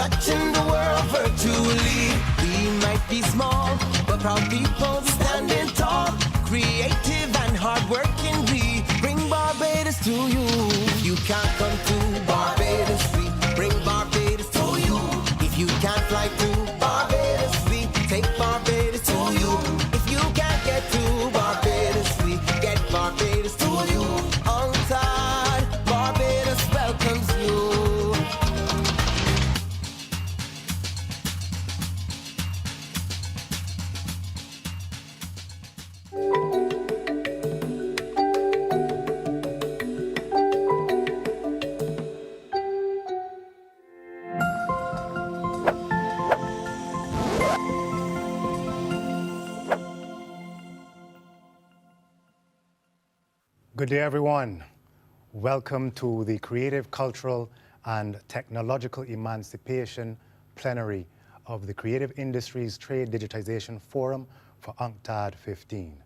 touching the world virtually. We might be small, but proud people standing tall. Creative and hardworking, we bring Barbados to you. You can't come to Barbados, we bring Barbados to you. If you can't fly to Barbados, we take Barbados to you. If you can't get to Barbados, we get Barbados to you. UNCTAD, Barbados welcomes you. Good day, everyone. Welcome to the Creative, Cultural and Technological Emancipation Plenary of the Creative Industries Trade Digitization Forum for UNCTAD 15.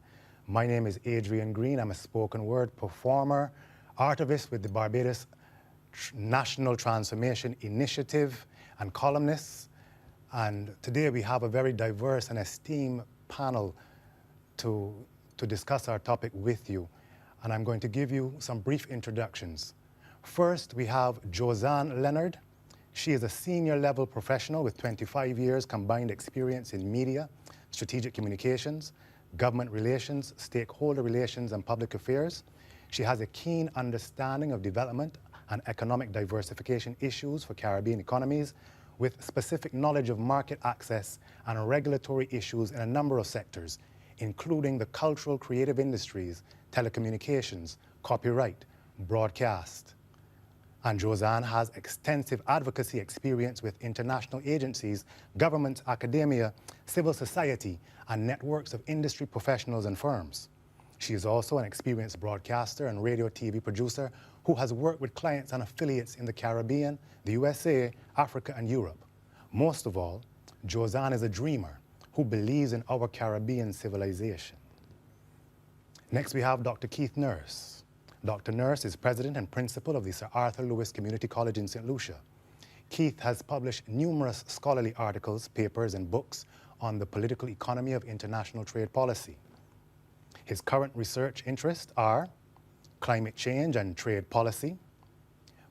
My name is Adrian Green. I'm a spoken word performer, artivist with the Barbados National Transformation Initiative and columnist. And today we have a very diverse and esteemed panel to discuss our topic with you. And I'm going to give you some brief introductions. First, we have Josanne Leonard. She is a senior level professional with 25 years combined experience in media, strategic communications, government relations, stakeholder relations, and public affairs. She has a keen understanding of development and economic diversification issues for Caribbean economies, with specific knowledge of market access and regulatory issues in a number of sectors, including the cultural creative industries, telecommunications, copyright, broadcast. And Josanne has extensive advocacy experience with international agencies, governments, academia, civil society, and networks of industry professionals and firms. She is also an experienced broadcaster and radio TV producer who has worked with clients and affiliates in the Caribbean, the USA, Africa, and Europe. Most of all, Josanne is a dreamer who believes in our Caribbean civilization. Next, we have Dr. Keith Nurse. Dr. Nurse is president and principal of the Sir Arthur Lewis Community College in St. Lucia. Keith has published numerous scholarly articles, papers, and books on the political economy of international trade policy. His current research interests are climate change and trade policy,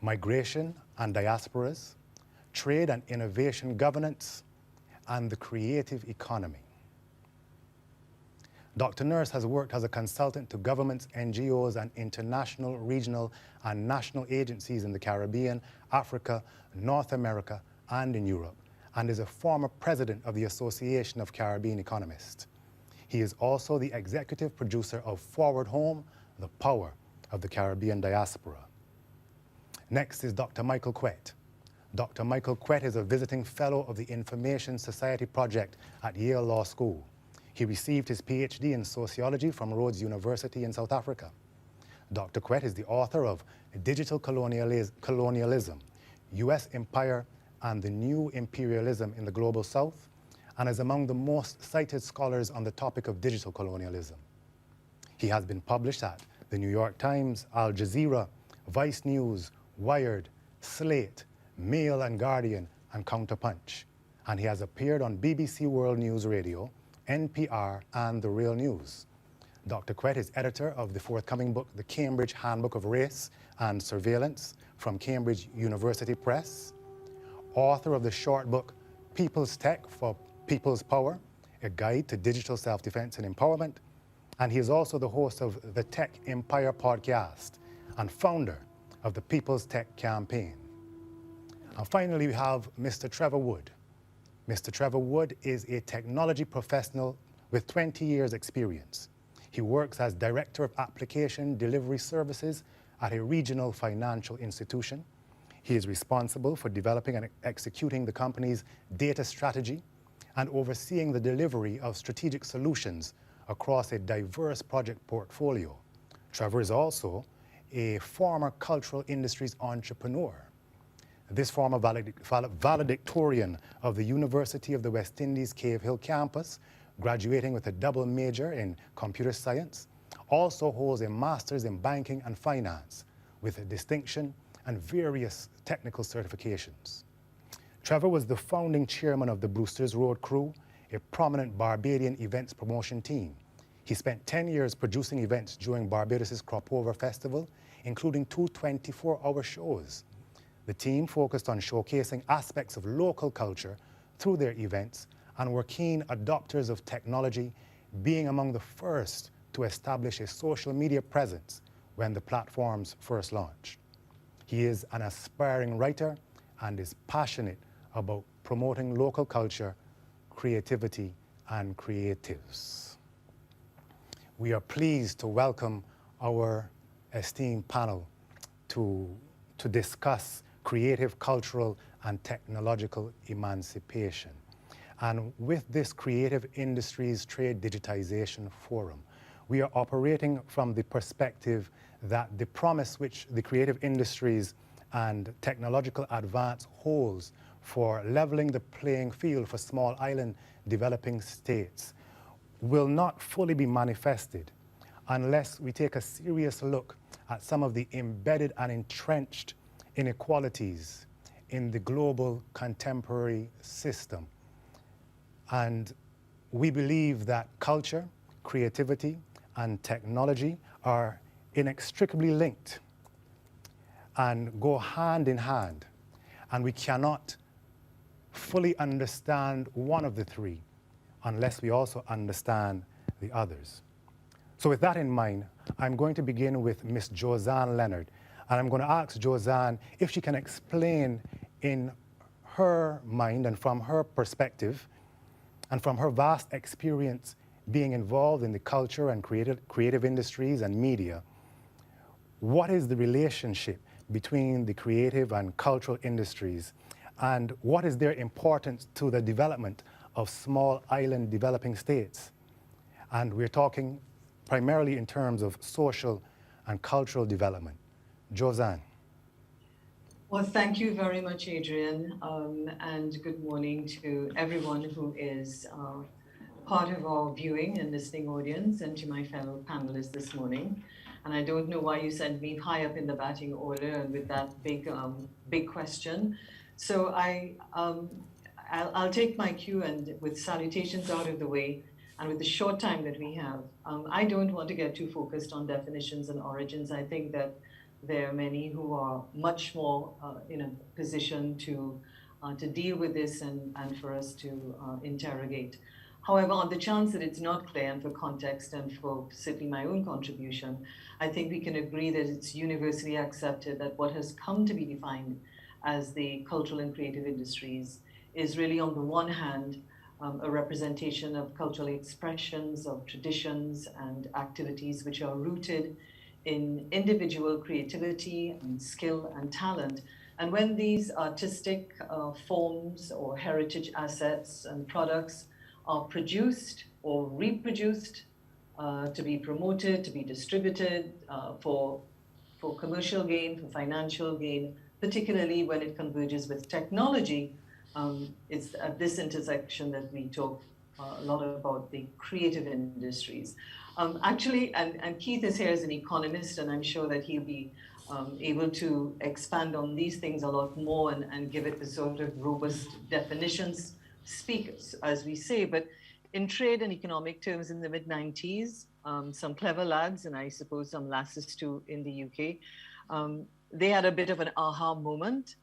migration and diasporas, trade and innovation governance, and the creative economy. Dr. Nurse has worked as a consultant to governments, NGOs, and international, regional, and national agencies in the Caribbean, Africa, North America, and in Europe, and is a former president of the Association of Caribbean Economists. He is also the executive producer of Forward Home, The Power of the Caribbean Diaspora. Next is Dr. Michael Quett. Dr. Michael Quett is a visiting fellow of the Information Society Project at Yale Law School. He received his PhD in sociology from Rhodes University in South Africa. Dr. Quett is the author of Digital Colonialism, U.S. Empire and the New Imperialism in the Global South, and is among the most cited scholars on the topic of digital colonialism. He has been published at the New York Times, Al Jazeera, Vice News, Wired, Slate, Mail and Guardian, and Counterpunch. And he has appeared on BBC World News Radio, NPR, and The Real News. Dr. Quett is editor of the forthcoming book, The Cambridge Handbook of Race and Surveillance, from Cambridge University Press, author of the short book, People's Tech for People's Power, a guide to digital self-defense and empowerment, and he is also the host of the Tech Empire podcast and founder of the People's Tech Campaign. And finally, we have Mr. Trevor Wood. Mr. Trevor Wood is a technology professional with 20 years experience. He works as Director of Application Delivery Services at a regional financial institution. He is responsible for developing and executing the company's data strategy and overseeing the delivery of strategic solutions across a diverse project portfolio. Trevor is also a former cultural industries entrepreneur. This former valedictorian of the University of the West Indies Cave Hill campus, graduating with a double major in computer science, also holds a master's in banking and finance with a distinction and various technical certifications. Trevor was the founding chairman of the Brewster's Road Crew, a prominent Barbadian events promotion team. He spent 10 years producing events during Barbados' Cropover Festival, including two 24-hour shows. The team focused on showcasing aspects of local culture through their events and were keen adopters of technology, being among the first to establish a social media presence when the platforms first launched. He is an aspiring writer and is passionate about promoting local culture, creativity, and creatives. We are pleased to welcome our esteemed panel to discuss creative, cultural, and technological emancipation. And with this Creative Industries Trade Digitization Forum, we are operating from the perspective that the promise which the creative industries and technological advance holds for leveling the playing field for small island developing states will not fully be manifested unless we take a serious look at some of the embedded and entrenched inequalities in the global contemporary system. And we believe that culture, creativity, and technology are inextricably linked and go hand in hand. And we cannot fully understand one of the three unless we also understand the others. So with that in mind, I'm going to begin with Miss Josanne Leonard. And I'm going to ask Josanne if she can explain in her mind and from her perspective and from her vast experience being involved in the culture and creative industries and media, what is the relationship between the creative and cultural industries, and what is their importance to the development of small island developing states? And we're talking primarily in terms of social and cultural development. Josanne. Well, thank you very much, Adrian, and good morning to everyone who is part of our viewing and listening audience, and to my fellow panelists this morning. And I don't know why you sent me high up in the batting order and with that big question. So I'll take my cue, and with salutations out of the way, and with the short time that we have, I don't want to get too focused on definitions and origins. I think that there are many who are much more in a position to deal with this and for us to interrogate. However, on the chance that it's not clear, and for context and for simply my own contribution, I think we can agree that it's universally accepted that what has come to be defined as the cultural and creative industries is really, on the one hand, a representation of cultural expressions, of traditions and activities which are rooted in individual creativity and skill and talent. And when these artistic forms or heritage assets and products are produced or reproduced to be promoted, to be distributed for commercial gain, for financial gain, particularly when it converges with technology, it's at this intersection that we talk a lot about the creative industries. Actually, and Keith is here as an economist, and I'm sure that he'll be able to expand on these things a lot more and give it the sort of robust definitions, speak, as we say. But in trade and economic terms, in the mid-90s, some clever lads, and I suppose some lasses too in the UK, they had a bit of an aha moment.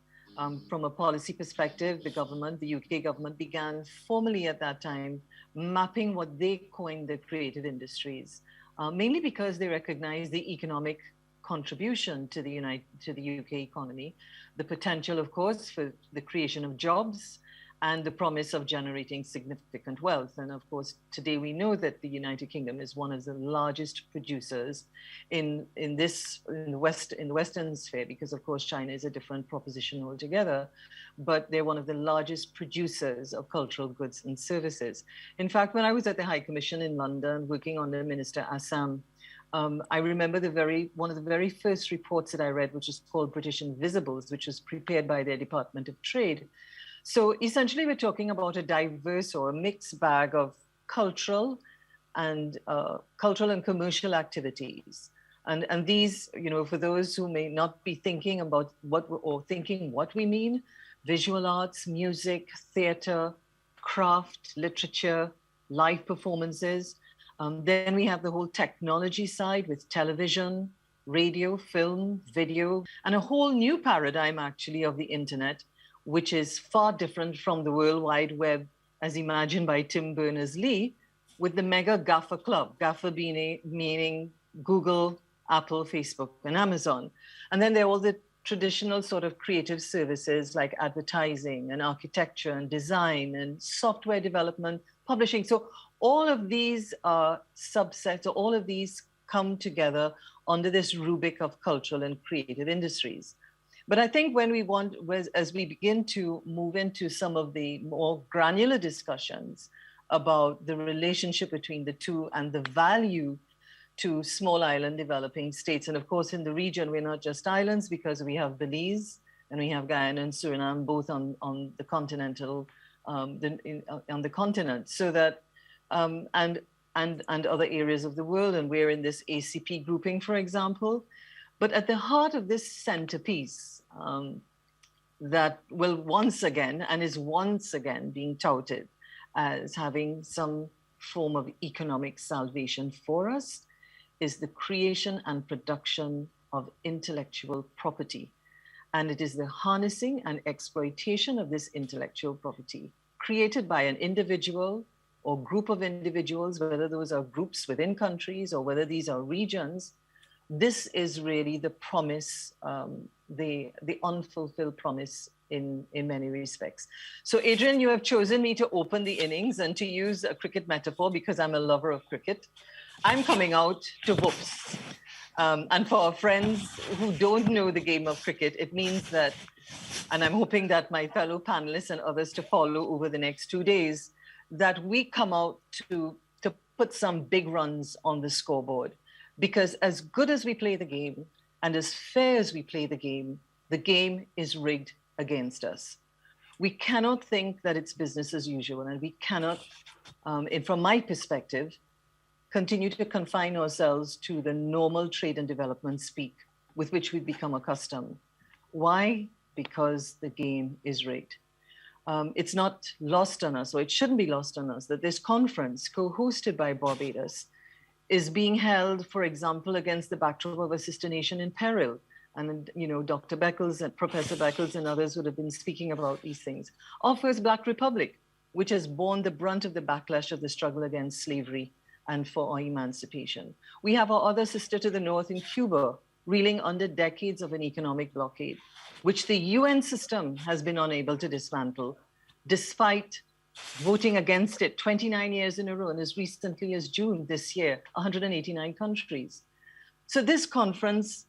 From a policy perspective, the UK government began formally at that time mapping what they coined the creative industries, mainly because they recognized the economic contribution to the UK economy, the potential, of course, for the creation of jobs, and the promise of generating significant wealth. And of course, today we know that the United Kingdom is one of the largest producers in the Western sphere, because of course China is a different proposition altogether, but they're one of the largest producers of cultural goods and services. In fact, when I was at the High Commission in London working under Minister Assam, I remember one of the very first reports that I read, which is called British Invisibles, which was prepared by their Department of Trade. So essentially, we're talking about a diverse or a mixed bag of cultural and commercial activities. And these, for those who may not be thinking about what we mean, visual arts, music, theater, craft, literature, live performances. Then we have the whole technology side with television, radio, film, video, and a whole new paradigm actually of the internet, which is far different from the World Wide Web as imagined by Tim Berners-Lee, with the mega GAFA club, GAFA meaning Google, Apple, Facebook, and Amazon. And then there are all the traditional sort of creative services like advertising and architecture and design and software development, publishing. So all of these subsets, or all of these come together under this rubric of cultural and creative industries. But I think when we as we begin to move into some of the more granular discussions about the relationship between the two and the value to small island developing states. And of course, in the region, we're not just islands because we have Belize and we have Guyana and Suriname, both on the continental, on the continent. So that, and other areas of the world, and we're in this ACP grouping, for example. But at the heart of this centerpiece that will once again, and is once again being touted as having some form of economic salvation for us, is the creation and production of intellectual property. And it is the harnessing and exploitation of this intellectual property created by an individual or group of individuals, whether those are groups within countries or whether these are regions. This is really the promise, the unfulfilled promise in many respects. So Adrian, you have chosen me to open the innings, and to use a cricket metaphor, because I'm a lover of cricket, I'm coming out to whoops. And for our friends who don't know the game of cricket, it means that, and I'm hoping that my fellow panelists and others to follow over the next 2 days, that we come out to put some big runs on the scoreboard. Because as good as we play the game and as fair as we play the game is rigged against us. We cannot think that it's business as usual, and we cannot, from my perspective, continue to confine ourselves to the normal trade and development speak with which we've become accustomed. Why? Because the game is rigged. It's not lost on us, or it shouldn't be lost on us, that this conference, co-hosted by Barbados, is being held, for example, against the backdrop of a sister nation in peril. And, you know, Dr. Beckles and Professor Beckles and others would have been speaking about these things. Our first Black Republic, which has borne the brunt of the backlash of the struggle against slavery and for our emancipation. We have our other sister to the north in Cuba, reeling under decades of an economic blockade, which the UN system has been unable to dismantle, despite voting against it 29 years in a row, and as recently as June this year, 189 countries. So this conference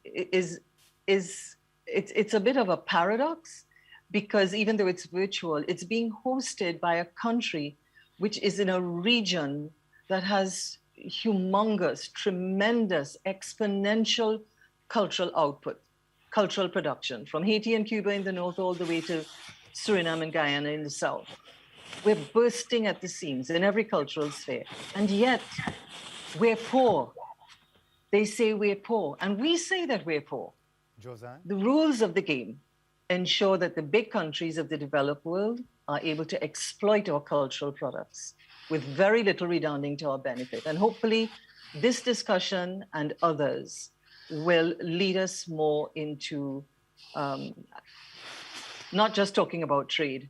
it's a bit of a paradox, because even though it's virtual, it's being hosted by a country which is in a region that has humongous, tremendous, exponential cultural output, cultural production, from Haiti and Cuba in the north all the way to Suriname and Guyana in the south. We're bursting at the seams in every cultural sphere, and yet we're poor. They say we're poor, and we say that we're poor. Josanne? The rules of the game ensure that the big countries of the developed world are able to exploit our cultural products with very little redounding to our benefit. And hopefully this discussion and others will lead us more into not just talking about trade,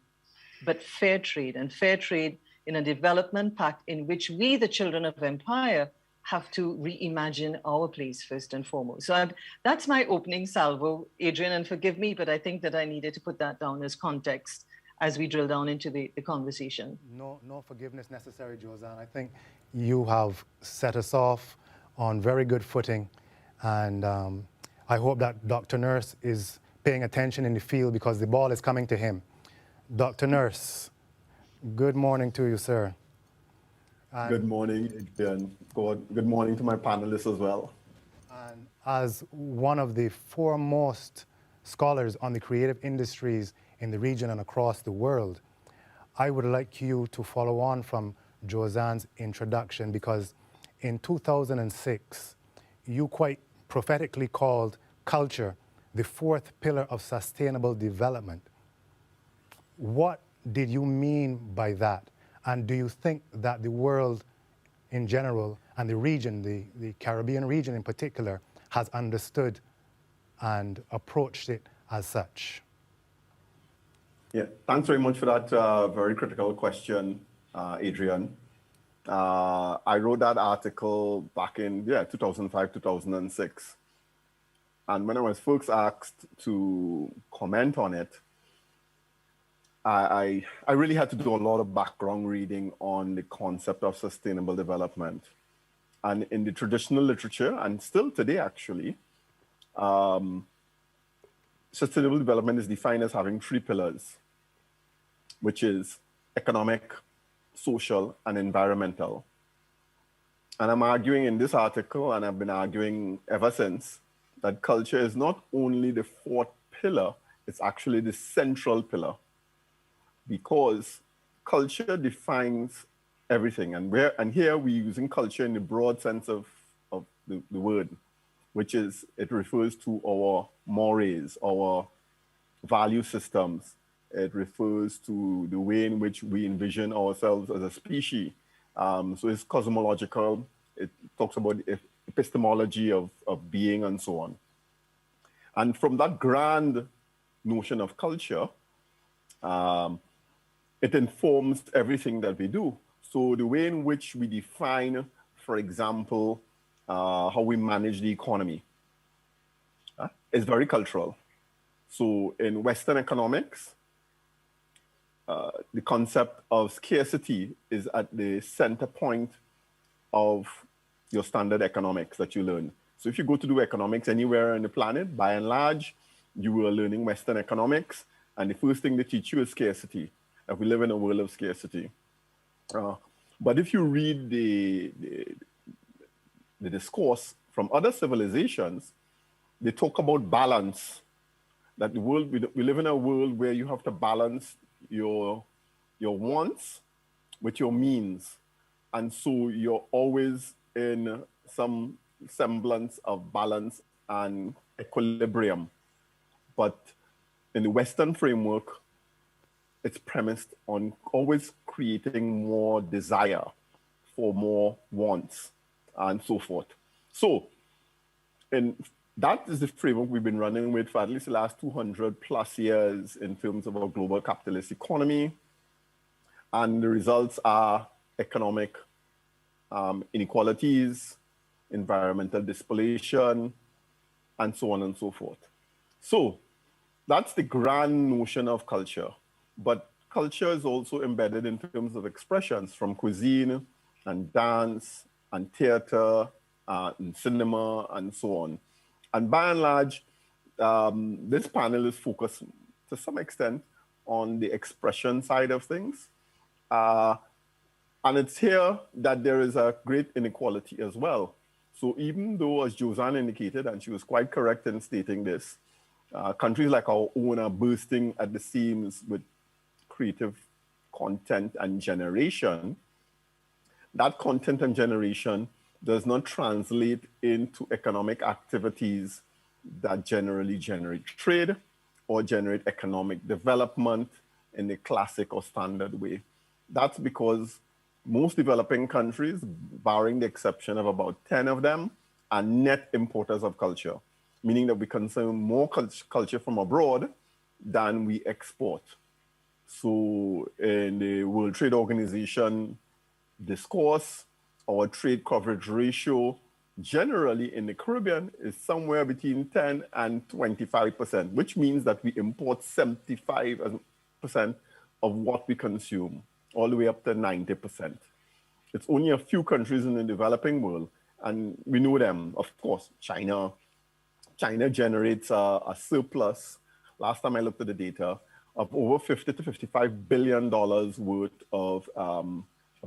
but fair trade, and fair trade in a development pact in which we, the children of empire, have to reimagine our place first and foremost. So that's my opening salvo, Adrian, and forgive me, but I think that I needed to put that down as context as we drill down into the conversation. No forgiveness necessary, Josanne. I think you have set us off on very good footing, and I hope that Dr. Nurse is paying attention in the field, because the ball is coming to him. Dr. Nurse, good morning to you, sir. And good morning, Adrian. Good morning to my panelists as well. And as one of the foremost scholars on the creative industries in the region and across the world, I would like you to follow on from Josanne's introduction, because in 2006, you quite prophetically called culture the fourth pillar of sustainable development. What did you mean by that? And do you think that the world in general and the region, the Caribbean region in particular, has understood and approached it as such? Yeah, thanks very much for that very critical question, Adrian. I wrote that article back in 2005, 2006. And when I was first asked to comment on it, I really had to do a lot of background reading on the concept of sustainable development. And in the traditional literature, and still today actually, sustainable development is defined as having three pillars, which is economic, social, and environmental. And I'm arguing in this article, and I've been arguing ever since, that culture is not only the fourth pillar, it's actually the central pillar. Because culture defines everything. And here we're using culture in the broad sense of the word, which is, it refers to our mores, our value systems. It refers to the way in which we envision ourselves as a species. So it's cosmological. It talks about epistemology of being and so on. And from that grand notion of culture, it informs everything that we do. So the way in which we define, for example, how we manage the economy is very cultural. So in Western economics, the concept of scarcity is at the center point of your standard economics that you learn. So if you go to do economics anywhere on the planet, by and large, you are learning Western economics, and the first thing they teach you is scarcity. That we live in a world of scarcity. But if you read the discourse from other civilizations, they talk about balance. That the world, we live in a world where you have to balance your wants with your means. And so you're always in some semblance of balance and equilibrium. But in the Western framework, it's premised on always creating more desire for more wants and so forth. So, and that is the framework we've been running with for at least the last 200 plus years in terms of our global capitalist economy. And the results are economic inequalities, environmental displacement, and so on and so forth. So that's the grand notion of culture. But culture is also embedded in terms of expressions from cuisine and dance and theater and cinema and so on. And by and large, this panel is focused to some extent on the expression side of things. And it's here that there is a great inequality as well. So even though, as Josanne indicated, and she was quite correct in stating this, countries like our own are bursting at the seams with creative content and generation, that content and generation does not translate into economic activities that generally generate trade or generate economic development in the classic or standard way. That's because most developing countries, barring the exception of about 10 of them, are net importers of culture, meaning that we consume more culture from abroad than we export. So in the World Trade Organization discourse, our trade coverage ratio generally in the Caribbean is somewhere between 10 and 25%, which means that we import 75% of what we consume, all the way up to 90%. It's only a few countries in the developing world, and we know them, of course. China generates a surplus, last time I looked at the data, of over $50 to $55 billion worth of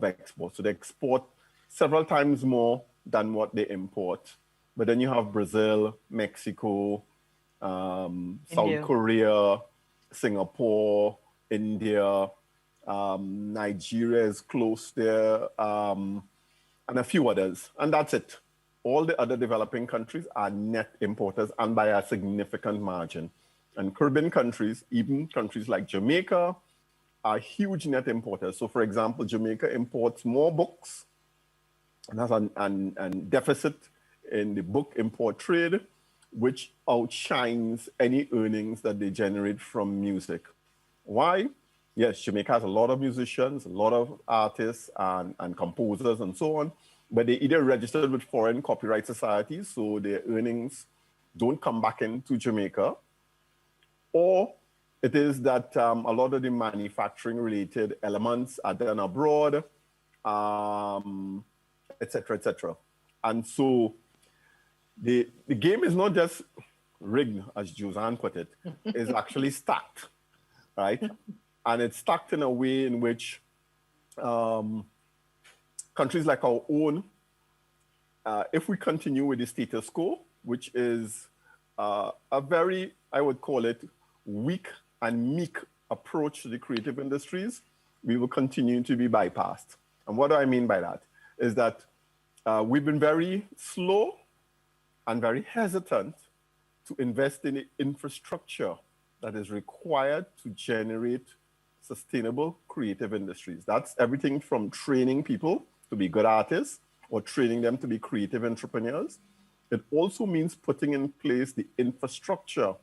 export. So they export several times more than what they import. But then you have Brazil, Mexico, South Korea, Singapore, India, Nigeria is close there, and a few others. And that's it. All the other developing countries are net importers, and by a significant margin. And Caribbean countries, even countries like Jamaica are huge net importers. So for example, Jamaica imports more books and has a deficit in the book import trade, which outshines any earnings that they generate from music. Why? Yes, Jamaica has a lot of musicians, a lot of artists and composers and so on, but they either registered with foreign copyright societies, so their earnings don't come back into Jamaica, or it is that a lot of the manufacturing related elements are done abroad, et cetera, et cetera. And so the game is not just rigged, as Josanne put it, it's actually stacked, right? And it's stacked in a way in which countries like our own, if we continue with the status quo, which is a very, I would call it, weak and meek approach to the creative industries, we will continue to be bypassed. And what do I mean by that? Is that we've been very slow and very hesitant to invest in the infrastructure that is required to generate sustainable creative industries. That's everything from training people to be good artists or training them to be creative entrepreneurs. It also means putting in place the infrastructure,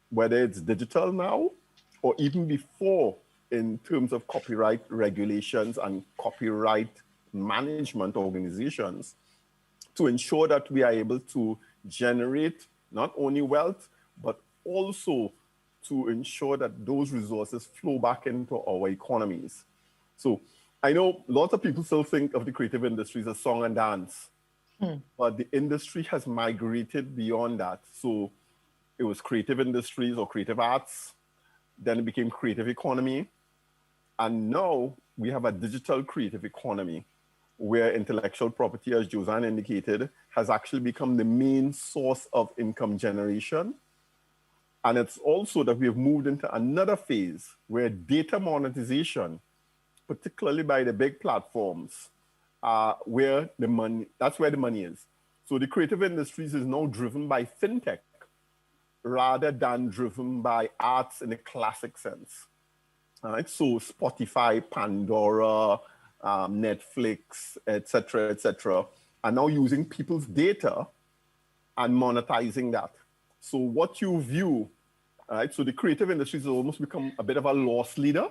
whether it's digital now or even before in terms of copyright regulations and copyright management organizations, to ensure that we are able to generate not only wealth, but also to ensure that those resources flow back into our economies. So I know lots of people still think of the creative industries as song and dance, but the industry has migrated beyond that. So it was creative industries or creative arts, then it became creative economy. And now we have a digital creative economy where intellectual property, as Josanne indicated, has actually become the main source of income generation. And it's also that we have moved into another phase where data monetization, particularly by the big platforms, where the money, that's where the money is. So the creative industries is now driven by fintech rather than driven by arts in a classic sense. All right, so Spotify, Pandora, Netflix, et cetera, are now using people's data and monetizing that. So what you view, all right, so the creative industries has almost become a bit of a loss leader,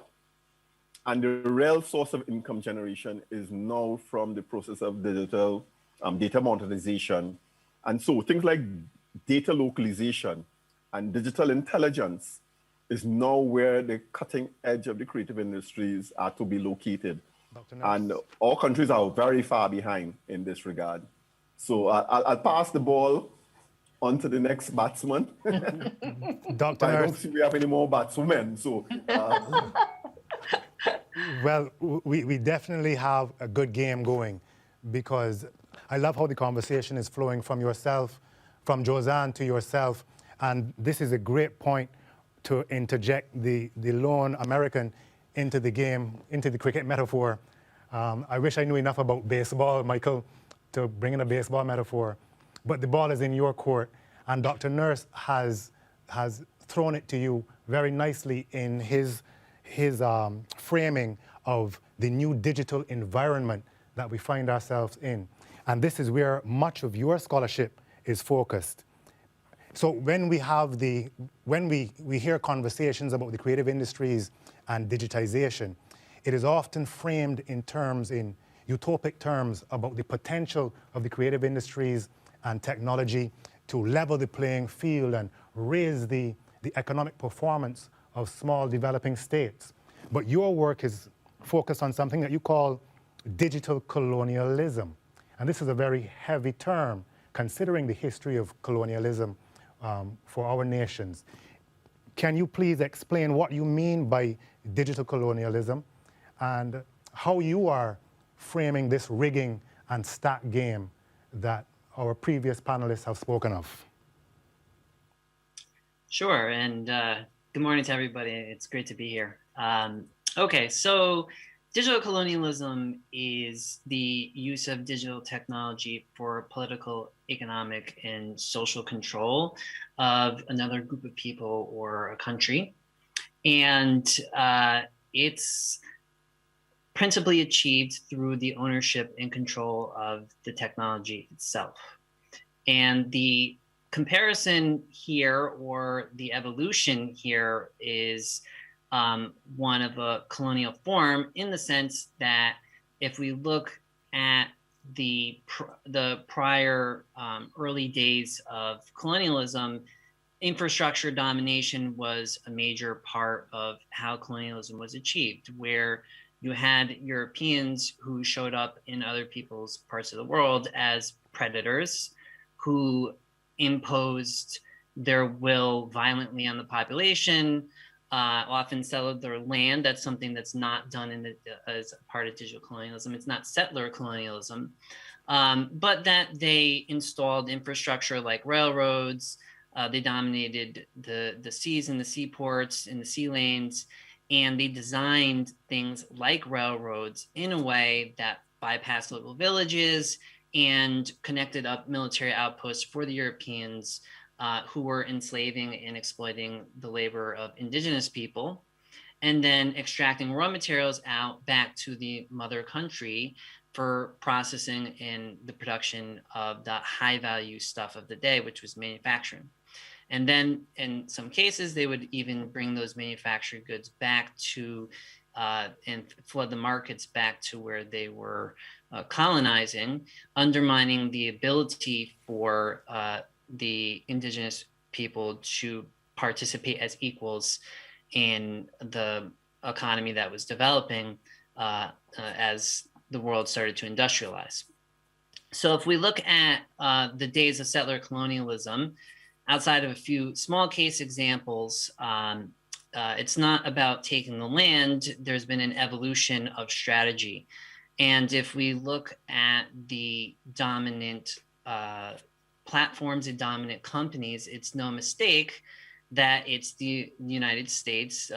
and the real source of income generation is now from the process of digital data monetization. And so things like data localization and digital intelligence is now where the cutting edge of the creative industries are to be located. And all countries are very far behind in this regard. So I'll pass the ball on to the next batsman. Dr. I don't think we have any more batswomen. So, well, we definitely have a good game going, because I love how the conversation is flowing from yourself, from Josanne to yourself. And this is a great point to interject the lone American into the game, into the cricket metaphor. I wish I knew enough about baseball, Michael, to bring in a baseball metaphor. But the ball is in your court, and Dr. Nurse has thrown it to you very nicely in his framing of the new digital environment that we find ourselves in. And this is where much of your scholarship is focused. So when we have when we hear conversations about the creative industries and digitization, it is often framed in utopic terms about the potential of the creative industries and technology to level the playing field and raise the economic performance of small developing states. But your work is focused on something that you call digital colonialism. And this is a very heavy term, considering the history of colonialism for our nations. Can you please explain what you mean by digital colonialism and how you are framing this rigging and stack game that our previous panelists have spoken of? Sure, and good morning to everybody. It's great to be here. Okay, so digital colonialism is the use of digital technology for political, economic, and social control of another group of people or a country. And it's principally achieved through the ownership and control of the technology itself. And the comparison here, or the evolution here, is one of a colonial form, in the sense that if we look at the prior early days of colonialism, infrastructure domination was a major part of how colonialism was achieved, where you had Europeans who showed up in other people's parts of the world as predators who imposed their will violently on the population, often settled their land. That's something that's not done as part of digital colonialism. It's not settler colonialism, but that they installed infrastructure like railroads. They dominated the seas and the seaports and the sea lanes, and they designed things like railroads in a way that bypassed local villages and connected up military outposts for the Europeans who were enslaving and exploiting the labor of indigenous people, and then extracting raw materials out back to the mother country for processing and the production of the high value stuff of the day, which was manufacturing. And then in some cases, they would even bring those manufactured goods back to and flood the markets back to where they were colonizing, undermining the ability for the indigenous people to participate as equals in the economy that was developing as the world started to industrialize. So if we look at the days of settler colonialism, outside of a few small case examples, it's not about taking the land. There's been an evolution of strategy. And if we look at the dominant platforms and dominant companies, it's no mistake that it's the United States,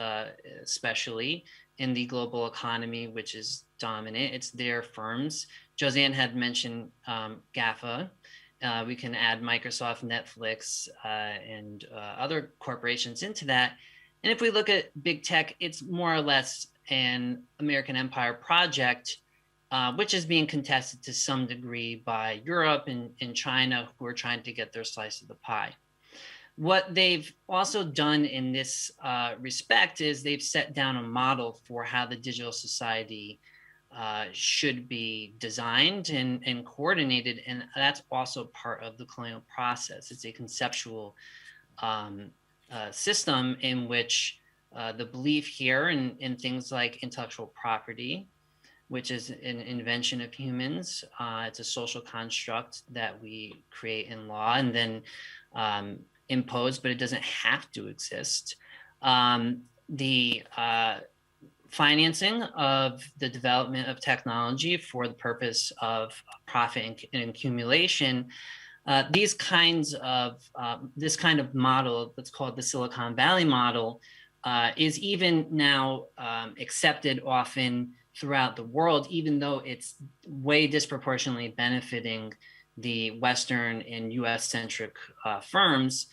especially in the global economy, which is dominant. It's their firms. Joseanne had mentioned GAFA. We can add Microsoft, Netflix, and other corporations into that. And if we look at big tech, it's more or less an American empire project, which is being contested to some degree by Europe and China, who are trying to get their slice of the pie. What they've also done in this respect is they've set down a model for how the digital society should be designed and coordinated, and that's also part of the colonial process. It's a conceptual system in which the belief here in things like intellectual property, which is an invention of humans, it's a social construct that we create in law and then impose, but it doesn't have to exist. The financing of the development of technology for the purpose of profit and accumulation, this kind of model that's called the Silicon Valley model is even now accepted often throughout the world, even though it's way disproportionately benefiting the Western and US-centric firms.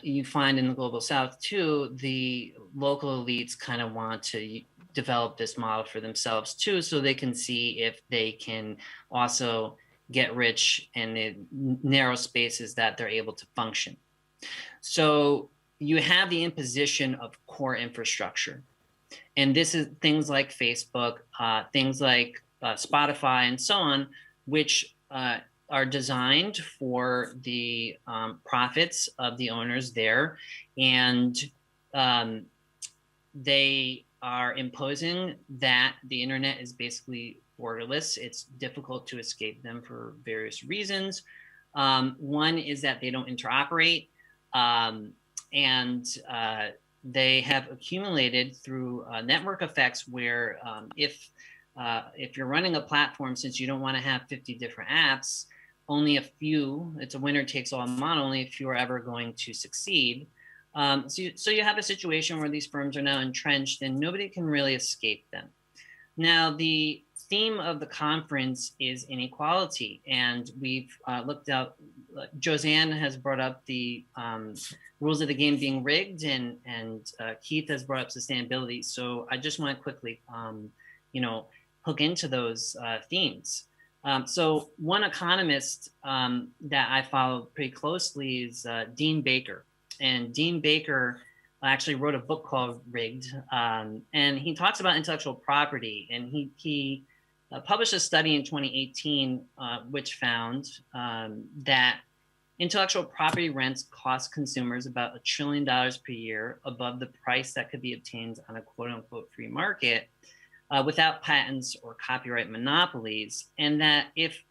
You find in the global South too, the local elites kind of want to develop this model for themselves too, so they can see if they can also get rich in the narrow spaces that they're able to function. So you have the imposition of core infrastructure. And this is things like Facebook, things like Spotify and so on, which are designed for the profits of the owners there. And they are imposing that the internet is basically borderless. It's difficult to escape them for various reasons. One is that they don't interoperate, and they have accumulated through network effects where if you're running a platform, since you don't want to have 50 different apps, only a few, it's a winner takes all model, only a few are ever going to succeed. So you have a situation where these firms are now entrenched and nobody can really escape them. Now, the theme of the conference is inequality, and we've looked at Josanne has brought up the rules of the game being rigged, and Keith has brought up sustainability. So I just want to quickly, hook into those themes. So one economist that I follow pretty closely is Dean Baker. And Dean Baker actually wrote a book called Rigged, and he talks about intellectual property. And he published a study in 2018, which found that intellectual property rents cost consumers about $1 trillion per year above the price that could be obtained on a quote unquote free market without patents or copyright monopolies. And that if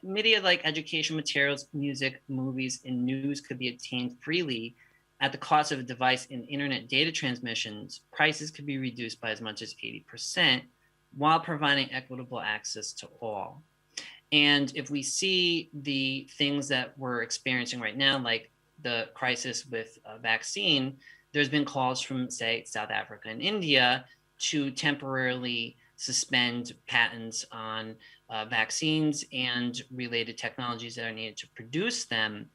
media like education materials, music, movies, and news could be obtained freely at the cost of a device and internet data transmissions, prices could be reduced by as much as 80% while providing equitable access to all. And if we see the things that we're experiencing right now, like the crisis with a vaccine, there's been calls from, say, South Africa and India to temporarily suspend patents on vaccines and related technologies that are needed to produce them.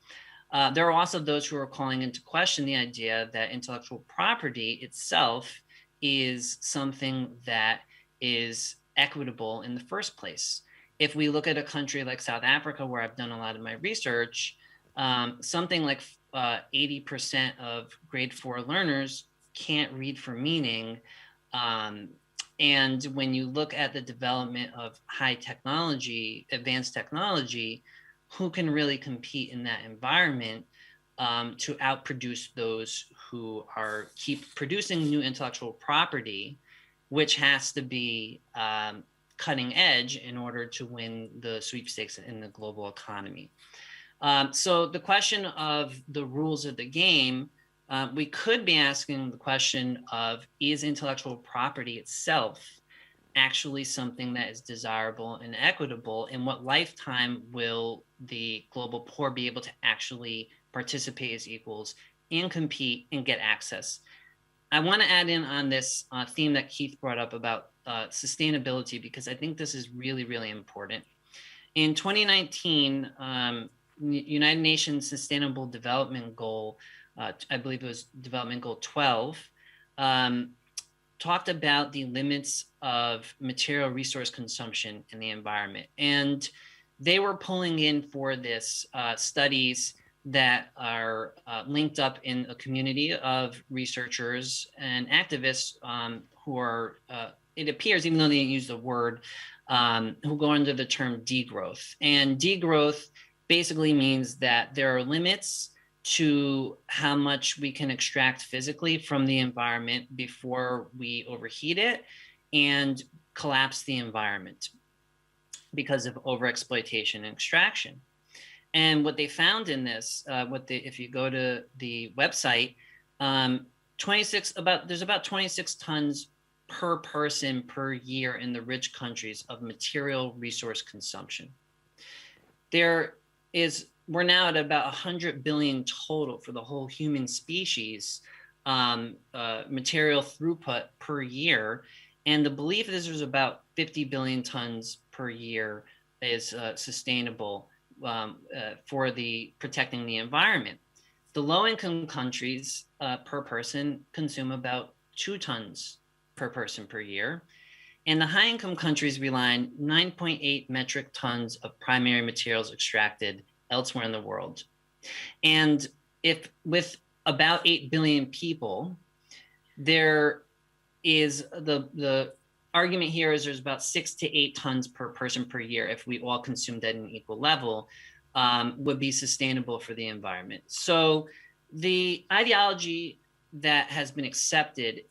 There are also those who are calling into question the idea that intellectual property itself is something that is equitable in the first place. If we look at a country like South Africa, where I've done a lot of my research, something like 80% of grade 4 learners can't read for meaning. And when you look at the development of high technology, advanced technology, who can really compete in that environment to outproduce those who keep producing new intellectual property, which has to be cutting edge in order to win the sweepstakes in the global economy. So the question of the rules of the game, we could be asking the question of, is intellectual property itself actually something that is desirable and equitable? In what lifetime will the global poor be able to actually participate as equals and compete and get access? I want to add in on this theme that Keith brought up about sustainability, because I think this is really, really important. In 2019, United Nations Sustainable Development Goal, I believe it was Development Goal 12, talked about the limits of material resource consumption in the environment. And they were pulling in for this studies that are linked up in a community of researchers and activists who are, it appears, even though they didn't use the word, who go under the term degrowth. And degrowth basically means that there are limits to how much we can extract physically from the environment before we overheat it and collapse the environment because of overexploitation and extraction. And what they found in this, if you go to the website, there's about 26 tons per person per year in the rich countries of material resource consumption. We're now at about 100 billion total for the whole human species, material throughput per year. And the belief is there's about 50 billion tons per year is sustainable for protecting the environment. The low-income countries per person consume about 2 tons per person per year. And the high-income countries rely on 9.8 metric tons of primary materials extracted elsewhere in the world. And if with about 8 billion people, there is the argument here is there's about 6 to 8 tons per person per year if we all consumed at an equal level would be sustainable for the environment. So the ideology that has been accepted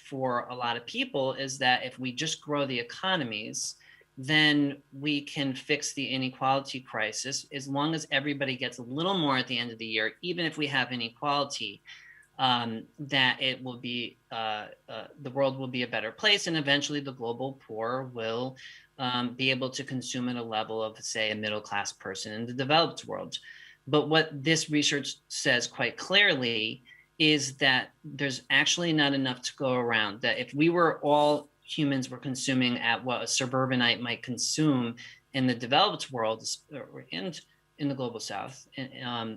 for a lot of people is that if we just grow the economies, then we can fix the inequality crisis as long as everybody gets a little more at the end of the year, even if we have inequality, that it will be, the world will be a better place, and eventually the global poor will be able to consume at a level of, say, a middle-class person in the developed world. But what this research says quite clearly is that there's actually not enough to go around, that if we were all humans were consuming at what a suburbanite might consume in the developed world, and in the global south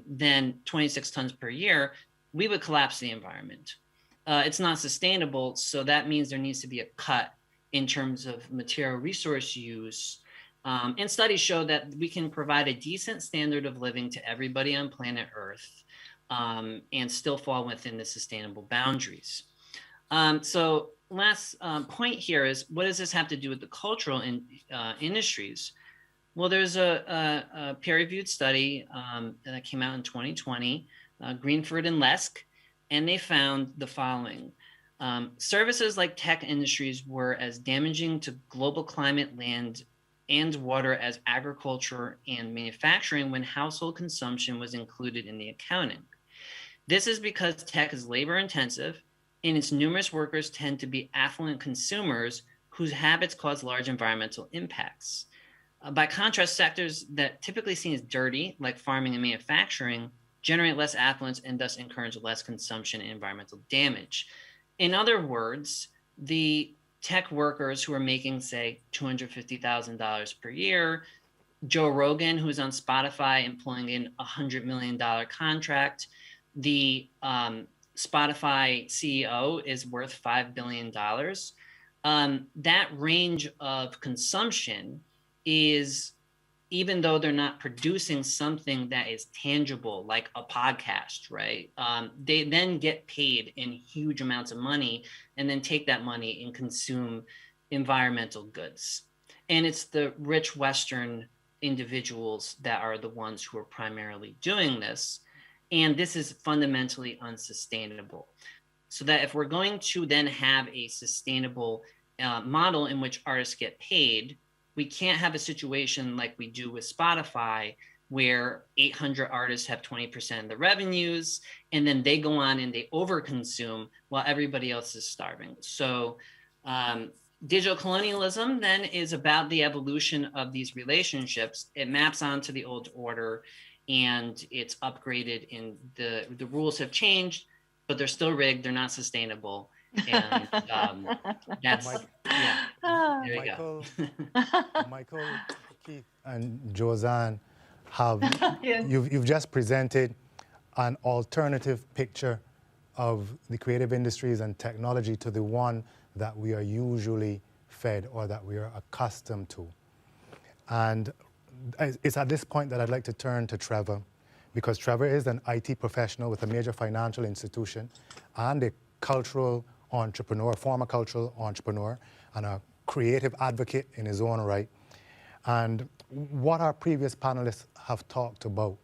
than 26 tons per year, we would collapse the environment. It's not sustainable, so that means there needs to be a cut in terms of material resource use. And studies show that we can provide a decent standard of living to everybody on planet Earth and still fall within the sustainable boundaries. So last point here is, what does this have to do with the cultural industries? Well, there's a peer-reviewed study that came out in 2020, Greenford and Lesk, and they found the following. Services like tech industries were as damaging to global climate, land, and water as agriculture and manufacturing when household consumption was included in the accounting. This is because tech is labor intensive and its numerous workers tend to be affluent consumers whose habits cause large environmental impacts. By contrast, sectors that typically seen as dirty, like farming and manufacturing, generate less affluence and thus encourage less consumption and environmental damage. In other words, the tech workers who are making, say, $250,000 per year, Joe Rogan, who's on Spotify employing in a $100 million contract, the Spotify CEO is worth $5 billion. That range of consumption is, even though they're not producing something that is tangible, like a podcast, right? They then get paid in huge amounts of money and then take that money and consume environmental goods. And it's the rich Western individuals that are the ones who are primarily doing this. And this is fundamentally unsustainable. So that if we're going to then have a sustainable model in which artists get paid, we can't have a situation like we do with Spotify, where 800 artists have 20% of the revenues, and then they go on and they overconsume while everybody else is starving. So digital colonialism then is about the evolution of these relationships. It maps onto the old order and it's upgraded, and the rules have changed, but they're still rigged, they're not sustainable. And that's, yeah, there you go. Michael, Keith, and Josanne have, Yes. you've just presented an alternative picture of the creative industries and technology to the one that we are usually fed or that we are accustomed to. And it's at this point that I'd like to turn to Trevor, because Trevor is an IT professional with a major financial institution and a cultural entrepreneur, former cultural entrepreneur, and a creative advocate in his own right. And what our previous panelists have talked about,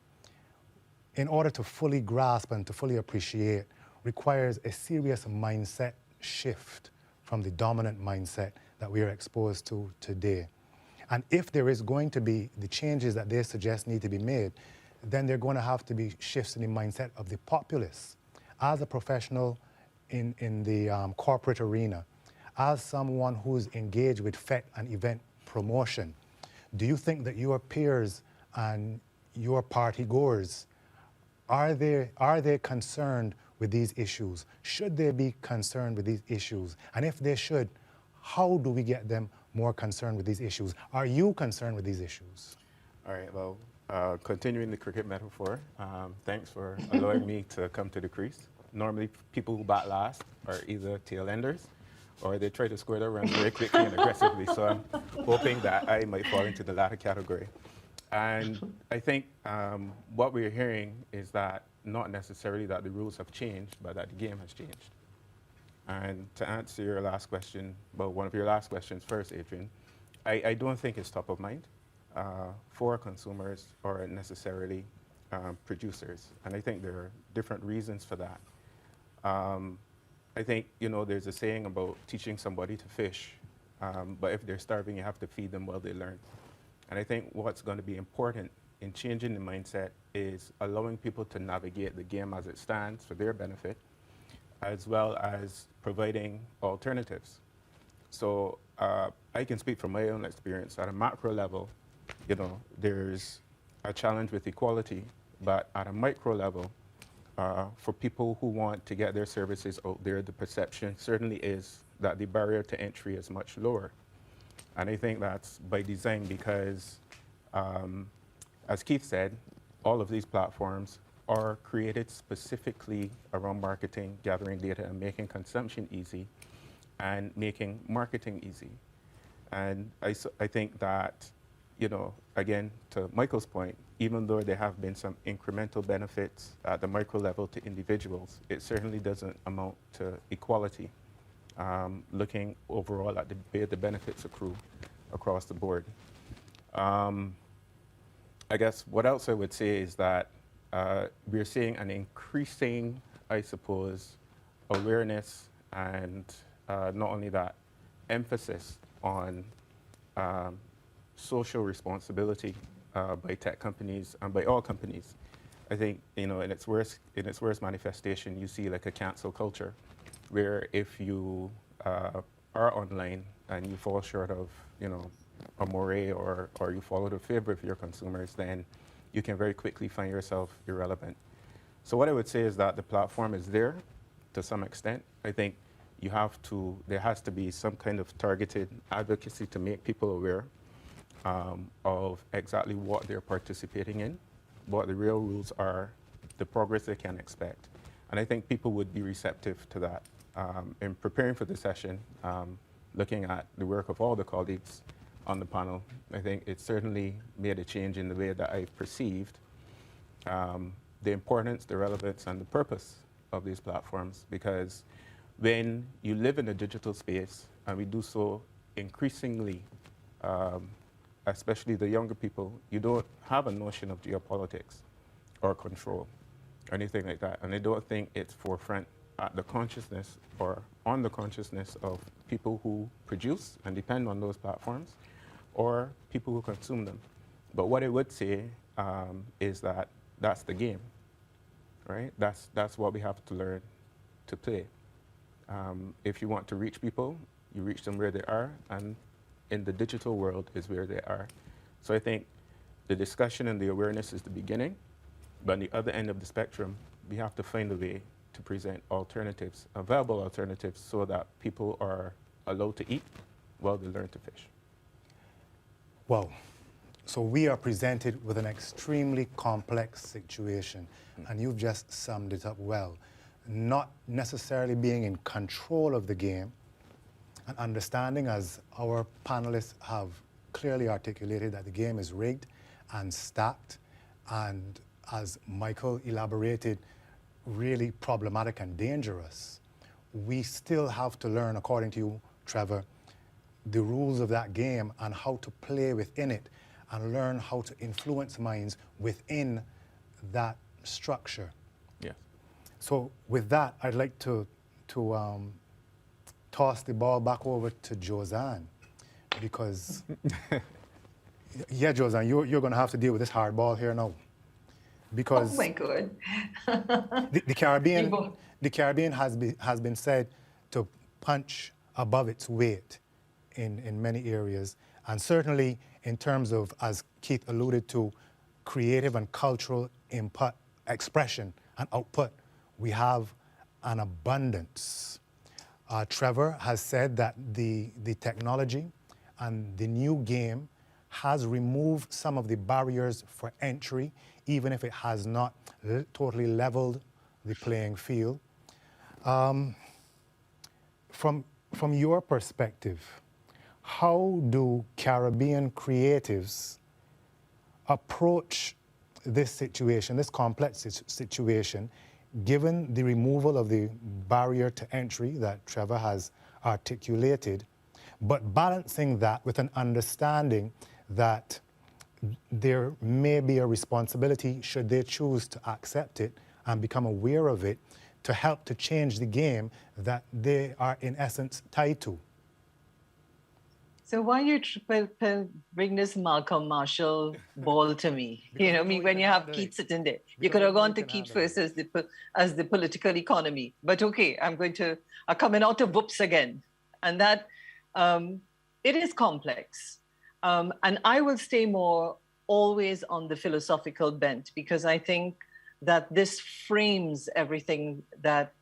in order to fully grasp and to fully appreciate, requires a serious mindset shift from the dominant mindset that we are exposed to today. And if there is going to be the changes that they suggest need to be made, then there are going to have to be shifts in the mindset of the populace. As a professional in the corporate arena, as someone who's engaged with FET and event promotion, do you think that your peers and your party goers, are they concerned with these issues? Should they be concerned with these issues? And if they should, how do we get them more concerned with these issues? Are you concerned with these issues? All right, well, continuing the cricket metaphor, thanks for allowing me to come to the crease. Normally, people who bat last are either tail enders or they try to score their runs very quickly and aggressively. So I'm hoping that I might fall into the latter category. And I think what we're hearing is that not necessarily that the rules have changed, but that the game has changed. And to answer your last question, well, one of your last questions first, Adrian, I don't think it's top of mind for consumers or necessarily producers. And I think there are different reasons for that. I think, there's a saying about teaching somebody to fish, but if they're starving, you have to feed them while they learn. And I think what's going to be important in changing the mindset is allowing people to navigate the game as it stands for their benefit, as well as providing alternatives. So I can speak from my own experience. At a macro level, there's a challenge with equality, but at a micro level, for people who want to get their services out there, the perception certainly is that the barrier to entry is much lower. And I think that's by design because as Keith said, all of these platforms are created specifically around marketing, gathering data, and making consumption easy, and making marketing easy. And I think that, you know, again, to Michael's point, even though there have been some incremental benefits at the micro level to individuals, it certainly doesn't amount to equality, looking overall at the way the benefits accrue across the board. I guess what else I would say is that we're seeing an increasing, I suppose, awareness and not only that, emphasis on social responsibility by tech companies and by all companies. I think, you know, in its worst manifestation, you see like a cancel culture, where if you are online and you fall short of, you know, a moray or you follow the favor of your consumers, then you can very quickly find yourself irrelevant. So what I would say is that the platform is there to some extent. I think there has to be some kind of targeted advocacy to make people aware of exactly what they're participating in, what the real rules are, the progress they can expect. And I think people would be receptive to that. In preparing for the session, looking at the work of all the colleagues on the panel, I think it certainly made a change in the way that I perceived the importance, the relevance, and the purpose of these platforms. Because when you live in a digital space, and we do so increasingly, especially the younger people, you don't have a notion of geopolitics or control or anything like that. And I don't think it's forefront at the consciousness or on the consciousness of people who produce and depend on those platforms or people who consume them. But what I would say is that that's the game, right? That's what we have to learn to play. If you want to reach people, you reach them where they are, and in the digital world is where they are. So I think the discussion and the awareness is the beginning, but on the other end of the spectrum, we have to find a way to present alternatives, viable alternatives, so that people are allowed to eat while they learn to fish. Well, so we are presented with an extremely complex situation, and you've just summed it up well. Not necessarily being in control of the game, and understanding, as our panelists have clearly articulated, that the game is rigged and stacked, and as Michael elaborated, really problematic and dangerous. We still have to learn, according to you, Trevor, the rules of that game and how to play within it, and learn how to influence minds within that structure. Yes. So with that, I'd like to toss the ball back over to Josanne, because yeah, Josanne, you're going to have to deal with this hard ball here now, because oh my God. the Caribbean has been said to punch above its weight in many areas, and certainly in terms of, as Keith alluded to, creative and cultural input, expression and output, we have an abundance. Trevor has said that the technology and the new game has removed some of the barriers for entry, even if it has not totally leveled the playing field. From your perspective, how do Caribbean creatives approach this situation, this complex situation, given the removal of the barrier to entry that Trevor has articulated, but balancing that with an understanding that there may be a responsibility, should they choose to accept it and become aware of it, to help to change the game that they are in essence tied to? So why you bring this Malcolm Marshall ball to me? You know, I mean, when you have Keith sitting there, you could have gone to Keith first as the political economy. But okay, I'm coming out of whoops again. And that, it is complex. And I will stay more always on the philosophical bent, because I think that this frames everything that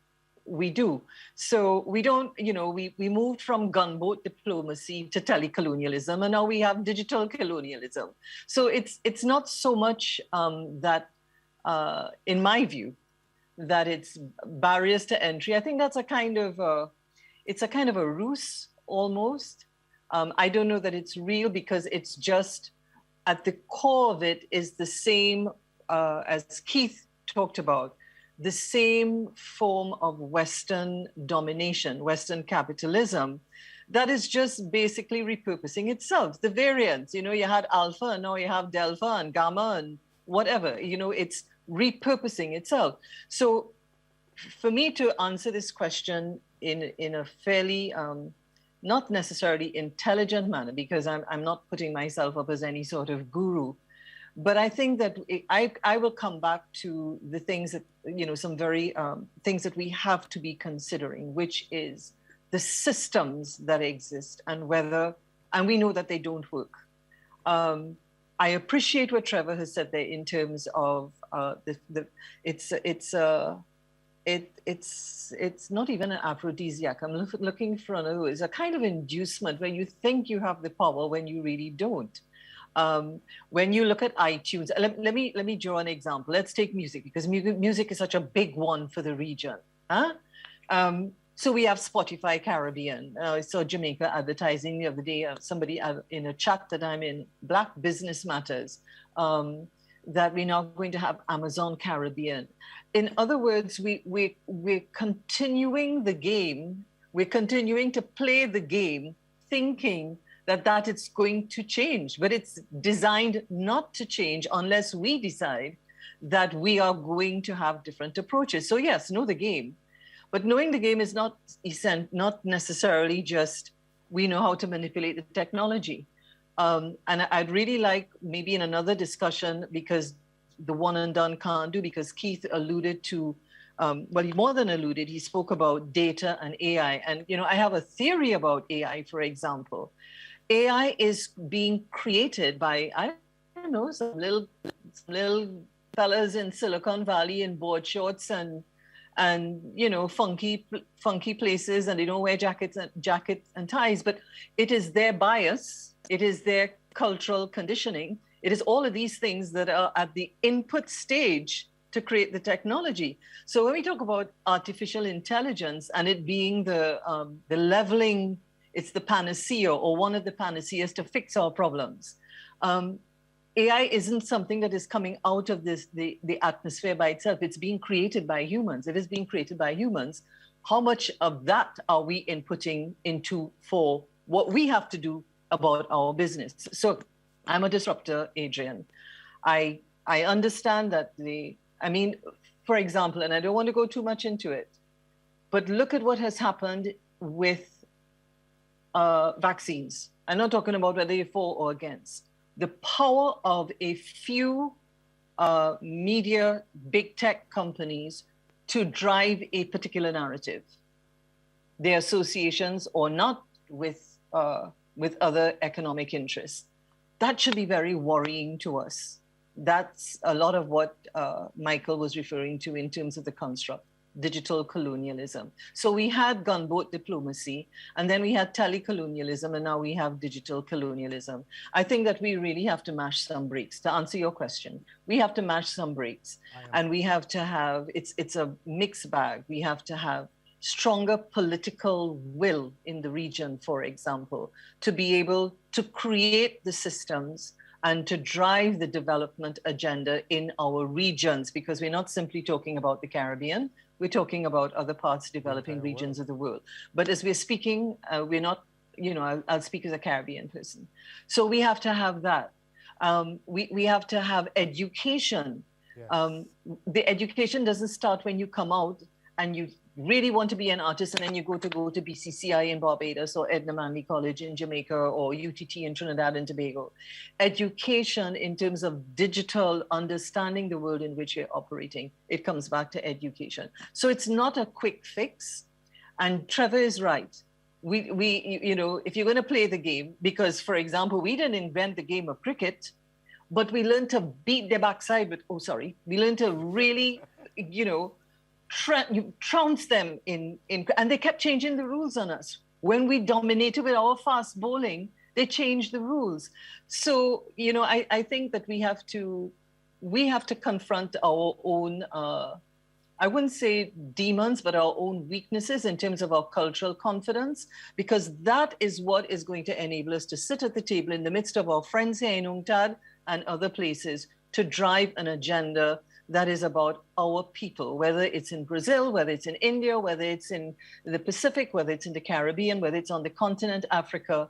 we do. So we don't, we moved from gunboat diplomacy to telecolonialism, and now we have digital colonialism. So it's not so much that, in my view, that it's barriers to entry. I think that's a kind of a ruse almost. I don't know that it's real, because it's just at the core of it is the same, as Keith talked about, the same form of Western domination, Western capitalism, that is just basically repurposing itself. The variants, you had alpha, and now you have delta and gamma and whatever, it's repurposing itself. So for me to answer this question in a fairly, not necessarily intelligent manner, because I'm not putting myself up as any sort of guru, but I think that I will come back to the things that, some very things that we have to be considering, which is the systems that exist and we know that they don't work. I appreciate what Trevor has said there in terms of it's not even an aphrodisiac. I'm looking for another word. It's a kind of inducement where you think you have the power when you really don't. When you look at iTunes, let me draw an example. Let's take music, because music is such a big one for the region. So we have Spotify Caribbean. I saw Jamaica advertising the other day, somebody in a chat that I'm in, Black Business Matters, that we're now going to have Amazon Caribbean. In other words, we're continuing the game. We're continuing to play the game, thinking that it's going to change, but it's designed not to change unless we decide that we are going to have different approaches. So yes, know the game, but knowing the game is not necessarily just we know how to manipulate the technology. And I'd really like, maybe in another discussion, because the one and done can't do, because Keith alluded to, well, he more than alluded, he spoke about data and AI. And, I have a theory about AI, for example. AI is being created by, I don't know, some little fellas in Silicon Valley in board shorts and funky places, and they don't wear jackets and ties, but it is their bias, it is their cultural conditioning, it is all of these things that are at the input stage to create the technology. So when we talk about artificial intelligence and it being the leveling, it's the panacea or one of the panaceas to fix our problems. AI isn't something that is coming out of the atmosphere by itself. It's being created by humans. It is being created by humans. How much of that are we inputting into for what we have to do about our business? So I'm a disruptor, Adrian. I understand that for example, and I don't want to go too much into it, but look at what has happened with vaccines. I'm not talking about whether you're for or against. The power of a few media, big tech companies to drive a particular narrative. Their associations or not with other economic interests. That should be very worrying to us. That's a lot of what Michael was referring to in terms of the construct. Digital colonialism. So we had gunboat diplomacy, and then we had telecolonialism, and now we have digital colonialism. I think that we really have to mash some brakes. To answer your question, we have to mash some brakes, and we have to have, it's a mixed bag. We have to have stronger political will in the region, for example, to be able to create the systems and to drive the development agenda in our regions, because we're not simply talking about the Caribbean, we're talking about other parts, developing regions of the world. But as we're speaking, we're not, I'll speak as a Caribbean person. So we have to have that. We have to have education. Yes. The education doesn't start when you come out and you really want to be an artist and then you go to BCCI in Barbados or Edna Manley College in Jamaica or UTT in Trinidad and Tobago. Education in terms of digital understanding the world in which you're operating, it comes back to education. So it's not a quick fix. And Trevor is right. We if you're going to play the game, because for example, we didn't invent the game of cricket, but we learned to beat their backside with, we learned to really, you trounce them in, and they kept changing the rules on us. When we dominated with our fast bowling, they changed the rules. So, you know, I think that we have to confront our own, I wouldn't say demons, but our own weaknesses in terms of our cultural confidence, because that is what is going to enable us to sit at the table in the midst of our friends here in UNCTAD and other places to drive an agenda that is about our people, whether it's in Brazil, whether it's in India, whether it's in the Pacific, whether it's in the Caribbean, whether it's on the continent, Africa.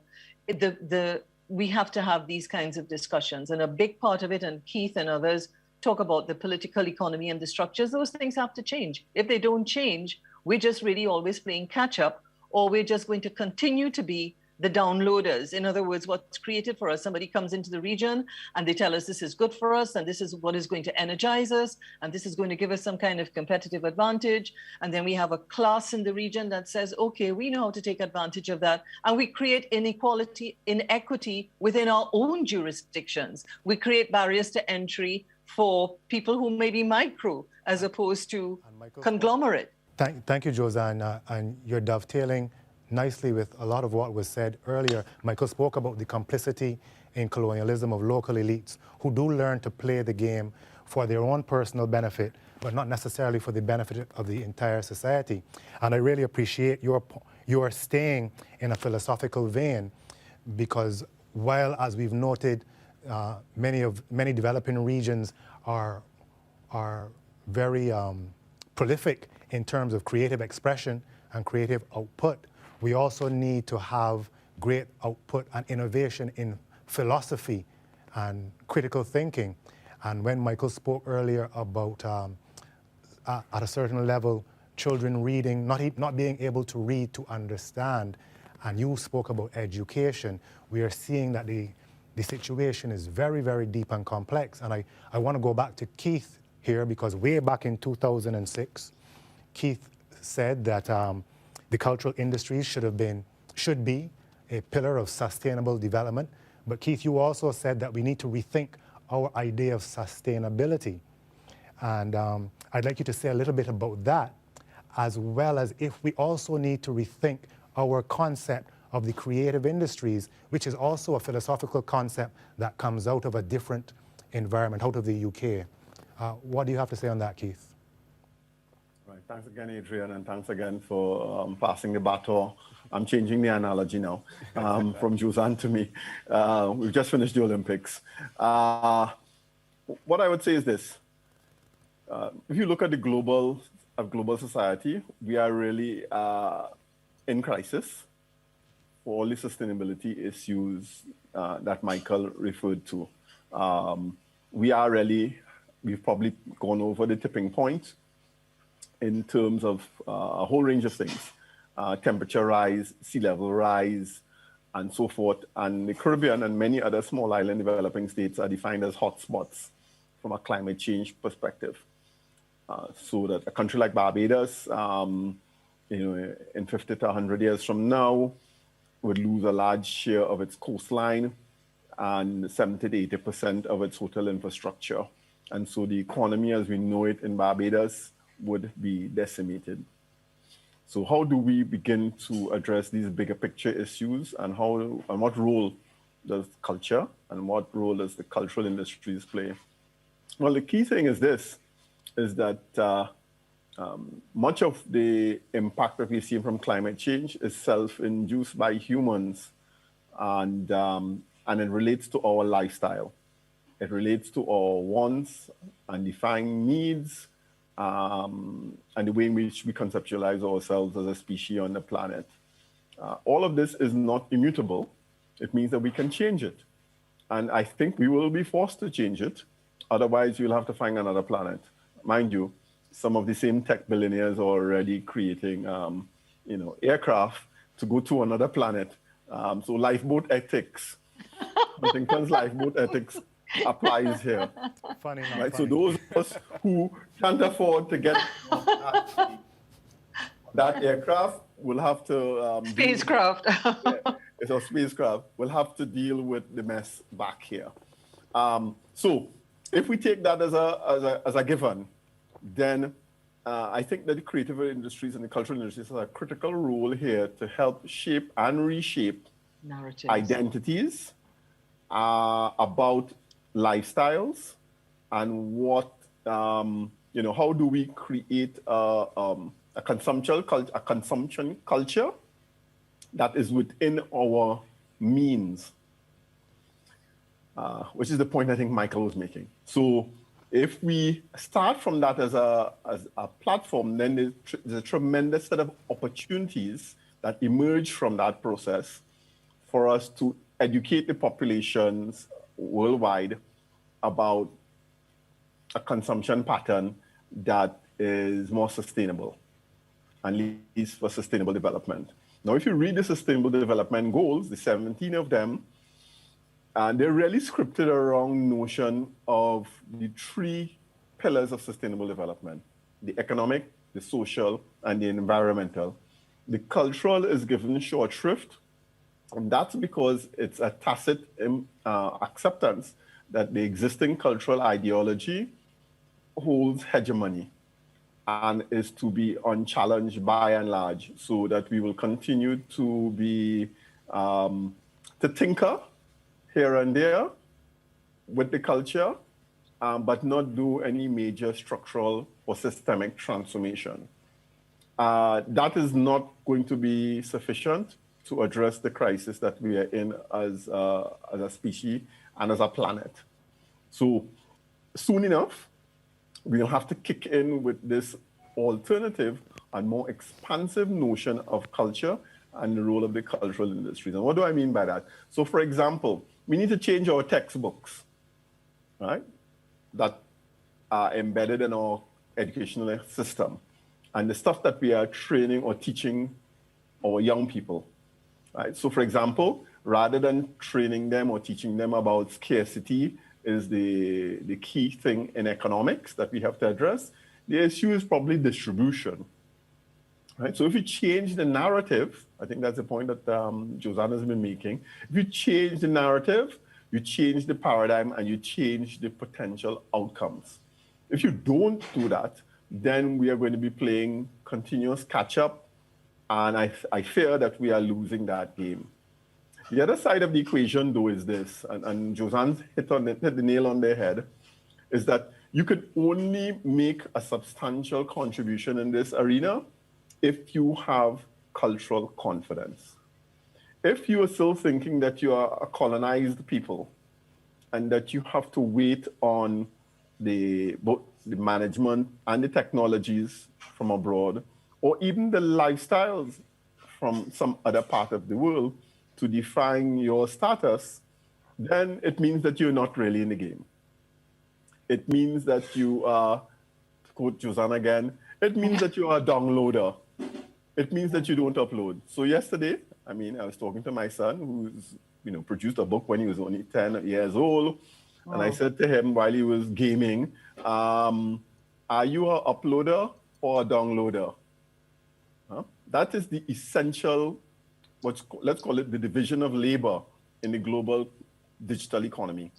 We have to have these kinds of discussions. And a big part of it, and Keith and others talk about the political economy and the structures, those things have to change. If they don't change, we're just really always playing catch up, or we're just going to continue to be the downloaders. In other words, what's created for us, somebody comes into the region and they tell us this is good for us, and this is what is going to energize us, and this is going to give us some kind of competitive advantage. And then we have a class in the region that says, okay, we know how to take advantage of that. And we create inequity within our own jurisdictions. We create barriers to entry for people who may be micro as opposed to conglomerate. Thank you, Josanne, and you're dovetailing nicely with a lot of what was said earlier. Michael spoke about the complicity in colonialism of local elites who do learn to play the game for their own personal benefit, but not necessarily for the benefit of the entire society. And I really appreciate your staying in a philosophical vein, because while, as we've noted, many developing regions are very prolific in terms of creative expression and creative output, we also need to have great output and innovation in philosophy and critical thinking. And when Michael spoke earlier about, at a certain level, children reading, not being able to read to understand, and you spoke about education, we are seeing that the situation is very, very deep and complex. And I want to go back to Keith here, because way back in 2006, Keith said that the cultural industries should be a pillar of sustainable development. But Keith, you also said that we need to rethink our idea of sustainability. And I'd like you to say a little bit about that, as well as if we also need to rethink our concept of the creative industries, which is also a philosophical concept that comes out of a different environment, out of the UK. What do you have to say on that, Keith? Right. Thanks again, Adrian, and thanks again for passing the baton. I'm changing the analogy now from Josanne to me. We've just finished the Olympics. What I would say is this. If you look at the global society, we are really in crisis for all the sustainability issues that Michael referred to. We've probably gone over the tipping point in terms of a whole range of things, temperature rise, sea level rise, and so forth. And the Caribbean and many other small island developing states are defined as hotspots from a climate change perspective. So that a country like Barbados, in 50 to 100 years from now, would lose a large share of its coastline and 70 to 80% of its hotel infrastructure. And so the economy as we know it in Barbados would be decimated. So how do we begin to address these bigger picture issues, and what role does culture and what role does the cultural industries play? Well, the key thing is that much of the impact that we see from climate change is self-induced by humans, and it relates to our lifestyle. It relates to our wants and defined needs, and the way in which we conceptualize ourselves as a species on the planet. All of this is not immutable. It means that we can change it. And I think we will be forced to change it. Otherwise, you'll have to find another planet. Mind you, some of the same tech billionaires are already creating aircraft to go to another planet. So lifeboat ethics, Huntington's lifeboat ethics applies here. Funny, right? funny. So those of us who can't afford to get that aircraft will have to... Spacecraft. It's a spacecraft. We'll have to deal with the mess back here. So if we take that as a given, then I think that the creative industries and the cultural industries have a critical role here to help shape and reshape Narratives. identities about lifestyles and what, how do we create a consumption culture that is within our means, which is the point I think Michael was making. So if we start from that as a platform, then there's a tremendous set of opportunities that emerge from that process for us to educate the populations worldwide about a consumption pattern that is more sustainable and leads for sustainable development. Now, if you read the Sustainable Development Goals, the 17 of them, and they're really scripted around notion of the 3 pillars of sustainable development: the economic, the social, and the environmental. The cultural is given short shrift, and that's because it's a tacit acceptance that the existing cultural ideology holds hegemony and is to be unchallenged by and large, so that we will continue to be, to tinker here and there with the culture, but not do any major structural or systemic transformation. That is not going to be sufficient to address the crisis that we are in as a species and as a planet. So soon enough, we'll have to kick in with this alternative and more expansive notion of culture and the role of the cultural industries. And what do I mean by that? So for example, we need to change our textbooks, right, that are embedded in our educational system and the stuff that we are training or teaching our young people, right? So for example, rather than training them or teaching them about scarcity is the key thing in economics that we have to address, the issue is probably distribution, right? So if you change the narrative, I think that's the point that Josanna has been making. If you change the narrative, you change the paradigm and you change the potential outcomes. If you don't do that, then we are going to be playing continuous catch up. And I fear that we are losing that game. The other side of the equation, though, is this, and Josanne's hit the nail on their head, is that you could only make a substantial contribution in this arena if you have cultural confidence. If you are still thinking that you are a colonized people and that you have to wait on both the management and the technologies from abroad, or even the lifestyles from some other part of the world to define your status, then it means that you're not really in the game. It means that you are, to quote Josanna again, it means that you are a downloader. It means that you don't upload. So yesterday, I was talking to my son who's, produced a book when he was only 10 years old. Oh. And I said to him while he was gaming, are you an uploader or a downloader? Huh? That is the essential, let's call it the division of labor in the global digital economy.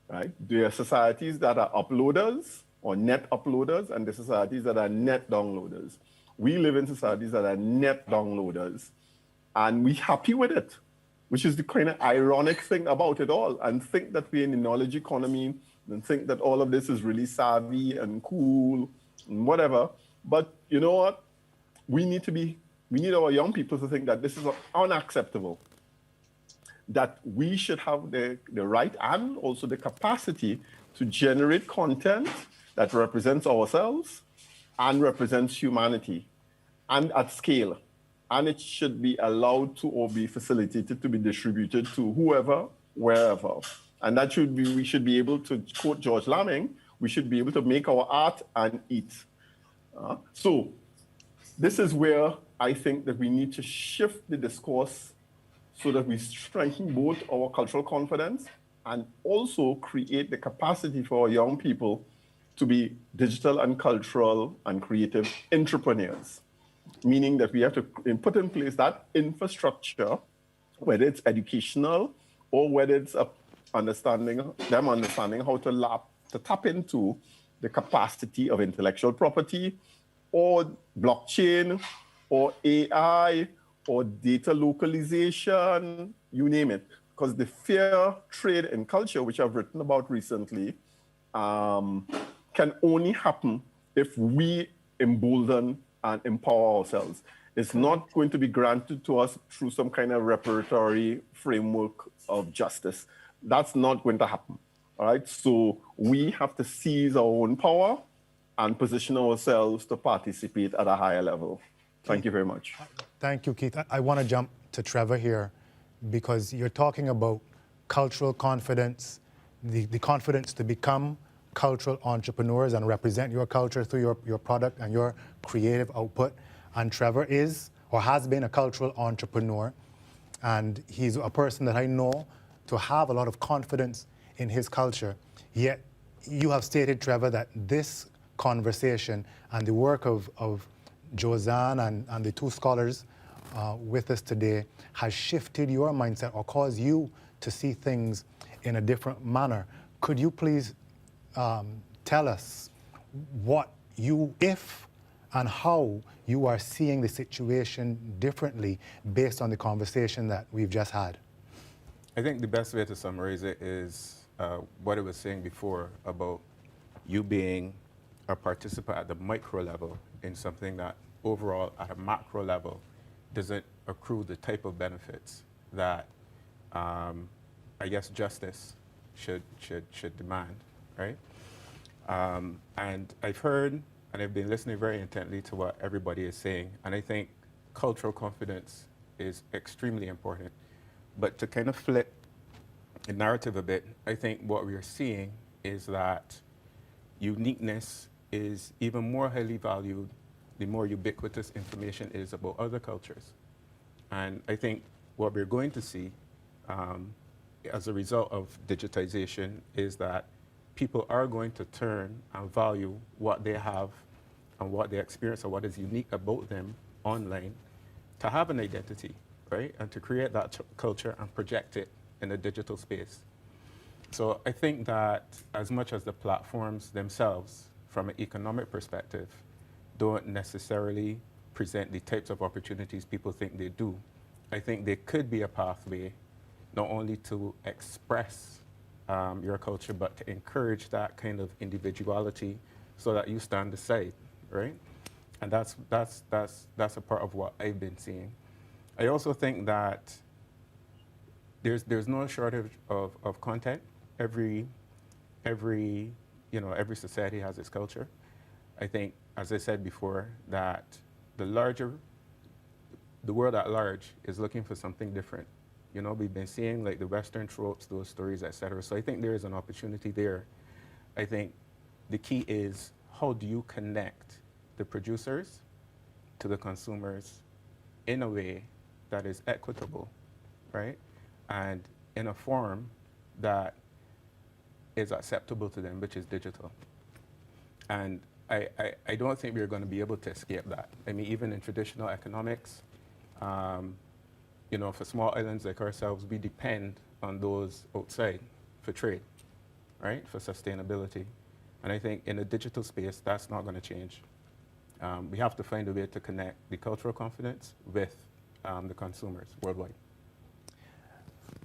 Right? There are societies that are uploaders or net uploaders, and the societies that are net downloaders. We live in societies that are net downloaders, and we're happy with it, which is the kind of ironic thing about it all, and think that we're in the knowledge economy and think that all of this is really savvy and cool and whatever. But you know what? We need our young people to think that this is unacceptable, that we should have the right and also the capacity to generate content that represents ourselves and represents humanity and at scale. And it should be allowed to or be facilitated to be distributed to whoever, wherever. And that we should be able to, quote George Lamming, we should be able to make our art and eat. So this is where I think that we need to shift the discourse so that we strengthen both our cultural confidence and also create the capacity for our young people to be digital and cultural and creative entrepreneurs, meaning that we have to put in place that infrastructure, whether it's educational or whether it's understanding how to tap into the capacity of intellectual property or blockchain or AI or data localization, you name it. Because the fair trade and culture, which I've written about recently, can only happen if we embolden and empower ourselves. It's not going to be granted to us through some kind of repertory framework of justice. That's not going to happen. All right. So we have to seize our own power and position ourselves to participate at a higher level. Thank you very much. Thank you, Keith. I want to jump to Trevor here because you're talking about cultural confidence, the confidence to become cultural entrepreneurs and represent your culture through your product and your creative output. And Trevor is or has been a cultural entrepreneur. And he's a person that I know to have a lot of confidence in his culture. Yet you have stated, Trevor, that this conversation and the work of Josanne and the two scholars with us today has shifted your mindset or caused you to see things in a different manner. Could you please tell us what you, if and how you are seeing the situation differently based on the conversation that we've just had? I think the best way to summarize it is what I was saying before about you being a participant at the micro level in something that overall at a macro level doesn't accrue the type of benefits that I guess justice should demand, right? And I've heard and I've been listening very intently to what everybody is saying, and I think cultural confidence is extremely important. But to kind of flip the narrative a bit, I think what we are seeing is that uniqueness is even more highly valued the more ubiquitous information is about other cultures. And I think what we're going to see as a result of digitization is that people are going to turn and value what they have and what they experience or what is unique about them online to have an identity, right? And to create that culture and project it in a digital space. So I think that as much as the platforms themselves, from an economic perspective, don't necessarily present the types of opportunities people think they do, I think there could be a pathway not only to express your culture, but to encourage that kind of individuality so that you stand aside, right? And that's a part of what I've been seeing. I also think that there's no shortage of content. Every society has its culture. I think, as I said before, that the world at large is looking for something different. You know, we've been seeing like the Western tropes, those stories, et cetera. So I think there is an opportunity there. I think the key is how do you connect the producers to the consumers in a way that is equitable, right? And in a form that is acceptable to them, which is digital. And I don't think we're going to be able to escape that. I mean, even in traditional economics, for small islands like ourselves, we depend on those outside for trade, right? For sustainability. And I think in the digital space, that's not going to change. We have to find a way to connect the cultural confidence with the consumers worldwide.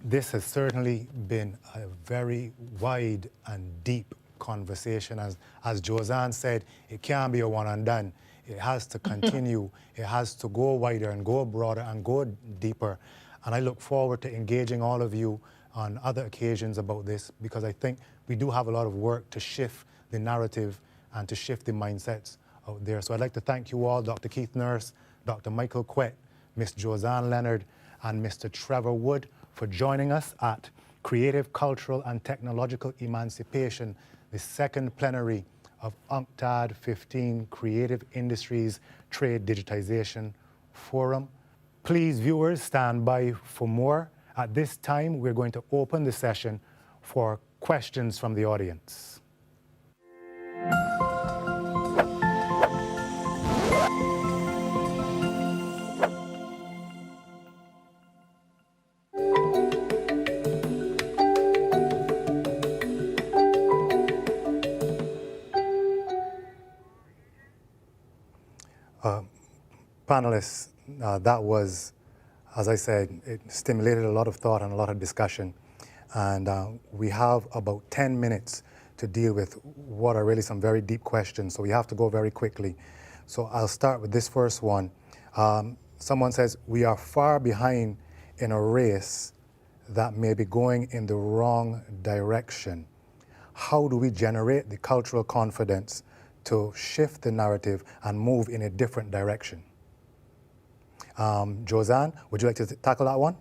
This has certainly been a very wide and deep conversation. As Josanne said, it can't be a one and done. It has to continue. It has to go wider and go broader and go deeper. And I look forward to engaging all of you on other occasions about this, because I think we do have a lot of work to shift the narrative and to shift the mindsets out there. So I'd like to thank you all, Dr. Keith Nurse, Dr. Michael Quett, Ms. Josanne Leonard, and Mr. Trevor Wood for joining us at Creative, Cultural, and Technological Emancipation, the second plenary of UNCTAD 15 Creative Industries Trade Digitization Forum. Please, viewers, stand by for more. At this time, we're going to open the session for questions from the audience. panelists, that was, as I said, it stimulated a lot of thought and a lot of discussion. And we have about 10 minutes to deal with what are really some very deep questions. So we have to go very quickly. So I'll start with this first one. Someone says, we are far behind in a race that may be going in the wrong direction. How do we generate the cultural confidence to shift the narrative and move in a different direction? Josanne, would you like to tackle that one?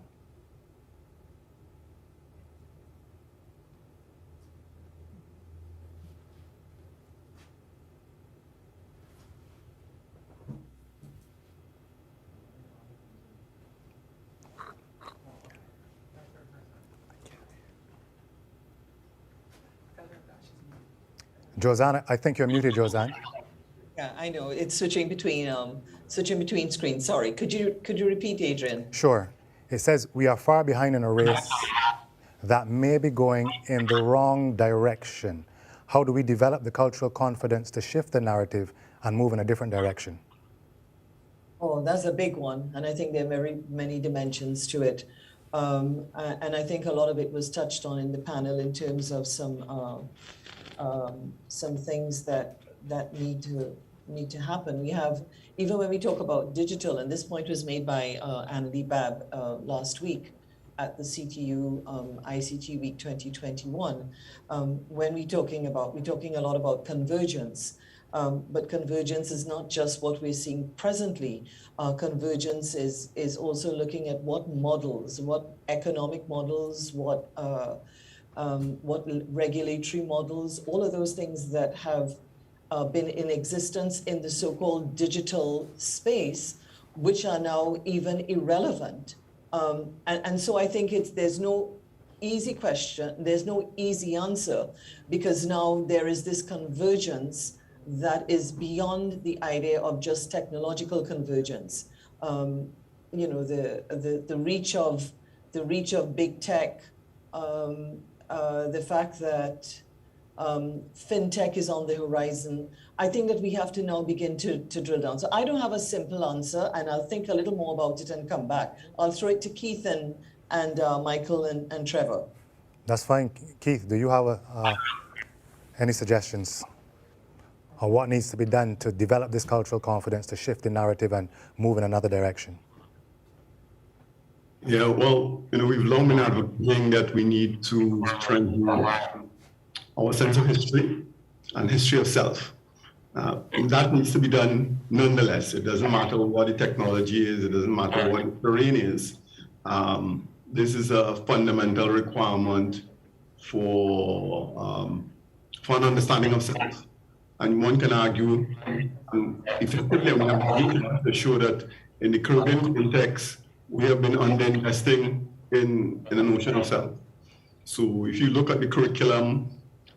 Josanne, I think you're muted, Josanne. Yeah, I know. It's switching between screens. Sorry. Could you repeat, Adrian? Sure. It says we are far behind in a race that may be going in the wrong direction. How do we develop the cultural confidence to shift the narrative and move in a different direction? Oh, that's a big one, and I think there are very many dimensions to it. And I think a lot of it was touched on in the panel in terms of some things that need to happen. We have, even when we talk about digital, and this point was made by Annalie Babb last week at the CTU ICT Week 2021, when we're talking a lot about convergence. But convergence is not just what we're seeing presently. Convergence is also looking at what models, what economic models, what regulatory models, all of those things that have been in existence in the so-called digital space, which are now even irrelevant. And so I think there's no easy question, there's no easy answer, because now there is this convergence that is beyond the idea of just technological convergence. You know, the reach of big tech, the fact that fintech is on the horizon. I think that we have to now begin to drill down. So I don't have a simple answer, and I'll think a little more about it and come back. I'll throw it to Keith and Michael and Trevor. That's fine. Keith, do you have any suggestions on what needs to be done to develop this cultural confidence, to shift the narrative and move in another direction? Yeah, well, you know, we've long been advocating that we need to strengthen our sense of history and history of self. And that needs to be done nonetheless. It doesn't matter what the technology is, it doesn't matter what the terrain is. This is a fundamental requirement for an understanding of self. And one can argue effectively, we have data to show that in the Caribbean context, we have been underinvesting in the notion of self. So if you look at the curriculum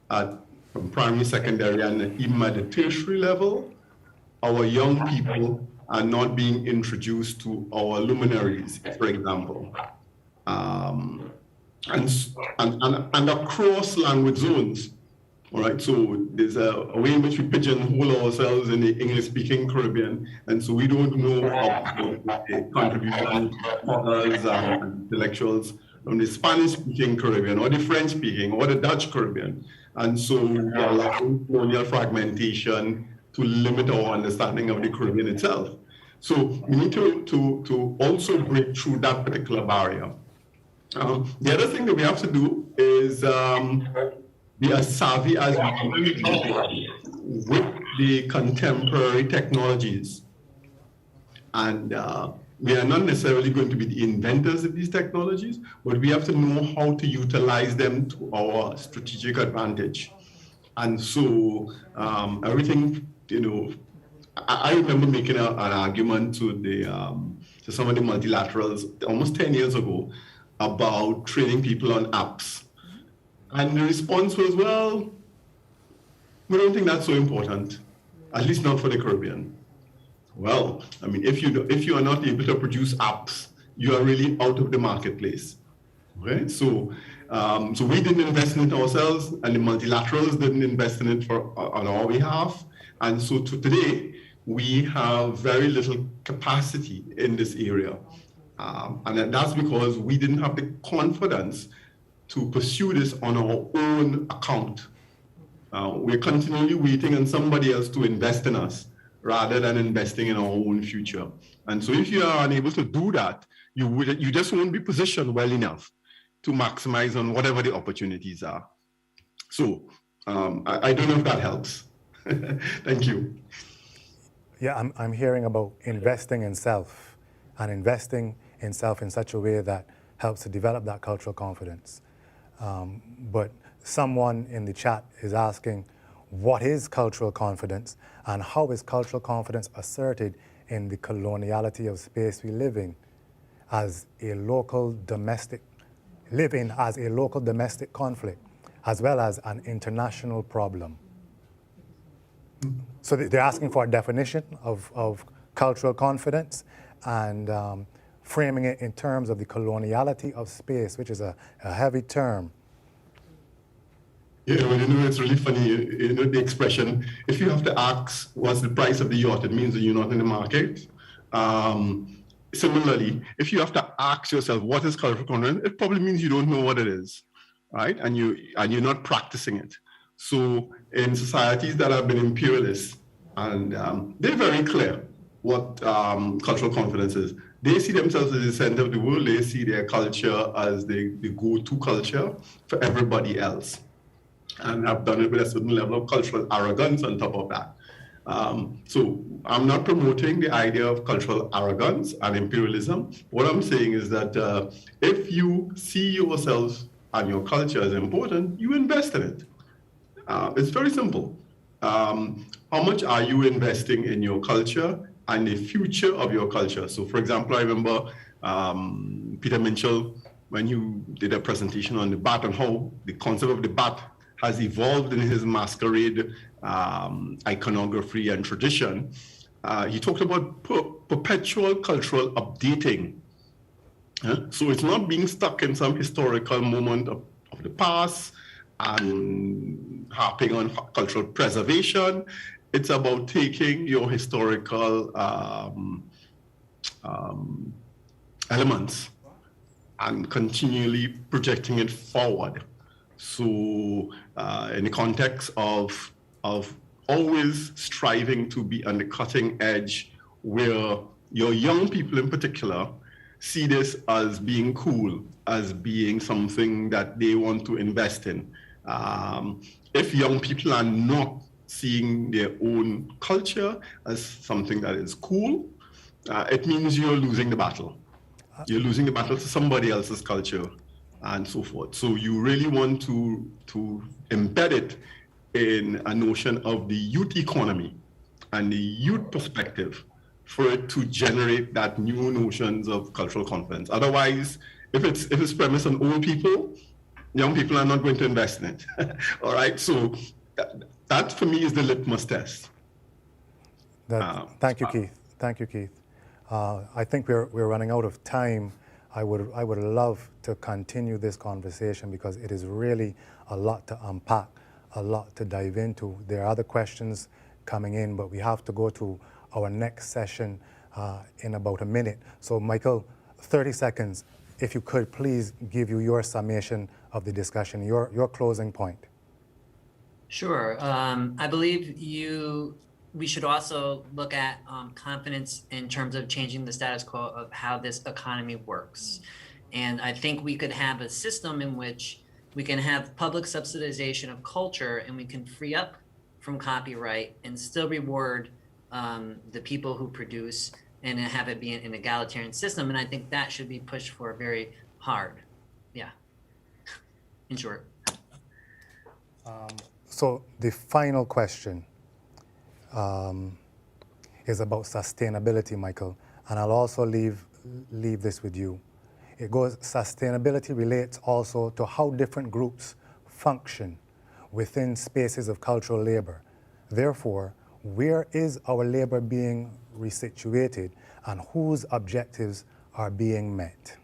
from primary, secondary, and even at the tertiary level, our young people are not being introduced to our luminaries, for example. And across language zones. All right, so there's a way in which we pigeonhole ourselves in the English-speaking Caribbean, and so we don't know about the contributions of others and intellectuals from the Spanish-speaking Caribbean, or the French-speaking, or the Dutch Caribbean. And so we are allowing colonial fragmentation to limit our understanding of the Caribbean itself. So we need to also break through that particular barrier. The other thing that we have to do is be as savvy as we can with the contemporary technologies. And we are not necessarily going to be the inventors of these technologies, but we have to know how to utilize them to our strategic advantage. And so everything, you know, I remember making an argument to some of the multilaterals almost 10 years ago about training people on apps. And the response was, well, we don't think that's so important, at least not for the Caribbean. Well, I mean, if you are not able to produce apps, you are really out of the marketplace. Okay, so we didn't invest in it ourselves, and the multilaterals didn't invest in it on our behalf. And so today, we have very little capacity in this area. And that's because we didn't have the confidence to pursue this on our own account. We're continually waiting on somebody else to invest in us rather than investing in our own future. And so if you are unable to do that, you just won't be positioned well enough to maximize on whatever the opportunities are. So I don't know if that helps. Thank you. Yeah, I'm hearing about investing in self and investing in self in such a way that helps to develop that cultural confidence. But someone in the chat is asking, what is cultural confidence and how is cultural confidence asserted in the coloniality of space we live in as a local domestic conflict, as well as an international problem? So they're asking for a definition of cultural confidence and framing it in terms of the coloniality of space, which is a heavy term. Yeah, well, it's really funny, the expression, if you have to ask what's the price of the yacht, it means that you're not in the market. Similarly, if you have to ask yourself what is cultural confidence, it probably means you don't know what it is, right? And you're not practicing it. So in societies that have been imperialist, and they're very clear what cultural confidence is. They see themselves as the center of the world. They see their culture as the go-to culture for everybody else, and have done it with a certain level of cultural arrogance on top of that. So I'm not promoting the idea of cultural arrogance and imperialism. What I'm saying is that if you see yourselves and your culture as important, you invest in it. It's very simple. How much are you investing in your culture and the future of your culture? So for example, I remember Peter Minchell, when you did a presentation on the bat and how the concept of the bat has evolved in his masquerade iconography and tradition. He talked about perpetual cultural updating. So it's not being stuck in some historical moment of the past and harping on cultural preservation. It's about taking your historical elements and continually projecting it forward. So in the context of always striving to be on the cutting edge, where your young people in particular see this as being cool, as being something that they want to invest in. If young people are not seeing their own culture as something that is cool, it means you're losing the battle. You're losing the battle to somebody else's culture and so forth. So you really want to embed it in a notion of the youth economy and the youth perspective for it to generate that new notions of cultural confidence. Otherwise, if it's premised on old people, young people are not going to invest in it. All right, so that for me is the litmus test. Thank you, Keith. Thank you, Keith. I think we're running out of time. I would love to continue this conversation because it is really a lot to unpack, a lot to dive into. There are other questions coming in, but we have to go to our next session in about a minute. So Michael, 30 seconds, if you could please give you your summation of the discussion, your closing point. Sure. I believe we should also look at confidence in terms of changing the status quo of how this economy works. And I think we could have a system in which we can have public subsidization of culture and we can free up from copyright and still reward the people who produce and have it be an egalitarian system. And I think that should be pushed for very hard. Yeah, in short. So the final question is about sustainability, Michael, and I'll also leave this with you. It goes, sustainability relates also to how different groups function within spaces of cultural labor. Therefore, where is our labor being resituated and whose objectives are being met?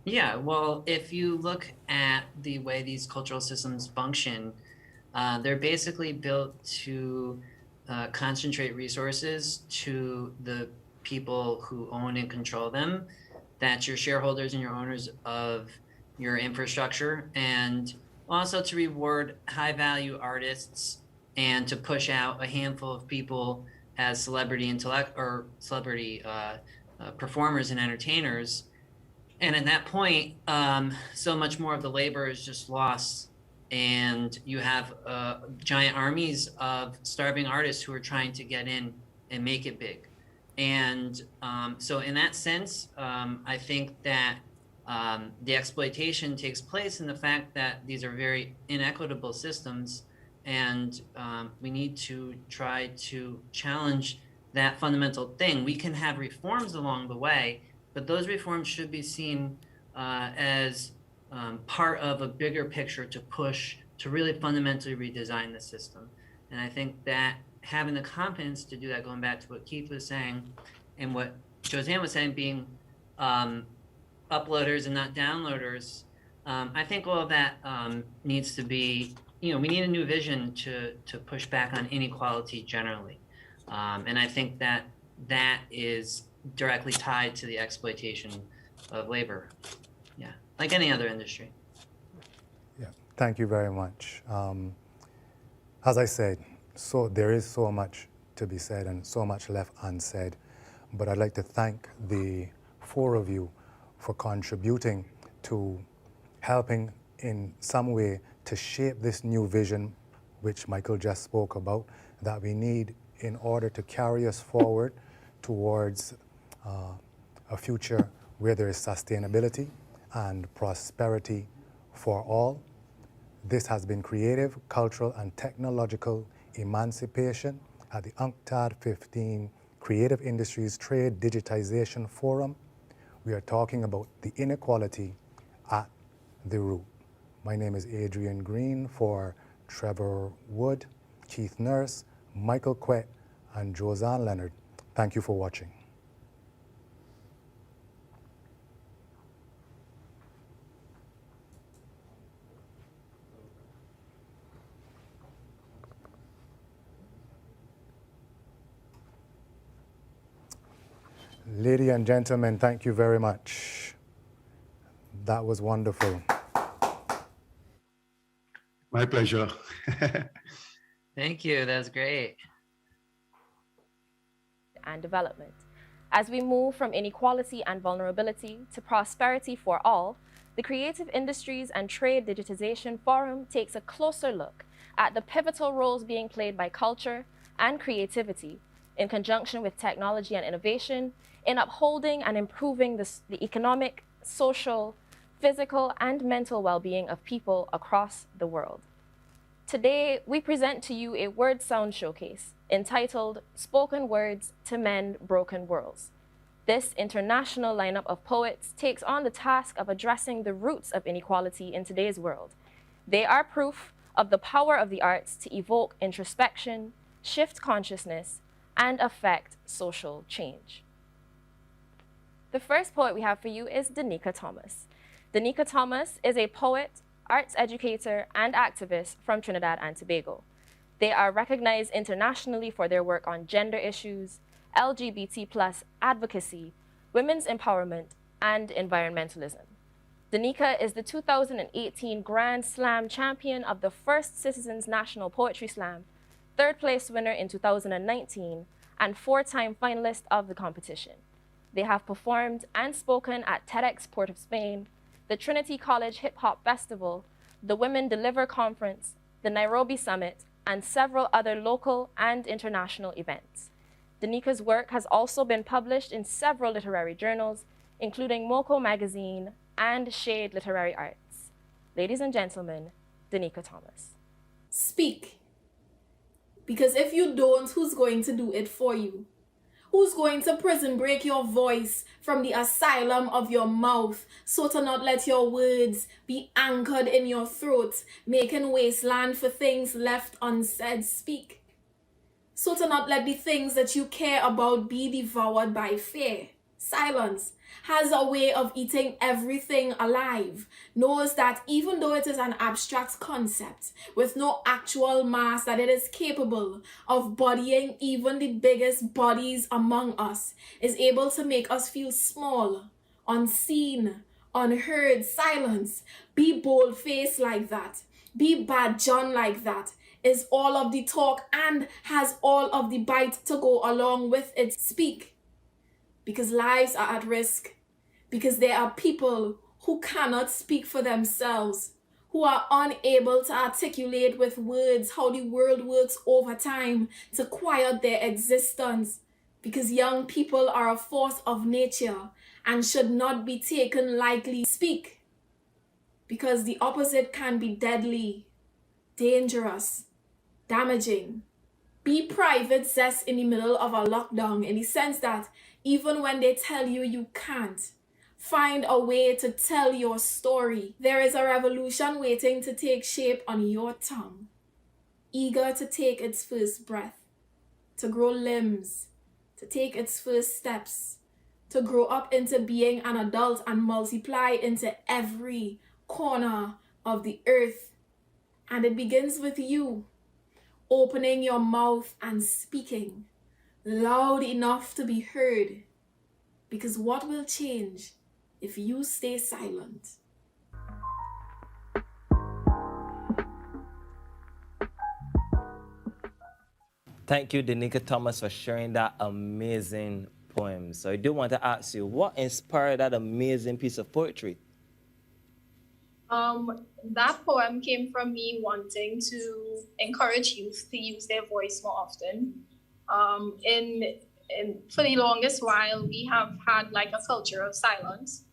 Yeah, well, if you look at the way these cultural systems function, they're basically built to concentrate resources to the people who own and control them. That's your shareholders and your owners of your infrastructure, and also to reward high-value artists and to push out a handful of people as celebrity performers and entertainers. And at that point, so much more of the labor is just lost, and you have giant armies of starving artists who are trying to get in and make it big. And so in that sense, I think that the exploitation takes place in the fact that these are very inequitable systems, and we need to try to challenge that fundamental thing. We can have reforms along the way, but those reforms should be seen as part of a bigger picture to push to really fundamentally redesign the system. And I think that having the confidence to do that, going back to what Keith was saying and what Josanne was saying, being uploaders and not downloaders, I think all of that needs to be, we need a new vision to push back on inequality generally. And I think that that is directly tied to the exploitation of labor. Yeah, like any other industry. Yeah, thank you very much. As I said, so there is so much to be said and so much left unsaid, but I'd like to thank the four of you for contributing to helping in some way to shape this new vision, which Michael just spoke about, that we need in order to carry us forward towards a future where there is sustainability and prosperity for all. This has been Creative, Cultural, and Technological Emancipation at the UNCTAD 15 Creative Industries Trade Digitization Forum. We are talking about the inequality at the root. My name is Adrian Green for Trevor Wood, Keith Nurse, Michael Quet, and Josanne Leonard. Thank you for watching. Ladies and gentlemen, thank you very much. That was wonderful. My pleasure. Thank you, that was great. And development. As we move from inequality and vulnerability to prosperity for all, the Creative Industries and Trade Digitization Forum takes a closer look at the pivotal roles being played by culture and creativity in conjunction with technology and innovation in upholding and improving the economic, social, physical, and mental well-being of people across the world. Today, we present to you a word sound showcase entitled Spoken Words to Mend Broken Worlds. This international lineup of poets takes on the task of addressing the roots of inequality in today's world. They are proof of the power of the arts to evoke introspection, shift consciousness, and affect social change. The first poet we have for you is Danica Thomas. Danica Thomas is a poet, arts educator, and activist from Trinidad and Tobago. They are recognized internationally for their work on gender issues, LGBT+ advocacy, women's empowerment, and environmentalism. Danica is the 2018 Grand Slam champion of the first Citizens National Poetry Slam, third place winner in 2019, and four-time finalist of the competition. They have performed and spoken at TEDx Port of Spain, the Trinity College Hip Hop Festival, the Women Deliver Conference, the Nairobi Summit, and several other local and international events. Danica's work has also been published in several literary journals, including Moco Magazine and Shade Literary Arts. Ladies and gentlemen, Danica Thomas. Speak. Because if you don't, who's going to do it for you? Who's going to prison break your voice from the asylum of your mouth, so to not let your words be anchored in your throat, making wasteland for things left unsaid? Speak. So to not let the things that you care about be devoured by fear. Silence has a way of eating everything alive, knows that even though it is an abstract concept with no actual mass, that it is capable of bodying even the biggest bodies among us, is able to make us feel small, unseen, unheard. Silence, be bold-faced like that, be bad John like that, is all of the talk and has all of the bite to go along with it. Speak. Because lives are at risk, because there are people who cannot speak for themselves, who are unable to articulate with words how the world works over time to quiet their existence, because young people are a force of nature and should not be taken lightly. Speak, because the opposite can be deadly, dangerous, damaging. Be private zest in the middle of a lockdown, in the sense that even when they tell you you can't, find a way to tell your story. There is a revolution waiting to take shape on your tongue, eager to take its first breath, to grow limbs, to take its first steps, to grow up into being an adult and multiply into every corner of the earth. And it begins with you, opening your mouth and speaking loud enough to be heard, because what will change if you stay silent? Thank you, Danica Thomas, for sharing that amazing poem. So I do want to ask you, what inspired that amazing piece of poetry? That poem came from me wanting to encourage youth to use their voice more often. For the longest while, we have had like a culture of silence,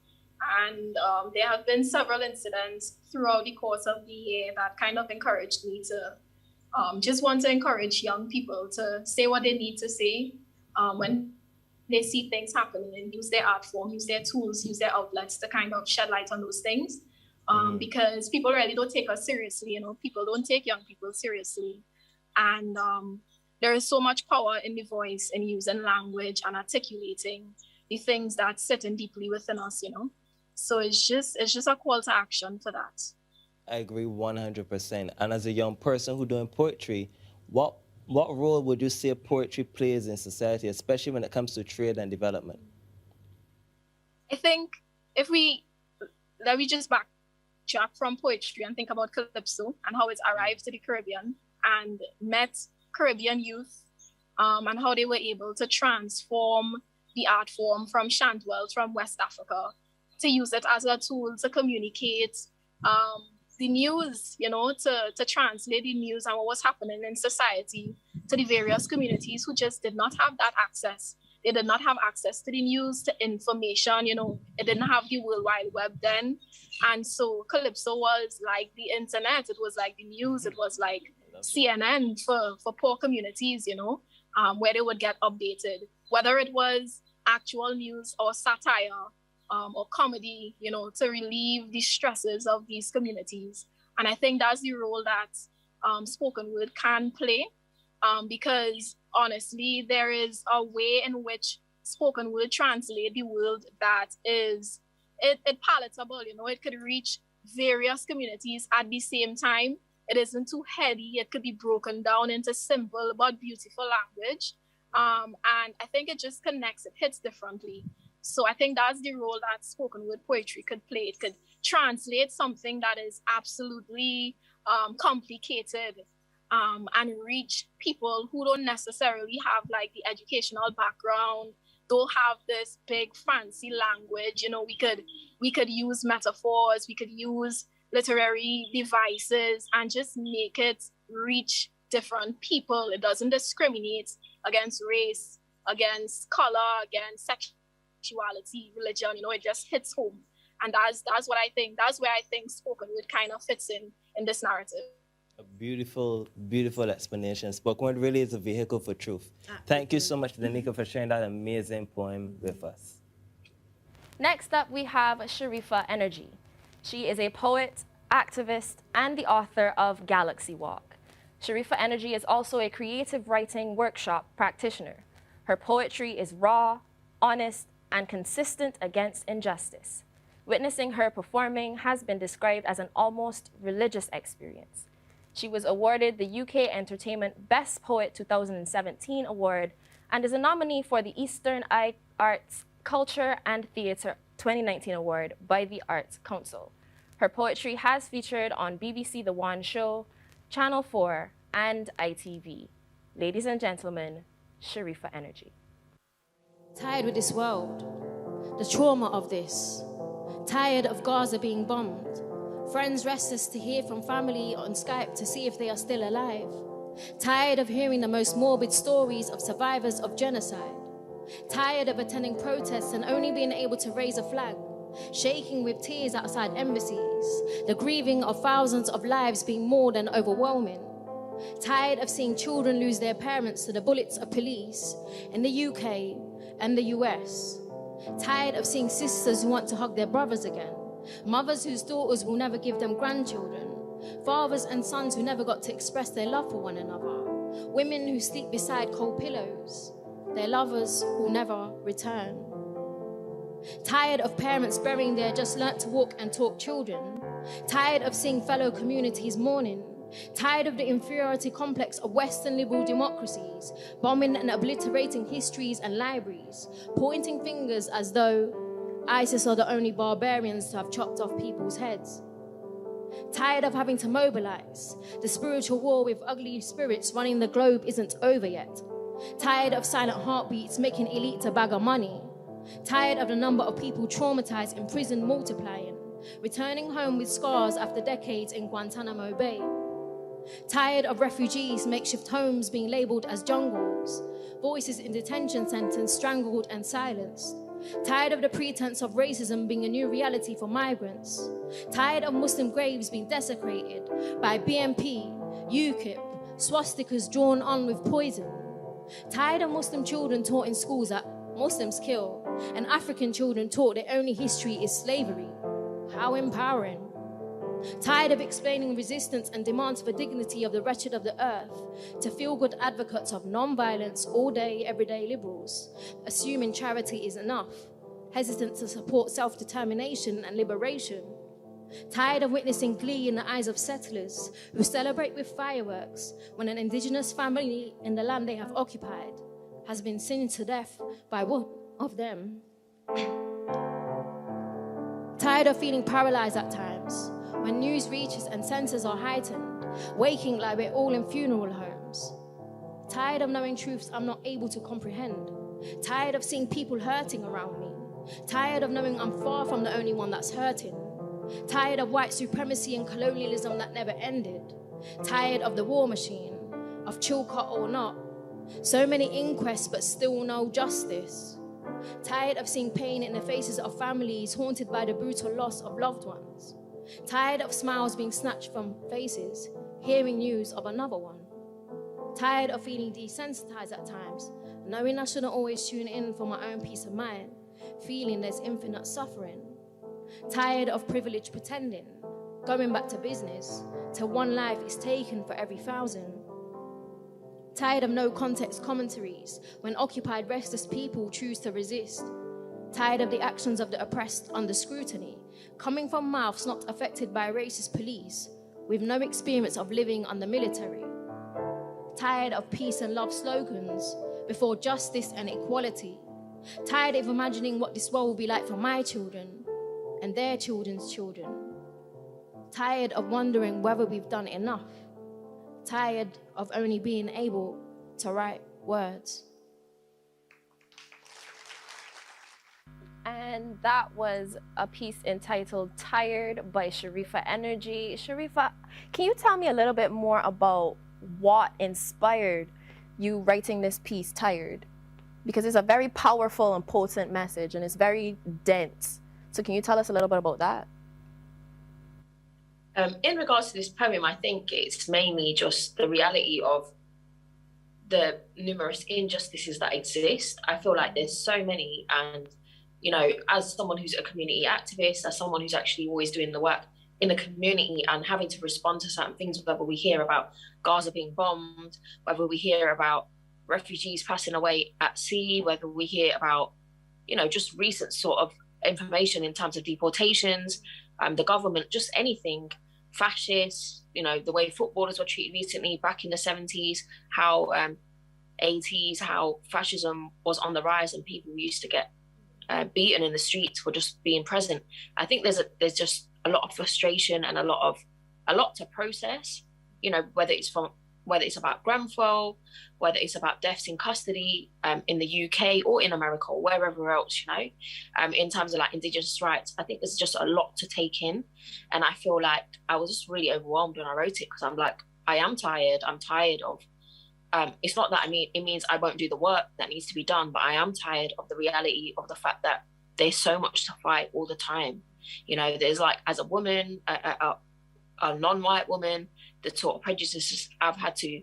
and there have been several incidents throughout the course of the year that kind of encouraged me to just want to encourage young people to say what they need to say when they see things happening, and use their art form, use their tools, use their outlets to kind of shed light on those things. Because people really don't take us seriously, people don't take young people seriously. And there is so much power in the voice and using language and articulating the things that sit in deeply within us, So it's just a call to action for that. I agree 100%. And as a young person who doing poetry, what role would you say poetry plays in society, especially when it comes to trade and development? I think let me just backtrack from poetry and think about Calypso and how it arrived to the Caribbean and met Caribbean youth, and how they were able to transform the art form from Chantwell, from West Africa, to use it as a tool to communicate the news, to translate the news and what was happening in society to the various communities who just did not have that access. They did not have access to the news, to information, it didn't have the World Wide Web then. And so Calypso was like the internet, it was like the news, it was like CNN for poor communities, where they would get updated, whether it was actual news or satire or comedy, to relieve the stresses of these communities. And I think that's the role that spoken word can play, because honestly, there is a way in which spoken word translate the world that is palatable, it could reach various communities at the same time. It isn't too heady. It could be broken down into simple but beautiful language. And I think it just connects, it hits differently. So I think that's the role that spoken word poetry could play. It could translate something that is absolutely complicated and reach people who don't necessarily have like the educational background, don't have this big fancy language. We could use metaphors, we could use literary devices and just make it reach different people. It doesn't discriminate against race, against color, against sexuality, religion, it just hits home. And that's what I think. That's where I think spoken word kind of fits in this narrative. A beautiful, beautiful explanation. Spoken word really is a vehicle for truth. Thank you so much, Danica, for sharing that amazing poem with us. Next up, we have Sharifa Energy. She is a poet, activist, and the author of Galaxy Walk. Sharifa Energy is also a creative writing workshop practitioner. Her poetry is raw, honest, and consistent against injustice. Witnessing her performing has been described as an almost religious experience. She was awarded the UK Entertainment Best Poet 2017 award and is a nominee for the Eastern Arts, Culture and Theatre 2019 award by the Arts Council. Her poetry has featured on BBC The One Show, Channel 4, and ITV. Ladies and gentlemen, Sharifa Energy. Tired with this world, the trauma of this. Tired of Gaza being bombed. Friends restless to hear from family on Skype to see if they are still alive. Tired of hearing the most morbid stories of survivors of genocide. Tired of attending protests and only being able to raise a flag. Shaking with tears outside embassies. The grieving of thousands of lives being more than overwhelming. Tired of seeing children lose their parents to the bullets of police in the UK and the US. Tired of seeing sisters who want to hug their brothers again. Mothers whose daughters will never give them grandchildren. Fathers and sons who never got to express their love for one another. Women who sleep beside cold pillows. Their lovers who never return. Tired of parents burying their just learnt to walk and talk children. Tired of seeing fellow communities mourning. Tired of the inferiority complex of Western liberal democracies, bombing and obliterating histories and libraries, pointing fingers as though ISIS are the only barbarians to have chopped off people's heads. Tired of having to mobilize. The spiritual war with ugly spirits running the globe isn't over yet. Tired of silent heartbeats making elite a bag of money. Tired of the number of people traumatized in prison multiplying, returning home with scars after decades in Guantanamo Bay. Tired of refugees' makeshift homes being labeled as jungles, voices in detention centers strangled and silenced. Tired of the pretense of racism being a new reality for migrants. Tired of Muslim graves being desecrated by BNP, UNCTAD, swastikas drawn on with poison. Tired of Muslim children taught in schools that Muslims kill, and African children taught their only history is slavery. How empowering. Tired of explaining resistance and demands for dignity of the wretched of the earth to feel-good advocates of non-violence all-day, everyday liberals, assuming charity is enough, hesitant to support self-determination and liberation. Tired of witnessing glee in the eyes of settlers who celebrate with fireworks when an indigenous family in the land they have occupied has been singed to death by one of them. Tired of feeling paralyzed at times when news reaches and senses are heightened, waking like we're all in funeral homes. Tired of knowing truths I'm not able to comprehend. Tired of seeing people hurting around me. Tired of knowing I'm far from the only one that's hurting. Tired of white supremacy and colonialism that never ended. Tired of the war machine, of Chilcot or not. So many inquests but still no justice. Tired of seeing pain in the faces of families haunted by the brutal loss of loved ones. Tired of smiles being snatched from faces, hearing news of another one. Tired of feeling desensitized at times, knowing I shouldn't always tune in for my own peace of mind, feeling there's infinite suffering. Tired of privilege pretending, going back to business, till one life is taken for every 1,000. Tired of no context commentaries when occupied restless people choose to resist. Tired of the actions of the oppressed under scrutiny, coming from mouths not affected by racist police, with no experience of living under military. Tired of peace and love slogans before justice and equality. Tired of imagining what this world will be like for my children and their children's children. Tired of wondering whether we've done enough. Tired of only being able to write words. And that was a piece entitled Tired by Sharifa Energy. Sharifa, can you tell me a little bit more about what inspired you writing this piece, Tired? Because it's a very powerful and potent message and it's very dense. So can you tell us a little bit about that? In regards to this poem, I think it's mainly just the reality of the numerous injustices that exist. I feel like there's so many, and you know, as someone who's a community activist, as someone who's actually always doing the work in the community and having to respond to certain things, whether we hear about Gaza being bombed, whether we hear about refugees passing away at sea, whether we hear about, just recent sort of information in terms of deportations, the government, just anything, fascists, the way footballers were treated recently back in the 70s, how 80s, how fascism was on the rise and people used to get beaten in the streets for just being present. I think there's just a lot of frustration and a lot to process, whether it's about Grenfell, whether it's about deaths in custody in the UK or in America or wherever else, in terms of like Indigenous rights. I think there's just a lot to take in. And I feel like I was just really overwhelmed when I wrote it, because I'm like, I am tired. I'm tired of, it's not that it means I won't do the work that needs to be done, but I am tired of the reality of the fact that there's so much to fight all the time. There's like, as a woman, a non-white woman, the sort of prejudices I've had to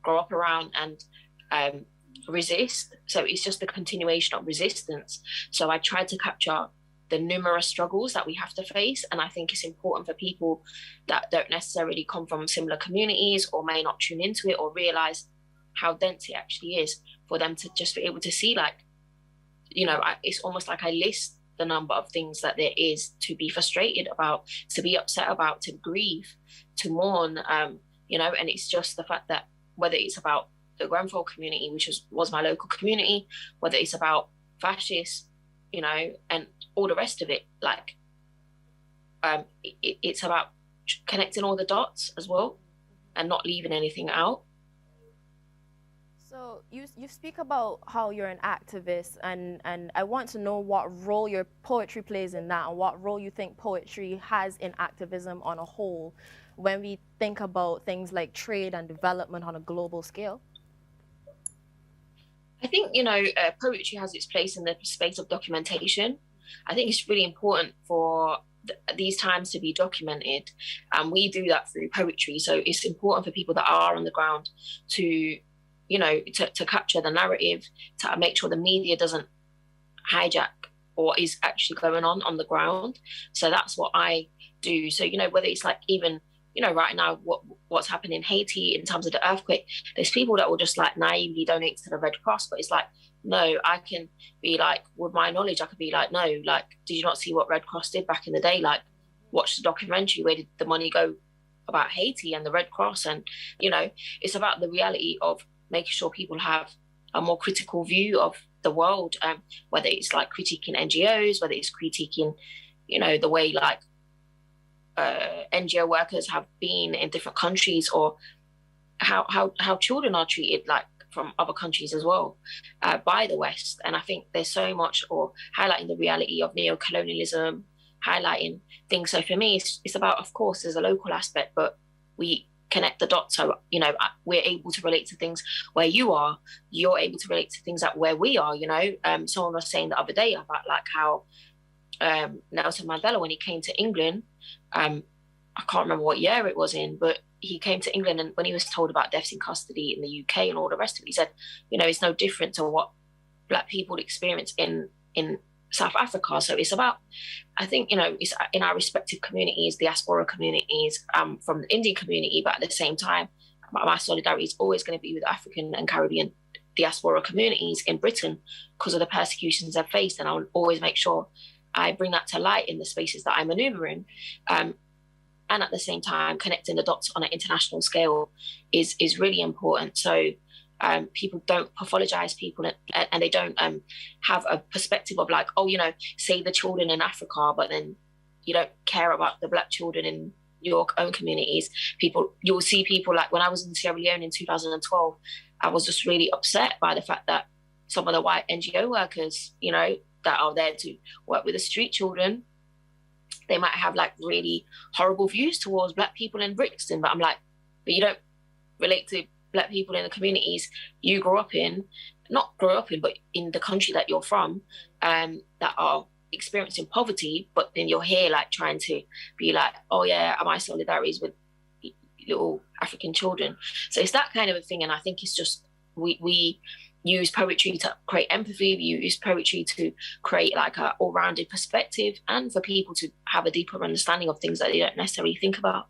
grow up around and resist. So it's just a continuation of resistance. So I tried to capture the numerous struggles that we have to face. And I think it's important for people that don't necessarily come from similar communities or may not tune into it or realize how dense it actually is, for them to just be able to see, like, it's almost like I list the number of things that there is to be frustrated about, to be upset about, to grieve, to mourn, and it's just the fact that whether it's about the Grenfell community, which was my local community, whether it's about fascists, and all the rest of it, like, it's about connecting all the dots as well and not leaving anything out. So you speak about how you're an activist, and I want to know what role your poetry plays in that, and what role you think poetry has in activism on a whole when we think about things like trade and development on a global scale. I think, poetry has its place in the space of documentation. I think it's really important for these times to be documented, and we do that through poetry. So it's important for people that are on the ground to to capture the narrative, to make sure the media doesn't hijack what is actually going on the ground. So that's what I do. So, whether it's like even, right now, what's happening in Haiti in terms of the earthquake, there's people that will just like naively donate to the Red Cross, but it's like, no, I can be like, with my knowledge, I could be like, no, like, did you not see what Red Cross did back in the day? Like, watch the documentary, where did the money go about Haiti and the Red Cross? And, it's about the reality of making sure people have a more critical view of the world, whether it's like critiquing NGOs, whether it's critiquing, the way like NGO workers have been in different countries, or how children are treated like from other countries as well by the West. And I think there's so much, or highlighting the reality of neo-colonialism, highlighting things. So for me, it's about, of course, there's a local aspect, but we connect the dots. So, we're able to relate to things where you're able to relate to things that where we are, someone was saying the other day about like how Nelson Mandela, when he came to England, I can't remember what year it was in, but he came to England, and when he was told about deaths in custody in the UK and all the rest of it, he said, it's no different to what Black people experience in South Africa. So it's about, I think, it's in our respective communities, diaspora communities, from the Indian community, but at the same time, my solidarity is always going to be with African and Caribbean diaspora communities in Britain because of the persecutions they've faced. And I'll always make sure I bring that to light in the spaces that I maneuver in. And at the same time, connecting the dots on an international scale is really important. So people don't pathologize people, and they don't have a perspective of like, say the children in Africa, but then you don't care about the Black children in your own communities. You'll see people like when I was in Sierra Leone in 2012, I was just really upset by the fact that some of the white NGO workers, that are there to work with the street children, they might have like really horrible views towards Black people in Brixton. But I'm like, but you don't relate to Black people in the communities you but in the country that you're from, that are experiencing poverty, but then you're here like trying to be like, oh yeah, my solidarity is with little African children. So it's that kind of a thing. And I think it's just, we use poetry to create empathy, we use poetry to create like a all-rounded perspective, and for people to have a deeper understanding of things that they don't necessarily think about.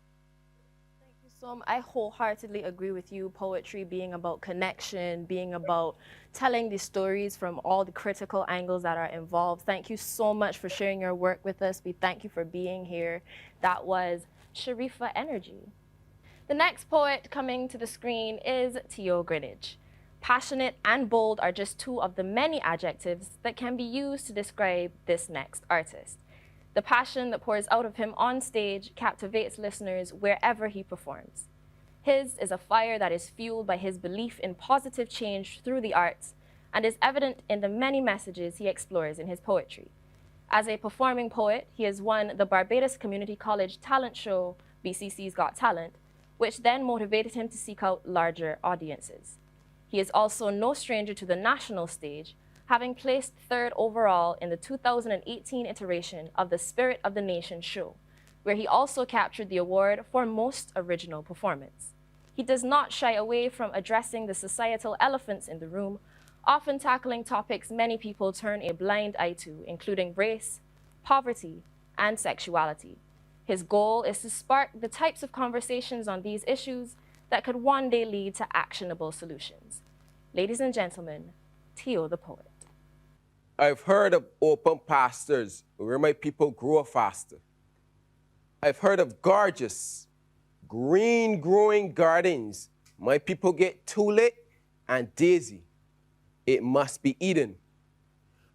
Thank you So I wholeheartedly agree with you, poetry being about connection, being about telling the stories from all the critical angles that are involved. Thank you so much for sharing your work with us. We thank you for being here. That was Sharifa Energy. The next poet coming to the screen is Tio Greenidge. Passionate and bold are just two of the many adjectives that can be used to describe this next artist. The passion that pours out of him on stage captivates listeners wherever he performs. His is a fire that is fueled by his belief in positive change through the arts and is evident in the many messages he explores in his poetry. As a performing poet, he has won the Barbados Community College talent show, BCC's Got Talent, which then motivated him to seek out larger audiences. He is also no stranger to the national stage, having placed 3rd overall in the 2018 iteration of the Spirit of the Nation show, where he also captured the award for Most Original Performance. He does not shy away from addressing the societal elephants in the room, often tackling topics many people turn a blind eye to, including race, poverty, and sexuality. His goal is to spark the types of conversations on these issues that could one day lead to actionable solutions. Ladies and gentlemen, Tio the poet. I've heard of open pastures where my people grow faster. I've heard of gorgeous, green growing gardens. My people get tulip and daisy. It must be Eden.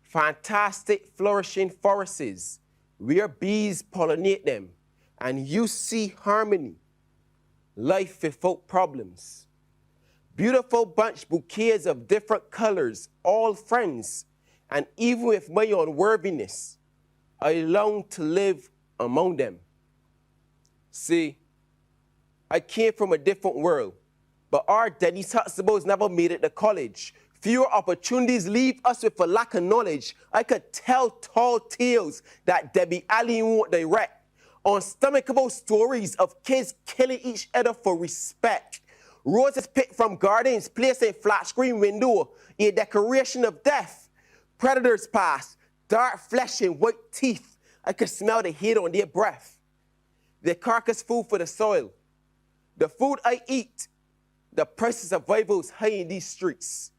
Fantastic flourishing forests where bees pollinate them and you see harmony. Life without problems. Beautiful bunch bouquets of different colors, all friends. And even with my unworthiness, I long to live among them. See, I came from a different world, but our Dennis Huxtables never made it to college. Fewer opportunities leave us with a lack of knowledge. I could tell tall tales that Debbie Allen won't direct. Unstomachable stories of kids killing each other for respect. Roses picked from gardens, placed in flat screen window, a decoration of death. Predators pass, dark flesh and white teeth. I could smell the heat on their breath. Their carcass food for the soil. The food I eat, the price of survival is high in these streets.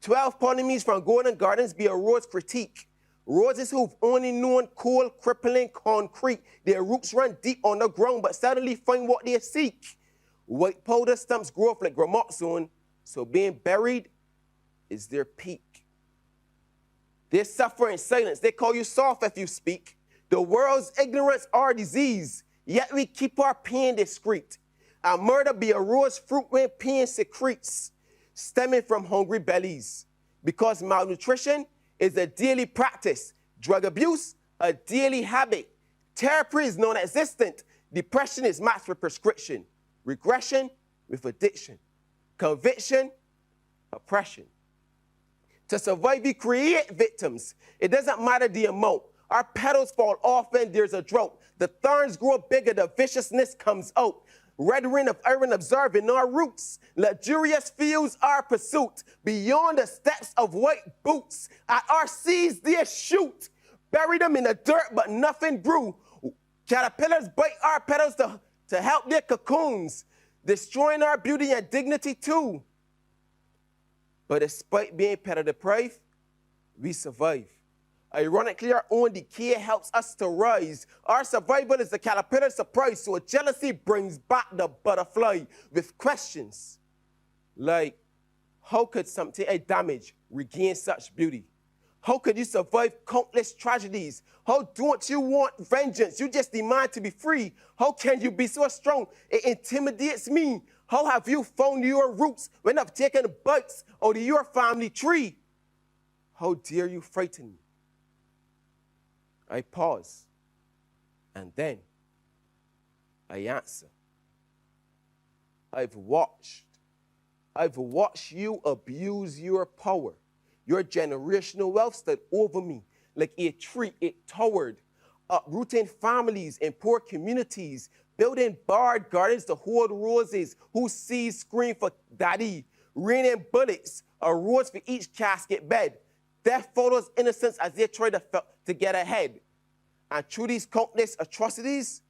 12 enemies from Golden Gardens be a rose critique. Roses who've only known cold, crippling concrete. Their roots run deep on the ground, but suddenly find what they seek. White powder stumps grow up like gramoxone, so being buried is their peak. They suffer in silence. They call you soft if you speak. The world's ignorance our disease, yet we keep our pain discreet. Our murder be a rose fruit when pain secretes, stemming from hungry bellies. Because malnutrition is a daily practice. Drug abuse, a daily habit. Therapy is non-existent. Depression is matched with prescription. Regression with addiction. Conviction, oppression. To survive, we create victims. It doesn't matter the amount. Our petals fall off when there's a drought. The thorns grow bigger, the viciousness comes out. Red ring of iron observing our roots. Luxurious fields our pursuit. Beyond the steps of white boots. At our seas they shoot. Bury them in the dirt, but nothing grew. Caterpillars bite our petals to help their cocoons. Destroying our beauty and dignity too. But despite being petal deprived, we survive. Ironically, our own decay helps us to rise. Our survival is the caterpillar's surprise, so jealousy brings back the butterfly with questions like, how could something I damage regain such beauty? How could you survive countless tragedies? How don't you want vengeance? You just demand to be free. How can you be so strong? It intimidates me. How have you found your roots when I've taken bites out of your family tree? How dare you frighten me? I pause, and then I answer. I've watched you abuse your power. Your generational wealth stood over me like a tree, it towered, uprooting families in poor communities, building barred gardens to hold roses whose seeds scream for daddy, raining bullets, a rose for each casket bed. Death follows innocence as they try to get ahead. And through these countless atrocities,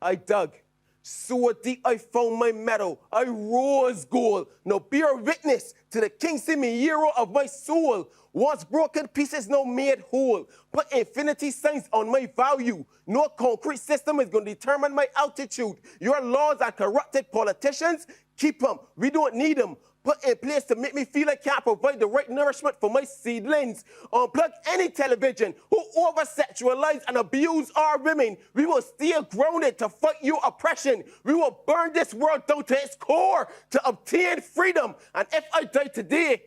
I dug. So deep I found my medal, I rose gold. Now bear witness to the king, see me hero of my soul. Once broken pieces, now made whole. Put infinity signs on my value. No concrete system is going to determine my altitude. Your laws are corrupted politicians. Keep them. We don't need them. Put in place to make me feel I can't provide the right nourishment for my seedlings. Unplug any television who over-sexualize and abuse our women. We will stay grounded to fight your oppression. We will burn this world down to its core to obtain freedom. And if I die today,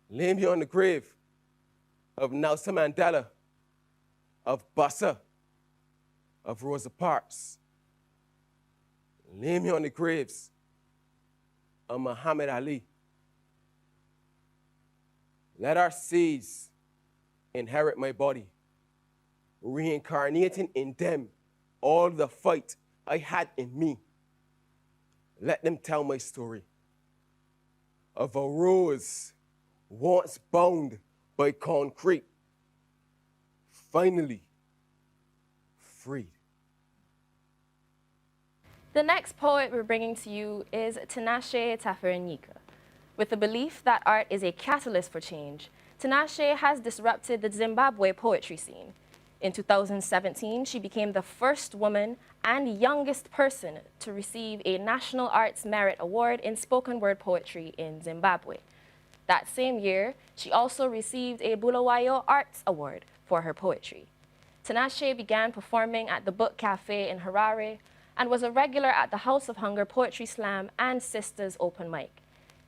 lay me on the grave of Nelson Mandela, of Bassa, of Rosa Parks. Lay me on the graves of Muhammad Ali. Let our seeds inherit my body, reincarnating in them all the fight I had in me. Let them tell my story of a rose once bound by concrete, finally freed. The next poet we're bringing to you is Tinashe Tafarinyika. With the belief that art is a catalyst for change, Tinashe has disrupted the Zimbabwe poetry scene. In 2017, she became the first woman and youngest person to receive a National Arts Merit Award in spoken word poetry in Zimbabwe. That same year, she also received a Bulawayo Arts Award for her poetry. Tinashe began performing at the Book Cafe in Harare and was a regular at the House of Hunger Poetry Slam and Sisters Open Mic.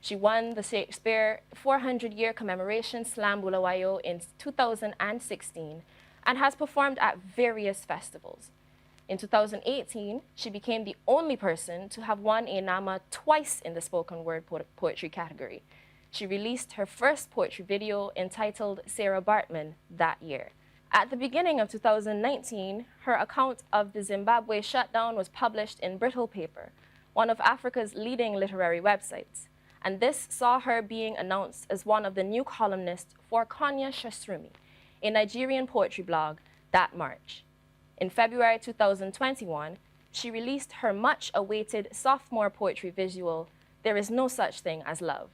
She won the Shakespeare 400-year commemoration Slam Bulawayo in 2016 and has performed at various festivals. In 2018, she became the only person to have won a NAMA twice in the spoken word poetry category. She released her first poetry video entitled Sarah Bartman that year. At the beginning of 2019, her account of the Zimbabwe shutdown was published in Brittle Paper, one of Africa's leading literary websites, and this saw her being announced as one of the new columnists for Konya Shasrumi, a Nigerian poetry blog, that March. In February 2021, she released her much-awaited sophomore poetry visual, There Is No Such Thing as Love.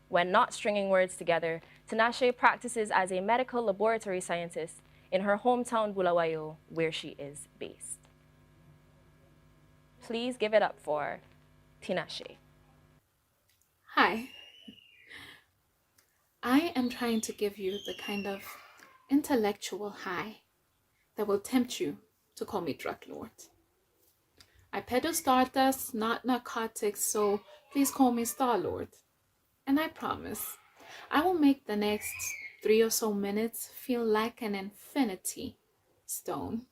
When not stringing words together, Tinashe practices as a medical laboratory scientist in her hometown Bulawayo, where she is based. Please give it up for Tinashe. Hi. I am trying to give you the kind of intellectual high that will tempt you to call me drug lord. I peddle stardust, not narcotics, so please call me Star Lord. And I promise, I will make the next 3 or so minutes feel like an infinity stone.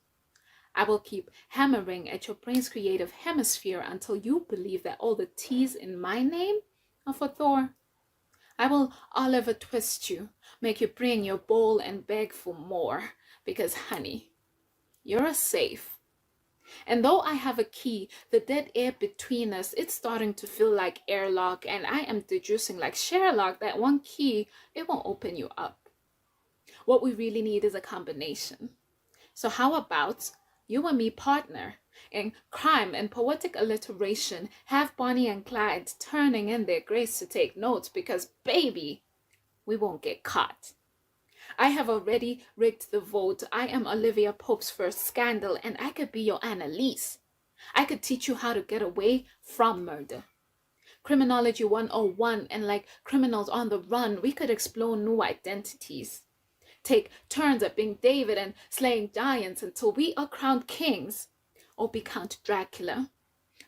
I will keep hammering at your brain's creative hemisphere until you believe that all the T's in my name are for Thor. I will Oliver Twist you, make you bring your bowl and beg for more, because honey, you're a safe. And though I have a key, the dead air between us, it's starting to feel like airlock, and I am deducing like Sherlock that one key, it won't open you up. What we really need is a combination. So how about you and me partner in crime and poetic alliteration, have Bonnie and Clyde turning in their grace to take notes, because baby, we won't get caught. I have already rigged the vote. I am Olivia Pope's first scandal, and I could be your Annalise. I could teach you how to get away from murder. Criminology 101, and like criminals on the run, we could explore new identities. Take turns at being David and slaying giants until we are crowned kings, or be Count Dracula.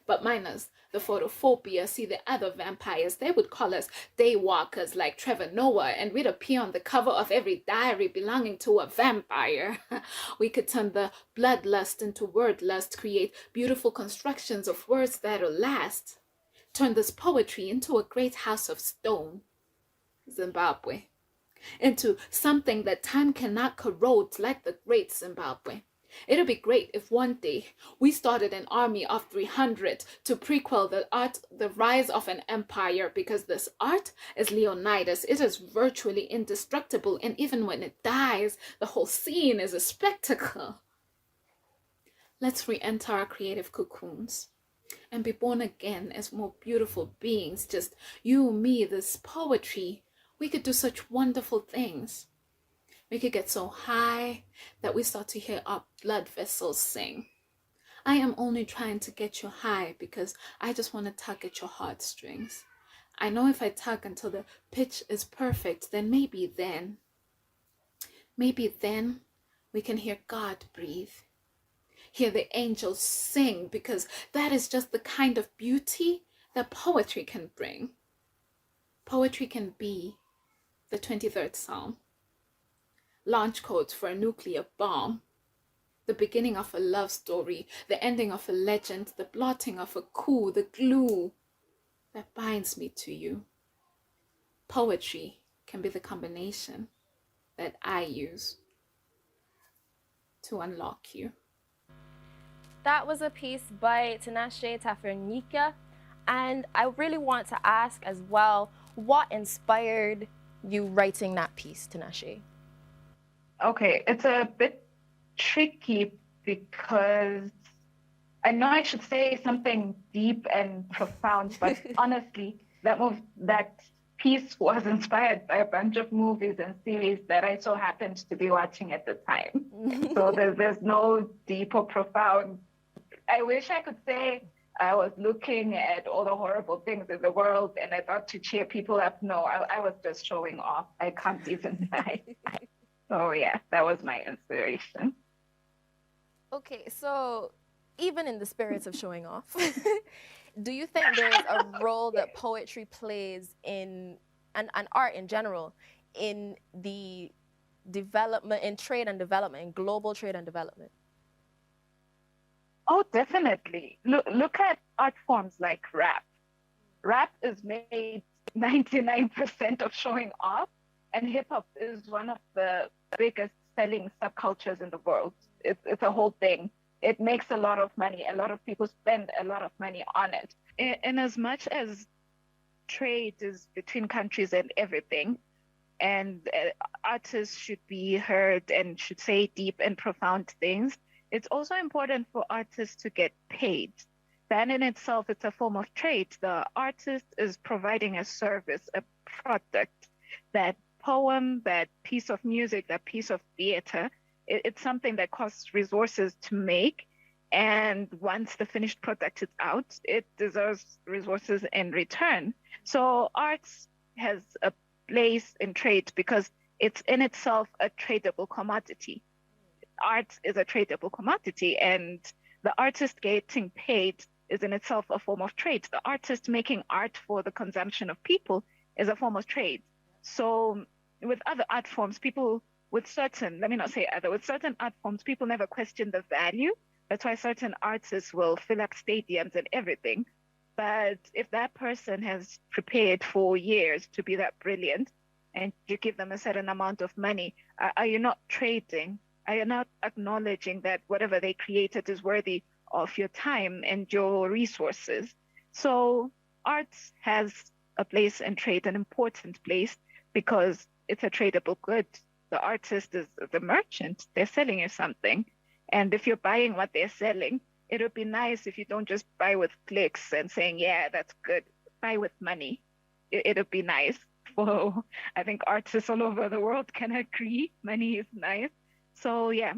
But minus the photophobia, see the other vampires, they would call us daywalkers like Trevor Noah, and we'd appear on the cover of every diary belonging to a vampire. We could turn the bloodlust into wordlust, create beautiful constructions of words that'll last. Turn this poetry into a great house of stone, Zimbabwe, into something that time cannot corrode like the great Zimbabwe. It'd be great if one day we started an army of 300 to prequel the rise of an empire, because this art is Leonidas. It is virtually indestructible, and even when it dies, the whole scene is a spectacle. Let's re-enter our creative cocoons and be born again as more beautiful beings. Just you, me, this poetry. We could do such wonderful things. We could get so high that we start to hear our blood vessels sing. I am only trying to get you high because I just want to tug at your heartstrings. I know if I tug until the pitch is perfect, then maybe then we can hear God breathe. Hear the angels sing, because that is just the kind of beauty that poetry can bring. Poetry can be the 23rd Psalm, launch codes for a nuclear bomb, the beginning of a love story, the ending of a legend, the blotting of a coup, the glue that binds me to you. Poetry can be the combination that I use to unlock you. That was a piece by Tinashe Tafernike, and I really want to ask as well, what inspired you writing that piece, Tinashe? Okay, it's a bit tricky because I know I should say something deep and profound, but honestly, that piece was inspired by a bunch of movies and series that I so happened to be watching at the time. So there's no deep or profound. I wish I could say I was looking at all the horrible things in the world and I thought to cheer people up. No, I was just showing off. I can't even lie. So yeah, that was my inspiration. Okay, so even in the spirits of showing off, do you think there's a role that poetry plays in, and art in general, in the development, in trade and development, in global trade and development? Oh, definitely. Look at art forms like rap. Rap is made 99% of showing off, and hip hop is one of the biggest selling subcultures in the world. It's a whole thing. It makes a lot of money. A lot of people spend a lot of money on it. In as much as trade is between countries and everything, and artists should be heard and should say deep and profound things, it's also important for artists to get paid. That in itself, it's a form of trade. The artist is providing a service, a product. That poem, that piece of music, that piece of theater, it's something that costs resources to make. And once the finished product is out, it deserves resources in return. So arts has a place in trade because it's in itself a tradable commodity. Art is a tradable commodity, and the artist getting paid is in itself a form of trade. The artist making art for the consumption of people is a form of trade. So with other art forms, with certain art forms, people never question the value. That's why certain artists will fill up stadiums and everything. But if that person has prepared for years to be that brilliant, and you give them a certain amount of money, are you not trading? Are you not acknowledging that whatever they created is worthy of your time and your resources? So art has a place in trade, an important place, because it's a tradable good. The artist is the merchant. They're selling you something. And if you're buying what they're selling, it would be nice if you don't just buy with clicks and saying, yeah, that's good. Buy with money. It would be nice. For, I think artists all over the world can agree. Money is nice. So yeah,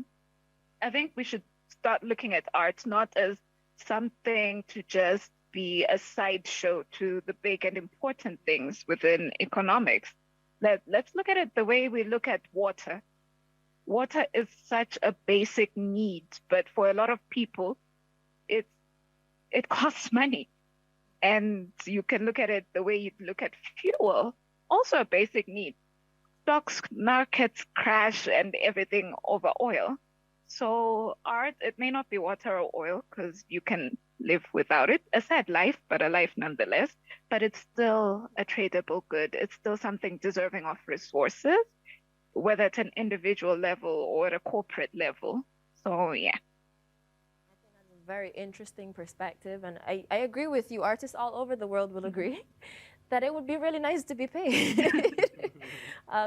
I think we should start looking at art not as something to just be a sideshow to the big and important things within economics. Let's look at it the way we look at water. Water is such a basic need, but for a lot of people, it costs money. And you can look at it the way you look at fuel, also a basic need. Stocks markets crash and everything over oil. So art, it may not be water or oil because you can live without it. A sad life, but a life nonetheless. But it's still a tradable good. It's still something deserving of resources, whether at an individual level or at a corporate level. So yeah. Very interesting perspective, and I agree with you. Artists all over the world will agree that it would be really nice to be paid.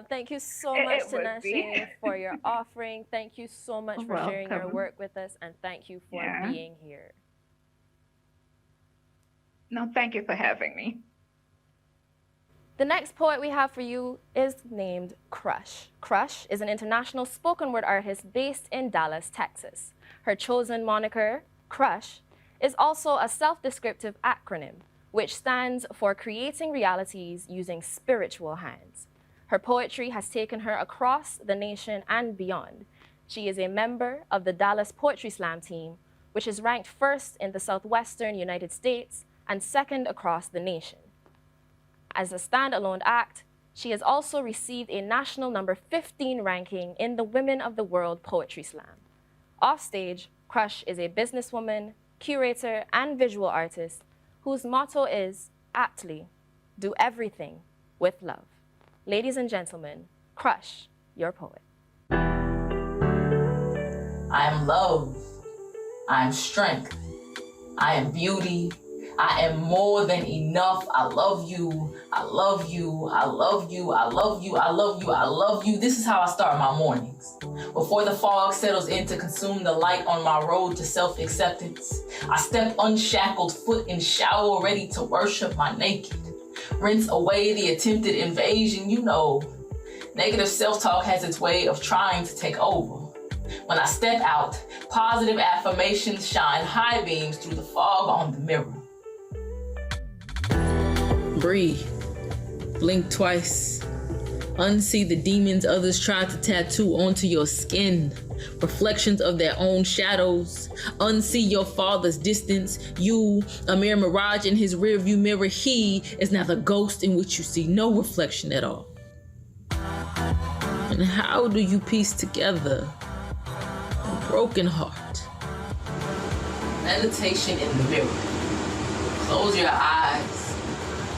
Thank you so much, Tinashe, for your offering. Thank you so much for sharing your work with us, and thank you for being here. No, thank you for having me. The next poet we have for you is named Crush. Crush is an international spoken word artist based in Dallas, Texas. Her chosen moniker, Crush, is also a self-descriptive acronym, which stands for creating realities using spiritual hands. Her poetry has taken her across the nation and beyond. She is a member of the Dallas Poetry Slam team, which is ranked first in the Southwestern United States and second across the nation. As a standalone act, she has also received a national number 15 ranking in the Women of the World Poetry Slam. Offstage, Crush is a businesswoman, curator, and visual artist whose motto is, aptly, do everything with love. Ladies and gentlemen, Crush, your poet. I am love. I am strength. I am beauty. I am more than enough. I love you. I love you. I love you. I love you. I love you. I love you. This is how I start my mornings. Before the fog settles in to consume the light on my road to self-acceptance, I step unshackled, foot in shower, ready to worship my naked. Rinse away the attempted invasion. You know, negative self-talk has its way of trying to take over. When I step out, positive affirmations shine high beams through the fog on the mirror. Breathe. Blink twice. Unsee the demons others tried to tattoo onto your skin. Reflections of their own shadows. Unsee your father's distance. You, a mere mirage in his rearview mirror. He is now the ghost in which you see no reflection at all. And how do you piece together a broken heart? Meditation in the mirror. Close your eyes.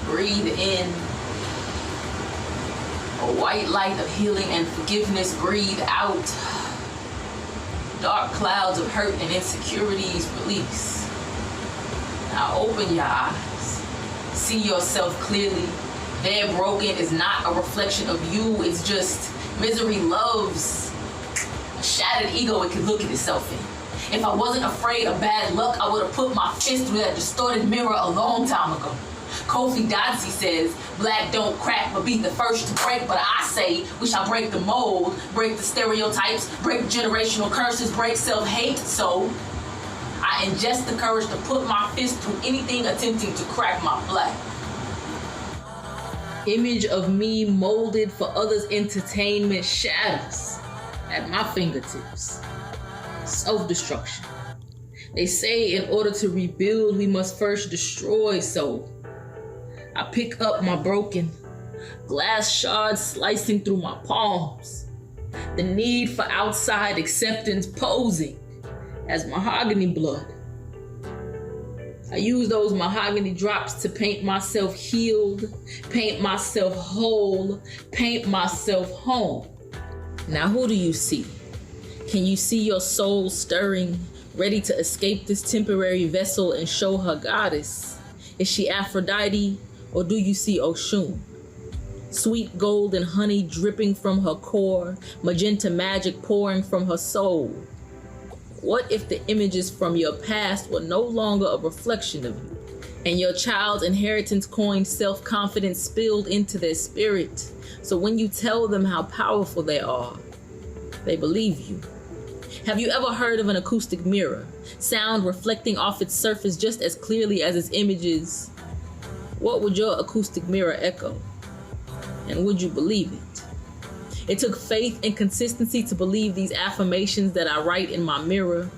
Breathe in a white light of healing and forgiveness. Breathe out dark clouds of hurt and insecurities. Release. Now open your eyes. See yourself clearly. Their broken is not a reflection of you. It's just misery loves a shattered ego it can look at itself in. If I wasn't afraid of bad luck, I would have put my fist through that distorted mirror a long time ago. Kofi Dodsey says, black don't crack but be the first to break, but I say we shall break the mold, break the stereotypes, break generational curses, break self-hate. So I ingest the courage to put my fist through anything attempting to crack my black. Image of me molded for others' entertainment shatters at my fingertips. Self-destruction. They say in order to rebuild, we must first destroy, so I pick up my broken glass shards slicing through my palms. The need for outside acceptance posing as mahogany blood. I use those mahogany drops to paint myself healed, paint myself whole, paint myself home. Now who do you see? Can you see your soul stirring, ready to escape this temporary vessel and show her goddess? Is she Aphrodite? Or do you see Oshun? Sweet gold and honey dripping from her core, magenta magic pouring from her soul. What if the images from your past were no longer a reflection of you, and your child's inheritance coined self-confidence spilled into their spirit, so when you tell them how powerful they are, they believe you? Have you ever heard of an acoustic mirror, sound reflecting off its surface just as clearly as its images? What would your acoustic mirror echo? And would you believe it? It took faith and consistency to believe these affirmations that I write in my mirror.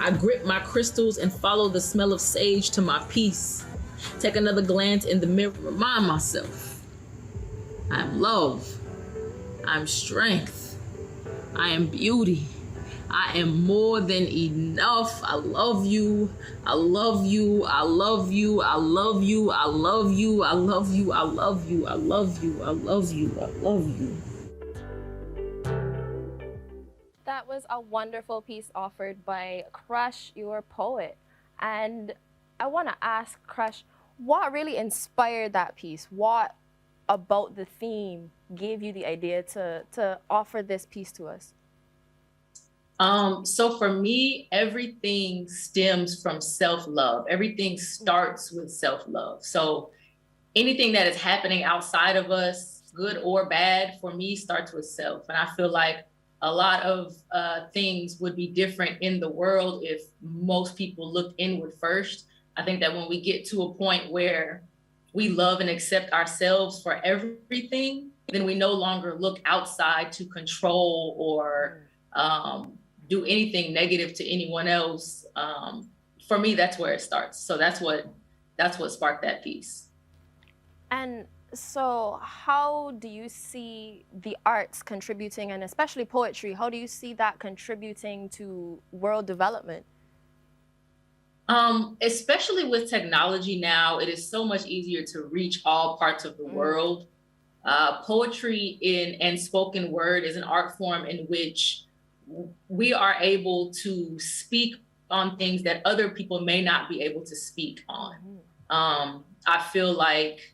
I grip my crystals and follow the smell of sage to my peace. Take another glance in the mirror, remind myself, I'm love, I'm strength, I am beauty. I am more than enough. I love you. I love you. I love you. I love you. I love you. I love you. I love you. I love you. I love you. I love you. That was a wonderful piece offered by Crush, your poet. And I want to ask Crush, what really inspired that piece? What about the theme gave you the idea to offer this piece to us? So for me, everything stems from self-love. Everything starts with self-love. So anything that is happening outside of us, good or bad, for me starts with self. And I feel like a lot of things would be different in the world if most people looked inward first. I think that when we get to a point where we love and accept ourselves for everything, then we no longer look outside to control or do anything negative to anyone else. For me, that's where it starts. So that's what sparked that piece. And so how do you see the arts contributing, and especially poetry, how do you see that contributing to world development? Especially with technology now, it is so much easier to reach all parts of the world. Poetry and spoken word is an art form in which we are able to speak on things that other people may not be able to speak on. I feel like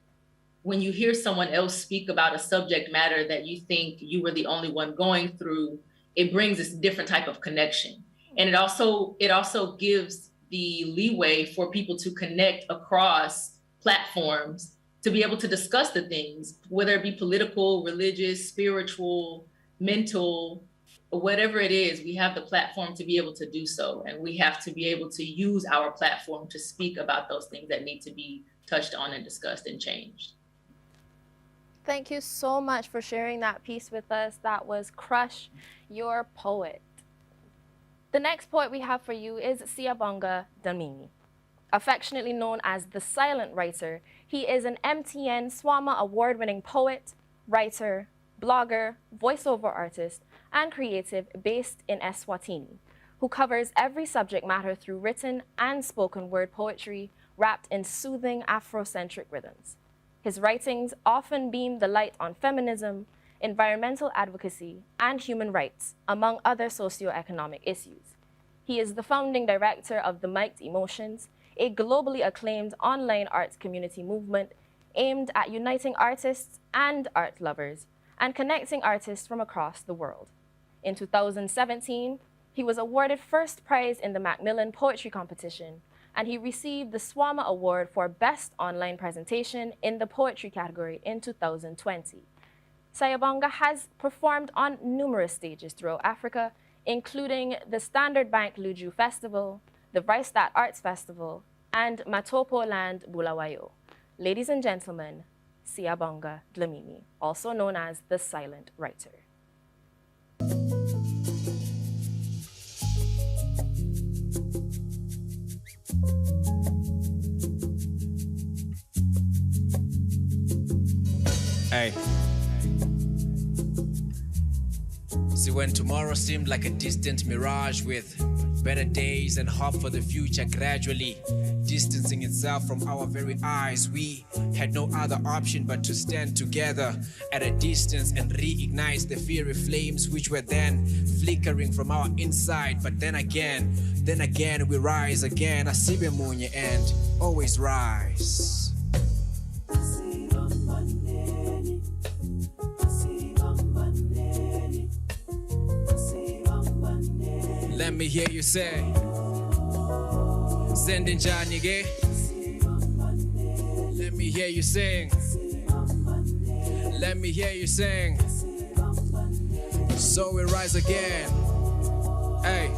when you hear someone else speak about a subject matter that you think you were the only one going through, it brings this different type of connection. And it also gives the leeway for people to connect across platforms to be able to discuss the things, whether it be political, religious, spiritual, mental, whatever it is. We have the platform to be able to do so. And we have to be able to use our platform to speak about those things that need to be touched on and discussed and changed. Thank you so much for sharing that piece with us. That was Crush, your poet. The next poet we have for you is Siyabonga Dlamini. Affectionately known as the Silent Writer, he is an MTN Swama award-winning poet, writer, blogger, voiceover artist, and creative based in Eswatini, who covers every subject matter through written and spoken word poetry wrapped in soothing Afrocentric rhythms. His writings often beam the light on feminism, environmental advocacy, and human rights, among other socioeconomic issues. He is the founding director of the Mic'd Emotions, a globally acclaimed online arts community movement aimed at uniting artists and art lovers and connecting artists from across the world. In 2017, he was awarded first prize in the Macmillan Poetry Competition, and he received the Swama Award for Best Online Presentation in the Poetry category in 2020. Siyabonga has performed on numerous stages throughout Africa, including the Standard Bank Luju Festival, the Vrystaat Arts Festival, and Matopo Land Bulawayo. Ladies and gentlemen, Siyabonga Dlamini, also known as the Silent Writer. Hey. See, when tomorrow seemed like a distant mirage with better days and hope for the future gradually distancing itself from our very eyes, we had no other option but to stand together at a distance and reignite the fiery flames which were then flickering from our inside. But then again, we rise again, Asibe Munye, and always rise. Let me hear you say, Sending Janige. Let me hear you sing. Let me hear you sing. So we rise again. Hey.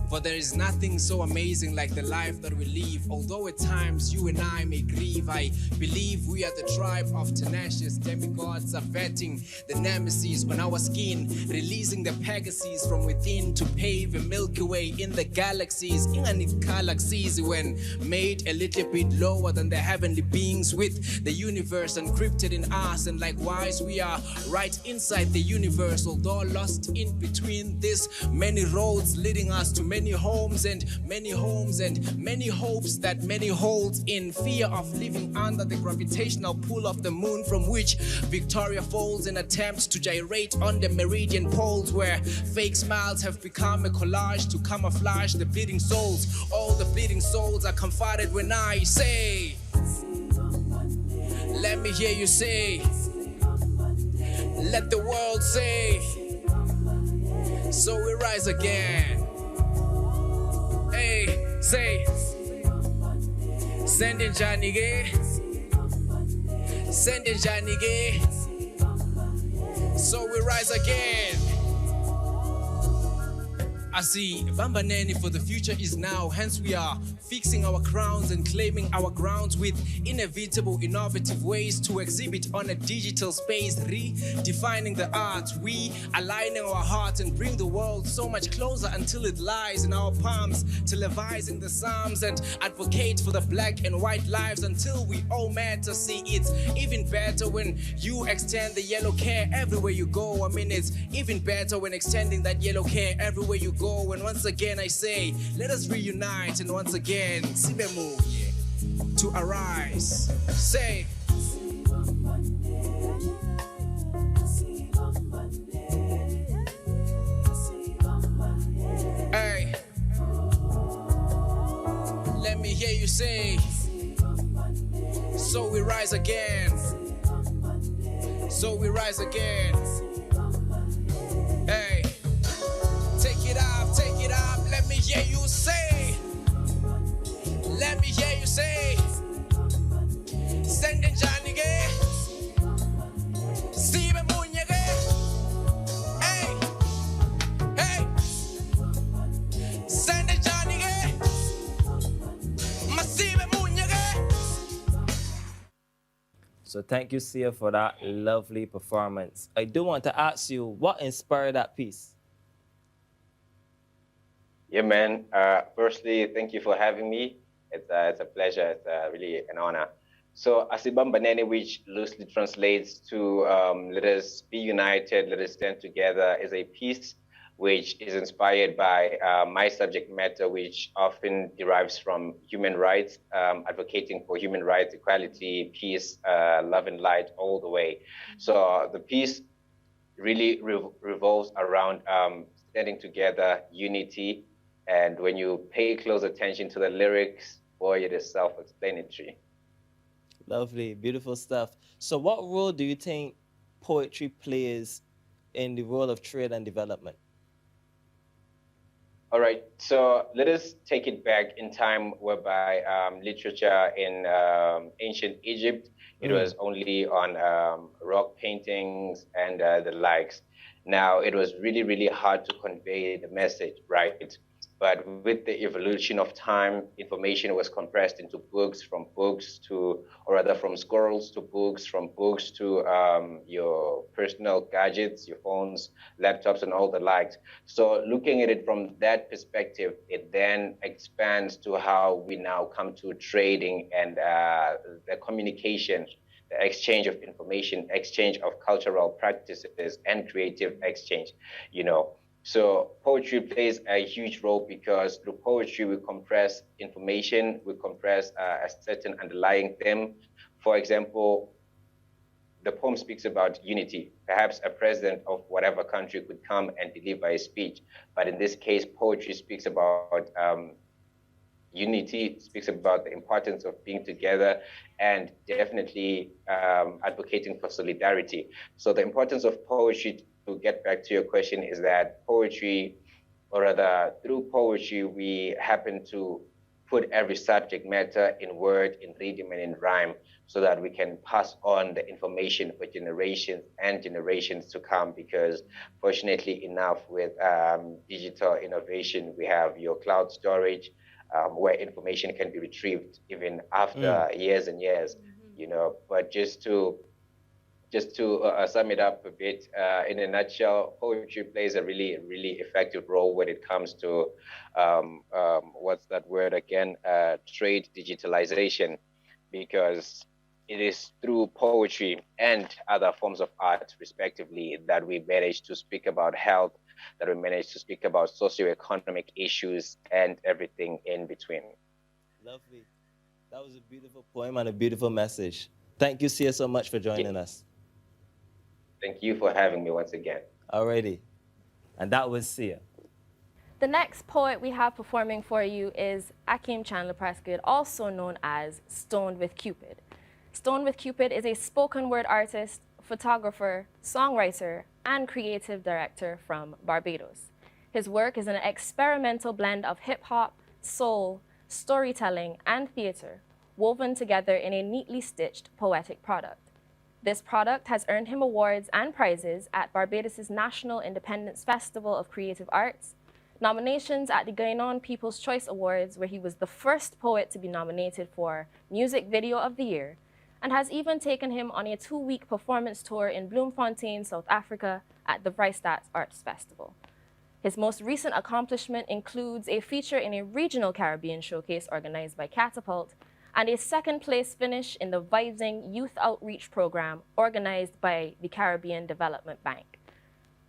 For there is nothing so amazing like the life that we live. Although at times you and I may grieve, I believe we are the tribe of tenacious demigods, averting the nemesis on our skin, releasing the Pegasus from within to pave a Milky Way in the galaxies. Inganit galaxies when made a little bit lower than the heavenly beings, with the universe encrypted in us, and likewise we are right inside the universe, although lost in between these many roads leading us to many homes and many homes and many hopes that many holds in fear of living under the gravitational pull of the moon, from which Victoria falls in attempts to gyrate on the meridian poles, where fake smiles have become a collage to camouflage the bleeding souls. All the bleeding souls are comforted when I say, let me hear you say, let the world say, so we rise again. Hey, say, sending Johnny Gay, sending Johnny Gay, so we rise again. I see Bambaneni, for the future is now. Hence we are fixing our crowns and claiming our grounds with inevitable, innovative ways to exhibit on a digital space, redefining the art. We aligning our hearts and bring the world so much closer until it lies in our palms, televising the Psalms and advocate for the black and white lives until we all matter. See, it's even better when you extend the yellow care everywhere you go. I mean, it's even better when extending that yellow care everywhere you go. And once again I say, let us reunite, and once again, Sibemu, to arise. Say, hey, let me hear you say, so we rise again, so we rise again. Hey, take it up, let me hear you say, let me hear you say, sending Johnny Gay, Stephen Munyege, hey, hey, sending Johnny Gay, my Stephen Munyege. So thank you, Sia, for that lovely performance. I do want to ask you, what inspired that piece? Yeah, man. Firstly, thank you for having me. It's a pleasure. It's really an honor. So, Asibambanene, which loosely translates to let us be united, let us stand together, is a piece which is inspired by my subject matter, which often derives from human rights, advocating for human rights, equality, peace, love and light all the way. So the piece really revolves around standing together, unity. And when you pay close attention to the lyrics, boy, it is self-explanatory. Lovely, beautiful stuff. So what role do you think poetry plays in the role of trade and development? All right, so let us take it back in time whereby literature in ancient Egypt, it was only on rock paintings and the likes. Now, it was really, really hard to convey the message, right? But with the evolution of time, information was compressed into books, from books to, or rather from scrolls to books, from books to your personal gadgets, your phones, laptops, and all the likes. So looking at it from that perspective, it then expands to how we now come to trading and the communication, the exchange of information, exchange of cultural practices, and creative exchange, you know. So poetry plays a huge role because through poetry, we compress information, we compress a certain underlying theme. For example, the poem speaks about unity. Perhaps a president of whatever country could come and deliver a speech. But in this case, poetry speaks about unity, speaks about the importance of being together, and definitely advocating for solidarity. So the importance of poetry, to get back to your question, is that poetry, or rather through poetry, we happen to put every subject matter in word, in rhythm, and in rhyme, so that we can pass on the information for generations and generations to come. Because fortunately enough, with digital innovation, we have your cloud storage, where information can be retrieved even after years and years, you know. But just to sum it up a bit, in a nutshell, poetry plays a really, really effective role when it comes to, what's that word again? Trade digitalization, because it is through poetry and other forms of art, respectively, that we manage to speak about health, that we manage to speak about socioeconomic issues and everything in between. Lovely. That was a beautiful poem and a beautiful message. Thank you, Sia, so much for joining us. Thank you for having me once again. Alrighty. And that was Sia. The next poet we have performing for you is Akeem Chandler Prescott, also known as Stoned with Cupid. Stoned with Cupid is a spoken word artist, photographer, songwriter, and creative director from Barbados. His work is an experimental blend of hip-hop, soul, storytelling, and theater, woven together in a neatly stitched poetic product. This product has earned him awards and prizes at Barbados' National Independence Festival of Creative Arts, nominations at the Guyana People's Choice Awards, where he was the first poet to be nominated for Music Video of the Year, and has even taken him on a 2-week performance tour in Bloemfontein, South Africa at the Vrystaat Arts Festival. His most recent accomplishment includes a feature in a regional Caribbean showcase organized by Catapult, and a second-place finish in the Vibesing Youth Outreach Program organized by the Caribbean Development Bank.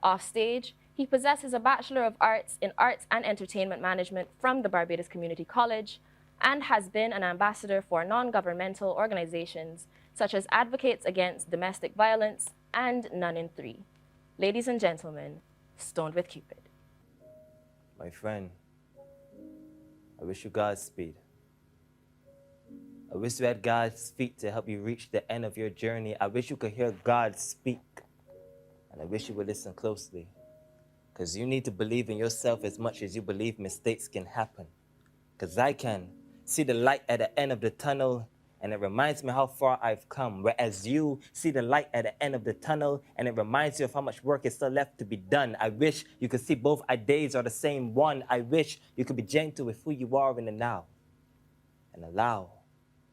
Offstage, he possesses a Bachelor of Arts in Arts and Entertainment Management from the Barbados Community College and has been an ambassador for non-governmental organizations such as Advocates Against Domestic Violence and None in Three. Ladies and gentlemen, Stoned with Cupid. My friend, I wish you Godspeed. I wish you had God's feet to help you reach the end of your journey. I wish you could hear God speak. And I wish you would listen closely. Because you need to believe in yourself as much as you believe mistakes can happen. Because I can see the light at the end of the tunnel, and it reminds me how far I've come. Whereas you see the light at the end of the tunnel, and it reminds you of how much work is still left to be done. I wish you could see both our days are the same one. I wish you could be gentle with who you are in the now, and allow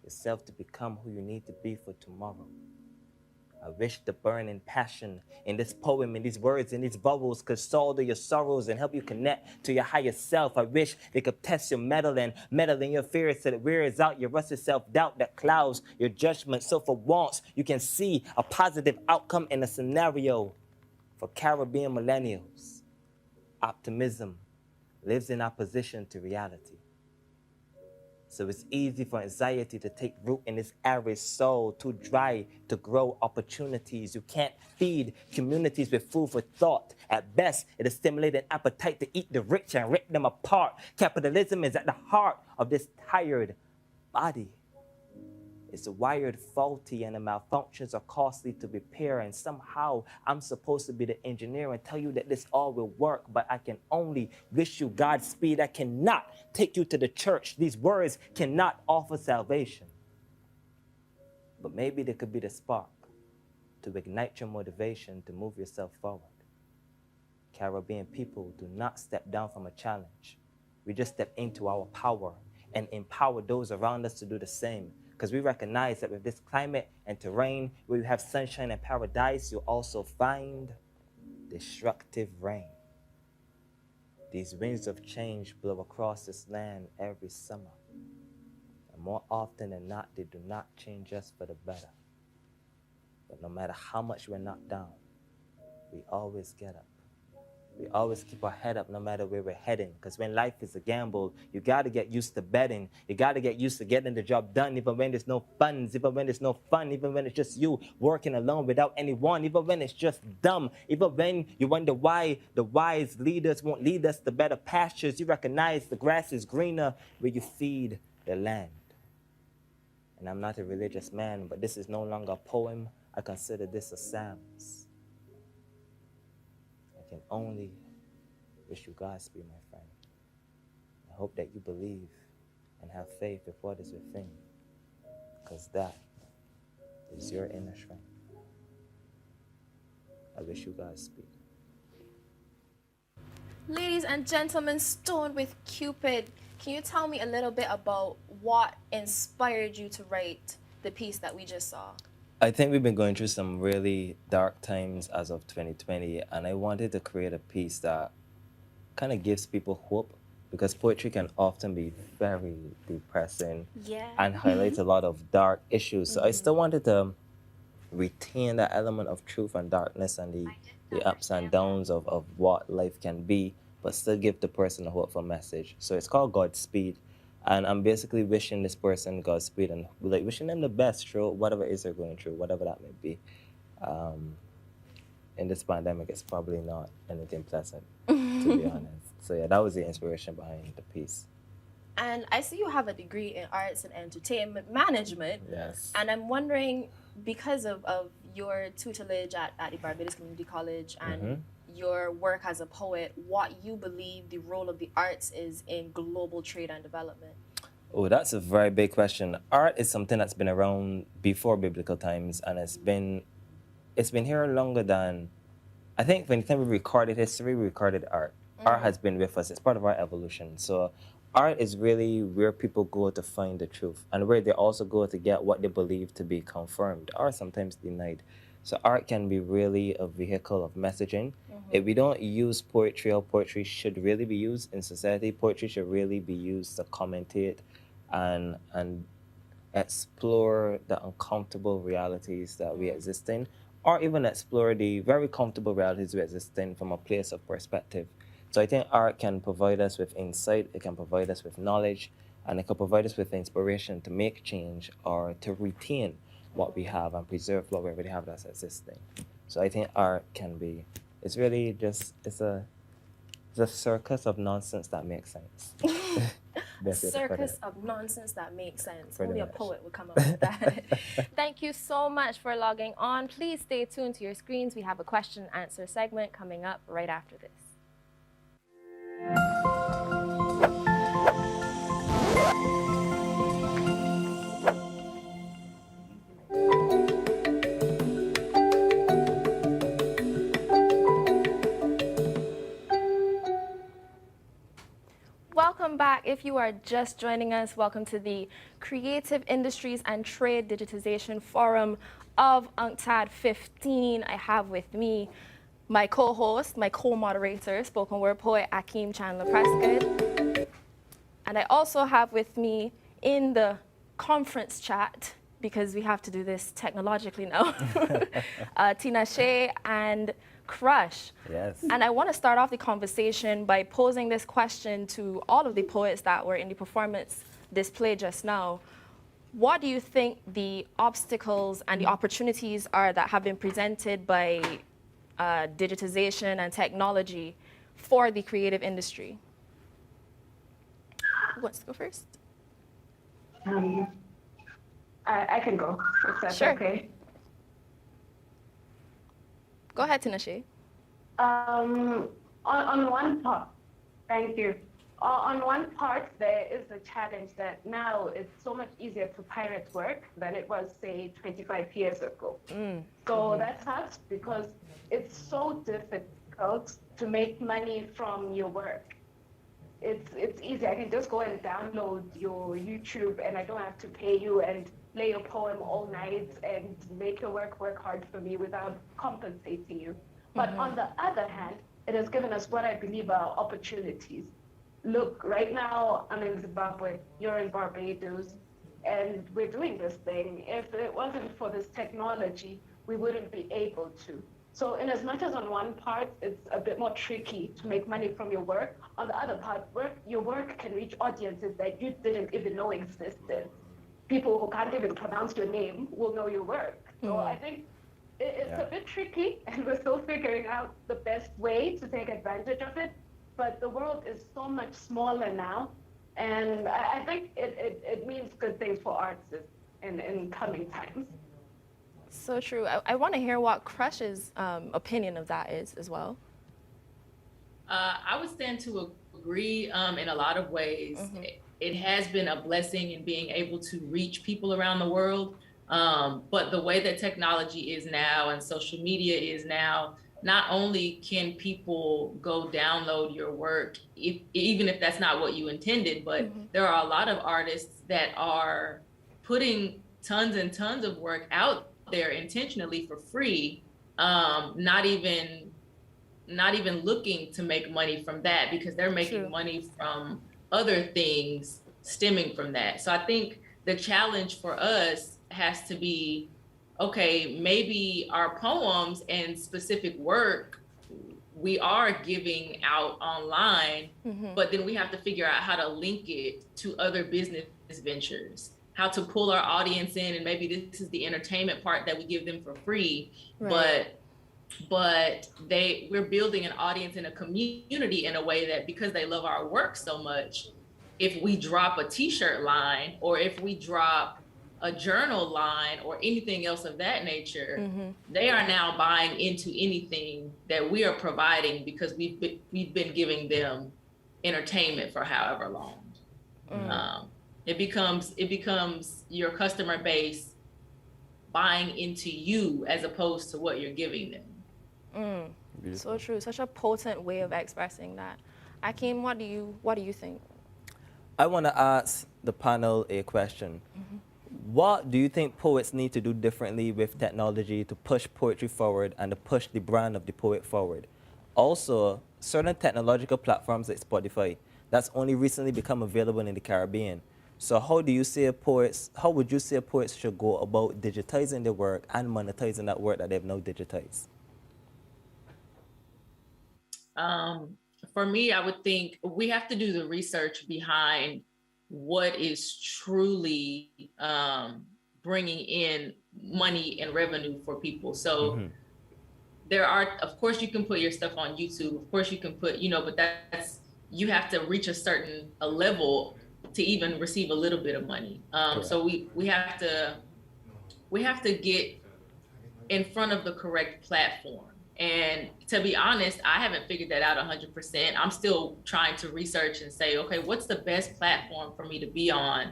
yourself to become who you need to be for tomorrow. I wish the burning passion in this poem, in these words, in these bubbles could solve your sorrows and help you connect to your higher self. I wish they could test your mettle and meddle in your fears so that it wears out your rusted self-doubt that clouds your judgment. So for once, you can see a positive outcome in a scenario. For Caribbean millennials, optimism lives in opposition to reality. So it's easy for anxiety to take root in this arid soul, too dry to grow opportunities. You can't feed communities with food for thought. At best, it is stimulating appetite to eat the rich and rip them apart. Capitalism is at the heart of this tired body. It's wired faulty and the malfunctions are costly to repair, and somehow I'm supposed to be the engineer and tell you that this all will work, but I can only wish you Godspeed. I cannot take you to the church. These words cannot offer salvation. But maybe they could be the spark to ignite your motivation to move yourself forward. Caribbean people do not step down from a challenge. We just step into our power and empower those around us to do the same. Because we recognize that with this climate and terrain, where you have sunshine and paradise, you'll also find destructive rain. These winds of change blow across this land every summer. And more often than not, they do not change us for the better. But no matter how much we're knocked down, we always get up. We always keep our head up no matter where we're heading. Because when life is a gamble, you got to get used to betting. You got to get used to getting the job done, even when there's no funds, even when there's no fun, even when it's just you working alone without anyone, even when it's just dumb, even when you wonder why the wise leaders won't lead us to better pastures. You recognize the grass is greener where you feed the land. And I'm not a religious man, but this is no longer a poem. I consider this a Psalms. I can only wish you Godspeed, my friend. I hope that you believe and have faith with what is within, because that is your inner strength. I wish you Godspeed. Ladies and gentlemen, Stoned with Cupid, can you tell me a little bit about what inspired you to write the piece that we just saw? I think we've been going through some really dark times as of 2020, and I wanted to create a piece that kind of gives people hope because poetry can often be very depressing Yeah. and highlight a lot of dark issues. So I still wanted to retain that element of truth and darkness and the ups and downs of what life can be, but still give the person a hopeful message. So it's called Godspeed. And I'm basically wishing this person Godspeed and like wishing them the best through whatever it is they're going through, whatever that may be. In this pandemic, it's probably not anything pleasant, to be honest. So yeah, that was the inspiration behind the piece. And I see you have a degree in arts and entertainment management. Yes. And I'm wondering, because of your tutelage at the Barbados Community College and your work as a poet, what you believe the role of the arts is in global trade and development? Oh, that's a very big question. Art is something that's been around before biblical times, and it's been here longer than, I think when we recorded history, we recorded art. Art has been with us. It's part of our evolution. So art is really where people go to find the truth and where they also go to get what they believe to be confirmed or sometimes denied. So art can be really a vehicle of messaging. If we don't use poetry, how poetry should really be used in society, poetry should really be used to commentate and explore the uncomfortable realities that we exist in, or even explore the very comfortable realities we exist in from a place of perspective. So I think art can provide us with insight, it can provide us with knowledge, and it can provide us with inspiration to make change or to retain what we have and preserve what we already have that's existing. So I think art can be, it's really just, it's a circus of nonsense that makes sense. A circus of nonsense that makes sense. Pretty Only much. a poet would come up with that. Thank you so much for logging on. Please stay tuned to your screens. We have a question and answer segment coming up right after this. Welcome back. If you are just joining us, welcome to the Creative Industries and Trade Digitization Forum of UNCTAD 15. I have with me my co-host, my co-moderator, spoken word poet Akeem Chandler Prescott. And I also have with me in the conference chat, because we have to do this technologically now, Tina Shea and Crush. Yes. And I want to start off the conversation by posing this question to all of the poets that were in the performance display just now. What do you think the obstacles and the opportunities are that have been presented by digitization and technology for the creative industry? Who wants to go first? I can go, if that's okay. Go ahead, Tinashe. On one part, thank you. On one part, there is a challenge that now it's so much easier to pirate work than it was, say, 25 years ago. So that sucks because it's so difficult to make money from your work. It's easy. I can just go and download your YouTube and I don't have to pay you and play your poem all night and make your work hard for me without compensating you. But on the other hand, it has given us what I believe are opportunities. Look, right now I'm in Zimbabwe, you're in Barbados, and we're doing this thing. If it wasn't for this technology, we wouldn't be able to. So in as much as on one part, it's a bit more tricky to make money from your work, on the other part, your work can reach audiences that you didn't even know existed. People who can't even pronounce your name will know your work. So I think it's a bit tricky, and we're still figuring out the best way to take advantage of it. But the world is so much smaller now, and I think it means good things for arts in coming times. So true. I want to hear what Crush's opinion of that is as well. I would stand to agree in a lot of ways. It has been a blessing in being able to reach people around the world. But the way that technology is now and social media is now, not only can people go download your work, even if that's not what you intended, but there are a lot of artists that are putting tons and tons of work out there intentionally for free, not even not even looking to make money from that because they're making money from other things stemming from that. So I think the challenge for us has to be, okay, maybe our poems and specific work we are giving out online, but then we have to figure out how to link it to other business ventures, how to pull our audience in, and maybe this is the entertainment part that we give them for free, but we're building an audience and a community in a way that because they love our work so much, if we drop a t-shirt line or if we drop a journal line or anything else of that nature, they are now buying into anything that we are providing because we've been giving them entertainment for however long. It becomes your customer base buying into you as opposed to what you're giving them. So true. Such a potent way of expressing that. Akeem, what do you think? I want to ask the panel a question. What do you think poets need to do differently with technology to push poetry forward and to push the brand of the poet forward? Also, certain technological platforms like Spotify, that's only recently become available in the Caribbean. So how would you say poets should go about digitizing their work and monetizing that work that they've now digitized? For me, I would think we have to do the research behind what is truly bringing in money and revenue for people. So there are, of course, you can put your stuff on YouTube. Of course, you can put, but you have to reach a level to even receive a little bit of money. So we have to get in front of the correct platform. And to be honest, I haven't figured that out 100%. I'm still trying to research and say, okay, what's the best platform for me to be on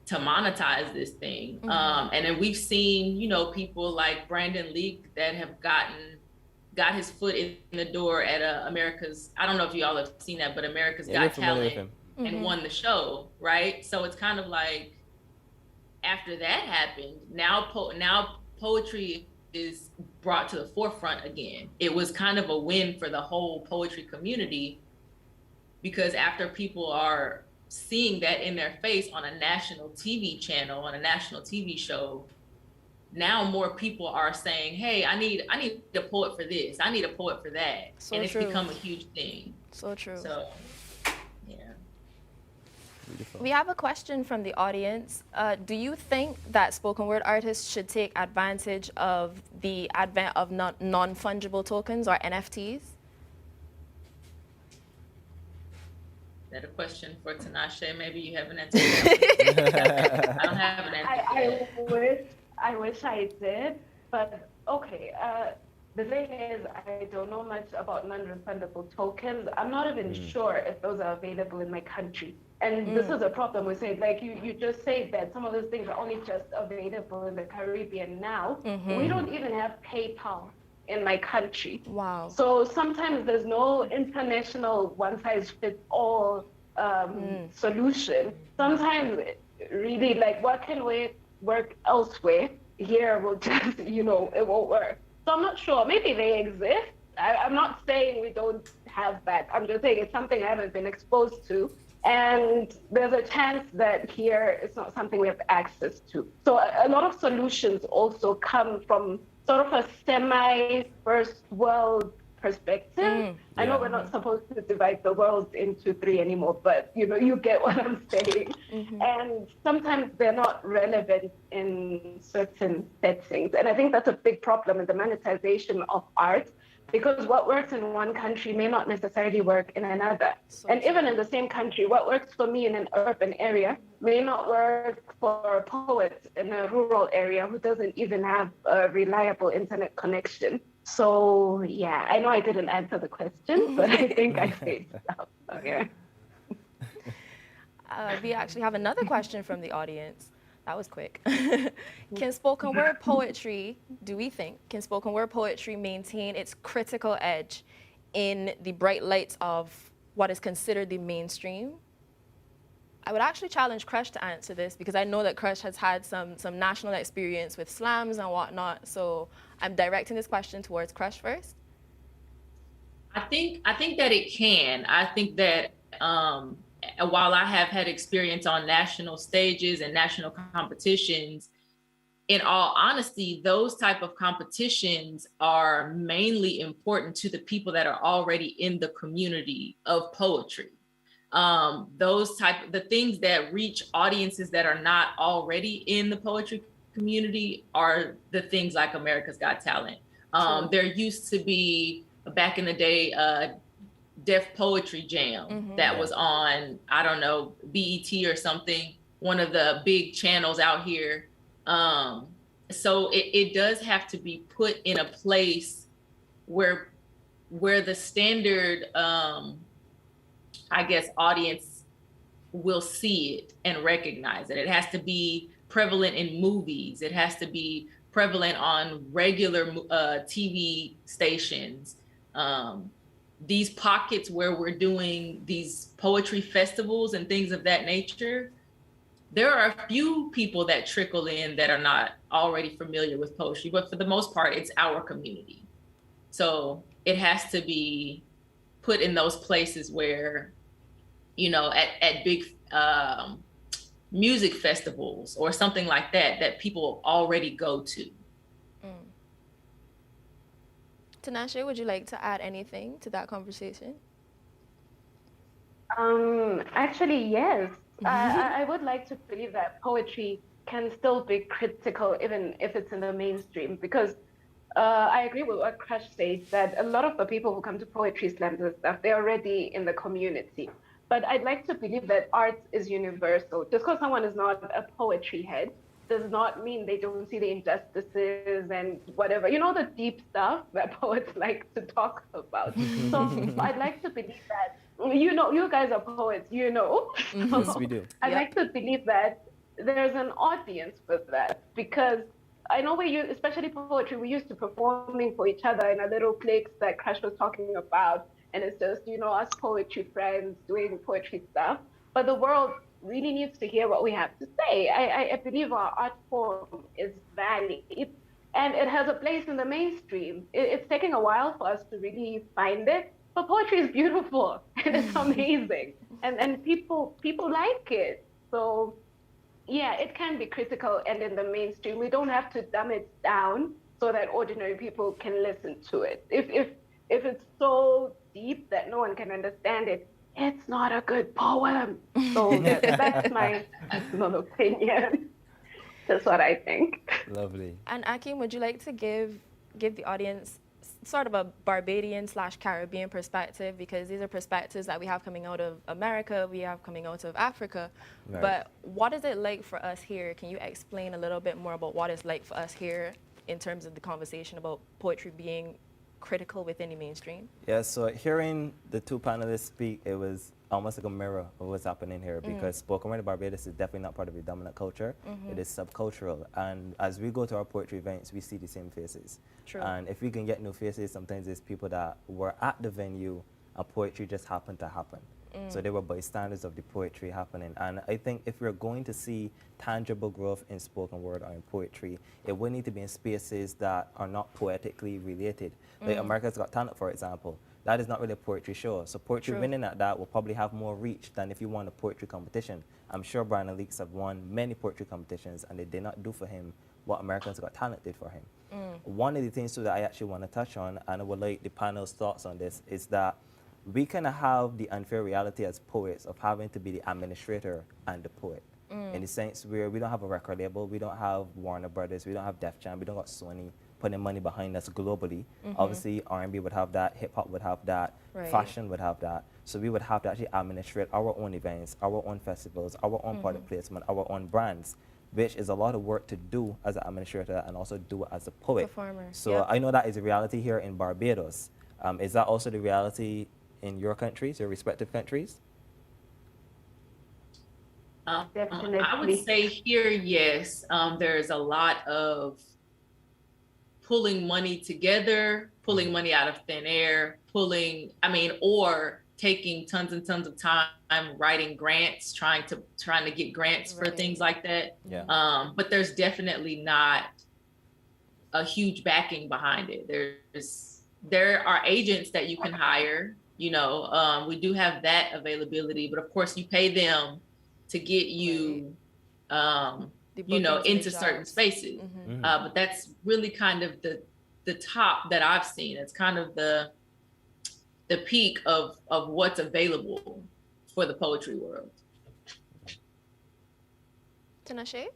to monetize this thing? And then we've seen, people like Brandon Leak that have got his foot in the door at America's, I don't know if you all have seen that, but America's Got Talent and won the show, right? So it's kind of like, after that happened, now poetry is brought to the forefront again. It was kind of a win for the whole poetry community because after people are seeing that in their face on a national TV channel, on a national TV show, now more people are saying, hey, I need a poet for this. I need a poet for that. So and it's true. become a huge thing. So true. So, yeah. We have a question from the audience. Do you think that spoken word artists should take advantage of the advent of non-fungible tokens or NFTs? Is that a question for Tinashe? Maybe you have an answer. I don't have an answer. I wish I did, but okay. The thing is, I don't know much about non-refundable tokens. I'm not even sure if those are available in my country. And this is a problem we say, like you just said that some of those things are only just available in the Caribbean now. We don't even have PayPal in my country. Wow. So sometimes there's no international one-size-fits-all solution. Sometimes really like what can work elsewhere here will just, it won't work. So I'm not sure, maybe they exist. I'm not saying we don't have that. I'm just saying it's something I haven't been exposed to. And there's a chance that here it's not something we have access to. So a lot of solutions also come from sort of a semi-first world perspective. I know we're not supposed to divide the world into three anymore, but you get what I'm saying. And sometimes they're not relevant in certain settings. And I think that's a big problem in the monetization of art, because what works in one country may not necessarily work in another. And even in the same country, what works for me in an urban area may not work for a poet in a rural area who doesn't even have a reliable internet connection. So yeah, I know I didn't answer the question, but I think I said stuff. Okay. We actually have another question from the audience. That was quick. Can spoken word poetry, can spoken word poetry maintain its critical edge in the bright lights of what is considered the mainstream? I would actually challenge Crush to answer this because I know that Crush has had some national experience with slams and whatnot. So I'm directing this question towards Crush first. I think that it can. I think that while I have had experience on national stages and national competitions, in all honesty, those type of competitions are mainly important to the people that are already in the community of poetry. The things that reach audiences that are not already in the poetry community are the things like America's Got Talent. There used to be, back in the day, Def Poetry Jam that was on, I don't know, BET or something, one of the big channels out here. So it does have to be put in a place where the standard, I guess, audience will see it and recognize it. It has to be prevalent in movies. It has to be prevalent on regular TV stations. These pockets where we're doing these poetry festivals and things of that nature, there are a few people that trickle in that are not already familiar with poetry, but for the most part, it's our community. So it has to be put in those places where, at big music festivals or something like that people already go to. Tinashe, would you like to add anything to that conversation? Actually, yes. I would like to believe that poetry can still be critical even if it's in the mainstream, because I agree with what Crush said, that a lot of the people who come to poetry slams and stuff, they're already in the community. But I'd like to believe that art is universal. Just because someone is not a poetry head does not mean they don't see the injustices and whatever, the deep stuff that poets like to talk about. So I'd like to believe that, you guys are poets, Yes, we do. I'd like to believe that there's an audience for that, because I know especially poetry, we're used to performing for each other in a little cliques that Crush was talking about. And it's just, us poetry friends doing poetry stuff. But the world really needs to hear what we have to say. I believe our art form is valid, and it has a place in the mainstream. It's taking a while for us to really find it, but poetry is beautiful and it's amazing, and people like it. So yeah, it can be critical and in the mainstream. We don't have to dumb it down so that ordinary people can listen to it. If it's so deep that no one can understand it, it's not a good poem. So that's my personal opinion. That's what I think. Lovely. And Akim, would you like to give the audience sort of a Barbadian/Caribbean perspective, because these are perspectives that we have coming out of America, we have coming out of Africa. Right. But what is it like for us here? Can you explain a little bit more about what it's like for us here in terms of the conversation about poetry being critical within the mainstream? Yeah, so hearing the two panelists speak, it was almost like a mirror of what's happening here, because spoken word in Barbados is definitely not part of the dominant culture. It is subcultural, and as we go to our poetry events, we see the same faces. True. And if we can get new faces, sometimes it's people that were at the venue and poetry just happened to happen. So they were bystanders of the poetry happening. And I think if we're going to see tangible growth in spoken word or in poetry, it would need to be in spaces that are not poetically related. Like America's Got Talent, for example. That is not really a poetry show. So poetry winning at that will probably have more reach than if you won a poetry competition. I'm sure Brian Alix have won many poetry competitions, and they did not do for him what Americans Got Talent did for him. One of the things too that I actually want to touch on, and I would like the panel's thoughts on this, is that we kind of have the unfair reality as poets of having to be the administrator and the poet. In the sense where we don't have a record label, we don't have Warner Brothers, we don't have Def Jam, we don't got Sony putting money behind us globally. Obviously, R&B would have that, hip-hop would have that, fashion would have that. So we would have to actually administrate our own events, our own festivals, our own product placement, our own brands, which is a lot of work to do as an administrator and also do it as a poet. Performer. So I know that is a reality here in Barbados. Is that also the reality in your countries, your respective countries? Definitely. I would say here, yes. There's a lot of pulling money together, pulling money out of thin air, or taking tons and tons of time writing grants, trying to get grants for things like that. Yeah. But there's definitely not a huge backing behind it. there are agents that you can hire. You know, we do have that availability, but of course you pay them to get you, you know, into certain spaces. But that's really kind of the top that I've seen. It's kind of the peak of what's available for the poetry world. Tinashe?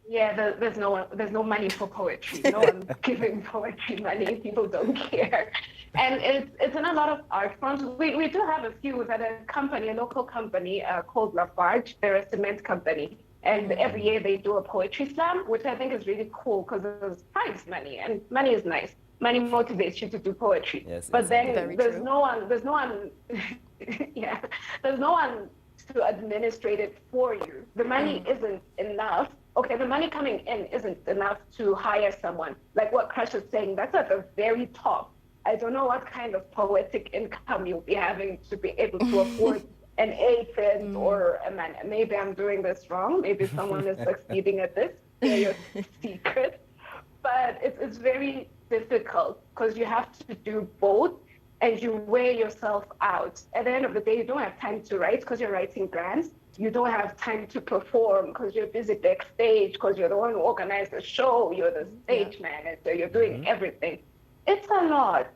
Yeah, there's no money for poetry. No one's giving poetry money. People don't care. And it's in a lot of art forms. We do have a few. We've had a local company called Lafarge. They're a cement company. And every year they do a poetry slam, which I think is really cool because there's prize money, and money is nice. Money motivates you to do poetry. Yes, but then there's no one, yeah, there's no one to administrate it for you. The money isn't enough. Okay, the money coming in isn't enough to hire someone. Like what Crush is saying, that's at the very top. I don't know what kind of poetic income you'll be having to be able to afford an agent or a man. Maybe I'm doing this wrong. Maybe someone is succeeding at this. They're your secret. But it's very difficult because you have to do both and you wear yourself out. At the end of the day, you don't have time to write because you're writing grants. You don't have time to perform because you're busy backstage, because you're the one who organized the show, you're the stage manager, you're doing everything. It's a lot,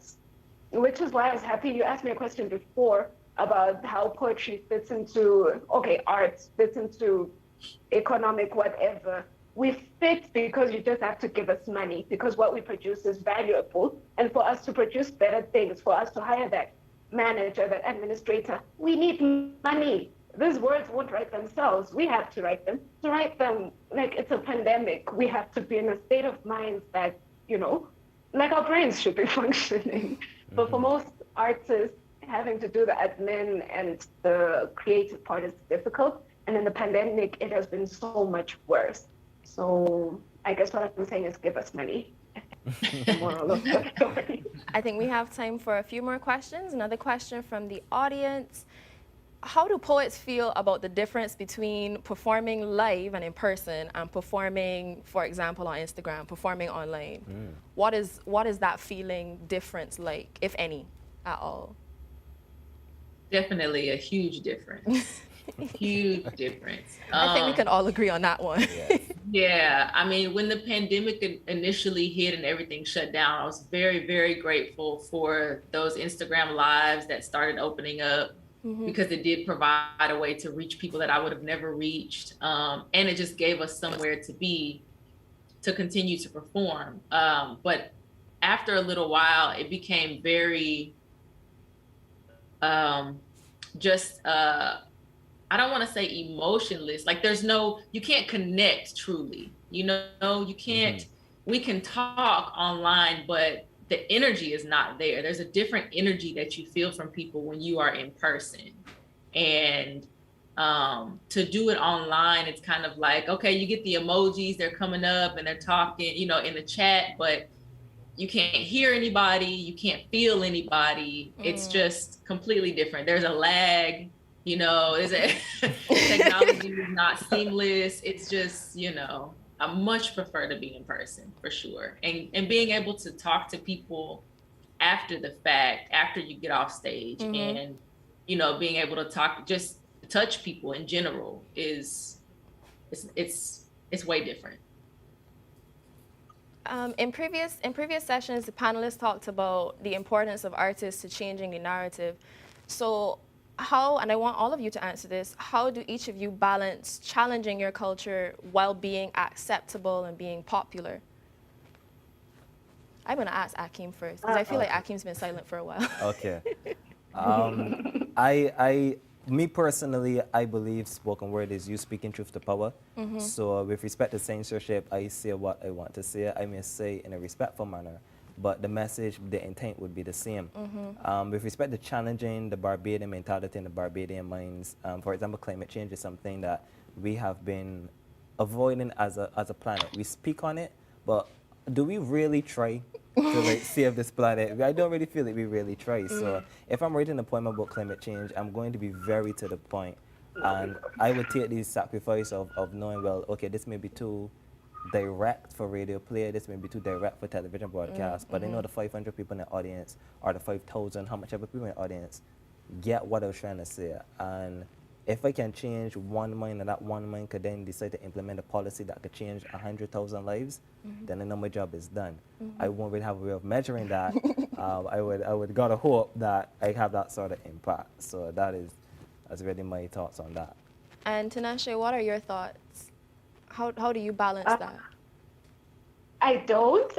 which is why I was happy you asked me a question before about how poetry fits into, art fits into economic whatever. We fit because you just have to give us money, because what we produce is valuable. And for us to produce better things, for us to hire that manager, that administrator, we need money. These words won't write themselves. We have to write them. To write them, like it's a pandemic, we have to be in a state of mind that, you know, like our brains should be functioning. But for most artists, having to do the admin and the creative part is difficult. And in the pandemic, it has been so much worse. So I guess what I'm saying is give us money. Moral of the story. I think we have time for a few more questions. Another question from the audience. How do poets feel about the difference between performing live and in person and performing, for example, on Instagram, performing online? What is that feeling difference like, if any, at all? Definitely a huge difference. Huge difference. I think we can all agree on that one. Yeah, I mean, when the pandemic initially hit and everything shut down, I was very, very grateful for those Instagram lives that started opening up. Because it did provide a way to reach people that I would have never reached. And it just gave us somewhere to be, to continue to perform. But after a little while, it became very, I don't want to say emotionless. Like you can't connect truly, you know, you can't, we can talk online, but the energy is not there. There's a different energy that you feel from people when you are in person. And to do it online, it's kind of like, okay, you get the emojis, they're coming up and they're talking, you know, in the chat, but you can't hear anybody, you can't feel anybody. It's just completely different. There's a lag, you know, technology is not seamless. It's just, you know, I much prefer to be in person for sure. And being able to talk to people after the fact, after you get off stage and, you know, being able to just touch people in general it's way different. In previous sessions, the panelists talked about the importance of artists to changing the narrative. So how, and I want all of you to answer this, how do each of you balance challenging your culture while being acceptable and being popular? I'm going to ask Akeem first, because I feel like Akeem's been silent for a while. Okay. Me personally, I believe spoken word is you speaking truth to power. So with respect to censorship, I say what I want to say. I may say in a respectful manner, but the message, the intent would be the same. With respect to challenging the Barbadian mentality and the Barbadian minds, for example, climate change is something that we have been avoiding as a planet. We speak on it, but do we really try to save this planet? I don't really feel like we really try. So if I'm writing a poem about climate change, I'm going to be very to the point. And I would take this sacrifice of knowing, well, okay, this may be too direct for radio play, this may be too direct for television broadcast, but I know the 500 people in the audience, or the 5,000, how much ever people in the audience, get what I was trying to say. And if I can change one mind, and that one mind could then decide to implement a policy that could change 100,000 lives, then I know my job is done. I won't really have a way of measuring that. I would gotta hope that I have that sort of impact. So that's really my thoughts on that. And Tinashe, what are your thoughts? How do you balance that? I don't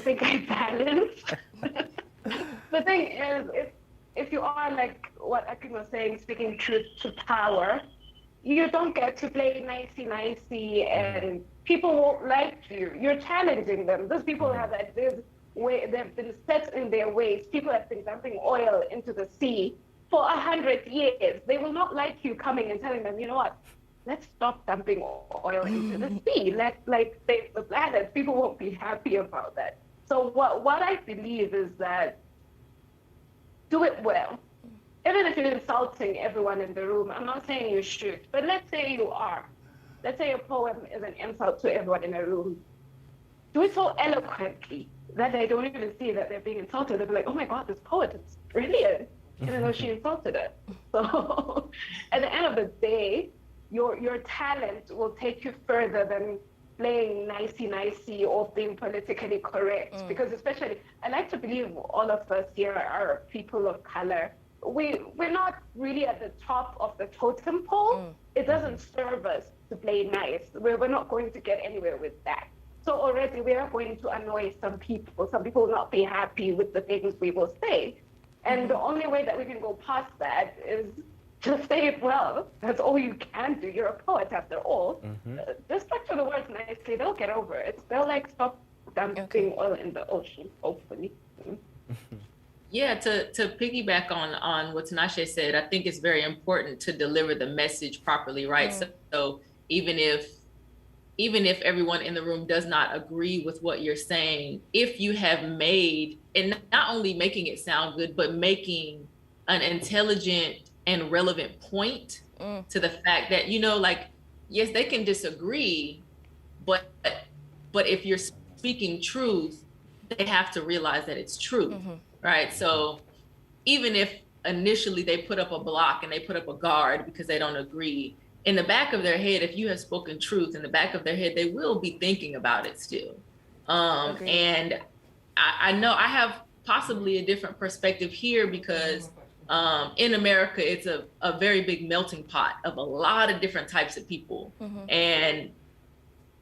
think I balance. The thing is, if you are, like what Akin was saying, speaking truth to power, you don't get to play nicey and people won't like you. You're challenging them. Those people have they've been set in their ways. People have been dumping oil into the sea for 100 years. They will not like you coming and telling them, you know what, let's stop dumping oil into the sea. Let's save the planet. People won't be happy about that. So what I believe is that do it well. Even if you're insulting everyone in the room, I'm not saying you should, but let's say you are. Let's say your poem is an insult to everyone in a room. Do it so eloquently that they don't even see that they're being insulted. They'll be like, oh my God, this poet is brilliant, even though she insulted it. So at the end of the day, your talent will take you further than playing nicey or being politically correct. Because especially, I like to believe all of us here are people of color. We're not really at the top of the totem pole. It doesn't serve us to play nice. We're not going to get anywhere with that. So already we are going to annoy some people. Some people will not be happy with the things we will say. And the only way that we can go past that is just say it well. That's all you can do. You're a poet after all. Just structure the words nicely. They'll get over it. They'll stop dumping oil in the ocean, hopefully. Yeah, to piggyback on what Tinashe said, I think it's very important to deliver the message properly, right? So even if everyone in the room does not agree with what you're saying, if you have made, and not only making it sound good, but making an intelligent and relevant point to the fact that, yes, they can disagree, but if you're speaking truth, they have to realize that it's true, right? So even if initially they put up a block and they put up a guard because they don't agree, in the back of their head, if you have spoken truth, in the back of their head, they will be thinking about it still. And I know I have possibly a different perspective here because in America, it's a very big melting pot of a lot of different types of people. And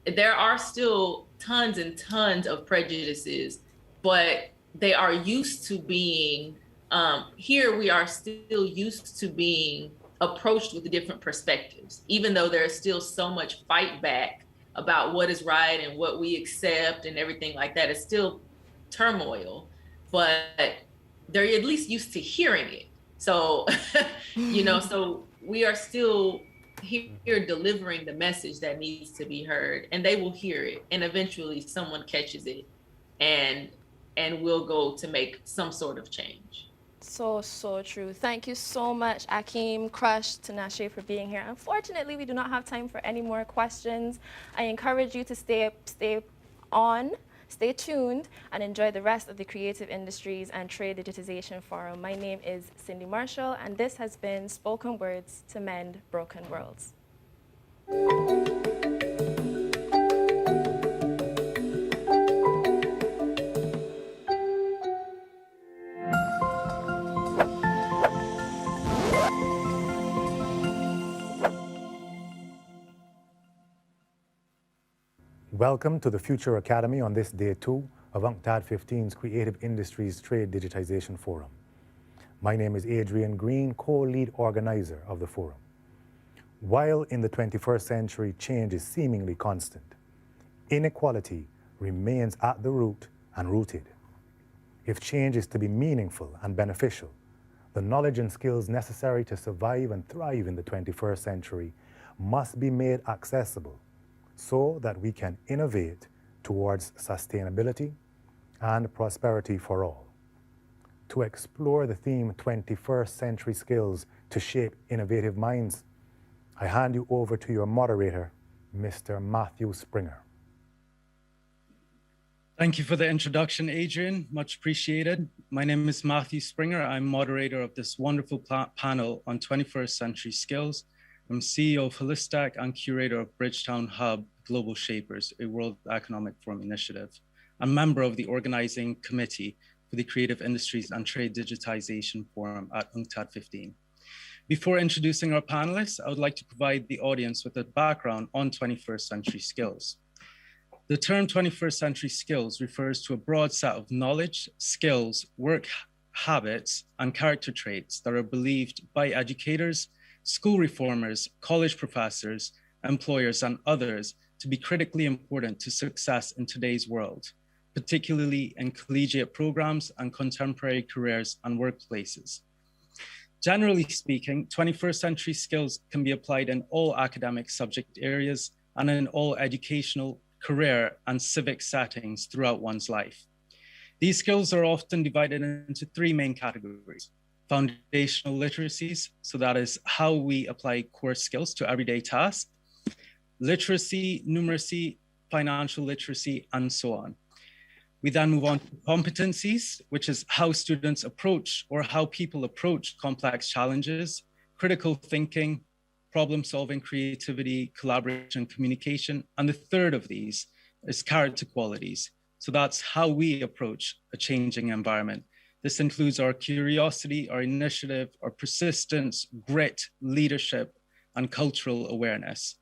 there are still tons and tons of prejudices, but they are used to being, here we are still used to being approached with different perspectives, even though there's still so much fight back about what is right and what we accept and everything like that. It's still turmoil, but they're at least used to hearing it. So, so we are still here delivering the message that needs to be heard, and they will hear it, and eventually someone catches it and we'll go to make some sort of change. So true. Thank you so much, Akeem, Crush, Tinashe, for being here. Unfortunately, we do not have time for any more questions. I encourage you to stay on, stay tuned, and enjoy the rest of the Creative Industries and Trade Digitization Forum. My name is Cindy Marshall, and this has been Spoken Words to Mend Broken Worlds. Welcome to the Future Academy on this day 2 of UNCTAD 15's Creative Industries Trade Digitization Forum. My name is Adrian Green, co-lead organizer of the forum. While in the 21st century change is seemingly constant, inequality remains at the root and rooted. If change is to be meaningful and beneficial, the knowledge and skills necessary to survive and thrive in the 21st century must be made accessible so that we can innovate towards sustainability and prosperity for all. To explore the theme 21st Century Skills to Shape Innovative Minds, I hand you over to your moderator, Mr. Matthew Springer. Thank you for the introduction, Adrian. Much appreciated. My name is Matthew Springer. I'm moderator of this wonderful panel on 21st century skills. I'm CEO of Holistac and curator of Bridgetown Hub Global Shapers, a World Economic Forum initiative. I'm member of the organizing committee for the Creative Industries and Trade Digitization Forum at UNCTAD 15. Before introducing our panelists, I would like to provide the audience with a background on 21st century skills. The term 21st century skills refers to a broad set of knowledge, skills, work habits, and character traits that are believed by educators, school reformers, college professors, employers, and others to be critically important to success in today's world, particularly in collegiate programs and contemporary careers and workplaces. Generally speaking, 21st century skills can be applied in all academic subject areas and in all educational, career, and civic settings throughout one's life. These skills are often divided into three main categories: foundational literacies, so that is how we apply core skills to everyday tasks; literacy, numeracy, financial literacy, and so on. We then move on to competencies, which is how students approach or how people approach complex challenges, critical thinking, problem-solving, creativity, collaboration, communication. And the third of these is character qualities. So that's how we approach a changing environment. This includes our curiosity, our initiative, our persistence, grit, leadership, and cultural awareness.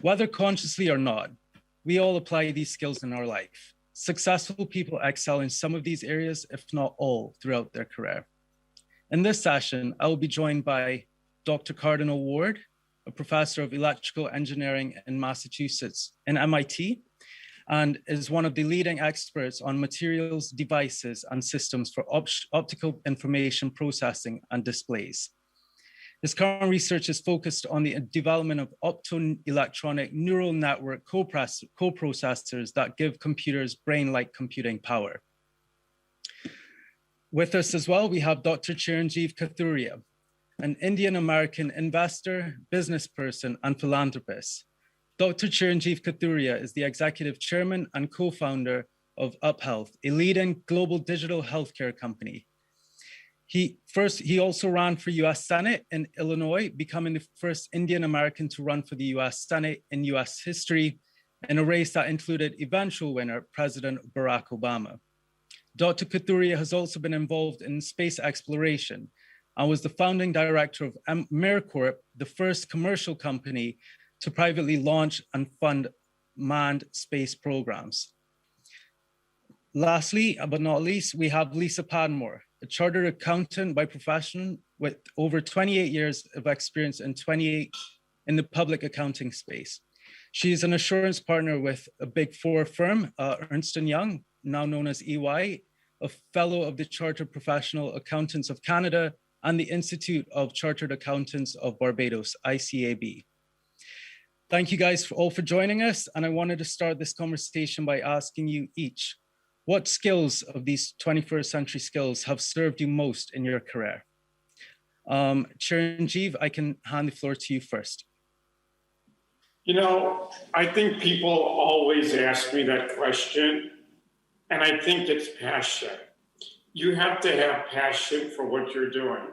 Whether consciously or not, we all apply these skills in our life. Successful people excel in some of these areas, if not all, throughout their career. In this session, I will be joined by Dr. Cardinal Ward, a professor of electrical engineering in Massachusetts in MIT, and is one of the leading experts on materials, devices, and systems for optical information processing and displays. His current research is focused on the development of optoelectronic neural network coprocessors that give computers brain-like computing power. With us as well, we have Dr. Chiranjeev Kathuria, an Indian-American investor, business person, and philanthropist. Dr. Chiranjeev Kathuria is the executive chairman and co-founder of UpHealth, a leading global digital healthcare company. He also ran for US Senate in Illinois, becoming the first Indian-American to run for the US Senate in US history, in a race that included eventual winner, President Barack Obama. Dr. Kathuria has also been involved in space exploration and was the founding director of MirCorp, the first commercial company to privately launch and fund manned space programs. Lastly, but not least, we have Lisa Padmore, a chartered accountant by profession with over 28 years of experience in the public accounting space. She is an assurance partner with a Big Four firm, Ernst & Young, now known as EY, a fellow of the Chartered Professional Accountants of Canada and the Institute of Chartered Accountants of Barbados, ICAB. Thank you guys all for joining us. And I wanted to start this conversation by asking you each, what skills of these 21st century skills have served you most in your career? Chiranjeev, I can hand the floor to you first. You know, I think people always ask me that question, and I think it's passion. You have to have passion for what you're doing.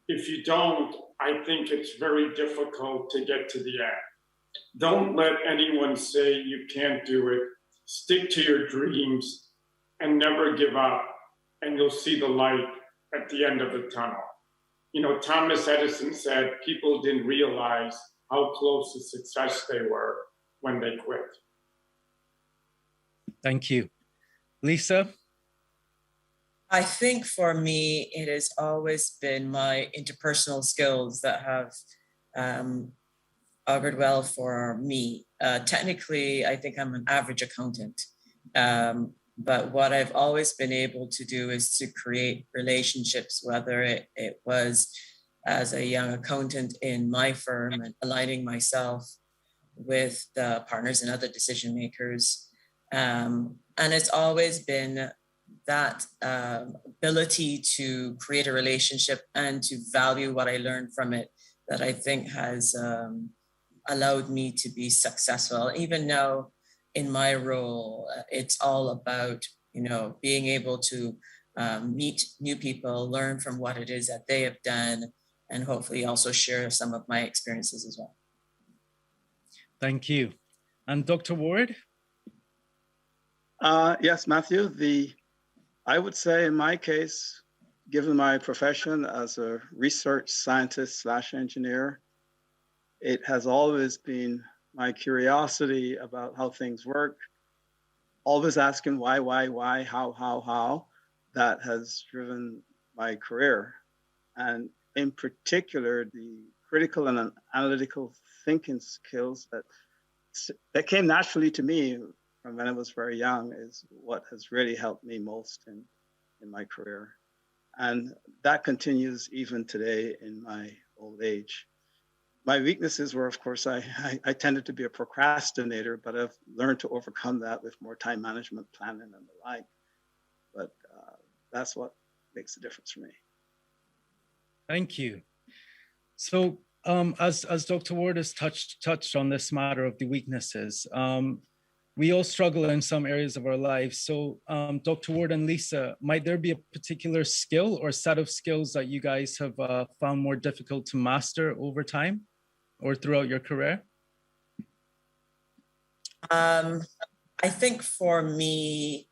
If you don't, I think it's very difficult to get to the end. Don't let anyone say you can't do it. Stick to your dreams and never give up, and you'll see the light at the end of the tunnel. You know, Thomas Edison said people didn't realize how close to success they were when they quit. Thank you. Lisa? I think for me, it has always been my interpersonal skills that have augured well for me. Technically, I think I'm an average accountant. But what I've always been able to do is to create relationships, whether it was as a young accountant in my firm and aligning myself with the partners and other decision makers. And it's always been that ability to create a relationship and to value what I learned from it that I think has allowed me to be successful. Even now, in my role, it's all about, being able to meet new people, learn from what it is that they have done, and hopefully also share some of my experiences as well. Thank you. And Dr. Ward? Yes, Matthew, I would say in my case, given my profession as a research scientist / engineer, it has always been my curiosity about how things work, always asking why, how, that has driven my career. And in particular, the critical and analytical thinking skills that came naturally to me from when I was very young is what has really helped me most in my career. And that continues even today in my old age. My weaknesses were, of course, I tended to be a procrastinator, but I've learned to overcome that with more time management, planning, and the like. But that's what makes the difference for me. Thank you. So as Dr. Ward has touched on this matter of the weaknesses, we all struggle in some areas of our lives. So Dr. Ward and Lisa, might there be a particular skill or set of skills that you guys have found more difficult to master over time or throughout your career? I think for me,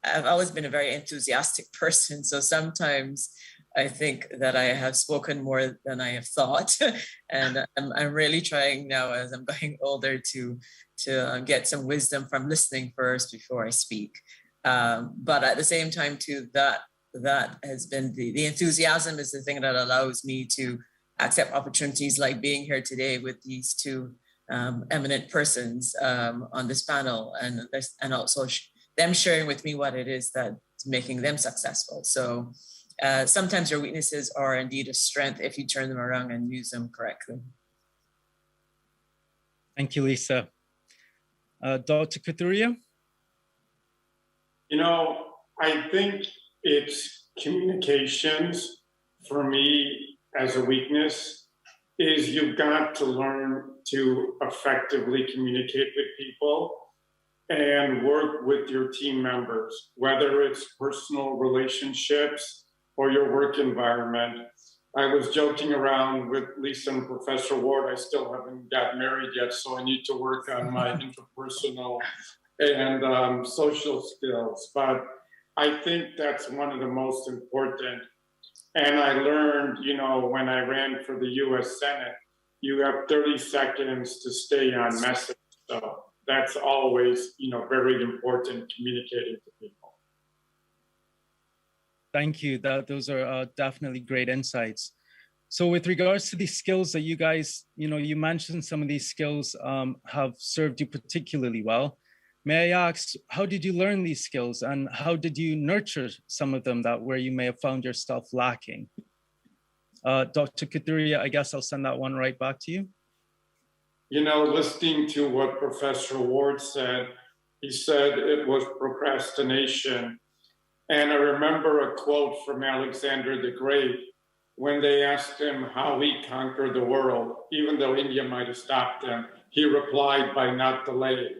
I've always been a very enthusiastic person. So sometimes I think that I have spoken more than I have thought. And I'm really trying now as I'm getting older to get some wisdom from listening first before I speak. But at the same time too, that has been the enthusiasm is the thing that allows me to accept opportunities like being here today with these two eminent persons on this panel, and also them sharing with me what it is that's making them successful. So sometimes your weaknesses are indeed a strength if you turn them around and use them correctly. Thank you, Lisa. Dr. Couturier? I think it's communications for me as a weakness is you've got to learn to effectively communicate with people and work with your team members, whether it's personal relationships or your work environment. I was joking around with Lisa and Professor Ward. I still haven't got married yet, so I need to work on my interpersonal and social skills. But I think that's one of the most important. And I learned, when I ran for the US Senate, you have 30 seconds to stay on message. So that's always, very important, communicating to people. Thank you. Those are definitely great insights. So with regards to the skills that you guys, you mentioned some of these skills have served you particularly well. May I ask, how did you learn these skills and how did you nurture some of them where you may have found yourself lacking? Dr. Couturier, I guess I'll send that one right back to you. Listening to what Professor Ward said, he said it was procrastination. And I remember a quote from Alexander the Great when they asked him how he conquered the world, even though India might have stopped him, he replied by not delaying.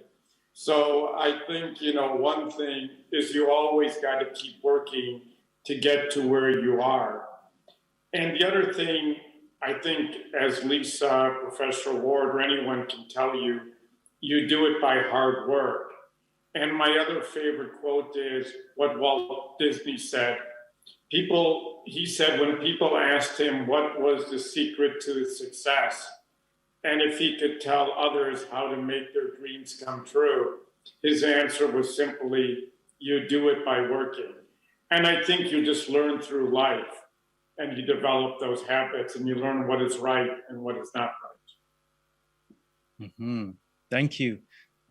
So I think, one thing is you always got to keep working to get to where you are. And the other thing, I think, as Lisa, Professor Ward, or anyone can tell you, you do it by hard work. And my other favorite quote is what Walt Disney said. He said when people asked him what was the secret to his success, and if he could tell others how to make their dreams come true, his answer was simply, you do it by working. And I think you just learn through life and you develop those habits and you learn what is right and what is not right. Mm-hmm. Thank you.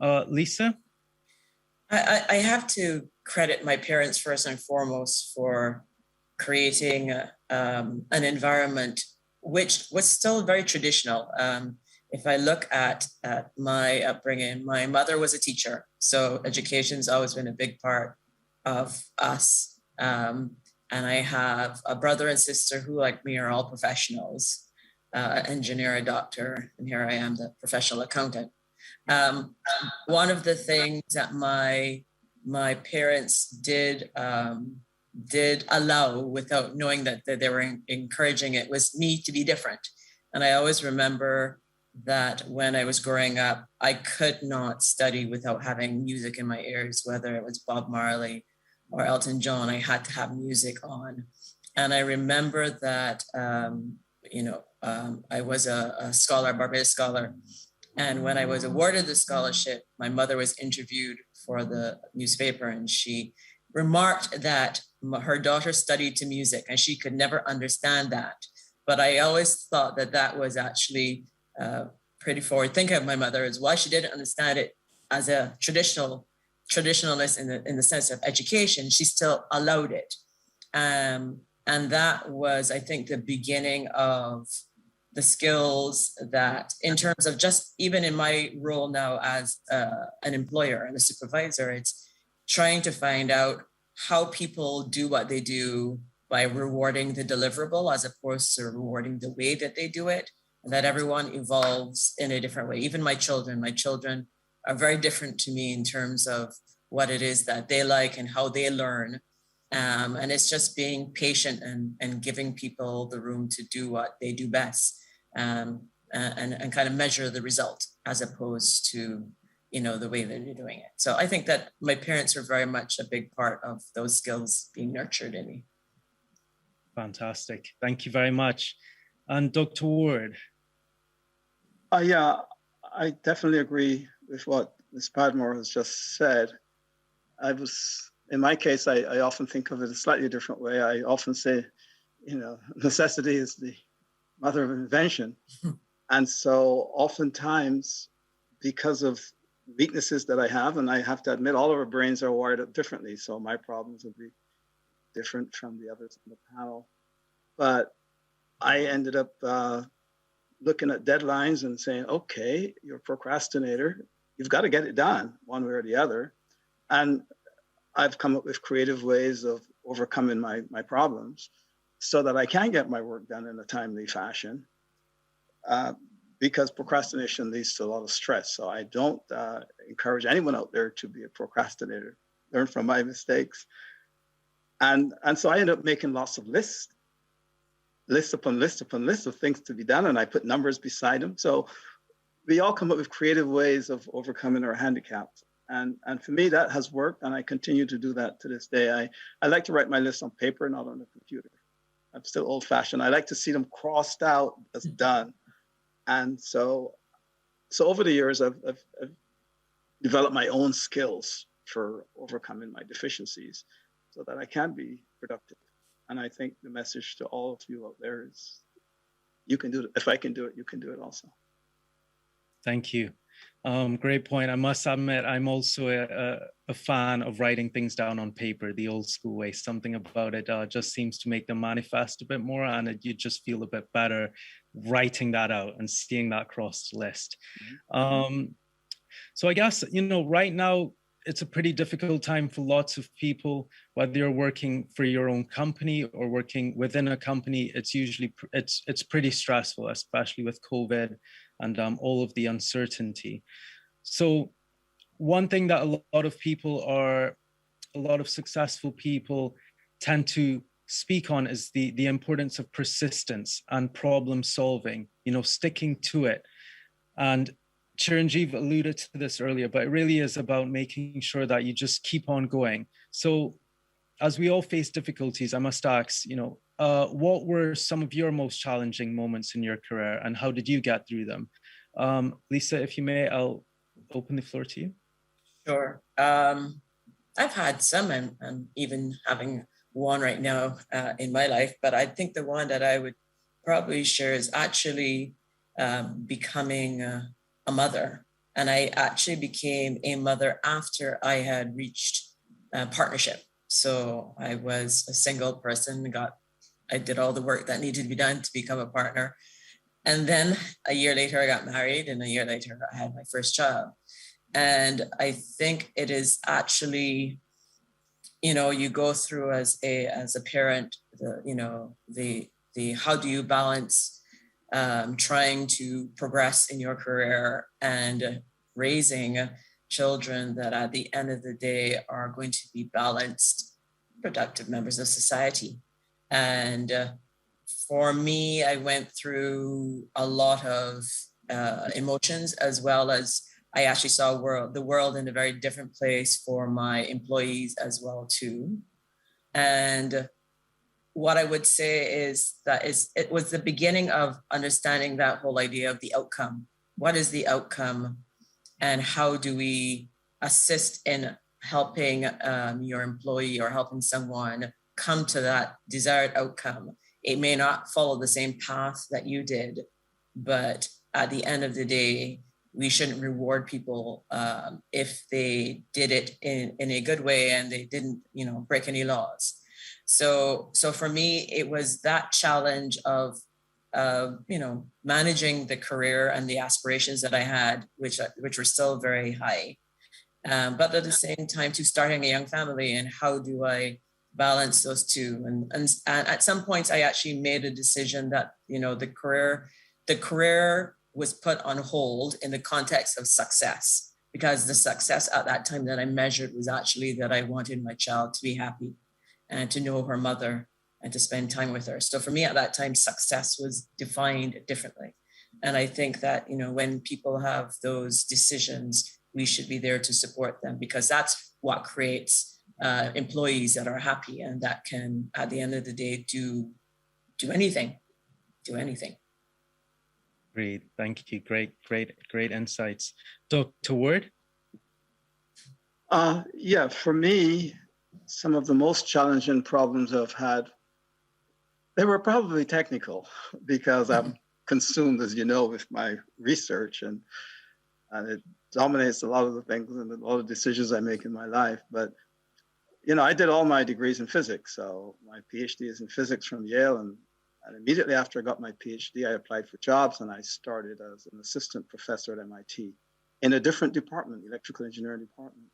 Lisa? I have to credit my parents first and foremost for creating an environment which was still very traditional. If I look at my upbringing, my mother was a teacher, so education's always been a big part of us. And I have a brother and sister who, like me, are all professionals, engineer, a doctor, and here I am, the professional accountant. One of the things that my parents did allow, without knowing that they were encouraging it, was me to be different. And I always remember that when I was growing up, I could not study without having music in my ears, whether it was Bob Marley or Elton John. I had to have music on. And I remember that, I was a scholar, Barbados scholar. And when I was awarded the scholarship, my mother was interviewed for the newspaper, and she remarked that her daughter studied to music and she could never understand that. But I always thought that that was actually pretty forward thinking of my mother, is why she didn't understand it as a traditionalist in the sense of education. She still allowed it. And that was, I think, the beginning of the skills that, in terms of just even in my role now as an employer and a supervisor, it's trying to find out how people do what they do by rewarding the deliverable as opposed to rewarding the way that they do it, and that everyone evolves in a different way. Even my children are very different to me in terms of what it is that they like and how they learn. And it's just being patient and giving people the room to do what they do best, and kind of measure the result as opposed to, the way that you're doing it. So I think that my parents were very much a big part of those skills being nurtured in me. Fantastic. Thank you very much. And Dr. Ward. Yeah, I definitely agree with what Ms. Padmore has just said. In my case, I often think of it a slightly different way. I often say, necessity is the mother of invention. And so oftentimes, because of weaknesses that I have, and I have to admit, all of our brains are wired up differently. So my problems will be different from the others on the panel. But I ended up looking at deadlines and saying, okay, you're a procrastinator. You've got to get it done one way or the other. And I've come up with creative ways of overcoming my problems so that I can get my work done in a timely fashion, because procrastination leads to a lot of stress. So I don't encourage anyone out there to be a procrastinator. Learn from my mistakes. And so I ended up making lots of lists upon list upon list of things to be done, and I put numbers beside them. So we all come up with creative ways of overcoming our handicaps. And for me, that has worked, and I continue to do that to this day. I like to write my lists on paper, not on the computer. I'm still old-fashioned. I like to see them crossed out as done. And so over the years, I've developed my own skills for overcoming my deficiencies so that I can be productive. And I think the message to all of you out there is, you can do it. If I can do it, you can do it also. Thank you. Great point. I must admit, I'm also a fan of writing things down on paper, the old school way. Something about it just seems to make them manifest a bit more, and you just feel a bit better writing that out and seeing that crossed list. So I guess, right now, it's a pretty difficult time for lots of people, whether you're working for your own company or working within a company. It's usually, it's pretty stressful, especially with COVID and all of the uncertainty. So one thing that a lot of successful people tend to speak on is the importance of persistence and problem solving, sticking to it. And Chiranjeev alluded to this earlier, but it really is about making sure that you just keep on going. So as we all face difficulties, I must ask, what were some of your most challenging moments in your career, and how did you get through them? Lisa, if you may, I'll open the floor to you. Sure. I've had some, and even having one right now in my life, but I think the one that I would probably share is actually becoming a mother. And I actually became a mother after I had reached partnership. So I was a single person, I did all the work that needed to be done to become a partner. And then a year later, I got married, and a year later, I had my first child. And I think it is actually, you go through as a parent, the how do you balance trying to progress in your career and raising children that at the end of the day are going to be balanced, productive members of society. And for me, I went through a lot of emotions, as well as I actually saw the world in a very different place for my employees as well too. And what I would say is that it was the beginning of understanding that whole idea of the outcome. What is the outcome, and how do we assist in helping your employee or helping someone come to that desired outcome? It may not follow the same path that you did, but at the end of the day, we shouldn't reward people if they did it in a good way and they didn't, break any laws. So for me, it was that challenge of, managing the career and the aspirations that I had, which were still very high. But at the same time, to starting a young family, and how do I balance those two? And at some points, I actually made a decision that, the career was put on hold in the context of success, because the success at that time that I measured was actually that I wanted my child to be happy and to know her mother and to spend time with her. So for me at that time, success was defined differently. And I think that, when people have those decisions, we should be there to support them, because that's what creates employees that are happy and that can, at the end of the day, do anything. Great, thank you. Great insights. Dr. Ward? Yeah, for me, some of the most challenging problems I've had, they were probably technical, because I'm consumed, as you know, with my research, and it dominates a lot of the things and a lot of decisions I make in my life. But, I did all my degrees in physics. So my PhD is in physics from Yale, and immediately after I got my PhD, I applied for jobs, and I started as an assistant professor at MIT in a different department, electrical engineering department.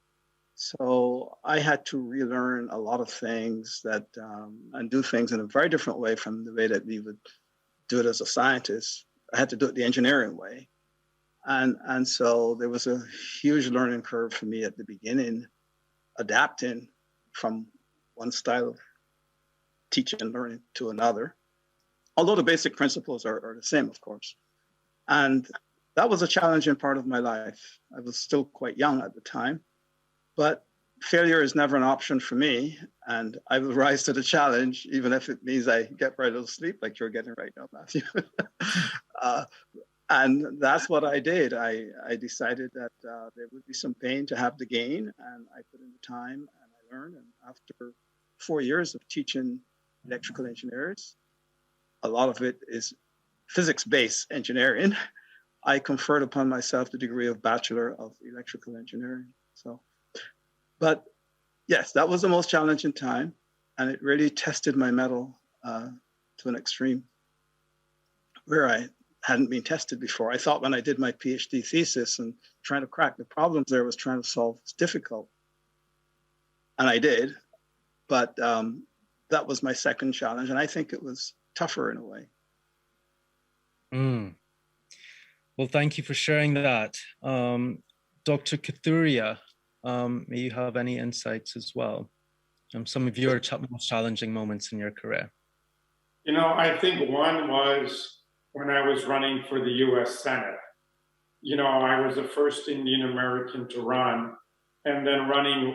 So I had to relearn a lot of things and do things in a very different way from the way that we would do it as a scientist. I had to do it the engineering way. And so there was a huge learning curve for me at the beginning, adapting from one style of teaching and learning to another, although the basic principles are the same, of course. And that was a challenging part of my life. I was still quite young at the time, but failure is never an option for me. And I will rise to the challenge, even if it means I get very little sleep like you're getting right now, Matthew. And that's what I did. I decided that there would be some pain to have the gain, and I put in the time and I learned. And after 4 years of teaching electrical engineers, a lot of it is physics-based engineering, I conferred upon myself the degree of Bachelor of Electrical Engineering. But yes, that was the most challenging time, and it really tested my mettle to an extreme where I hadn't been tested before. I thought when I did my PhD thesis and trying to crack the problems there was trying to solve, it's difficult. And I did, but that was my second challenge. And I think it was tougher in a way. Well, thank you for sharing that. Dr. Kathuria, may you have any insights as well? Some of your most challenging moments in your career. I think one was when I was running for the US Senate. I was the first Indian American to run, and then running,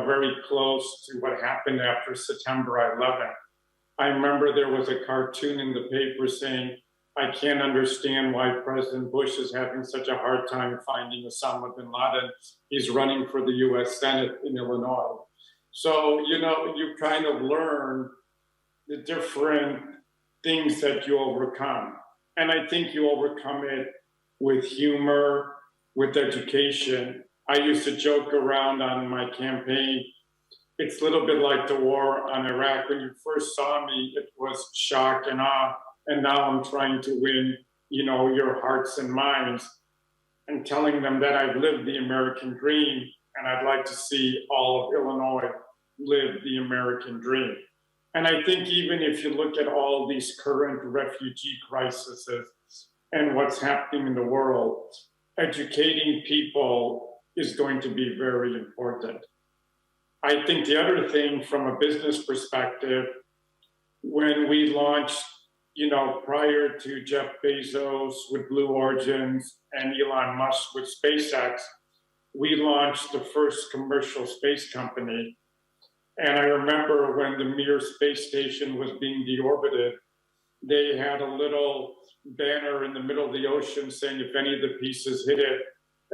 very close to what happened after September 11th. I remember there was a cartoon in the paper saying, I can't understand why President Bush is having such a hard time finding Osama bin Laden. He's running for the US Senate in Illinois. So, you kind of learn the different things that you overcome. And I think you overcome it with humor, with education. I used to joke around on my campaign. It's a little bit like the war on Iraq. When you first saw me, it was shock and awe. And now I'm trying to win, your hearts and minds, and telling them that I've lived the American dream, and I'd like to see all of Illinois live the American dream. And I think even if you look at all these current refugee crises and what's happening in the world, educating people is going to be very important. I think the other thing from a business perspective, when we launched, prior to Jeff Bezos with Blue Origins and Elon Musk with SpaceX, we launched the first commercial space company. And I remember when the Mir space station was being deorbited, they had a little banner in the middle of the ocean saying if any of the pieces hit it,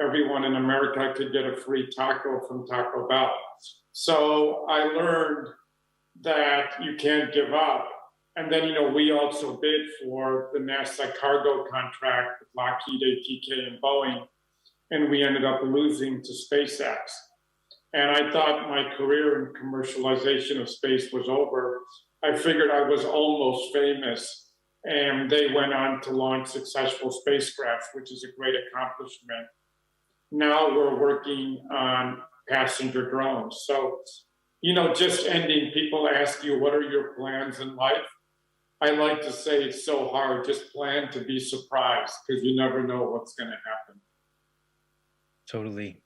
everyone in America could get a free taco from Taco Bell. So I learned that you can't give up. And then, we also bid for the NASA cargo contract with Lockheed, ATK, and Boeing, and we ended up losing to SpaceX. And I thought my career in commercialization of space was over. I figured I was almost famous, and they went on to launch successful spacecraft, which is a great accomplishment. Now we're working on passenger drones. So, just ending, people ask you, what are your plans in life? I like to say it's so hard, just plan to be surprised, because you never know what's going to happen. Totally.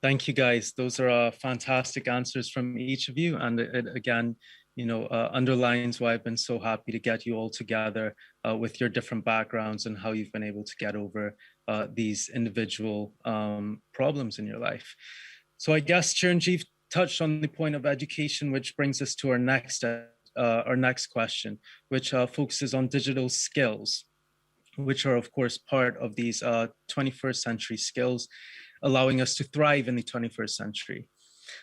Thank you, guys. Those are fantastic answers from each of you. And it again, underlines why I've been so happy to get you all together with your different backgrounds and how you've been able to get over these individual problems in your life. So I guess Chiranjeev touched on the point of education, which brings us to our next question, which focuses on digital skills, which are of course part of these 21st century skills, allowing us to thrive in the 21st century.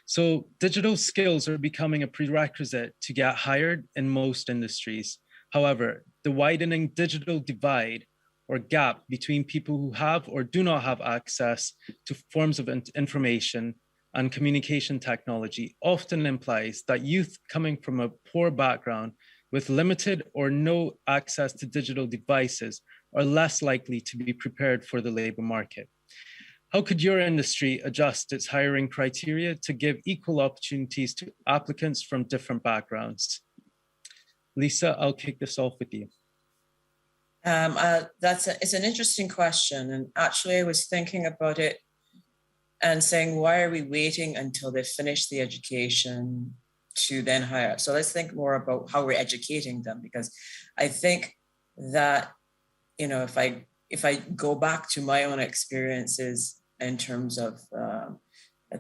So digital skills are becoming a prerequisite to get hired in most industries. However, the widening digital divide or gap between people who have or do not have access to forms of information and communication technology often implies that youth coming from a poor background with limited or no access to digital devices are less likely to be prepared for the labor market. How could your industry adjust its hiring criteria to give equal opportunities to applicants from different backgrounds? Lisa, I'll kick this off with you. It's an interesting question. And actually I was thinking about it and saying, why are we waiting until they finish the education to then hire? So let's think more about how we're educating them, because I think that, if I go back to my own experiences in terms of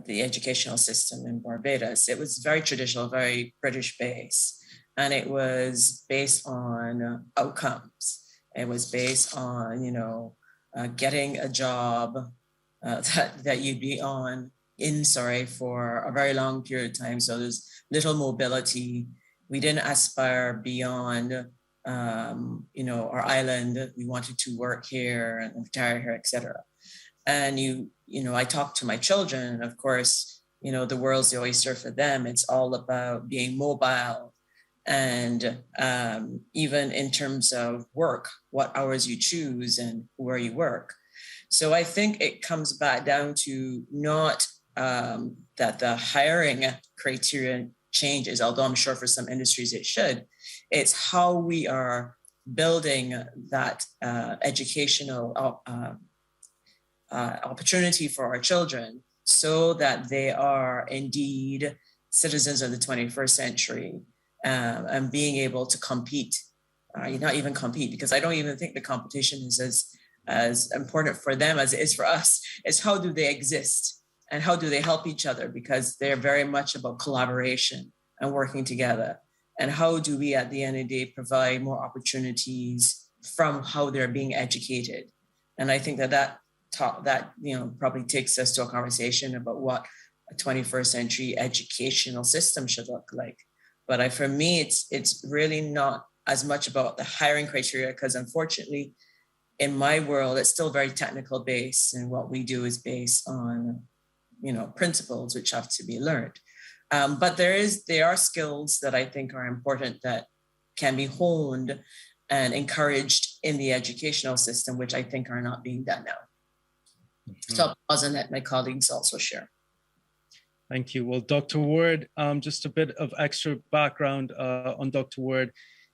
the educational system in Barbados, it was very traditional, very British based, and it was based on outcomes. It was based on, getting a job that you'd be for a very long period of time. So there's little mobility. We didn't aspire beyond, our island. We wanted to work here and retire here, etc. And I talk to my children, and of course, the world's the oyster for them. It's all about being mobile, and even in terms of work, what hours you choose and where you work. So I think it comes back down to not that the hiring criteria changes, although I'm sure for some industries it should. It's how we are building that educational opportunity for our children so that they are indeed citizens of the 21st century and being able to compete. Not even compete, because I don't even think the competition is as important for them as it is for us. It's how do they exist and how do they help each other, because they're very much about collaboration and working together. And how do we at the end of the day provide more opportunities from how they're being educated? And I think that probably takes us to a conversation about what a 21st century educational system should look like. But for me, it's really not as much about the hiring criteria, because unfortunately, in my world, it's still very technical based, and what we do is based on, principles which have to be learned. But there are skills that I think are important that can be honed and encouraged in the educational system, which I think are not being done now. Mm-hmm. So I'll pause and let my colleagues also share. Thank you. Well, Dr. Ward, just a bit of extra background on Dr. Ward.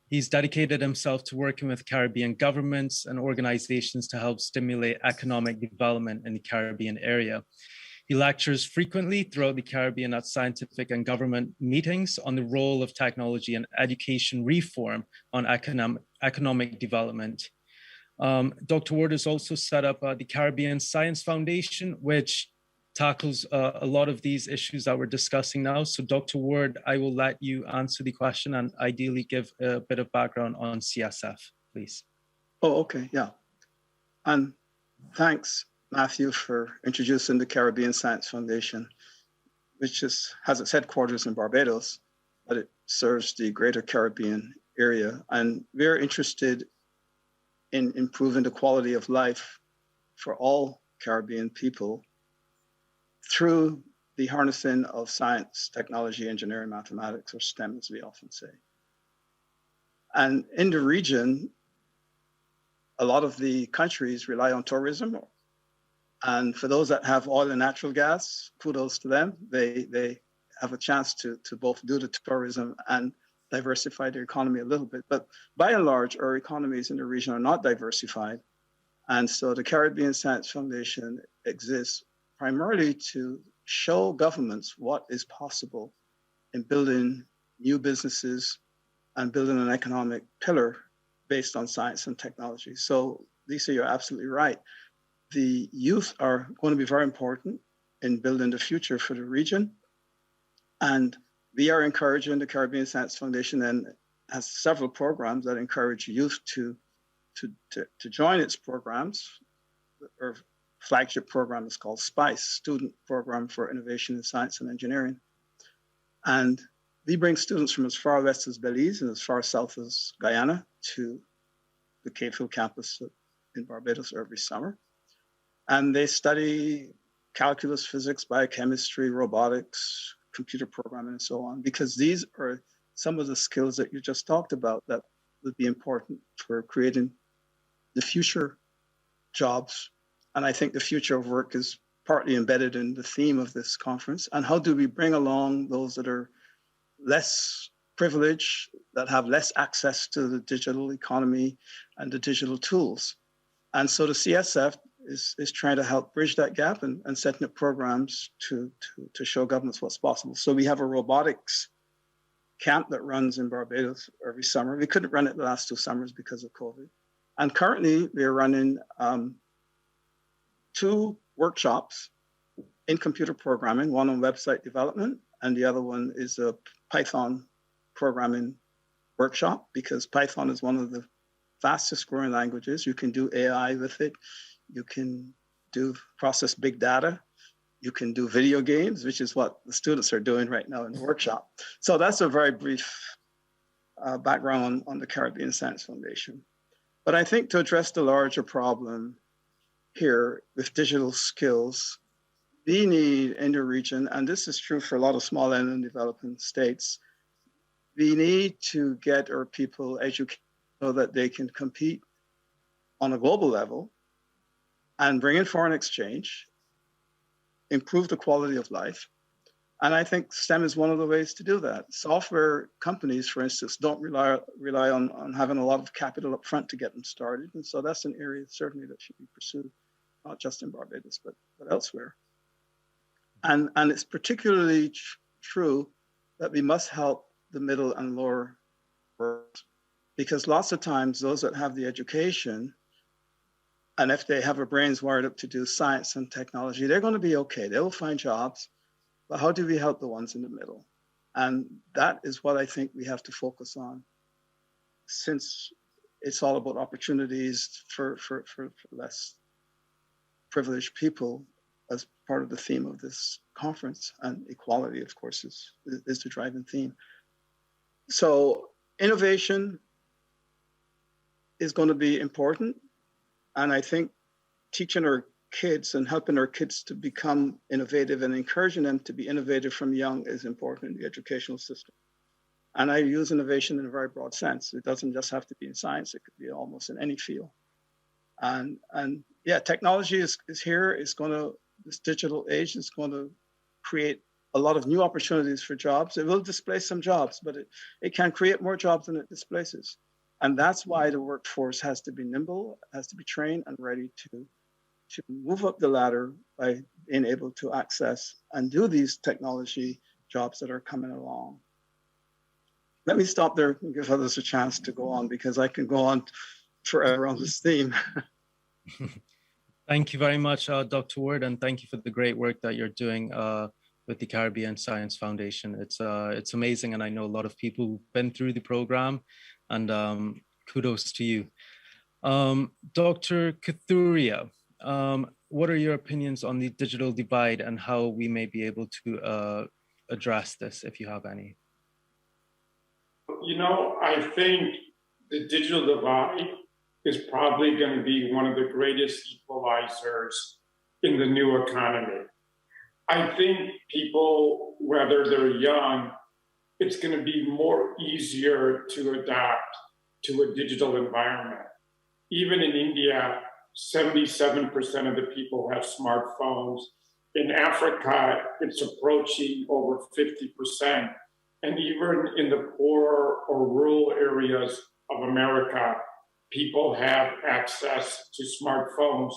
He's dedicated himself to working with Caribbean governments and organizations to help stimulate economic development in the Caribbean area. He lectures frequently throughout the Caribbean at scientific and government meetings on the role of technology and education reform on economic development. Dr. Ward has also set up the Caribbean Science Foundation, which tackles a lot of these issues that we're discussing now. So Dr. Ward, I will let you answer the question and ideally give a bit of background on CSF, please. Oh, okay, yeah. And thanks, Matthew, for introducing the Caribbean Science Foundation, which has its headquarters in Barbados, but it serves the greater Caribbean area. And we're interested in improving the quality of life for all Caribbean people through the harnessing of science, technology, engineering, mathematics, or STEM, as we often say. And in the region, a lot of the countries rely on tourism. And for those that have oil and natural gas, kudos to them. They have a chance to both do the tourism and diversify their economy a little bit. But by and large, our economies in the region are not diversified. And so the Caribbean Science Foundation exists primarily to show governments what is possible in building new businesses and building an economic pillar based on science and technology. So Lisa, you're absolutely right. The youth are going to be very important in building the future for the region. And we are encouraging the Caribbean Science Foundation and has several programs that encourage youth to join its programs. Our flagship program is called SPICE, Student Program for Innovation in Science and Engineering. And we bring students from as far west as Belize and as far south as Guyana to the Cape Hill campus in Barbados every summer. And they study calculus, physics, biochemistry, robotics, computer programming, and so on, because these are some of the skills that you just talked about that would be important for creating the future jobs. And I think the future of work is partly embedded in the theme of this conference. And how do we bring along those that are less privileged, that have less access to the digital economy and the digital tools? And so the CSF is trying to help bridge that gap and setting up programs to show governments what's possible. So we have a robotics camp that runs in Barbados every summer. We couldn't run it the last 2 summers because of COVID. And currently we're running 2 workshops in computer programming, one on website development, and the other one is a Python programming workshop, because Python is one of the fastest growing languages. You can do AI with it. You can process big data. You can do video games, which is what the students are doing right now in the workshop. So that's a very brief background on the Caribbean Science Foundation. But I think to address the larger problem here with digital skills, we need in the region, and this is true for a lot of small and developing states, we need to get our people educated so that they can compete on a global level and bring in foreign exchange, improve the quality of life. And I think STEM is one of the ways to do that. Software companies, for instance, don't rely on having a lot of capital up front to get them started. And so that's an area certainly that should be pursued, not just in Barbados, but elsewhere. And it's particularly true that we must help the middle and lower world, because lots of times those that have the education, and if they have their brains wired up to do science and technology, they're going to be okay. They will find jobs. But how do we help the ones in the middle? And that is what I think we have to focus on, since it's all about opportunities for less privileged people as part of the theme of this conference. And equality, of course, is the driving theme. So innovation is going to be important. And I think teaching our kids and helping our kids to become innovative and encouraging them to be innovative from young is important in the educational system. And I use innovation in a very broad sense. It doesn't just have to be in science, it could be almost in any field. And yeah, technology is here. This digital age is going to create a lot of new opportunities for jobs. It will displace some jobs, but it can create more jobs than it displaces. And that's why the workforce has to be nimble, has to be trained and ready to move up the ladder by being able to access and do these technology jobs that are coming along. Let me stop there and give others a chance to go on, because I can go on forever on this theme. Thank you very much, Dr. Ward, and thank you for the great work that you're doing with the Caribbean Science Foundation. It's amazing, and I know a lot of people who've been through the program, and kudos to you. Dr. Kathuria, what are your opinions on the digital divide and how we may be able to address this, if you have any? You know, I think the digital divide is probably going to be one of the greatest equalizers in the new economy. I think people, whether they're young, it's going to be more easier to adapt to a digital environment. Even in India, 77% of the people have smartphones. In Africa, it's approaching over 50%. And even in the poor or rural areas of America, people have access to smartphones.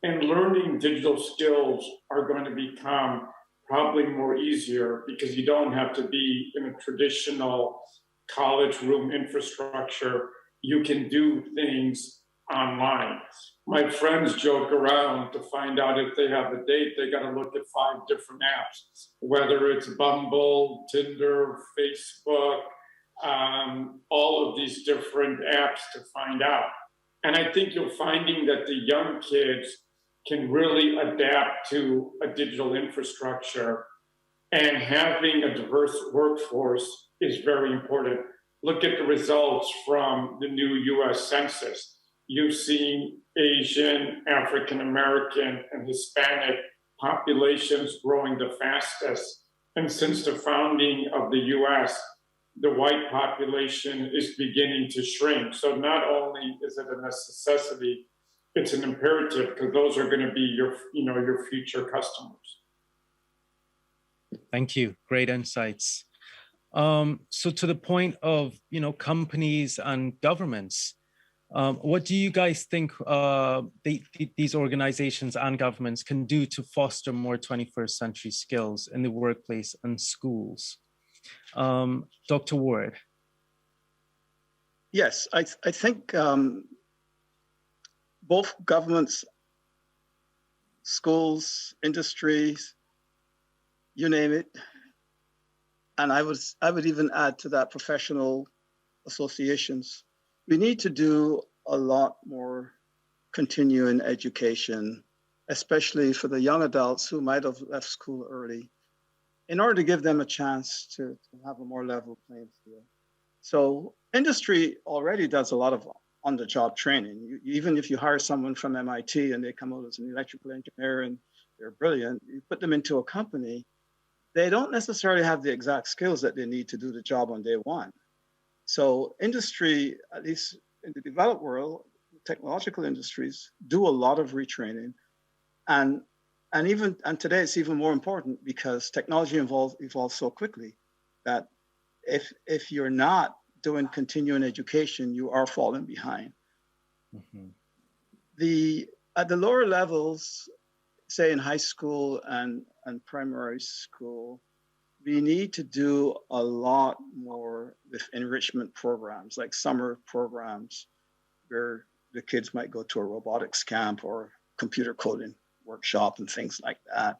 And learning digital skills are going to become probably more easier because you don't have to be in a traditional college room infrastructure. You can do things online. My friends joke around to find out if they have a date, they got to look at 5 different apps, whether it's Bumble, Tinder, Facebook, all of these different apps to find out. And I think you're finding that the young kids can really adapt to a digital infrastructure, and having a diverse workforce is very important. Look at the results from the new US Census. You've seen Asian, African American, and Hispanic populations growing the fastest. And since the founding of the US, the white population is beginning to shrink. So not only is it a necessity, it's an imperative, because those are going to be your future customers. Thank you. Great insights. So to the point of, companies and governments, what do you guys think these organizations and governments can do to foster more 21st century skills in the workplace and schools? Dr. Ward. Yes, I think both governments, schools, industries, you name it, and I would even add to that professional associations. We need to do a lot more continuing education, especially for the young adults who might have left school early, in order to give them a chance to have a more level playing field. So industry already does a lot of on-the-job training. Even if you hire someone from MIT and they come out as an electrical engineer and they're brilliant, you put them into a company, they don't necessarily have the exact skills that they need to do the job on day one. So industry, at least in the developed world, technological industries do a lot of retraining. And today it's even more important because technology evolves so quickly that if you're not doing continuing education, you are falling behind. Mm-hmm. At the lower levels, say in high school and primary school, we need to do a lot more with enrichment programs, like summer programs, where the kids might go to a robotics camp or computer coding workshop and things like that.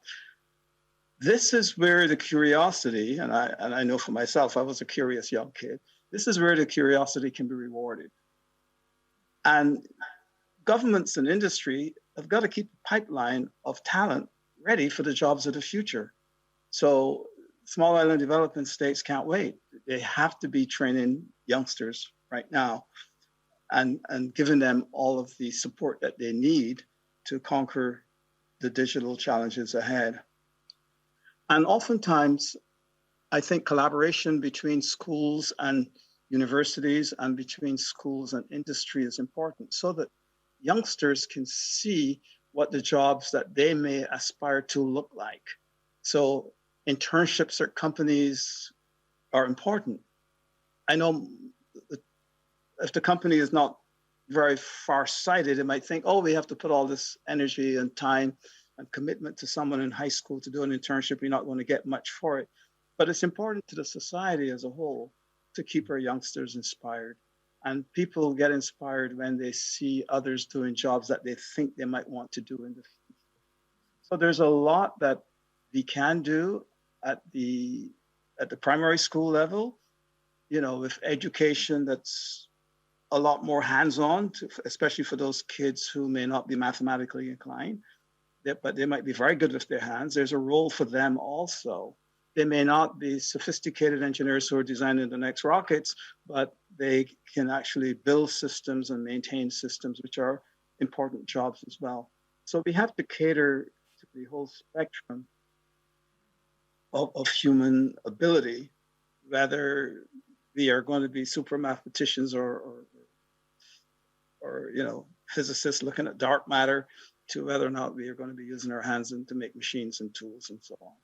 This is where the curiosity, and I know for myself, I was a curious young kid, this is where the curiosity can be rewarded. And governments and industry have got to keep a pipeline of talent ready for the jobs of the future. So small island development states can't wait. They have to be training youngsters right now and giving them all of the support that they need to conquer the digital challenges ahead. And oftentimes, I think collaboration between schools and universities and between schools and industry is important so that youngsters can see what the jobs that they may aspire to look like. So internships at companies are important. I know if the company is not very far-sighted, it might think, oh, we have to put all this energy and time and commitment to someone in high school to do an internship. You're not going to get much for it. But it's important to the society as a whole to keep our youngsters inspired. And people get inspired when they see others doing jobs that they think they might want to do in the future. So there's a lot that we can do at the primary school level, you know, with education that's a lot more hands-on, especially for those kids who may not be mathematically inclined, but they might be very good with their hands. There's a role for them also. They may not be sophisticated engineers who are designing the next rockets, but they can actually build systems and maintain systems, which are important jobs as well. So we have to cater to the whole spectrum of human ability, whether we are going to be super mathematicians or you know, physicists looking at dark matter, to whether or not we are going to be using our hands to make machines and tools and so on.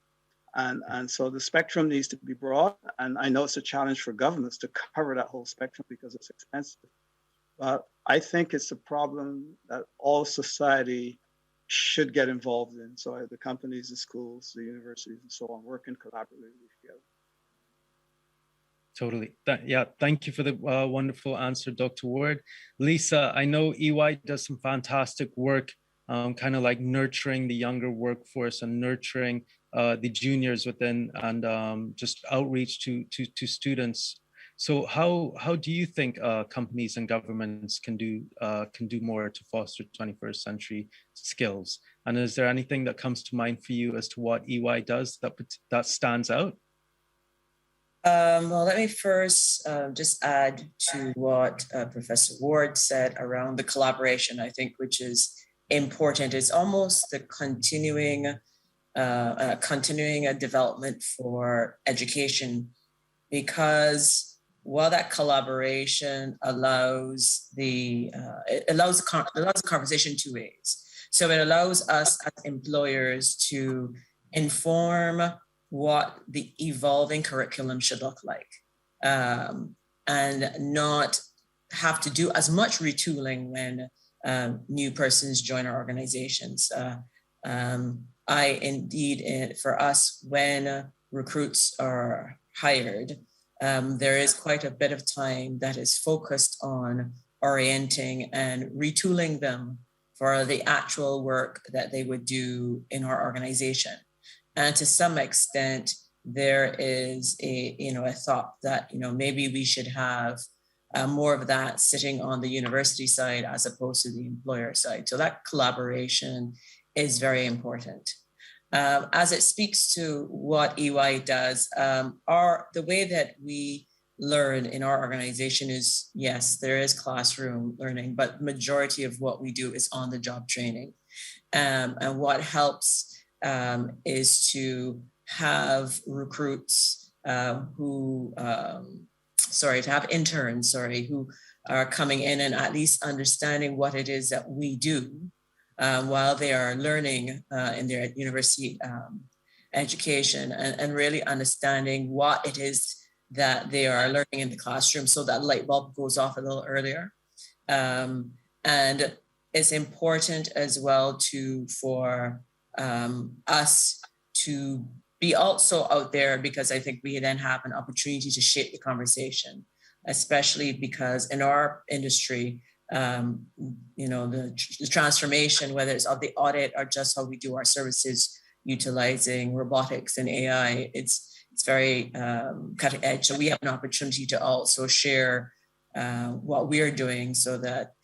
And so the spectrum needs to be broad. And I know it's a challenge for governments to cover that whole spectrum because it's expensive. But I think it's a problem that all society should get involved in. So the companies, the schools, the universities, and so on, working collaboratively together. Totally. Yeah, thank you for the wonderful answer, Dr. Ward. Lisa, I know EY does some fantastic work, kind of like nurturing the younger workforce and nurturing the juniors within, and just outreach to students. So how do you think companies and governments can do more to foster 21st century skills? And is there anything that comes to mind for you as to what EY does that stands out? Well, let me first just add to what Professor Ward said around the collaboration, I think, which is important. It's almost the continuing a development for education, because while that collaboration allows the conversation two ways. So it allows us as employers to inform what the evolving curriculum should look like, and not have to do as much retooling when new persons join our organizations. For us, when recruits are hired, there is quite a bit of time that is focused on orienting and retooling them for the actual work that they would do in our organization. And to some extent, there is a thought that maybe we should have more of that sitting on the university side as opposed to the employer side. So that collaboration is very important. As it speaks to what EY does, the way that we learn in our organization is, yes, there is classroom learning, but majority of what we do is on-the-job training. And what helps is to have recruits to have interns, who are coming in and at least understanding what it is that we do while they are learning in their university education, and really understanding what it is that they are learning in the classroom, so that light bulb goes off a little earlier. And it's important as well for us to be also out there, because I think we then have an opportunity to shape the conversation, especially because in our industry, the transformation, whether it's of the audit or just how we do our services, utilizing robotics and AI, it's very cutting edge. So we have an opportunity to also share what we're doing, so that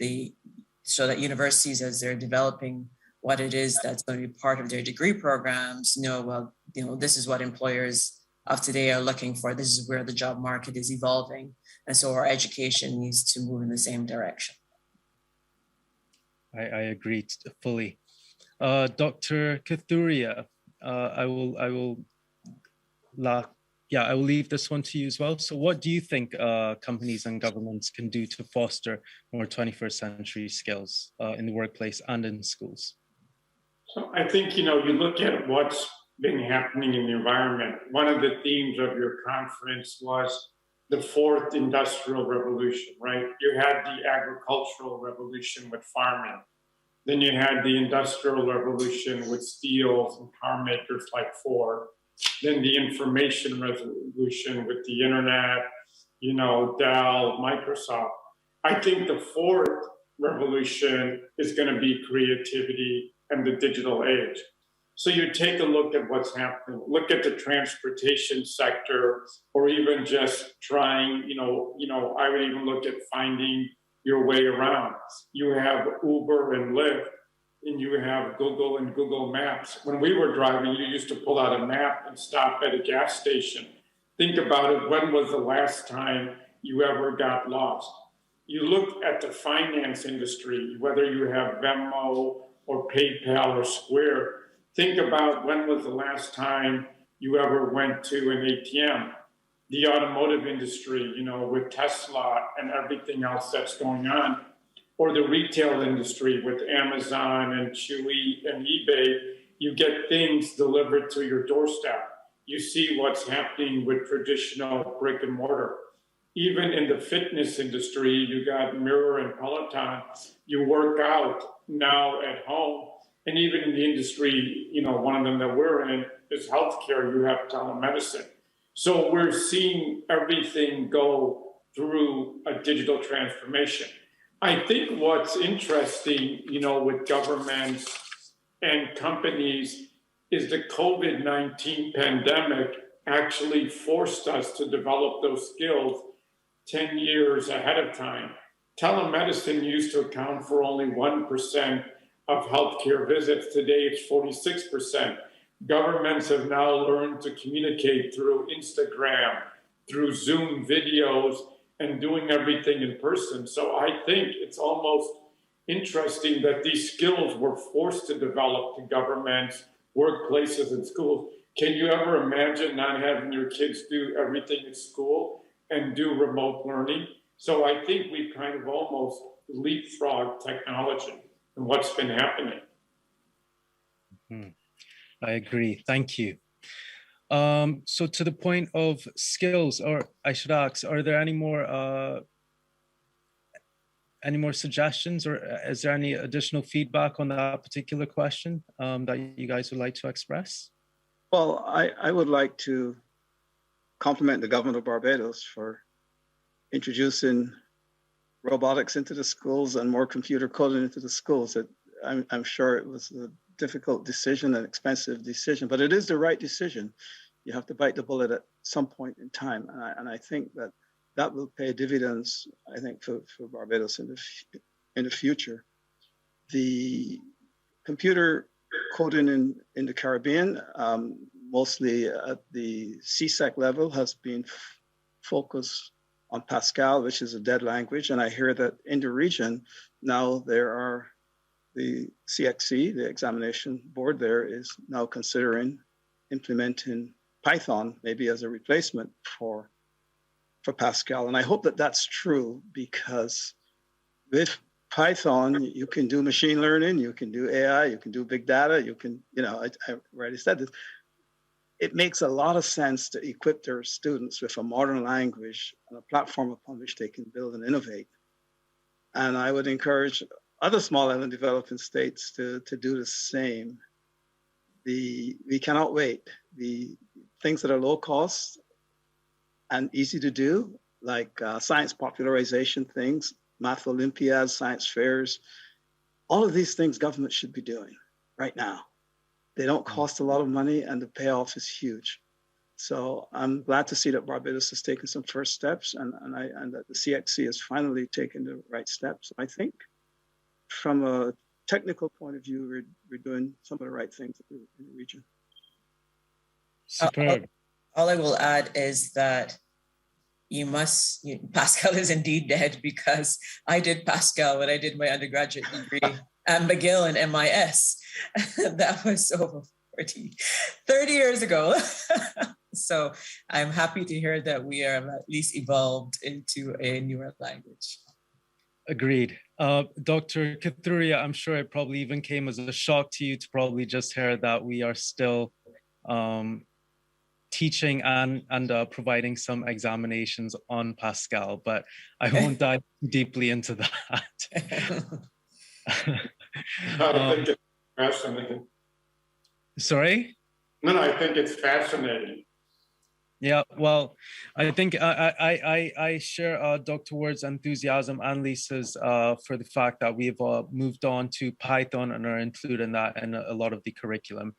universities, as they're developing what it is that's going to be part of their degree programs, this is what employers of today are looking for. This is where the job market is evolving. And so our education needs to move in the same direction. I agree fully. Dr. Kathuria, I will leave this one to you as well. So what do you think companies and governments can do to foster more 21st century skills in the workplace and in schools? So I think, you look at what's been happening in the environment. One of the themes of your conference was the fourth industrial revolution, right? You had the agricultural revolution with farming. Then you had the industrial revolution with steels and car makers like Ford. Then the information revolution with the internet, you know, Dell, Microsoft. I think the fourth revolution is going to be creativity and the digital age. So you take a look at what's happening, look at the transportation sector, or even just trying, I would even look at finding your way around. You have Uber and Lyft, and you have Google and Google Maps. When we were driving, you used to pull out a map and stop at a gas station. Think about it, when was the last time you ever got lost? You look at the finance industry, whether you have Venmo or PayPal or Square, think about when was the last time you ever went to an ATM. The automotive industry, with Tesla and everything else that's going on, or the retail industry with Amazon and Chewy and eBay, you get things delivered to your doorstep. You see what's happening with traditional brick and mortar. Even in the fitness industry, you got Mirror and Peloton. You work out now at home. And even in the industry, one of them that we're in is healthcare. You have telemedicine. So we're seeing everything go through a digital transformation. I think what's interesting, with governments and companies is the COVID-19 pandemic actually forced us to develop those skills 10 years ahead of time. Telemedicine used to account for only 1% of healthcare visits. Today, it's 46%. Governments have now learned to communicate through Instagram, through Zoom videos, and doing everything in person. So I think it's almost interesting that these skills were forced to develop to governments, workplaces, and schools. Can you ever imagine not having your kids do everything at school and do remote learning? So I think we've kind of almost leapfrogged technology and what's been happening. I agree. Thank you. So to the point of skills, or I should ask, are there any more suggestions, or is there any additional feedback on that particular question that you guys would like to express? Well, I would like to compliment the government of Barbados for introducing robotics into the schools and more computer coding into the schools. I'm sure it was a difficult decision, an expensive decision, but it is the right decision. You have to bite the bullet at some point in time. And I think that will pay dividends, I think, for Barbados in the future. The computer coding in the Caribbean, mostly at the CSEC level, has been focused on Pascal, which is a dead language. And I hear that in the region, now there are the CXC, the examination board there, is now considering implementing Python, maybe as a replacement for Pascal. And I hope that that's true, because with Python, you can do machine learning, you can do AI, you can do big data, you can, I already said this. It makes a lot of sense to equip their students with a modern language and a platform upon which they can build and innovate. And I would encourage other small island developing states to do the same. We cannot wait. The things that are low cost and easy to do, like science popularization things, math Olympiads, science fairs, all of these things government should be doing right now. They don't cost a lot of money and the payoff is huge. So I'm glad to see that Barbados has taken some first steps and that the CXC has finally taken the right steps. I think from a technical point of view, we're doing some of the right things in the region. Superb. All I will add is that Pascal is indeed dead, because I did Pascal when I did my undergraduate degree at McGill and MIS. That was over 30 years ago. So I'm happy to hear that we are at least evolved into a newer language. Agreed. Dr. Kithuria, I'm sure it probably even came as a shock to you to probably just hear that we are still teaching and providing some examinations on Pascal, but I won't dive deeply into that. I think it's fascinating. Sorry? No, I think it's fascinating. Yeah, well, I think I share Dr. Ward's enthusiasm and Lisa's for the fact that we've moved on to Python and are including that in a lot of the curriculum.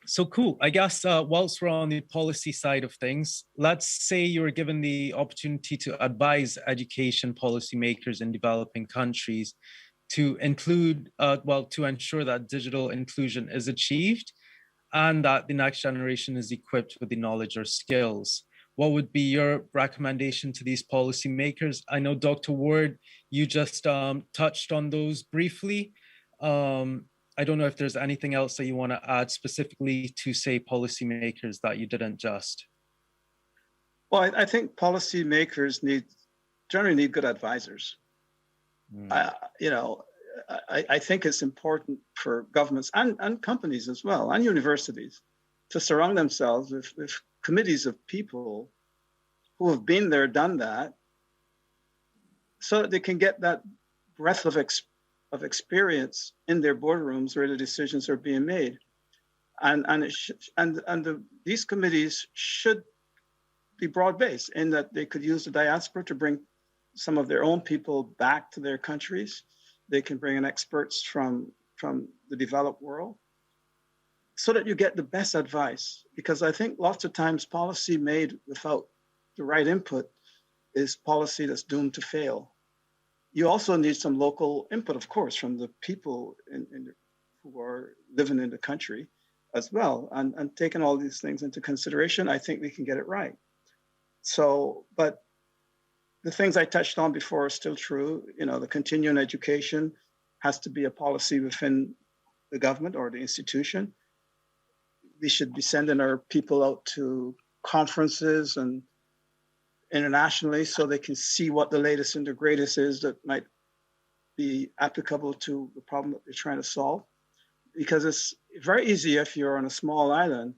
So cool. I guess whilst we're on the policy side of things, let's say you were given the opportunity to advise education policymakers in developing countries to include, to ensure that digital inclusion is achieved and that the next generation is equipped with the knowledge or skills. What would be your recommendation to these policymakers? I know, Dr. Ward, you just touched on those briefly. I don't know if there's anything else that you want to add specifically to, say, policymakers that you didn't just. Well, I think policymakers generally need good advisors. I think it's important for governments and companies as well, and universities, to surround themselves with committees of people who have been there, done that, so that they can get that breadth of experience in their boardrooms where the decisions are being made. These committees should be broad-based in that they could use the diaspora to bring some of their own people back to their countries. They can bring in experts from the developed world so that you get the best advice. Because I think lots of times policy made without the right input is policy that's doomed to fail. You also need some local input, of course, from the people who are living in the country as well. And taking all these things into consideration, I think we can get it right. So, but the things I touched on before are still true. The continuing education has to be a policy within the government or the institution. We should be sending our people out to conferences and internationally so they can see what the latest and the greatest is that might be applicable to the problem that they're trying to solve. Because it's very easy if you're on a small island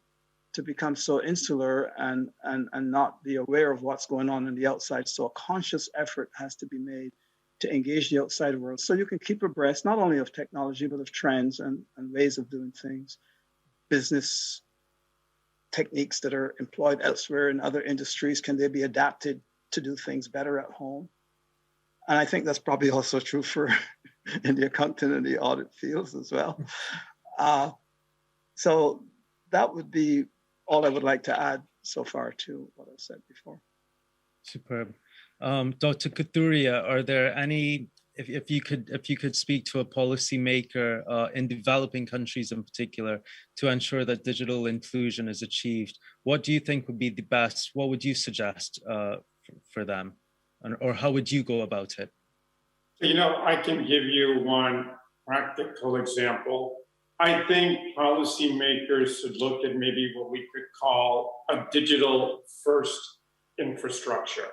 to become so insular and not be aware of what's going on the outside. So a conscious effort has to be made to engage the outside world so you can keep abreast not only of technology, but of trends and ways of doing things, business techniques that are employed elsewhere in other industries. Can they be adapted to do things better at home? And I think that's probably also true for in the accounting and the audit fields as well. So that would be all I would like to add so far to what I said before. Superb. Dr. Kathuria, are there any, if you could speak to a policymaker in developing countries in particular to ensure that digital inclusion is achieved, what do you think would be the best? What would you suggest for them? Or how would you go about it? I can give you one practical example. I think policymakers should look at maybe what we could call a digital first infrastructure.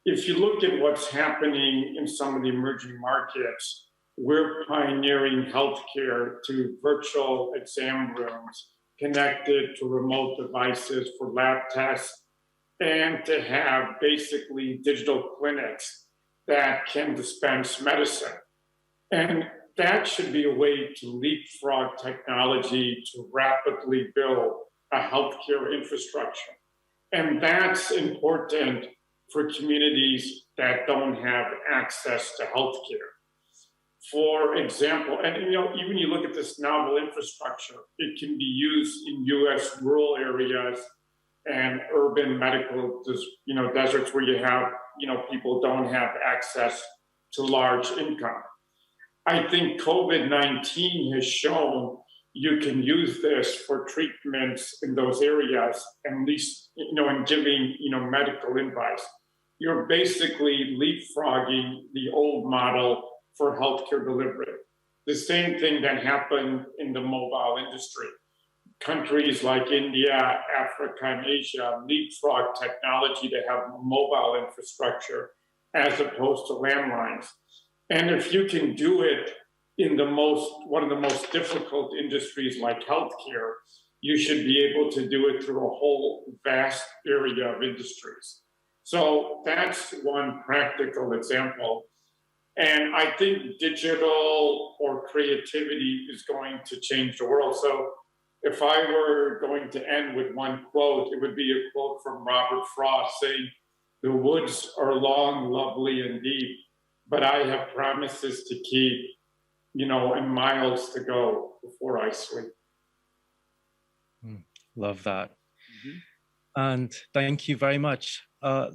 If you look at what's happening in some of the emerging markets, we're pioneering healthcare to virtual exam rooms connected to remote devices for lab tests, and to have basically digital clinics that can dispense medicine. And that should be a way to leapfrog technology to rapidly build a healthcare infrastructure. And that's important for communities that don't have access to healthcare. For example, and even you look at this novel infrastructure, it can be used in US rural areas and urban medical deserts where you have people don't have access to large income. I think COVID-19 has shown you can use this for treatments in those areas, and at least, in giving, medical advice. You're basically leapfrogging the old model for healthcare delivery. The same thing that happened in the mobile industry. Countries like India, Africa, and Asia leapfrog technology to have mobile infrastructure as opposed to landlines. And if you can do it in one of the most difficult industries like healthcare, you should be able to do it through a whole vast area of industries. So that's one practical example. And I think digital or creativity is going to change the world. So if I were going to end with one quote, it would be a quote from Robert Frost saying, "The woods are long, lovely, and deep, but I have promises to keep, and miles to go before I sleep." Love that. And thank you very much.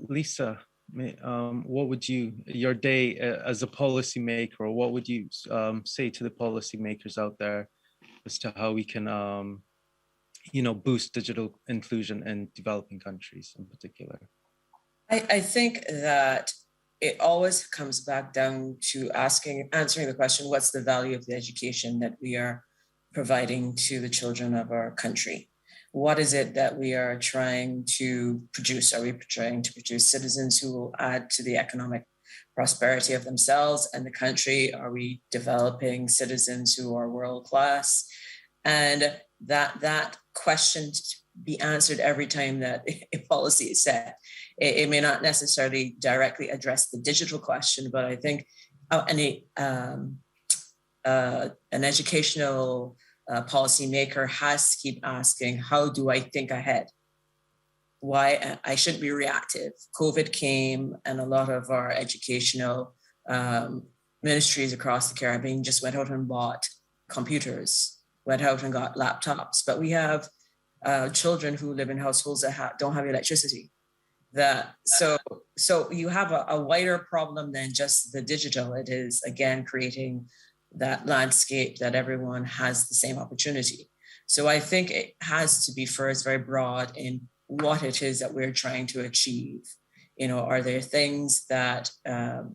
Lisa, what would your day as a policymaker, or what would you say to the policymakers out there as to how we can, boost digital inclusion in developing countries in particular? I think that it always comes back down to answering the question, what's the value of the education that we are providing to the children of our country? What is it that we are trying to produce? Are we trying to produce citizens who will add to the economic prosperity of themselves and the country? Are we developing citizens who are world class? And that question to be answered every time that a policy is set. It may not necessarily directly address the digital question, but I think an educational policymaker has to keep asking, how do I think ahead? Why I shouldn't be reactive. COVID came and a lot of our educational ministries across the Caribbean just went out and bought computers, went out and got laptops. But we have children who live in households that don't have electricity. So you have a wider problem than just the digital. It is, again, creating that landscape that everyone has the same opportunity. So I think it has to be first very broad in what it is that we're trying to achieve. Are there things that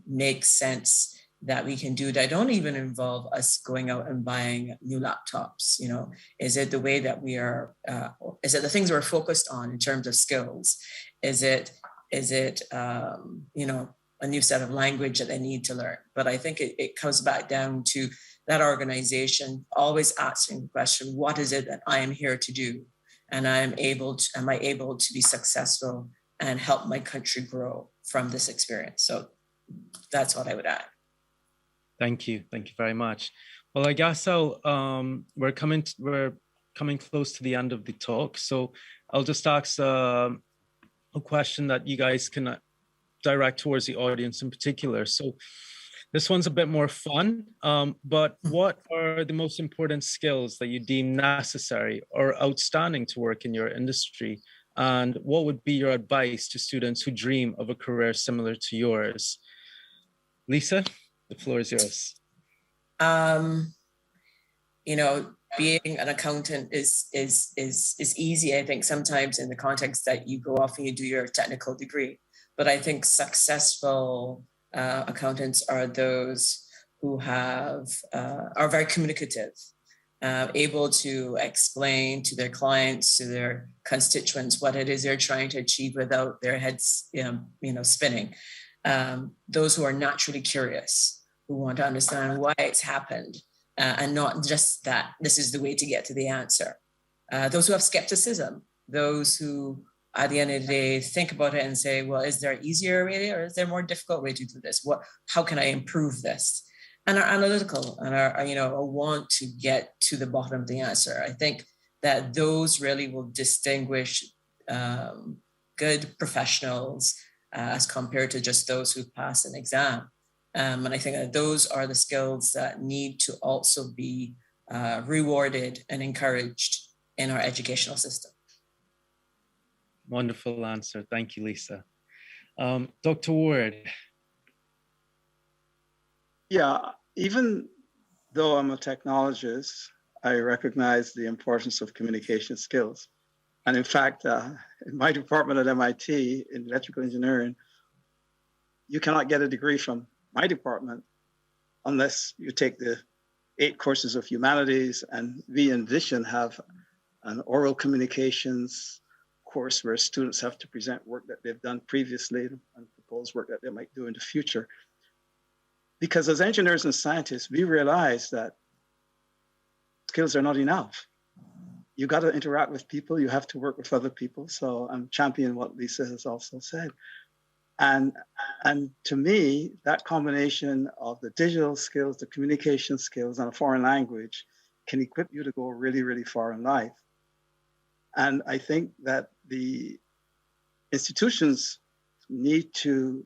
make sense that we can do that don't even involve us going out and buying new laptops? Is it the way that we are, is it the things we're focused on in terms of skills? Is it a new set of language that they need to learn? But I think it comes back down to that organization always asking the question, what is it that I am here to do? And am I able to be successful and help my country grow from this experience? So that's what I would add. Thank you very much. Well, I guess we're coming close to the end of the talk, so I'll just ask a question that you guys can direct towards the audience in particular. So this one's a bit more fun, but what are the most important skills that you deem necessary or outstanding to work in your industry? And what would be your advice to students who dream of a career similar to yours? Lisa, the floor is yours. Being an accountant is easy, I think, sometimes in the context that you go off and you do your technical degree. But I think successful accountants are those who are very communicative, able to explain to their clients, to their constituents, what it is they're trying to achieve without their heads, spinning. Those who are naturally curious, who want to understand why it's happened, and not just that this is the way to get to the answer. Those who have skepticism, those who at the end of the day think about it and say, well, is there an easier way or is there a more difficult way to do this? How can I improve this? And are analytical and are want to get to the bottom of the answer. I think that those really will distinguish good professionals as compared to just those who pass an exam. And I think that those are the skills that need to also be rewarded and encouraged in our educational system. Wonderful answer. Thank you, Lisa. Dr. Ward. Yeah, even though I'm a technologist, I recognize the importance of communication skills. And in fact, in my department at MIT in electrical engineering, you cannot get a degree from my department unless you take the 8 courses of humanities, and we in addition have an oral communications course where students have to present work that they've done previously and propose work that they might do in the future. Because as engineers and scientists, we realize that skills are not enough. You got to interact with people. You have to work with other people. So I'm championing what Lisa has also said. And to me, that combination of the digital skills, the communication skills, and a foreign language can equip you to go really, really far in life. And I think that the institutions need to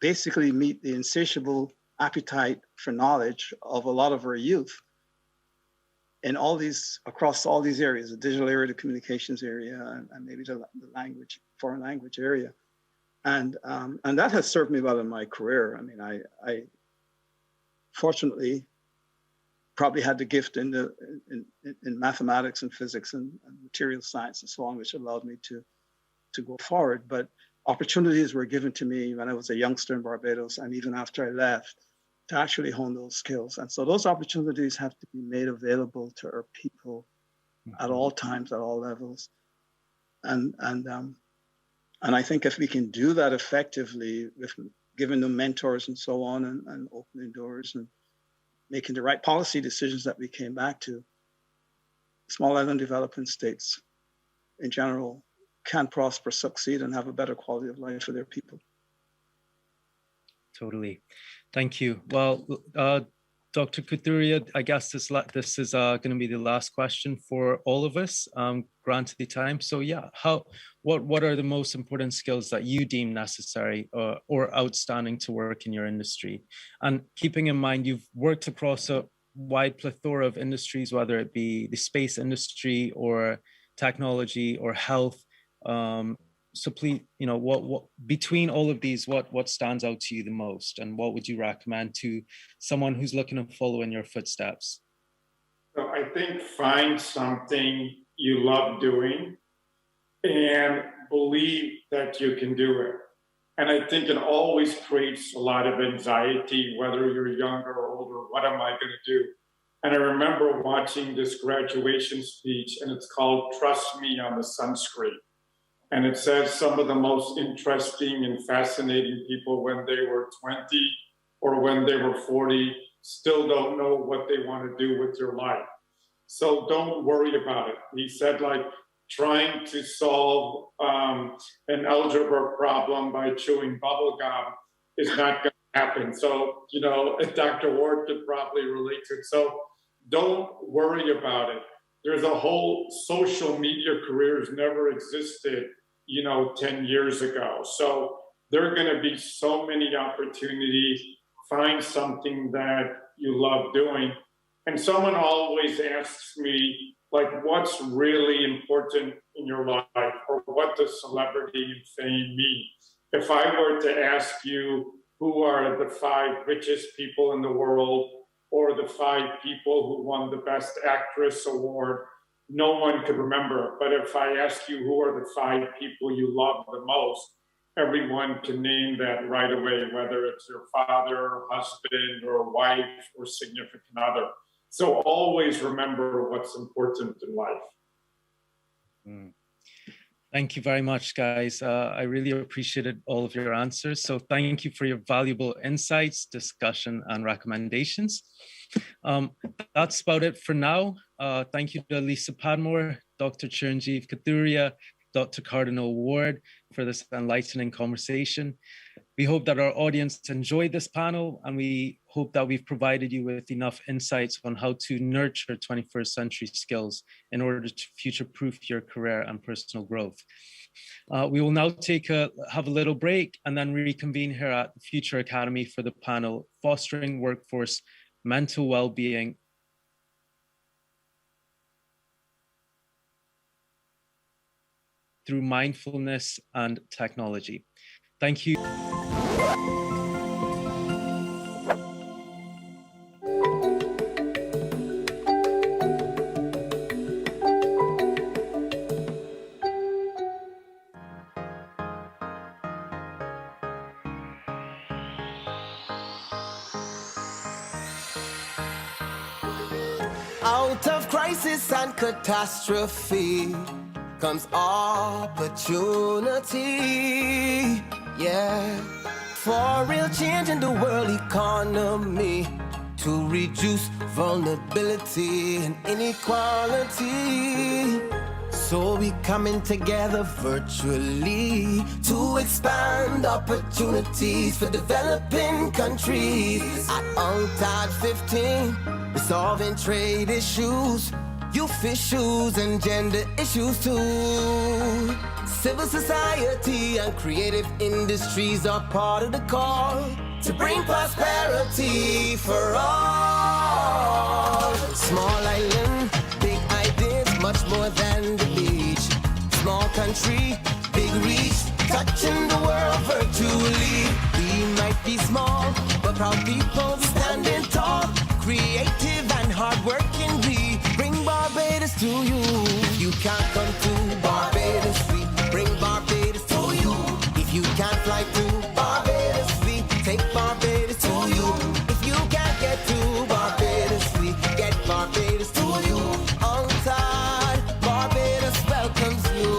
basically meet the insatiable appetite for knowledge of a lot of our youth in all these, across all these areas, the digital area, the communications area, and maybe the language, foreign language area. And that has served me well in my career. I mean, I fortunately probably had the gift in mathematics and physics and material science and so on, which allowed me to go forward. But opportunities were given to me when I was a youngster in Barbados, and even after I left, to actually hone those skills. And so those opportunities have to be made available to our people at all times, at all levels. And I think if we can do that effectively with giving them mentors and so on, and opening doors and making the right policy decisions that we came back to, small island developing states in general can prosper, succeed, and have a better quality of life for their people. Totally. Thank you. Well, Dr. Couturier, I guess this is going to be the last question for all of us, granted the time. So yeah, what are the most important skills that you deem necessary or outstanding to work in your industry? And keeping in mind, you've worked across a wide plethora of industries, whether it be the space industry or technology or health. So please, what between all of these, what stands out to you the most, and what would you recommend to someone who's looking to follow in your footsteps? So I think find something you love doing and believe that you can do it. And I think it always creates a lot of anxiety, whether you're younger or older. What am I going to do? And I remember watching this graduation speech, and it's called "Trust Me on the Sunscreen." And it says some of the most interesting and fascinating people when they were 20 or when they were 40 still don't know what they want to do with their life. So don't worry about it. He said, like, trying to solve an algebra problem by chewing bubble gum is not going to happen. So, Dr. Ward could probably relate to it. So don't worry about it. There's a whole social media careers never existed, 10 years ago. So there are going to be so many opportunities. Find something that you love doing. And someone always asks me, like, what's really important in your life, or what does celebrity and fame mean? If I were to ask you who are the 5 richest people in the world, or the 5 people who won the Best Actress award, no one could remember. But if I ask you who are the 5 people you love the most, everyone can name that right away, whether it's your father, husband, or wife, or significant other. So always remember what's important in life. Thank you very much, guys. I really appreciated all of your answers. So thank you for your valuable insights, discussion, and recommendations. That's about it for now. Thank you to Lisa Padmore, Dr. Chiranjeev Couturier, Dr. Cardinal Ward for this enlightening conversation. We hope that our audience enjoyed this panel, and we hope that we've provided you with enough insights on how to nurture 21st century skills in order to future-proof your career and personal growth. We will now have a little break and then reconvene here at the Future Academy for the panel, Fostering Workforce Mental Well-Being through Mindfulness and Technology. Thank you. Out of crisis and catastrophe comes opportunity, yeah. For real change in the world economy. economy to reduce vulnerability and inequality. So we coming together virtually to expand opportunities for developing countries. At UNCTAD 15, we're solving trade issues, youth issues, and gender issues too. Civil society and creative industries are part of the call to bring prosperity for all. Small island, big ideas, much more than the beach. Small country, big reach, touching the world virtually. We might be small, but proud people standing tall. Creative and hardworking, we bring Barbados to you. You can't come to Barbados, we bring Barbados to you. If you can't fly to Barbados, we take Barbados to you. If you can't get to Barbados, we get Barbados to you. UNCTAD, Barbados welcomes you.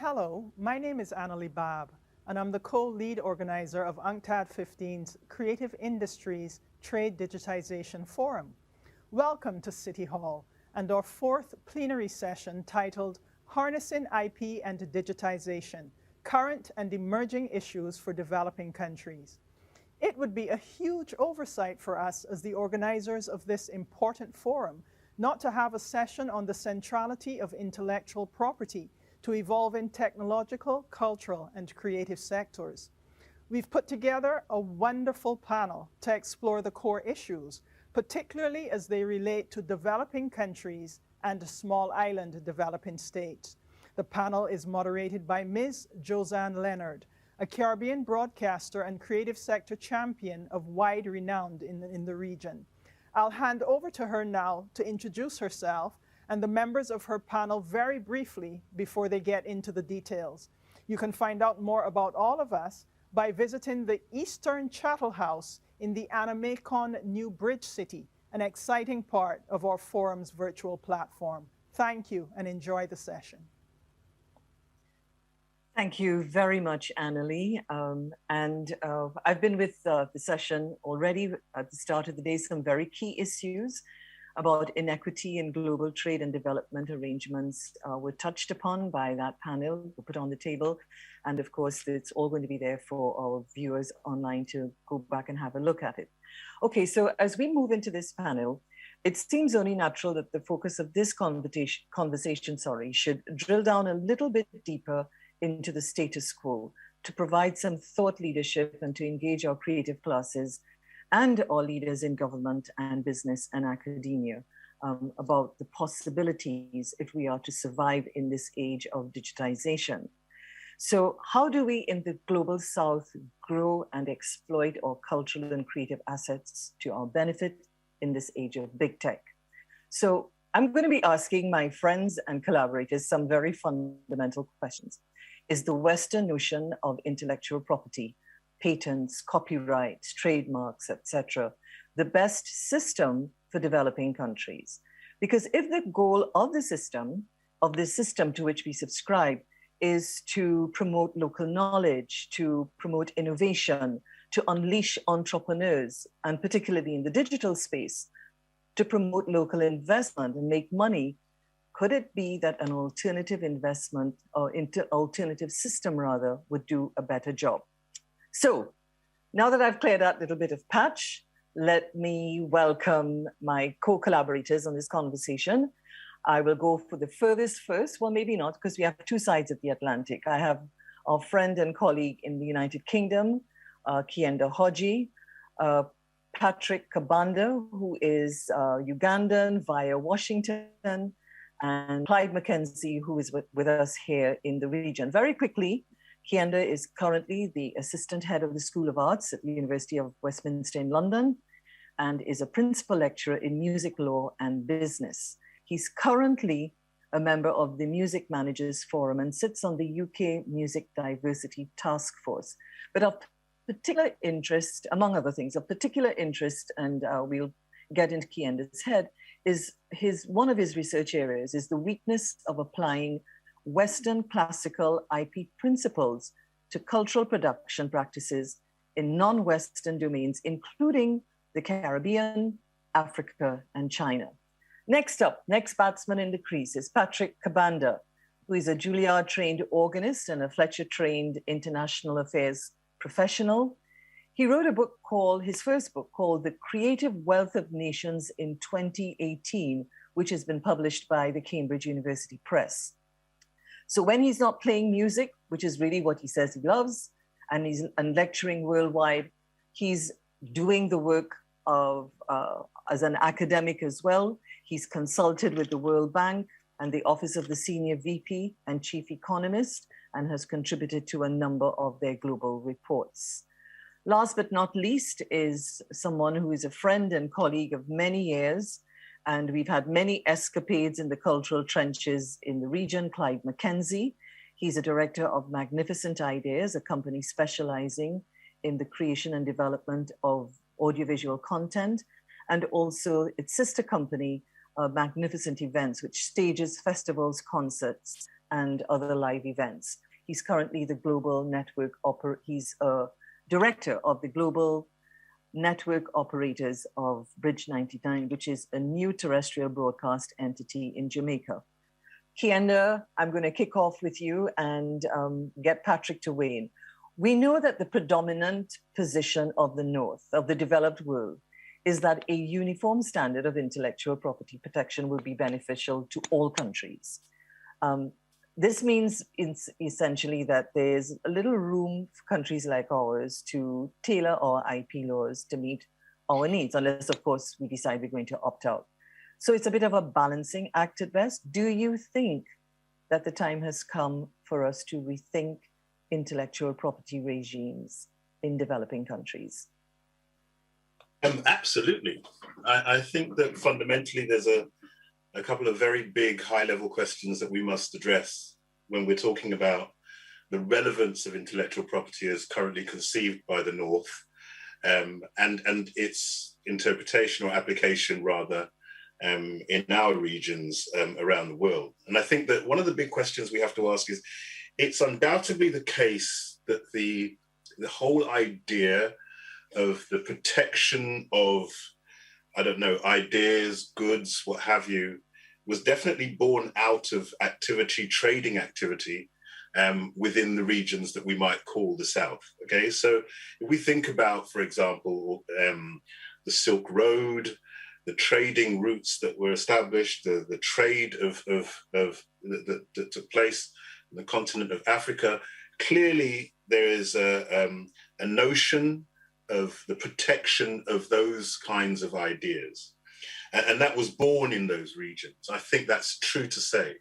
Hello, my name is Annalie Babb, and I'm the co-lead organizer of UNCTAD 15's Creative Industries Trade Digitization Forum. Welcome to City Hall and our fourth plenary session titled Harnessing IP and Digitization, Current and Emerging Issues for Developing Countries. It would be a huge oversight for us as the organizers of this important forum not to have a session on the centrality of intellectual property to evolving technological, cultural, and creative sectors. We've put together a wonderful panel to explore the core issues, particularly as they relate to developing countries and small island developing states. The panel is moderated by Ms. Josanne Leonard, a Caribbean broadcaster and creative sector champion of wide renown in the region. I'll hand over to her now to introduce herself and the members of her panel very briefly before they get into the details. You can find out more about all of us by visiting the Eastern Chattel House in the Anamacon New Bridge City, an exciting part of our forum's virtual platform. Thank you and enjoy the session. Thank you very much, Annalie. I've been with the session already at the start of the day, some very key issues about inequity in global trade and development arrangements were touched upon by that panel, were put on the table. And of course, it's all going to be there for our viewers online to go back and have a look at it. Okay, so as we move into this panel, it seems only natural that the focus of this conversation should drill down a little bit deeper into the status quo to provide some thought leadership and to engage our creative classes and our leaders in government and business and academia about the possibilities if we are to survive in this age of digitization. So how do we in the global South grow and exploit our cultural and creative assets to our benefit in this age of big tech? So I'm going to be asking my friends and collaborators some very fundamental questions. Is the Western notion of intellectual property, patents, copyrights, trademarks, etc., the best system for developing countries? Because if the goal of the system to which we subscribe, is to promote local knowledge, to promote innovation, to unleash entrepreneurs, and particularly in the digital space, to promote local investment and make money, could it be that an alternative investment or alternative system rather would do a better job? So now that I've cleared that little bit of patch, let me welcome my co-collaborators on this conversation. I will go for the furthest first. Well, maybe not, because we have two sides of the Atlantic. I have our friend and colleague in the United Kingdom, Kienda Hodji, Patrick Kabanda, who is Ugandan via Washington, and Clyde Mackenzie, who is with us here in the region. Very quickly, Kienda is currently the assistant head of the School of Arts at the University of Westminster in London and is a principal lecturer in music law and business. He's currently a member of the Music Managers Forum and sits on the UK Music Diversity Task Force. But of particular interest, among other things, of particular interest, and we'll get into Kienda's head, is one of his research areas is the weakness of applying Western classical IP principles to cultural production practices in non-Western domains, including the Caribbean, Africa, and China. Next up, next batsman in the crease is Patrick Kabanda, who is a Juilliard-trained organist and a Fletcher-trained international affairs professional. He wrote a book called, his first book called The Creative Wealth of Nations in 2018, which has been published by the Cambridge University Press. So when he's not playing music, which is really what he says he loves, and he's lecturing worldwide, he's doing the work of, as an academic as well. He's consulted with the World Bank and the Office of the Senior VP and Chief Economist, and has contributed to a number of their global reports. Last but not least is someone who is a friend and colleague of many years, and we've had many escapades in the cultural trenches in the region, Clyde Mackenzie. He's a director of Magnificent Ideas, a company specializing in the creation and development of audiovisual content, and also its sister company, Magnificent Events, which stages festivals, concerts, and other live events. He's currently the global network he's a director of the global network operators of Bridge 99, which is a new terrestrial broadcast entity in Jamaica. Kienda, I'm going to kick off with you and get Patrick to weigh in. We know that the predominant position of the North, of the developed world, is that a uniform standard of intellectual property protection will be beneficial to all countries. This means essentially that there's a little room for countries like ours to tailor our IP laws to meet our needs, unless, of course, we decide we're going to opt out. So it's a bit of a balancing act at best. Do you think that the time has come for us to rethink intellectual property regimes in developing countries? Absolutely. I think that fundamentally there's a couple of very big high-level questions that we must address when we're talking about the relevance of intellectual property as currently conceived by the North, and its interpretation or application rather in our regions around the world. And I think that one of the big questions we have to ask is, it's undoubtedly the case that the whole idea of the protection of, I don't know, ideas, goods, what have you, was definitely born out of activity, trading activity within the regions that we might call the South. Okay, so if we think about, for example, the Silk Road, the trading routes that were established, the trade that took place in the continent of Africa, clearly there is a notion of the protection of those kinds of ideas. And that was born in those regions. I think that's true to say.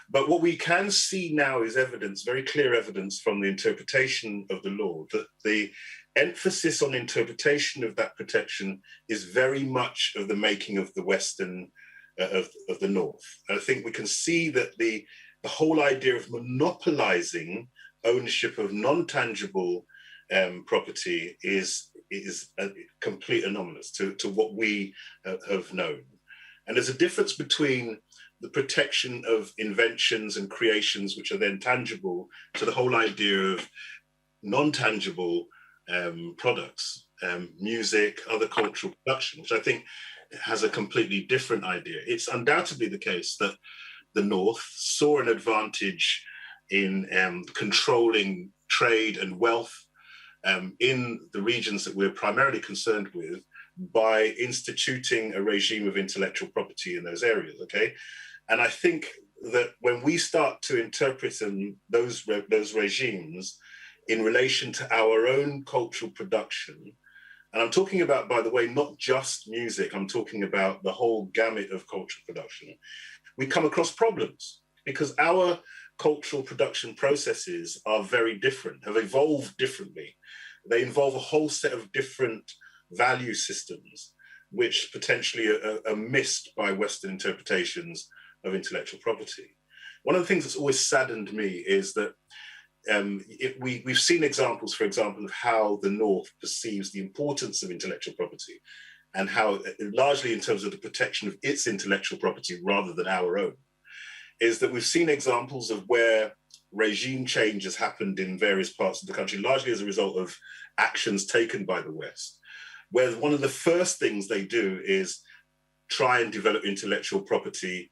But what we can see now is evidence, very clear evidence from the interpretation of the law, that the emphasis on interpretation of that protection is very much of the making of the Western, of the North. I think we can see that the whole idea of monopolizing ownership of non-tangible property is a complete anomalous to what we have known. And there's a difference between the protection of inventions and creations, which are then tangible, to the whole idea of non-tangible products, music, other cultural production, which I think has a completely different idea. It's undoubtedly the case that the North saw an advantage in controlling trade and wealth in the regions that we're primarily concerned with by instituting a regime of intellectual property in those areas, okay? And I think that when we start to interpret those regimes in relation to our own cultural production, and I'm talking about, by the way, not just music, I'm talking about the whole gamut of cultural production, we come across problems because our cultural production processes are very different, have evolved differently. They involve a whole set of different value systems, which potentially are missed by Western interpretations of intellectual property. One of the things that's always saddened me is that we've seen examples, for example, of how the North perceives the importance of intellectual property and how, largely in terms of the protection of its intellectual property rather than our own, is that we've seen examples of where regime change has happened in various parts of the country, largely as a result of actions taken by the West, where one of the first things they do is try and develop intellectual property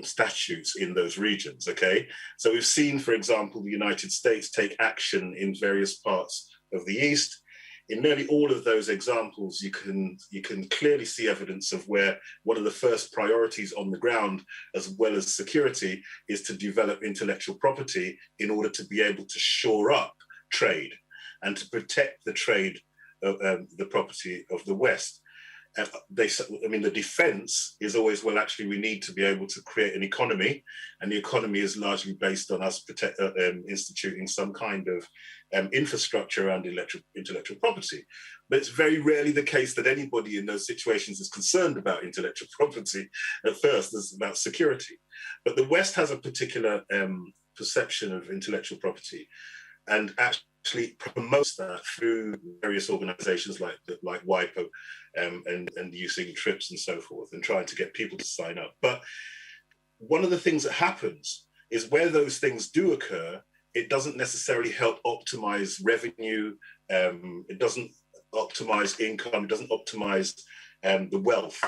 statutes in those regions, okay? So we've seen, for example, the United States take action in various parts of the East. In nearly all of those examples, you can clearly see evidence of where one of the first priorities on the ground, as well as security, is to develop intellectual property in order to be able to shore up trade and to protect the trade of the property of the West. The defense is always, well, actually, we need to be able to create an economy, and the economy is largely based on us instituting some kind of infrastructure around intellectual property. But it's very rarely the case that anybody in those situations is concerned about intellectual property at first. It's about security. But the West has a particular perception of intellectual property and actually promotes that through various organizations like WIPO and using trips and so forth and trying to get people to sign up. But one of the things that happens is where those things do occur, it doesn't necessarily help optimize revenue. It doesn't optimize income. It doesn't optimize the wealth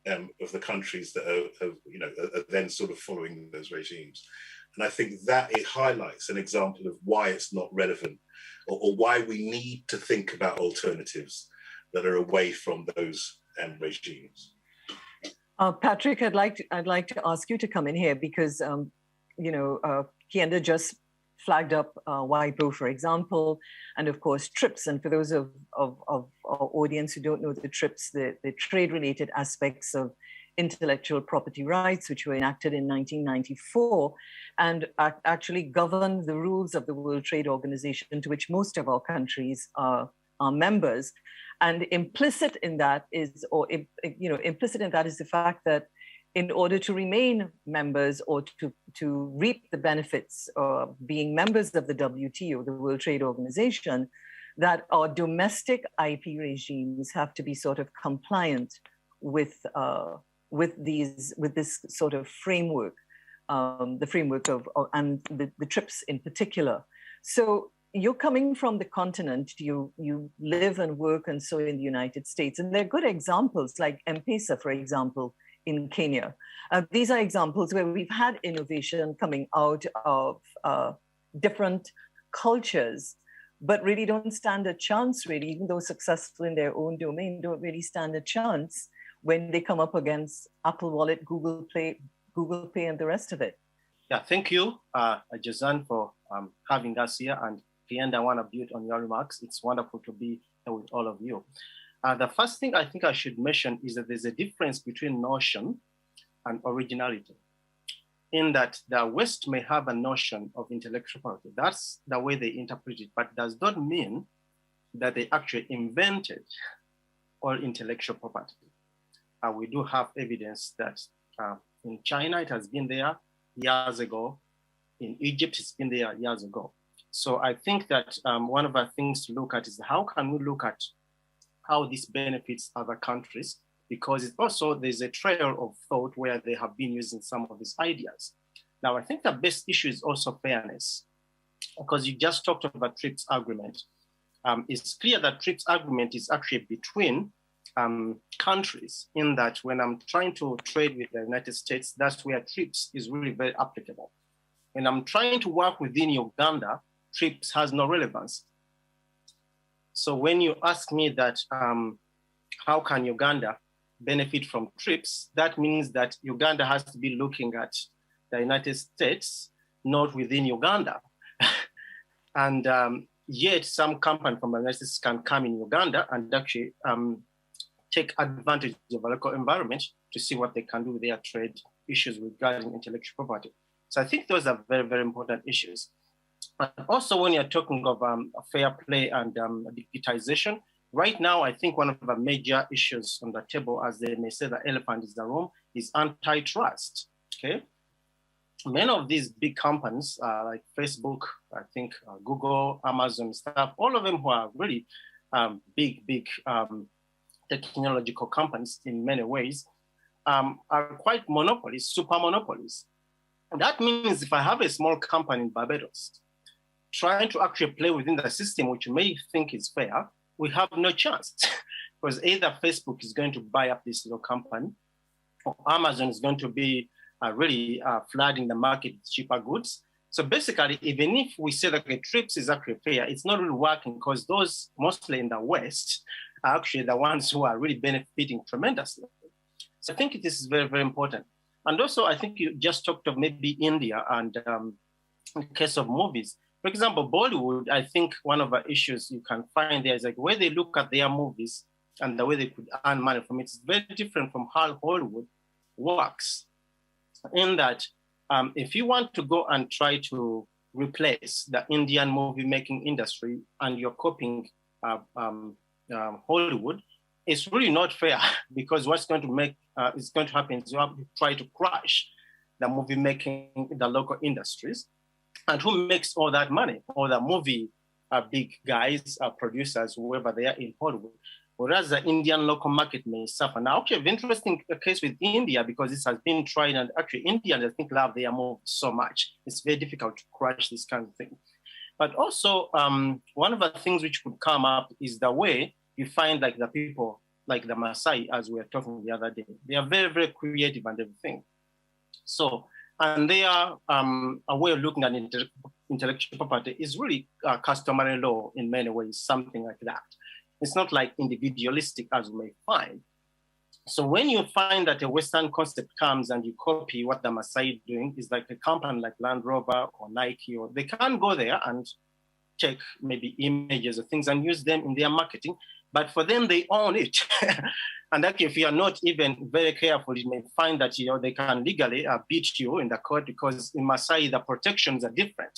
of the countries that are then sort of following those regimes. And I think that it highlights an example of why it's not relevant, or why we need to think about alternatives that are away from those regimes. Patrick, I'd like to ask you to come in here because Kienda just flagged up WIPO, for example, and of course TRIPS. And for those of our audience who don't know the TRIPS, the trade-related aspects of intellectual property rights, which were enacted in 1994, and actually govern the rules of the World Trade Organization, to which most of our countries are members. And implicit in that is the fact that in order to remain members or to reap the benefits of being members of the WTO, the World Trade Organization, that our domestic IP regimes have to be sort of compliant with this sort of framework, the framework of the TRIPS in particular. So you're coming from the continent, you live and work and so in the United States, and there are good examples like M-Pesa, for example, in Kenya. These are examples where we've had innovation coming out of different cultures, but really don't stand a chance, really, even though successful in their own domain, don't really stand a chance when they come up against Apple Wallet, Google Pay, and the rest of it. Yeah, thank you, Jazan, for having us here. And Kienda, I want to build on your remarks. It's wonderful to be here with all of you. The first thing I think I should mention is that there's a difference between notion and originality, in that the West may have a notion of intellectual property. That's the way they interpret it, but does not mean that they actually invented all intellectual property. We do have evidence that in China, it has been there years ago. In Egypt, it's been there years ago. So I think that one of the things to look at is how can we look at how this benefits other countries, because it's also, there's a trail of thought where they have been using some of these ideas. Now, I think the best issue is also fairness, because you just talked about TRIPS agreement. It's clear that TRIPS agreement is actually between countries, in that when I'm trying to trade with the United States, that's where TRIPS is really very applicable. When I'm trying to work within Uganda, TRIPS has no relevance. So when you ask me that, how can Uganda benefit from TRIPS, that means that Uganda has to be looking at the United States, not within Uganda. And yet some company from the United States can come in Uganda and actually take advantage of the local environment to see what they can do with their trade issues regarding intellectual property. So I think those are very, very important issues. And also when you're talking of fair play and digitization, right now, I think one of the major issues on the table, as they may say the elephant is the room, is antitrust, okay? Many of these big companies like Facebook, I think Google, Amazon, stuff, all of them who are really big technological companies in many ways, are quite monopolies, super monopolies. And that means if I have a small company in Barbados trying to actually play within the system, which you may think is fair, we have no chance, because either Facebook is going to buy up this little company, or Amazon is going to be really flooding the market with cheaper goods. So basically, even if we say that the TRIPS is actually fair, it's not really working, because those mostly in the West are actually the ones who are really benefiting tremendously. So I think this is very, very important. And also, I think you just talked of maybe India and in the case of movies. For example, Bollywood, I think one of the issues you can find there is like where they look at their movies and the way they could earn money from it is very different from how Hollywood works. In that, if you want to go and try to replace the Indian movie making industry and you're copying Hollywood, it's really not fair, because what's going to happen is you have to try to crush the movie making, the local industries. And who makes all that money? All the movie big guys, producers, whoever they are in Hollywood. whereas the Indian local market may suffer. Now, actually, an interesting case with India, because this has been tried, and actually Indians, I think, love their move so much. It's very difficult to crush this kind of thing. But also, one of the things which could come up is the way you find like the people, like the Maasai, as we were talking the other day. They are very, very creative and everything. So, and they are a way of looking at intellectual property is really customary law in many ways, something like that. It's not like individualistic as we may find. So when you find that a Western concept comes and you copy what the Maasai doing, is like a company like Land Rover or Nike, or they can go there and check maybe images of things and use them in their marketing, but for them, they own it. And that if you are not even very careful, you may find that they can legally beat you in the court, because in Maasai, the protections are different.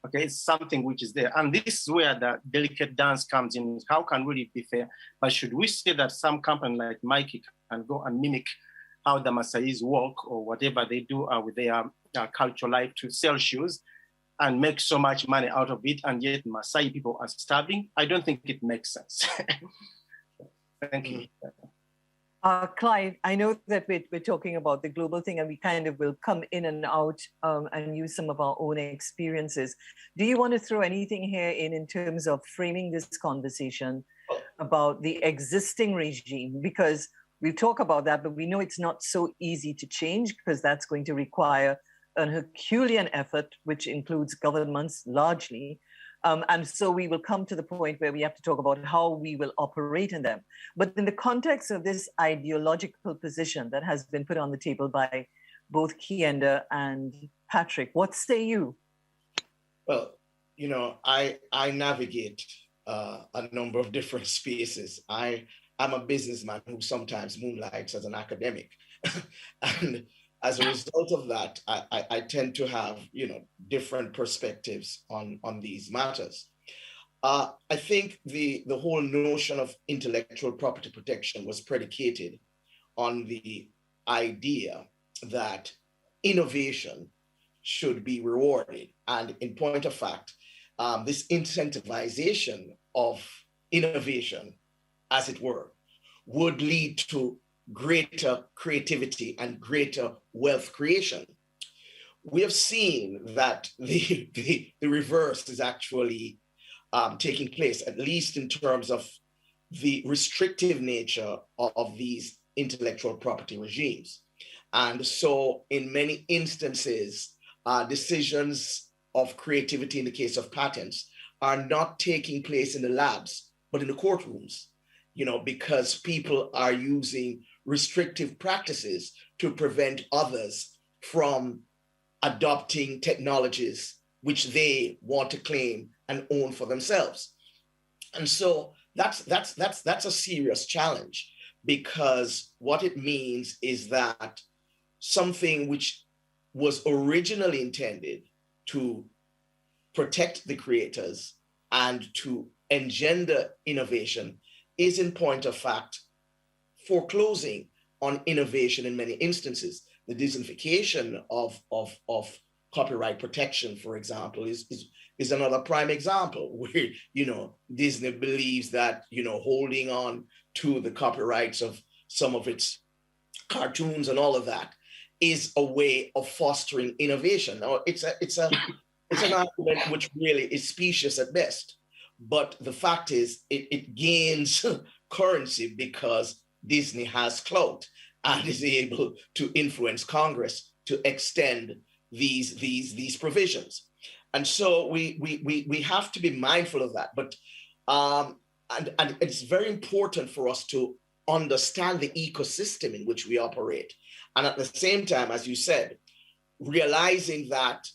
Okay, it's something which is there. And this is where the delicate dance comes in. How can really be fair? But should we say that some company like Nike can go and mimic how the Maasais walk or whatever they do with their cultural life to sell shoes and make so much money out of it, and yet Maasai people are starving? I don't think it makes sense. Thank you. Clive, I know that we're talking about the global thing, and we kind of will come in and out and use some of our own experiences. Do you want to throw anything here in terms of framing this conversation about the existing regime? Because we talk about that, but we know it's not so easy to change, because that's going to require an Herculean effort, which includes governments largely. And so we will come to the point where we have to talk about how we will operate in them. But in the context of this ideological position that has been put on the table by both Kienda and Patrick, what say you? Well, I navigate a number of different spaces. I'm a businessman who sometimes moonlights as an academic. And as a result of that, I tend to have, different perspectives on these matters. I think the whole notion of intellectual property protection was predicated on the idea that innovation should be rewarded. And in point of fact, this incentivization of innovation, as it were, would lead to greater creativity and greater wealth creation. We have seen that the reverse is actually taking place, at least in terms of the restrictive nature of these intellectual property regimes. And so in many instances, decisions of creativity in the case of patents are not taking place in the labs, but in the courtrooms, because people are using restrictive practices to prevent others from adopting technologies which they want to claim and own for themselves. And so that's a serious challenge, because what it means is that something which was originally intended to protect the creators and to engender innovation is, in point of fact, foreclosing on innovation in many instances. The Disneyfication of copyright protection, for example, is another prime example where, Disney believes that, holding on to the copyrights of some of its cartoons and all of that is a way of fostering innovation. Now, it's an argument which really is specious at best, but the fact is it gains currency because Disney has clout and is able to influence Congress to extend these provisions. And so we have to be mindful of that. But and it's very important for us to understand the ecosystem in which we operate. And at the same time, as you said, realizing that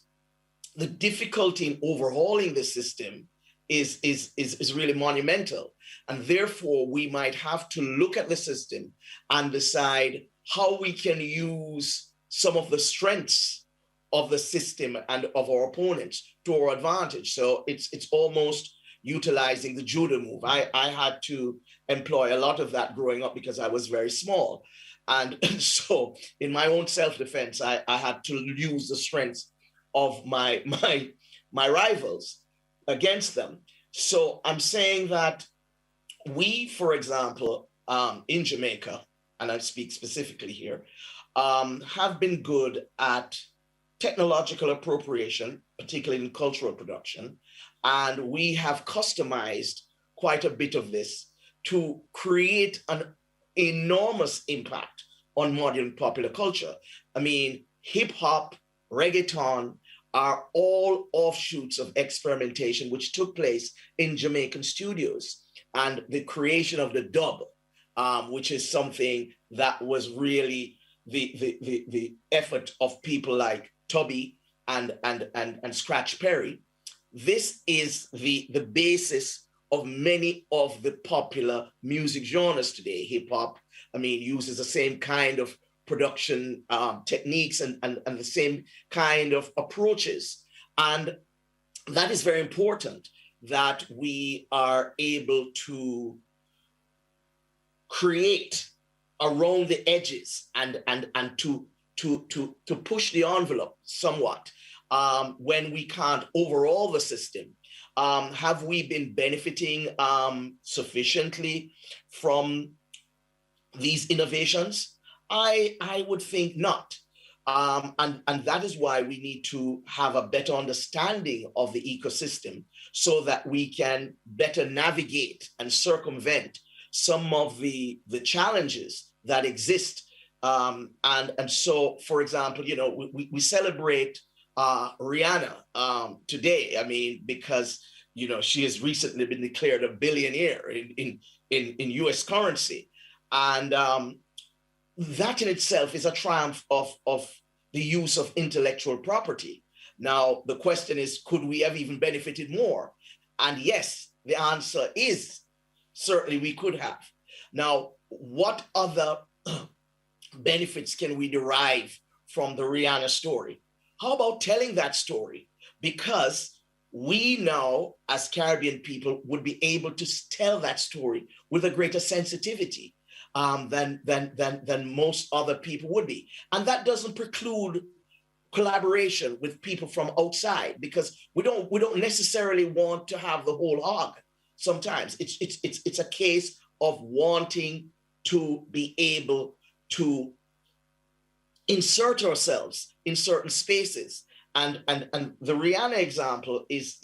the difficulty in overhauling the system is really monumental. And therefore, we might have to look at the system and decide how we can use some of the strengths of the system and of our opponents to our advantage. So it's almost utilizing the judo move. I had to employ a lot of that growing up because I was very small. And so in my own self-defense, I had to use the strengths of my rivals against them. So I'm saying that we, for example, in Jamaica, and I speak specifically here, have been good at technological appropriation, particularly in cultural production. And we have customized quite a bit of this to create an enormous impact on modern popular culture. I mean, hip hop, reggaeton are all offshoots of experimentation which took place in Jamaican studios, and the creation of the dub, which is something that was really the effort of people like Tubby and Scratch Perry. This is the basis of many of the popular music genres today. Hip hop, I mean, uses the same kind of production techniques and the same kind of approaches. And that is very important, that we are able to create around the edges and to push the envelope somewhat when we can't overhaul the system. Have we been benefiting sufficiently from these innovations? I would think not. And that is why we need to have a better understanding of the ecosystem so that we can better navigate and circumvent some of the challenges that exist. And so, for example, you know, we celebrate Rihanna today. I mean, because, you know, she has recently been declared a billionaire in US currency. And that in itself is a triumph of the use of intellectual property. Now, the question is, could we have even benefited more? And yes, the answer is certainly we could have. Now, what other benefits can we derive from the Rihanna story? How about telling that story? Because we now, as Caribbean people, would be able to tell that story with a greater sensitivity than most other people would be. And that doesn't preclude collaboration with people from outside, because we don't necessarily want to have the whole hog. Sometimes it's a case of wanting to be able to insert ourselves in certain spaces. And the Rihanna example is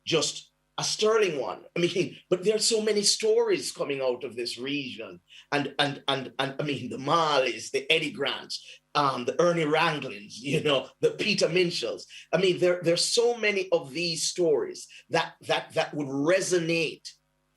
just a sterling one. I mean, but there are so many stories coming out of this region. And I mean, the Marleys, the Eddie Grants, the Ernie Ranglins, you know, the Peter Minchells. I mean, there's so many of these stories that would resonate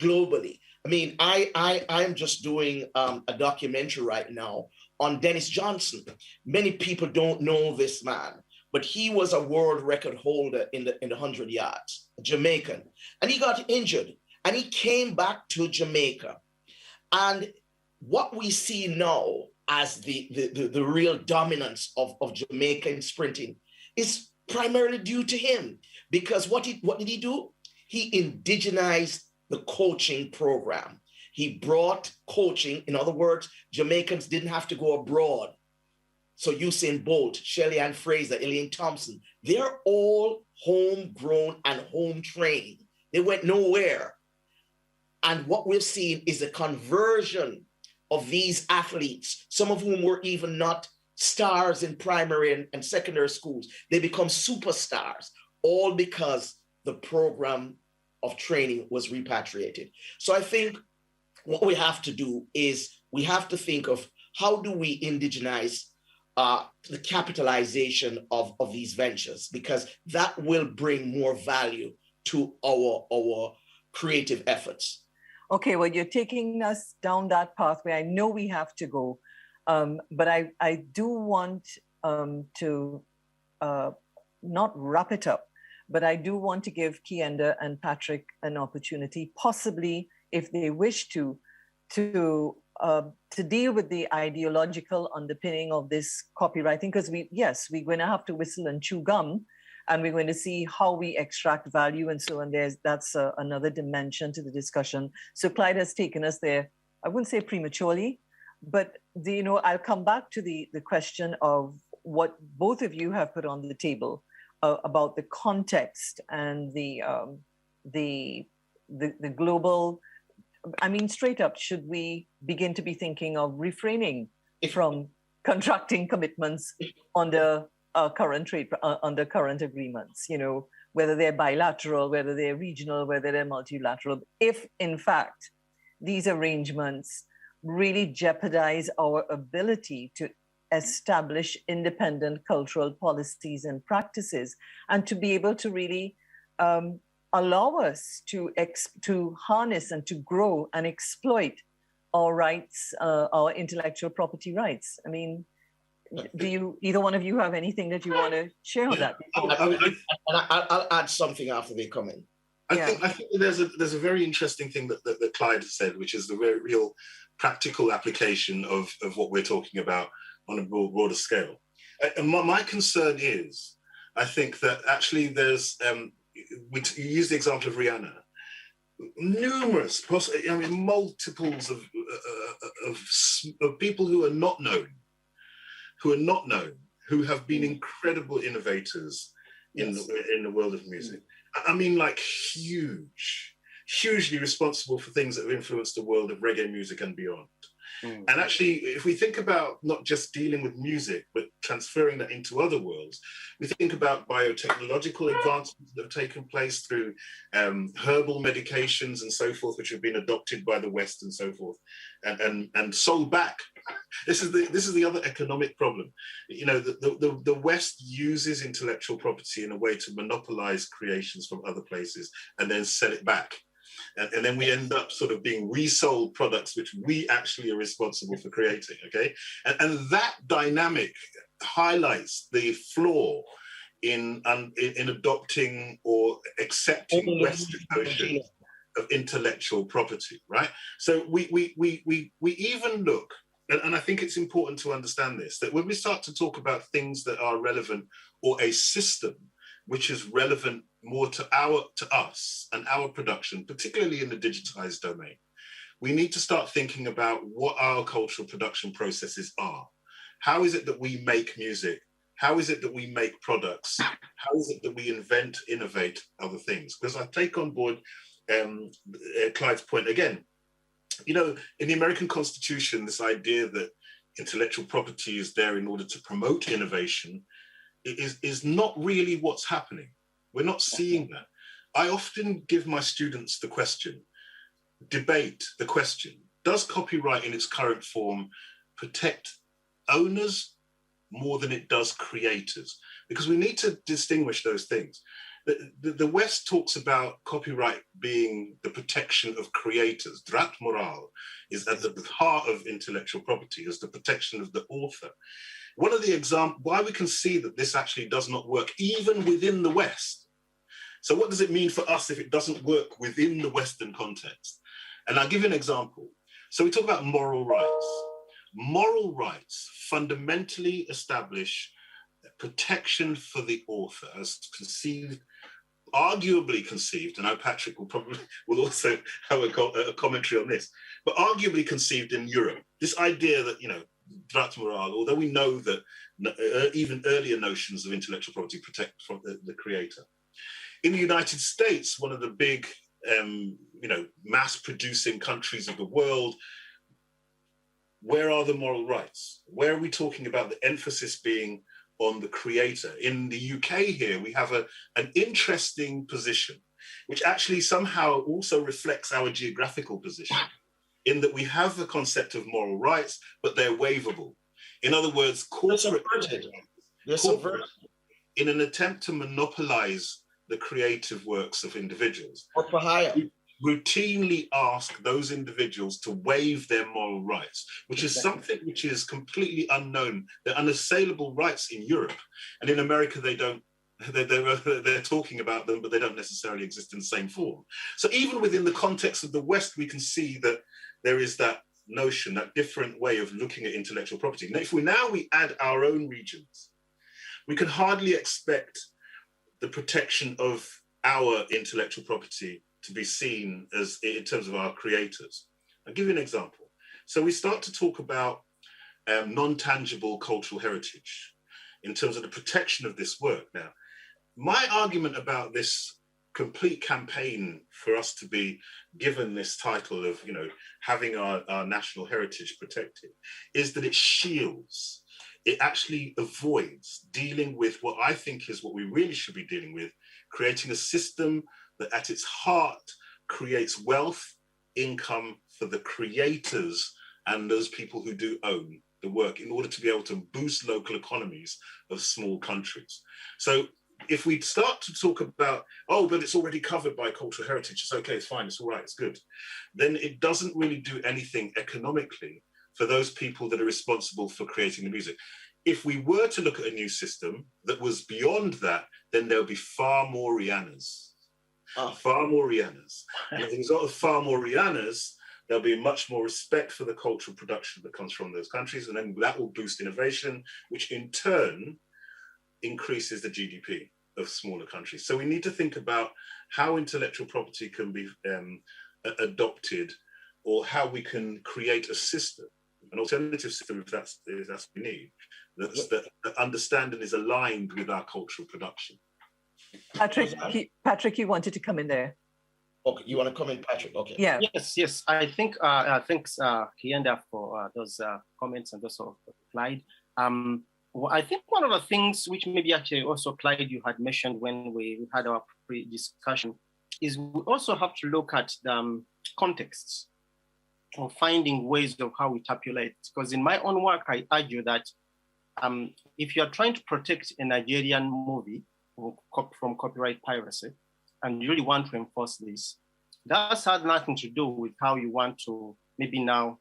globally. I mean, I'm just doing a documentary right now on Dennis Johnson. Many people don't know this man, but he was a world record holder in the 100 yards, a Jamaican, and he got injured and he came back to Jamaica. And what we see now as the real dominance of Jamaican sprinting is primarily due to him, because what did he do? He indigenized the coaching program. He brought coaching. In other words, Jamaicans didn't have to go abroad. So Usain Bolt, Shelly Ann Fraser, Elaine Thompson, they're all homegrown and home trained. They went nowhere. And what we've seen is a conversion of these athletes, some of whom were even not stars in primary and secondary schools. They become superstars, all because the program of training was repatriated. So I think what we have to do is we have to think of how do we indigenize the capitalization of these ventures, because that will bring more value to our creative efforts. Okay, well, you're taking us down that pathway. I know we have to go, but I do want to not wrap it up, but I do want to give Kienda and Patrick an opportunity, possibly if they wish to deal with the ideological underpinning of this copywriting, because we're going to have to whistle and chew gum, and we're going to see how we extract value and so on. That's another dimension to the discussion. So Clyde has taken us there, I wouldn't say prematurely, but I'll come back to the question of what both of you have put on the table about the context and the global I mean, straight up, should we begin to be thinking of refraining from contracting commitments under current trade, under current agreements, you know, whether they're bilateral, whether they're regional, whether they're multilateral, if in fact these arrangements really jeopardize our ability to establish independent cultural policies and practices, and to be able to really allow us to harness and to grow and exploit our rights, our intellectual property rights. I mean, do you, either one of you, have anything that you want to share on that? I'll add something after they come in. I think there's a very interesting thing that Clyde said, which is the very real practical application of what we're talking about on a broader scale. And my concern is, I think that actually there's, you use the example of Rihanna, numerous, multiples of people who are not known, who have been incredible innovators in the world of music. I mean, like hugely responsible for things that have influenced the world of reggae music and beyond. And actually, if we think about not just dealing with music, but transferring that into other worlds, we think about biotechnological advancements that have taken place through herbal medications and so forth, which have been adopted by the West and so forth, and sold back. This is the other economic problem. You know, the West uses intellectual property in a way to monopolize creations from other places and then sell it back. And then we end up sort of being resold products which we actually are responsible for creating, okay? And that dynamic highlights the flaw in adopting or accepting Western notions of intellectual property, right? So we even look, and I think it's important to understand this, that when we start to talk about things that are relevant, or a system which is relevant more to us and our production, particularly in the digitized domain, we need to start thinking about what our cultural production processes are. How is it that we make music? How is it that we make products? How is it that we invent, innovate other things? Because I take on board Clyde's point again. You know, in the American Constitution, this idea that intellectual property is there in order to promote innovation is not really what's happening. We're not seeing that. I often give my students the question, debate the question, does copyright in its current form protect owners more than it does creators? Because we need to distinguish those things. The West talks about copyright being the protection of creators. Droit moral is at the heart of intellectual property, is the protection of the author. One of the examples why we can see that this actually does not work even within the West. So what does it mean for us if it doesn't work within the Western context? And I'll give you an example. So we talk about moral rights. Moral rights fundamentally establish protection for the author as conceived, arguably conceived, and I know Patrick will also have a commentary on this, but arguably conceived in Europe. This idea that, you know, droit moral, although we know that even earlier notions of intellectual property protect from the creator. In the United States, one of the big, mass-producing countries of the world, where are the moral rights? Where are we talking about the emphasis being on the creator? In the UK here, we have an interesting position, which actually somehow also reflects our geographical position, in that we have the concept of moral rights, but they're waivable. In other words, corporate, in an attempt to monopolize the creative works of individuals, routinely ask those individuals to waive their moral rights, which is something which is completely unknown. They're unassailable rights in Europe, and in America they don't. They're talking about them, but they don't necessarily exist in the same form. So even within the context of the West, we can see that there is that notion, that different way of looking at intellectual property. Now, if we add our own regions, we can hardly expect the protection of our intellectual property to be seen as in terms of our creators. I'll give you an example. So we start to talk about non-tangible cultural heritage in terms of the protection of this work. Now, my argument about this complete campaign for us to be given this title of, you know, having our national heritage protected is that it shields. It actually avoids dealing with what I think is what we really should be dealing with, creating a system that at its heart creates wealth, income for the creators and those people who do own the work in order to be able to boost local economies of small countries. So if we start to talk about, oh, but it's already covered by cultural heritage, it's okay, it's fine, it's all right, it's good, then it doesn't really do anything economically for those people that are responsible for creating the music. If we were to look at a new system that was beyond that, then there'll be far more Rihannas. Far more Rihannas. And as a result of far more Rihannas, there'll be much more respect for the cultural production that comes from those countries, and then that will boost innovation, which in turn increases the GDP of smaller countries. So we need to think about how intellectual property can be adopted, or how we can create a system, an alternative system, if that's what we need, that understanding is aligned with our cultural production. Patrick, you wanted to come in there. Okay, you want to come in, Patrick? Okay. Yeah. Yes. I think thanks, Kienda, for those comments and also Clyde. Well, I think one of the things which maybe actually also Clyde you had mentioned when we had our pre-discussion is we also have to look at the contexts of finding ways of how we tabulate. Because in my own work, I argue that if you are trying to protect a Nigerian movie from copyright piracy, and you really want to enforce this, that's had nothing to do with how you want to maybe now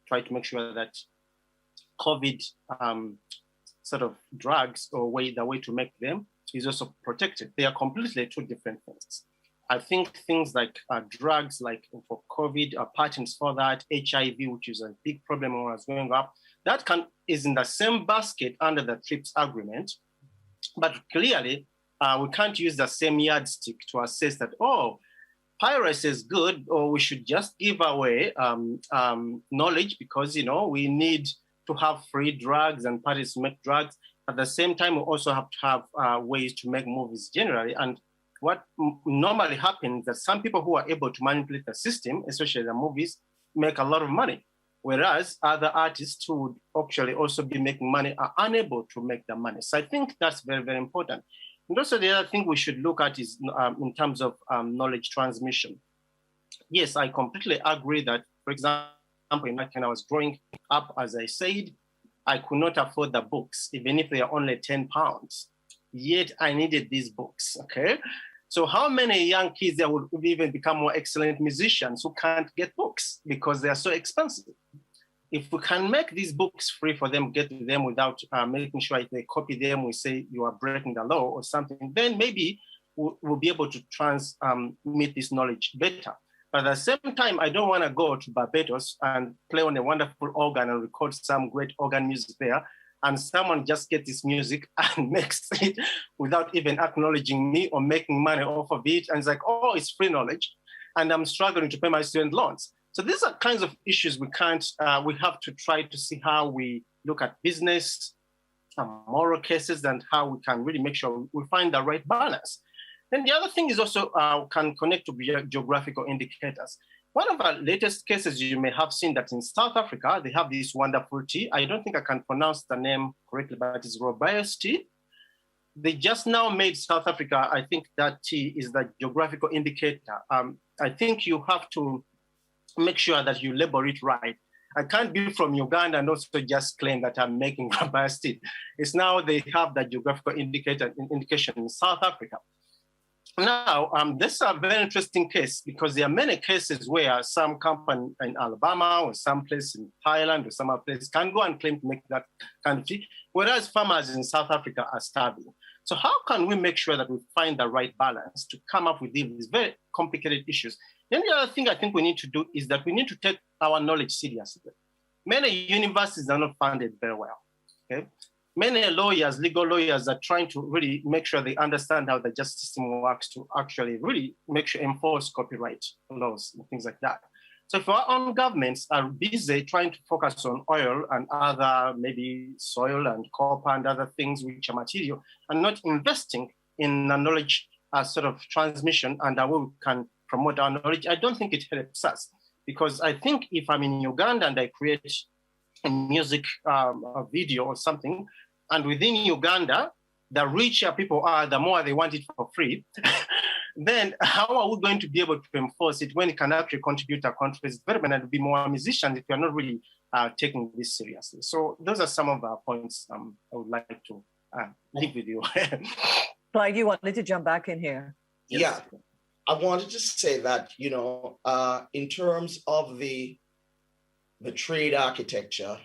try to make sure that COVID sort of drugs or the way to make them is also protected. They are completely two different things. I think things like drugs, like for COVID, patents for that, HIV, which is a big problem when I was growing up, that is in the same basket under the TRIPS agreement, but clearly we can't use the same yardstick to assess that, oh, piracy is good, or we should just give away knowledge because, you know, we need to have free drugs and parties to make drugs. At the same time, we also have to have ways to make movies generally. And what normally happens is that some people who are able to manipulate the system, especially the movies, make a lot of money, whereas other artists who would actually also be making money are unable to make the money. So I think that's very, very important. And also the other thing we should look at is in terms of knowledge transmission. Yes, I completely agree that, for example, when I was growing up, as I said, I could not afford the books, even if they are only £10. Yet I needed these books, okay? So how many young kids there would even become more excellent musicians who can't get books because they are so expensive? If we can make these books free for them, get them without making sure if they copy them, we say you are breaking the law or something, then maybe we'll be able to transmit this knowledge better. But at the same time, I don't want to go to Barbados and play on a wonderful organ and record some great organ music there, and someone just gets this music and makes it without even acknowledging me or making money off of it. And it's like, oh, it's free knowledge, and I'm struggling to pay my student loans. So these are kinds of issues we have to try to see how we look at business, moral cases, and how we can really make sure we find the right balance. Then the other thing is also can connect to geographical indicators. One of our latest cases, you may have seen that in South Africa, they have this wonderful tea. I don't think I can pronounce the name correctly, but it's Robias tea. They just now made South Africa, I think that tea is the geographical indicator. I think you have to make sure that you label it right. I can't be from Uganda and also just claim that I'm making Robias tea. It's now they have the geographical indication in South Africa. Now, this is a very interesting case because there are many cases where some company in Alabama or some place in Thailand or some other place can go and claim to make that kind of tea, whereas farmers in South Africa are starving. So how can we make sure that we find the right balance to come up with these very complicated issues? Then the other thing I think we need to do is that we need to take our knowledge seriously. Many universities are not funded very well, okay? Many lawyers, legal lawyers, are trying to really make sure they understand how the justice system works to actually really make sure enforce copyright laws and things like that. So if our own governments are busy trying to focus on oil and other maybe soil and copper and other things which are material and not investing in the knowledge sort of transmission and where we can promote our knowledge, I don't think it helps us. Because I think if I'm in Uganda and I create a music a video or something, and within Uganda, the richer people are, the more they want it for free, then how are we going to be able to enforce it when it can actually contribute to our country's development and be more musicians if we are not really taking this seriously? So those are some of our points I would like to leave with you. Clyde, you wanted to jump back in here. Yes. Yeah, I wanted to say that, you know, in terms of the trade architecture,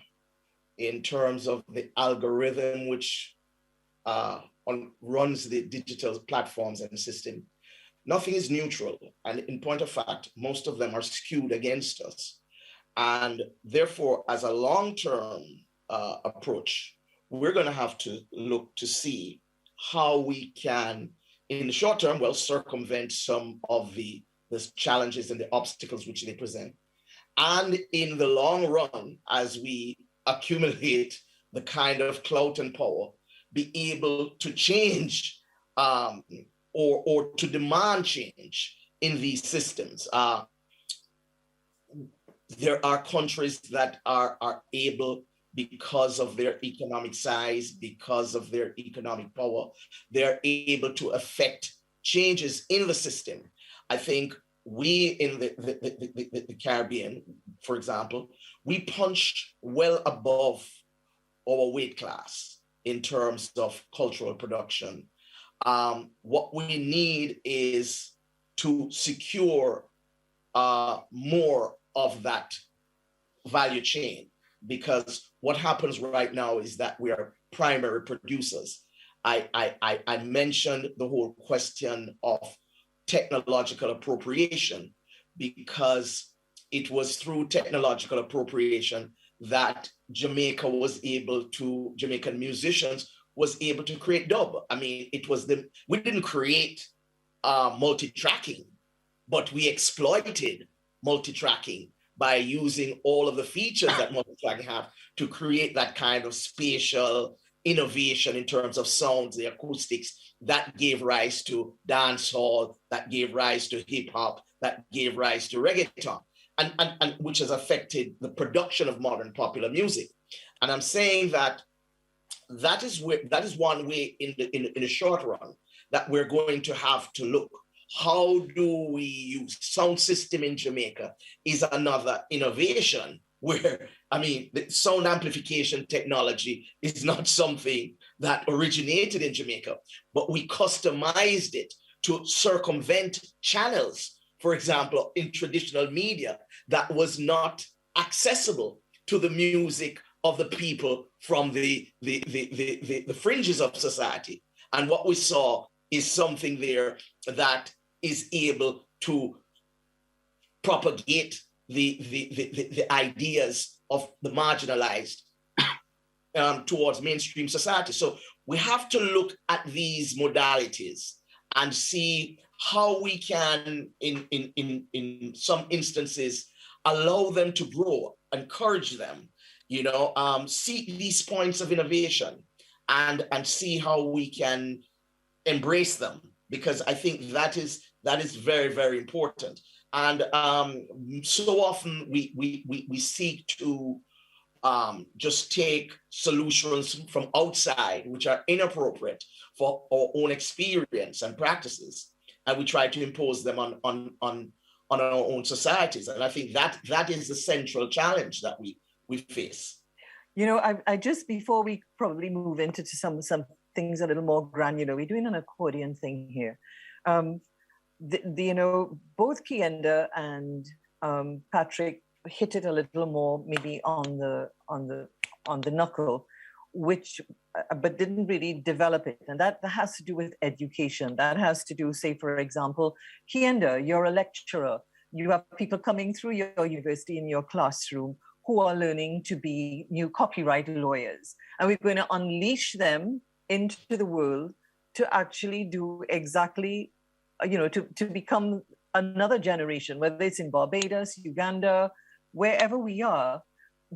in terms of the algorithm which runs the digital platforms and system, nothing is neutral. And in point of fact, most of them are skewed against us. And therefore, as a long-term approach, we're going to have to look to see how we can, in the short term, well, circumvent some of the challenges and the obstacles which they present. And in the long run, as we accumulate the kind of clout and power, be able to change or to demand change in these systems. There are countries that are able, because of their economic size, because of their economic power, they're able to affect changes in the system. I think we in the Caribbean, for example, we punch well above our weight class in terms of cultural production. What we need is to secure more of that value chain, because what happens right now is that we are primary producers. I mentioned the whole question of technological appropriation, because it was through technological appropriation that Jamaican musicians was able to create dub. I mean, we didn't create multi-tracking, but we exploited multi-tracking by using all of the features that multi-tracking have to create that kind of spatial innovation in terms of sounds, the acoustics, that gave rise to dancehall, that gave rise to hip hop, that gave rise to reggaeton, and which has affected the production of modern popular music. And I'm saying that that is one way in the short run that we're going to have to look. How do we use sound system in Jamaica is another innovation where, I mean, the sound amplification technology is not something that originated in Jamaica, but we customized it to circumvent channels, for example, in traditional media that was not accessible to the music of the people from the fringes of society. And what we saw is something there that is able to propagate the ideas of the marginalized towards mainstream society. So we have to look at these modalities and see how we can, in some instances, allow them to grow, encourage them, seek these points of innovation and see how we can embrace them, because I think that is very, very important. And so often we seek to just take solutions from outside, which are inappropriate for our own experience and practices, and we try to impose them on our own societies. And I think that is the central challenge that we face. I just, before we probably move into some things a little more granular, we're doing an accordion thing here. Both Kienda and Patrick hit it a little more maybe on the knuckle, but didn't really develop it. And that has to do with education. That has to do, say, for example, Kienda, you're a lecturer. You have people coming through your university in your classroom who are learning to be new copyright lawyers. And we're going to unleash them into the world to actually do exactly, to become another generation, whether it's in Barbados, Uganda, wherever we are.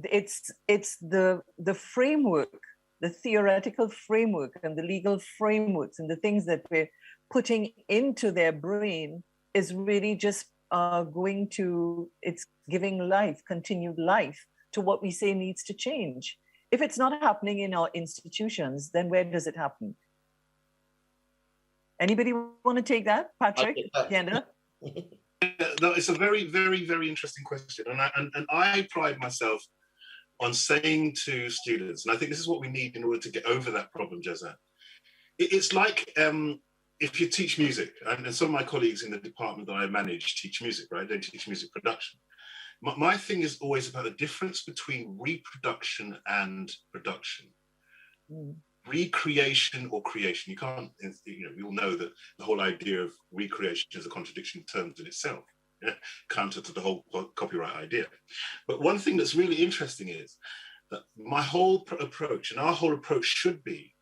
It's the framework, the theoretical framework and the legal frameworks and the things that we're putting into their brain is really just it's giving life, continued life to what we say needs to change. If it's not happening in our institutions, then where does it happen? Anybody want to take that? Patrick? Kenda? No, it's a very, very, very interesting question. And I pride myself on saying to students, and I think this is what we need in order to get over that problem, Jazan. It's like if you teach music, and some of my colleagues in the department that I manage teach music, right? They teach music production. My thing is always about the difference between reproduction and production. Recreation or creation. You can't, we all know that the whole idea of recreation is a contradiction in terms in itself, counter to the whole copyright idea. But one thing that's really interesting is that my whole approach, and our whole approach should be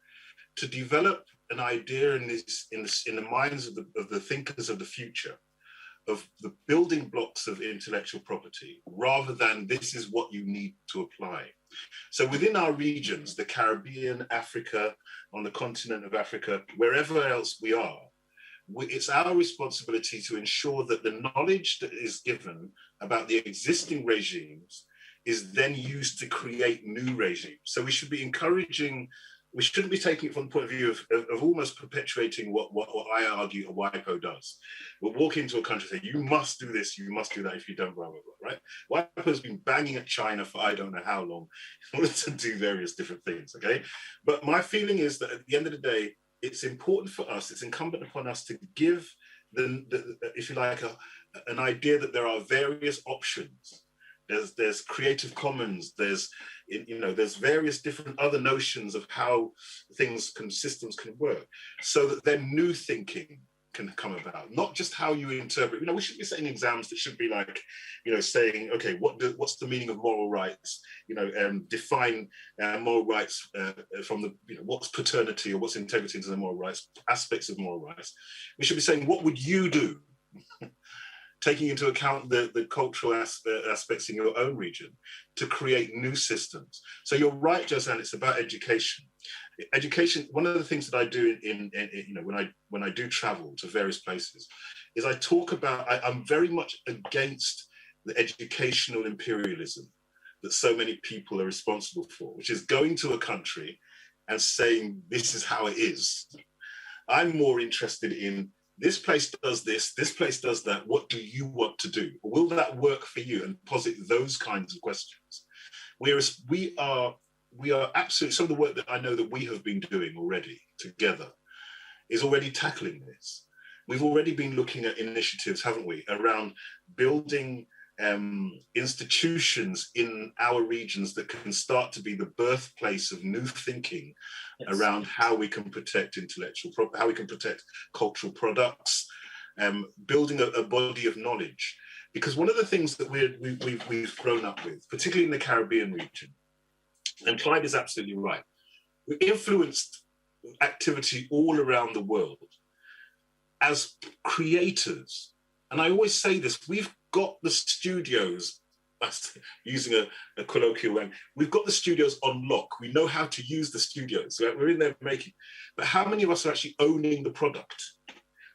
to develop an idea in the minds of the thinkers of the future, of the building blocks of intellectual property, rather than this is what you need to apply. So within our regions, the Caribbean, Africa, on the continent of Africa, wherever else we are, it's our responsibility to ensure that the knowledge that is given about the existing regimes is then used to create new regimes. So we should be encouraging, we shouldn't be taking it from the point of view of almost perpetuating what I argue a WIPO does. We'll walk into a country and say, you must do this, you must do that, if you don't, blah, blah, blah, right? WIPO's been banging at China for I don't know how long in order to do various different things, okay? But my feeling is that at the end of the day, it's important for us, it's incumbent upon us to give, if you like, an idea that there are various options. There's Creative Commons, there's various different other notions of how systems can work, so that then new thinking can come about, not just how you interpret. We should be setting exams that should be like, saying, okay, what's the meaning of moral rights? Define moral rights from the, what's paternity or what's integrity into the moral rights, aspects of moral rights. We should be saying, what would you do? Taking into account the cultural aspects in your own region to create new systems. So you're right, Josanne, it's about education. Education, one of the things that I do when I do travel to various places is I talk about, I'm very much against the educational imperialism that so many people are responsible for, which is going to a country and saying, this is how it is. I'm more interested in, this place does this place does that, what do you want to do? Will that work for you? And posit those kinds of questions. Whereas we are absolutely, some of the work that I know that we have been doing already together is already tackling this. We've already been looking at initiatives, haven't we, around building institutions in our regions that can start to be the birthplace of new thinking around how we can protect intellectual property, how we can protect cultural products, building a body of knowledge. Because one of the things that we've grown up with, particularly in the Caribbean region, and Clyde is absolutely right, we influenced activity all around the world as creators. And I always say this, we've got the studios, using a colloquial way, we've got the studios on lock. We know how to use the studios. So we're in there making, but how many of us are actually owning the product?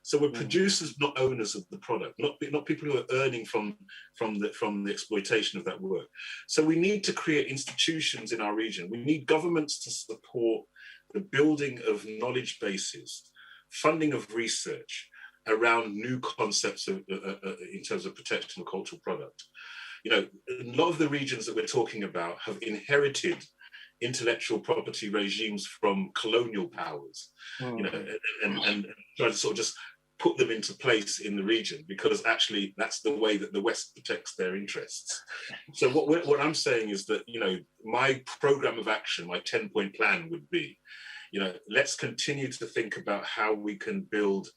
So we're producers, not owners of the product, not people who are earning from the exploitation of that work. So we need to create institutions in our region. We need governments to support the building of knowledge bases, funding of research around new concepts in terms of protection of cultural product. A lot of the regions that we're talking about have inherited intellectual property regimes from colonial powers, and try to sort of just put them into place in the region, because actually that's the way that the West protects their interests. So what I'm saying is that, my program of action, my 10-point plan would be, let's continue to think about how we can build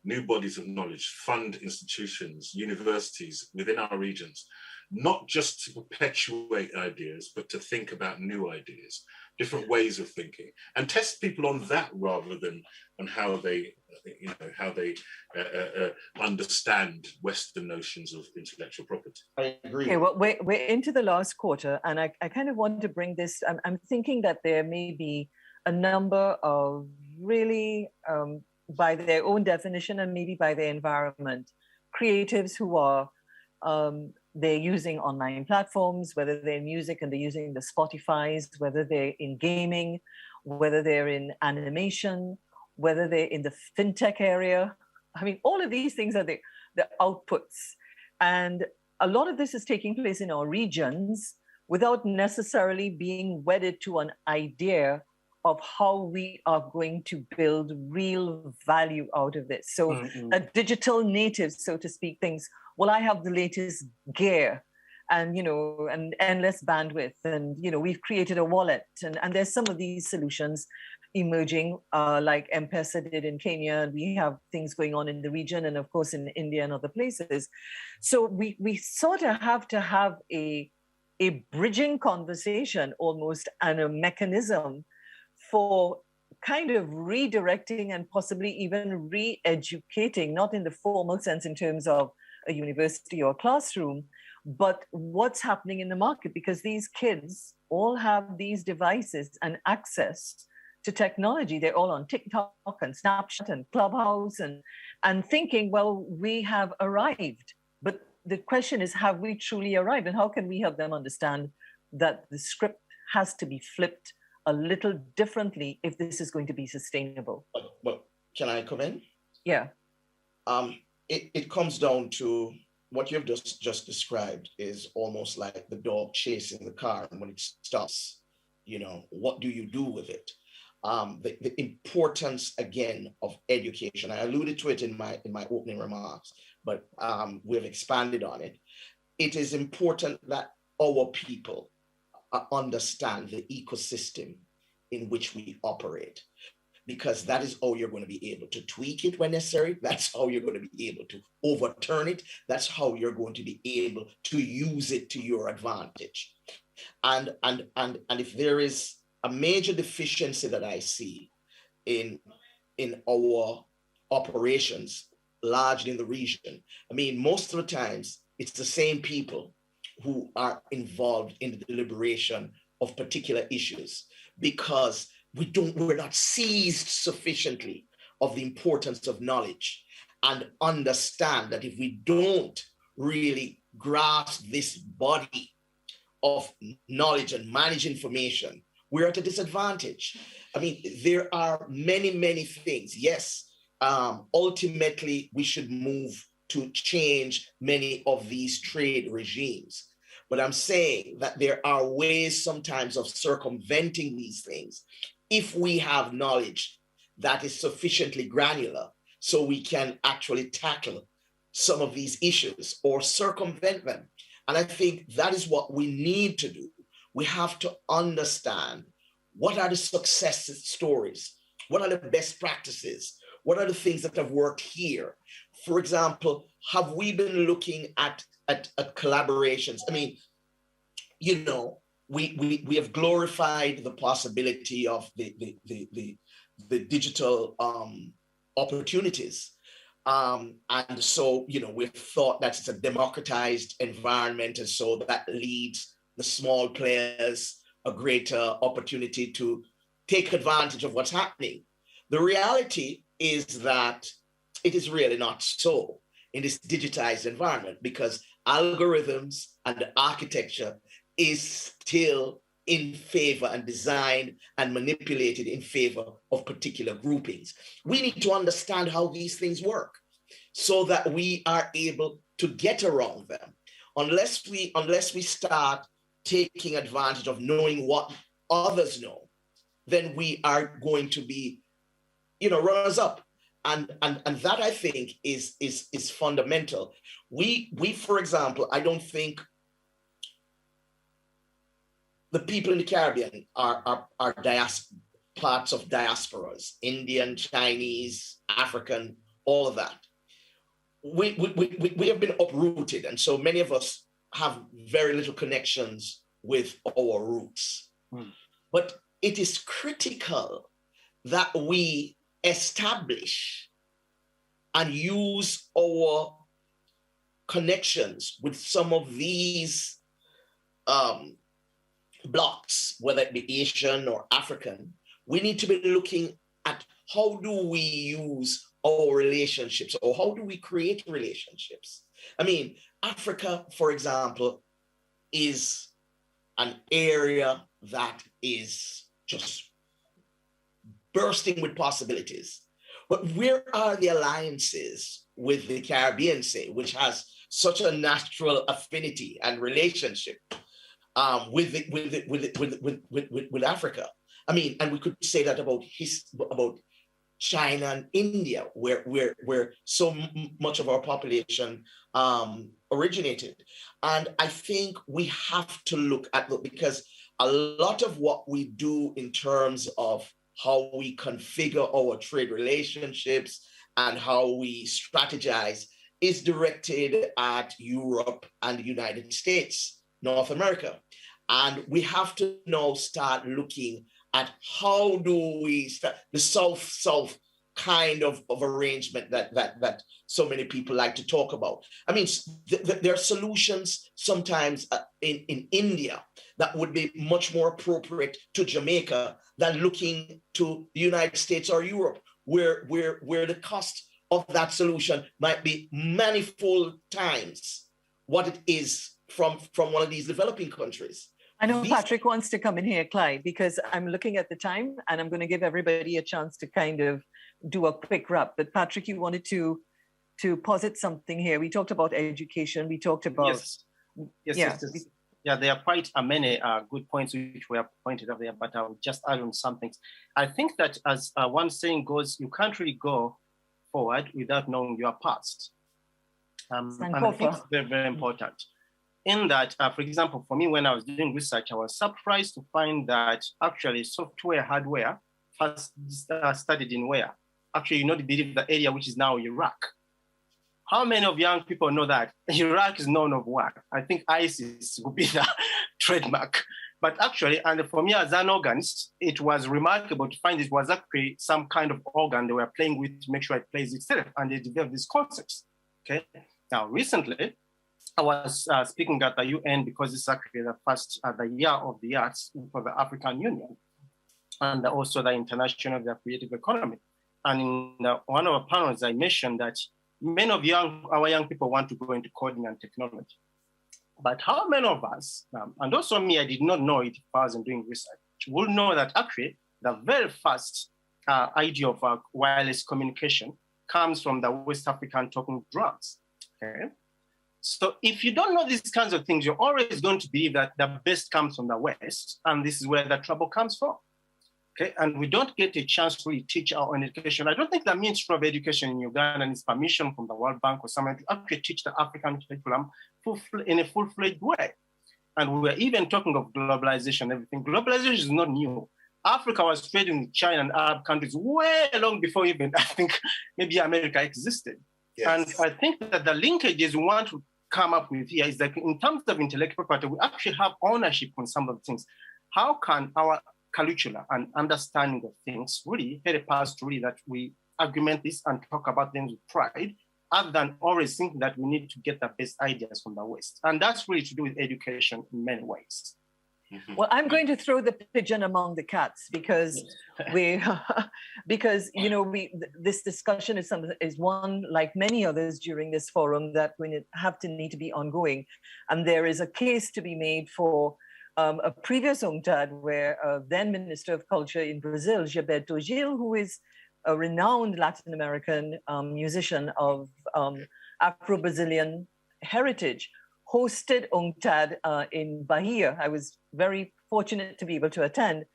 new bodies of knowledge, fund institutions, universities within our regions, not just to perpetuate ideas, but to think about new ideas, different ways of thinking, and test people on that rather than on how they understand Western notions of intellectual property. I agree. Okay, well, we're into the last quarter, and I kind of want to bring this, I'm thinking that there may be a number of really by their own definition and maybe by their environment. Creatives who are, they're using online platforms, whether they're in music and they're using the Spotifys, whether they're in gaming, whether they're in animation, whether they're in the fintech area. I mean, all of these things are the outputs. And a lot of this is taking place in our regions without necessarily being wedded to an idea of how we are going to build real value out of this. So a digital native, so to speak, thinks, well, I have the latest gear and, and endless bandwidth. And, we've created a wallet. And there's some of these solutions emerging, like M-Pesa did in Kenya. And we have things going on in the region and, of course, in India and other places. So we sort of have to have a bridging conversation almost, and a mechanism for kind of redirecting and possibly even re-educating, not in the formal sense in terms of a university or classroom, but what's happening in the market, because these kids all have these devices and access to technology. They're all on TikTok and Snapchat and Clubhouse and thinking, well, we have arrived. But the question is, have we truly arrived? And how can we help them understand that the script has to be flipped a little differently if this is going to be sustainable? But can I come in? Yeah. It comes down to what you've just described is almost like the dog chasing the car, and when it stops, what do you do with it? The importance again of education. I alluded to it in my opening remarks, but we've expanded on it. It is important that our people understand the ecosystem in which we operate, because that is how you're going to be able to tweak it when necessary. That's how you're going to be able to overturn it. That's how you're going to be able to use it to your advantage. And if there is a major deficiency that I see in our operations, largely in the region, I mean, most of the times it's the same people who are involved in the deliberation of particular issues, because we're not seized sufficiently of the importance of knowledge and understand that if we don't really grasp this body of knowledge and manage information, we're at a disadvantage. I mean, there are many, many things. Yes, ultimately, we should move to change many of these trade regimes. But I'm saying that there are ways sometimes of circumventing these things if we have knowledge that is sufficiently granular so we can actually tackle some of these issues or circumvent them. And I think that is what we need to do. We have to understand what are the success stories, what are the best practices, what are the things that have worked here. For example, have we been looking at collaborations? I mean, we have glorified the possibility of the digital opportunities. And so, we've thought that it's a democratized environment. And so that leads the small players a greater opportunity to take advantage of what's happening. The reality is that it is really not so in this digitized environment, because algorithms and the architecture is still in favor and designed and manipulated in favor of particular groupings. We need to understand how these things work so that we are able to get around them. Unless we start taking advantage of knowing what others know, then we are going to be, runners up. And that, I think, is fundamental. We, for example, I don't think the people in the Caribbean are parts of diasporas, Indian, Chinese, African, all of that. We have been uprooted, and so many of us have very little connections with our roots. But it is critical that we establish and use our connections with some of these blocks, whether it be Asian or African. We need to be looking at how do we use our relationships, or how do we create relationships? I mean, Africa, for example, is an area that is just bursting with possibilities. But where are the alliances with the Caribbean, say, which has such a natural affinity and relationship with Africa? I mean, and we could say that about China and India, where so much of our population originated. And I think we have to look at that, because a lot of what we do in terms of how we configure our trade relationships and how we strategize is directed at Europe and the United States, North America. And we have to now start looking at how do we start the South-South kind of arrangement that so many people like to talk about. I mean, there are solutions sometimes in India that would be much more appropriate to Jamaica than looking to the United States or Europe, where the cost of that solution might be manifold times what it is from one of these developing countries. I know Patrick wants to come in here, Clyde, because I'm looking at the time and I'm going to give everybody a chance to kind of do a quick wrap. But Patrick, you wanted to posit something here. We talked about education. We talked about... Yes. Yeah, there are quite many good points which were pointed out there, but I'll just add on some things. I think that as one saying goes, you can't really go forward without knowing your past. And I think it's very, very important. In that, for example, for me, when I was doing research, I was surprised to find that actually software, hardware first studied in where? Actually, the area which is now Iraq. How many of young people know that Iraq is known of what? I think ISIS would be the trademark. But actually, and for me as an organist, it was remarkable to find it was actually some kind of organ they were playing with to make sure it plays itself, and they developed these concepts. Okay. Now, recently, I was speaking at the UN because it's actually the first the year of the arts for the African Union, and also the International Creative Economy. And in one of the panels, I mentioned that many of our young people want to go into coding and technology. But how many of us, and also me, I did not know it if I wasn't doing research, will know that actually the very first idea of wireless communication comes from the West African talking drums. Okay. So if you don't know these kinds of things, you're always going to believe that the best comes from the West, and this is where the trouble comes from. Okay, and we don't get a chance to really teach our own education. I don't think the Ministry of Education in Uganda needs permission from the World Bank or something to actually teach the African curriculum in a full-fledged way. And we were even talking of globalization, everything. Globalization is not new. Africa was trading with China and Arab countries way long before even, I think, maybe America existed. Yes. And I think that the linkages we want to come up with here is that in terms of intellectual property, we actually have ownership on some of the things. How can our curricula and understanding of things really help us to really that we argument this and talk about things with pride, other than always thinking that we need to get the best ideas from the West? And that's really to do with education in many ways. Well, I'm going to throw the pigeon among the cats because this discussion is one like many others during this forum that we need to be ongoing, and there is a case to be made for a previous UNCTAD where then Minister of Culture in Brazil, Gilberto Gil, who is a renowned Latin American musician of Afro-Brazilian heritage, hosted UNCTAD in Bahia. I was very fortunate to be able to attend.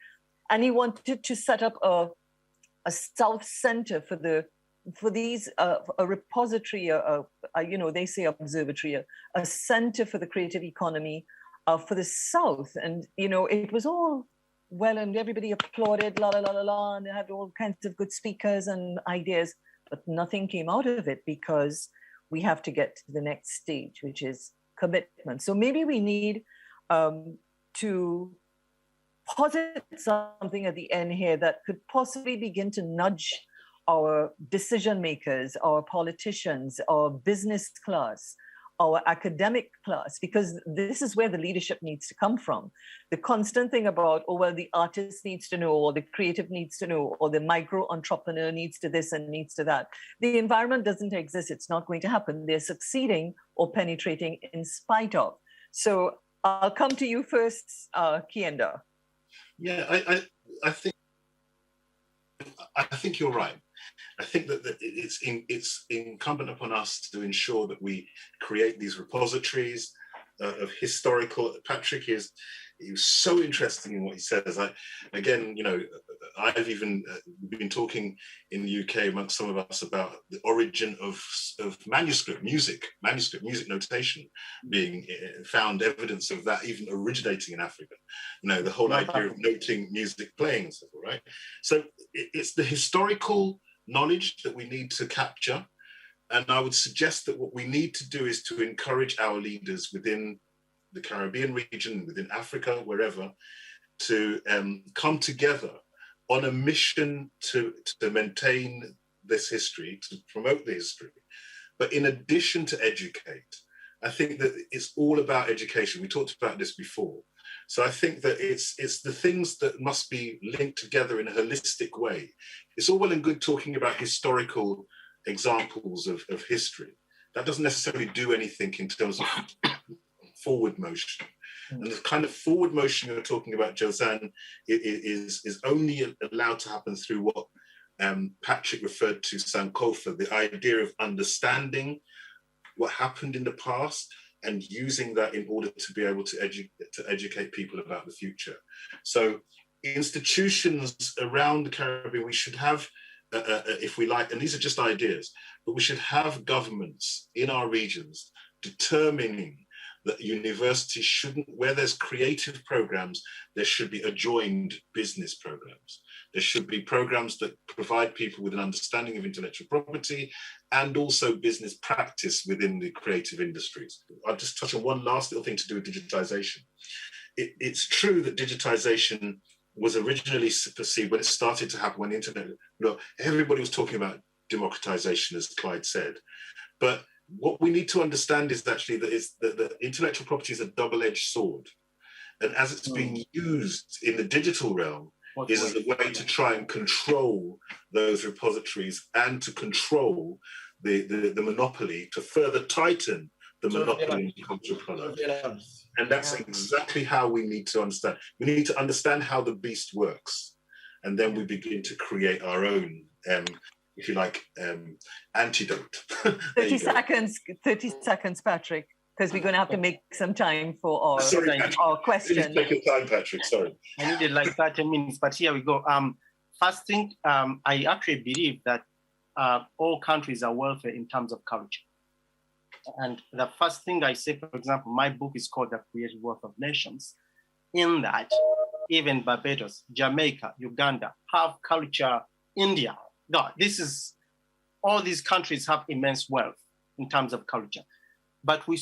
And he wanted to set up a South Center for these, a repository, they say observatory, a center for the creative economy for the South. And, it was all well, and everybody applauded, la, la, la, la, la, and they had all kinds of good speakers and ideas, but nothing came out of it because we have to get to the next stage, which is commitment. So maybe we need to posit something at the end here that could possibly begin to nudge our decision makers, our politicians, our business class, our academic class, because this is where the leadership needs to come from. The constant thing about, oh, well, the artist needs to know, or the creative needs to know, or the micro entrepreneur needs to this and needs to that. The environment doesn't exist. It's not going to happen. They're succeeding or penetrating in spite of. So I'll come to you first, Kienda. Yeah, I think you're right. I think that it's incumbent upon us to ensure that we create these repositories of historical. Patrick is so interesting in what he says. Again, you know, I've even been talking in the UK amongst some of us about the origin of manuscript music notation being found evidence of that even originating in Africa. You know, the whole idea of noting music playing and stuff, right? So it's the historical knowledge that we need to capture. And I would suggest that what we need to do is to encourage our leaders within the Caribbean region, within Africa, wherever, to come together on a mission to maintain this history, to promote the history. But in addition to educate, I think that it's all about education. We talked about this before. So I think that it's the things that must be linked together in a holistic way. It's all well and good talking about historical examples of history. That doesn't necessarily do anything in terms of forward motion. And the kind of forward motion you're talking about, Josanne, is only allowed to happen through what Patrick referred to, Sankofa, the idea of understanding what happened in the past and using that in order to be able to educate people about the future. So institutions around the Caribbean, we should have, if we like, and these are just ideas, but we should have governments in our regions determining that universities shouldn't, where there's creative programs, there should be adjoined business programs. There should be programs that provide people with an understanding of intellectual property and also business practice within the creative industries. I'll just touch on one last little thing to do with digitization. It's true that digitization was originally perceived when it started to happen, when the internet, everybody was talking about democratization, as Clyde said. But what we need to understand is actually that intellectual property is a double-edged sword. And as it's being used in the digital realm, is as a way to try and control those repositories and to control the monopoly, to further tighten the monopoly in cultural products. And that's exactly how we need to understand. We need to understand how the beast works. And then we begin to create our own, if you like, antidote. 30 seconds, Patrick, because we're going to have to make some time for our question. Take your time, Patrick, sorry. I needed like 30 minutes, but here we go. First thing, I actually believe that all countries are wealthy in terms of culture. And the first thing I say, for example, my book is called The Creative Wealth of Nations, in that even Barbados, Jamaica, Uganda have culture, India. No, all these countries have immense wealth in terms of culture. But we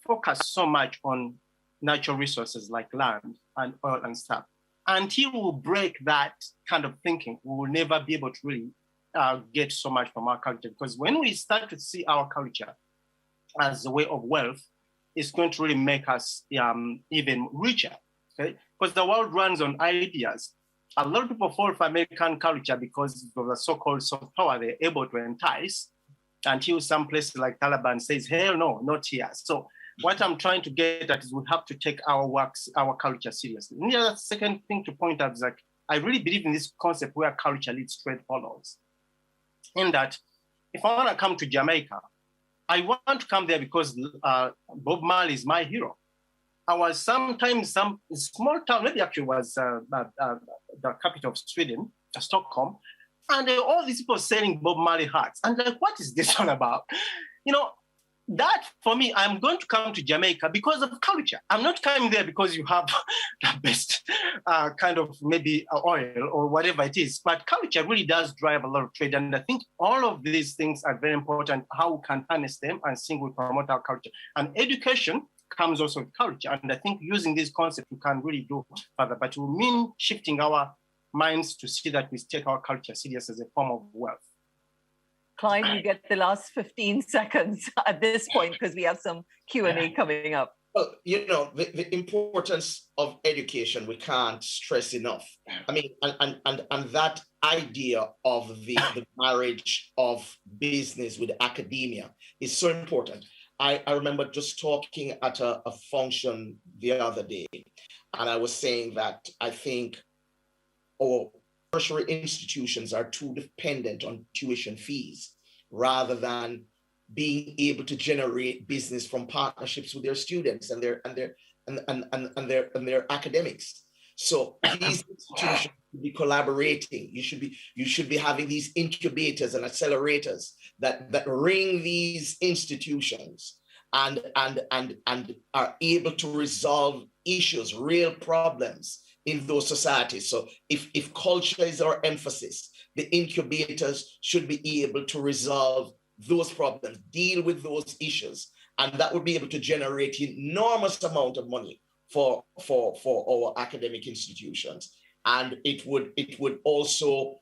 focus so much on natural resources like land and oil and stuff. Until we break that kind of thinking, we will never be able to really get so much from our culture. Because when we start to see our culture as a way of wealth, it's going to really make us even richer. Okay? Because the world runs on ideas. A lot of people fall for American culture because of the so-called soft power they're able to entice, until some place like Taliban says, hell no, not here. So what I'm trying to get at is we have to take our works, our culture seriously. And the other second thing to point out is like, I really believe in this concept where culture leads, trade follows. In that, if I want to come to Jamaica, I want to come there because Bob Marley is my hero. I was sometimes some small town, maybe actually was the capital of Sweden, Stockholm, and all these people selling Bob Marley hats. And like, what is this all about? You know, that for me, I'm going to come to Jamaica because of culture. I'm not coming there because you have the best kind of maybe oil or whatever it is. But culture really does drive a lot of trade. And I think all of these things are very important, how we can harness them and sing we promote our culture. And education comes also with culture. And I think using this concept, we can really do further. But it will mean shifting our minds to see that we take our culture serious as a form of wealth. Clyde, you get the last 15 seconds at this point because we have some Q&A coming up. Well, you know, the importance of education, we can't stress enough. I mean, and that idea of the marriage of business with academia is so important. I remember just talking at a function the other day, and I was saying that I think our tertiary institutions are too dependent on tuition fees rather than being able to generate business from partnerships with their students and their academics. So these institutions should be collaborating. You should be having these incubators and accelerators that ring these institutions and are able to resolve issues, real problems in those societies. So if culture is our emphasis, the incubators should be able to resolve those problems, deal with those issues, and that would be able to generate enormous amount of money for our academic institutions. And it would also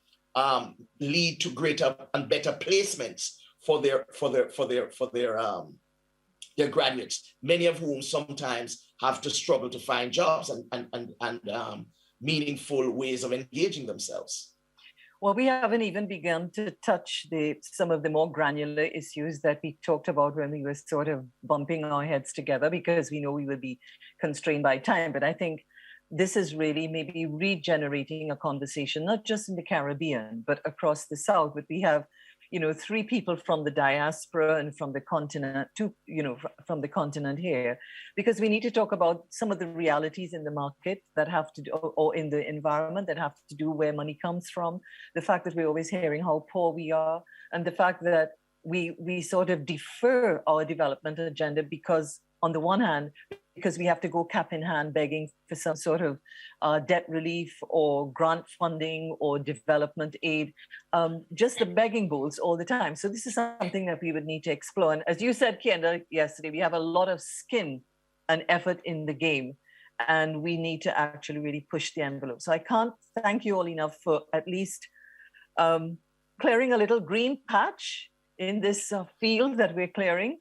lead to greater and better placements for their graduates, many of whom sometimes have to struggle to find jobs and meaningful ways of engaging themselves. Well, we haven't even begun to touch some of the more granular issues that we talked about when we were sort of bumping our heads together, because we know we will be constrained by time. But I think this is really maybe regenerating a conversation, not just in the Caribbean, but across the South. But we have, you know, 3 people from the diaspora and from the continent, from the continent here, because we need to talk about some of the realities in the market that have to do, or in the environment that have to do where money comes from, the fact that we're always hearing how poor we are, and the fact that we sort of defer our development agenda because, on the one hand, because we have to go cap in hand begging for some sort of debt relief or grant funding or development aid, just the begging bowls all the time. So this is something that we would need to explore. And as you said, Kienda, yesterday, we have a lot of skin and effort in the game, and we need to actually really push the envelope. So I can't thank you all enough for at least clearing a little green patch in this field that we're clearing.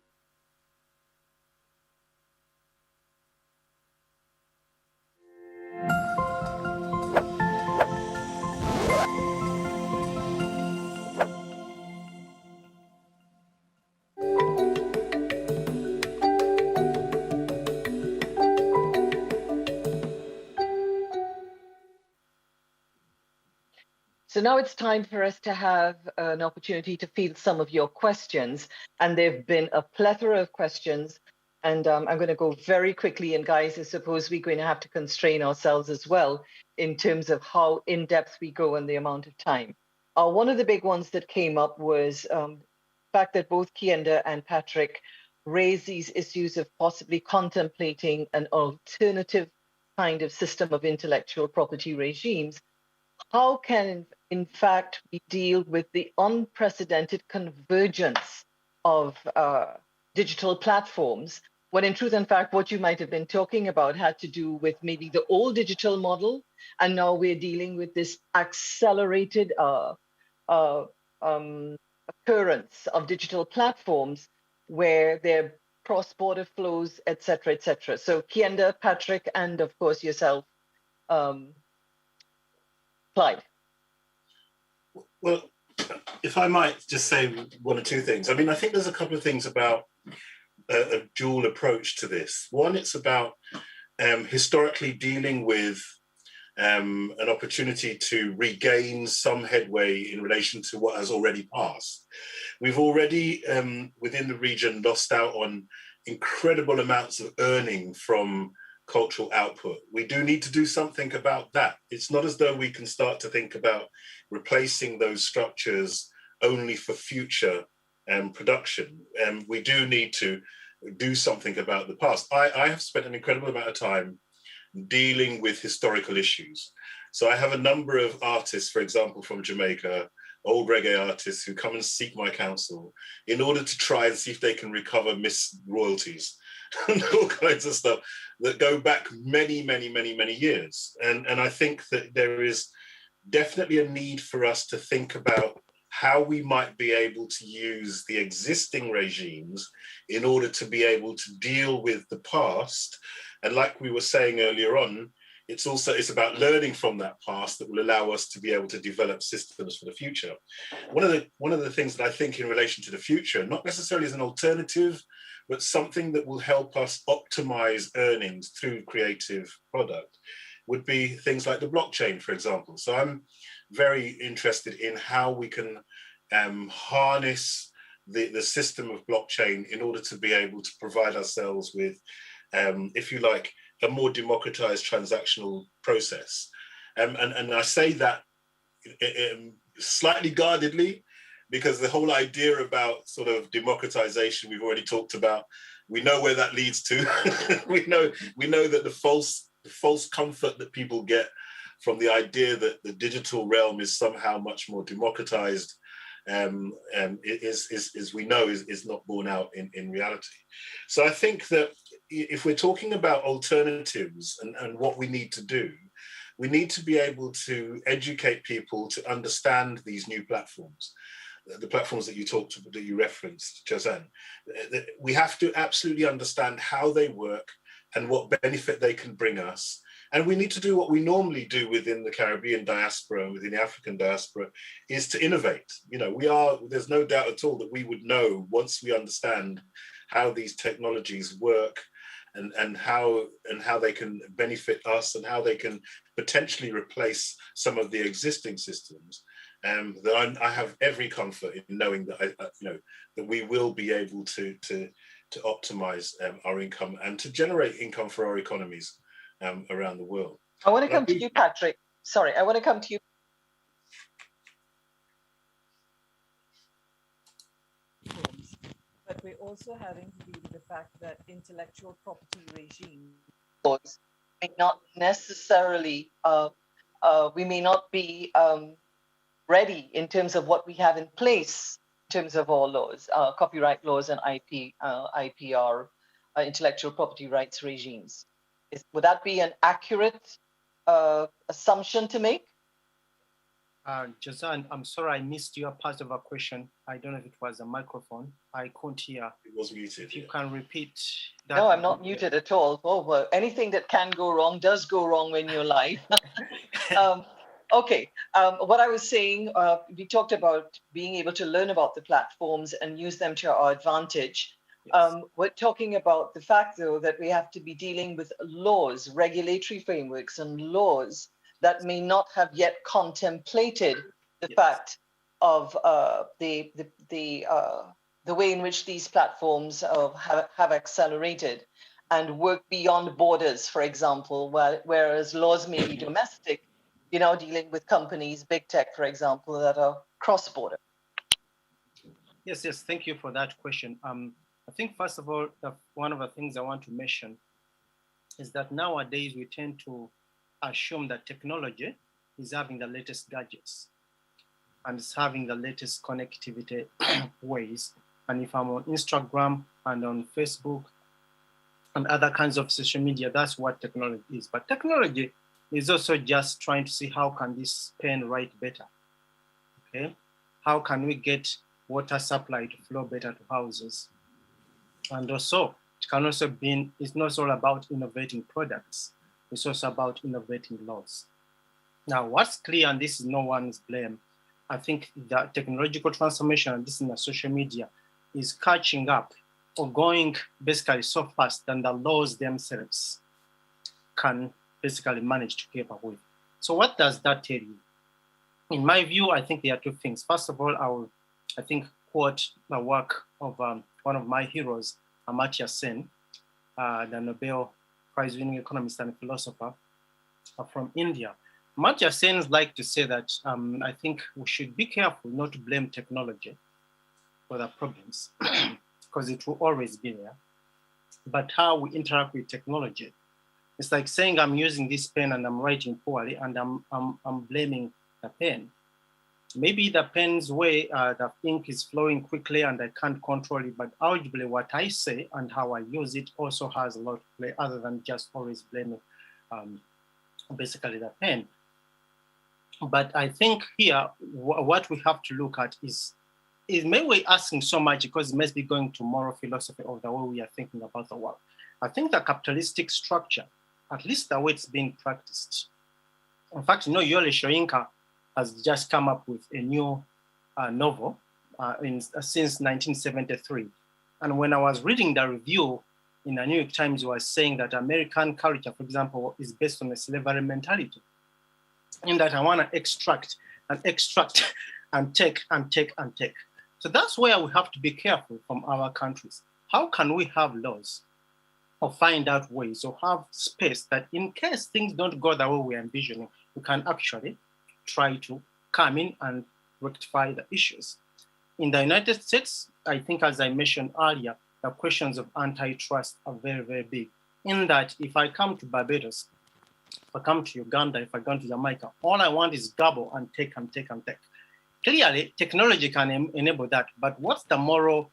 So now it's time for us to have an opportunity to field some of your questions. And there've been a plethora of questions. And I'm going to go very quickly. And guys, I suppose we're going to have to constrain ourselves as well in terms of how in-depth we go and the amount of time. One of the big ones that came up was the fact that both Kienda and Patrick raised these issues of possibly contemplating an alternative kind of system of intellectual property regimes. How can, in fact, we deal with the unprecedented convergence of digital platforms, when in truth and fact, what you might have been talking about had to do with maybe the old digital model, and now we're dealing with this accelerated occurrence of digital platforms where there are cross-border flows, et cetera, et cetera. So Kienda, Patrick, and of course yourself, Clyde. Well, if I might just say one or two things. I mean, I think there's a couple of things about a dual approach to this. One, it's about historically dealing with an opportunity to regain some headway in relation to what has already passed. We've already, within the region, lost out on incredible amounts of earning from cultural output. We do need to do something about that. It's not as though we can start to think about replacing those structures only for future production. We do need to do something about the past. I have spent an incredible amount of time dealing with historical issues. So I have a number of artists, for example, from Jamaica, old reggae artists who come and seek my counsel in order to try and see if they can recover missed royalties and all kinds of stuff that go back many, many, many, many years. And I think that there is definitely a need for us to think about how we might be able to use the existing regimes in order to be able to deal with the past. And like we were saying earlier on, it's about learning from that past that will allow us to be able to develop systems for the future. One of the things that I think in relation to the future, not necessarily as an alternative, but something that will help us optimize earnings through creative product, would be things like the blockchain, for example. So I'm very interested in how we can harness the system of blockchain in order to be able to provide ourselves with, if you like, a more democratized transactional process. And I say that slightly guardedly, because the whole idea about sort of democratization we've already talked about, we know where that leads to. we know that the false comfort that people get from the idea that the digital realm is somehow much more democratized is we know is not borne out in reality. So I think that if we're talking about alternatives and what we need to do, we need to be able to educate people to understand these new platforms, the platforms that you referenced, Jazan. We have to absolutely understand how they work and what benefit they can bring us. And we need to do what we normally do within the Caribbean diaspora, within the African diaspora, is to innovate. There's no doubt at all that we would know once we understand how these technologies work and how they can benefit us and how they can potentially replace some of the existing systems. That I have every comfort in knowing that that we will be able to optimize our income and to generate income for our economies around the world. I want to come to you, Patrick. Sorry, I want to come to you. But we're also having to deal with the fact that intellectual property regime may not necessarily, we may not be ready in terms of what we have in place in terms of our laws, copyright laws and IPR, intellectual property rights regimes. Would that be an accurate assumption to make? Jazan, I'm sorry, I missed your part of a question. I don't know if it was a microphone. I couldn't hear. It was muted. If you can repeat that. No, I'm not muted at all. Oh, well, anything that can go wrong does go wrong when you're live. Okay, what I was saying, we talked about being able to learn about the platforms and use them to our advantage. Yes. We're talking about the fact, though, that we have to be dealing with laws, regulatory frameworks and laws that may not have yet contemplated the fact of the way in which these platforms have accelerated and work beyond borders, for example, whereas laws may be domestic, dealing with companies, big tech, for example, that are cross-border. Yes, thank you for that question. I think, first of all, one of the things I want to mention is that nowadays we tend to assume that technology is having the latest gadgets and is having the latest connectivity ways. And if I'm on Instagram and on Facebook and other kinds of social media, that's what technology is. But technology is also just trying to see how can this pen write better, okay? How can we get water supply to flow better to houses? And also, it can also be, it's not all about innovating products, it's also about innovating laws. Now, what's clear, and this is no one's blame, I think that technological transformation, and this in the social media, is catching up or going basically so fast than the laws themselves can basically manage to keep up with. So what does that tell you? In my view, I think there are two things. First of all, I think quote the work of one of my heroes, Amartya Sen, the Nobel Prize-winning economist and philosopher from India. Amartya Sen like to say that I think we should be careful not to blame technology for the problems, because it will always be there. But how we interact with technology, it's like saying I'm using this pen and I'm writing poorly and I'm blaming the pen. Maybe the pen's way, the ink is flowing quickly and I can't control it, but arguably what I say and how I use it also has a lot to play, other than just always blaming basically the pen. But I think here, what we have to look at is maybe we're asking so much because it must be going to moral philosophy of the way we are thinking about the world. I think the capitalistic structure, at least the way it's being practiced. In fact, Yole Shoyinka has just come up with a new novel since 1973. And when I was reading the review in the New York Times, it was saying that American culture, for example, is based on a slavery mentality. In that I want to extract and extract and take and take and take. So that's where we have to be careful from our countries. How can we have laws or find out ways or have space that in case things don't go the way we're envisioning, we can actually try to come in and rectify the issues. In the United States, I think as I mentioned earlier, the questions of antitrust are very, very big. In that if I come to Barbados, if I come to Uganda, if I come to Jamaica, all I want is gobble and take and take and take. Clearly, technology can enable that, but what's the moral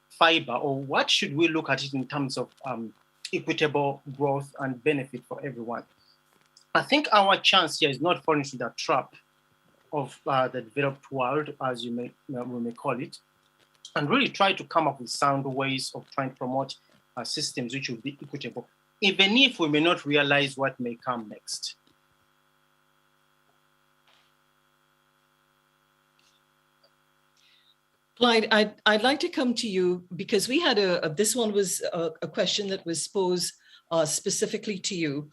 fiber, or what should we look at it in terms of equitable growth and benefit for everyone? I think our chance here is not falling into the trap of the developed world, as we may call it, and really try to come up with sound ways of trying to promote systems which will be equitable, even if we may not realize what may come next. Clyde, I'd like to come to you because we had this one was a question that was posed specifically to you.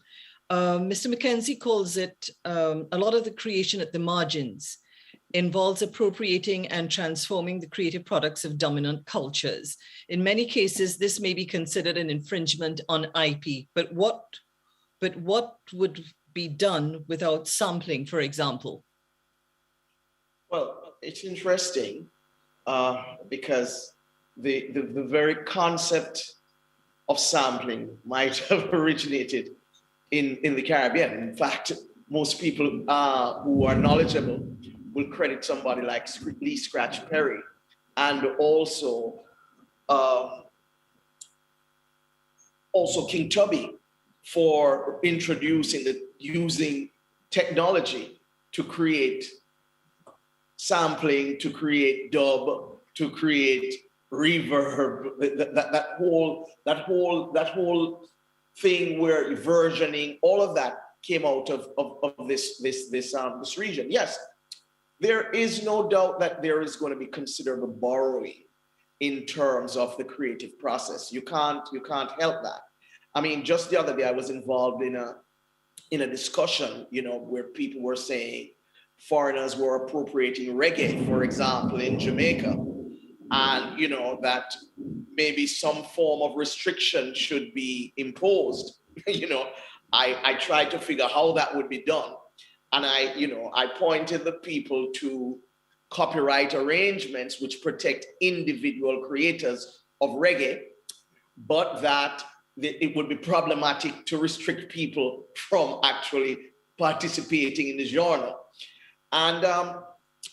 Mr. McKenzie calls it a lot of the creation at the margins involves appropriating and transforming the creative products of dominant cultures. In many cases, this may be considered an infringement on IP, but what would be done without sampling, for example? Well, it's interesting because the very concept of sampling might have originated in the Caribbean. In fact, most people who are knowledgeable will credit somebody like Lee Scratch Perry and also King Tubby for using technology to create sampling, to create dub, to create reverb, that whole thing where versioning, all of that came out of this region. Yes, there is no doubt that there is going to be considerable borrowing in terms of the creative process. You can't help that. I mean, just the other day I was involved in a discussion, where people were saying foreigners were appropriating reggae, for example, in Jamaica, and that maybe some form of restriction should be imposed. I tried to figure how that would be done. And I pointed the people to copyright arrangements which protect individual creators of reggae, but that it would be problematic to restrict people from actually participating in the genre. And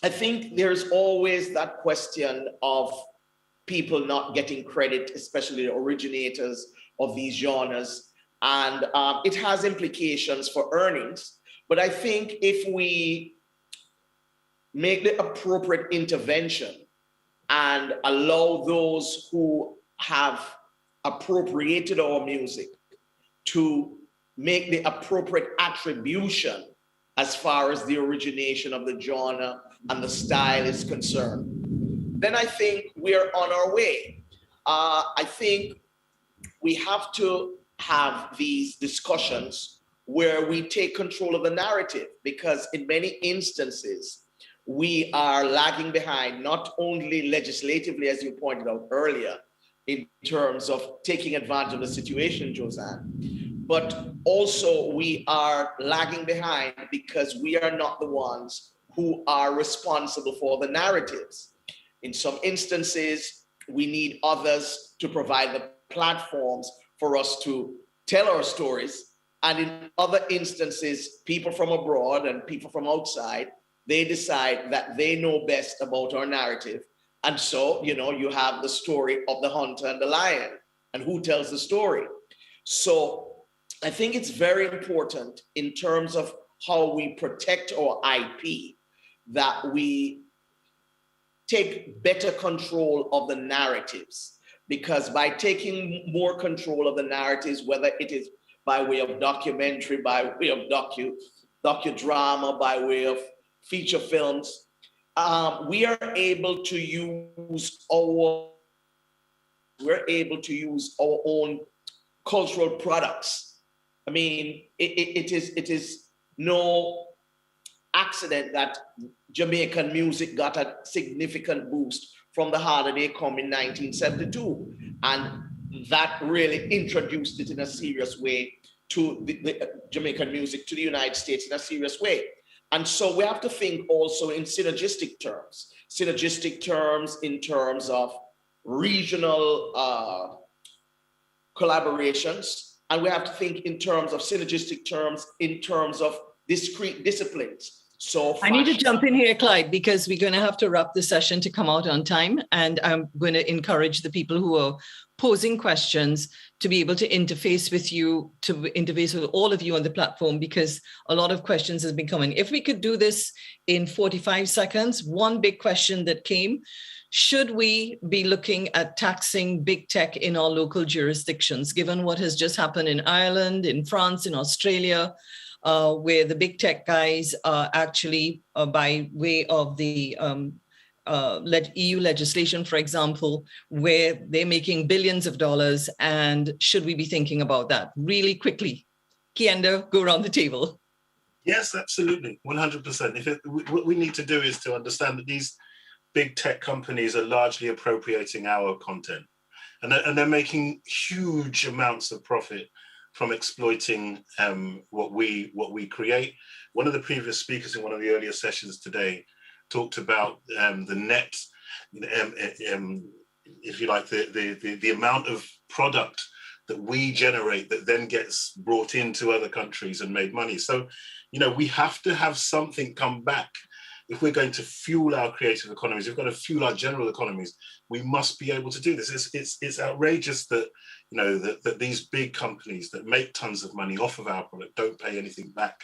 I think there's always that question of people not getting credit, especially the originators of these genres. And it has implications for earnings. But I think if we make the appropriate intervention and allow those who have appropriated our music to make the appropriate attribution as far as the origination of the genre and the style is concerned, then I think we're on our way. I think we have to have these discussions where we take control of the narrative, because in many instances, we are lagging behind, not only legislatively, as you pointed out earlier, in terms of taking advantage of the situation, Josanne, but also we are lagging behind because we are not the ones who are responsible for the narratives. In some instances, we need others to provide the platforms for us to tell our stories. And in other instances, people from abroad and people from outside, they decide that they know best about our narrative. And so, you have the story of the hunter and the lion, and who tells the story. So I think it's very important in terms of how we protect our IP, that we take better control of the narratives. Because by taking more control of the narratives, whether it is by way of documentary, by way of docudrama, by way of feature films, we are able to use our own cultural products. I mean, it is no accident that Jamaican music got a significant boost from the Holiday Come in 1972. And that really introduced it in a serious way to the Jamaican music to the United States in a serious way. And so we have to think also in synergistic terms in terms of regional collaborations. And we have to think in terms of synergistic terms in terms of discrete disciplines. So I need to jump in here, Clyde, because we're going to have to wrap the session to come out on time. And I'm going to encourage the people who are posing questions to be able to interface with you, to interface with all of you on the platform, because a lot of questions have been coming. If we could do this in 45 seconds, one big question that came: should we be looking at taxing big tech in our local jurisdictions, given what has just happened in Ireland, in France, in Australia, where the big tech guys are actually, by way of the EU legislation, for example, where they're making billions of dollars? And should we be thinking about that? Really quickly, Kienda, go around the table. Yes, absolutely, 100%. What we need to do is to understand that these big tech companies are largely appropriating our content, and they're making huge amounts of profit from exploiting what we create. One of the previous speakers in one of the earlier sessions today talked about the net, if you like, the amount of product that we generate that then gets brought into other countries and made money. So, we have to have something come back. If we're going to fuel our creative economies, if we're going to fuel our general economies, we must be able to do this. It's outrageous that that these big companies that make tons of money off of our product don't pay anything back.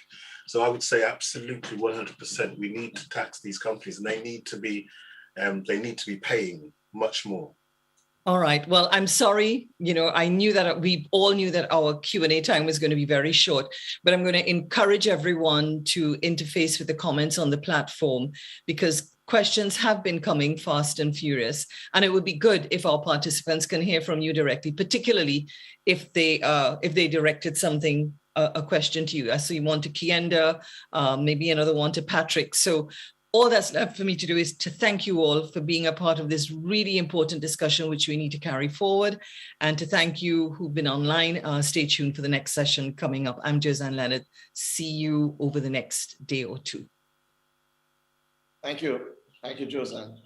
So I would say absolutely 100%. We need to tax these companies, and they need to be paying much more. All right. Well, I'm sorry. I knew that we all knew that our Q&A time was going to be very short, but I'm going to encourage everyone to interface with the comments on the platform, because questions have been coming fast and furious. And it would be good if our participants can hear from you directly, particularly if they directed something, a question to you. I see one to Kienda, maybe another one to Patrick. So all that's left for me to do is to thank you all for being a part of this really important discussion, which we need to carry forward, and to thank you who've been online. Stay tuned for the next session coming up. I'm Josanne Leonard. See you over the next day or two. Thank you. Thank you, Josanne.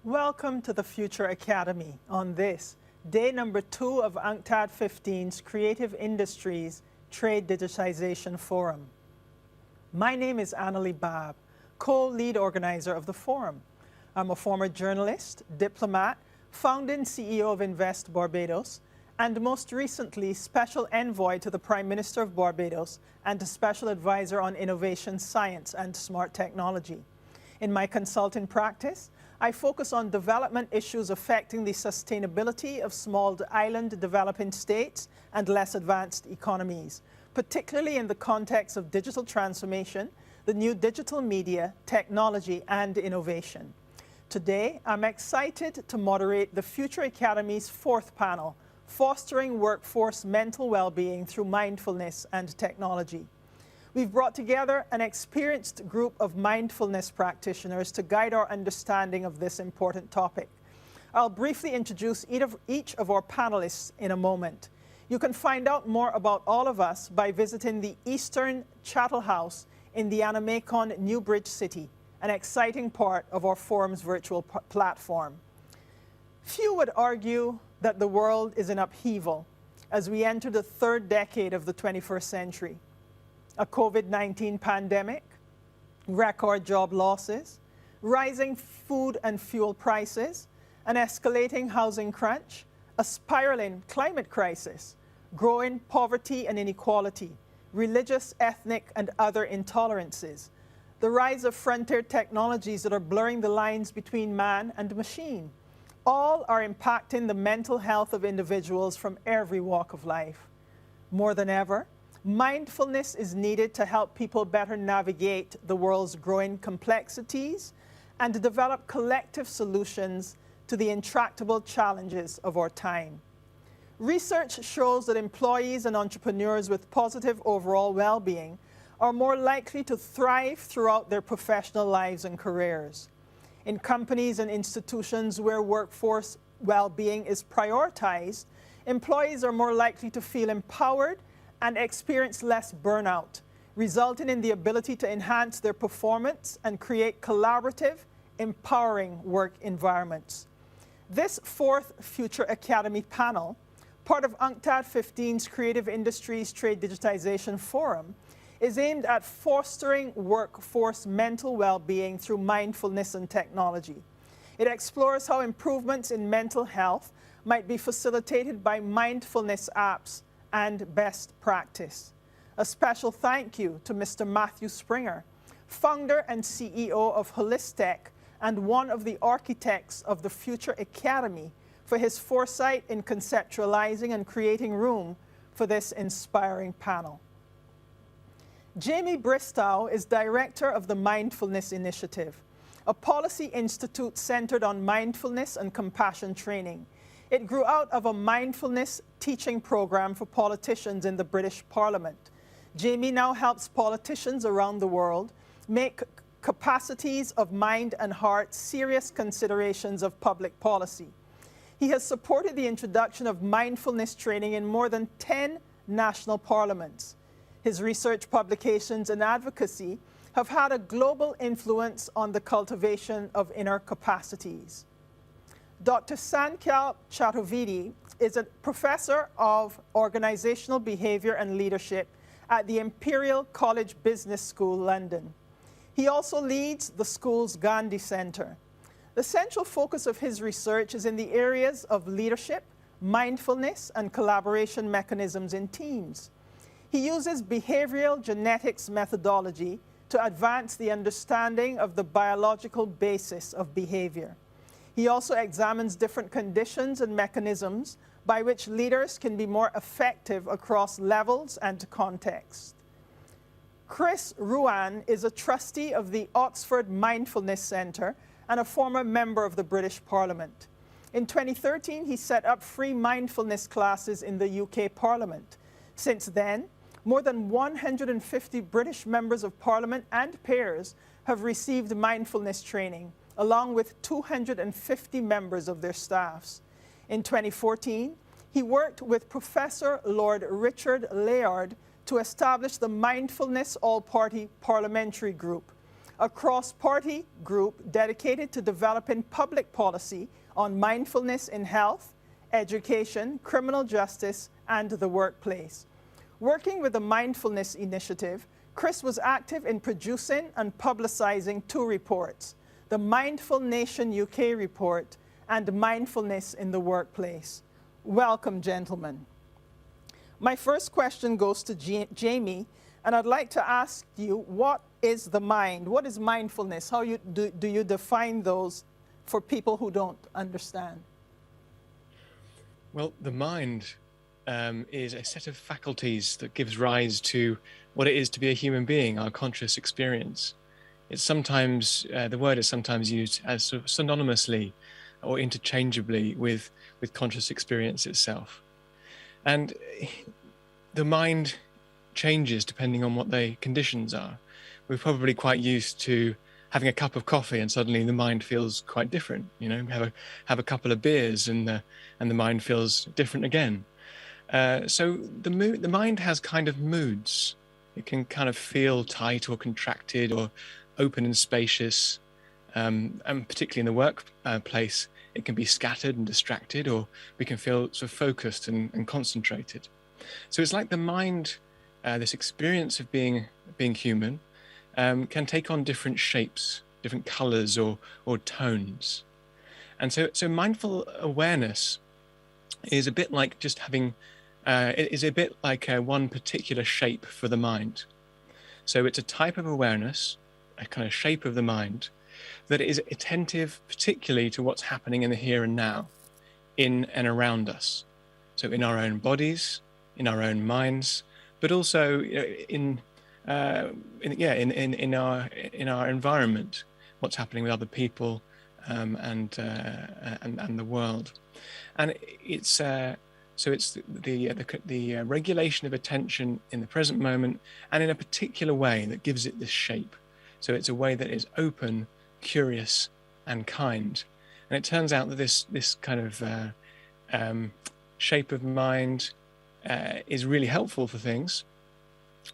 Welcome to the Future Academy on this, day number 2 of UNCTAD 15's Creative Industries Trade Digitization Forum. My name is Annalie Babb, co-lead organizer of the forum. I'm a former journalist, diplomat, founding CEO of Invest Barbados, and most recently, special envoy to the Prime Minister of Barbados and a special advisor on innovation, science, and smart technology. In my consulting practice, I focus on development issues affecting the sustainability of small island developing states and less advanced economies, particularly in the context of digital transformation, the new digital media, technology, and innovation. Today, I'm excited to moderate the Future Academy's 4th panel, Fostering Workforce Mental Well-Being Through Mindfulness and Technology. We've brought together an experienced group of mindfulness practitioners to guide our understanding of this important topic. I'll briefly introduce each of our panelists in a moment. You can find out more about all of us by visiting the Eastern Chattel House in the Annamacon New Bridge City, an exciting part of our forum's virtual platform. Few would argue that the world is in upheaval as we enter the third decade of the 21st century. A COVID-19 pandemic, record job losses, rising food and fuel prices, an escalating housing crunch, a spiraling climate crisis, growing poverty and inequality, religious, ethnic, and other intolerances, the rise of frontier technologies that are blurring the lines between man and machine. All are impacting the mental health of individuals from every walk of life. More than ever, mindfulness is needed to help people better navigate the world's growing complexities and to develop collective solutions to the intractable challenges of our time. Research shows that employees and entrepreneurs with positive overall well-being are more likely to thrive throughout their professional lives and careers. In companies and institutions where workforce well-being is prioritized, employees are more likely to feel empowered and experience less burnout, resulting in the ability to enhance their performance and create collaborative, empowering work environments. This fourth Future Academy panel, part of UNCTAD 15's Creative Industries Trade Digitization Forum, is aimed at fostering workforce mental well-being through mindfulness and technology. It explores how improvements in mental health might be facilitated by mindfulness apps and best practice. A special thank you to Mr. Matthew Springer, founder and CEO of Holistic and one of the architects of the Future Academy, for his foresight in conceptualizing and creating room for this inspiring panel. Jamie Bristow is director of the Mindfulness Initiative, a policy institute centered on mindfulness and compassion training. It grew out of a mindfulness teaching program for politicians in the British Parliament. Jamie now helps politicians around the world make capacities of mind and heart serious considerations of public policy. He has supported the introduction of mindfulness training in more than 10 national parliaments. His research publications and advocacy have had a global influence on the cultivation of inner capacities. Dr. Sankyal Chaturvedi is a professor of organizational behavior and leadership at the Imperial College Business School, London. He also leads the school's Gandhi Center. The central focus of his research is in the areas of leadership, mindfulness, and collaboration mechanisms in teams. He uses behavioral genetics methodology to advance the understanding of the biological basis of behavior. He also examines different conditions and mechanisms by which leaders can be more effective across levels and contexts. Chris Ruan is a trustee of the Oxford Mindfulness Centre and a former member of the British Parliament. In 2013, he set up free mindfulness classes in the UK Parliament. Since then, more than 150 British members of Parliament and peers have received mindfulness training, along with 250 members of their staffs. In 2014, he worked with Professor Lord Richard Layard to establish the Mindfulness All-Party Parliamentary Group, a cross-party group dedicated to developing public policy on mindfulness in health, education, criminal justice, and the workplace. Working with the Mindfulness Initiative, Chris was active in producing and publicizing two reports, the Mindful Nation UK report and Mindfulness in the Workplace. Welcome, gentlemen. My first question goes to Jamie, and I'd like to ask you, what is the mind? What is mindfulness? How do you define those for people who don't understand? Well, the mind is a set of faculties that gives rise to what it is to be a human being, our conscious experience. It's sometimes, the word is sometimes used as sort of synonymously or interchangeably with conscious experience itself. And the mind changes depending on what the conditions are. We're probably quite used to having a cup of coffee and suddenly the mind feels quite different. You know, have a couple of beers and the mind feels different again. So the mind has kind of moods. It can kind of feel tight or contracted or open and spacious. And particularly in the workplace, it can be scattered and distracted, or we can feel sort of focused and concentrated. So it's like the mind, this experience of being human, can take on different shapes, different colors or tones. And so mindful awareness is a bit like just having, it is a bit like one particular shape for the mind. So it's a type of awareness, a kind of shape of the mind, that is attentive particularly to what's happening in the here and now, in and around us. So in our own bodies, in our own minds, but also in our environment, what's happening with other people, and the world. And it's so it's the regulation of attention in the present moment, and in a particular way that gives it this shape. So it's a way that is open, curious, and kind. And it turns out that this kind of shape of mind is really helpful for things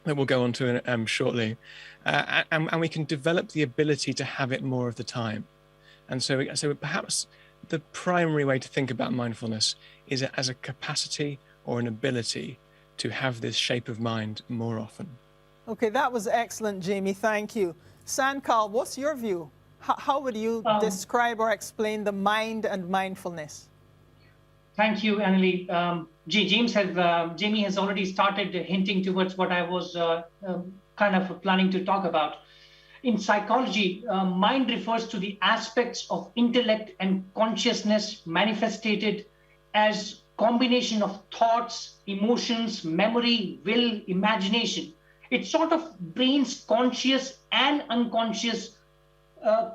that we'll go on to shortly, and we can develop the ability to have it more of the time. And so perhaps the primary way to think about mindfulness is as a capacity or an ability to have this shape of mind more often. Okay, that was excellent, Jamie. Thank you. Sankal, what's your view? How would you describe or explain the mind and mindfulness? Thank you, Annalie. Jamie has already started hinting towards what I was kind of planning to talk about. In psychology, mind refers to the aspects of intellect and consciousness manifested as combination of thoughts, emotions, memory, will, imagination. It's sort of brain's conscious and unconscious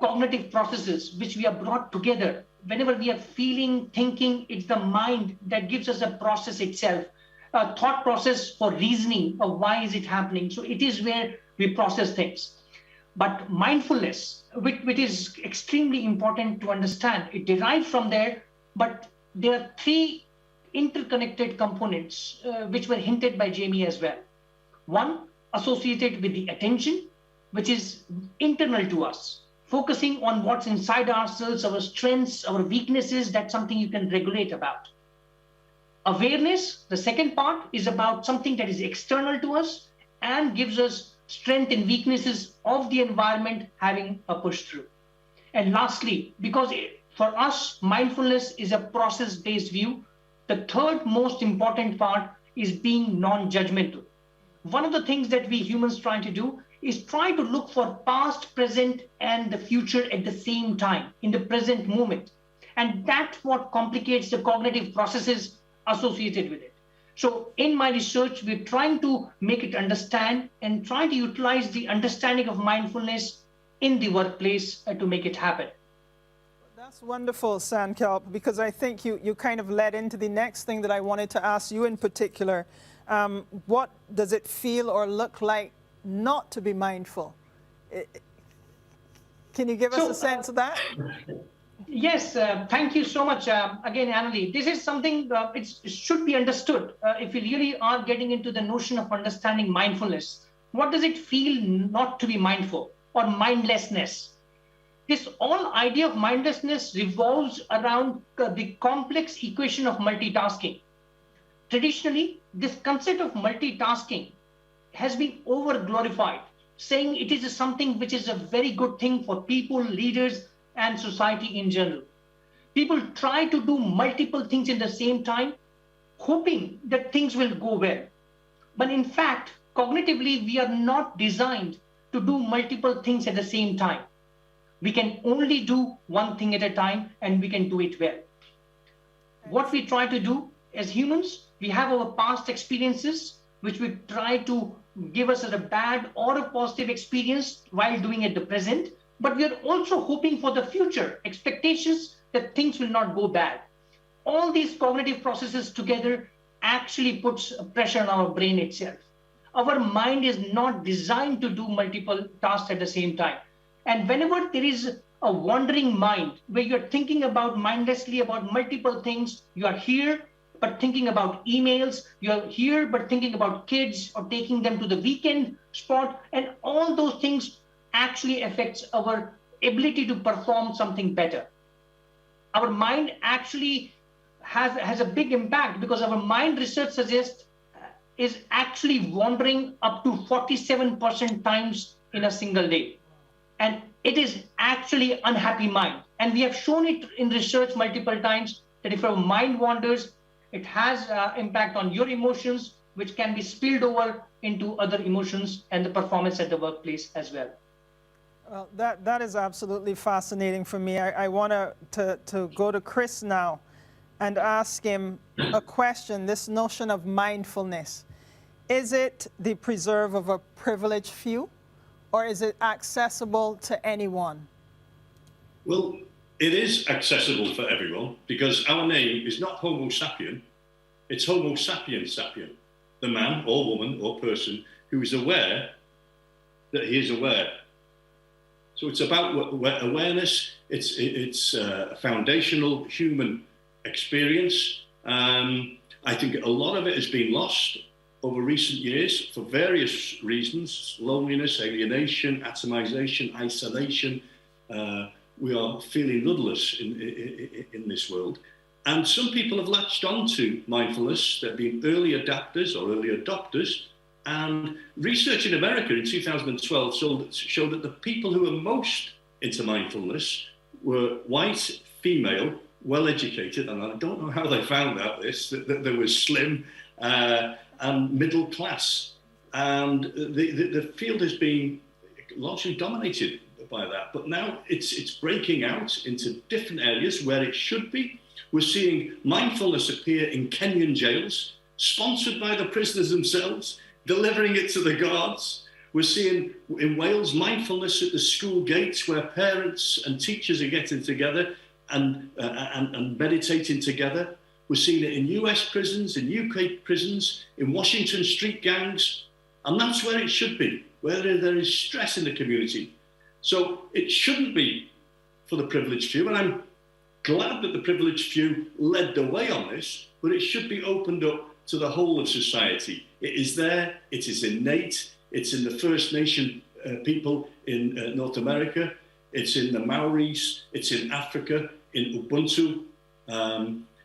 cognitive processes which we are brought together. Whenever we are feeling, thinking, it's the mind that gives us a process itself, a thought process for reasoning of why is it happening. So it is where we process things. But mindfulness, which is extremely important to understand, it derives from there, but there are three interconnected components which were hinted by Jamie as well. One, associated with the attention, which is internal to us, focusing on what's inside ourselves, our strengths, our weaknesses, that's something you can regulate about. Awareness, the second part, is about something that is external to us and gives us strength and weaknesses of the environment having a push through. And lastly, because for us, mindfulness is a process-based view, the third most important part is being non-judgmental. One of the things that we humans try to do is try to look for past, present, and the future at the same time, in the present moment. And that's what complicates the cognitive processes associated with it. So in my research, we're trying to make it understand and try to utilize the understanding of mindfulness in the workplace to make it happen. That's wonderful, Sankalp, because I think you kind of led into the next thing that I wanted to ask you in particular. What does it feel or look like not to be mindful? Can you give us a sense of that? Yes, thank you so much. Again, Annalie, this is something it should be understood. If we really are getting into the notion of understanding mindfulness, what does it feel not to be mindful or mindlessness? This whole idea of mindlessness revolves around the complex equation of multitasking. Traditionally, this concept of multitasking has been over-glorified, saying it is something which is a very good thing for people, leaders, and society in general. People try to do multiple things at the same time, hoping that things will go well. But in fact, cognitively, we are not designed to do multiple things at the same time. We can only do one thing at a time, and we can do it well. What we try to do as humans, we have our past experiences, which we try to give us a bad or a positive experience while doing at the present. But we are also hoping for the future, expectations that things will not go bad. All these cognitive processes together actually puts pressure on our brain itself. Our mind is not designed to do multiple tasks at the same time. And whenever there is a wandering mind, where you're thinking about mindlessly about multiple things, you are here, but thinking about emails, you're here, but thinking about kids or taking them to the weekend spot, and all those things actually affects our ability to perform something better. Our mind actually has a big impact, because our mind, research suggests, is actually wandering up to 47% times in a single day. And it is actually unhappy mind. And we have shown it in research multiple times that if our mind wanders, it has impact on your emotions, which can be spilled over into other emotions and the performance at the workplace as well. Well, that is absolutely fascinating for me. I want to go to Chris now and ask him a question, this notion of mindfulness. Is it the preserve of a privileged few, or is it accessible to anyone? Well, it is accessible for everyone, because our name is not Homo sapien, it's Homo sapiens sapien, the man or woman or person who is aware that he is aware. So it's about awareness, it's a foundational human experience. I think a lot of it has been lost over recent years for various reasons: loneliness, alienation, atomization, isolation. We are feeling rudderless in this world. And some people have latched on to mindfulness. They've been early adapters or early adopters. And research in America in 2012 showed that the people who were most into mindfulness were white, female, well-educated, and I don't know how they found out this, that they were slim and middle class. And the field has been largely dominated by that. But now it's breaking out into different areas where it should be. We're seeing mindfulness appear in Kenyan jails, sponsored by the prisoners themselves, delivering it to the guards. We're seeing in Wales mindfulness at the school gates, where parents and teachers are getting together and meditating together. We're seeing it in US prisons, in UK prisons, in Washington street gangs. And that's where it should be, where there is stress in the community. So it shouldn't be for the privileged few. And I'm glad that the privileged few led the way on this, but it should be opened up to the whole of society. It is there, it is innate, it's in the First Nation people in North America, it's in the Maoris, it's in Africa, in Ubuntu.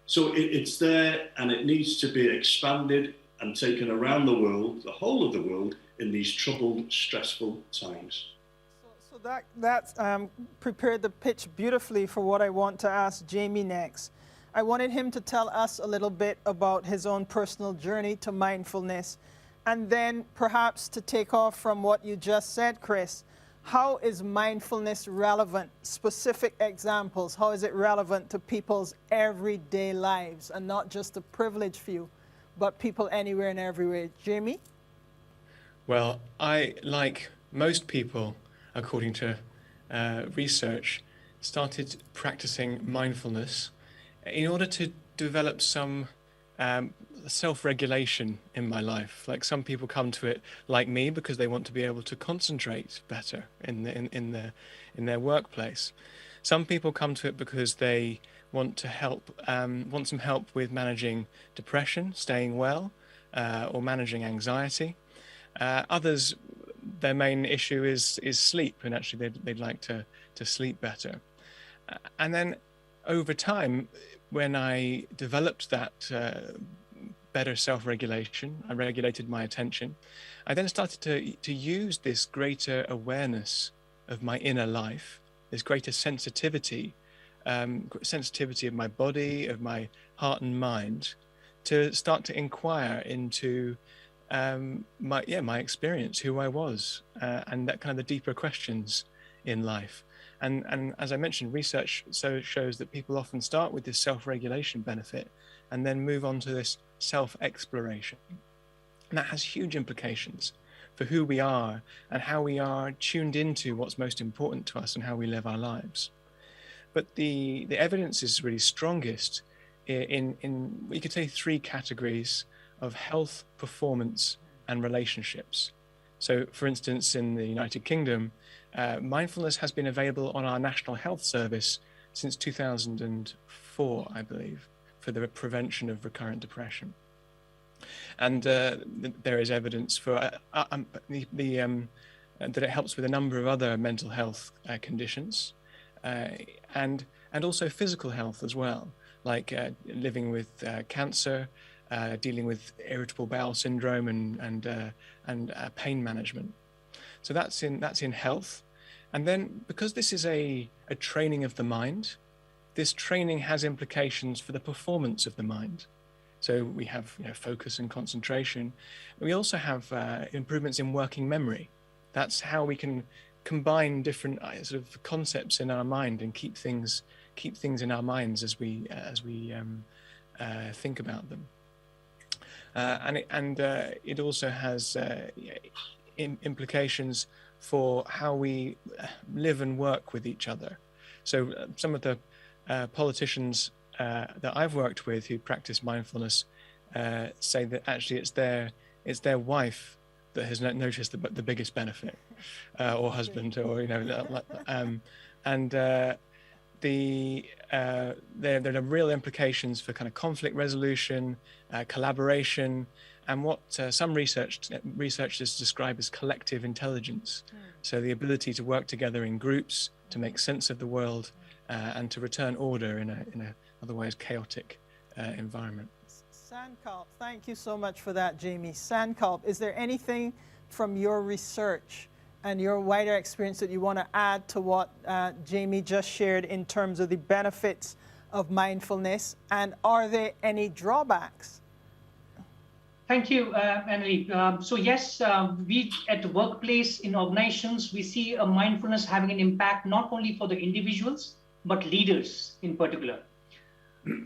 So it's there, and it needs to be expanded and taken around the world, the whole of the world, in these troubled, stressful times. So that prepared the pitch beautifully for what I want to ask Jamie next. I wanted him to tell us a little bit about his own personal journey to mindfulness, and then perhaps to take off from what you just said, Chris, how is mindfulness relevant? Specific examples, how is it relevant to people's everyday lives, and not just the privileged few, but people anywhere and everywhere? Jamie? Well, I, like most people, according to research, started practicing mindfulness in order to develop some self-regulation in my life. Like, some people come to it, like me, because they want to be able to concentrate better in their workplace. Some people come to it because they want to want some help with managing depression, staying well, or managing anxiety. Others, their main issue is sleep, and actually they'd like to sleep better. And then over time, when I developed that better self-regulation, I regulated my attention, I then started to use this greater awareness of my inner life, this greater sensitivity of my body, of my heart and mind, to start to inquire into my experience, who I was, and that kind of the deeper questions in life. And as I mentioned, research shows that people often start with this self-regulation benefit and then move on to this self-exploration. And that has huge implications for who we are and how we are tuned into what's most important to us and how we live our lives. But the evidence is really strongest in we could say 3 categories of health, performance, and relationships. So, for instance, in the United Kingdom, mindfulness has been available on our National Health Service since 2004, I believe, for the prevention of recurrent depression. And there is evidence for that it helps with a number of other mental health conditions, and also physical health as well, like living with cancer, dealing with irritable bowel syndrome, and pain management. So that's in health. And then, because this is a training of the mind, this training has implications for the performance of the mind. So we have focus and concentration. We also have improvements in working memory. That's how we can combine different sort of concepts in our mind and keep things in our minds as we think about them. It also has implications for how we live and work with each other. So some of the politicians that I've worked with who practice mindfulness say that actually it's their wife that has noticed the biggest benefit, or husband, or there are real implications for kind of conflict resolution, collaboration, and what some researchers describe as collective intelligence. So the ability to work together in groups to make sense of the world and to return order in a otherwise chaotic environment. Sankalp, thank you so much for that, Jamie. Sankalp, is there anything from your research and your wider experience that you want to add to what Jamie just shared in terms of the benefits of mindfulness, and are there any drawbacks? Thank you, Annalie. So yes, we at the workplace, in organizations, we see mindfulness having an impact not only for the individuals, but leaders in particular.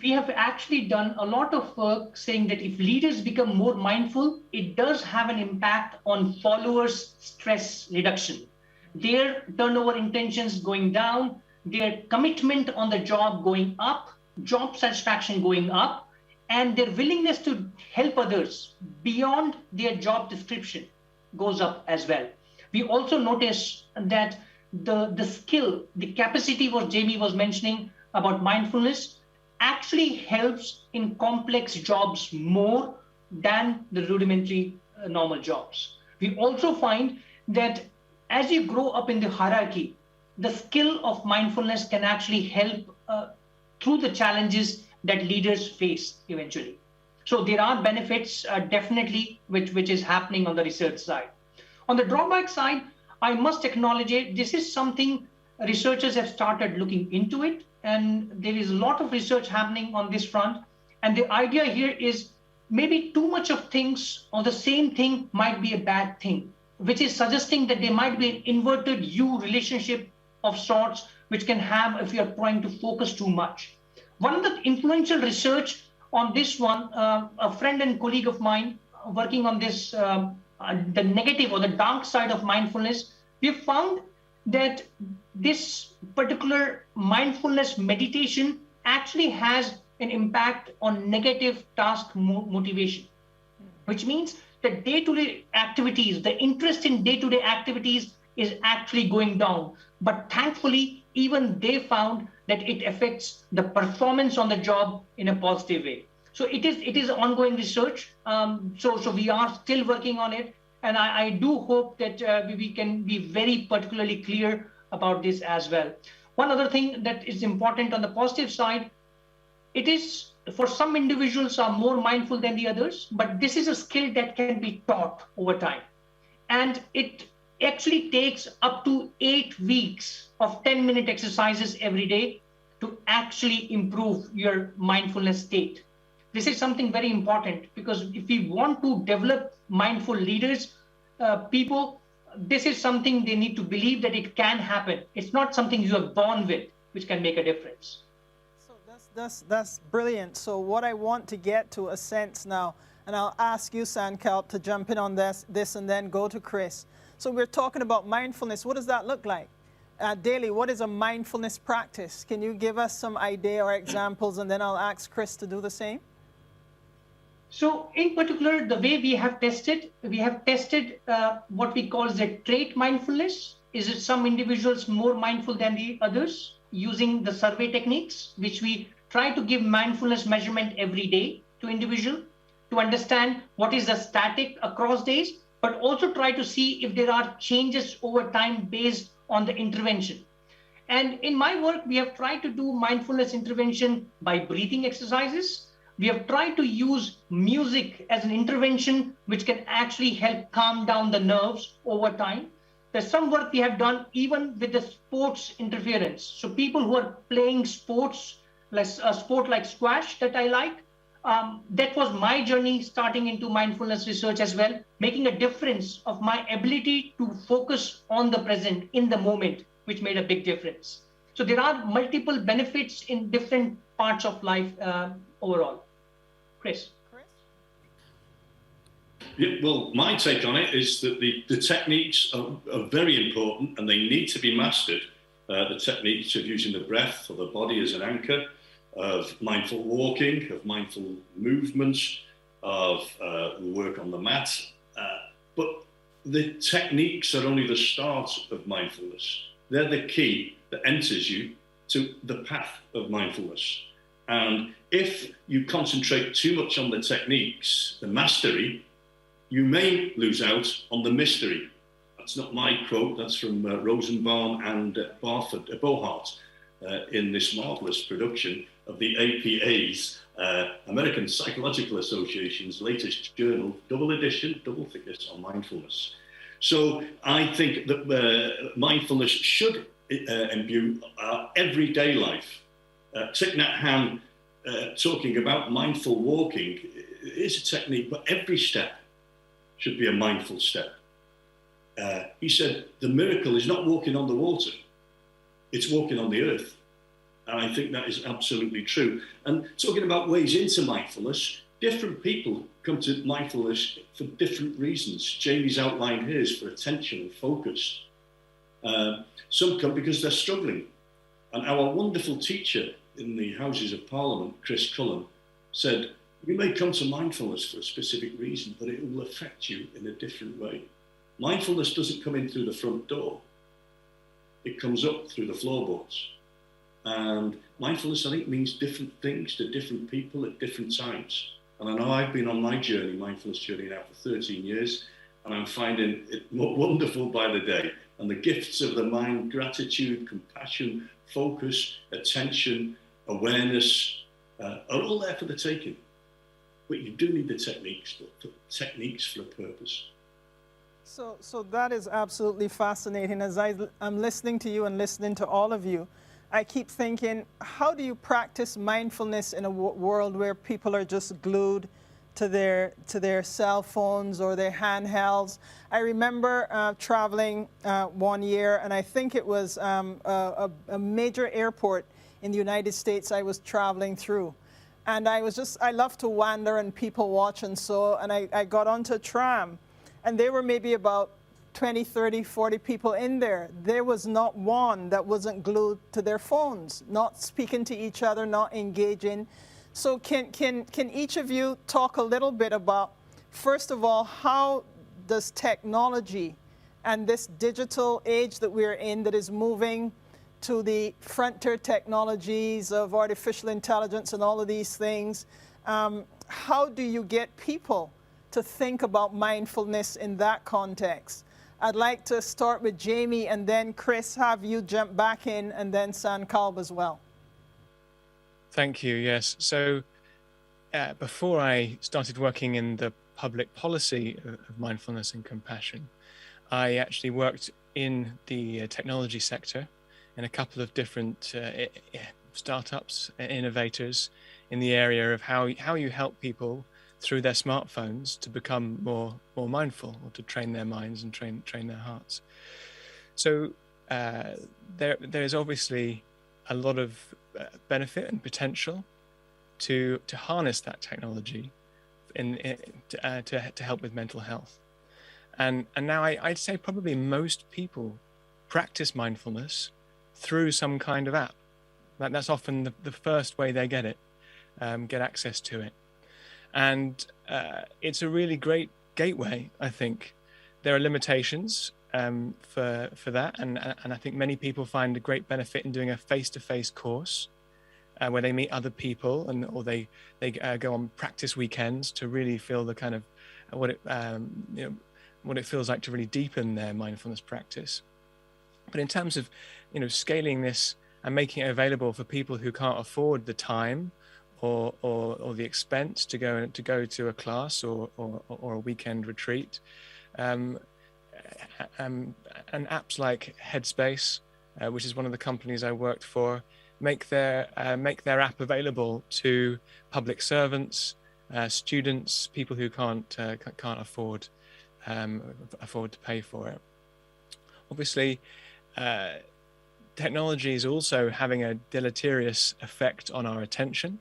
We have actually done a lot of work saying that if leaders become more mindful, it does have an impact on followers' stress reduction. Their turnover intentions going down, their commitment on the job going up, job satisfaction going up, and their willingness to help others beyond their job description goes up as well. We also notice that the skill, the capacity what Jamie was mentioning about mindfulness actually helps in complex jobs more than the rudimentary normal jobs. We also find that as you grow up in the hierarchy, the skill of mindfulness can actually help through the challenges that leaders face eventually. So there are benefits definitely which is happening on the research side. On the drawback side, I must acknowledge it, this is something researchers have started looking into it, and there is a lot of research happening on this front. And the idea here is maybe too much of things or the same thing might be a bad thing, which is suggesting that there might be an inverted U relationship of sorts, which can have if you are trying to focus too much. One of the influential research on this one, a friend and colleague of mine working on this, the negative or the dark side of mindfulness, we found that this particular mindfulness meditation actually has an impact on negative task motivation, which means that day-to-day activities, the interest in day-to-day activities is actually going down. But thankfully, even they found that it affects the performance on the job in a positive way. So it is ongoing research. So we are still working on it. And I do hope that we can be very particularly clear about this as well. One other thing that is important on the positive side, it is for some individuals are more mindful than the others, but this is a skill that can be taught over time. And it actually takes up to 8 weeks of 10-minute exercises every day to actually improve your mindfulness state. This is something very important, because if we want to develop mindful leaders, people, this is something they need to believe that it can happen. It's not something you are born with, which can make a difference. So that's brilliant. So what I want to get to a sense now, and I'll ask you, Sankalp, to jump in on this and then go to Chris. So we're talking about mindfulness. What does that look like? Daily, what is a mindfulness practice? Can you give us some idea or examples, and then I'll ask Chris to do the same? So in particular, the way we have tested what we call the trait mindfulness. Is it some individuals more mindful than the others, using the survey techniques, which we try to give mindfulness measurement every day to individual to understand what is the static across days but also try to see if there are changes over time based on the intervention. And in my work, we have tried to do mindfulness intervention by breathing exercises. We have tried to use music as an intervention, which can actually help calm down the nerves over time. There's some work we have done even with the sports interference. So people who are playing sports, like a sport like squash that I like, that was my journey starting into mindfulness research as well, making a difference of my ability to focus on the present in the moment, which made a big difference. So there are multiple benefits in different parts of life overall. Chris? Yeah, well, my take on it is that the techniques are very important and they need to be mastered. The techniques of using the breath or the body as an anchor, of mindful walking, of mindful movements, of work on the mat. But the techniques are only the start of mindfulness. They're the key that enters you to the path of mindfulness. And if you concentrate too much on the techniques, the mastery, you may lose out on the mystery. That's not my quote, that's from Rosenbaum and Bohart in this marvelous production of the APA's, American Psychological Association's latest journal, double edition, double thickness on mindfulness. So I think that mindfulness should imbue our everyday life. Thich Nhat Hanh talking about mindful walking is a technique, but every step should be a mindful step. He said, the miracle is not walking on the water, it's walking on the earth. And I think that is absolutely true. And talking about ways into mindfulness, different people come to mindfulness for different reasons. Jamie's outlined his for attention and focus. Some come because they're struggling. And our wonderful teacher in the Houses of Parliament, Chris Cullen, said, you may come to mindfulness for a specific reason, but it will affect you in a different way. Mindfulness doesn't come in through the front door. It comes up through the floorboards. And mindfulness, I think, means different things to different people at different times. And I know I've been on my journey, mindfulness journey now for 13 years, and I'm finding it more wonderful by the day. And the gifts of the mind, gratitude, compassion, focus, attention, awareness, are all there for the taking. But you do need the techniques, but techniques for a purpose. So that is absolutely fascinating. As I'm listening to you and listening to all of you, I keep thinking, how do you practice mindfulness in a world where people are just glued to their cell phones or their handhelds? I remember traveling one year, and I think it was a major airport in the United States I was traveling through. And I love to wander and people watch and so, and I got onto a tram, and there were maybe about 20, 30, 40 people in there. There was not one that wasn't glued to their phones, not speaking to each other, not engaging. So can each of you talk a little bit about, first of all, how does technology and this digital age that we're in that is moving to the frontier technologies of artificial intelligence and all of these things, how do you get people to think about mindfulness in that context? I'd like to start with Jamie, and then Chris, have you jump back in, and then Sankalb as well. Thank you, yes. So before I started working in the public policy of mindfulness and compassion, I actually worked in the technology sector in a couple of different startups, innovators in the area of how you help people through their smartphones to become more mindful, or to train their minds and train their hearts. So there is obviously a lot of benefit and potential to harness that technology to help with mental health. And now I'd say probably most people practice mindfulness through some kind of app. That's often the first way they get access to it. And it's a really great gateway, I think. There are limitations for that, and I think many people find a great benefit in doing a face-to-face course where they meet other people, or they go on practice weekends to really feel the kind of what it feels like to really deepen their mindfulness practice. But in terms of, scaling this and making it available for people who can't afford the time or the expense to go to a class or a weekend retreat, and apps like Headspace, which is one of the companies I worked for, make their app available to public servants, students, people who can't afford to pay for it. Obviously, technology is also having a deleterious effect on our attention,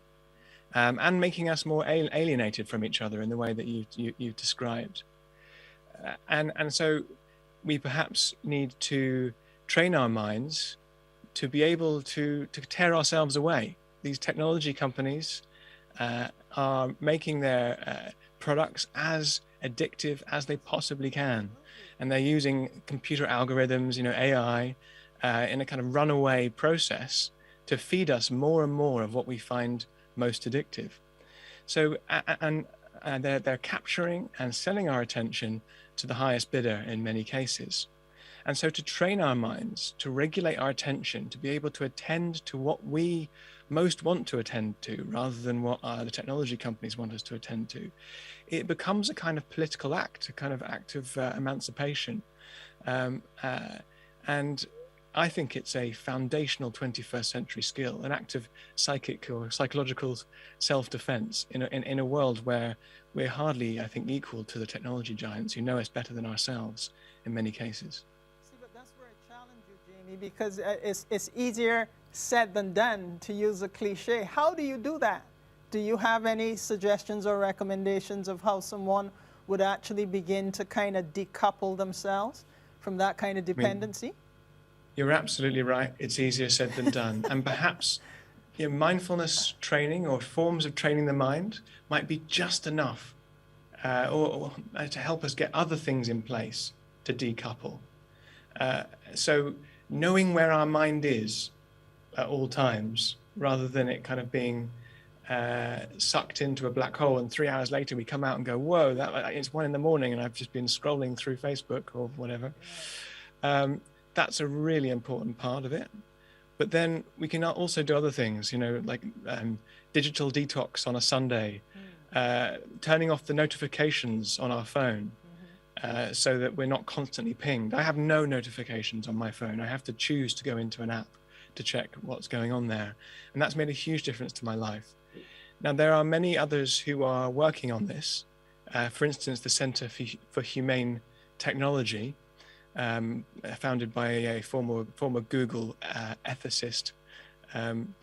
and making us more alienated from each other in the way that you've described. And so we perhaps need to train our minds to be able to tear ourselves away. These technology companies are making their products as addictive as they possibly can. And they're using computer algorithms, AI, in a kind of runaway process to feed us more and more of what we find most addictive. So, and they're capturing and selling our attention to the highest bidder in many cases. And so to train our minds, to regulate our attention, to be able to attend to what we most want to attend to rather than what the technology companies want us to attend to, it becomes a kind of political act, a kind of act of emancipation. And I think it's a foundational 21st century skill, an act of psychic or psychological self-defense in a world where we're hardly, I think, equal to the technology giants who know us better than ourselves in many cases. See, but that's where I challenge you, Jamie, because it's easier said than done, to use a cliche. How do you do that? Do you have any suggestions or recommendations of how someone would actually begin to kind of decouple themselves from that kind of dependency? You're absolutely right. It's easier said than done. And perhaps mindfulness training or forms of training the mind might be just enough or to help us get other things in place to decouple. So knowing where our mind is at all times, rather than it kind of being sucked into a black hole, and 3 hours later we come out and go, whoa, it's 1 a.m. and I've just been scrolling through Facebook or whatever. That's a really important part of it. But then we can also do other things, like digital detox on a Sunday, turning off the notifications on our phone so that we're not constantly pinged. I have no notifications on my phone. I have to choose to go into an app to check what's going on there. And that's made a huge difference to my life. Now, there are many others who are working on this. For instance, the Center for Humane Technology, founded by a former Google ethicist, and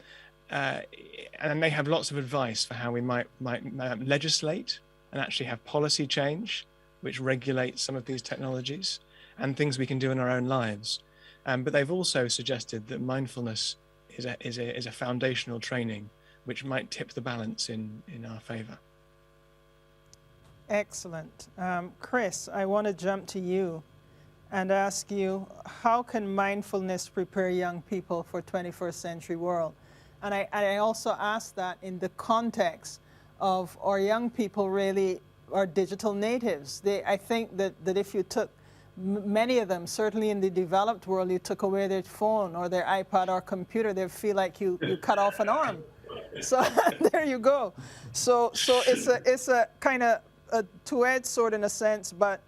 they have lots of advice for how we might legislate and actually have policy change which regulates some of these technologies and things we can do in our own lives. But they've also suggested that mindfulness is a foundational training which might tip the balance in our favor. Excellent. Chris, I want to jump to you and ask you, how can mindfulness prepare young people for 21st century world? And I also ask that in the context of our young people really are digital natives. I think that if you took many of them, certainly in the developed world, you took away their phone or their iPad or computer, they feel like you cut off an arm. So there you go. So it's a kind of a two-edged sword in a sense, but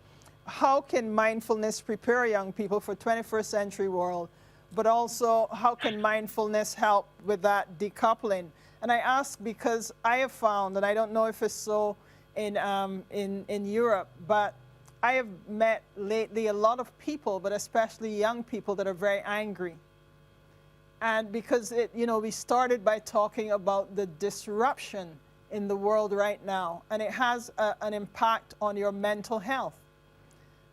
how can mindfulness prepare young people for 21st century world, but also how can mindfulness help with that decoupling? And I ask because I have found, and I don't know if it's so in Europe, but I have met lately a lot of people, but especially young people, that are very angry. And because we started by talking about the disruption in the world right now, and it has an impact on your mental health.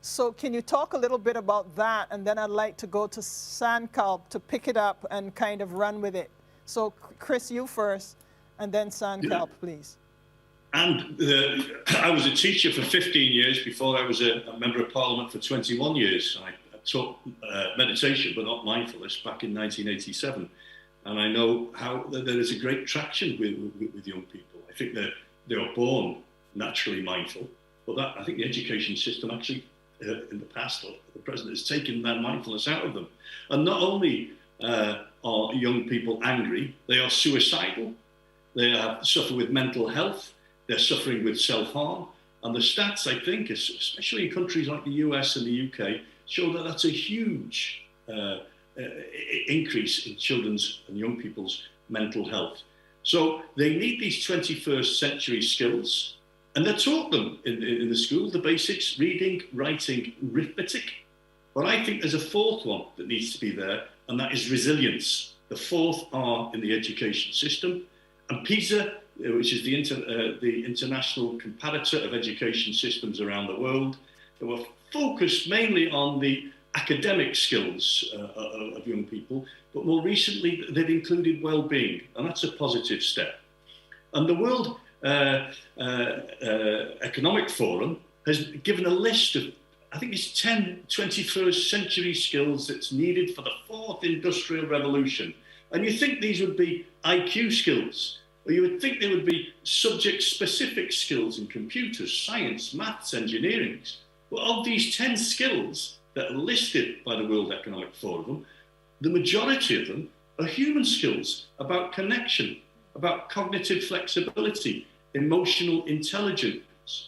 So can you talk a little bit about that? And then I'd like to go to Sankalp to pick it up and kind of run with it. So Chris, you first, and then Sankalp, please. And I was a teacher for 15 years before I was a member of Parliament for 21 years. I taught meditation, but not mindfulness, back in 1987. And I know how there is a great traction with young people. I think they are born naturally mindful, but I think the education system actually in the past, or the present, has taken their mindfulness out of them. And not only are young people angry, they are suicidal, they suffer with mental health, they're suffering with self-harm. And the stats, I think, especially in countries like the US and the UK, show that that's a huge increase in children's and young people's mental health. So they need these 21st century skills, and they're taught them in the school, the basics, reading, writing, arithmetic. But I think there's a fourth one that needs to be there, and that is resilience, the fourth R in the education system. And PISA, which is the international comparator of education systems around the world, they were focused mainly on the academic skills of young people, but more recently they've included well-being, and that's a positive step. And the World Economic Forum has given a list of, I think it's 10 21st century skills that's needed for the fourth industrial revolution. And you think these would be IQ skills, or you would think they would be subject-specific skills in computers, science, maths, engineering. But of these 10 skills that are listed by the World Economic Forum, the majority of them are human skills about connection, about cognitive flexibility, emotional intelligence,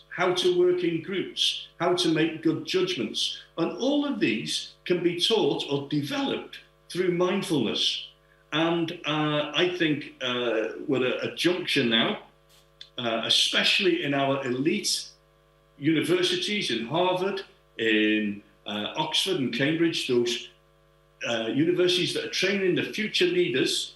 how to work in groups, how to make good judgments. And all of these can be taught or developed through mindfulness. And I think we're at a junction now, especially in our elite universities, in Harvard, in Oxford and Cambridge, those universities that are training the future leaders,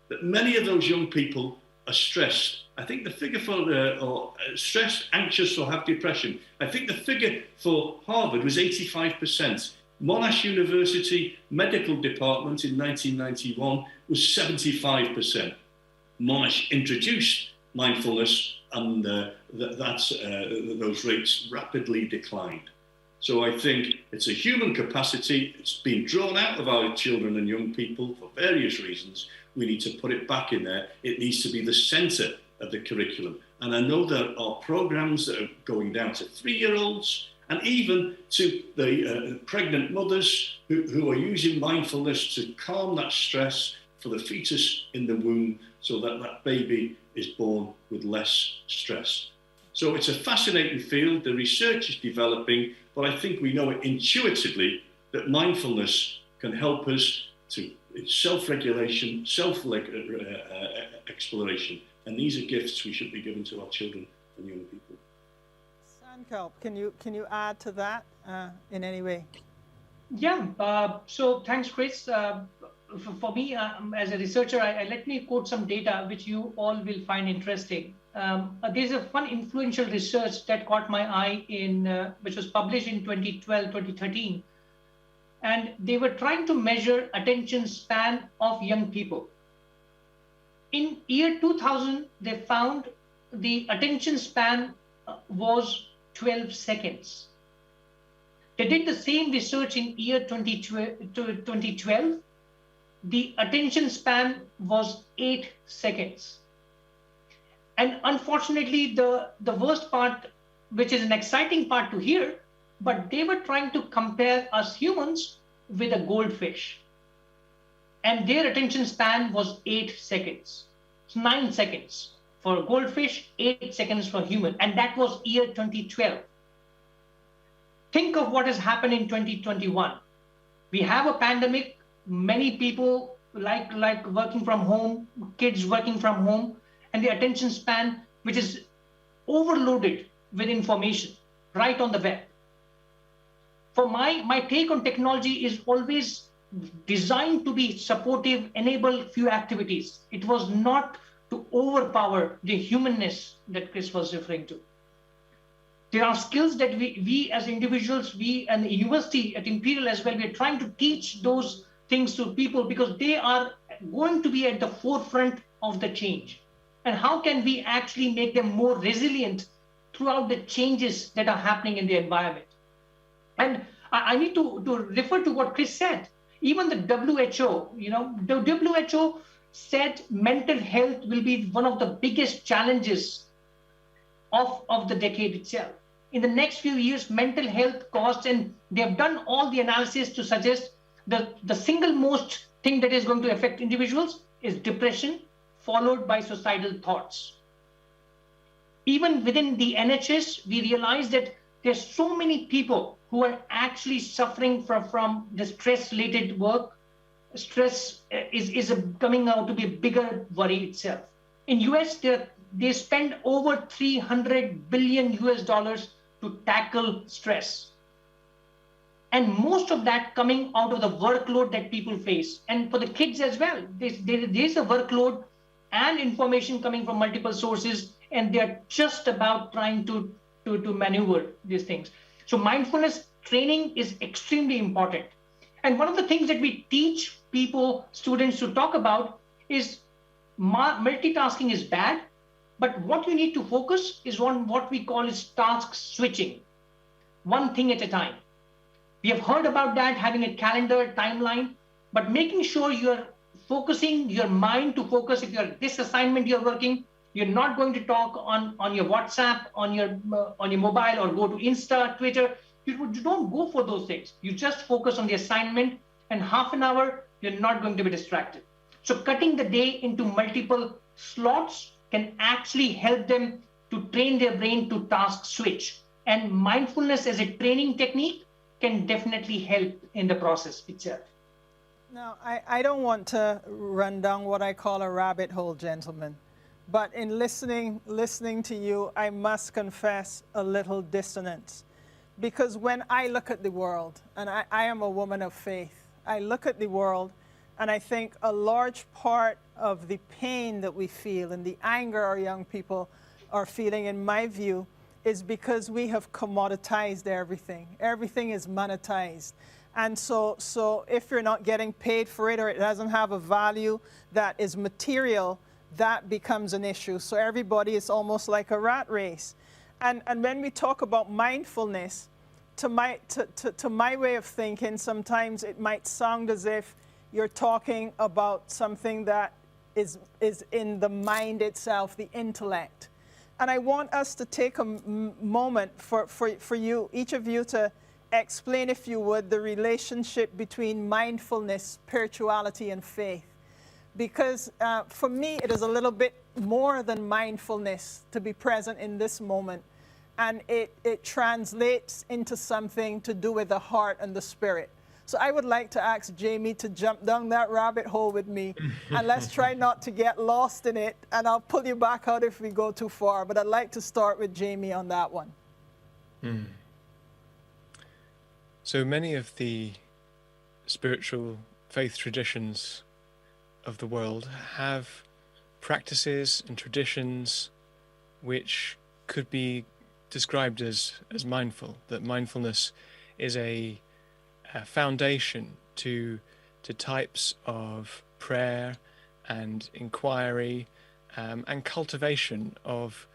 that many of those young people are stressed. I think the figure for stressed, anxious, or have depression, I think the figure for Harvard was 85%. Monash University Medical Department in 1991 was 75%. Monash introduced mindfulness, and those rates rapidly declined. So I think it's a human capacity. It's been drawn out of our children and young people for various reasons. We need to put it back in there. It needs to be the centre of the curriculum. And I know there are programs that are going down to 3-year-olds and even to the pregnant mothers who are using mindfulness to calm that stress for the fetus in the womb so that that baby is born with less stress. So it's a fascinating field. The research is developing, but I think we know it intuitively that mindfulness can help us to self-regulation, self-exploration. And these are gifts we should be giving to our children and young people. Sankalp, can you add to that in any way? Yeah, so thanks, Chris. For me, as a researcher, let me quote some data which you all will find interesting. There's a fun influential research that caught my eye which was published in 2012-2013. And they were trying to measure attention span of young people. In year 2000, they found the attention span was 12 seconds. They did the same research in year 2012. The attention span was 8 seconds. And unfortunately, the worst part, which is an exciting part to hear, but they were trying to compare us humans with a goldfish. And their attention span was 8 seconds. It's 9 seconds for a goldfish, 8 seconds for a human. And that was year 2012. Think of what has happened in 2021. We have a pandemic. Many people like working from home, kids working from home, and the attention span, which is overloaded with information right on the web. For my take on technology is always designed to be supportive, enable few activities. It was not to overpower the humanness that Chris was referring to. There are skills that we as individuals, we and the university at Imperial as well, we are trying to teach those things to people because they are going to be at the forefront of the change. And how can we actually make them more resilient throughout the changes that are happening in the environment? And I need to refer to what Chris said. Even the WHO, the WHO said mental health will be one of the biggest challenges of the decade itself. in the next few years, mental health costs, and they have done all the analysis to suggest the single most thing that is going to affect individuals is depression, followed by suicidal thoughts. Even within the NHS, we realize that there's so many people who are actually suffering from the stress-related work. Stress is coming out to be a bigger worry itself. In US, they spend over $300 billion to tackle stress. And most of that coming out of the workload that people face. And for the kids as well, there's a workload and information coming from multiple sources, and they're just about trying to maneuver these things. So mindfulness training is extremely important. And one of the things that we teach people, students, to talk about is multitasking is bad, but what you need to focus is on what we call is task switching, one thing at a time. We have heard about that, having a calendar timeline, but making sure you're focusing your mind to focus. If you're this assignment you're working, you're not going to talk on your WhatsApp, on your mobile, or go to Insta, Twitter. You don't go for those things. You just focus on the assignment, and half an hour, you're not going to be distracted. So cutting the day into multiple slots can actually help them to train their brain to task switch. And mindfulness as a training technique can definitely help in the process itself. Now, I don't want to run down what I call a rabbit hole, gentlemen, but in listening to you, I must confess a little dissonance. Because when I look at the world, and I am a woman of faith, I look at the world and I think a large part of the pain that we feel and the anger our young people are feeling, in my view, is because we have commoditized everything. Everything is monetized. And so if you're not getting paid for it, or it doesn't have a value that is material, that becomes an issue. So everybody is almost like a rat race. And when we talk about mindfulness, to my way of thinking, sometimes it might sound as if you're talking about something that is in the mind itself, the intellect. And I want us to take a moment for you, each of you, to explain, if you would, the relationship between mindfulness, spirituality, and faith. Because for me, it is a little bit more than mindfulness to be present in this moment. And it translates into something to do with the heart and the spirit. So I would like to ask Jamie to jump down that rabbit hole with me, and let's try not to get lost in it, and I'll pull you back out if we go too far. But I'd like to start with Jamie on that one. So many of the spiritual faith traditions of the world have practices and traditions which could be described as mindful, that mindfulness is a foundation to types of prayer and inquiry and cultivation of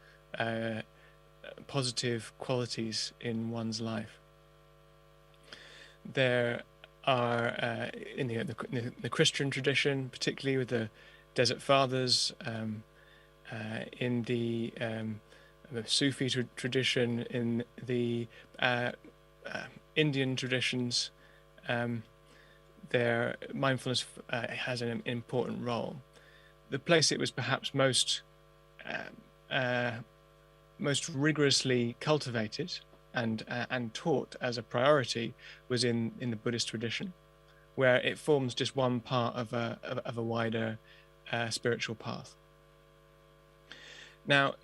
positive qualities in one's life. There are, in the Christian tradition, particularly with the Desert Fathers, in the Sufi tradition, in the Indian traditions, their mindfulness has an important role. The place it was perhaps most rigorously cultivated and taught as a priority was in the Buddhist tradition, where it forms just one part of a wider spiritual path. Now,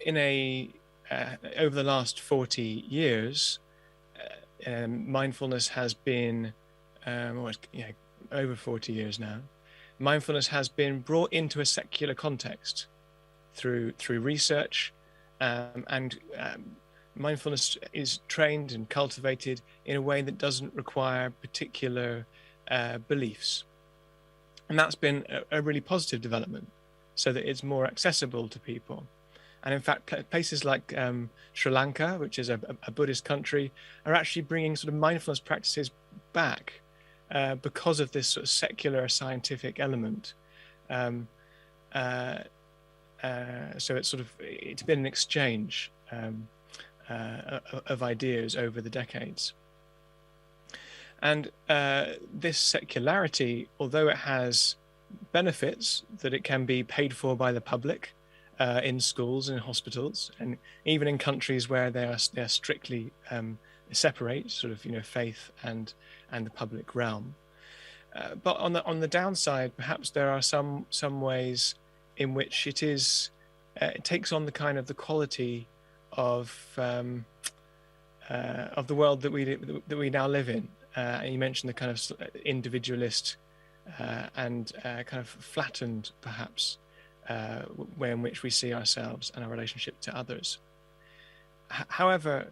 over the last 40 years, mindfulness has been, over 40 years now, mindfulness has been brought into a secular context through research, and mindfulness is trained and cultivated in a way that doesn't require particular beliefs. And that's been a really positive development, so that it's more accessible to people. And in fact, places like Sri Lanka, which is a Buddhist country, are actually bringing sort of mindfulness practices back because of this sort of secular scientific element. So it's been an exchange of ideas over the decades. And this secularity, although it has benefits that it can be paid for by the public in schools and hospitals, and even in countries where they are strictly separate, sort of, faith and the public realm. But on the downside, perhaps there are some ways in which it takes on the kind of the quality of the world that we now live in. And you mentioned the kind of individualist and kind of flattened, perhaps, way in which we see ourselves and our relationship to others. However,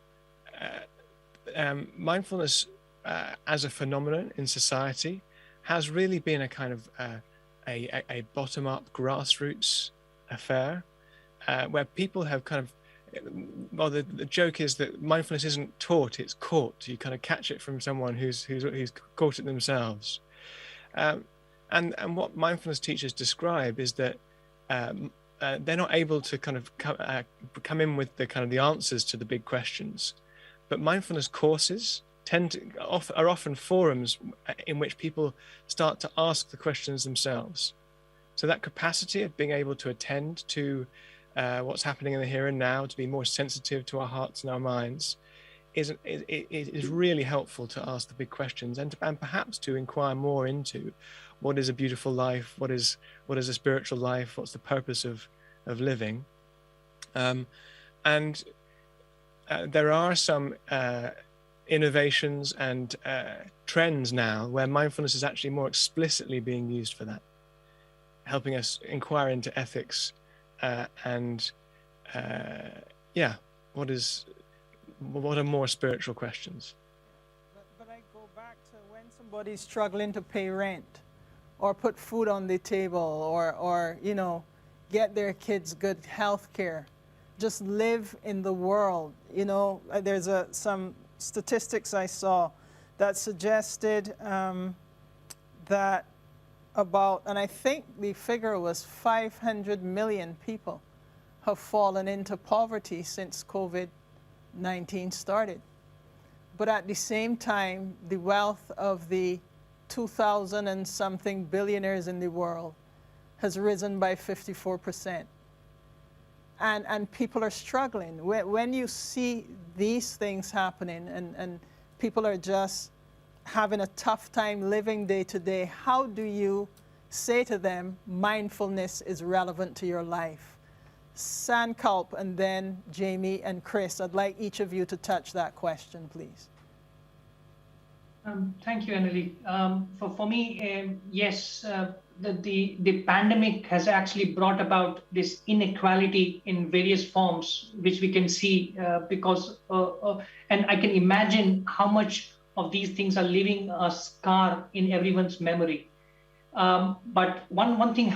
mindfulness as a phenomenon in society has really been a kind of a bottom-up grassroots affair, where people have kind of, well, the joke is that mindfulness isn't taught, it's caught. You kind of catch it from someone who's caught it themselves. And what mindfulness teachers describe is that they're not able to kind of come in with the kind of the answers to the big questions, but mindfulness courses are often forums in which people start to ask the questions themselves. So that capacity of being able to attend to what's happening in the here and now, to be more sensitive to our hearts and our minds, is really helpful to ask the big questions and perhaps to inquire more into what is a beautiful life, what is a spiritual life, what's the purpose of living. And there are some innovations and trends now where mindfulness is actually more explicitly being used for that, helping us inquire into ethics and what are more spiritual questions. But I go back to when somebody's struggling to pay rent or put food on the table or get their kids good health care, just live in the world. There's some statistics I saw that suggested that about, and I think the figure was 500 million people have fallen into poverty since COVID-19 started. But at the same time, the wealth of the 2,000 and something billionaires in the world has risen by 54%. And people are struggling. When you see these things happening and people are just having a tough time living day to day, how do you say to them, mindfulness is relevant to your life? Sankalp, and then Jamie and Chris, I'd like each of you to touch that question, please. Thank you, Annalie. For me, yes, the pandemic has actually brought about this inequality in various forms, which we can see because, and I can imagine how much of these things are leaving a scar in everyone's memory. But one thing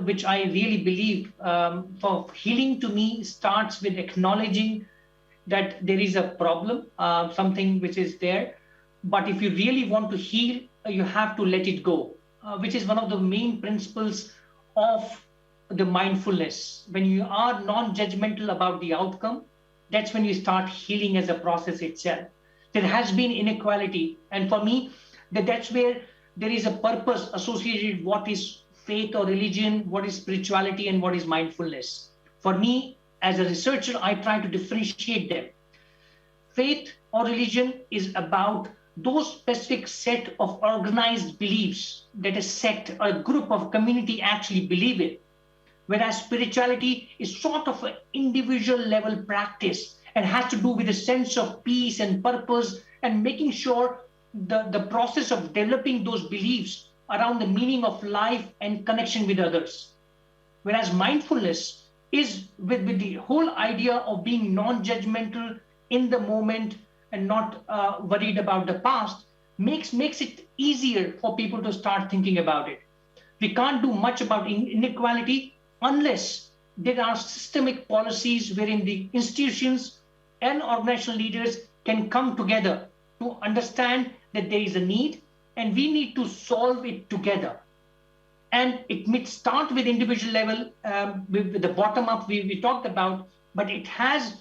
which I really believe, for healing to me starts with acknowledging that there is a problem, something which is there. But if you really want to heal, you have to let it go, which is one of the main principles of the mindfulness. When you are non-judgmental about the outcome, that's when you start healing as a process itself. There has been inequality. And for me, that's where there is a purpose associated with what is faith or religion, what is spirituality, and what is mindfulness. For me, as a researcher, I try to differentiate them. Faith or religion is about those specific set of organized beliefs that a sect or a group of community actually believe in. Whereas spirituality is sort of an individual level practice and has to do with a sense of peace and purpose and making sure the process of developing those beliefs around the meaning of life and connection with others. Whereas mindfulness is with the whole idea of being non-judgmental in the moment and not worried about the past, makes it easier for people to start thinking about it. We can't do much about inequality unless there are systemic policies wherein the institutions and organizational leaders can come together to understand that there is a need and we need to solve it together. And it may start with individual level, with the bottom up we talked about, but it has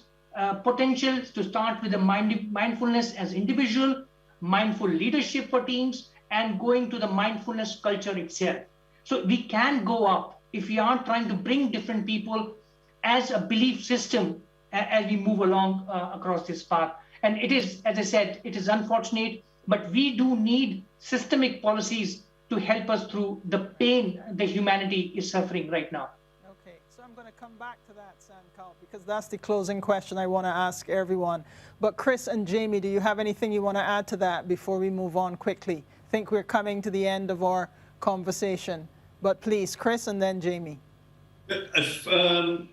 potential to start with the mindfulness as individual, mindful leadership for teams, and going to the mindfulness culture itself. So we can go up if we are trying to bring different people as a belief system as we move along across this path. And it is, as I said, it is unfortunate, but we do need systemic policies to help us through the pain that humanity is suffering right now. Okay, so I'm going to come back to that, Sankalp, because that's the closing question I want to ask everyone. But Chris and Jamie, do you have anything you want to add to that before we move on quickly? I think we're coming to the end of our conversation. But please, Chris and then Jamie. The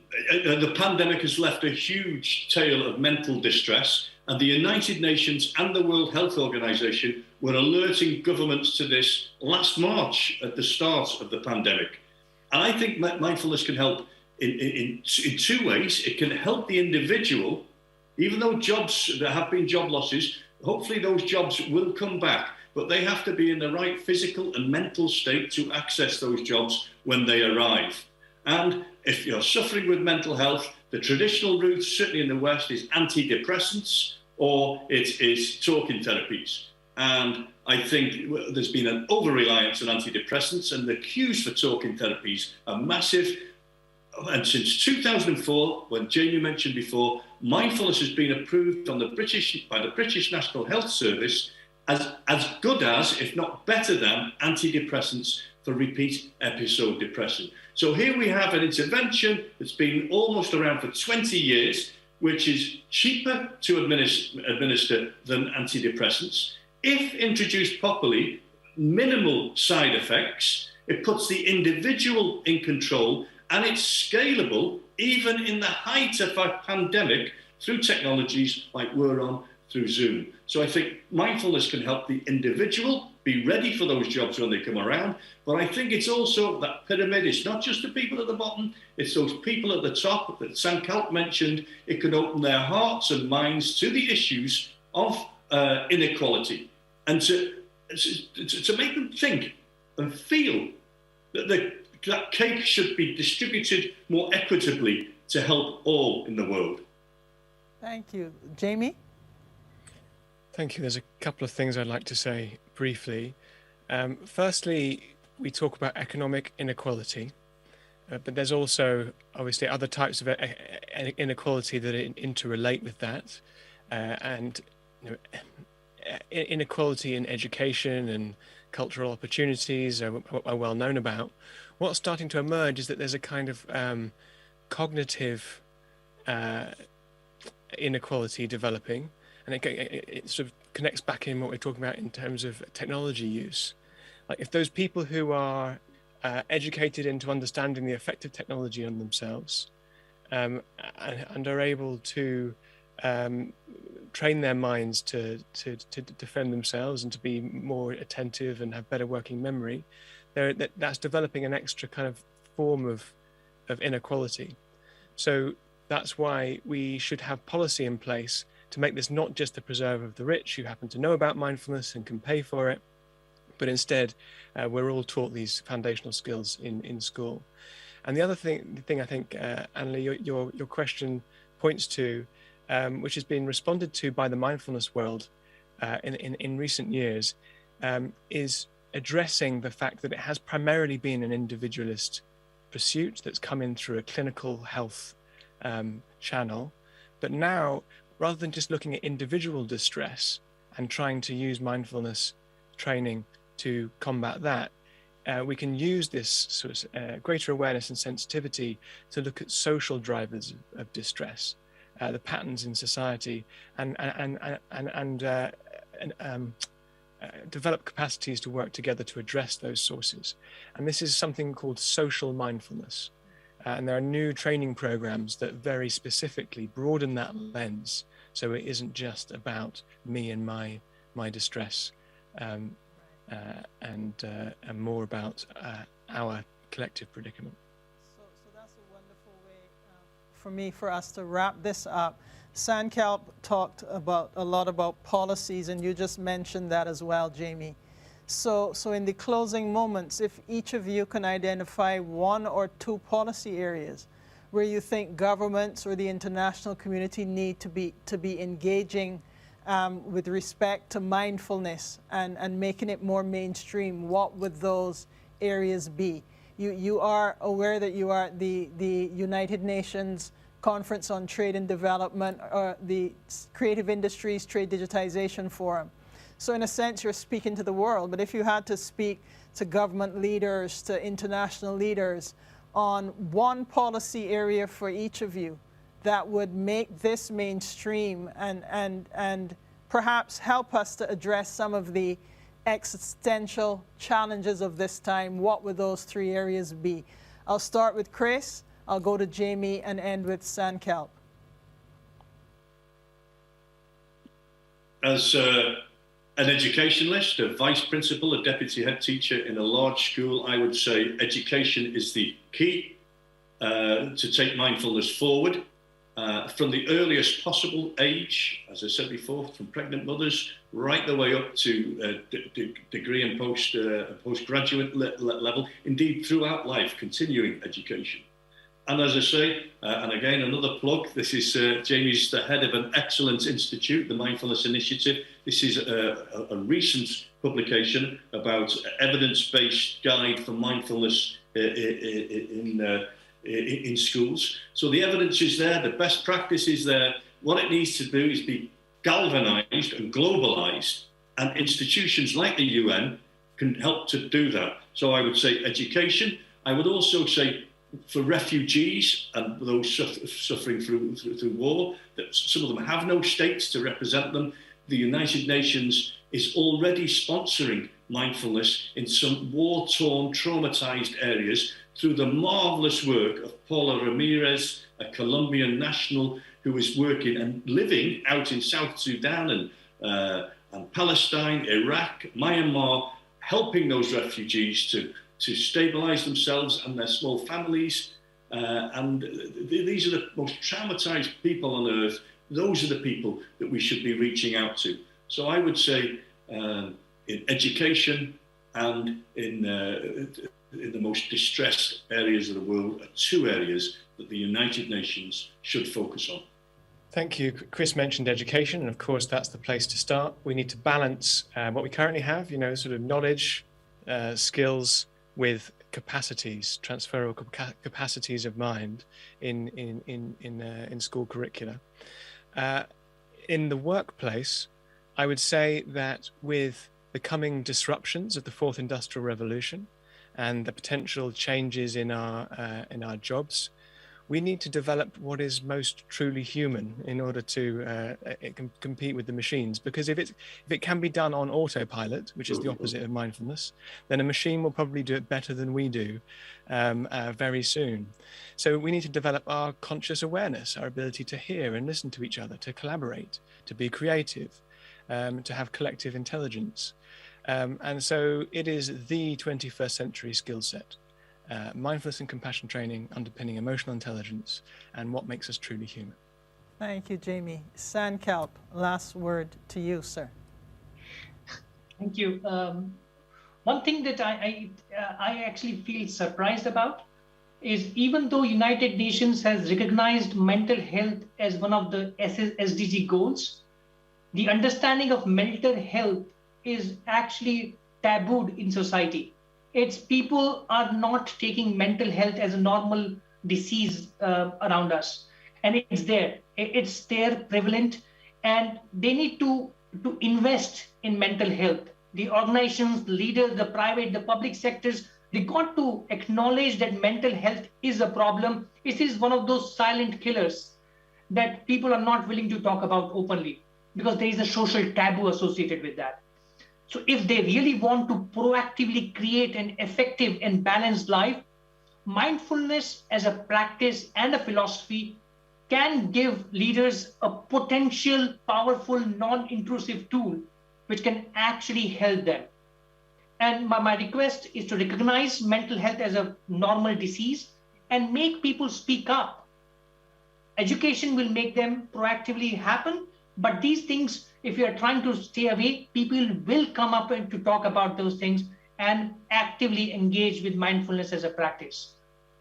pandemic has left a huge tale of mental distress, and the United Nations and the World Health Organization were alerting governments to this last March at the start of the pandemic. And I think mindfulness can help in two ways. It can help the individual, even though there have been job losses, hopefully those jobs will come back, but they have to be in the right physical and mental state to access those jobs when they arrive. And if you're suffering with mental health, the traditional route, certainly in the West, is antidepressants or it is talking therapies. And I think there's been an over-reliance on antidepressants, and the queues for talking therapies are massive. And since 2004, when Jamie mentioned before, mindfulness has been approved by the British National Health Service as good as, if not better than, antidepressants for repeat episode depression. So here we have an intervention that's been almost around for 20 years, which is cheaper to administer than antidepressants. If introduced properly, minimal side effects, it puts the individual in control, and it's scalable even in the height of a pandemic through technologies like we're on through Zoom. So I think mindfulness can help the individual be ready for those jobs when they come around. But I think it's also that pyramid. It's not just the people at the bottom, it's those people at the top that Sankalp mentioned. It can open their hearts and minds to the issues of inequality, and to make them think and feel that that cake should be distributed more equitably to help all in the world. Thank you. Jamie? Thank you. There's a couple of things I'd like to say briefly. Firstly, we talk about economic inequality, but there's also obviously other types of inequality that interrelate with that, and inequality in education and cultural opportunities are well known about. What's starting to emerge is that there's a kind of cognitive inequality developing, and it sort of connects back in what we're talking about in terms of technology use. Like if those people who are educated into understanding the effect of technology on themselves and are able to train their minds to defend themselves and to be more attentive and have better working memory, that's developing an extra kind of form of inequality. So that's why we should have policy in place to make this not just the preserve of the rich who happen to know about mindfulness and can pay for it, but instead we're all taught these foundational skills in school. And the other thing I think, Annalie, your question points to, which has been responded to by the mindfulness world in recent years, is addressing the fact that it has primarily been an individualist pursuit that's come in through a clinical health channel. But now, rather than just looking at individual distress and trying to use mindfulness training to combat that, we can use this sort of greater awareness and sensitivity to look at social drivers of distress, the patterns in society, and develop capacities to work together to address those sources. And this is something called social mindfulness. And there are new training programs that very specifically broaden that lens, so it isn't just about me and my distress, and more about our collective predicament. So that's a wonderful way for us to wrap this up. Sankalp talked a lot about policies, and you just mentioned that as well, Jamie. So in the closing moments, if each of you can identify one or two policy areas where you think governments or the international community need to be engaging with respect to mindfulness and making it more mainstream? What would those areas be? You are aware that you are the United Nations Conference on Trade and Development, or the Creative Industries Trade Digitization Forum. So in a sense, you're speaking to the world, but if you had to speak to government leaders, to international leaders, on one policy area for each of you that would make this mainstream and perhaps help us to address some of the existential challenges of this time, what would those three areas be? I'll start with Chris, I'll go to Jamie, and end with Sankalp. As an educationalist, a vice principal, a deputy head teacher in a large school, I would say education is the key to take mindfulness forward. From the earliest possible age, as I said before, from pregnant mothers right the way up to degree and postgraduate level, indeed throughout life, continuing education. And as I say, and again, another plug, this is Jamie's the head of an excellent institute, the Mindfulness Initiative. This is a recent publication about evidence-based guide for mindfulness in schools. So the evidence is there, the best practice is there. What it needs to do is be galvanized and globalized, and institutions like the UN can help to do that. So I would say education. I would also say for refugees and those suffering through war, that some of them have no states to represent them. The United Nations is already sponsoring mindfulness in some war-torn, traumatized areas through the marvelous work of Paula Ramirez, a Colombian national who is working and living out in South Sudan and Palestine, Iraq, Myanmar, helping those refugees to stabilize themselves and their small families. And these are the most traumatized people on earth. Those are the people that we should be reaching out to. So I would say in education and in the most distressed areas of the world are two areas that the United Nations should focus on. Thank you. Chris mentioned education, and of course that's the place to start. We need to balance what we currently have, sort of knowledge, skills with capacities, transferable capacities of mind in school curricula. In the workplace, I would say that with the coming disruptions of the fourth industrial revolution and the potential changes in our jobs, we need to develop what is most truly human in order to compete with the machines. Because if it can be done on autopilot, which is the opposite of mindfulness, then a machine will probably do it better than we do very soon. So we need to develop our conscious awareness, our ability to hear and listen to each other, to collaborate, to be creative, to have collective intelligence. And so it is the 21st century skill set. Mindfulness and compassion training underpinning emotional intelligence and what makes us truly human. Thank you, Jamie. Sankalp, last word to you, sir. Thank you. One thing that I actually feel surprised about is, even though United Nations has recognized mental health as one of the SDG goals, the understanding of mental health is actually tabooed in society. It's people are not taking mental health as a normal disease around us. And it's there prevalent, and they need to invest in mental health. The organizations, the leaders, the private, the public sectors, they got to acknowledge that mental health is a problem. It is one of those silent killers that people are not willing to talk about openly because there is a social taboo associated with that. So if they really want to proactively create an effective and balanced life, mindfulness as a practice and a philosophy can give leaders a potential, powerful, non-intrusive tool which can actually help them. And my request is to recognize mental health as a normal disease and make people speak up. Education will make them proactively happen, but these things, if you are trying to stay away, people will come up and to talk about those things and actively engage with mindfulness as a practice.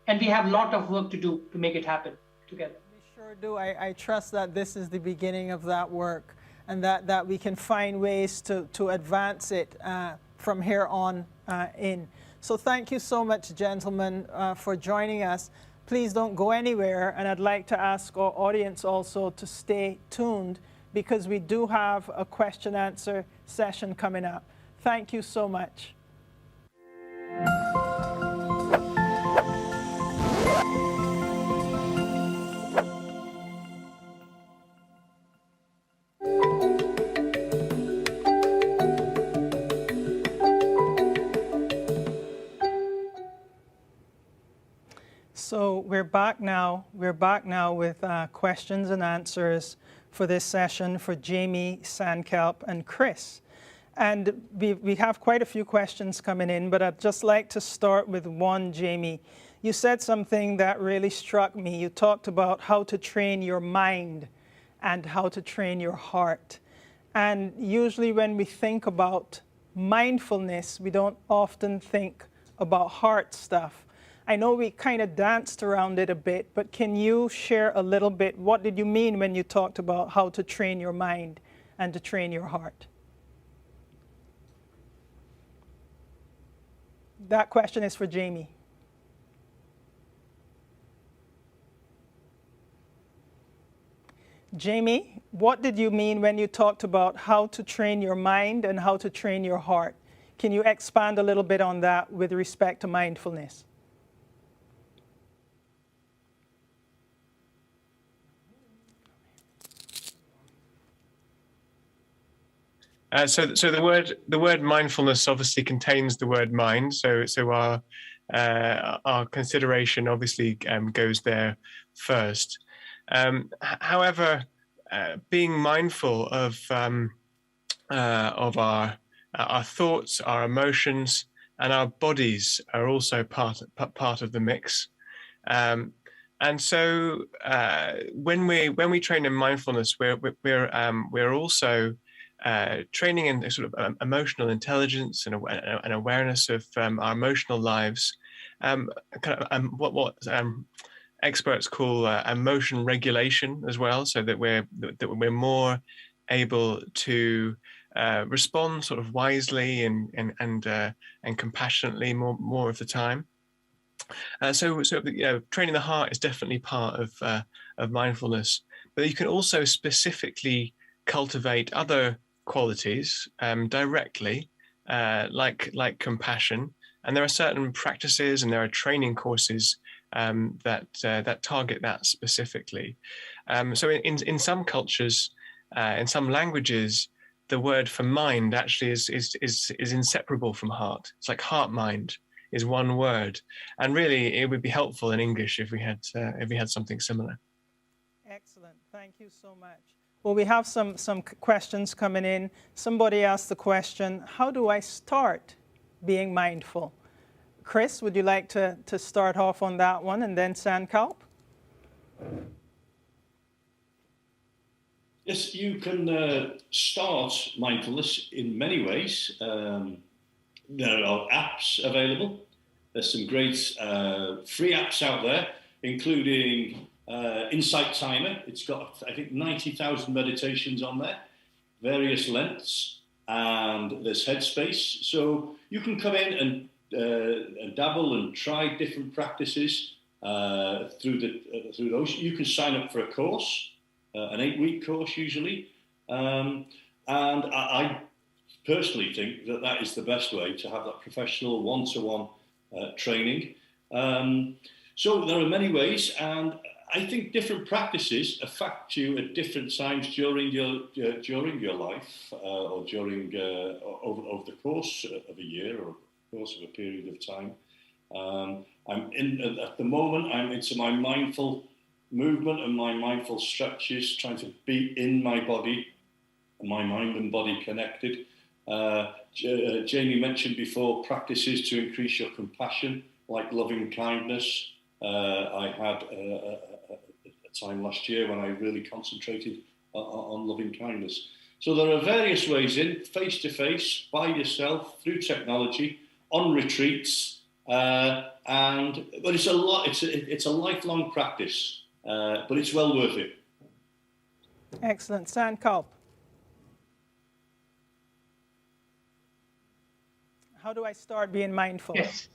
And we have a lot of work to do to make it happen together. We sure do. I trust that this is the beginning of that work, and that we can find ways to advance it from here on in. So thank you so much, gentlemen, for joining us. Please don't go anywhere, and I'd like to ask our audience also to stay tuned, because we do have a question-answer session coming up. Thank you so much. So we're back now. We're back now with questions and answers for this session for Jamie, Sandkelp, and Chris. And we have quite a few questions coming in, but I'd just like to start with one, Jamie. You said something that really struck me. You talked about how to train your mind and how to train your heart. And usually when we think about mindfulness, we don't often think about heart stuff. I know we kind of danced around it a bit, but can you share a little bit? What did you mean when you talked about how to train your mind and to train your heart? That question is for Jamie. Jamie, what did you mean when you talked about how to train your mind and how to train your heart? Can you expand a little bit on that with respect to mindfulness? So the word mindfulness obviously contains the word mind. So our consideration obviously goes there first. However, being mindful of our thoughts, our emotions, and our bodies are also part of the mix. And so when we train in mindfulness, we're also training in sort of emotional intelligence and awareness of our emotional lives, what experts call emotion regulation as well, so that we're more able to respond sort of wisely and compassionately more of the time. So training the heart is definitely part of mindfulness, but you can also specifically cultivate other qualities directly, like compassion. And there are certain practices and there are training courses that target that specifically. So in some cultures, in some languages, the word for mind actually is inseparable from heart. It's like heart-mind is one word, and really it would be helpful in English if we had something similar. Excellent, thank you so much. Well, we have some questions coming in. Somebody asked the question, how do I start being mindful? Chris, would you like to start off on that one, and then Sandkelp? Yes, you can start mindfulness in many ways. There are apps available. There's some great free apps out there, including Insight Timer. It's got, I think, 90,000 meditations on there, various lengths, and there's Headspace. So you can come in and dabble and try different practices through those. You can sign up for a course, an 8-week course usually, and I personally think that is the best way to have that professional one-to-one training. So there are many ways, and I think different practices affect you at different times during your life, or during over the course of a year or course of a period of time. At the moment, I'm into my mindful movement and my mindful stretches, trying to be in my body, my mind and body connected. Jamie mentioned before practices to increase your compassion, like loving kindness. I had a time last year when I really concentrated on loving kindness. So there are various ways in, face-to-face, by yourself, through technology, on retreats, But it's a lot. It's a lifelong practice, but it's well worth it. Excellent. Sankalp. How do I start being mindful? Yes.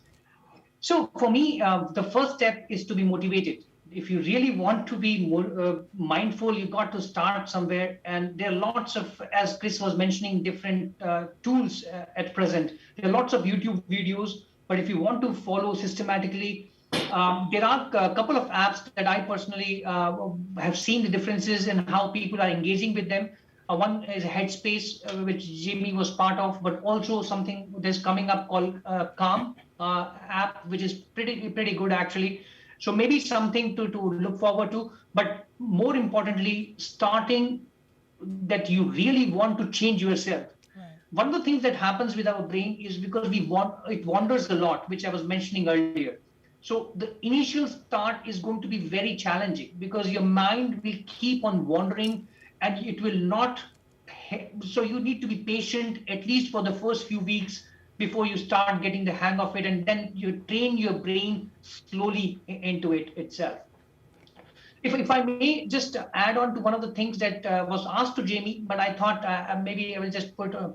So for me, the first step is to be motivated. If you really want to be more, mindful, you got to start somewhere. And there are lots of, as Chris was mentioning, different tools at present. There are lots of YouTube videos, but if you want to follow systematically, there are a couple of apps that I personally have seen the differences in how people are engaging with them. One is Headspace, which Jamie was part of, but also something that's coming up called Calm app, which is pretty good actually. So maybe something to look forward to, but more importantly, starting that you really want to change yourself. Right. One of the things that happens with our brain is because it wanders a lot, which I was mentioning earlier. So the initial start is going to be very challenging because your mind will keep on wandering and it will not. So you need to be patient, at least for the first few weeks before you start getting the hang of it. And then you train your brain slowly into it itself. If I may just add on to one of the things that was asked to Jamie, but I thought maybe I will just put a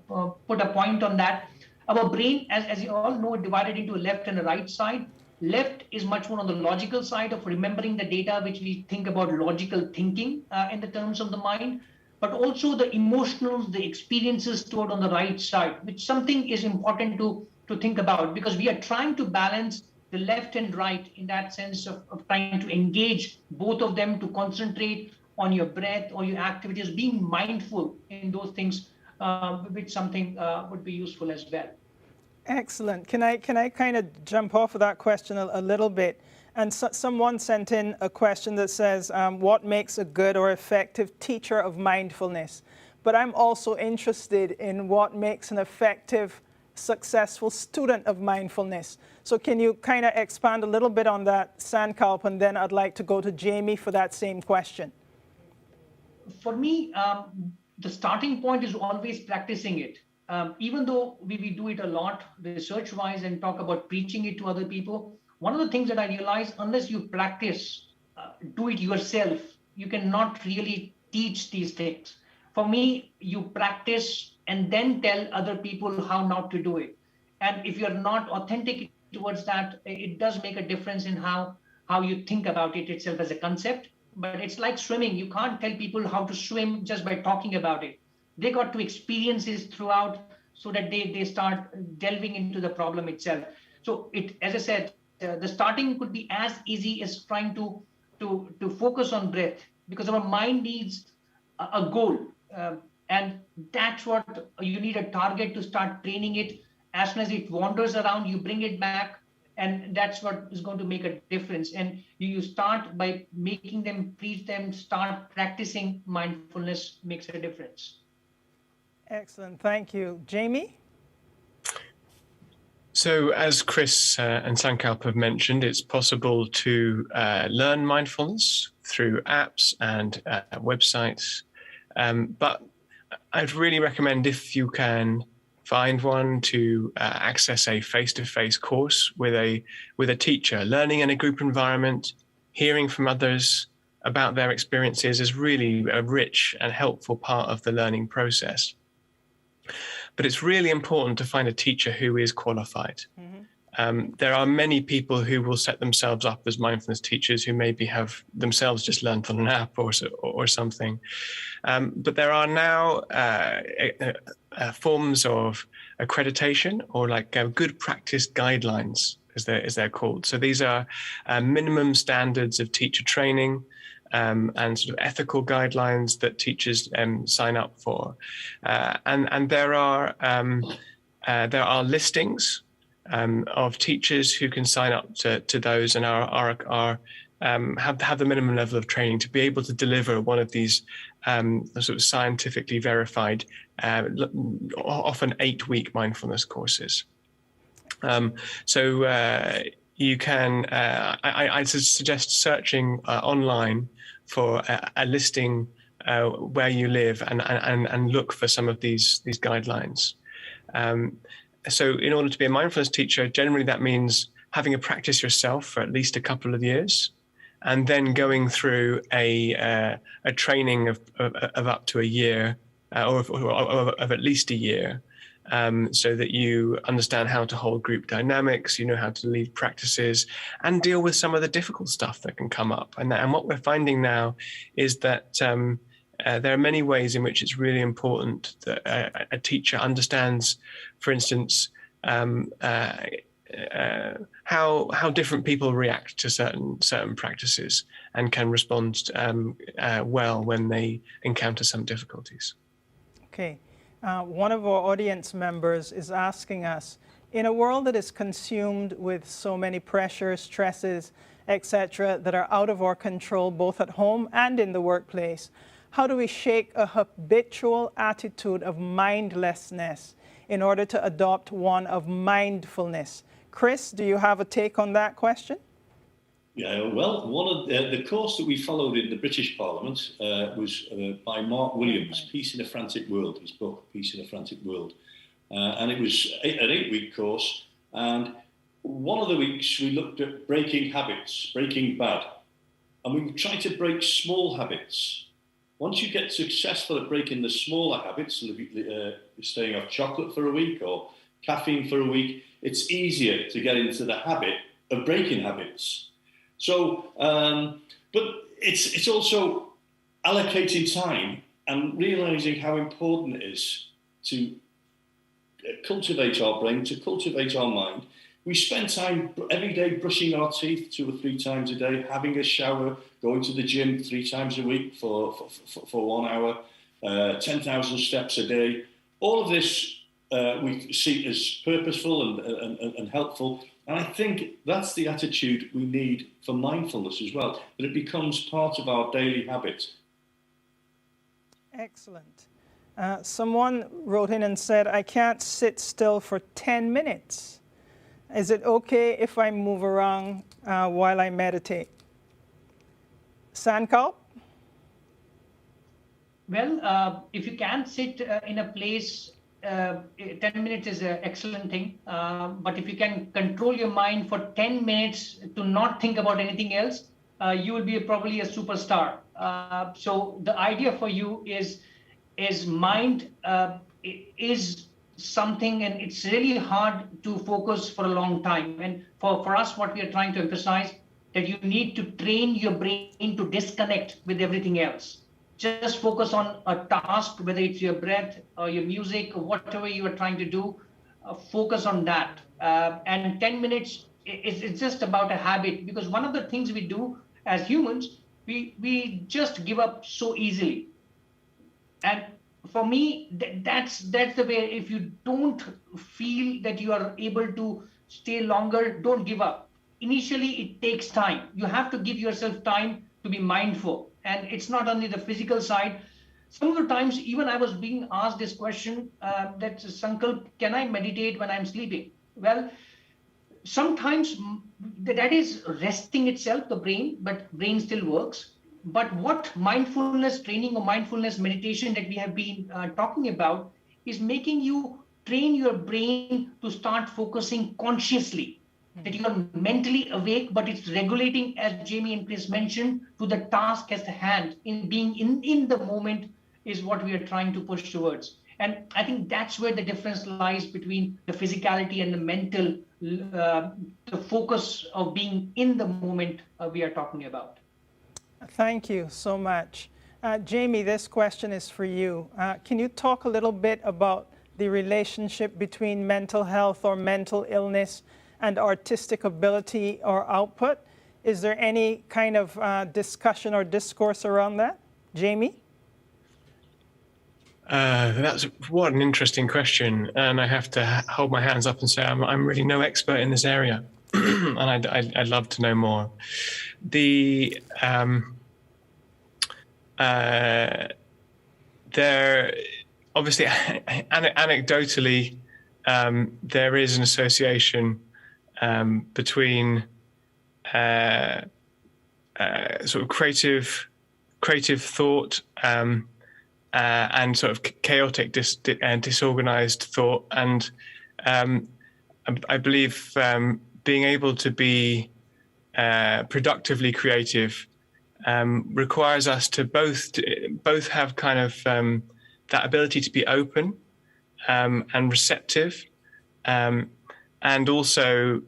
point on that. Our brain, as you all know, divided into a left and a right side. Left is much more on the logical side of remembering the data, which we think about logical thinking in the terms of the mind, but also the emotionals, the experiences stored on the right side, which something is important to think about because we are trying to balance the left and right in that sense of trying to engage both of them to concentrate on your breath or your activities, being mindful in those things, which something would be useful as well. Excellent. Can I kind of jump off of that question a little bit? And someone sent in a question that says, what makes a good or effective teacher of mindfulness? But I'm also interested in what makes an effective, successful student of mindfulness. So can you kind of expand a little bit on that, Sankalp, and then I'd like to go to Jamie for that same question. For me, the starting point is always practicing it. Even though we do it a lot research-wise and talk about preaching it to other people, one of the things that I realized, unless you practice, do it yourself, you cannot really teach these things. For me, you practice and then tell other people how not to do it. And if you're not authentic towards that, it does make a difference in how you think about it itself as a concept. But it's like swimming. You can't tell people how to swim just by talking about it. They got to experience this throughout so that they start delving into the problem itself. So as I said, the starting could be as easy as trying to focus on breath because our mind needs a goal. And that's what you need, a target to start training it. As soon as it wanders around, you bring it back. And that's what is going to make a difference. And you start by making them, preach them, start practicing mindfulness makes a difference. Excellent, thank you. Jamie? So as Chris and Sankalp have mentioned, it's possible to learn mindfulness through apps and websites. But I'd really recommend, if you can find one, to access a face-to-face course with a teacher. Learning in a group environment, hearing from others about their experiences is really a rich and helpful part of the learning process. But it's really important to find a teacher who is qualified. Mm-hmm. There are many people who will set themselves up as mindfulness teachers who maybe have themselves just learned on an app or something. But there are now forms of accreditation, or like good practice guidelines, as they're called. So these are minimum standards of teacher training, and sort of ethical guidelines that teachers sign up for, and there are listings of teachers who can sign up to those and have the minimum level of training to be able to deliver one of these sort of scientifically verified, often 8-week mindfulness courses. You can, I suggest searching online for a listing where you live and look for some of these guidelines. So in order to be a mindfulness teacher, generally that means having a practice yourself for at least a couple of years, and then going through a training of up to a year, or of at least a year, so that you understand how to hold group dynamics, you know how to lead practices, and deal with some of the difficult stuff that can come up. And what we're finding now is that there are many ways in which it's really important that a teacher understands, for instance, how different people react to certain practices and can respond well when they encounter some difficulties. Okay. One of our audience members is asking us, in a world that is consumed with so many pressures, stresses, etc., that are out of our control, both at home and in the workplace, how do we shake a habitual attitude of mindlessness in order to adopt one of mindfulness? Chris, do you have a take on that question? Yeah, well, one of the course that we followed in the British Parliament was by Mark Williams, Peace in a Frantic World, his book, Peace in a Frantic World. And it was an 8-week course. And one of the weeks we looked at breaking habits, breaking bad. And we tried to break small habits. Once you get successful at breaking the smaller habits, staying off chocolate for a week or caffeine for a week, it's easier to get into the habit of breaking habits. So, but it's also allocating time and realizing how important it is to cultivate our brain, to cultivate our mind. We spend time every day brushing our teeth 2 or 3 times a day, having a shower, going to the gym 3 times a week for 1 hour, 10,000 steps a day. All of this we see as purposeful and helpful. And I think that's the attitude we need for mindfulness as well, that it becomes part of our daily habit. Excellent. Someone wrote in and said, I can't sit still for 10 minutes. Is it okay if I move around while I meditate? Sankalp? Well, if you can sit in a place, 10 minutes is an excellent thing. But if you can control your mind for 10 minutes to not think about anything else, you will be probably a superstar. So the idea for you is mind is something, and it's really hard to focus for a long time. And for us, what we are trying to emphasize, that you need to train your brain to disconnect with everything else. Just focus on a task, whether it's your breath or your music or whatever you are trying to do, focus on that. And 10 minutes, it's just about a habit, because one of the things we do as humans, we just give up so easily. And for me, that's the way. If you don't feel that you are able to stay longer, don't give up. Initially, it takes time. You have to give yourself time to be mindful. And it's not only the physical side. Some of the times, even I was being asked this question, that Sankalp, can I meditate when I'm sleeping? Well, sometimes that is resting itself, the brain, but brain still works. But what mindfulness training or mindfulness meditation that we have been talking about is making you train your brain to start focusing consciously, that you are mentally awake, but it's regulating, as Jamie and Chris mentioned, to the task at hand. In being in the moment is what we are trying to push towards. And I think that's where the difference lies between the physicality and the mental, the focus of being in the moment we are talking about. Thank you so much. Jamie, this question is for you. Can you talk a little bit about the relationship between mental health or mental illness and artistic ability or output? Is there any kind of discussion or discourse around that? Jamie? What an interesting question. And I have to hold my hands up and say I'm really no expert in this area. And I'd love to know more. There, obviously, anecdotally, there is an association between sort of creative thought and sort of chaotic, disorganized thought, and I believe being able to be productively creative requires us to both have kind of that ability to be open and receptive, and also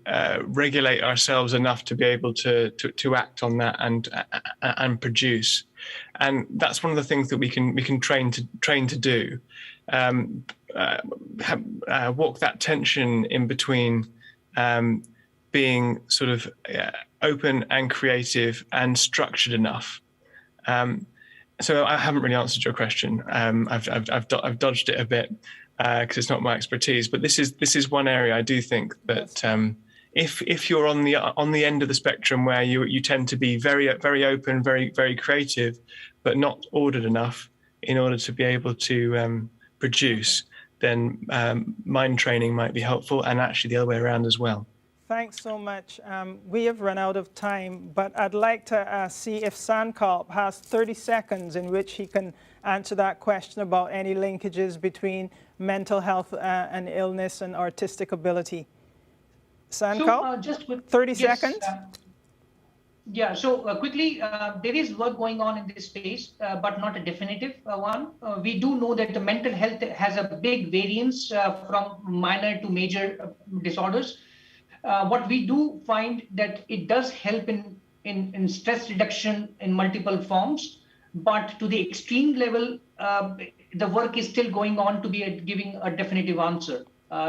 regulate ourselves enough to be able to act on that and produce. And that's one of the things that we can train to do. Walk that tension in between being sort of open and creative and structured enough. So I haven't really answered your question. I've dodged it a bit because it's not my expertise. But this is one area I do think that if you're on the end of the spectrum where you tend to be very open, very creative, but not ordered enough in order to be able to produce, then mind training might be helpful, and actually the other way around as well. Thanks so much. We have run out of time, but I'd like to see if Sankalp has 30 seconds in which he can answer that question about any linkages between mental health and illness and artistic ability. Sankalp, so, just with 30 seconds. Yeah, so quickly, there is work going on in this space, but not a definitive one. We do know that the mental health has a big variance from minor to major disorders. What we do find that it does help in stress reduction in multiple forms, but to the extreme level, the work is still going on to be giving a definitive answer.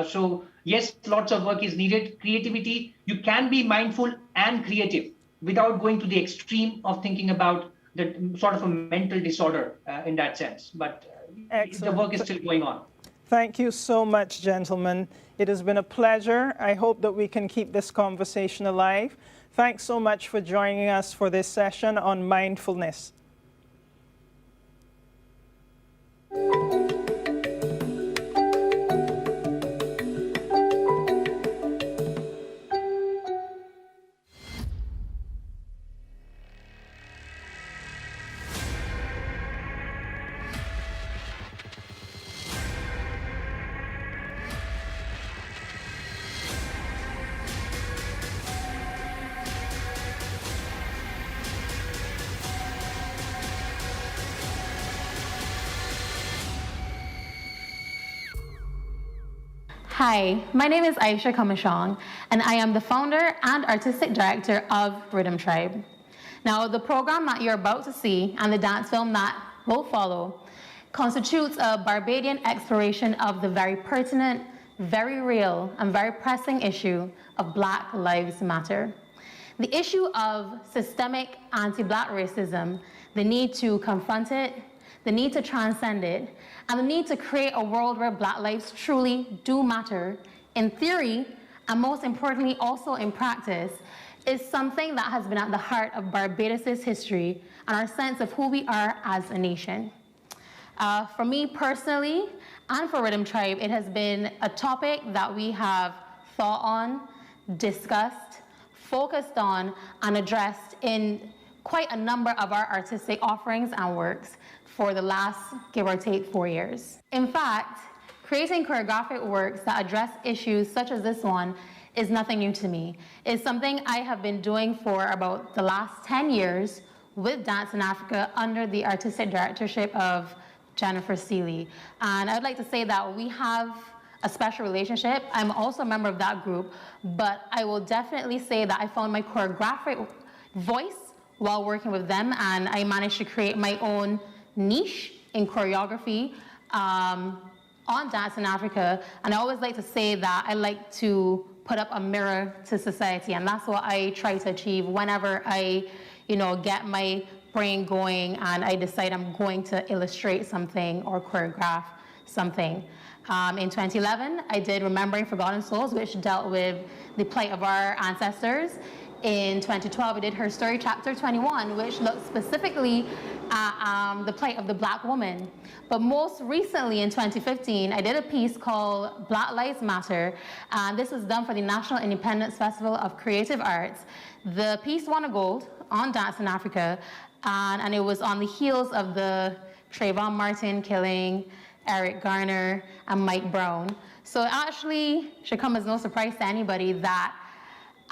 So yes, lots of work is needed. Creativity, you can be mindful and creative without going to the extreme of thinking about the sort of a mental disorder in that sense. But the work is still going on. Thank you so much, gentlemen. It has been a pleasure. I hope that we can keep this conversation alive. Thanks so much for joining us for this session on mindfulness. Hi, my name is Aisha Kamashong, and I am the founder and artistic director of Rhythm Tribe. Now, the program that you're about to see and the dance film that will follow constitutes a Barbadian exploration of the very pertinent, very real, and very pressing issue of Black Lives Matter. The issue of systemic anti-Black racism, the need to confront it, the need to transcend it, and the need to create a world where Black lives truly do matter, in theory, and most importantly also in practice, is something that has been at the heart of Barbados' history and our sense of who we are as a nation. For me personally, and for Rhythm Tribe, it has been a topic that we have thought on, discussed, focused on, and addressed in quite a number of our artistic offerings and works for the last, give or take, 4 years. In fact, creating choreographic works that address issues such as this one is nothing new to me. It's something I have been doing for about the last 10 years with Dance in Africa under the artistic directorship of Jennifer Seeley. And I'd like to say that we have a special relationship. I'm also a member of that group, but I will definitely say that I found my choreographic voice while working with them, and I managed to create my own niche in choreography on Dance in Africa. And I always like to say that I like to put up a mirror to society, and that's what I try to achieve whenever I, get my brain going and I decide I'm going to illustrate something or choreograph something. In 2011, I did Remembering Forgotten Souls, which dealt with the plight of our ancestors. In 2012, I did Her Story Chapter 21, which looked specifically at the plight of the Black woman. But most recently, in 2015, I did a piece called Black Lives Matter, and this was done for the National Independence Festival of Creative Arts. The piece won a gold on Dance in Africa, and it was on the heels of the Trayvon Martin killing, Eric Garner, and Mike Brown. So it actually should come as no surprise to anybody that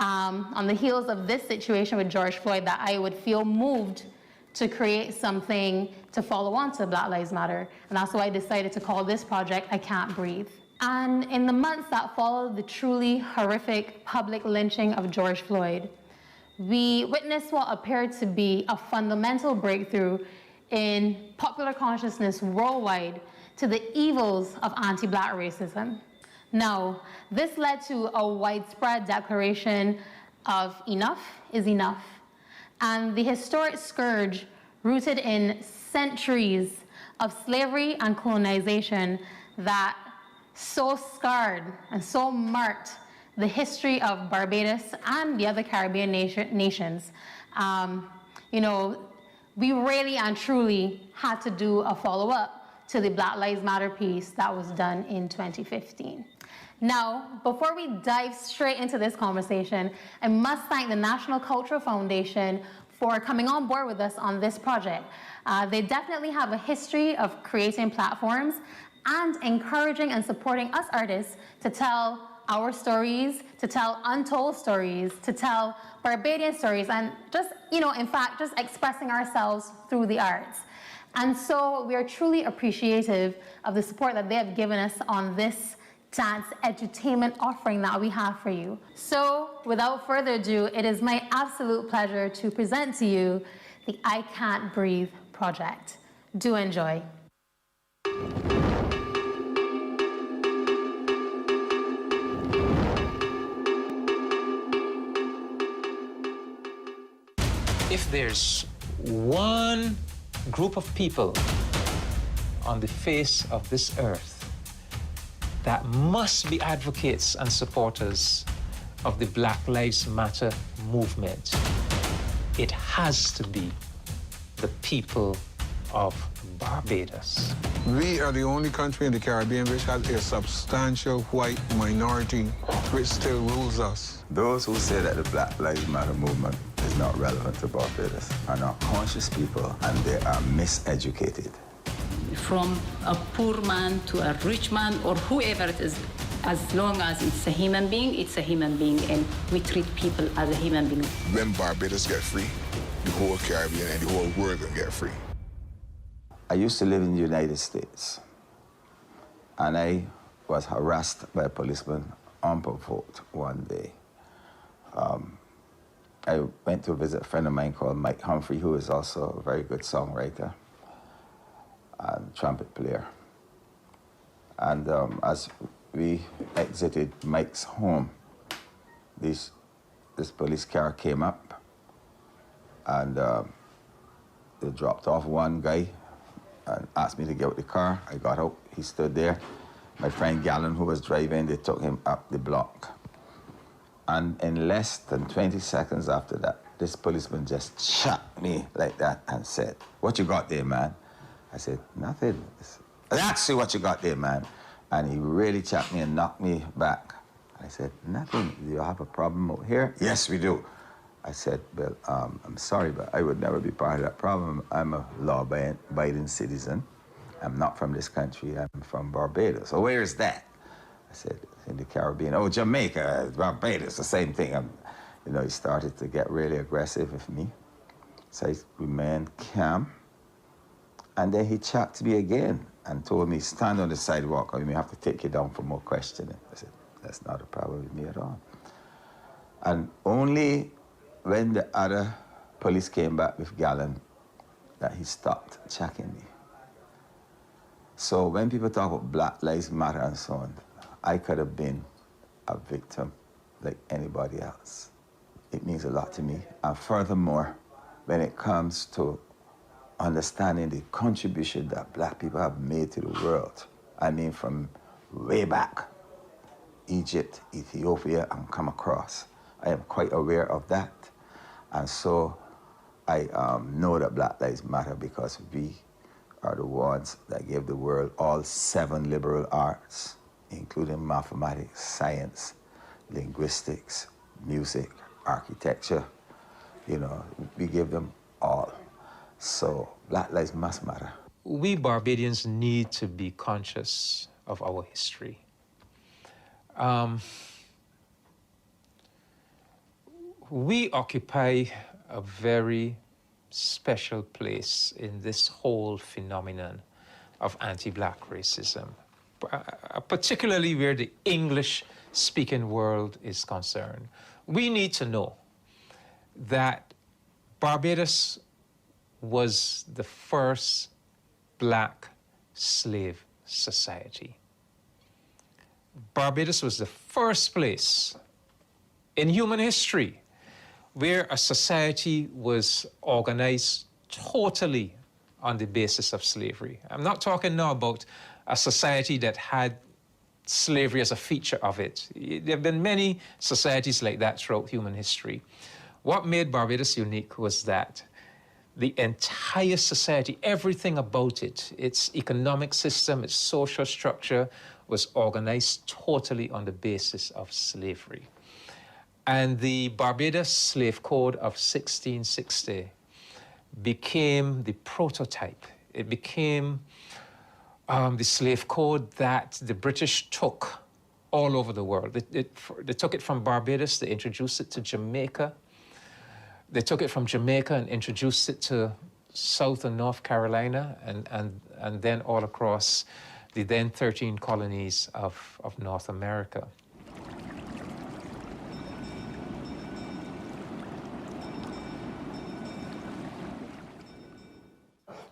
on the heels of this situation with George Floyd, that I would feel moved to create something to follow on to Black Lives Matter. And that's why I decided to call this project I Can't Breathe. And in the months that followed the truly horrific public lynching of George Floyd, we witnessed what appeared to be a fundamental breakthrough in popular consciousness worldwide to the evils of anti-Black racism. Now, this led to a widespread declaration of enough is enough, and the historic scourge rooted in centuries of slavery and colonization that so scarred and so marked the history of Barbados and the other Caribbean nations. You know, we really and truly had to do a follow-up to the Black Lives Matter piece that was done in 2015. Now, before we dive straight into this conversation, I must thank the National Cultural Foundation for coming on board with us on this project. They definitely have a history of creating platforms and encouraging and supporting us artists to tell our stories, to tell untold stories, to tell Barbadian stories, and just, you know, in fact, just expressing ourselves through the arts. And so we are truly appreciative of the support that they have given us on this dance edutainment offering that we have for you. So without further ado, it is my absolute pleasure to present to you the I Can't Breathe project. Do enjoy. If there's one group of people on the face of this earth that must be advocates and supporters of the Black Lives Matter movement, it has to be the people of Barbados. We are the only country in the Caribbean which has a substantial white minority which still rules us. Those who say that the Black Lives Matter movement is not relevant to Barbados are not conscious people, and they are miseducated. From a poor man to a rich man or whoever it is, as long as it's a human being, it's a human being, and we treat people as a human being. When Barbados get free, the whole Caribbean and the whole world will get free. I used to live in the United States, and I was harassed by a policeman unprovoked one day. I went to visit a friend of mine called Mike Humphrey, who is also a very good songwriter and trumpet player. And as we exited Mike's home, this police car came up, and they dropped off one guy and asked me to get out the car. I got out, he stood there. My friend Gallon, who was driving, they took him up the block. And in less than 20 seconds after that, this policeman just shot me like that and said, "What you got there, man?" I said, "Nothing." "That's what you got there, man." And he really chopped me and knocked me back. I said, "Nothing. Do you have a problem over here?" "Yes, we do." I said, "Well, I'm sorry, but I would never be part of that problem. I'm a law-abiding citizen. I'm not from this country. I'm from Barbados." "So where is that?" I said, "In the Caribbean." "Oh, Jamaica, Barbados, the same thing." You know, he started to get really aggressive with me. So I remained calm. And then he chopped me again and told me, "Stand on the sidewalk or we may have to take you down for more questioning." I said, "That's not a problem with me at all." And only when the other police came back with Gallon that he stopped checking me. So when people talk about Black Lives Matter and so on, I could have been a victim like anybody else. It means a lot to me. And furthermore, when it comes to understanding the contribution that Black people have made to the world, I mean from way back, Egypt, Ethiopia, and come across, I am quite aware of that. And so I know that Black Lives Matter because we are the ones that gave the world all 7 liberal arts, including mathematics, science, linguistics, music, architecture. You know, we give them all. So Black Lives must matter. We Barbadians need to be conscious of our history. we occupy a very special place in this whole phenomenon of anti-Black racism, particularly where the English-speaking world is concerned. We need to know that Barbados was the first Black slave society. Barbados was the first place in human history where a society was organized totally on the basis of slavery. I'm not talking now about a society that had slavery as a feature of it. There have been many societies like that throughout human history. What made Barbados unique was that the entire society, everything about it, its economic system, its social structure, was organized totally on the basis of slavery. And the Barbados Slave Code of 1660 became the prototype. It became the slave code that the British took all over the world. They took it from Barbados, they introduced it to Jamaica. They took it from Jamaica and introduced it to South and North Carolina and then all across the then 13 colonies of North America.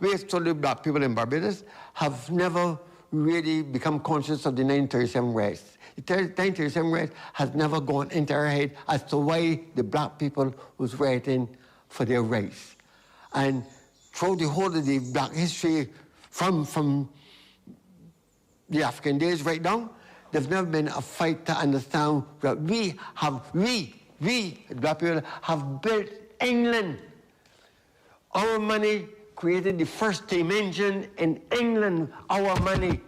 We actually, Black people in Barbados have never really become conscious of the 1937 rights. The 1937 rights has never gone into our head as to why the Black people was writing for their rights. And throughout the whole of the Black history, from the African days right now, there's never been a fight to understand that we, Black people, have built England. Our money created the first steam engine in England, our money.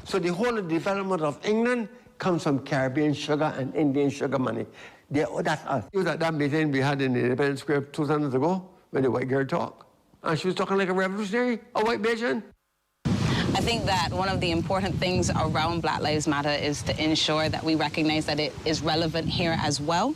So the whole of the development of England comes from Caribbean sugar and Indian sugar money. That's us. It was at that meeting we had in the Independence Square 2 Sundays ago when the white girl talked. And she was talking like a revolutionary, a white Bayesian. I think that one of the important things around Black Lives Matter is to ensure that we recognize that it is relevant here as well,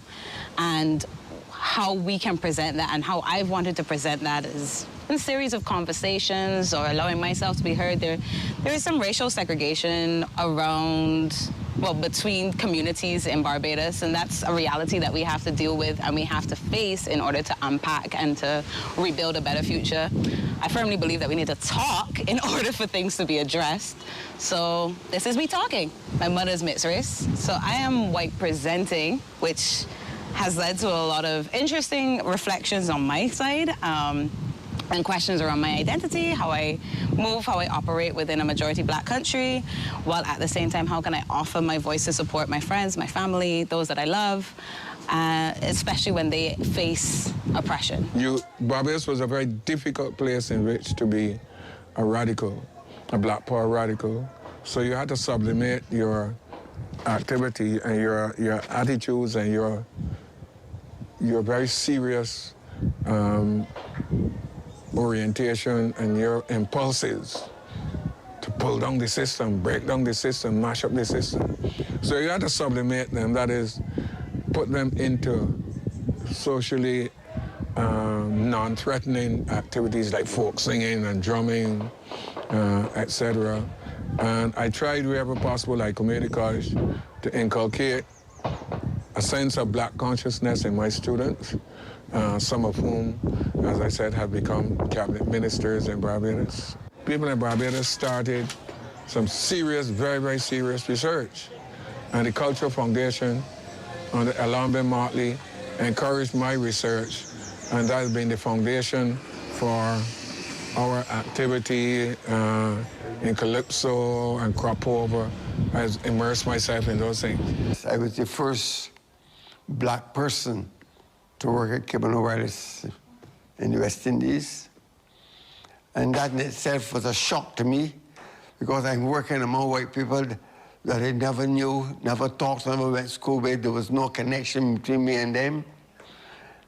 and how we can present that and how I've wanted to present that is in a series of conversations or allowing myself to be heard. There is some racial segregation around, well, between communities in Barbados, and that's a reality that we have to deal with and we have to face in order to unpack and to rebuild a better future. I firmly believe that we need to talk in order for things to be addressed. So this is me talking. My mother's mixed race, so I am white presenting, which has led to a lot of interesting reflections on my side and questions around my identity, how I move, how I operate within a majority Black country, while at the same time, how can I offer my voice to support my friends, my family, those that I love, especially when they face oppression. Barbados was a very difficult place in which to be a radical, a Black power radical. So you had to sublimate your activity and your attitudes and your very serious orientation and your impulses to pull down the system, break down the system, mash up the system. So you had to sublimate them, that is, put them into socially non-threatening activities like folk singing and drumming, etc. And I tried wherever possible, like community college, to inculcate a sense of Black consciousness in my students, some of whom, as I said, have become cabinet ministers in Barbados. People in Barbados started some serious, very, very serious research. And the Cultural Foundation under Alan Ben Martley encouraged my research, and that has been the foundation for our activity in Calypso and Crop Over. I immersed myself in those things. I was the first Black person to work at Cable Wireless in the West Indies. And that in itself was a shock to me, because I'm working among white people that I never knew, never talked, never went to school with. There was no connection between me and them.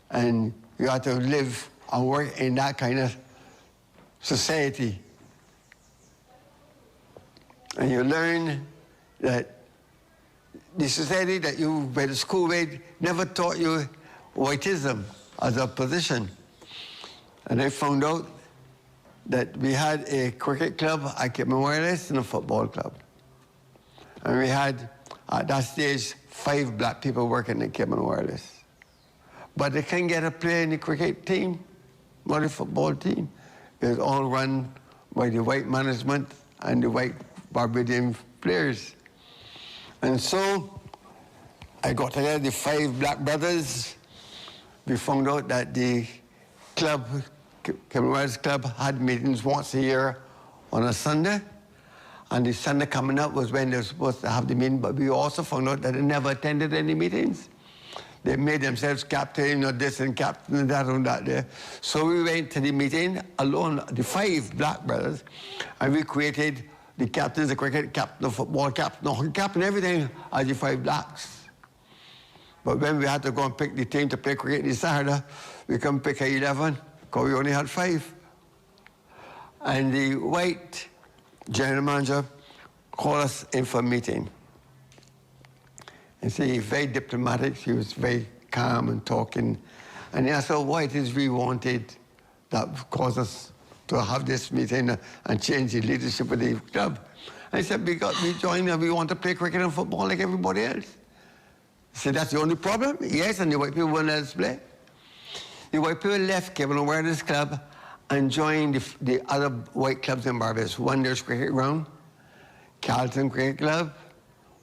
And you had to live and work in that kind of society. And you learn that the society that you went to school with never taught you whiteism as a position. And I found out that we had a cricket club at Cape Wireless and a football club. And we had, at that stage, 5 black people working at Cape Wireless. But they couldn't get a player in the cricket team or the football team. It was all run by the white management and the white Barbadian players. And so I got together the 5 black brothers. We found out that the club, Cape Wireless Club, had meetings once a year on a Sunday. And the Sunday coming up was when they were supposed to have the meeting, but we also found out that they never attended any meetings. They made themselves captain or this and captain and that there. So we went to the meeting alone, the 5 black brothers, and we created the captains, the cricket captain, the football captain, the hockey captain, everything as the 5 blacks. But when we had to go and pick the team to play cricket in Saturday, we couldn't pick 11 because we only had 5. And the white general manager called us in for a meeting. And so he's very diplomatic, he was very calm and talking. And he asked us why it is we wanted that caused us to have this meeting and change the leadership of the club. And he said, because we joined and we want to play cricket and football like everybody else. He said, that's the only problem? Yes, and the white people won't let us play. The white people left Cape Wireless Club and joined the other white clubs in Barbados. Wonders Cricket Ground, Carlton Cricket Club,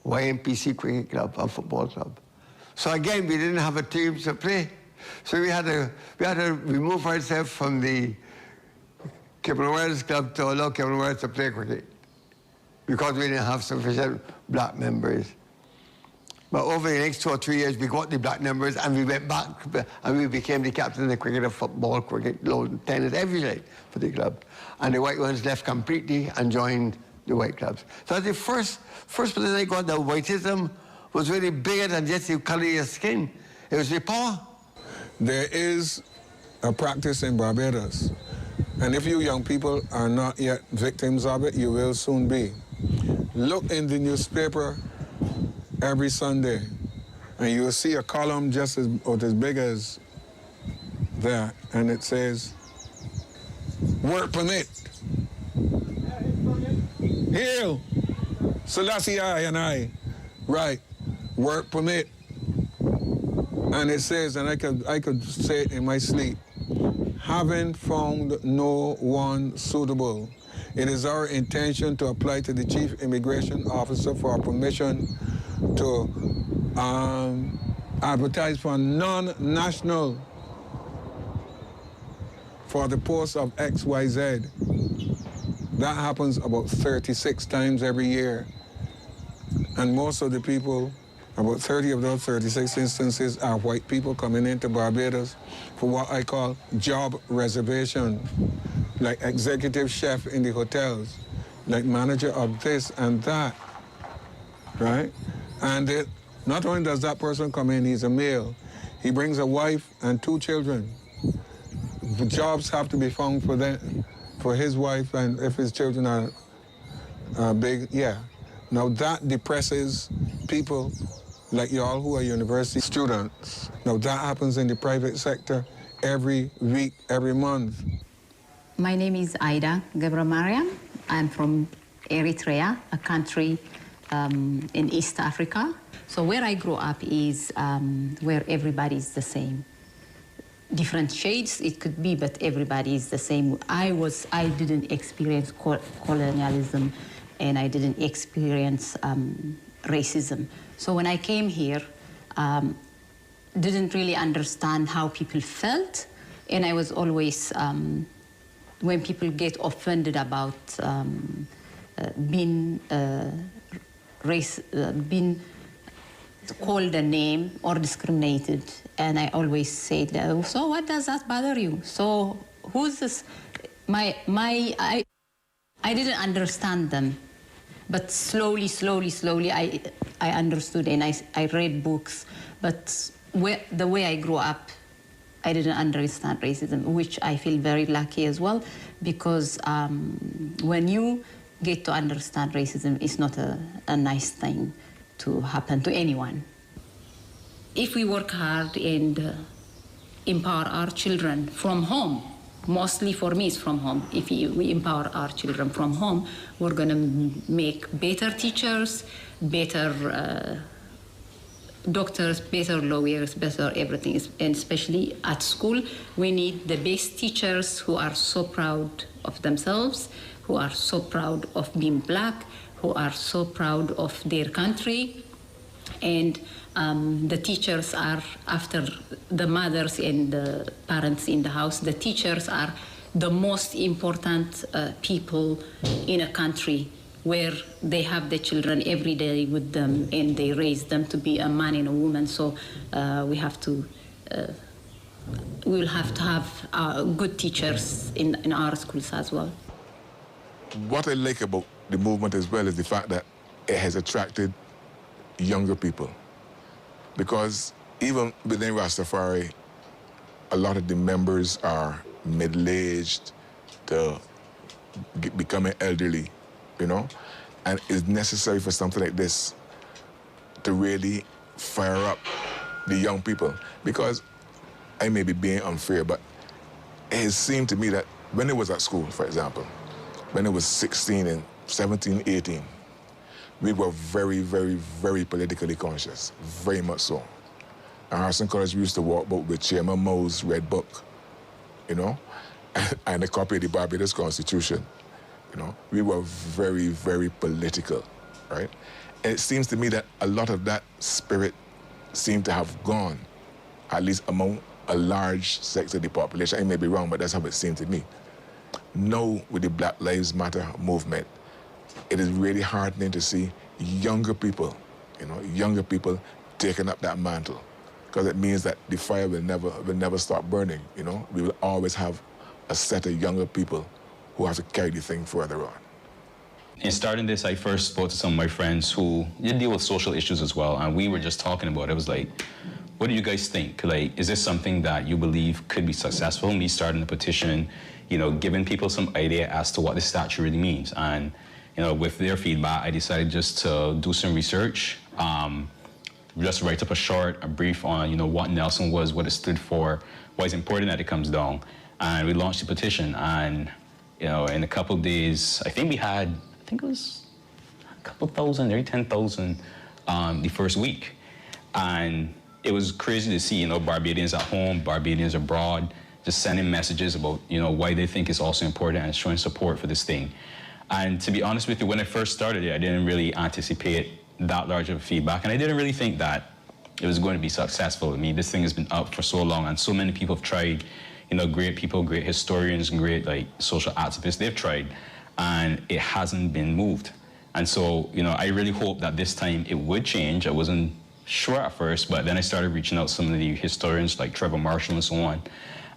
YMPC Cricket Club, and Football Club. So again, we didn't have a team to play. So we had to remove ourselves from the Cape Wireless Club to allow Cape Wireless to play cricket because we didn't have sufficient black members. But over the next 2 or 3 years, we got the black members and we went back and we became the captain of the cricket, of football, cricket, lawn, tennis, everything for the club. And the white ones left completely and joined the white clubs. So that's the first place I got that whiteism was really bigger than just the color of your skin. It was the power. There is a practice in Barbados, and if you young people are not yet victims of it, you will soon be. Look in the newspaper every Sunday, and you'll see a column just as big as that, and it says, work permit. Hail, Selassie I and I, right, work permit. And it says, and I could say it in my sleep, having found no one suitable, it is our intention to apply to the Chief Immigration Officer for permission to advertise for non-national for the post of XYZ. That happens about 36 times every year. And most of the people, about 30 of those 36 instances, are white people coming into Barbados for what I call job reservation, like executive chef in the hotels, like manager of this and that, right? And not only does that person come in, he's a male, he brings a wife and 2 children. The jobs have to be found for them, for his wife, and if his children are big, yeah. Now that depresses people like y'all who are university students. Now that happens in the private sector every week, every month. My name is Aida Gebramariam. I'm from Eritrea, a country in East Africa. So where I grew up is where everybody is the same. Different shades it could be, but everybody is the same. I didn't experience colonialism, and I didn't experience racism. So when I came here, didn't really understand how people felt, and I was always, when people get offended about being called a name or discriminated, and I always say, so what does that bother you? So who's this? I didn't understand them, but slowly, I understood, and I read books. But the way I grew up, I didn't understand racism, which I feel very lucky as well, because when you get to understand racism, it's not a nice thing to happen to anyone. If we work hard and empower our children from home. Mostly for me, it's from home. If we empower our children from home, we're going to make better teachers, better doctors, better lawyers, better everything. And especially at school, we need the best teachers who are so proud of themselves, who are so proud of being Black, who are so proud of their country. And the teachers are, after the mothers and the parents in the house, the teachers are the most important people in a country, where they have the children every day with them and they raise them to be a man and a woman. So we will have to have good teachers in our schools as well. What I like about the movement as well is the fact that it has attracted younger people. Because even within Rastafari, a lot of the members are middle-aged to becoming elderly, you know? And it's necessary for something like this to really fire up the young people. Because I may be being unfair, but it has seemed to me that when I was at school, for example, when I was 16 and 17, 18, we were very, very, very politically conscious, very much so. At Harrison College, we used to walk about with Chairman Mo's Red Book, you know, and a copy of the Barbados Constitution, you know. We were very, very political, right? And it seems to me that a lot of that spirit seemed to have gone, at least among a large sector of the population. I may be wrong, but that's how it seemed to me. Now, with the Black Lives Matter movement, it is really heartening to see younger people, you know, younger people taking up that mantle, because it means that the fire will never stop burning, you know. We will always have a set of younger people who have to carry the thing further on. In starting this, I first spoke to some of my friends who deal with social issues as well, and we were just talking about it. It was like, what do you guys think? Like, is this something that you believe could be successful? Me starting the petition, you know, giving people some idea as to what this statue really means. And you know, with their feedback, I decided just to do some research, just write up a brief on, you know, what Nelson was, what it stood for, why it's important that it comes down. And we launched the petition. And, you know, in a couple of days, I think it was a couple thousand, maybe 10,000 the first week. And it was crazy to see, you know, Barbadians at home, Barbadians abroad, just sending messages about, you know, why they think it's also important and showing support for this thing. And to be honest with you, when I first started it, I didn't really anticipate that large of feedback, and I didn't really think that it was going to be successful. I mean, this thing has been up for so long, and so many people have tried, you know, great people, great historians, and great, like, social activists, they've tried, and it hasn't been moved. And so, you know, I really hope that this time it would change. I wasn't sure at first, but then I started reaching out to some of the historians, like Trevor Marshall and so on,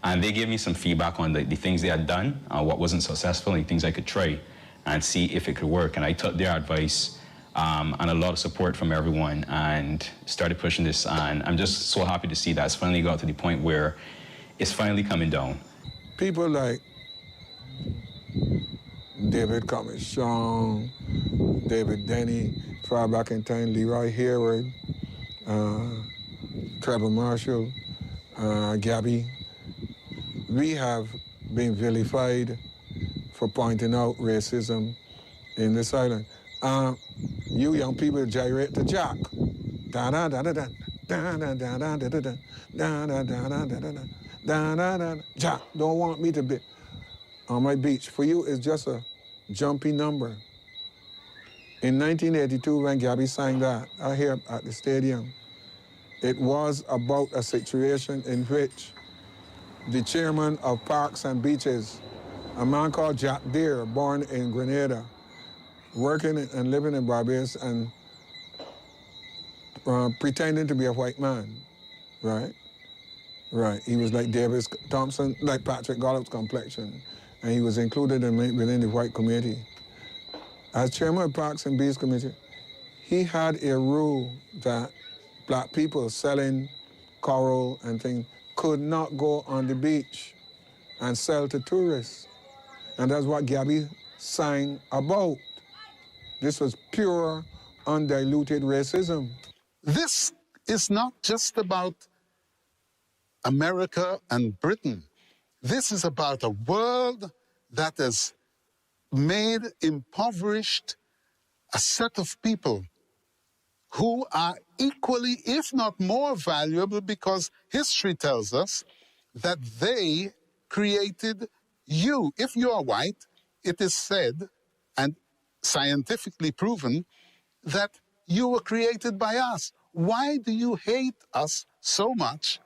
and they gave me some feedback on the things they had done, what wasn't successful, and things I could try and see if it could work. And I took their advice and a lot of support from everyone and started pushing this. And I'm just so happy to see that it's finally got to the point where it's finally coming down. People like David Commish-Strong, David Denny, far back in time, Leroy Hayward, Trevor Marshall, Gabby. We have been vilified for pointing out racism in this island. You young people gyrate to Jack. Da da da da da da da da da da da da da da da da da da da. Jack don't want me to be on my beach. For you, it's just a jumpy number. In 1982, when Gabby sang that, I hear at the stadium, it was about a situation in which the chairman of Parks and Beaches, a man called Jack Deere, born in Grenada, working and living in Barbados and pretending to be a white man, right? Right, he was like Davis Thompson, like Patrick Gollop's complexion, and he was included within the white committee. As chairman of Parks and Beaches Committee, he had a rule that Black people selling coral and things could not go on the beach and sell to tourists. And that's what Gabby sang about. This was pure, undiluted racism. This is not just about America and Britain. This is about a world that has made impoverished a set of people who are equally, if not more valuable, because history tells us that they created you. If you are white, it is said and scientifically proven that you were created by us. Why do you hate us so much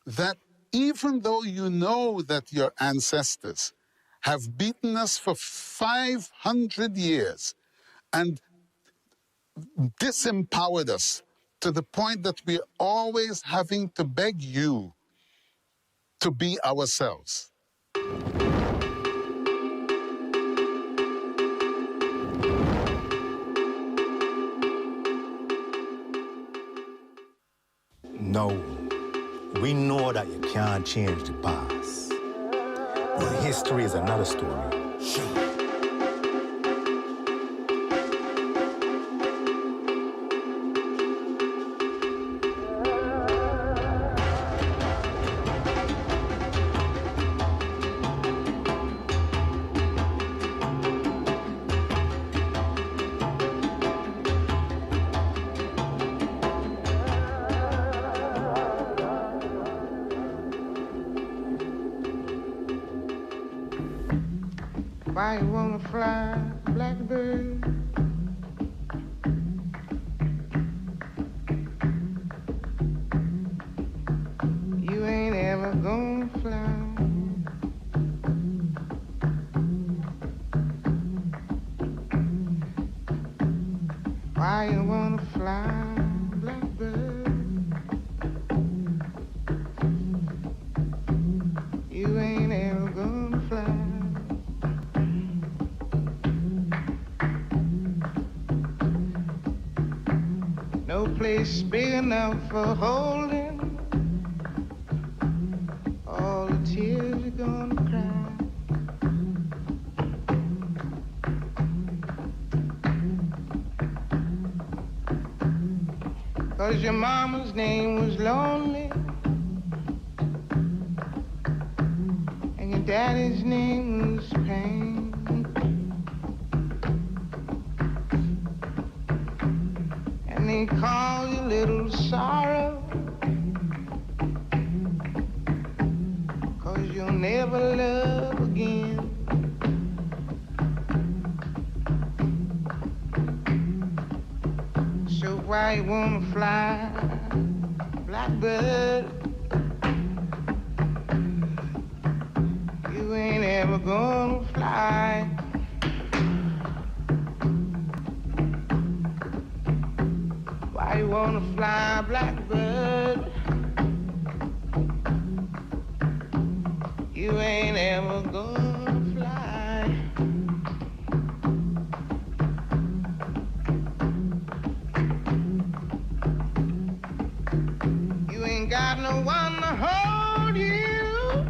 that even though you know that your ancestors have beaten us for 500 years and disempowered us to the point that we're always having to beg you to be ourselves? No, we know that you can't change the past, but history is another story. Why you wanna fly, blackbird? You ain't ever gonna fly. Why you wanna fly, blackbird? You ain't ever gonna fly. No place big enough for holding all the tears you're gonna cry. Cause your mama's name was lonely and your daddy's name was pain. And they call you little sorrow, cause you'll never love again. So why you wanna fly, blackbird? You ain't ever gonna fly. Why you wanna fly, blackbird? You ain't ever gonna fly. You ain't got no one to hold you.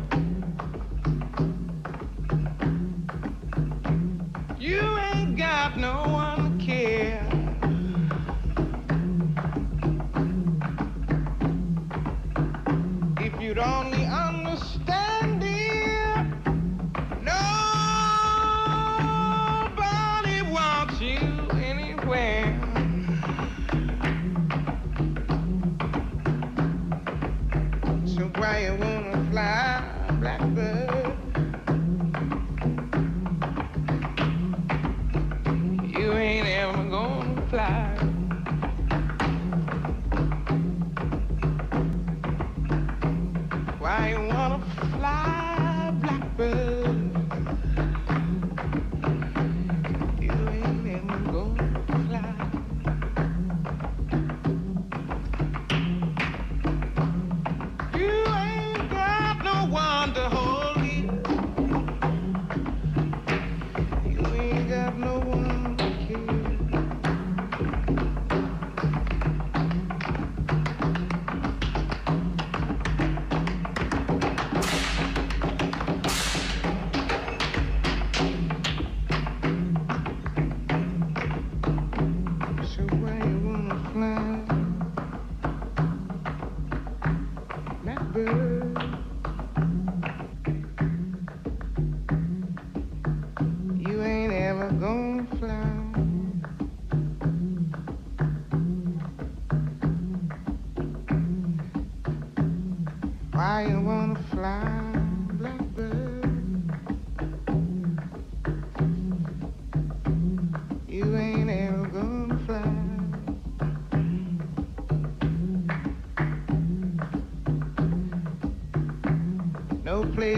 You ain't got no one to care. If you'd only understand, dear, nobody wants you anywhere. So why you wanna fly, blackbird? You ain't ever gonna fly. Why you wanna fly, blackbird? You ain't ever gonna fly. You ain't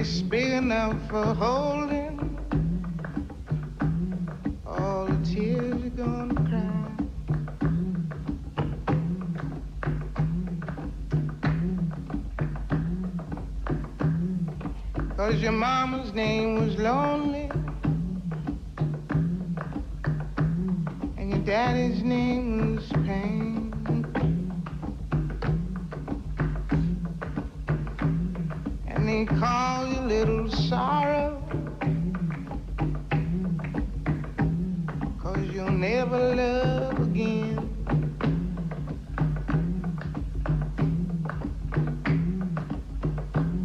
place big enough for holding all the tears you're gonna cry. 'Cause your mama's name was Lonely, and your daddy's name was Pain. And they call you Little Sorrow, 'cause you'll never love again.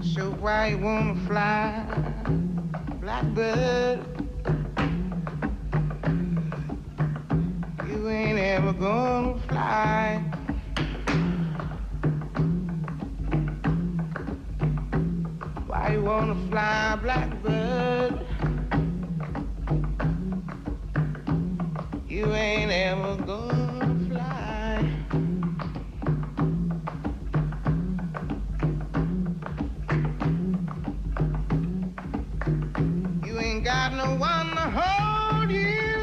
So why you wanna fly, blackbird? You ain't ever gonna fly. Why you wanna fly, blackbird? You ain't ever gonna fly. You ain't got no one to hold you.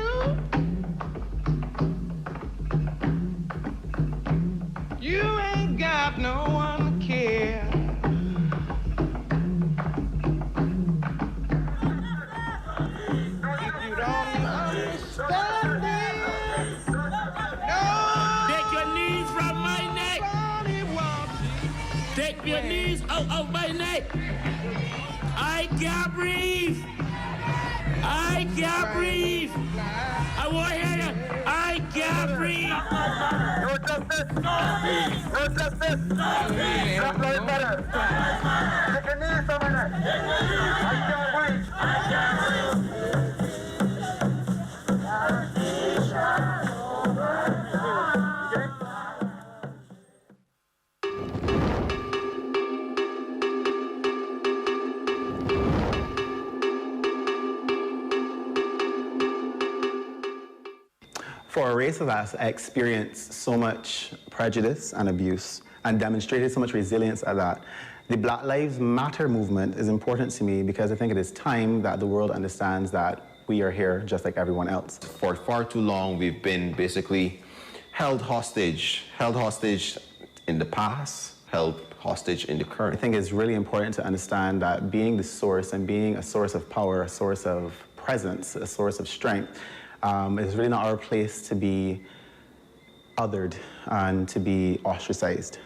You ain't got no one to care. If you don't understand this, no. Take your knees from my neck. Take your knees out of my neck. I can't breathe. I can't breathe. I want to hear you. I can't breathe. No justice. No peace. No justice. No peace. Stop life better. Take your knees from my neck. I can't breathe. I can't breathe. For a race of us, I experienced so much prejudice and abuse and demonstrated so much resilience at that. The Black Lives Matter movement is important to me because I think it is time that the world understands that we are here just like everyone else. For far too long, we've been basically held hostage in the past, held hostage in the current. I think it's really important to understand that being the source and being a source of power, a source of presence, a source of strength, it's really not our place to be othered and to be ostracized.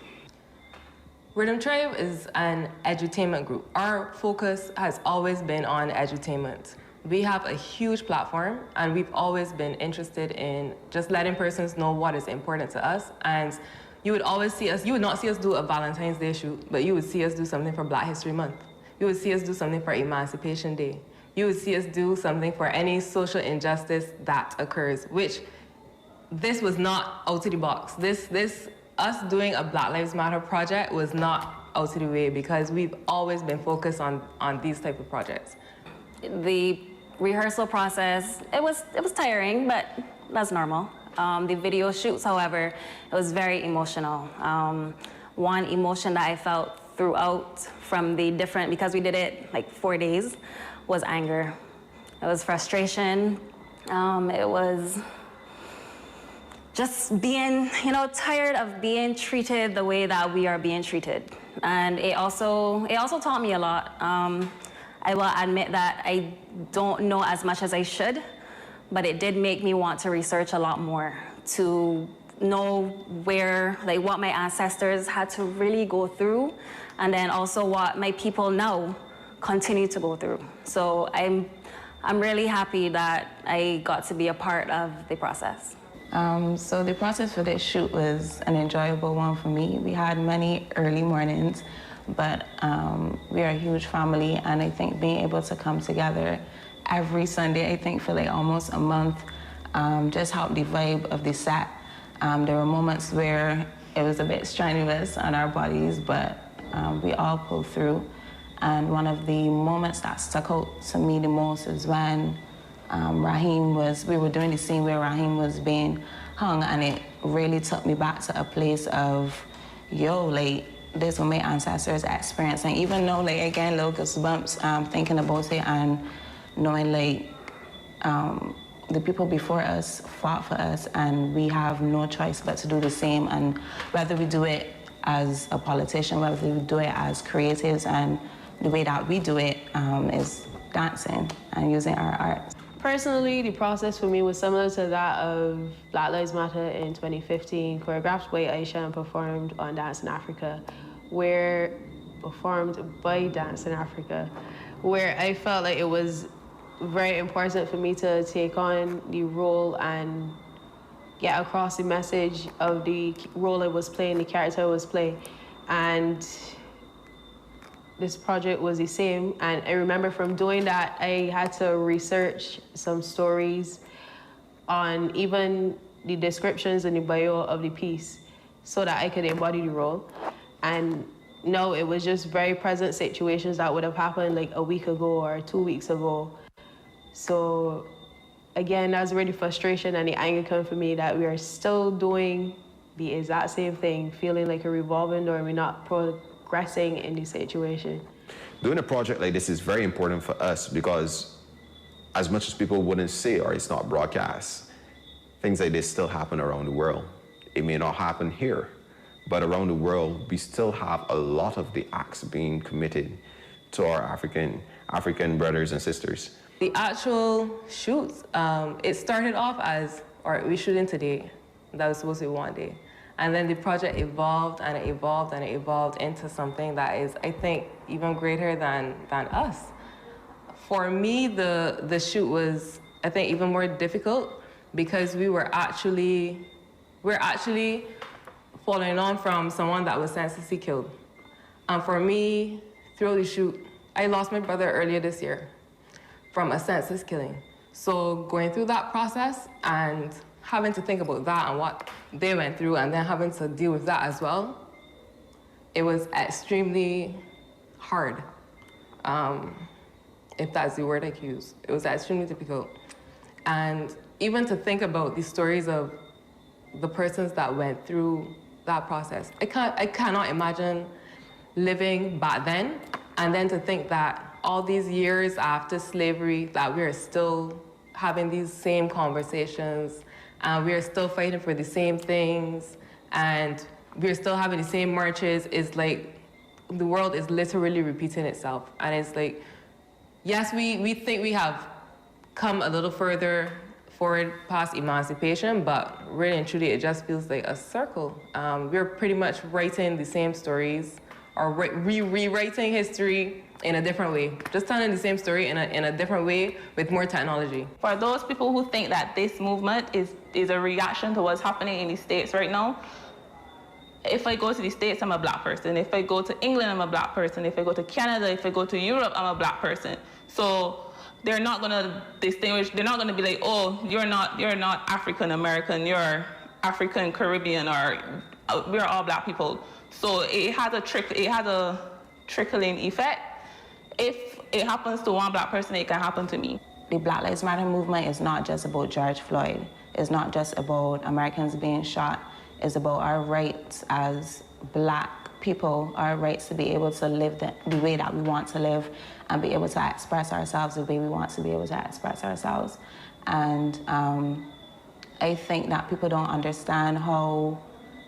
Rhythm Tribe is an edutainment group. Our focus has always been on edutainment. We have a huge platform and we've always been interested in just letting persons know what is important to us. And you would always see us, you would not see us do a Valentine's Day shoot, but you would see us do something for Black History Month. You would see us do something for Emancipation Day. You would see us do something for any social injustice that occurs, which this was not out of the box. Us doing a Black Lives Matter project was not out of the way because we've always been focused on these type of projects. The rehearsal process, it was tiring, but that's normal. The video shoots, however, it was very emotional. One emotion that I felt throughout from the different, because we did it like 4 days, was anger. It was frustration. It was just being, tired of being treated the way that we are being treated. And it also taught me a lot. I will admit that I don't know as much as I should, but it did make me want to research a lot more to know what my ancestors had to really go through, and then also what my people now continue to go through. So I'm really happy that I got to be a part of the process. So the process for this shoot was an enjoyable one for me. We had many early mornings, but we are a huge family, and I think being able to come together every Sunday, I think for like almost a month, just helped the vibe of the set. There were moments where it was a bit strenuous on our bodies, but we all pulled through. And one of the moments that stuck out to me the most is when we were doing the scene where Raheem was being hung, and it really took me back to a place of, this what my ancestors experienced. And even though, like, again, little goosebumps thinking about it and knowing, like, the people before us fought for us, and we have no choice but to do the same. And whether we do it as a politician, whether we do it as creatives, and the way that we do it is dancing and using our art. Personally, the process for me was similar to that of Black Lives Matter in 2015, choreographed by Aisha and performed on Dance in Africa, where I felt like it was very important for me to take on the role and get across the message of the role I was playing, the character I was playing. And this project was the same. And I remember from doing that, I had to research some stories on even the descriptions and the bio of the piece so that I could embody the role. And no, it was just very present situations that would have happened like a week ago or 2 weeks ago. So again, that's where the frustration and the anger come for me, that we are still doing the exact same thing, feeling like a revolving door and we're not progressing in the situation. Doing a project like this is very important for us because as much as people wouldn't say or it's not broadcast, things like this still happen around the world. It may not happen here, but around the world, we still have a lot of the acts being committed to our African brothers and sisters. The actual shoots, it started off as, all right, we're shooting today. That was supposed to be one day. And then the project evolved and it evolved and it evolved into something that is, I think, even greater than us. For me, the shoot was, I think, even more difficult because we're actually following on from someone that was senselessly killed. And for me, through the shoot, I lost my brother earlier this year from a senseless killing. So going through that process and having to think about that and what they went through and then having to deal with that as well, it was extremely hard, if that's the word I could use. It was extremely difficult. And even to think about the stories of the persons that went through that process, I cannot imagine living back then and then to think that all these years after slavery that we're still having these same conversations and we're still fighting for the same things and we're still having the same marches. Is like the world is literally repeating itself. And it's like, yes, we think we have come a little further forward past emancipation, but really and truly it just feels like a circle. We're pretty much writing the same stories or rewriting history in a different way, just telling the same story in a different way with more technology. For those people who think that this movement is a reaction to what's happening in the States right now, if I go to the States, I'm a Black person. If I go to England, I'm a Black person. If I go to Canada, if I go to Europe, I'm a Black person. So they're not gonna distinguish, they're not gonna be like, oh, you're not African American, you're African Caribbean, or we're all Black people. So it has a trickling effect. If it happens to one Black person, it can happen to me. The Black Lives Matter movement is not just about George Floyd. It's not just about Americans being shot. It's about our rights as Black people, our rights to be able to live the way that we want to live and be able to express ourselves the way we want to be able to express ourselves. And I think that people don't understand how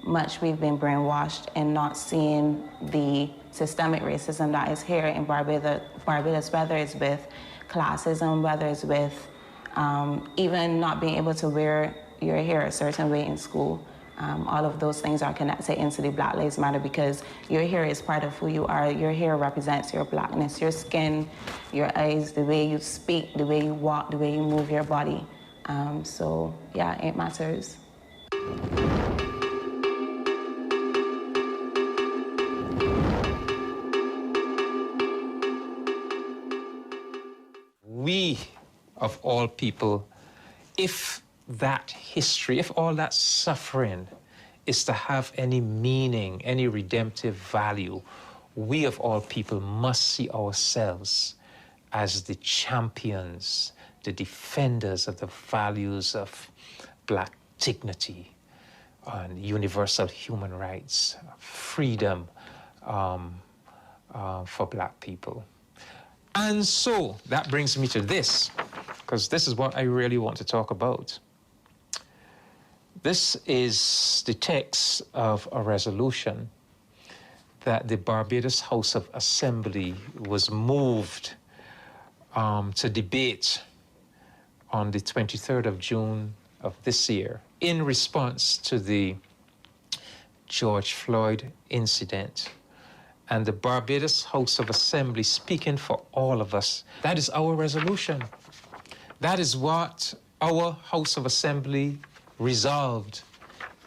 much we've been brainwashed in not seeing the systemic racism that is here in Barbados, whether it's with classism, whether it's with even not being able to wear your hair a certain way in school. All of those things are connected into the Black Lives Matter because your hair is part of who you are. Your hair represents your Blackness, your skin, your eyes, the way you speak, the way you walk, the way you move your body. So yeah, it matters. We, of all people, if that history, if all that suffering is to have any meaning, any redemptive value, we of all people must see ourselves as the champions, the defenders of the values of Black dignity and universal human rights, freedom, for Black people. And so that brings me to this, because this is what I really want to talk about. This is the text of a resolution that the Barbados House of Assembly was moved to debate on the 23rd of June of this year in response to the George Floyd incident. And the Barbados House of Assembly, speaking for all of us, that is our resolution. That is what our House of Assembly resolved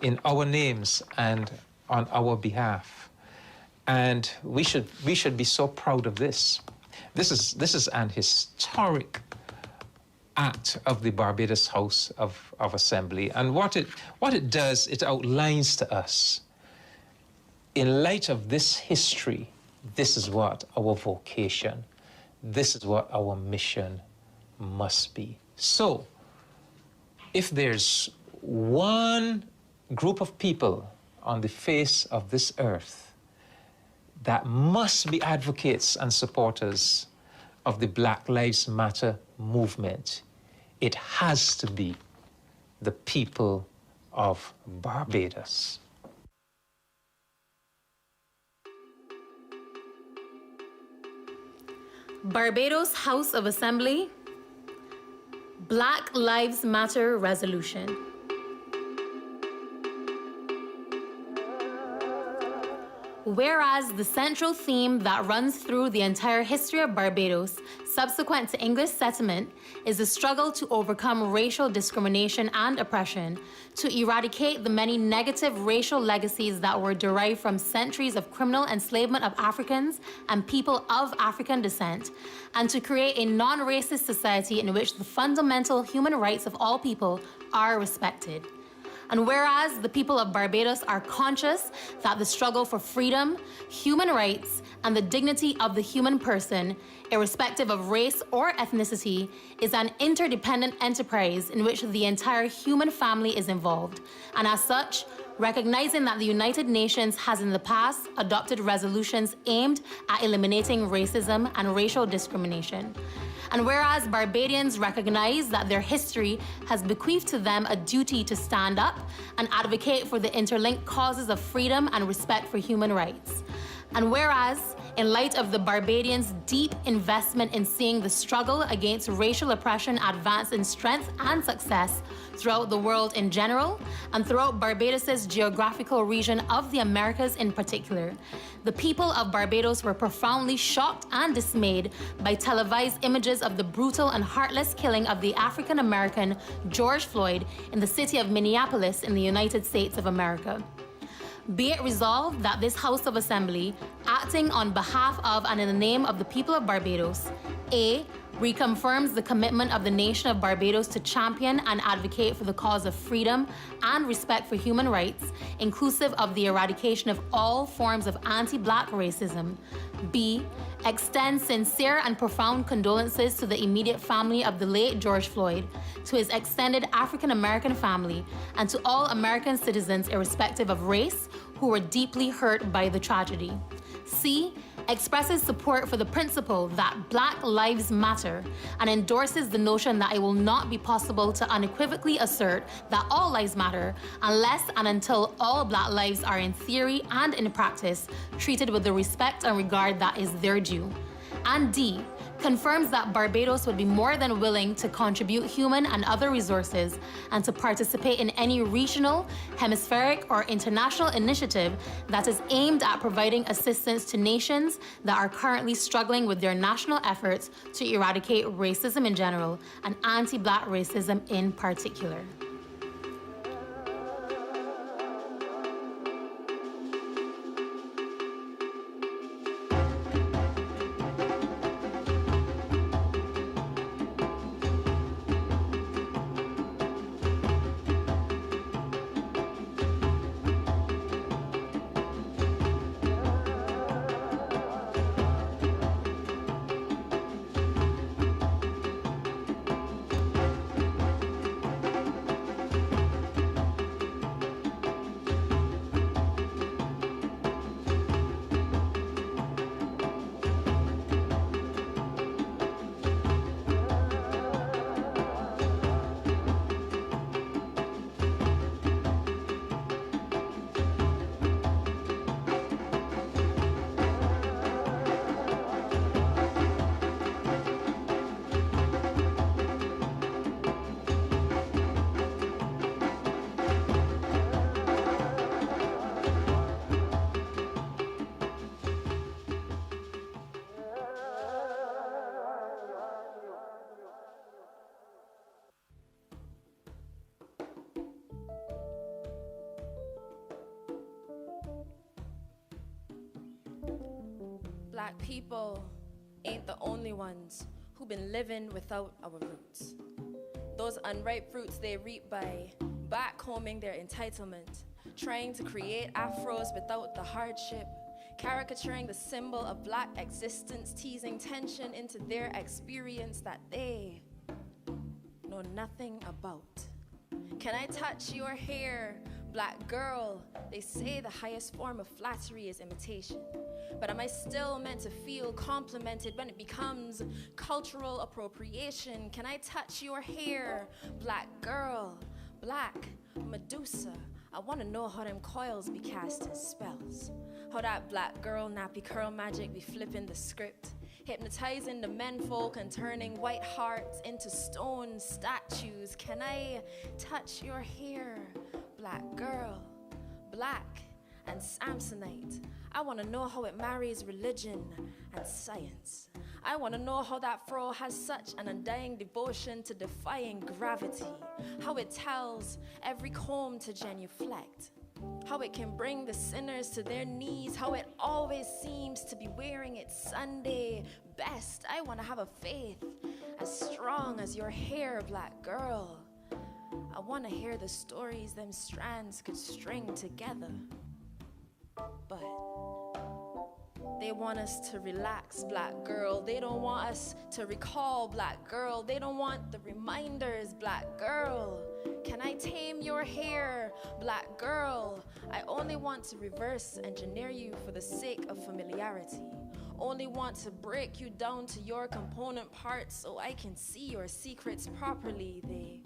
in our names and on our behalf. And we should be so proud of this. This is an historic act of the Barbados House of Assembly. And what it does, it outlines to us, in light of this history, this is what our vocation, this is what our mission must be. So, if there's one group of people on the face of this earth that must be advocates and supporters of the Black Lives Matter movement, it has to be the people of Barbados. Barbados House of Assembly, Black Lives Matter Resolution. Whereas the central theme that runs through the entire history of Barbados subsequent to English settlement is the struggle to overcome racial discrimination and oppression, to eradicate the many negative racial legacies that were derived from centuries of criminal enslavement of Africans and people of African descent, and to create a non-racist society in which the fundamental human rights of all people are respected. And whereas the people of Barbados are conscious that the struggle for freedom, human rights, and the dignity of the human person, irrespective of race or ethnicity, is an interdependent enterprise in which the entire human family is involved, and as such, recognizing that the United Nations has in the past adopted resolutions aimed at eliminating racism and racial discrimination. And whereas Barbadians recognize that their history has bequeathed to them a duty to stand up and advocate for the interlinked causes of freedom and respect for human rights. And whereas, in light of the Barbadians' deep investment in seeing the struggle against racial oppression advance in strength and success throughout the world in general, and throughout Barbados' geographical region of the Americas in particular, the people of Barbados were profoundly shocked and dismayed by televised images of the brutal and heartless killing of the African-American George Floyd in the city of Minneapolis in the United States of America. Be it resolved that this House of Assembly, acting on behalf of and in the name of the people of Barbados, A, reconfirms the commitment of the nation of Barbados to champion and advocate for the cause of freedom and respect for human rights, inclusive of the eradication of all forms of anti-Black racism. B, extends sincere and profound condolences to the immediate family of the late George Floyd, to his extended African-American family, and to all American citizens irrespective of race who were deeply hurt by the tragedy. C, expresses support for the principle that Black lives matter and endorses the notion that it will not be possible to unequivocally assert that all lives matter unless and until all Black lives are in theory and in practice treated with the respect and regard that is their due. And D, confirms that Barbados would be more than willing to contribute human and other resources and to participate in any regional, hemispheric, or international initiative that is aimed at providing assistance to nations that are currently struggling with their national efforts to eradicate racism in general and anti-Black racism in particular. Black people ain't the only ones who've been living without our roots. Those unripe fruits they reap by backcombing their entitlement, trying to create afros without the hardship, caricaturing the symbol of Black existence, teasing tension into their experience that they know nothing about. Can I touch your hair, Black girl? They say the highest form of flattery is imitation. But am I still meant to feel complimented when it becomes cultural appropriation? Can I touch your hair, Black girl, Black Medusa? I wanna know how them coils be casting spells. How that Black girl nappy curl magic be flipping the script, hypnotizing the menfolk and turning white hearts into stone statues. Can I touch your hair, Black girl, Black and Samsonite? I wanna know how it marries religion and science. I wanna know how that fro has such an undying devotion to defying gravity, how it tells every comb to genuflect, how it can bring the sinners to their knees, how it always seems to be wearing its Sunday best. I wanna have a faith as strong as your hair, Black girl. I wanna hear the stories them strands could string together. But they want us to relax, Black girl. They don't want us to recall, Black girl. They don't want the reminders, Black girl. Can I tame your hair, Black girl? I only want to reverse engineer you for the sake of familiarity. Only want to break you down to your component parts so I can see your secrets properly. They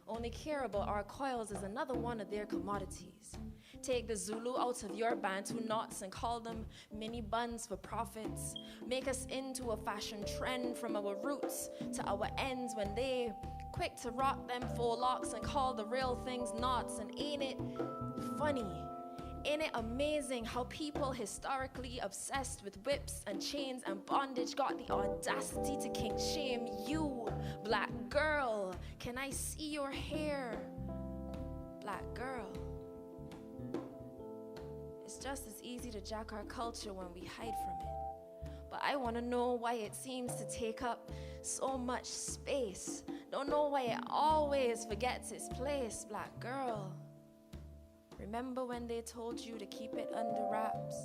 only care about our coils as another one of their commodities. Take the Zulu out of your Bantu knots and call them mini buns for profits. Make us into a fashion trend from our roots to our ends when they quick to rock them full locks and call the real things knots. And ain't it funny? Ain't it amazing how people historically obsessed with whips and chains and bondage got the audacity to kink shame you, Black girl? Can I see your hair, Black girl? It's just as easy to jack our culture when we hide from it. But I want to know why it seems to take up so much space. Don't know why it always forgets its place, Black girl. Remember when they told you to keep it under wraps?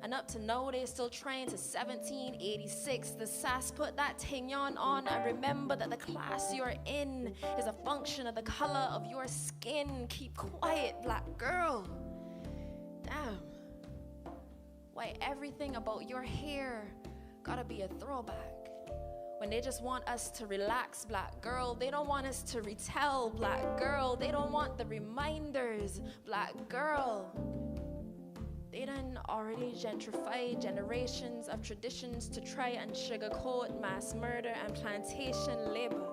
And up to now they still trying to 1786. The sass put that thing on. I remember that the class you're in is a function of the color of your skin. Keep quiet, Black girl. Damn. Why everything about your hair gotta be a throwback? When they just want us to relax, Black girl. They don't want us to retell, Black girl. They don't want the reminders, Black girl. They done already gentrified generations of traditions to try and sugarcoat mass murder and plantation labor.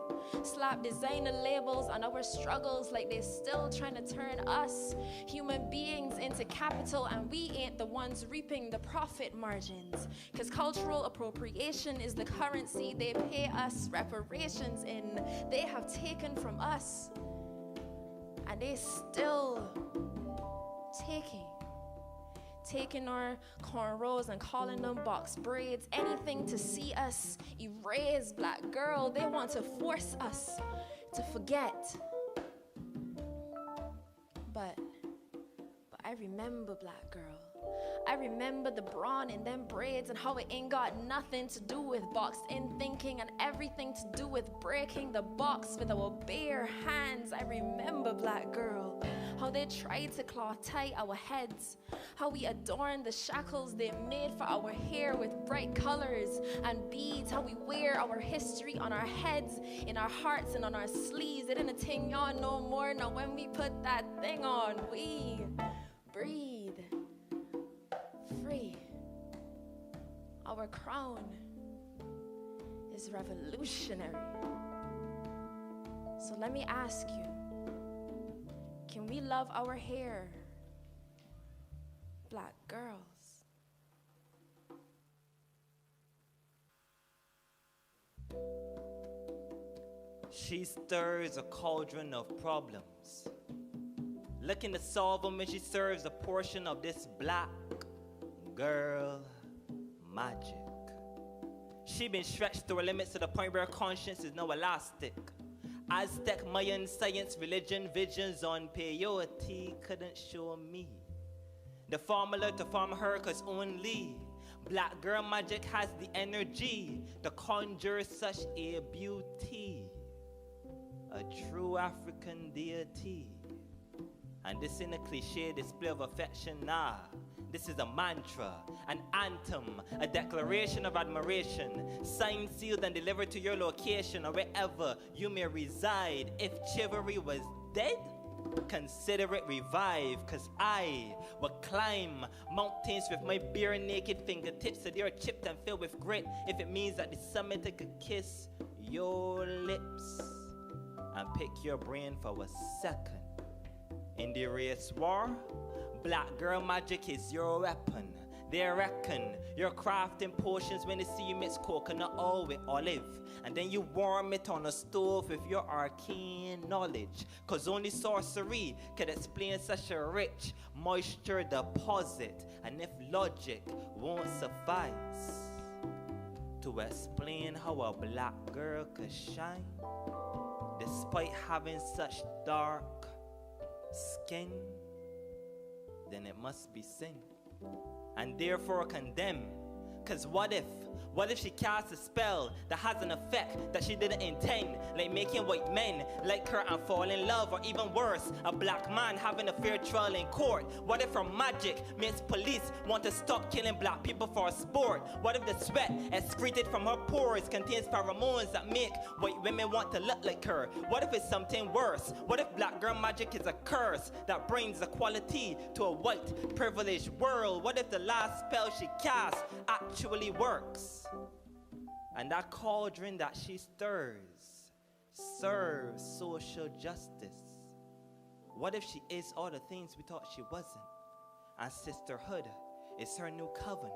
Slap designer labels on our struggles like they still trying to turn us, human beings, into capital, and we ain't the ones reaping the profit margins. Cause cultural appropriation is the currency they pay us reparations in. They have taken from us, and they still taking our cornrows and calling them box braids, anything to see us erase, Black girl. They want to force us to forget. But I remember, Black girl. I remember the brawn in them braids and how it ain't got nothing to do with boxed in thinking and everything to do with breaking the box with our bare hands. I remember, Black girl, how they tried to claw tight our heads, how we adorned the shackles they made for our hair with bright colors and beads, how we wear our history on our heads, in our hearts and on our sleeves. It ain't a thing on no more. Now when we put that thing on, we breathe free. Our crown is revolutionary. So let me ask you, can we love our hair, Black girls? She stirs a cauldron of problems, looking to solve them, and she serves a portion of this Black girl magic. She been stretched to her limits to the point where her conscience is no elastic. Aztec, Mayan, science, religion, visions on peyote couldn't show me the formula to form her, cause only black girl magic has the energy to conjure such a beauty. A true African deity. And this ain't a cliche display of affection, nah. This is a mantra, an anthem, a declaration of admiration, signed, sealed, and delivered to your location or wherever you may reside. If chivalry was dead, consider it revived, cause I will climb mountains with my bare naked fingertips so they are chipped and filled with grit if it means that the summit I could kiss your lips and pick your brain for a second. In the race war, black girl magic is your weapon. They reckon you're crafting potions when they see you mix coconut oil with olive, and then you warm it on a stove with your arcane knowledge, cause only sorcery can explain such a rich moisture deposit. And if logic won't suffice to explain how a black girl could shine despite having such dark skin, then it must be sin, and therefore condemn. Cause what if she casts a spell that has an effect that she didn't intend, like making white men like her and fall in love, or even worse, a black man having a fair trial in court? What if her magic makes police want to stop killing black people for a sport? What if the sweat excreted from her pores contains pheromones that make white women want to look like her? What if it's something worse? What if black girl magic is a curse that brings equality to a white privileged world? What if the last spell she casts actually works, and that cauldron that she stirs serves social justice? What if she is all the things we thought she wasn't, and sisterhood is her new coven?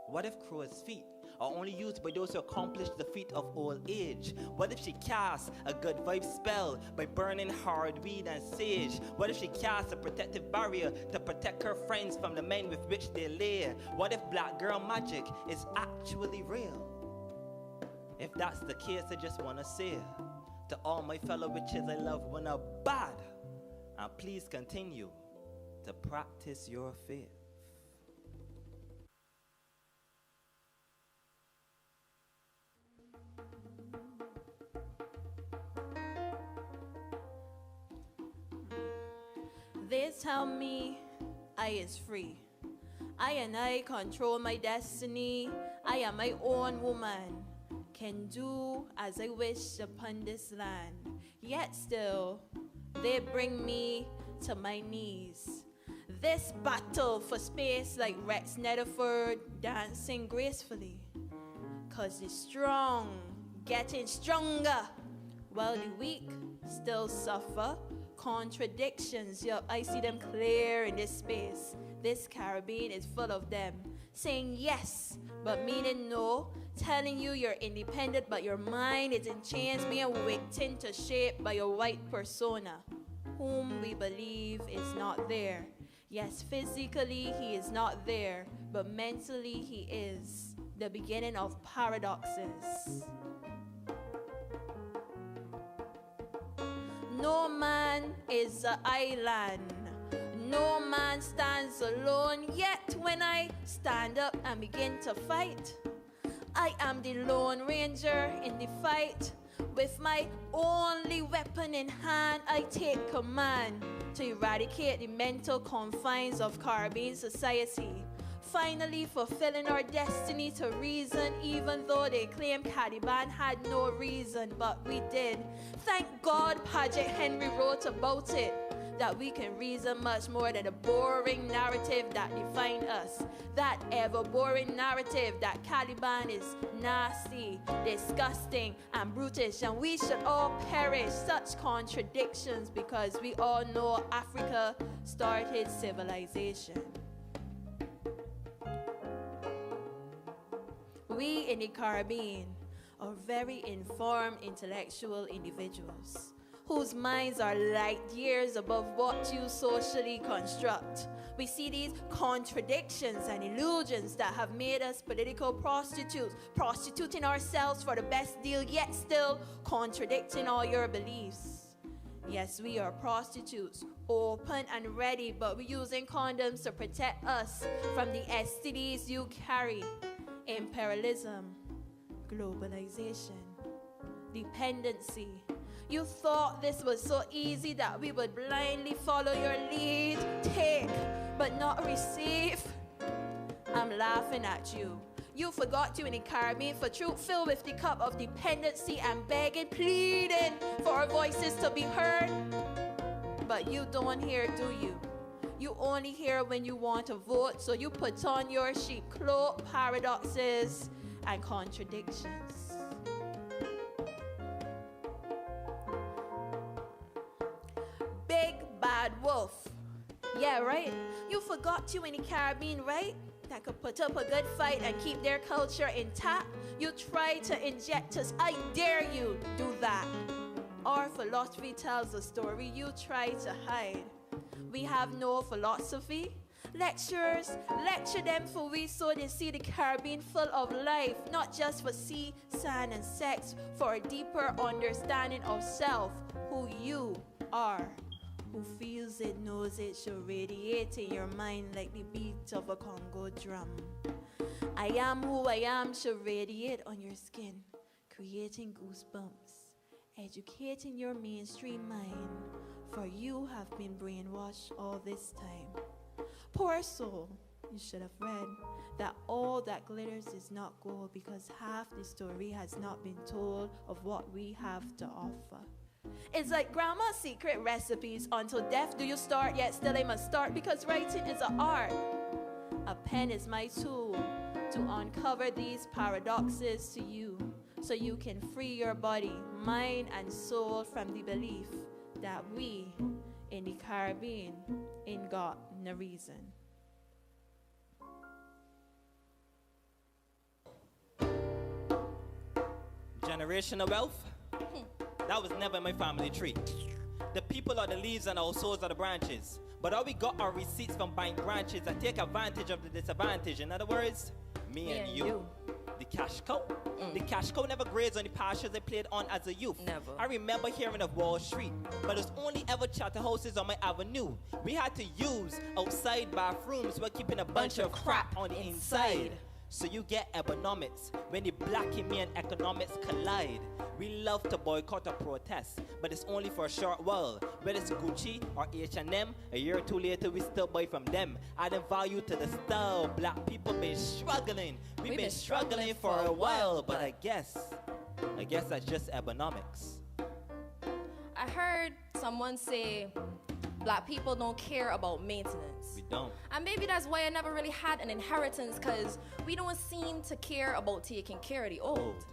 What if crow's feet are only used by those who accomplish the feat of old age? What if she casts a good vibe spell by burning hard weed and sage? What if she casts a protective barrier to protect her friends from the men with which they lay? What if black girl magic is actually real? If that's the case, I just want to say to all my fellow witches I love when are bad, and please continue to practice your faith. They tell me I is free. I and I control my destiny. I am my own woman. Can do as I wish upon this land. Yet still, they bring me to my knees. This battle for space like Rex Netherford dancing gracefully. Cause the strong getting stronger, while the weak still suffer contradictions. Yup, I see them clear in this space. This Caribbean is full of them, saying yes, but meaning no, telling you you're independent, but your mind is in chains, being waiting to shape by your white persona, whom we believe is not there. Yes, physically he is not there, but mentally he is. The beginning of paradoxes. No man is an island. No man stands alone. Yet when I stand up and begin to fight, I am the Lone Ranger in the fight. With my only weapon in hand, I take command to eradicate the mental confines of Caribbean society. Finally fulfilling our destiny to reason, even though they claim Caliban had no reason, but we did. Thank God Paget Henry wrote about it, that we can reason much more than a boring narrative that define us. That ever boring narrative that Caliban is nasty, disgusting, and brutish, and we should all perish. Such contradictions, because we all know Africa started civilization. We in the Caribbean are very informed intellectual individuals whose minds are light years above what you socially construct. We see these contradictions and illusions that have made us political prostitutes, prostituting ourselves for the best deal, yet still contradicting all your beliefs. Yes, we are prostitutes, open and ready, but we're using condoms to protect us from the STDs you carry. Imperialism, globalization, dependency. You thought this was so easy that we would blindly follow your lead, take, but not receive. I'm laughing at you. You forgot you in the Caribbean for truth filled with the cup of dependency and begging, pleading for our voices to be heard. But you don't hear, do you? You only hear when you want to vote, so you put on your sheep cloak, paradoxes, and contradictions. Big bad wolf. Yeah, right? You forgot you in the Caribbean, right? That could put up a good fight and keep their culture intact. You try to inject us. I dare you do that. Our philosophy tells a story you try to hide. We have no philosophy. Lecturers, lecture them for we so they see the Caribbean full of life, not just for sea, sand, and sex, for a deeper understanding of self, who you are. Who feels it, knows it, shall radiate in your mind like the beat of a Congo drum. I am who I am shall radiate on your skin, creating goosebumps, educating your mainstream mind, for you have been brainwashed all this time. Poor soul, you should have read that all that glitters is not gold, because half the story has not been told of what we have to offer. It's like grandma's secret recipes. Until death do you start, yet still I must start, because writing is an art. A pen is my tool to uncover these paradoxes to you, so you can free your body, mind, and soul from the belief that we in the Caribbean ain't got no reason. Generational wealth? That was never my family tree. The people are the leaves and our souls are the branches. But all we got are receipts from buying branches that take advantage of the disadvantage. In other words, me and you. The cash cow? The cash cow never grazed on the pastures I played on as a youth. Never. I remember hearing of Wall Street, but it was only ever charter houses on my avenue. We had to use outside bathrooms while keeping a bunch of crap on the inside. So you get Ebonomics when the black and me and economics collide. We love to boycott or protest, but it's only for a short while. Whether it's Gucci or H&M, a year or two later we still buy from them. Adding value to the style. Black people been struggling. We've been struggling for a while, but I guess that's just Ebonomics. I heard someone say Black people don't care about maintenance. We don't. And maybe that's why I never really had an inheritance, because we don't seem to care about taking care of the old.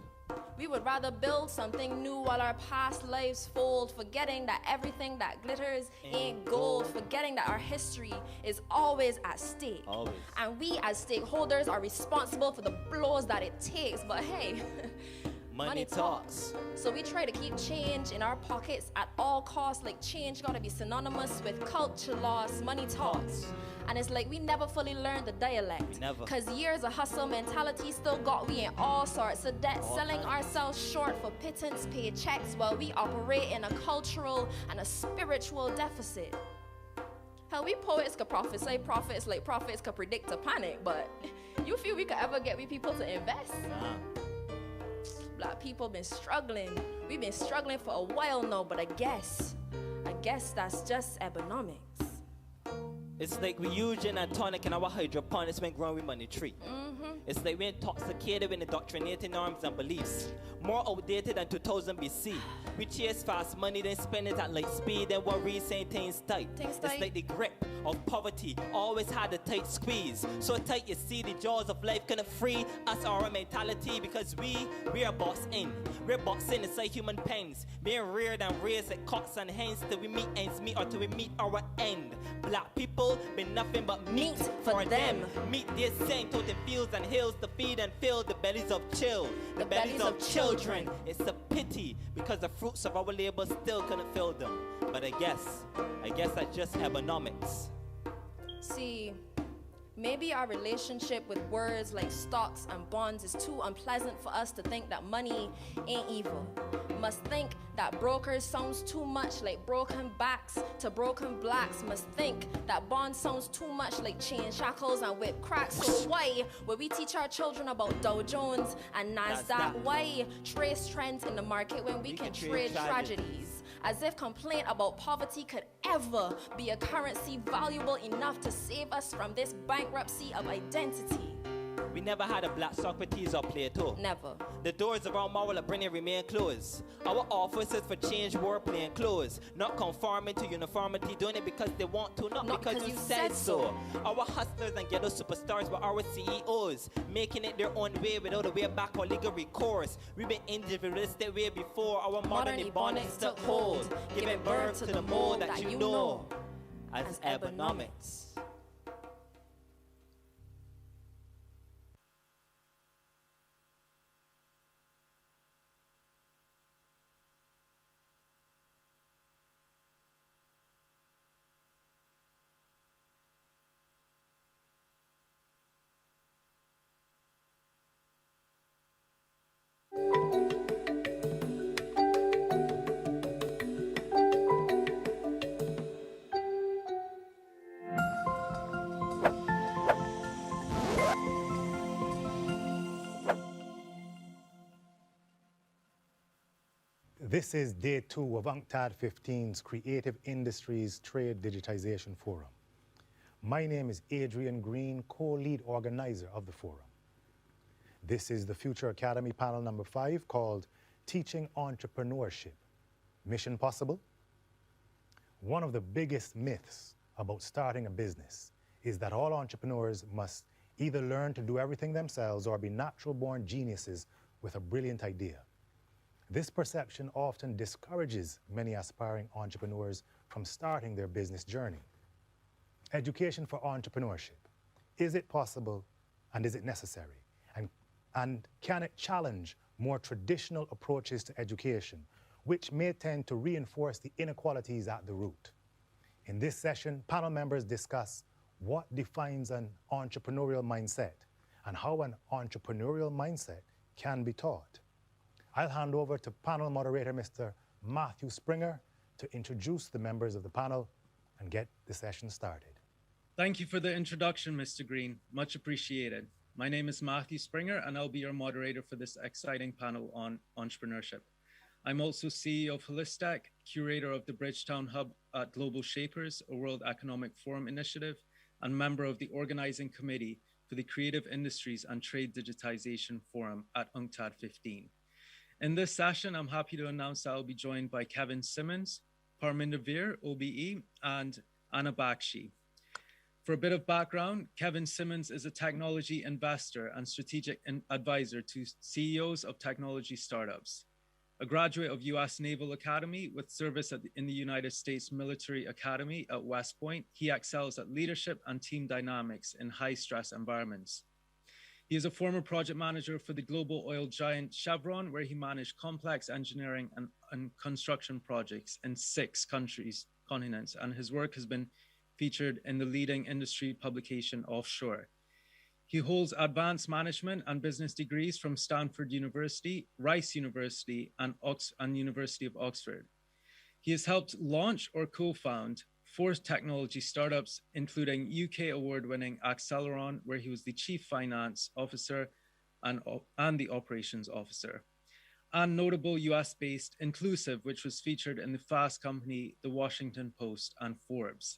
We would rather build something new while our past lives fold, forgetting that everything that glitters ain't gold, forgetting that our history is always at stake. Always. And we as stakeholders are responsible for the blows that it takes. But hey, money talks. So we try to keep change in our pockets at all costs, like change gotta be synonymous with culture loss, money talks. And it's like we never fully learned the dialect. Never. Cause years of hustle mentality still got we in all sorts of debt, selling ourselves short for pittance paid checks while we operate in a cultural and a spiritual deficit. Hell, we poets could prophesy prophets like prophets could predict a panic, but you feel we could ever get we people to invest? Black people been struggling. We've been struggling for a while now, but I guess that's just Ebonomics. It's like we use gin and tonic in our hydroponics when growing with money tree. It's like we're intoxicated with indoctrinating norms and beliefs. More outdated than 2000 BC. We chase fast money, then spend it at light speed, then worry saying things tight. It's like the grip of poverty always had a tight squeeze. So tight you see the jaws of life couldn't free us our mentality, because we are boxed in. We're boxed in inside human pens, being reared and raised like cocks and hens till we meet ends meet or till we meet our end. Black people been nothing but meat for them. Meat they same totem fields and hills to feed and fill the bellies of the bellies of children. It's a pity because the fruits of our labor still couldn't fill them. But I guess that's just Ebonomics. See, maybe our relationship with words like stocks and bonds is too unpleasant for us to think that money ain't evil. Must think that brokers sounds too much like broken backs to broken blacks. Must think that bonds sounds too much like chain shackles and whip cracks. So why, when we teach our children about Dow Jones and NASDAQ, why trace trends in the market when we can trade tragedies? As if complaint about poverty could ever be a currency valuable enough to save us from this bankruptcy of identity. We never had a black Socrates or Plato. Never. The doors of our moral upbringing remain closed. Our officers for change were plain clothes, not conforming to uniformity, doing it because they want to, not because you said so. Our hustlers and ghetto superstars were our CEOs, making it their own way without a way back or legal recourse. We've been individualistic way before our modern ebonics took hold, giving birth to the mold that you know as Ebonomics. This is day 2 of UNCTAD 15's Creative Industries Trade Digitization Forum. My name is Adrian Green, co-lead organizer of the forum. This is the Future Academy panel number 5 called Teaching Entrepreneurship. Mission Possible? One of the biggest myths about starting a business is that all entrepreneurs must either learn to do everything themselves or be natural-born geniuses with a brilliant idea. This perception often discourages many aspiring entrepreneurs from starting their business journey. Education for entrepreneurship. Is it possible and is it necessary? And can it challenge more traditional approaches to education, which may tend to reinforce the inequalities at the root? In this session, panel members discuss what defines an entrepreneurial mindset and how an entrepreneurial mindset can be taught. I'll hand over to panel moderator, Mr. Matthew Springer, to introduce the members of the panel and get the session started. Thank you for the introduction, Mr. Green. Much appreciated. My name is Matthew Springer, and I'll be your moderator for this exciting panel on entrepreneurship. I'm also CEO of Holistic, curator of the Bridgetown Hub at Global Shapers, a World Economic Forum initiative, and member of the organizing committee for the Creative Industries and Trade Digitization Forum at UNCTAD 15. In this session, I'm happy to announce that I'll be joined by Kevin Simmons, Parminder Veer, OBE, and Anna Bakshi. For a bit of background, Kevin Simmons is a technology investor and strategic advisor to CEOs of technology startups. A graduate of US Naval Academy with service in the United States Military Academy at West Point, he excels at leadership and team dynamics in high-stress environments. He is a former project manager for the global oil giant Chevron, where he managed complex engineering and construction projects in 6 continents, and his work has been featured in the leading industry publication Offshore. He holds advanced management and business degrees from Stanford University, Rice University, and University of Oxford. He has helped launch or co-found 4 technology startups, including UK award-winning Acceleron, where he was the chief finance officer and the operations officer, and notable US-based Inclusive, which was featured in the Fast Company, The Washington Post, and Forbes.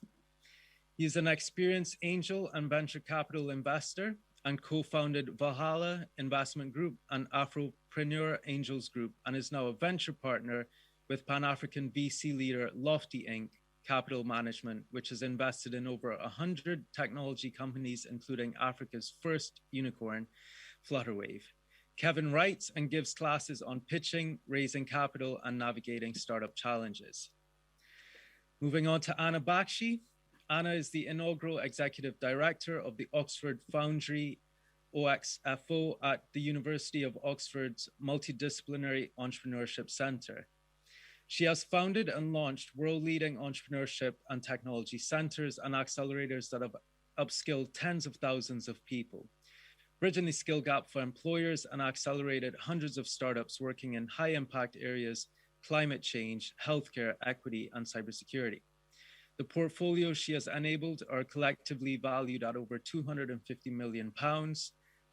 He is an experienced angel and venture capital investor and co-founded Valhalla Investment Group and Afropreneur Angels Group, and is now a venture partner with Pan-African VC leader Lofty Inc. Capital Management, which has invested in over 100 technology companies, including Africa's first unicorn, Flutterwave. Kevin writes and gives classes on pitching, raising capital, and navigating startup challenges. Moving on to Anna Bakshi. Anna is the inaugural executive director of the Oxford Foundry OXFO at the University of Oxford's Multidisciplinary Entrepreneurship Center. She has founded and launched world-leading entrepreneurship and technology centers and accelerators that have upskilled tens of thousands of people, bridging the skill gap for employers, and accelerated hundreds of startups working in high-impact areas, climate change, healthcare, equity, and cybersecurity. The portfolios she has enabled are collectively valued at over £250 million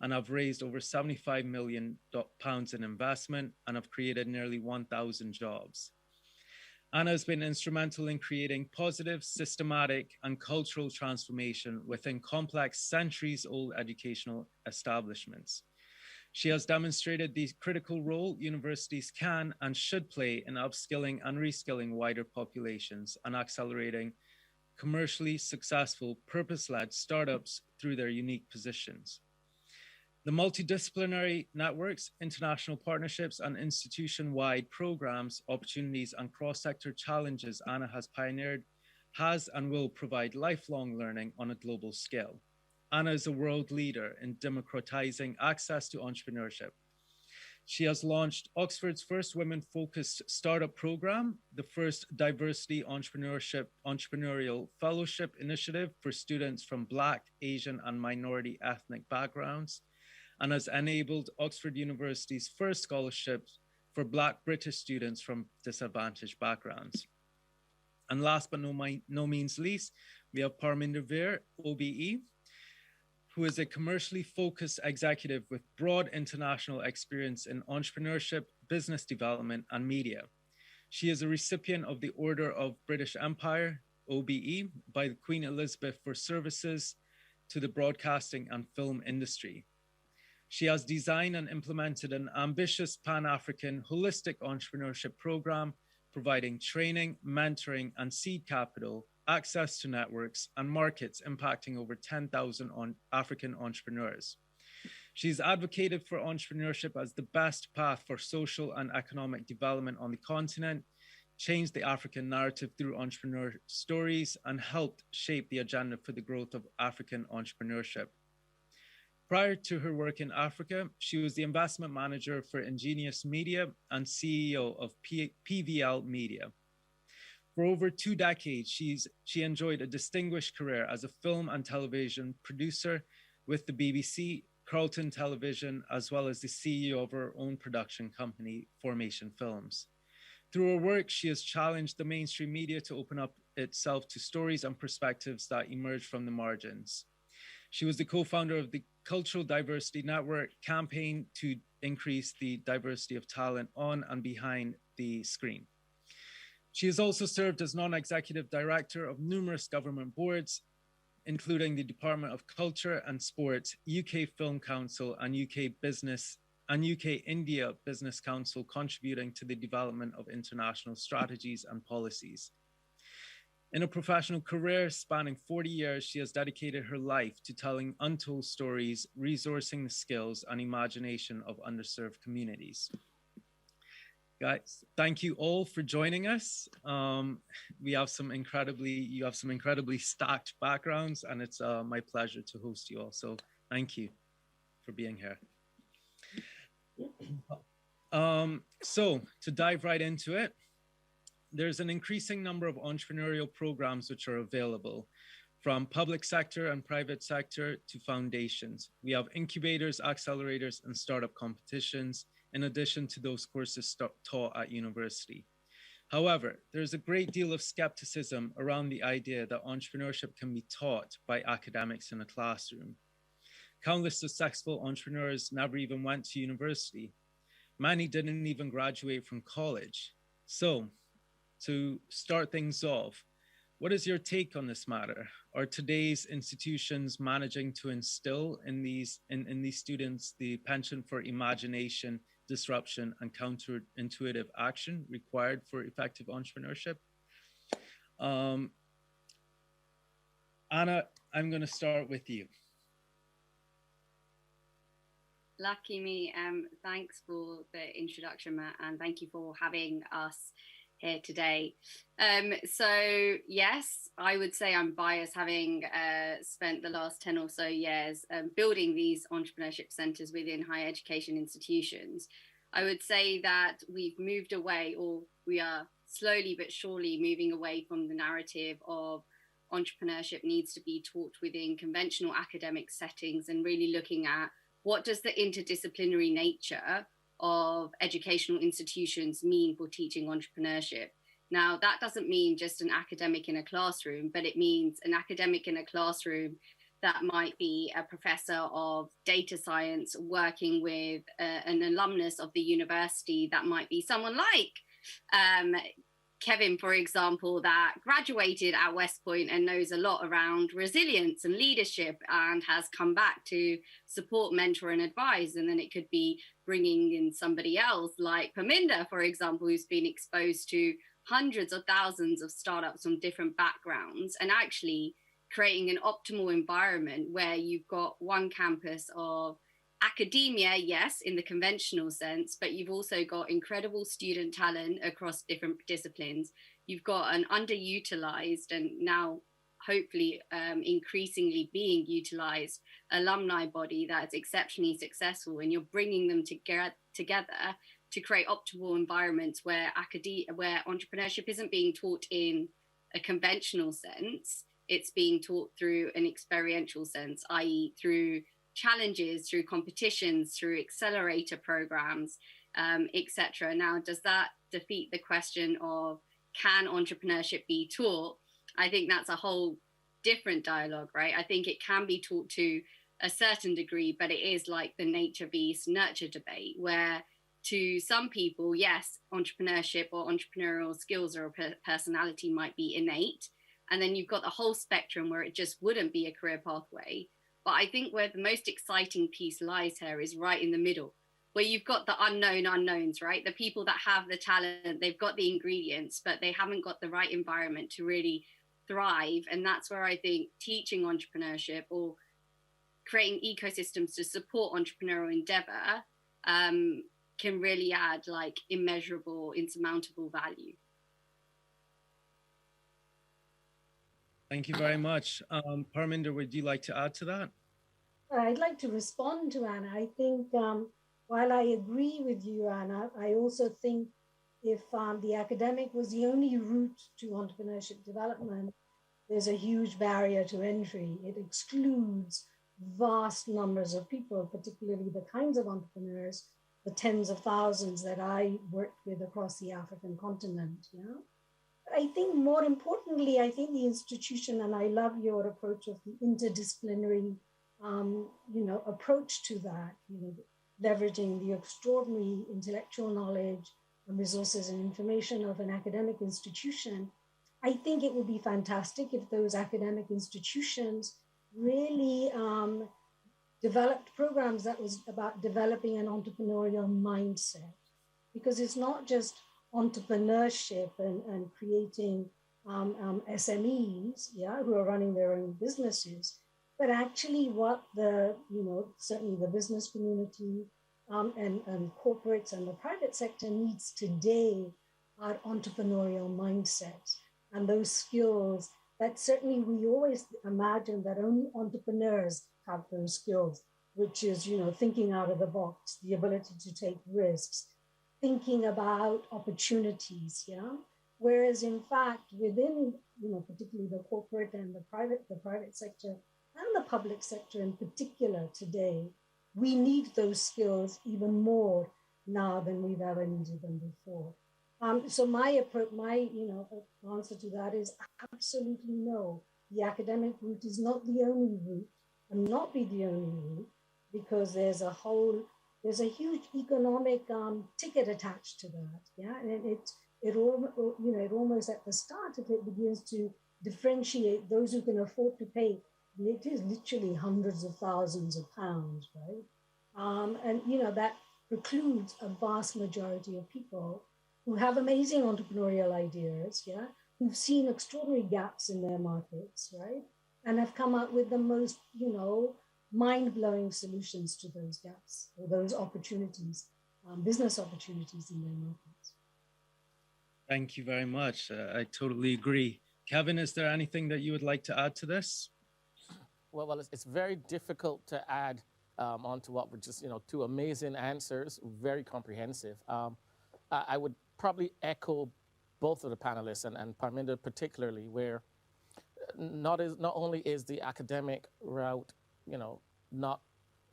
and have raised over £75 million in investment and have created nearly 1,000 jobs. Anna has been instrumental in creating positive, systematic, and cultural transformation within complex, centuries-old educational establishments. She has demonstrated the critical role universities can and should play in upskilling and reskilling wider populations and accelerating commercially successful, purpose-led startups through their unique positions. The multidisciplinary networks, international partnerships, and institution-wide programs, opportunities, and cross-sector challenges Anna has pioneered has and will provide lifelong learning on a global scale. Anna is a world leader in democratizing access to entrepreneurship. She has launched Oxford's first women-focused startup program, the first diversity entrepreneurial fellowship initiative for students from Black, Asian, and minority ethnic backgrounds, and has enabled Oxford University's first scholarships for Black British students from disadvantaged backgrounds. And last but no means least, we have Parminder Veer, OBE, who is a commercially focused executive with broad international experience in entrepreneurship, business development, and media. She is a recipient of the Order of British Empire, OBE, by the Queen Elizabeth for services to the broadcasting and film industry. She has designed and implemented an ambitious Pan-African holistic entrepreneurship program, providing training, mentoring, and seed capital, access to networks and markets impacting over 10,000 African entrepreneurs. She's advocated for entrepreneurship as the best path for social and economic development on the continent, changed the African narrative through entrepreneur stories, and helped shape the agenda for the growth of African entrepreneurship. Prior to her work in Africa, she was the investment manager for Ingenious Media and CEO of PVL Media. For over 2 decades, she enjoyed a distinguished career as a film and television producer with the BBC, Carlton Television, as well as the CEO of her own production company, Formation Films. Through her work, she has challenged the mainstream media to open up itself to stories and perspectives that emerge from the margins. She was the co-founder of the Cultural Diversity Network campaign to increase the diversity of talent on and behind the screen. She has also served as non-executive director of numerous government boards, including the Department of Culture and Sport, UK Film Council, and UK India Business Council, contributing to the development of international strategies and policies. In a professional career spanning 40 years, she has dedicated her life to telling untold stories, resourcing the skills and imagination of underserved communities. Guys, thank you all for joining us. You have some incredibly stacked backgrounds, and it's my pleasure to host you all. So thank you for being here. So to dive right into it, there's an increasing number of entrepreneurial programs which are available, from public sector and private sector to foundations. We have incubators, accelerators, and startup competitions, in addition to those courses taught at university. However, there's a great deal of skepticism around the idea that entrepreneurship can be taught by academics in a classroom. Countless successful entrepreneurs never even went to university. Many didn't even graduate from college. So, to start things off, what is your take on this matter? Are today's institutions managing to instill in these students the penchant for imagination, disruption, and counterintuitive action required for effective entrepreneurship? Anna, I'm going to start with you. Lucky me. Thanks for the introduction, Matt, and thank you for having us here today. So yes, I would say I'm biased, having spent the last 10 or so years building these entrepreneurship centres within higher education institutions. I would say that we've moved away, or we are slowly but surely moving away from the narrative of entrepreneurship needs to be taught within conventional academic settings and really looking at what does the interdisciplinary nature of educational institutions mean for teaching entrepreneurship. Now, that doesn't mean just an academic in a classroom, but it means an academic in a classroom that might be a professor of data science working with an alumnus of the university that might be someone like Kevin, for example, that graduated at West Point and knows a lot around resilience and leadership and has come back to support, mentor and advise. And then it could be bringing in somebody else like Parminder, for example, who's been exposed to hundreds of thousands of startups from different backgrounds and actually creating an optimal environment where you've got one campus of academia, yes, in the conventional sense, but you've also got incredible student talent across different disciplines. You've got an underutilized and now hopefully increasingly being utilized alumni body that's exceptionally successful, and you're bringing them together to create optimal environments where entrepreneurship isn't being taught in a conventional sense, it's being taught through an experiential sense, i.e. through challenges, through competitions, through accelerator programs, etc. Now, does that defeat the question of can entrepreneurship be taught? I think that's a whole different dialogue, right? I think it can be taught to a certain degree, but it is like the nature vs nurture debate, where to some people, yes, entrepreneurship or entrepreneurial skills or personality might be innate. And then you've got the whole spectrum where it just wouldn't be a career pathway. But I think where the most exciting piece lies here is right in the middle, where you've got the unknown unknowns, right? The people that have the talent, they've got the ingredients, but they haven't got the right environment to really thrive. And that's where I think teaching entrepreneurship or creating ecosystems to support entrepreneurial endeavor can really add like immeasurable, insurmountable value. Thank you very much. Parminder, would you like to add to that? I'd like to respond to Anna. I think while I agree with you, Anna, I also think if the academic was the only route to entrepreneurship development, there's a huge barrier to entry. It excludes vast numbers of people, particularly the kinds of entrepreneurs, the tens of thousands that I worked with across the African continent. Yeah? I think more importantly, I think the institution, and I love your approach of the interdisciplinary, approach to that, leveraging the extraordinary intellectual knowledge and resources and information of an academic institution. I think it would be fantastic if those academic institutions really developed programs that was about developing an entrepreneurial mindset, because it's not just entrepreneurship and creating SMEs, who are running their own businesses, but actually what certainly the business community and corporates and the private sector needs today are entrepreneurial mindsets and those skills that certainly we always imagine that only entrepreneurs have those skills, which is, thinking out of the box, the ability to take risks, thinking about opportunities, Whereas in fact, within, particularly the corporate and the private sector and the public sector in particular today, we need those skills even more now than we've ever needed them before. So my answer to that is absolutely no. The academic route is not the only route and not be the only route, because there's a huge economic ticket attached to that, and it almost at the start of it begins to differentiate those who can afford to pay. It is literally hundreds of thousands of pounds, right? And that precludes a vast majority of people who have amazing entrepreneurial ideas, who've seen extraordinary gaps in their markets, right? And have come up with the most, mind-blowing solutions to those gaps or those opportunities, business opportunities in their markets. Thank you very much. I totally agree. Kevin, is there anything that you would like to add to this? Well, it's very difficult to add onto what were just, two amazing answers, very comprehensive. I would probably echo both of the panelists and Parminder particularly, where not only is the academic route, not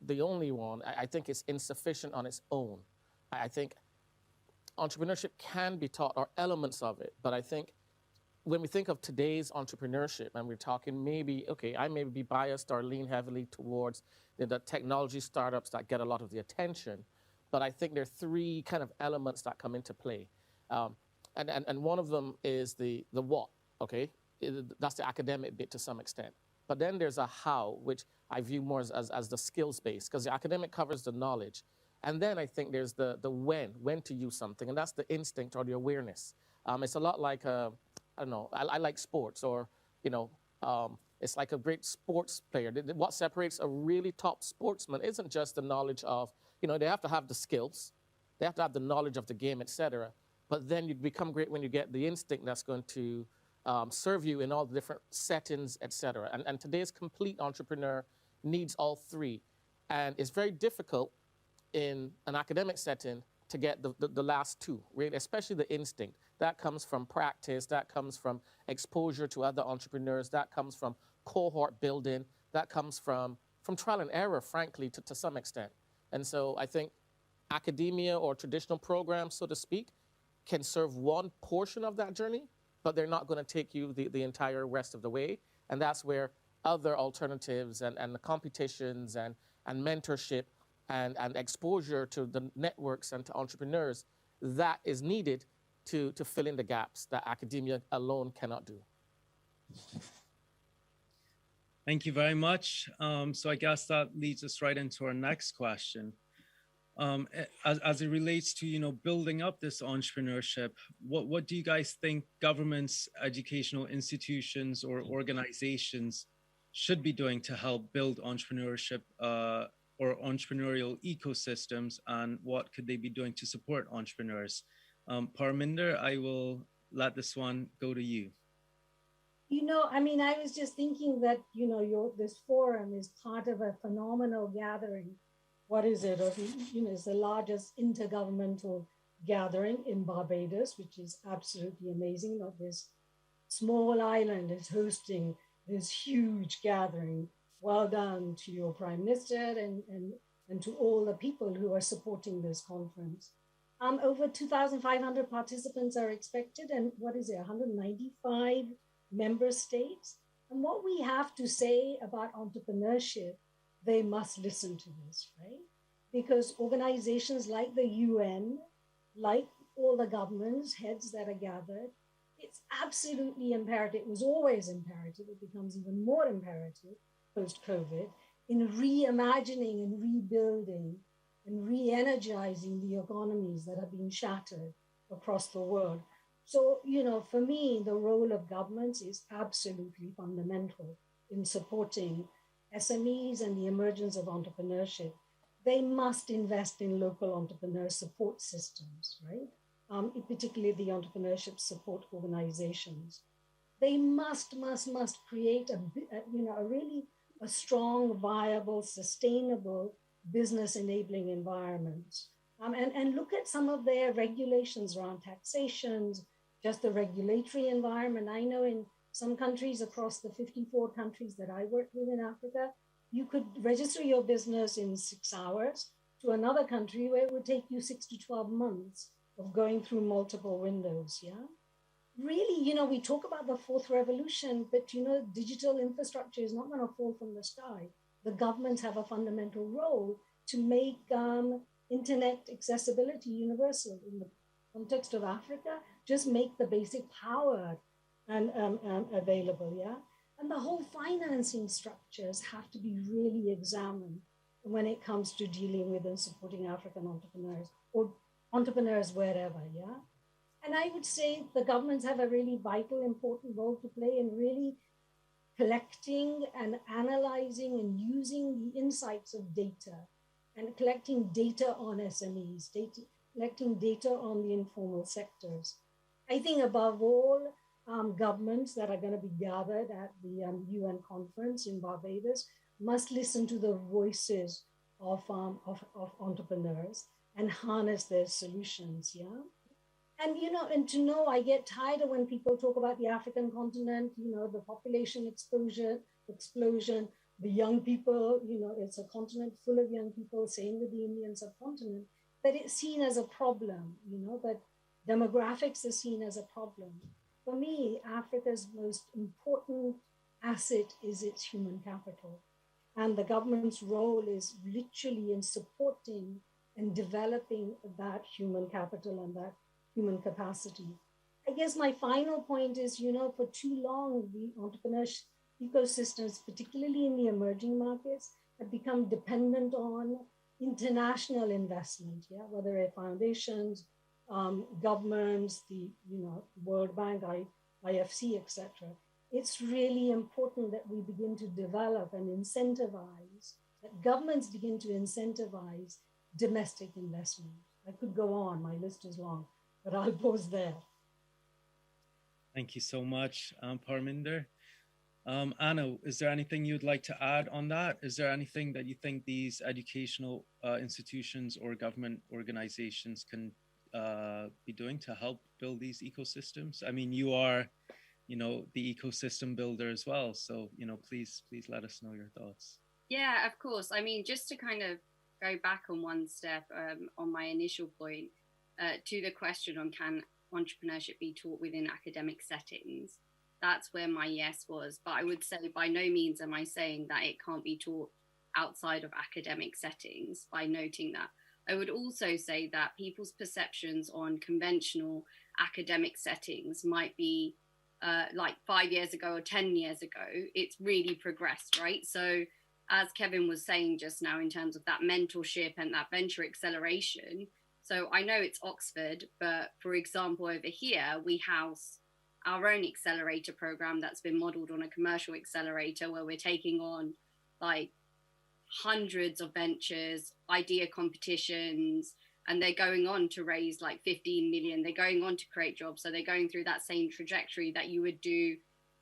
the only one, I think it's insufficient on its own. I think entrepreneurship can be taught, or elements of it, but I think when we think of today's entrepreneurship, and we're talking maybe, okay, I may be biased or lean heavily towards the technology startups that get a lot of the attention, but I think there are three kind of elements that come into play. And one of them is the what, okay? That's the academic bit to some extent. But then there's a how, which I view more as the skills base, because the academic covers the knowledge. And then I think there's the when to use something, and that's the instinct or the awareness. It's a lot like, I don't know, I like sports, or, it's like a great sports player. What separates a really top sportsman isn't just the knowledge of, they have to have the skills, they have to have the knowledge of the game, etc. But then you become great when you get the instinct that's going to serve you in all the different settings, etc. And today's complete entrepreneur needs all three. And it's very difficult in an academic setting to get the last two, really, especially the instinct. That comes from practice, that comes from exposure to other entrepreneurs, that comes from cohort building, that comes from trial and error, frankly, to some extent. And so I think academia or traditional programs, so to speak, can serve one portion of that journey, but they're not going to take you the entire rest of the way. And that's where other alternatives and the competitions and mentorship and exposure to the networks and to entrepreneurs, that is needed to fill in the gaps that academia alone cannot do. Thank you very much. So I guess that leads us right into our next question. As it relates to, building up this entrepreneurship, what do you guys think governments, educational institutions, or organizations should be doing to help build entrepreneurship or entrepreneurial ecosystems, and what could they be doing to support entrepreneurs? Parminder, I will let this one go to you. I was just thinking that, this forum is part of a phenomenal gathering. What is it? It's the largest intergovernmental gathering in Barbados, which is absolutely amazing. Not this small island is hosting this huge gathering. Well done to your Prime Minister and to all the people who are supporting this conference. Over 2,500 participants are expected, and 195 member states. And what we have to say about entrepreneurship, they must listen to this, right? Because organizations like the UN, like all the governments, heads that are gathered, it's absolutely imperative. It was always imperative. It becomes even more imperative post-COVID in reimagining and rebuilding and re-energizing the economies that have been shattered across the world. So, for me, the role of governments is absolutely fundamental in supporting SMEs and the emergence of entrepreneurship. They must invest in local entrepreneur support systems, right? Particularly the entrepreneurship support organizations. They must create a strong, viable, sustainable business enabling environment. And look at some of their regulations around taxations, just the regulatory environment. I know in some countries across the 54 countries that I work with in Africa, you could register your business in 6 hours, to another country where it would take you 6 to 12 months of going through multiple windows, yeah? Really, we talk about the fourth revolution, but digital infrastructure is not going to fall from the sky. The governments have a fundamental role to make internet accessibility universal. In the context of Africa, just make the basic power and available, yeah? And the whole financing structures have to be really examined when it comes to dealing with and supporting African entrepreneurs or entrepreneurs wherever, yeah? And I would say the governments have a really vital, important role to play in really collecting and analyzing and using the insights of data and collecting data on SMEs, collecting data on the informal sectors. I think above all, governments that are going to be gathered at the UN conference in Barbados must listen to the voices of entrepreneurs and harness their solutions, yeah? And, and to know, I get tired of when people talk about the African continent, the population explosion, the young people, it's a continent full of young people, same with the Indian subcontinent, that it's seen as a problem, that demographics is seen as a problem. For me, Africa's most important asset is its human capital. And the government's role is literally in supporting and developing that human capital and that human capacity. I guess my final point is, for too long, the entrepreneurship ecosystems, particularly in the emerging markets, have become dependent on international investment, whether it's foundations, governments, the World Bank, IFC, etc. It's really important that we begin to develop and incentivize, that governments begin to incentivize domestic investment. I could go on, my list is long, but I'll pause there. Thank you so much, Parminder. Anna, is there anything you'd like to add on that? Is there anything that you think these educational institutions or government organizations can be doing to help build these ecosystems? I mean, you are, the ecosystem builder as well. So, please let us know your thoughts. Yeah, of course. I mean, just to kind of go back on one step on my initial point to the question on can entrepreneurship be taught within academic settings, that's where my yes was. But I would say by no means am I saying that it can't be taught outside of academic settings by noting that. I would also say that people's perceptions on conventional academic settings might be like 5 years ago or 10 years ago. It's really progressed, right? So as Kevin was saying just now in terms of that mentorship and that venture acceleration, so I know it's Oxford, but for example, over here, we house our own accelerator program that's been modeled on a commercial accelerator where we're taking on like hundreds of ventures, idea competitions, and they're going on to raise like 15 million. They're going on to create jobs. So they're going through that same trajectory that you would do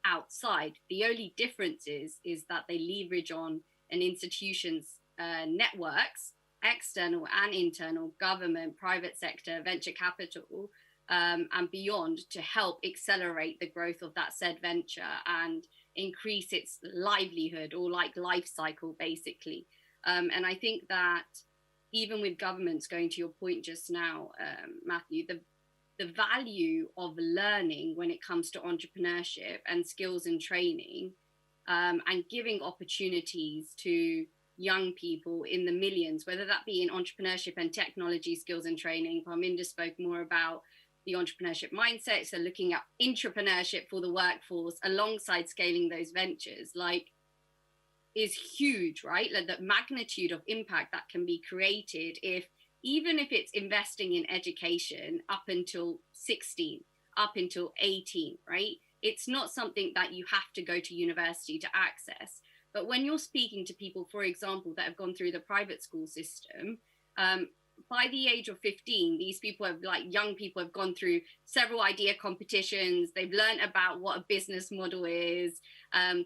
outside. The only difference is that they leverage on an institution's networks, external and internal, government, private sector, venture capital, and beyond to help accelerate the growth of that said venture and increase its livelihood or like life cycle, basically. And I think that even with governments, going to your point just now, Matthew, the value of learning when it comes to entrepreneurship and skills and training and giving opportunities to young people in the millions, whether that be in entrepreneurship and technology skills and training. Parminder spoke more about the entrepreneurship mindset, so looking at entrepreneurship for the workforce alongside scaling those ventures, like, is huge, right? Like the magnitude of impact that can be created even if it's investing in education up until 16, up until 18, right? It's not something that you have to go to university to access. But when you're speaking to people, for example, that have gone through the private school system, by the age of 15, these people have, like young people, have gone through several idea competitions. They've learned about what a business model is.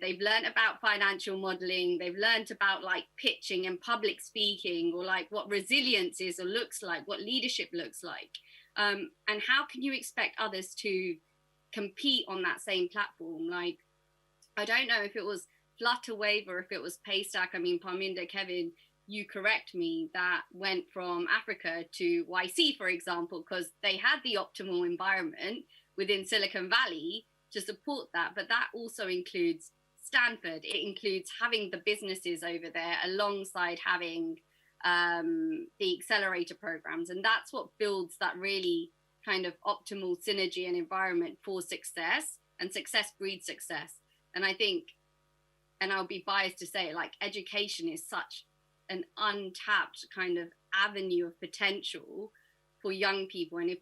They've learned about financial modeling. They've learned about like pitching and public speaking, or like what resilience is or looks like, what leadership looks like. And how can you expect others to compete on that same platform? Like, I don't know if it was Flutterwave or if it was Paystack. I mean, Parminder, Kevin, you correct me, that went from Africa to YC, for example, because they had the optimal environment within Silicon Valley to support that. But that also includes Stanford. It includes having the businesses over there alongside having the accelerator programs. And that's what builds that really kind of optimal synergy and environment for success, and success breeds success. And I think, and I'll be biased to say, like, education is such an untapped kind of avenue of potential for young people. And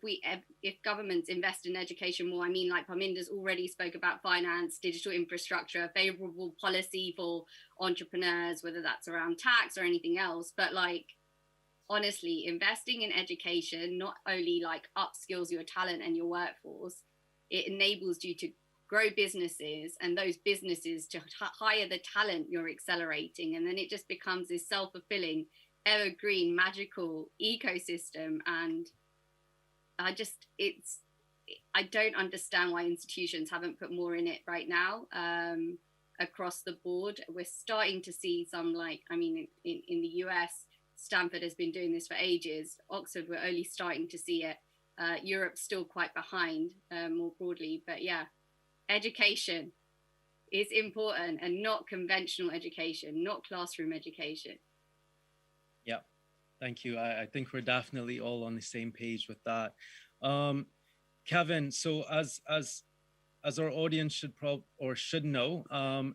if governments invest in education more, I mean, like Parminder's already spoke about finance, digital infrastructure, favorable policy for entrepreneurs, whether that's around tax or anything else. But like, honestly, investing in education not only like upskills your talent and your workforce, it enables you to grow businesses, and those businesses to hire the talent you're accelerating. And then it just becomes this self-fulfilling, evergreen, magical ecosystem. And I don't understand why institutions haven't put more in it right now. Across the board, we're starting to see some, like, I mean, in the US, Stanford has been doing this for ages. Oxford, we're only starting to see it. Europe's still quite behind more broadly, but yeah, education is important, and not conventional education, not classroom education. Yeah, thank you. I think we're definitely all on the same page with that. Kevin, so as our audience should know,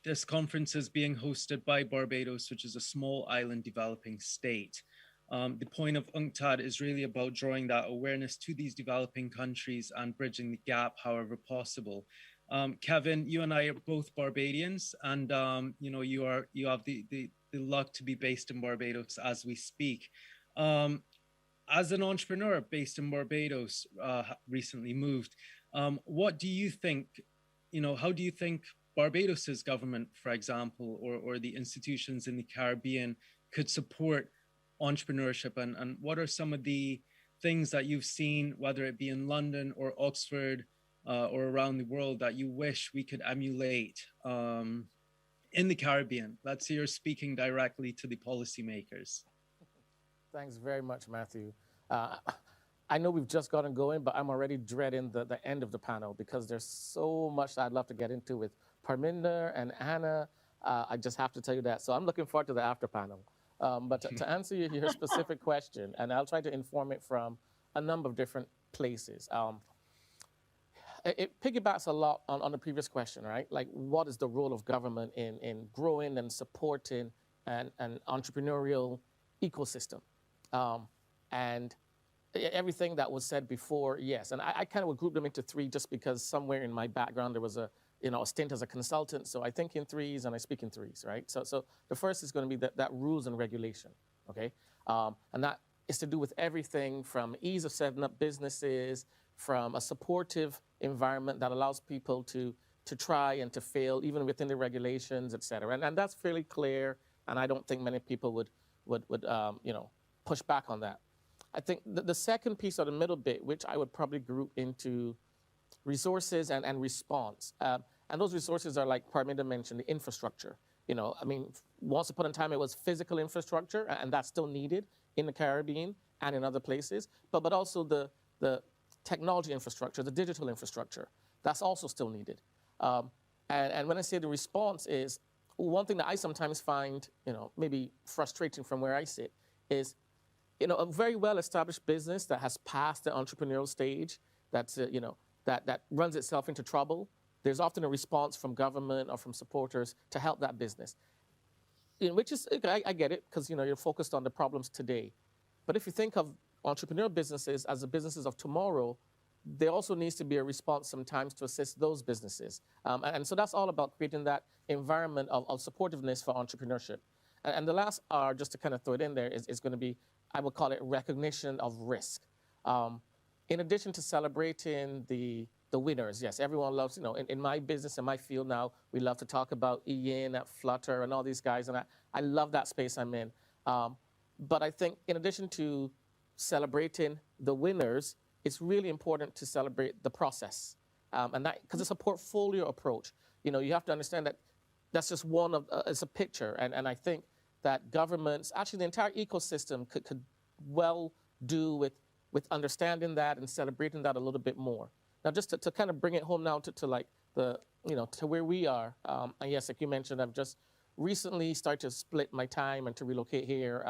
this conference is being hosted by Barbados, which is a small island developing state. The point of UNCTAD is really about drawing that awareness to these developing countries and bridging the gap however possible. Kevin, you and I are both Barbadians, and you know, you have the luck to be based in Barbados as we speak. As an entrepreneur based in Barbados, recently moved, what do you think, you know, how do you think Barbados's government, for example, or the institutions in the Caribbean could support entrepreneurship, and what are some of the things that you've seen, whether it be in London or Oxford or around the world, that you wish we could emulate in the Caribbean? Let's say you're speaking directly to the policymakers. Thanks very much, Matthew. I know we've just gotten going, but I'm already dreading the end of the panel because there's so much that I'd love to get into with Parminder and Anna. I just have to tell you that. So I'm looking forward to the after panel. But to answer your specific question, and I'll try to inform it from a number of different places. It piggybacks a lot on the previous question, right? Like, what is the role of government in growing and supporting an entrepreneurial ecosystem? And everything that was said before, yes. And I kind of would group them into three just because somewhere in my background there was a stint as a consultant. So I think in threes and I speak in threes, right? So the first is going to be that rules and regulation, okay? And that is to do with everything from ease of setting up businesses, from a supportive environment that allows people to try and to fail, even within the regulations, et cetera. And that's fairly clear, and I don't think many people would push back on that. I think the second piece, or the middle bit, which I would probably group into resources and response. And those resources are, like Parminder mentioned, the infrastructure. You know, I mean, once upon a time it was physical infrastructure, and that's still needed in the Caribbean and in other places, but also the technology infrastructure, the digital infrastructure, that's also still needed. And when I say the response is, one thing that I sometimes find, maybe frustrating from where I sit is, a very well-established business that has passed the entrepreneurial stage, that's, that runs itself into trouble, there's often a response from government or from supporters to help that business. Which is, I get it, because, you're focused on the problems today. But if you think of entrepreneurial businesses as the businesses of tomorrow, there also needs to be a response sometimes to assist those businesses. And so that's all about creating that environment of supportiveness for entrepreneurship. And the last R, just to kind of throw it in there, is going to be, I would call it recognition of risk. In addition to celebrating the winners, yes, everyone loves, in my business, in my field now, we love to talk about Ian at Flutter and all these guys, and I love that space I'm in. But I think in addition to celebrating the winners, it's really important to celebrate the process. And that, because it's a portfolio approach. You have to understand that that's just one of, it's a picture. And I think that governments, actually the entire ecosystem could well do with understanding that and celebrating that a little bit more. Now, just to kind of bring it home now to like the, to where we are. And yes, like you mentioned, I've just recently started to split my time and to relocate here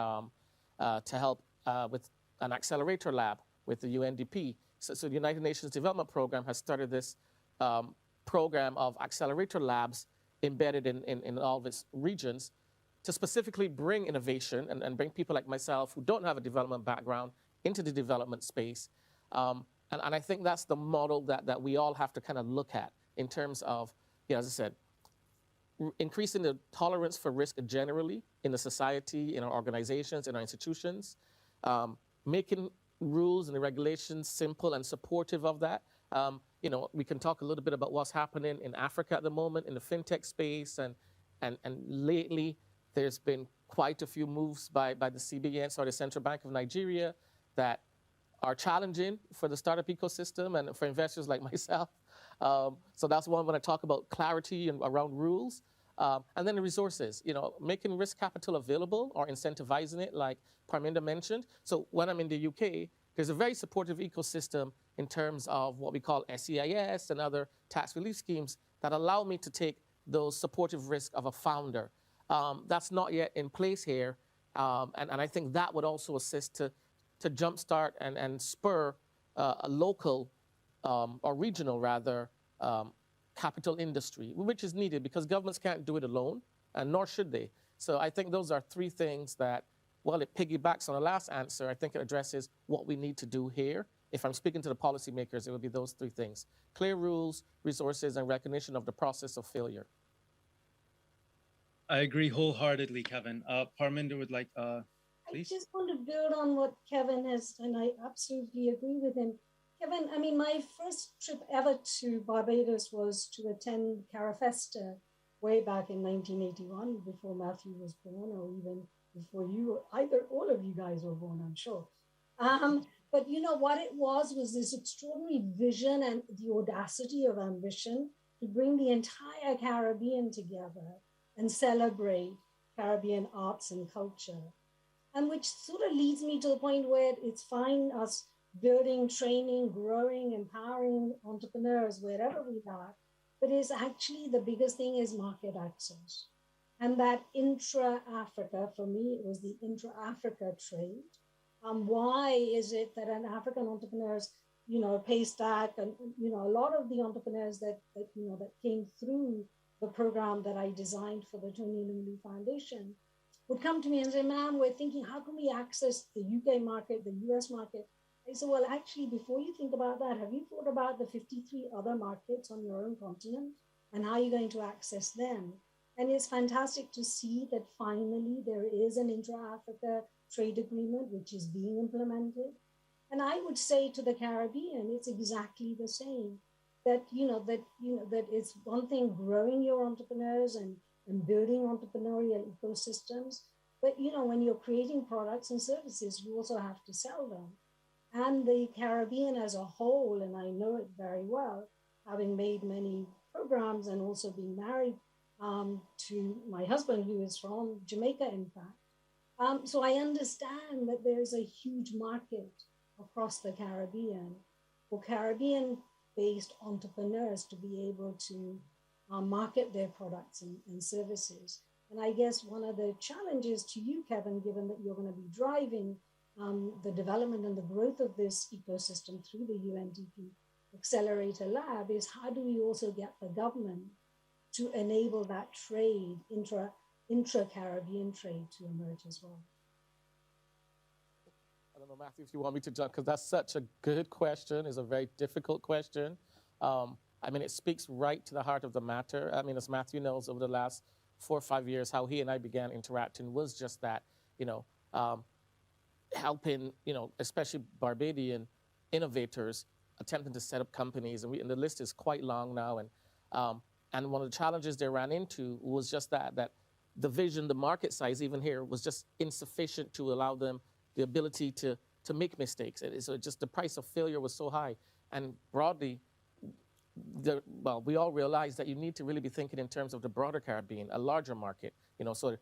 to help with an accelerator lab with the UNDP. So the United Nations Development Program has started this program of accelerator labs embedded in all of its regions to specifically bring innovation and bring people like myself who don't have a development background into the development space. And I think that's the model that we all have to kind of look at in terms of, as I said, increasing the tolerance for risk generally in the society, in our organizations, in our institutions, making rules and the regulations simple and supportive of that. We can talk a little bit about what's happening in Africa at the moment in the fintech space, and lately there's been quite a few moves by the CBN, or the Central Bank of Nigeria, that are challenging for the startup ecosystem and for investors like myself. So that's one when I talk about clarity and around rules. And then the resources, making risk capital available or incentivizing it, like Parminder mentioned. So when I'm in the UK, there's a very supportive ecosystem in terms of what we call SEIS and other tax relief schemes that allow me to take those supportive risks of a founder. That's not yet in place here. And I think that would also assist to jumpstart and spur a local or regional, rather, capital industry, which is needed because governments can't do it alone, and nor should they. So I think those are three things that, well, it piggybacks on the last answer. I think it addresses what we need to do here. If I'm speaking to the policymakers, it would be those three things: clear rules, resources, and recognition of the process of failure. I agree wholeheartedly, Kevin. Parminder would like, please. I just want to build on what Kevin has, and I absolutely agree with him. Kevin, I mean, my first trip ever to Barbados was to attend Carafesta way back in 1981, before Matthew was born, or even before you, either all of you guys were born, I'm sure. But what it was this extraordinary vision and the audacity of ambition to bring the entire Caribbean together and celebrate Caribbean arts and culture. And which sort of leads me to the point where it's fine us building, training, growing, empowering entrepreneurs wherever we are, but it's actually the biggest thing is market access. And that intra-Africa, for me, it was the intra-Africa trade. Why is it that an African entrepreneurs, Paystack, and a lot of the entrepreneurs that came through the program that I designed for the Tony Lumley Foundation would come to me and say, "Ma'am, we're thinking, how can we access the UK market, the US market?" I said, "Well, actually, before you think about that, have you thought about the 53 other markets on your own continent and how you're going to access them?" And it's fantastic to see that finally there is an intra-Africa trade agreement which is being implemented. And I would say to the Caribbean, it's exactly the same. That it's one thing growing your entrepreneurs and building entrepreneurial ecosystems, but when you're creating products and services, you also have to sell them. And the Caribbean as a whole, and I know it very well, having made many programs and also being married to my husband, who is from Jamaica, in fact. So I understand that there's a huge market across the Caribbean for Caribbean-based entrepreneurs to be able to market their products and services. And I guess one of the challenges to you, Kevin, given that you're going to be driving the development and the growth of this ecosystem through the UNDP Accelerator Lab, is how do we also get the government to enable that trade, intra-Caribbean trade, to emerge as well? I don't know, Matthew, if you want me to jump, because that's such a good question. It's a very difficult question. I mean, it speaks right to the heart of the matter. I mean, as Matthew knows, over the last 4 or 5 years, how he and I began interacting was just that, helping, especially Barbadian innovators attempting to set up companies. And the list is quite long now. And one of the challenges they ran into was just that the vision, the market size, even here, was just insufficient to allow them the ability to make mistakes. So just the price of failure was so high. And broadly, we all realize that you need to really be thinking in terms of the broader Caribbean, a larger market, so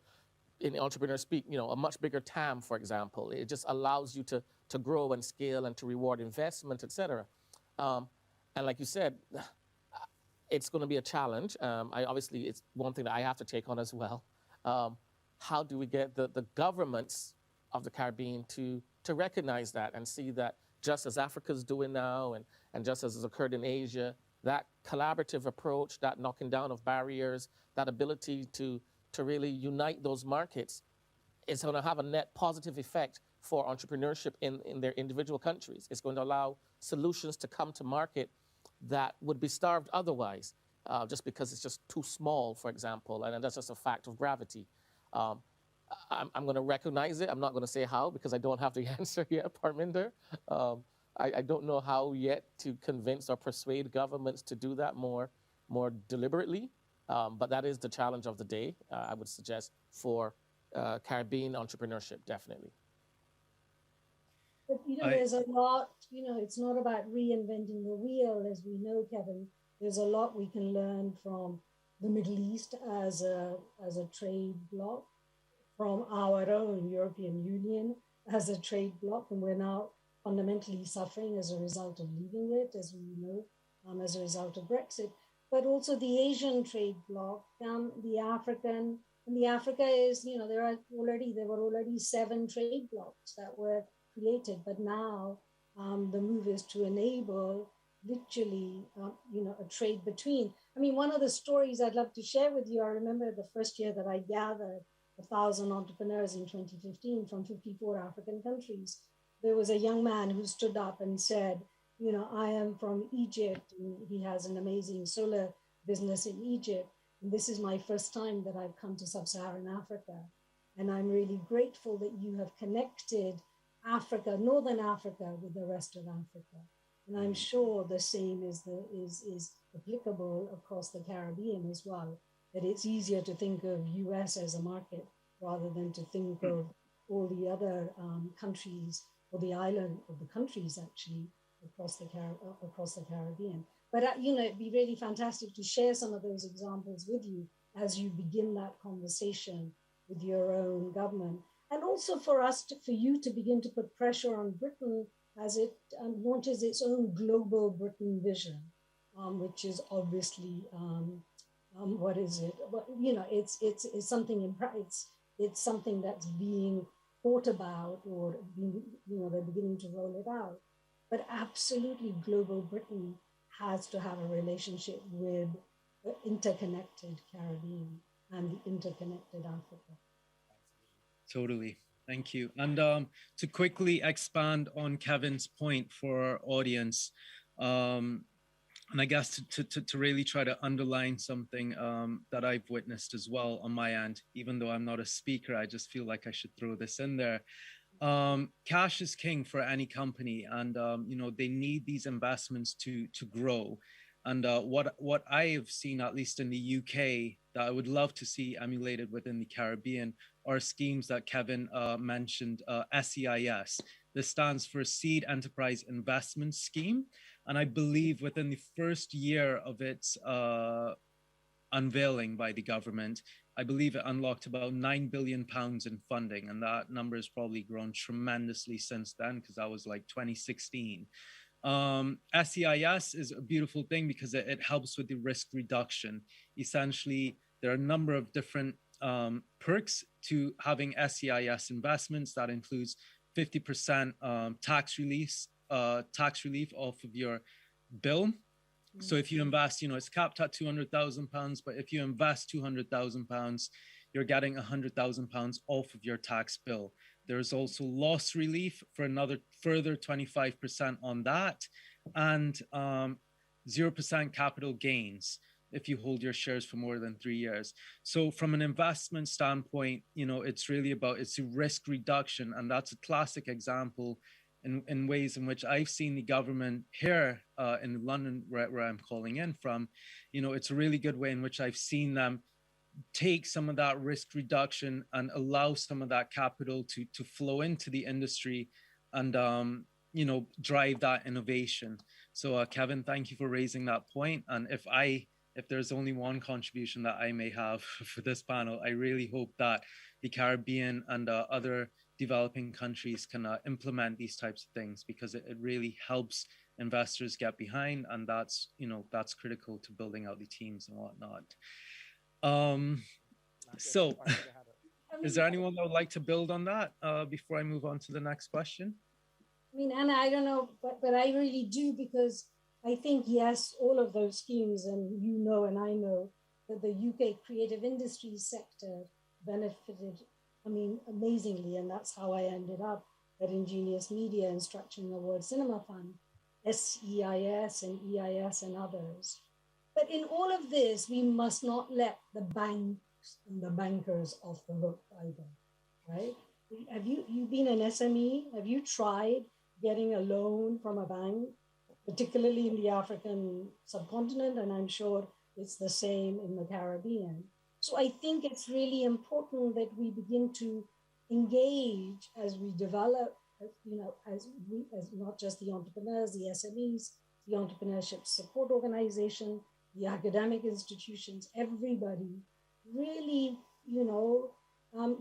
in entrepreneur speak, a much bigger TAM, for example. It just allows you to grow and scale and to reward investment, et cetera. And like you said, it's going to be a challenge. Obviously, it's one thing that I have to take on as well. How do we get the governments of the Caribbean to recognize that and see that just as Africa's doing now and just as has occurred in Asia, that collaborative approach, that knocking down of barriers, that ability to really unite those markets is going to have a net positive effect for entrepreneurship in their individual countries. It's going to allow solutions to come to market that would be starved otherwise, just because it's just too small, for example, and that's just a fact of gravity. I'm going to recognize it. I'm not going to say how, because I don't have the answer yet, Parminder. I don't know how yet to convince or persuade governments to do that more deliberately, but that is the challenge of the day, I would suggest, for Caribbean entrepreneurship, definitely. But there's a lot, it's not about reinventing the wheel, as we know, Kevin. There's a lot we can learn from the Middle East as a trade bloc, from our own European Union as a trade bloc, and we're now fundamentally suffering as a result of leaving it, as we know, as a result of Brexit. But also the Asian trade bloc, the African, and the Africa is, there were already 7 trade blocs that were created, but now the move is to enable literally, a trade between. I mean, one of the stories I'd love to share with you, I remember the first year that I gathered 1,000 entrepreneurs in 2015 from 54 African countries. There was a young man who stood up and said, I am from Egypt, and he has an amazing solar business in Egypt. And this is my first time that I've come to Sub-Saharan Africa. And I'm really grateful that you have connected Africa, Northern Africa, with the rest of Africa. And I'm sure the same is applicable across the Caribbean as well, that it's easier to think of US as a market rather than to think of all the other countries, or the island of the countries actually across the Caribbean. But it'd be really fantastic to share some of those examples with you as you begin that conversation with your own government, and also for you to begin to put pressure on Britain as it launches its own global Britain vision, which is obviously what is it? It's something it's something that's being thought about, or they're beginning to roll it out. But absolutely, global Britain has to have a relationship with the interconnected Caribbean and the interconnected Africa. Totally. Thank you. And to quickly expand on Kevin's point for our audience, and I guess to really try to underline something that I've witnessed as well on my end, even though I'm not a speaker, I just feel like I should throw this in there. Cash is king for any company, and they need these investments to grow. And what I have seen, at least in the UK, that I would love to see emulated within the Caribbean are schemes that Kevin mentioned, SEIS. This stands for Seed Enterprise Investment Scheme. And I believe within the first year of its unveiling by the government, I believe it unlocked about £9 billion in funding. And that number has probably grown tremendously since then, because that was like 2016. SEIS is a beautiful thing because it helps with the risk reduction. Essentially, there are a number of different perks to having SEIS investments. That includes 50% tax relief off of your bill. So if you invest, it's capped at £200,000, but if you invest £200,000, you're getting £100,000 off of your tax bill. There's also loss relief for another further 25% on that, and 0% capital gains if you hold your shares for more than 3 years. So from an investment standpoint, it's really about, it's a risk reduction. And that's a classic example in ways in which I've seen the government here in London, where I'm calling in from, it's a really good way in which I've seen them take some of that risk reduction and allow some of that capital to flow into the industry and, drive that innovation. So Kevin, thank you for raising that point. And if there's only one contribution that I may have for this panel, I really hope that the Caribbean and other developing countries can implement these types of things, because it really helps investors get behind, and that's critical to building out the teams and whatnot. So is there anyone that would like to build on that before I move on to the next question? I mean, Anna, I don't know, but I really do, because I think, yes, all of those schemes, and and I know that the UK creative industries sector benefited, amazingly. And that's how I ended up at Ingenious Media and structuring the World Cinema Fund, SEIS and EIS and others. But in all of this, we must not let the banks and the bankers off the hook either, right? Have you've been an SME? Have you tried getting a loan from a bank, particularly in the African subcontinent? And I'm sure it's the same in the Caribbean. So I think it's really important that we begin to engage as we develop as not just the entrepreneurs, the SMEs, the entrepreneurship support organization, the academic institutions, everybody really,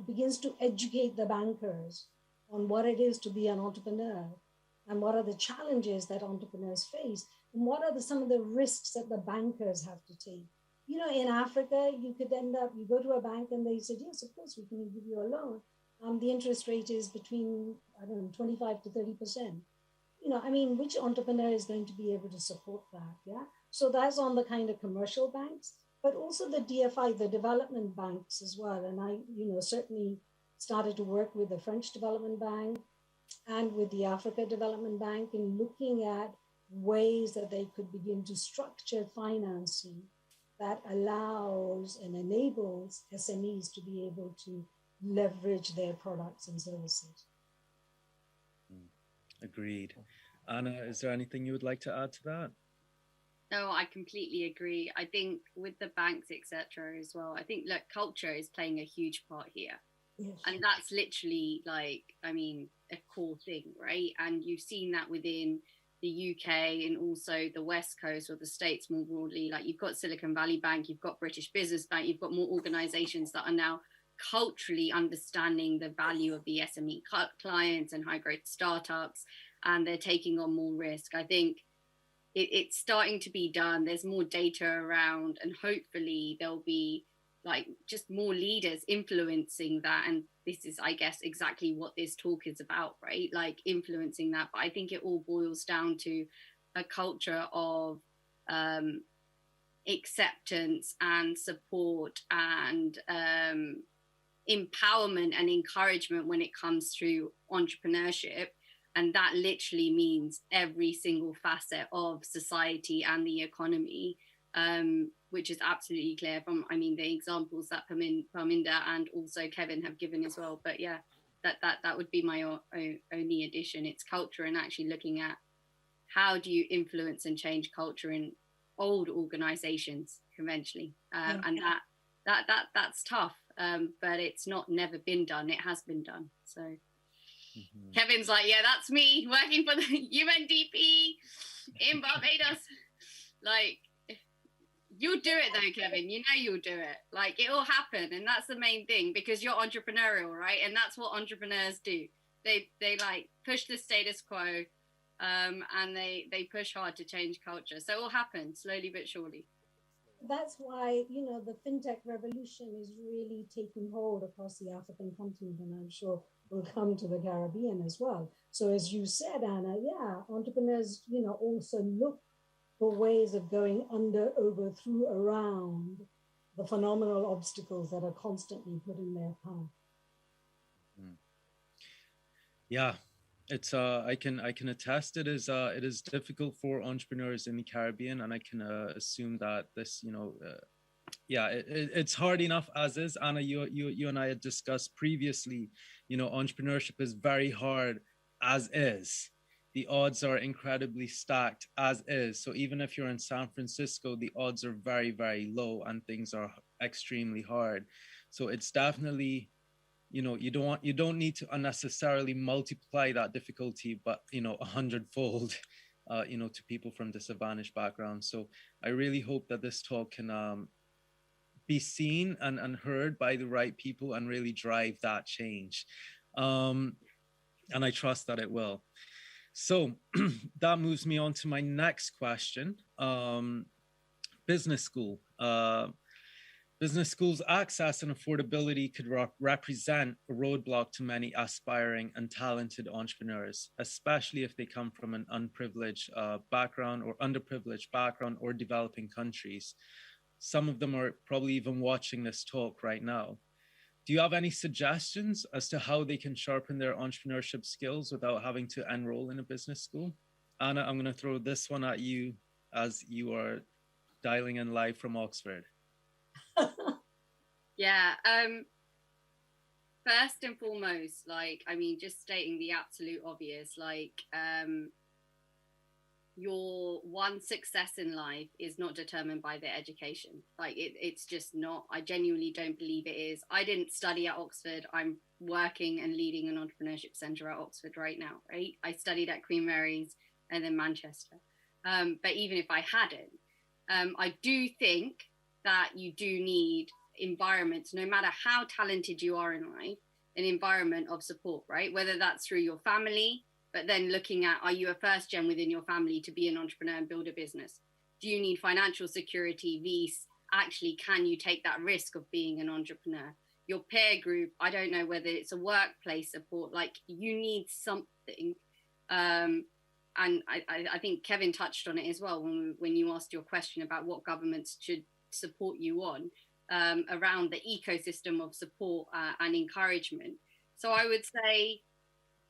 begins to educate the bankers on what it is to be an entrepreneur and what are the challenges that entrepreneurs face and what are some of the risks that the bankers have to take. In Africa, you could you go to a bank and they said, yes, of course, we can give you a loan. The interest rate is between, 25 to 30%. Which entrepreneur is going to be able to support that? Yeah. So that's on the kind of commercial banks, but also the DFI, the development banks as well. And I, certainly started to work with the French Development Bank and with the Africa Development Bank in looking at ways that they could begin to structure financing that allows and enables SMEs to be able to leverage their products and services. Agreed. Anna, is there anything you would like to add to that? No, I completely agree. I think with the banks, etc. as well, I think, look, culture is playing a huge part here. Yes. And that's literally a core thing, right? And you've seen that within the UK and also the West Coast or the States more broadly. Like you've got Silicon Valley Bank, you've got British Business Bank, you've got more organizations that are now culturally understanding the value of the SME clients and high growth startups, and they're taking on more risk. I think it's starting to be done. There's more data around, and hopefully there'll be just more leaders influencing that. And this is, I guess, exactly what this talk is about, right? Like influencing that. But I think it all boils down to a culture of acceptance and support and empowerment and encouragement when it comes to entrepreneurship. And that literally means every single facet of society and the economy, which is absolutely clear from, the examples that Parminder and also Kevin have given as well. But yeah, that would be my only addition. It's culture and actually looking at how do you influence and change culture in old organizations conventionally. And that's tough, but it's not never been done. It has been done. So Kevin's like, yeah, that's me working for the UNDP in Barbados. Like, you'll do it though, Kevin. You'll do it. Like, it'll happen. And that's the main thing, because you're entrepreneurial, right? And that's what entrepreneurs do. They like push the status quo, and they push hard to change culture. So it will happen slowly but surely. That's why, the fintech revolution is really taking hold across the African continent, and I'm sure will come to the Caribbean as well. So as you said, Anna, yeah, entrepreneurs, also look for ways of going under, over, through, around the phenomenal obstacles that are constantly put in their path. Yeah, it's I can attest it is difficult for entrepreneurs in the Caribbean, and I can assume that this it's hard enough as is. Anna, you and I had discussed previously, entrepreneurship is very hard as is. The odds are incredibly stacked as is. So even if you're in San Francisco, the odds are very, very low and things are extremely hard. So it's definitely, you don't need to unnecessarily multiply that difficulty, but 100-fold, to people from disadvantaged backgrounds. So I really hope that this talk can be seen and heard by the right people and really drive that change. And I trust that it will. So that moves me on to my next question. Business school. Business schools' access and affordability could represent a roadblock to many aspiring and talented entrepreneurs, especially if they come from an unprivileged background or underprivileged background or developing countries. Some of them are probably even watching this talk right now. Do you have any suggestions as to how they can sharpen their entrepreneurship skills without having to enroll in a business school? Anna, I'm going to throw this one at you as you are dialing in live from Oxford. Yeah. First and foremost, just stating the absolute obvious, your one success in life is not determined by their education. Like it's just not. I genuinely don't believe it is. I didn't study at Oxford. I'm working and leading an entrepreneurship centre at Oxford right now, right? I studied at Queen Mary's and then Manchester. But even if I hadn't, I do think that you do need environments, no matter how talented you are in life, an environment of support, right? Whether that's through your family, but then looking at, are you a first gen within your family to be an entrepreneur and build a business? Do you need financial security? Actually, can you take that risk of being an entrepreneur? Your peer group, I don't know whether it's a workplace support, like you need something. And I think Kevin touched on it as well when you asked your question about what governments should support you on, around the ecosystem of support and encouragement. So I would say,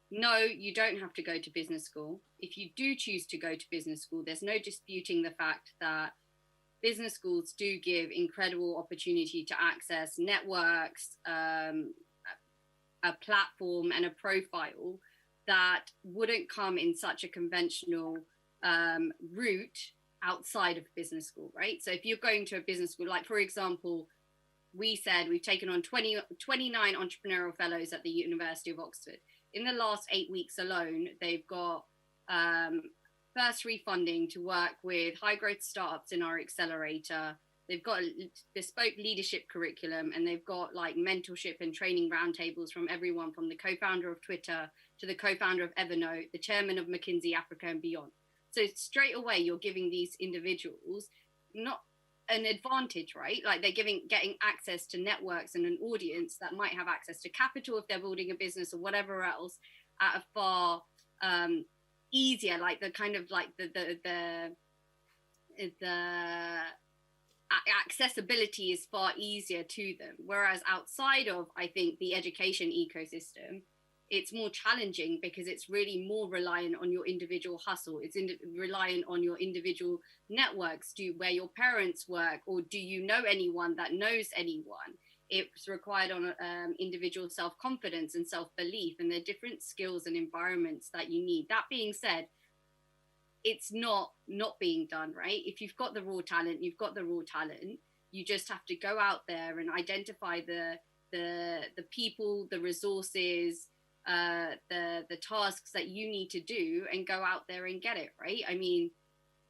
no, you don't have to go to business school. If you do choose to go to business school, there's no disputing the fact that business schools do give incredible opportunity to access networks, a platform and a profile that wouldn't come in such a conventional route outside of business school, right? So if you're going to a business school, like for example, we said we've taken on 29 entrepreneurial fellows at the University of Oxford. In the last 8 weeks alone, they've got bursary funding to work with high growth startups in our accelerator. They've got a bespoke leadership curriculum, and they've got like mentorship and training roundtables from everyone from the co-founder of Twitter to the co-founder of Evernote, the chairman of McKinsey Africa and beyond. So straight away, you're giving these individuals not an advantage, right? Like they're getting access to networks and an audience that might have access to capital if they're building a business or whatever else at a far easier, like the kind of like the accessibility is far easier to them. Whereas outside of, I think, the education ecosystem, it's more challenging because it's really more reliant on your individual hustle. It's reliant on your individual networks, where your parents work, or do you know anyone that knows anyone? It's required on individual self-confidence and self-belief, and there are different skills and environments that you need. That being said, it's not being done, right? If you've got the raw talent, you've got the raw talent. You just have to go out there and identify the people, the resources, the tasks that you need to do, and go out there and get it, right? I mean,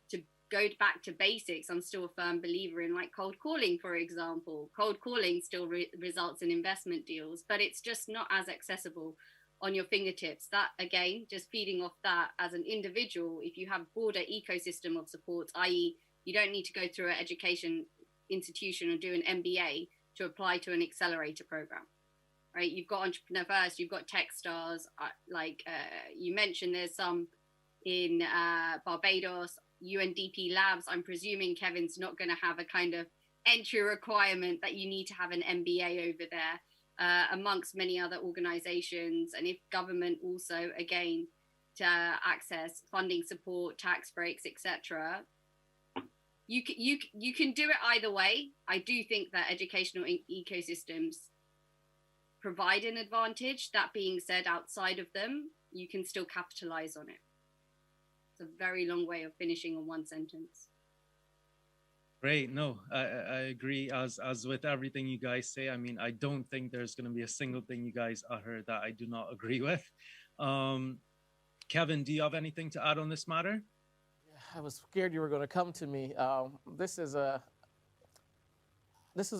to go back to basics, I'm still a firm believer in like cold calling, for example. Cold calling still results in investment deals, but it's just not as accessible on your fingertips. That, again, just feeding off that as an individual, if you have broader ecosystem of support, i.e. you don't need to go through an education institution or do an MBA to apply to an accelerator program. Right, you've got Entrepreneur First, you've got Techstars, you mentioned there's some in Barbados, UNDP Labs. I'm presuming Kevin's not going to have a kind of entry requirement that you need to have an MBA over there, amongst many other organizations. And if government also, again, to access funding support, tax breaks, etc., you can do it either way. I do think that educational ecosystems provide an advantage. That being said, outside of them, you can still capitalize on it. It's a very long way of finishing on one sentence. Great. No, I agree. As with everything you guys say, I mean, I don't think there's going to be a single thing you guys utter that I do not agree with. Kevin, do you have anything to add on this matter? I was scared you were going to come to me. This is a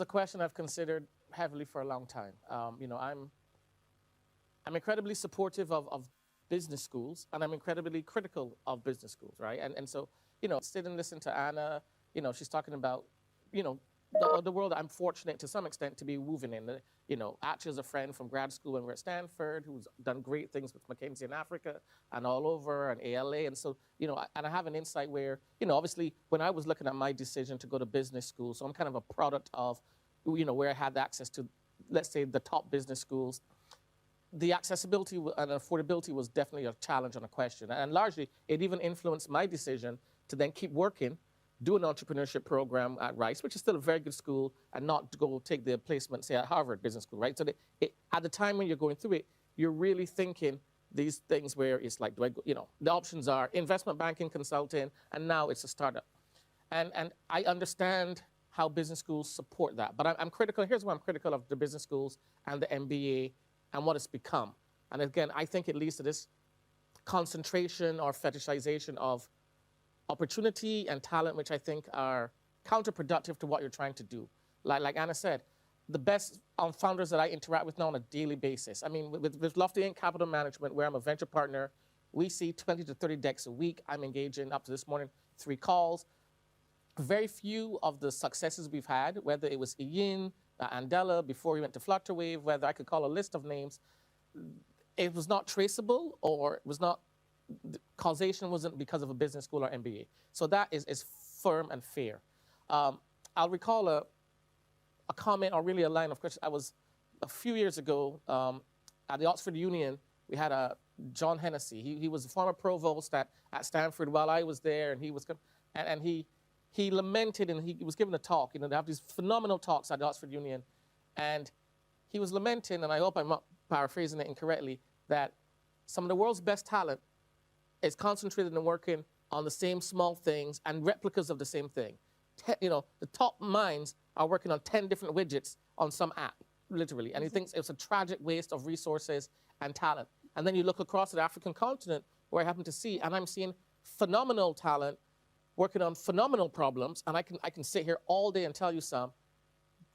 question I've considered heavily for a long time. I'm incredibly supportive of business schools, and I'm incredibly critical of business schools, right? And so, sit and listen to Anna. She's talking about, the world I'm fortunate to some extent to be moving in. Actually, as a friend from grad school when we're at Stanford, who's done great things with McKinsey in Africa and all over, and ALA. And so, and I have an insight where, obviously, when I was looking at my decision to go to business school, so I'm kind of a product of, where I had access to, let's say, the top business schools, the accessibility and affordability was definitely a challenge and a question. And largely, it even influenced my decision to then keep working, do an entrepreneurship program at Rice, which is still a very good school, and not go take the placement, say, at Harvard Business School, right? So at the time when you're going through it, you're really thinking these things where it's like, do I go, the options are investment banking, consulting, and now it's a startup. And I understand how business schools support that. But I'm critical, here's why I'm critical of the business schools and the MBA and what it's become. And again, I think it leads to this concentration or fetishization of opportunity and talent, which I think are counterproductive to what you're trying to do. Like Anna said, the best founders that I interact with now on a daily basis. I mean, with Lofty Inc. Capital Management, where I'm a venture partner, we see 20 to 30 decks a week. I'm engaging up to this morning, 3 calls. Very few of the successes we've had, whether it was Ian, Andela, before we went to Flutterwave, whether I could call a list of names, it was not traceable, or it was not, the causation wasn't because of a business school or MBA. So that is firm and fair. I'll recall a comment, or really a line. Of course, I was a few years ago at the Oxford Union. We had John Hennessy. He was the former provost at Stanford while I was there, and he lamented, and he was giving a talk. They have these phenomenal talks at the Oxford Union, and he was lamenting, and I hope I'm not paraphrasing it incorrectly, that some of the world's best talent is concentrated in working on the same small things and replicas of the same thing. The top minds are working on 10 different widgets on some app, literally. And he thinks it's a tragic waste of resources and talent. And then you look across the African continent, where I happen to see, and I'm seeing phenomenal talent working on phenomenal problems, and I can sit here all day and tell you some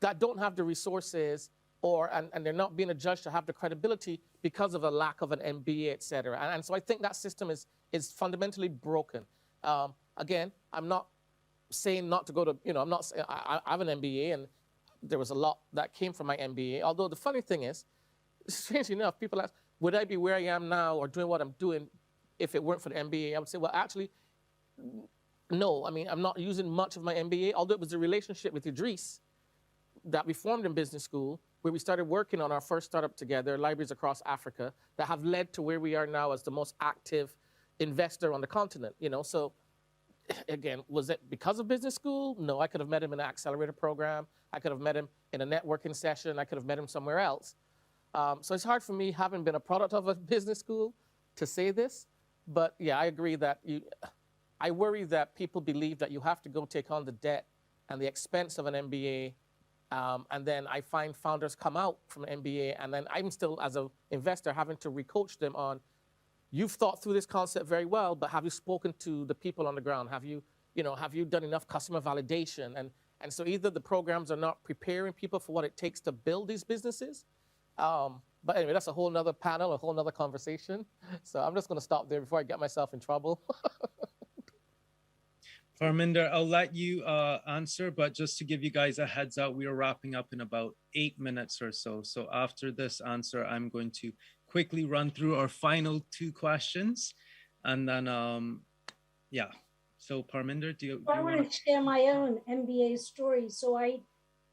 that don't have the resources, and they're not being adjudged to have the credibility because of a lack of an MBA, et cetera. And so I think that system is fundamentally broken. Again, I'm not saying not to go to, I'm not saying, I have an MBA, and there was a lot that came from my MBA. Although the funny thing is, strangely enough, people ask, would I be where I am now or doing what I'm doing if it weren't for the MBA? I would say, well, actually, no. I mean, I'm not using much of my MBA, although it was a relationship with Idris that we formed in business school, where we started working on our first startup together, libraries across Africa, that have led to where we are now as the most active investor on the continent. So again, was it because of business school? No, I could have met him in an accelerator program. I could have met him in a networking session. I could have met him somewhere else. So it's hard for me, having been a product of a business school, to say this. But yeah, I agree that I worry that people believe that you have to go take on the debt and the expense of an MBA. And then I find founders come out from an MBA, and then I'm still, as an investor, having to recoach them on, you've thought through this concept very well, but have you spoken to the people on the ground? Have you done enough customer validation? And so either the programs are not preparing people for what it takes to build these businesses. But anyway, that's a whole nother panel, a whole nother conversation. So I'm just going to stop there before I get myself in trouble. Parminder, I'll let you answer, but just to give you guys a heads up, we are wrapping up in about 8 minutes or so. So after this answer, I'm going to quickly run through our final 2 questions. And then, yeah. So Parminder, I want to share my own MBA story. So I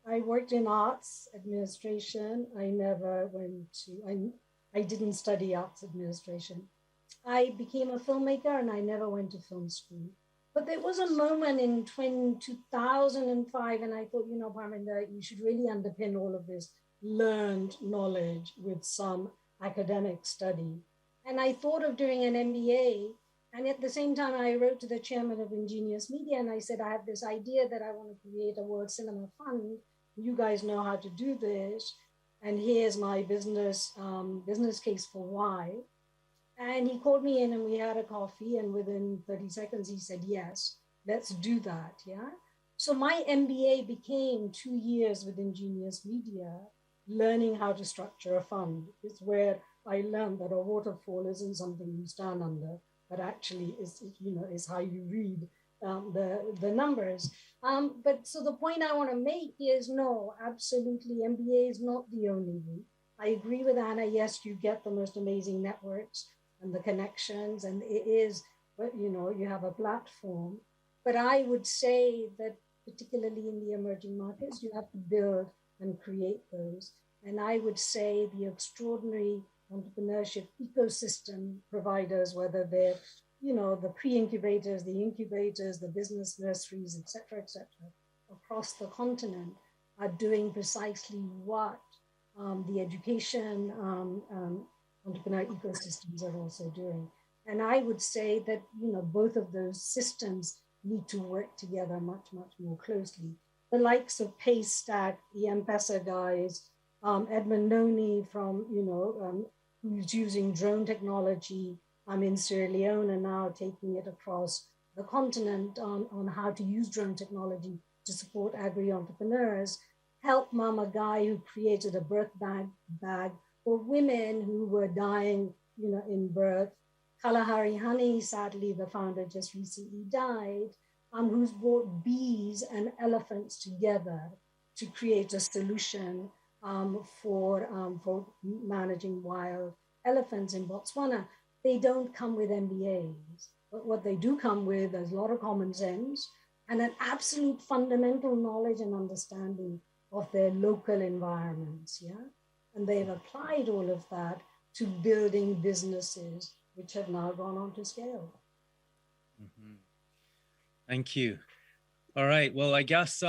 worked in arts administration. I never went to, I didn't study arts administration. I became a filmmaker, and I never went to film school. But there was a moment in 2005, and I thought, Parminder, you should really underpin all of this learned knowledge with some academic study. And I thought of doing an MBA. And at the same time, I wrote to the chairman of Ingenious Media, and I said, I have this idea that I want to create a World Cinema Fund. You guys know how to do this. And here's my business case for why. And he called me in, and we had a coffee, and within 30 seconds, he said, yes, let's do that, yeah? So my MBA became 2 years with Ingenious Media, learning how to structure a fund. It's where I learned that a waterfall isn't something you stand under, but actually is how you read the numbers. But so the point I want to make is, no, absolutely, MBA is not the only route. I agree with Anna, yes, you get the most amazing networks and the connections, and it is, but you have a platform. But I would say that particularly in the emerging markets, you have to build and create those. And I would say the extraordinary entrepreneurship ecosystem providers, whether they're, the pre-incubators, the incubators, the business nurseries, et cetera, across the continent, are doing precisely what the education entrepreneur ecosystems are also doing. And I would say that, both of those systems need to work together much, much more closely. The likes of Paystack, the M-Pesa guys, Edmund Noni from, who's using drone technology in Sierra Leone and now taking it across the continent on how to use drone technology to support agri-entrepreneurs. Help Mama Guy, who created a birth bag for women who were dying, in birth. Kalahari Honey, sadly, the founder just recently died, who's brought bees and elephants together to create a solution for managing wild elephants in Botswana. They don't come with MBAs, but what they do come with is a lot of common sense and an absolute fundamental knowledge and understanding of their local environments, yeah? And they've applied all of that to building businesses which have now gone on to scale. Mm-hmm. Thank you. All right, well, I guess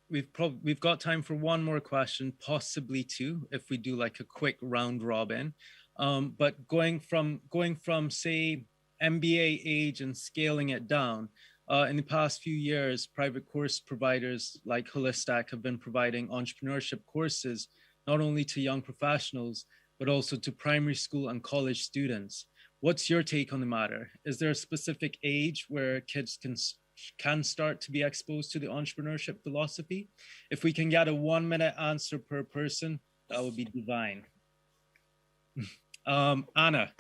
we've got time for one more question, possibly two, if we do like a quick round robin. But going from say MBA age and scaling it down, in the past few years, private course providers like Holistic have been providing entrepreneurship courses, not only to young professionals, but also to primary school and college students. What's your take on the matter? Is there a specific age where kids can start to be exposed to the entrepreneurship philosophy? If we can get a 1-minute answer per person, that would be divine. Anna.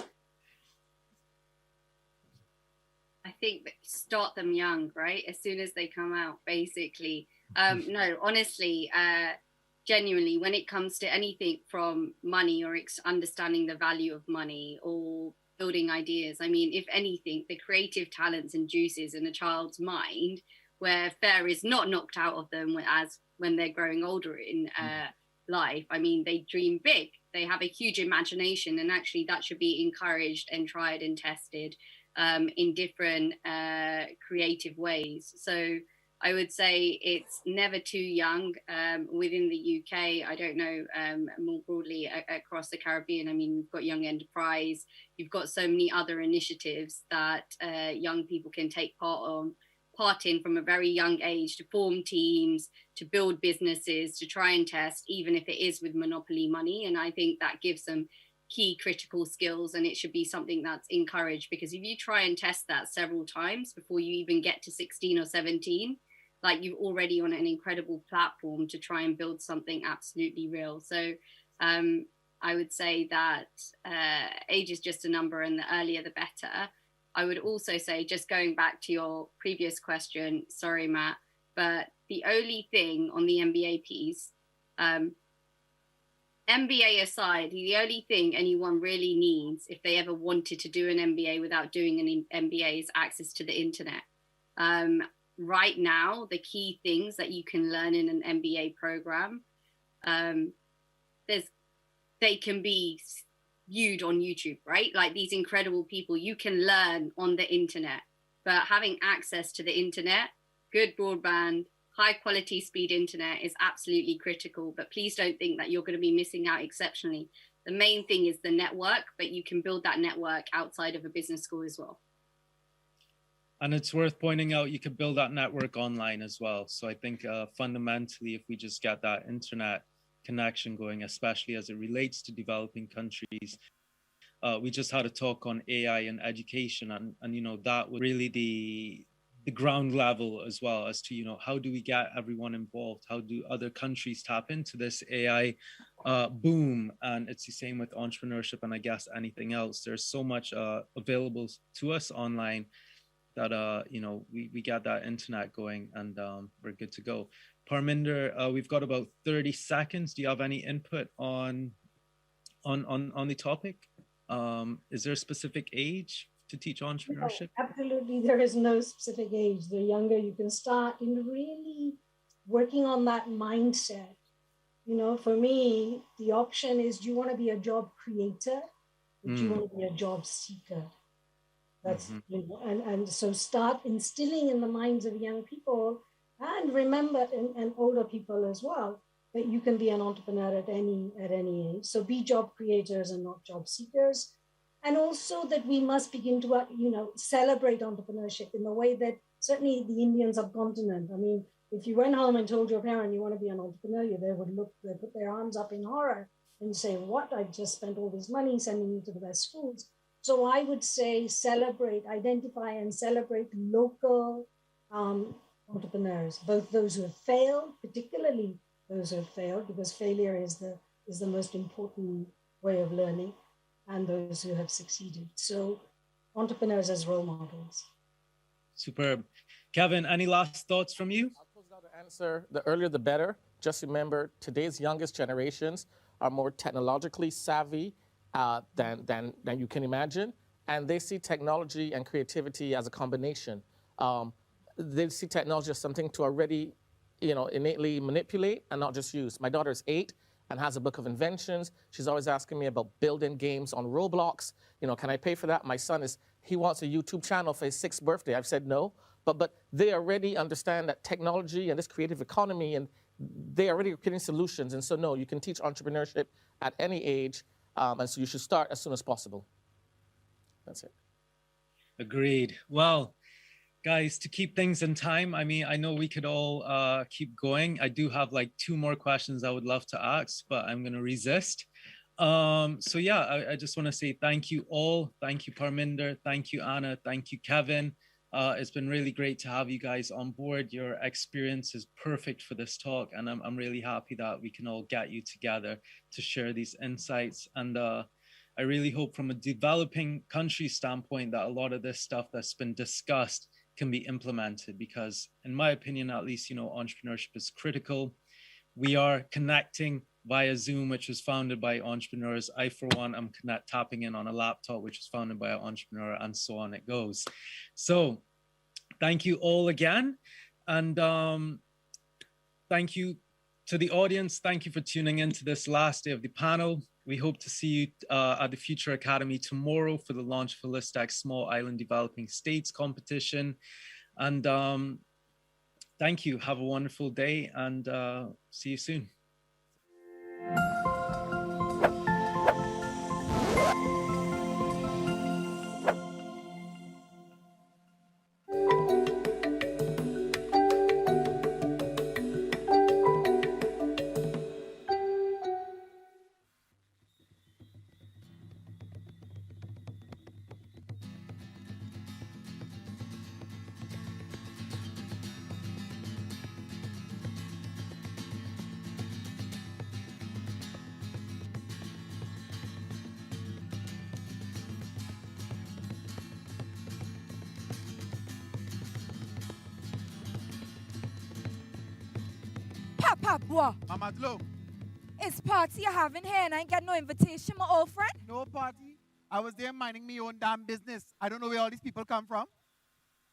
I think start them young, right? As soon as they come out, basically. No, honestly, genuinely, when it comes to anything from money or understanding the value of money or building ideas, I mean, if anything, the creative talents and juices in a child's mind, where fear is not knocked out of them as when they're growing older in life. I mean, they dream big. They have a huge imagination, and actually that should be encouraged and tried and tested in different creative ways. So I would say it's never too young within the UK. I don't know, more broadly across the Caribbean. I mean, you've got Young Enterprise, you've got so many other initiatives that young people can take part in from a very young age, to form teams, to build businesses, to try and test, even if it is with monopoly money. And I think that gives them key critical skills, and it should be something that's encouraged, because if you try and test that several times before you even get to 16 or 17, like, you're already on an incredible platform to try and build something absolutely real. So I would say that age is just a number, and the earlier the better. I would also say, just going back to your previous question, sorry, Matt, but the only thing on the MBA piece, MBA aside, the only thing anyone really needs if they ever wanted to do an MBA without doing an MBA is access to the internet. Right now, the key things that you can learn in an MBA program, they can be viewed on YouTube, right? Like, these incredible people you can learn on the internet, but having access to the internet, good broadband, high quality speed internet is absolutely critical. But please don't think that you're going to be missing out exceptionally. The main thing is the network, but you can build that network outside of a business school as well. And it's worth pointing out, you could build that network online as well. So I think fundamentally, if we just get that internet connection going, especially as it relates to developing countries, we just had a talk on AI and education, and you know, that was really the ground level as well, as to, you know, how do we get everyone involved? How do other countries tap into this AI boom? And it's the same with entrepreneurship, and I guess anything else. There's so much available to us online that you know, we got that internet going, and we're good to go. Parminder, we've got about 30 seconds. Do you have any input on the topic? Is there a specific age to teach entrepreneurship? No, absolutely, there is no specific age. The younger you can start in really working on that mindset. You know, for me, the option is, do you want to be a job creator, or do you want to be a job seeker? That's, you know, and so start instilling in the minds of young people, and remember, and older people as well, that you can be an entrepreneur at any age. So be job creators and not job seekers. And also that we must begin to, celebrate entrepreneurship in the way that certainly the Indian subcontinent. I mean, if you went home and told your parent you want to be an entrepreneur, they would put their arms up in horror and say, what? I've just spent all this money sending you to the best schools. So I would say celebrate, identify and celebrate local entrepreneurs, both those who have failed, particularly those who have failed, because failure is the most important way of learning, and those who have succeeded. So entrepreneurs as role models. Superb. Kevin, any last thoughts from you? I'll close out the answer. The earlier, the better. Just remember, today's youngest generations are more technologically savvy than you can imagine. And they see technology and creativity as a combination. They see technology as something to already, innately manipulate and not just use. My daughter is 8 and has a book of inventions. She's always asking me about building games on Roblox. Can I pay for that? My son he wants a YouTube channel for his 6th birthday. I've said no, but they already understand that technology and this creative economy, and they are already creating solutions. And so no, you can teach entrepreneurship at any age, and so you should start as soon as possible. That's it. Agreed. Well, guys, to keep things in time, I mean, I know we could all keep going. I do have like 2 more questions I would love to ask, but I'm going to resist. So yeah, I just want to say thank you all. Thank you, Parminder. Thank you, Anna. Thank you, Kevin. It's been really great to have you guys on board. Your experience is perfect for this talk, and I'm really happy that we can all get you together to share these insights. And I really hope from a developing country standpoint that a lot of this stuff that's been discussed can be implemented, because in my opinion, at least, entrepreneurship is critical. We are connecting via Zoom, which was founded by entrepreneurs. I, for one, am tapping in on a laptop, which was founded by an entrepreneur, and so on it goes. So thank you all again. And thank you to the audience. Thank you for tuning in to this last day of the panel. We hope to see you at the Future Academy tomorrow for the launch of Holistic Small Island Developing States competition. And thank you. Have a wonderful day, and see you soon. Papa, Mama Dlo. It's party you're having here and I ain't got no invitation, my old friend. No party. I was there minding my own damn business. I don't know where all these people come from.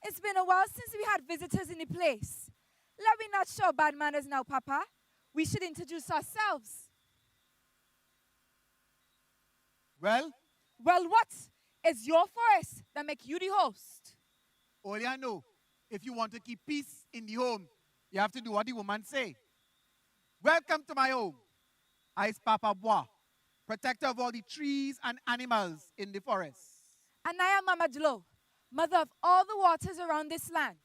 It's been a while since we had visitors in the place. Let me not show bad manners now, Papa. We should introduce ourselves. Well? Well, what? It's your forest that make you the host. All you know, if you want to keep peace in the home, you have to do what the woman say. Welcome to my home. I's Papa Bois, protector of all the trees and animals in the forest. And I am Mama Dlo, mother of all the waters around this land.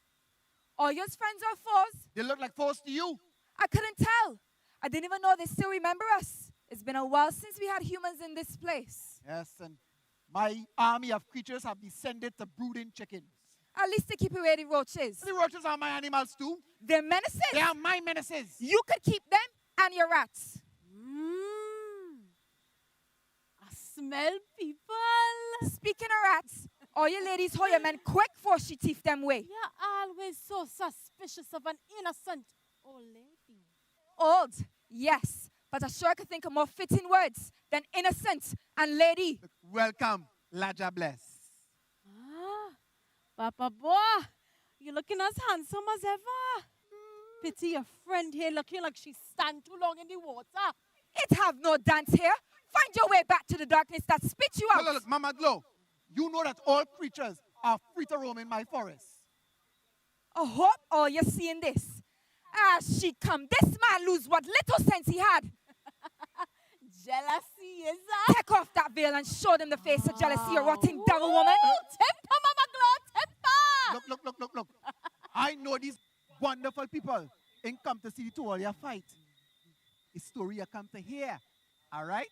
All your friends are foes? They look like foes to you. I couldn't tell. I didn't even know they still remember us. It's been a while since we had humans in this place. Yes, and my army of creatures have descended to brooding chickens. At least to keep away the roaches. The roaches are my animals too. They're menaces. They are my menaces. You could keep them and your rats. I smell people. Speaking of rats, all your ladies hold your men quick for she teeth them way. You're always so suspicious of an innocent old lady. Old, yes, but I sure could think of more fitting words than innocent and lady. Welcome, Laja Bless. Papa Bois, you're looking as handsome as ever. Pity your friend here looking like she stand too long in the water. It have no dance here. Find your way back to the darkness that spit you out. Look, Mama Dlo, you know that all creatures are free to roam in my forest. I hope all you're seeing this. Ah, she come. This man lose what little sense he had. Jealousy, is that? Take off that veil and show them the face of jealousy, you rotting devil woman. Temper, Mama Glow, temper! Look. I know these wonderful people ain't come to see the two of you fight. It's story you come to hear. All right?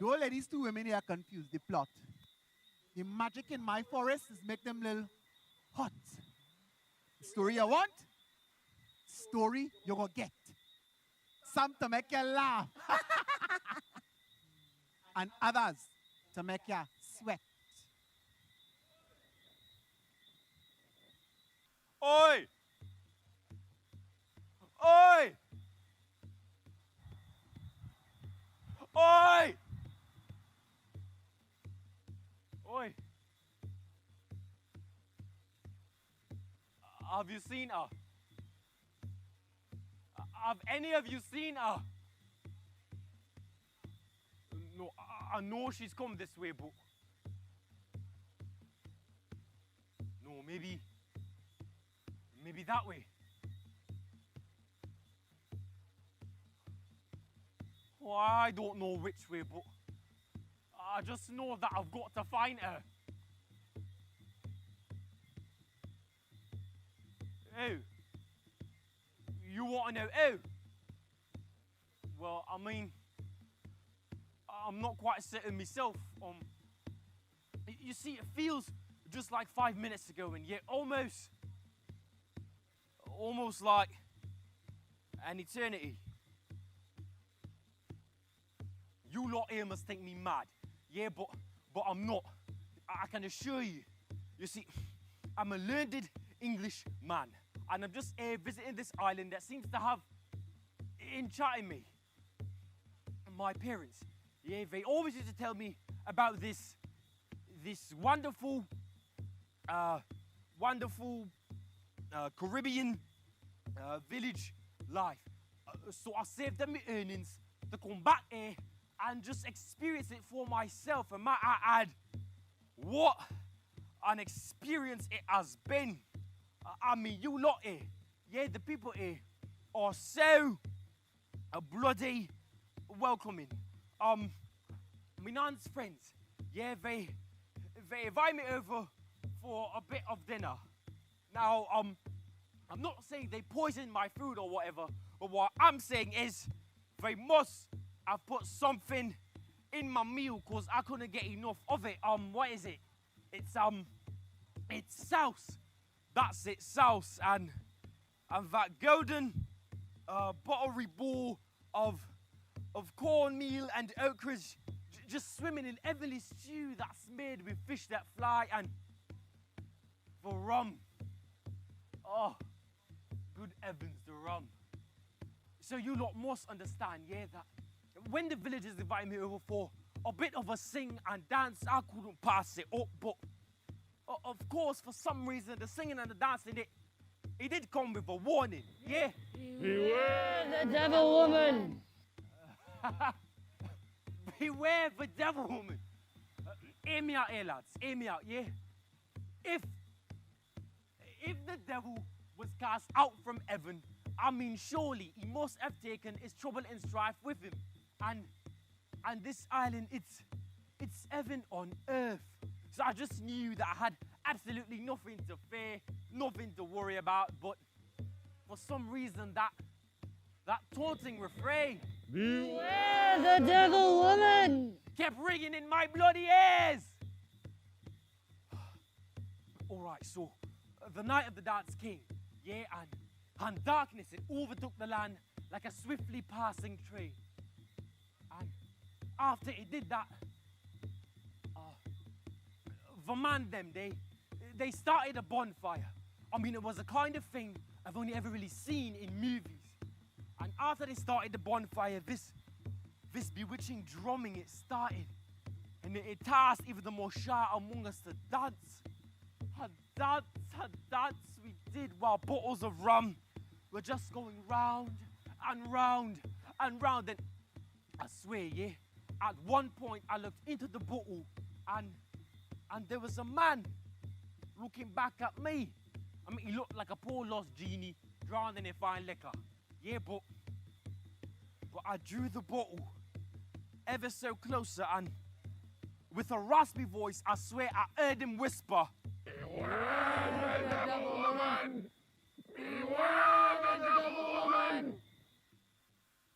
Don't let these two women here confuse the plot. The magic in my forest is make them little hot. The story you want, story you gonna get. Some to make you laugh. And others to make you sweat. Oi! Oi! Oi! Oi! Have you seen her? Have any of you seen her? No, I know she's come this way, but... No, maybe that way. Well, I don't know which way, but I just know that I've got to find her. Oh. You want to know oh? Well, I mean, I'm not quite certain myself. You see, it feels just like 5 minutes ago, and yet almost like an eternity. You lot here must think me mad. Yeah, but I'm not. I can assure you. You see, I'm a learned English man, and I'm just here visiting this island that seems to have enchanted me. My parents, yeah, they always used to tell me about this wonderful Caribbean village life. So I saved them my earnings to come back here and just experience it for myself. And might I add, what an experience it has been. I mean, you lot here, yeah, the people here are so bloody welcoming. My nan's friends, yeah, they invite me over for a bit of dinner. Now, I'm not saying they poisoned my food or whatever, but what I'm saying is they must have put something in my meal because I couldn't get enough of it. What is it? It's sauce. That's it, sauce. And that golden buttery bowl of cornmeal and okras just swimming in heavenly stew that's made with fish that fly and the rum. Oh, good heavens, the rum. So you lot must understand, yeah, that when the villagers invited me over for a bit of a sing and dance, I couldn't pass it up, but of course, for some reason, the singing and the dancing, it did come with a warning, yeah? Beware the devil woman! Beware the devil woman! Hear me out here, lads, hear me out, yeah? If the devil was cast out from heaven, I mean, surely he must have taken his trouble and strife with him. And this island, it's heaven on earth. So I just knew that I had absolutely nothing to fear, nothing to worry about, but for some reason that taunting refrain, beware the devil woman, kept ringing in my bloody ears. All right, so the night of the dance came, yeah, and darkness, it overtook the land like a swiftly passing train. And after it did that, the man them, they started a bonfire. I mean, it was a kind of thing I've only ever really seen in movies. And after they started the bonfire, this bewitching drumming, it started. And it tasked even the most shy among us to dance. A dance we did while bottles of rum were just going round and round and round. And I swear, yeah, at one point I looked into the bottle and there was a man looking back at me. I mean, he looked like a poor lost genie drowned in fine liquor. Yeah, but I drew the bottle ever so closer, and with a raspy voice, I swear I heard him whisper, Beware the devil woman! Beware the devil woman!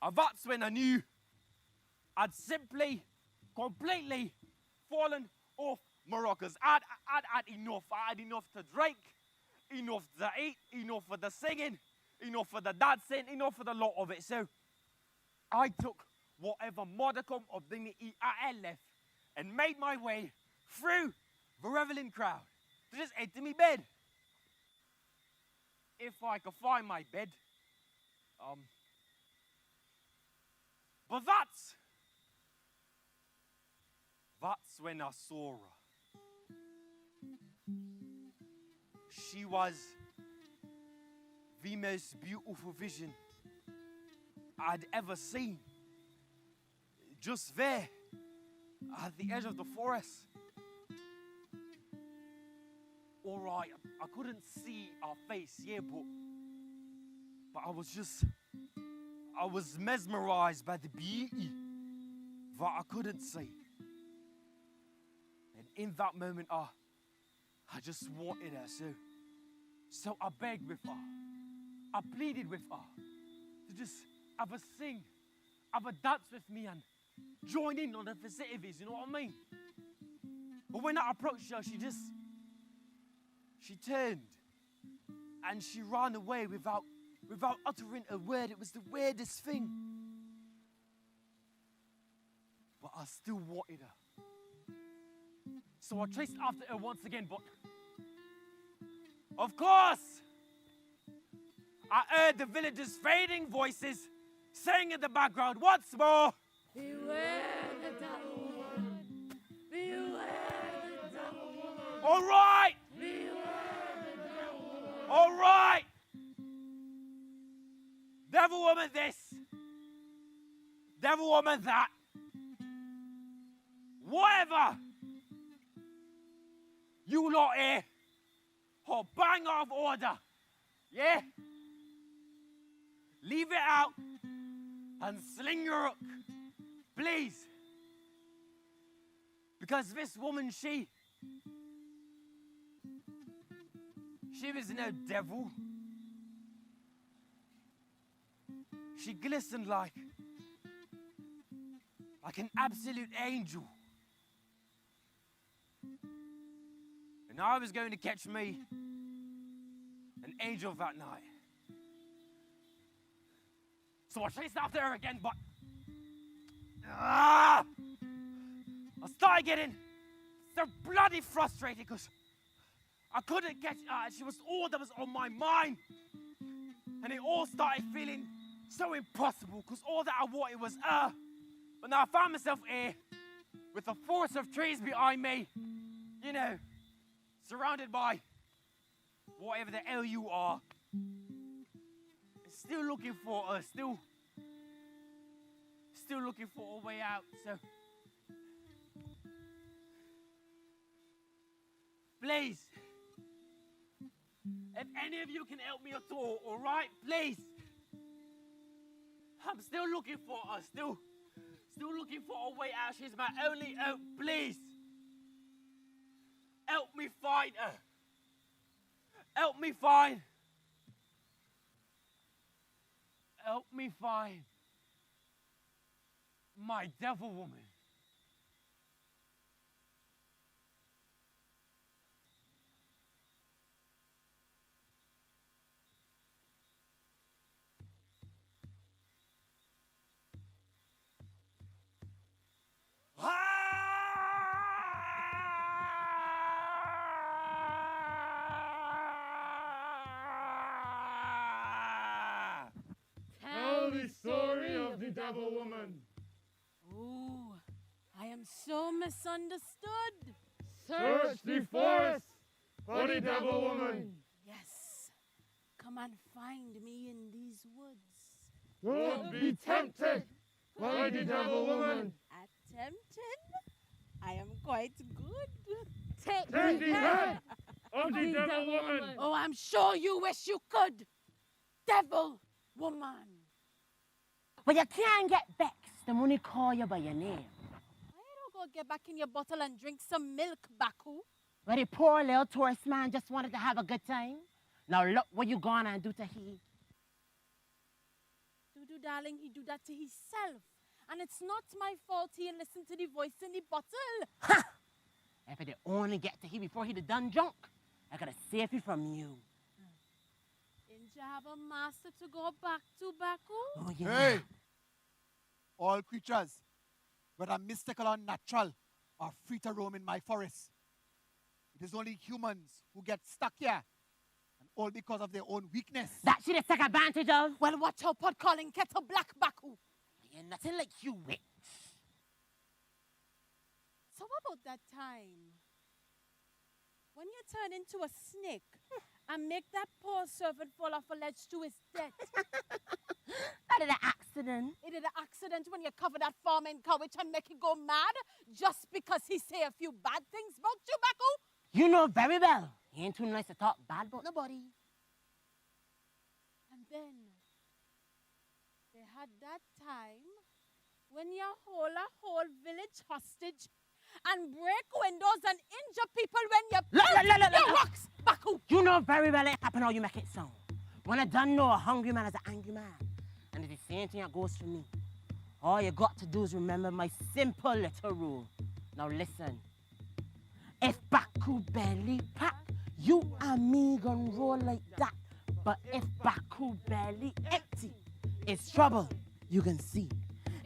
And that's when I knew I'd simply, completely fallen off my rockers. I'd had enough. I had enough to drink, enough to eat, enough for the singing, enough for the dancing, enough for the lot of it. So I took whatever modicum of dignity I had left and made my way through the reveling crowd to just head to me bed. If I could find my bed. But that's when I saw her. She was the most beautiful vision I'd ever seen. Just there, at the edge of the forest. All right, I couldn't see her face, yeah, but I was mesmerized by the beauty that I couldn't see. And in that moment, I just wanted her, so I begged with her. I pleaded with her to just have a sing, have a dance with me and join in on the festivities, you know what I mean? But when I approached her, she turned and she ran away without uttering a word. It was the weirdest thing. But I still wanted her. So I chased after her once again, but of course, I heard the villagers' fading voices saying in the background once more, Beware the devil woman! Beware the devil woman! all right! Beware the devil woman! All right! Devil woman this, devil woman that. Whatever you lot here, or bang off order, yeah? Leave it out and sling your hook, please. Because this woman, she was no devil. She glistened like an absolute angel. And I was going to catch me an angel that night. So I chased after her again, but I started getting so bloody frustrated because I couldn't get her. She was all that was on my mind. And it all started feeling so impossible because all that I wanted was her. But now I found myself here with a forest of trees behind me, you know, surrounded by whatever the hell you are. Still looking for her, still looking for a way out, so please, if any of you can help me at all right, please. I'm still looking for her, still looking for a way out. She's my only hope, please. Help me find her. Help me find my devil woman. Tell the story of the devil woman. Ooh, I am so misunderstood. Search the forest for the devil woman. Yes, come and find me in these woods. Don't be tempted by the devil woman. Attempted? I am quite good. Take the head of the devil woman. Oh, I'm sure you wish you could. devil, woman. But you can't get vexed. The money call you by your name. I don't go get back in your bottle and drink some milk, Baku. But the poor little tourist man just wanted to have a good time. Now look what you gonna do to he. Dudu, darling, he do that to himself. And it's not my fault he listened to the voice in the bottle. Ha! If it only get to he before he done drunk, I gotta save you from you. Didn't you have a master to go back to, Baku? Oh, yeah. Hey! All creatures, whether mystical or natural, are free to roam in my forest. It is only humans who get stuck here, and all because of their own weakness. That should have taken advantage of. Well, watch out, pot calling kettle black, Baku. You're nothing like you, witch. So what about that time when you turn into a snake and make that poor servant fall off a ledge to his death? That is an accident. It is an accident when you cover that farming cowitch and make it go mad just because he say a few bad things about you, Baku? You know very well. He ain't too nice to talk bad about nobody. And then they had that time when you hold a whole village hostage and break windows and injure people when you rocks, Baku. You know very well it happened how you make it sound. When I done know a hungry man is an angry man. And it's the same thing that goes for me. All you got to do is remember my simple little rule. Now listen. If Baku belly pack, you and me gonna roll like that. But if Baku belly empty, it's trouble, you can see.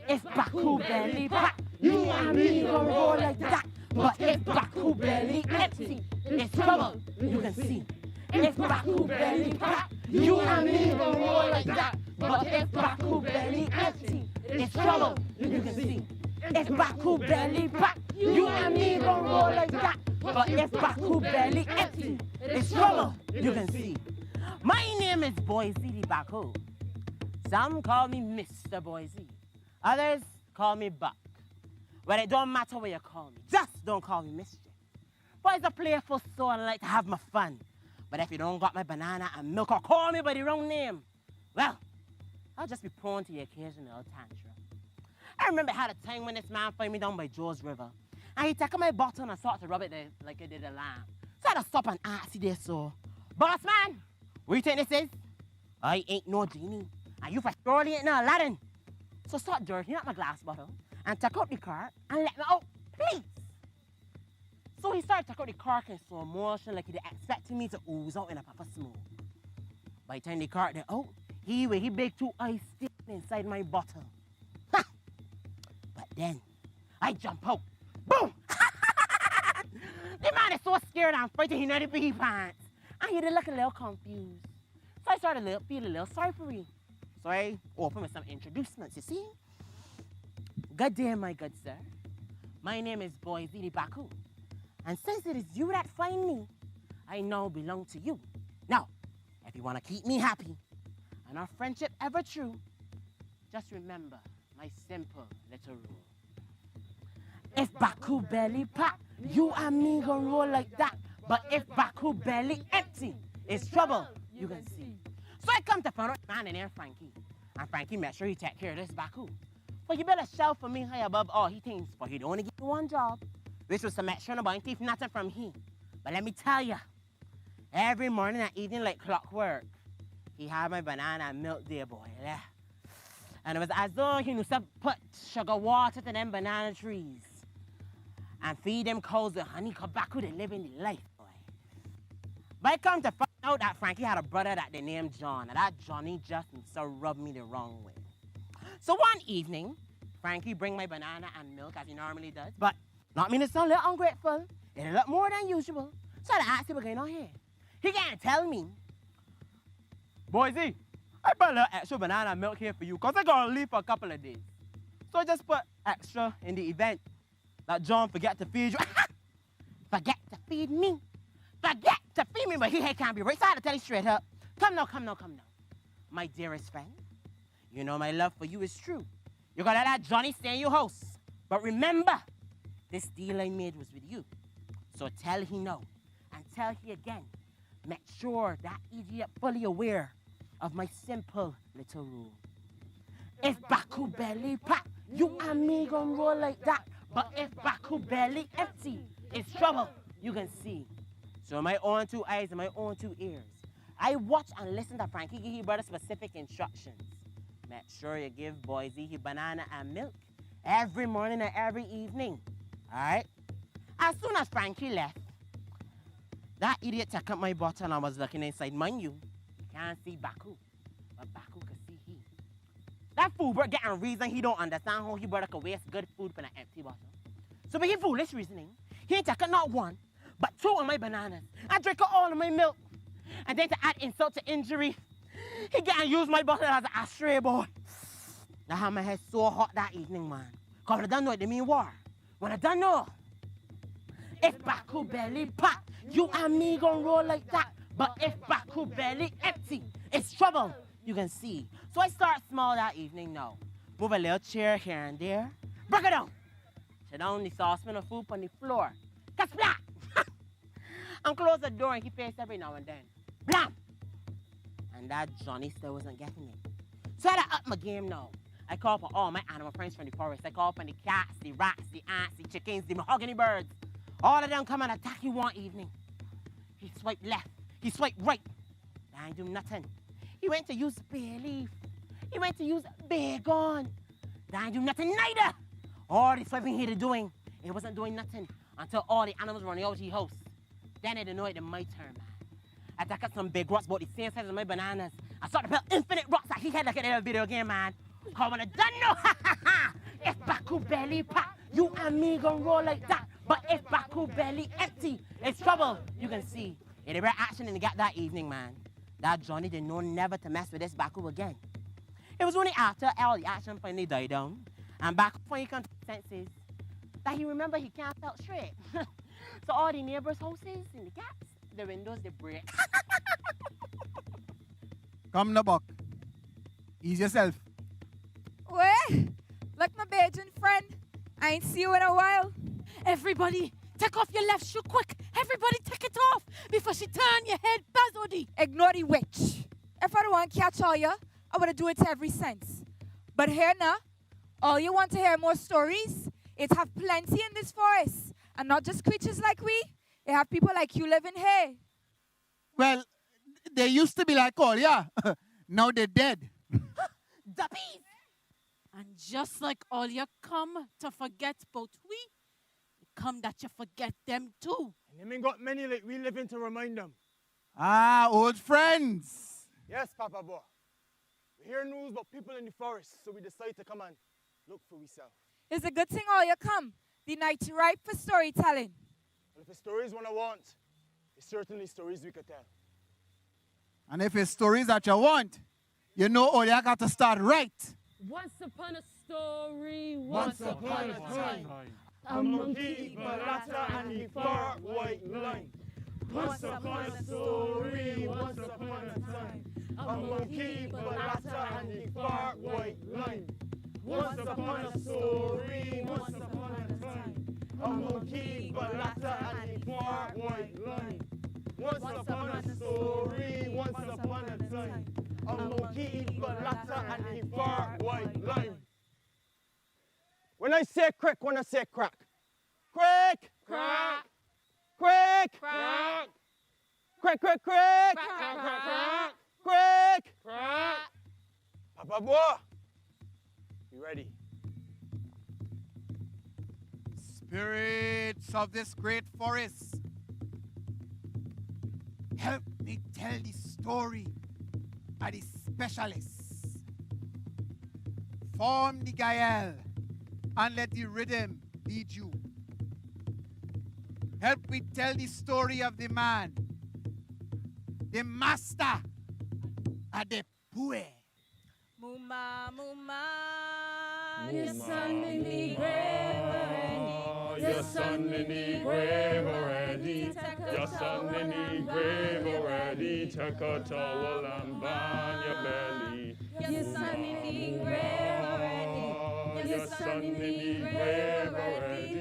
If Baku belly pack, you and me gonna roll like that. But if Baku belly empty, it's trouble, you can see. If Baku belly pack, you and me gonna roll like that. But if Baku belly empty, it's trouble, you can see. If Baku belly pack, you and me gonna roll like that. But if Baku belly empty, it's trouble, you can see. My name is Boise Baku. Some call me Mr. Boise. Others call me Buck. Well, it don't matter what you call me. Just don't call me mischief. Boy's a playful soul and I like to have my fun. But if you don't got my banana and milk or call me by the wrong name, well, I'll just be prone to the occasional tantrum. I remember I had a time when this man found me down by Joe's River. And he took my bottle and started to rub it there like it did a lamb. So I had to stop and ask you this, so, boss man, what you think this is? I ain't no genie. And you for surely ain't no Aladdin. So start dirtying up my glass bottle and take out the cork and let me out, please. So he started to take out the cork in slow motion like he was expecting me to ooze out in a puff of smoke. By the time the cork went out, he big two eyes still inside my bottle. Ha! But then, I jump out. Boom! The man is so scared and frightened he not even his pants. And he did look a little confused. So I started to feel a little sorry for him. So I opened with some introducements, you see. Good day, my good sir. My name is Boise Baku. And since it is you that find me, I now belong to you. Now, if you want to keep me happy and our friendship ever true, just remember my simple little rule. If Baku belly pack, you and me gonna roll like that. But if Baku belly empty, it's trouble, you can see. So I come to find out man in there, Frankie. And Frankie make sure he take care of this Baku. But you better shout for me high above all he thinks, but he'd only give me one job, which was to make sure nobody thief nothing from him. But let me tell you, every morning and evening like clockwork, he had my banana and milk there, boy. Yeah. And it was as though he knew to put sugar water to them banana trees and feed them cows with honey, cause Baku they live in the life, boy. But I come to find out that Frankie had a brother that they named John, and that Johnny just so rubbed me the wrong way. So one evening, Frankie bring my banana and milk as he normally does, but not mean to sound a little ungrateful. It a lot more than usual. So I asked him what's going on here. He can't tell me. Boise, I put a little extra banana and milk here for you, cause I gotta leave for a couple of days. So I just put extra in the event that John forget to feed you. Forget to feed me. Forget to feed me, but he can't be right. So I had to tell you straight up. Come now. My dearest friend, you know my love for you is true. You're gonna let that Johnny stay in your house. But remember, this deal I made was with you. So tell he no, and tell he again. Make sure that idiot fully aware of my simple little rule. If Baku belly pack, you and me gon' roll like that. But if Baku belly empty, it's trouble, you can see. So my own two eyes and my own two ears, I watch and listen to Frankie give his brother specific instructions. Make sure you give Boise his banana and milk every morning and every evening, all right? As soon as Frankie left, that idiot took up my bottle and I was looking inside. Mind you, can't see Baku, but Baku could see he. That fool bird getting reason he don't understand how he brother could waste good food for an empty bottle. So by his foolish reasoning, he ain't taking not one, but two of my bananas. I drink all of my milk. And then to add insult to injury, he getting use my bottle as an ashtray boy. That had my head so hot that evening, man. Cause when I done know it, they mean war. When I done know, if Baku belly pack, you and me gon' roll like that. But if Baku belly empty, it's trouble, you can see. So I start small that evening now. Move a little chair here and there. Break it down. Sit down the saucepan of food on the floor. Ka-splat! And close the door and keep pace every now and then. Blam! And that Johnny still wasn't getting it. So I had to up my game now. I call for all my animal friends from the forest. I call for the cats, the rats, the ants, the chickens, the mahogany birds. All of them come and attack you one evening. He swiped left. He swiped right. I ain't do nothing. He went to use bay leaf. He went to use bacon. I ain't do nothing neither. All the swiping he was doing, it wasn't doing nothing until all the animals running out of the house. Then I didn't know it was my turn, man. I took out some big rocks about the same size as my bananas. I started to build infinite rocks that he had like in a video game, man. Cause when I done know, if Baku belly pack, you and me gon' roll like that. But if Baku belly empty, it's trouble, you can see. It was action in the gap that evening, man. That Johnny didn't know never to mess with this Baku again. It was only after all the action finally died down, and Baku finally come to his senses, that he remembered he can't felt straight. So all the neighbors' houses in the gaps, the windows, they break. Come now, Buck. Ease yourself. Where? Like my Bajan friend. I ain't see you in a while. Everybody, take off your left shoe quick. Everybody take it off before she turn your head bazodi. Ignore the witch. If I don't want to catch all ya, I would do it to every sense. But here now, all you want to hear more stories, it have plenty in this forest. And not just creatures like we. They have people like you living here. Well, they used to be like all, yeah. Now they're dead. Duppies! And just like all you come to forget about we, you come that you forget them too. And them ain't got many like we living to remind them. Ah, old friends. Yes, Papa Boy. We hear news about people in the forest, so we decide to come and look for ourselves. It's a good thing all you come. The night ripe for storytelling. Well, if it's stories one I want, it's certainly stories we could tell. And if it's stories that you want, you know all you got to start right. Once upon a story, once upon a time, a monkey, balata, and the far white line. Once upon a story, once upon a time, a monkey, balata, and the far white line. Once upon a story, once upon a time, a monkey, balata, and the far white line. Once upon a story, once upon a time, a monkey, balata, and the far white line. When I say crick, when I say crack. Crick! Crack! Crick! Crack! Crick, crick, crick! Crack, crack, crack! Crick! Crack! Papa Boy! You ready? Spirits of this great forest, help me tell the story of the specialists. Form the gael and let the rhythm lead you. Help me tell the story of the man, the master, and the poet. Muma, muma. Your son in the grave already. Your son in the grave already. Your son in the grave already. Take a towel and bind your belly. Your son in the grave already. Your son in the grave already.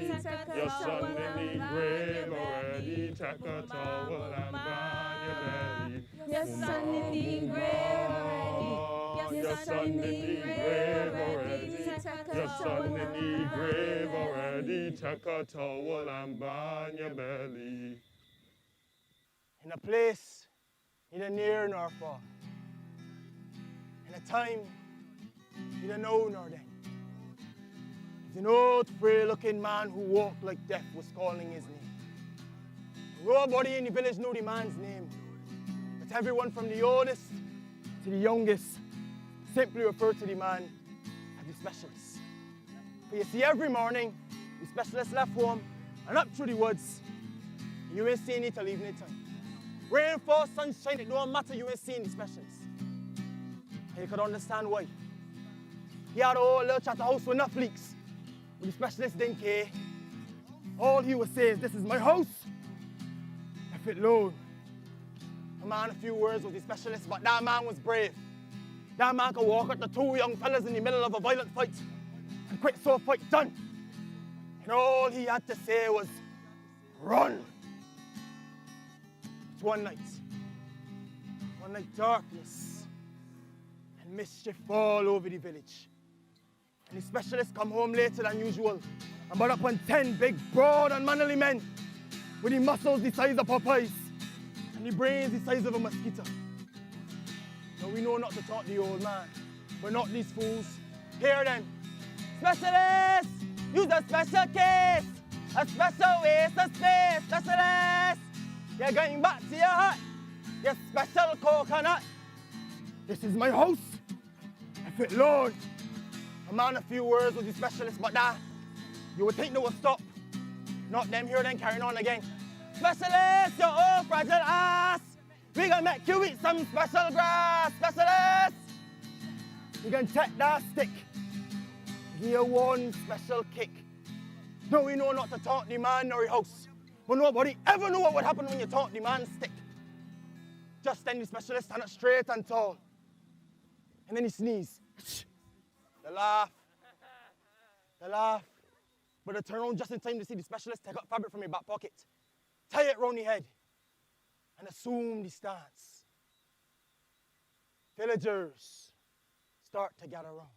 Your son in the grave already. Take a towel and bind your belly. Your son in the grave already. Your son in the grave already. Your son in the grave already. Take a towel and bind your belly. In a place neither near nor far, in a time neither know nor then, an old frail-looking man who walked like death was calling his name. Nobody in the village knew the man's name, but everyone from the oldest to the youngest simply referred to the man as the specialist. For you see, every morning, the specialist left home and up through the woods. You ain't seeing it till evening time. Rain, fall, sunshine, it don't matter, you ain't seeing the specialist. And you could understand why. He had a whole little chat house with enough leaks. But the specialist didn't care. All he would say is, this is my house. If it load. A man, a few words with the specialist, but that man was brave. That man could walk up to two young fellas in the middle of a violent fight and quit so fight done. And all he had to say was, run. It's one night darkness and mischief all over the village. And the specialists come home later than usual and brought up on 10 big, broad and manly men with the muscles the size of Popeyes and the brains the size of a mosquito. Now we know not to talk the old man, but not these fools. Hear them. Specialists! Use a special case! A special waste of space! Specialists! You're going back to your hut! Your special coconut! This is my house! If it load, a man a few words with the specialist, but that, you would think they would stop. Not them here then carrying on again. Specialist, your old fragile ass! We gonna make you eat some special grass, specialist! We gonna take that stick, give you one special kick. No, we know not to taunt the man nor the house, but nobody ever knew what would happen when you taunt the man's stick. Just then the specialist stand up straight and tall, and then he sneeze. They laugh, but they turn around just in time to see the specialist take up fabric from his back pocket, tie it round the head, and assume the stance. Villagers start to gather around.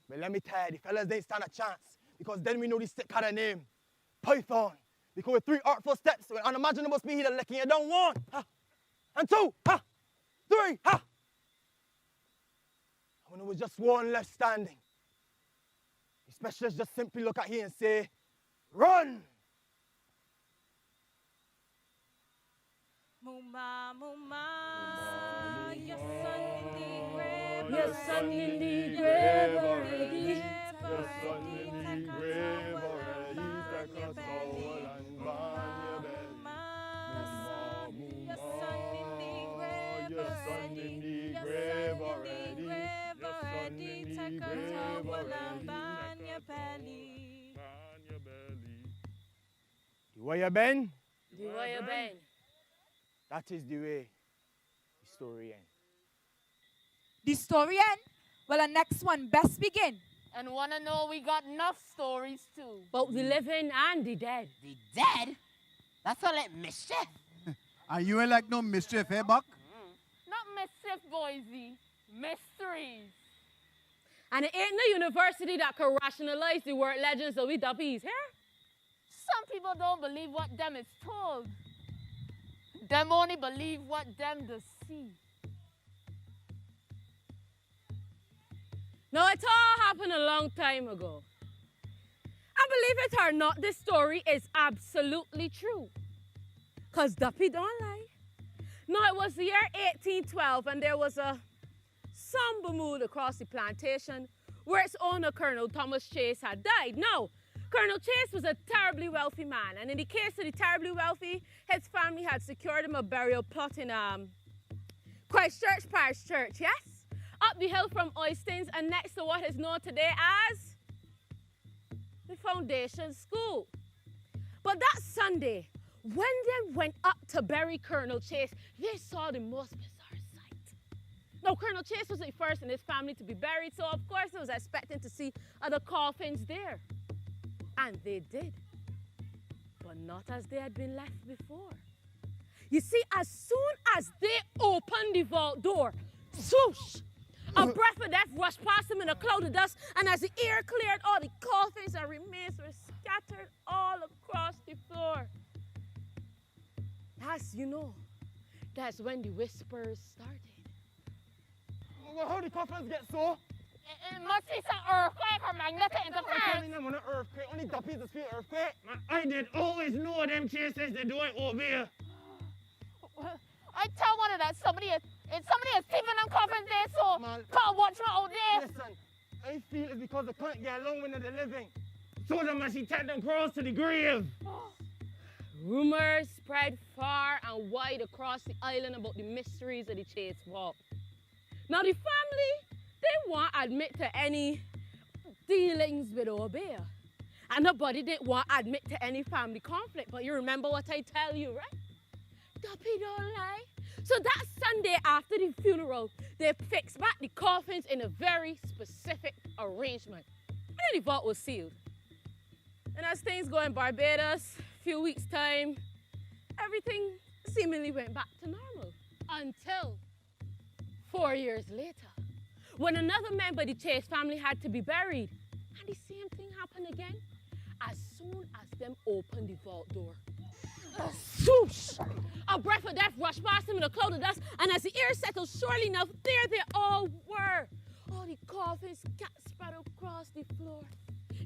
But let me tell you, the fellas didn't stand a chance, because then we know the stick had a name, Python. Because with 3 artful steps, with unimaginable speed, he'd licking you down 1, and 2, 3, And when there was just one left standing, the specialist just simply look at him and say, run! Muma, muma, your son in the grave. Your son in the grave already. Your son in the grave already. Take a towel and bind your belly. Your son in the grave. Your son in the grave already. Your son in the grave already. Bind your belly. Bind your belly. The way you been? The way you been? That is the way the story ends. The story end? Well, the next one best begin. And wanna know, we got enough stories too. Both the living and the dead. The dead? That's all that mischief. And you ain't like no mischief, eh, Buck? Not mischief, Boise. Mysteries. And it ain't no university that can rationalize the word legends of we duppies here. Some people don't believe what them is told. Them only believe what them does see. Now, it all happened a long time ago. And believe it or not, this story is absolutely true. Because Duppy don't lie. No, it was the year 1812, and there was a somber mood across the plantation where its owner, Colonel Thomas Chase, had died. Now, Colonel Chase was a terribly wealthy man, and in the case of the terribly wealthy, his family had secured him a burial plot in Christchurch Parish Church, yes? Up the hill from Oistins and next to what is known today as the Foundation School. But that Sunday, when they went up to bury Colonel Chase, they saw the most bizarre sight. Now, Colonel Chase was the first in his family to be buried, so of course they was expecting to see other coffins there. And they did, but not as they had been left before. You see, as soon as they opened the vault door, Swoosh! A breath of death rushed past him in a cloud of dust, and as the air cleared, all the coffins and remains were scattered all across the floor. That's when the whispers started. Well, how the coffins get so? It must be some earthquake or magnetic interference. I'm on an earthquake. Only duppies that feel earthquake. I did always know them chases they do it over here. I tell one of that somebody is thieving them coffins there, so can't watch my old days. Listen, I feel it's because they can't get along when they're living. So they must take them cross to the grave. Rumors spread far and wide across the island about the mysteries of the Chase Vault. Now the family, they won't admit to any dealings with Obeah. And nobody didn't want to admit to any family conflict. But you remember what I tell you, right? Duppy don't lie. So that Sunday after the funeral, they fixed back the coffins in a very specific arrangement. And then the vault was sealed. And as things go in Barbados, a few weeks' time, everything seemingly went back to normal. Until 4 years later, when another member of the Chase family had to be buried. And the same thing happened again as soon as them opened the vault door. Swoosh! A breath of death rushed past him in a cloud of dust, and as the air settled, surely enough, there they all were. All the coffins spread across the floor.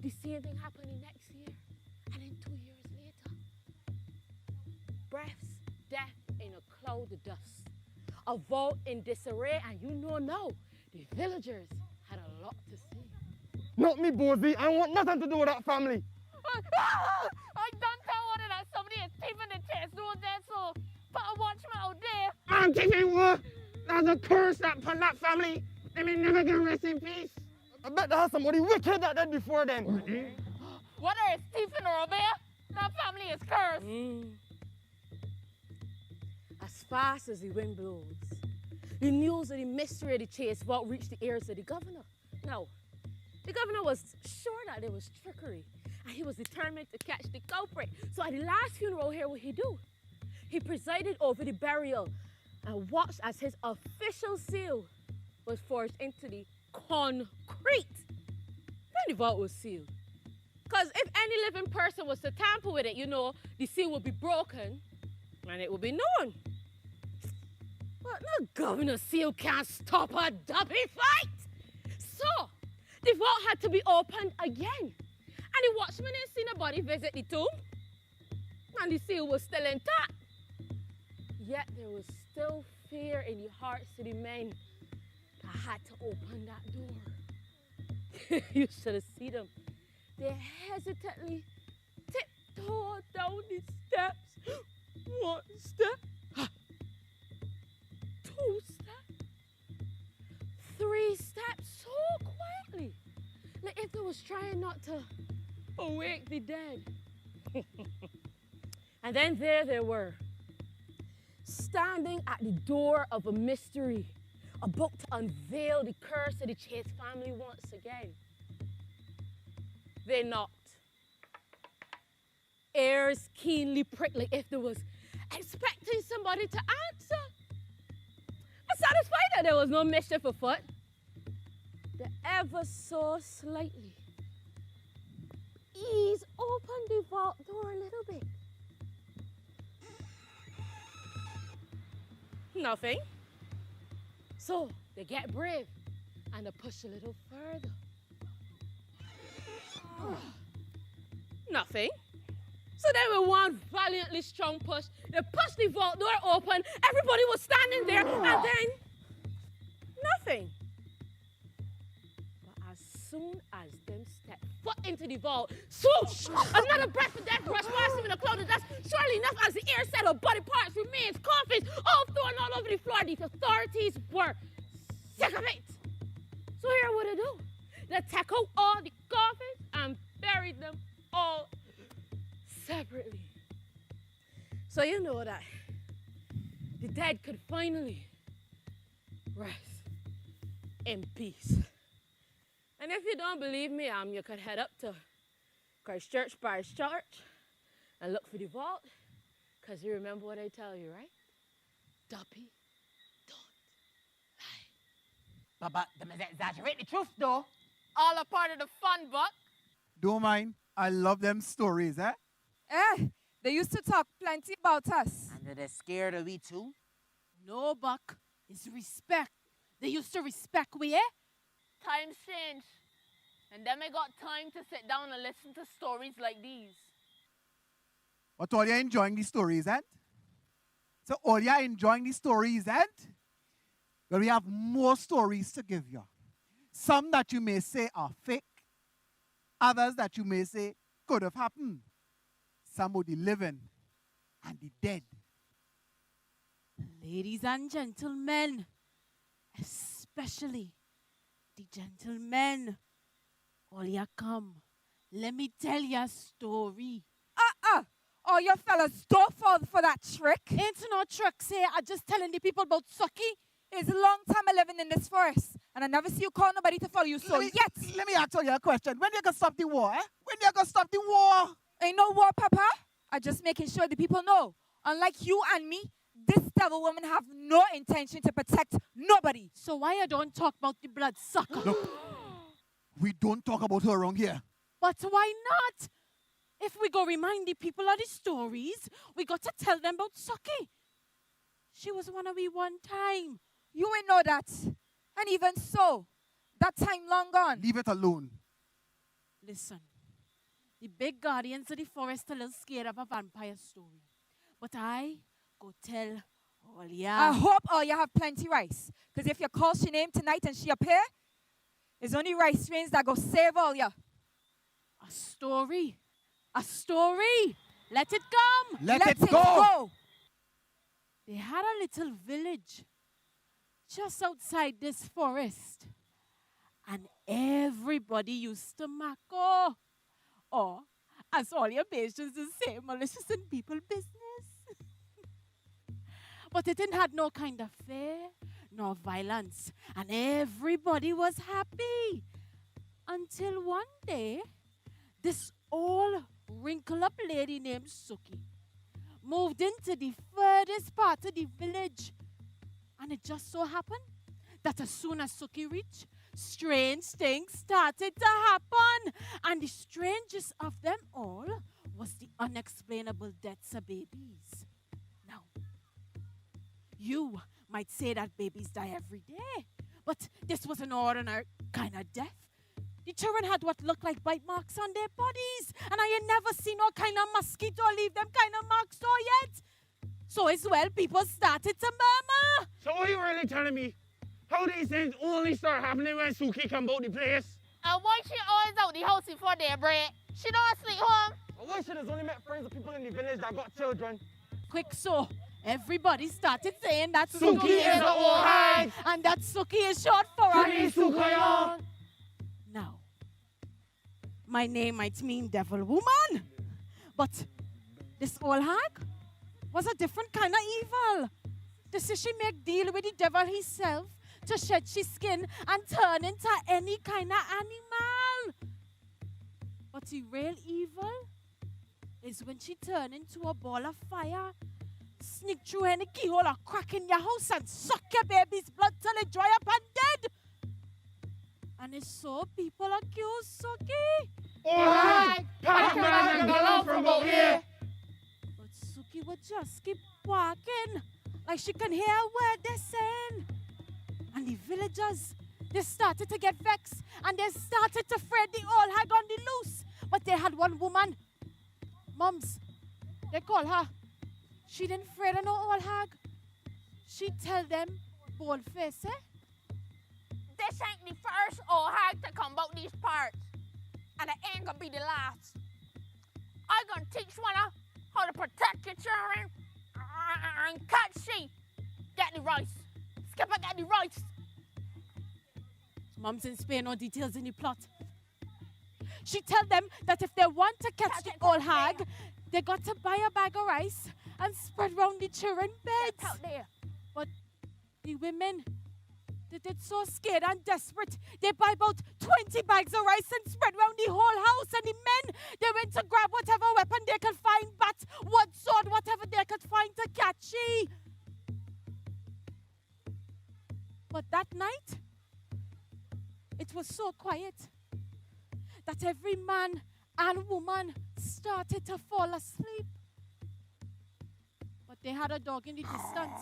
The same thing happened the next year, and then 2 years later. Breaths, death in a cloud of dust. A vault in disarray, and you know now, the villagers had a lot to say. Not me, Bozy. I want nothing to do with that family. I don't tell one of that somebody is thieving the chest doing that, so better watch my old day. I'm taking what? That's a curse upon that family. They may never get rest in peace. I bet there has somebody wicked that did before then. Whether it's Stephen or Obeah, that family is cursed. As fast as the wind blows, the news of the mystery of the Chase Vault reached the ears of the governor. Now, the governor was sure that there was trickery, and he was determined to catch the culprit. So at the last funeral here, what he do? He presided over the burial and watched as his official seal was forged into the concrete. Then the vault was sealed. Because if any living person was to tamper with it, the seal would be broken and it would be known. But no governor seal can't stop a duppy fight. So the vault had to be opened again. And the watchman ain't seen nobody visit the tomb. And the seal was still intact. Yet there was still fear in the hearts of the men that had to open that door. You should have seen them. They hesitantly tiptoed down the steps. 1 step. 2 steps. 3 steps so quietly. Like if they was trying not to awake the dead. And then there they were, standing at the door of a mystery, about to unveil the curse of the Chase family once again. They knocked. Ears keenly pricked, like if they was expecting somebody to answer. But satisfied that there was no mischief afoot, they ever so slightly ease open the vault door a little bit. Nothing. So they get brave and they push a little further. Nothing. So then with one valiantly strong push, they pushed the vault door open. Everybody was standing there, and then nothing. But as soon as them stepped foot into the vault, swoosh! Another breath of death rushed past him in a cloud of dust. Surely enough, as the air settled, body parts, remains, coffins, all thrown all over the floor. The authorities were sick of it. So here what they do. They took out all the coffins and buried them all separately. So you know that the dead could finally rest in peace. And if you don't believe me, you could head up to Christchurch Parish Church and look for the vault, because you remember what I tell you, right? Duppy, don't lie. But them exaggerate the truth, though. All a part of the fun, Buck. Don't mind. I love them stories, eh? They used to talk plenty about us. And they're scared of we too? No, Buck. It's respect. They used to respect we, eh? Times change. And then I got time to sit down and listen to stories like these. But all you're enjoying the stories, eh? So all you're enjoying the stories, eh? Well, we have more stories to give you. Some that you may say are fake. Others that you may say could have happened. Some of the living and the dead. Ladies and gentlemen, especially the gentlemen, all ya come, let me tell ya a story. All your fellas don't fall for that trick. Ain't no trick, say. I just telling the people about Sucky. It's a long time I living in this forest, and I never see you call nobody to follow you, so Let me ask you a question. When you gonna stop the war, eh? When you gonna stop the war? Ain't no war, Papa. I'm just making sure the people know. Unlike you and me, this devil woman have no intention to protect nobody. So why you don't talk about the blood sucker? Look, we don't talk about her around here. But why not? If we go remind the people of the stories, we got to tell them about Sucky. She was one of we one time. You ain't know that. And even so, that time long gone. Leave it alone. Listen, the big guardians of the forest are a little scared of a vampire story. But I go tell all ya. I hope all you have plenty rice. Because if you call she name tonight and she appear, it's only rice trains that go save all ya. A story. A story. Let it come. Let it go. They had a little village just outside this forest. And everybody used to mako. Or, as all your patients say, malicious in people business. But it didn't have no kind of fear, nor violence. And everybody was happy. Until one day, this old wrinkled-up lady named Suki moved into the furthest part of the village. And it just so happened that as soon as Suki reached, strange things started to happen. And the strangest of them all was the unexplainable deaths of babies. Now, you might say that babies die every day, but this was an ordinary kind of death. The children had what looked like bite marks on their bodies, and I ain't never seen no kind of mosquito leave them kind of marks so yet. So as well, people started to murmur. So what are you really telling me? How these things only start happening when Suki come out the place? And why she always out the house before daybreak? She don't sleep home. I wish she has only met friends of people in the village that got children. Quick so, everybody started saying that Suki is the old hag. And that Suki is short for Pretty Sukayon. Now, my name might mean devil woman, but this old hag was a different kind of evil. This is she make deal with the devil himself to shed his skin and turn into any kind of animal. But the real evil is when she turn into a ball of fire, sneak through any keyhole or crack in your house and suck your baby's blood till it dry up and dead. And it's so people accuse Suki. Alright, pack your bag and go out from out here. But Suki would just keep walking like she can hear a word they're saying. And the villagers, they started to get vexed and they started to fret the old hag on the loose. But they had one woman, Mums, they call her. She didn't fret of no old hag. She tell them, bold face, eh? This ain't the first old hag to come about these parts. And it ain't gonna be the last. I gonna teach one of how to protect your children and catch sheep. Get the rice. Skipper, get the rice. Mums didn't spare no details in the plot. She tell them that if they want to catch the old hag, they got to buy a bag of rice and spread round the children beds. Get out there. But the women, they're so scared and desperate. They buy about 20 bags of rice and spread round the whole house. And the men, they went to grab whatever weapon they could find, bat, wood, sword, whatever they could find to catch she. But that night, It was so quiet that every man and woman started to fall asleep. But they had a dog in the distance.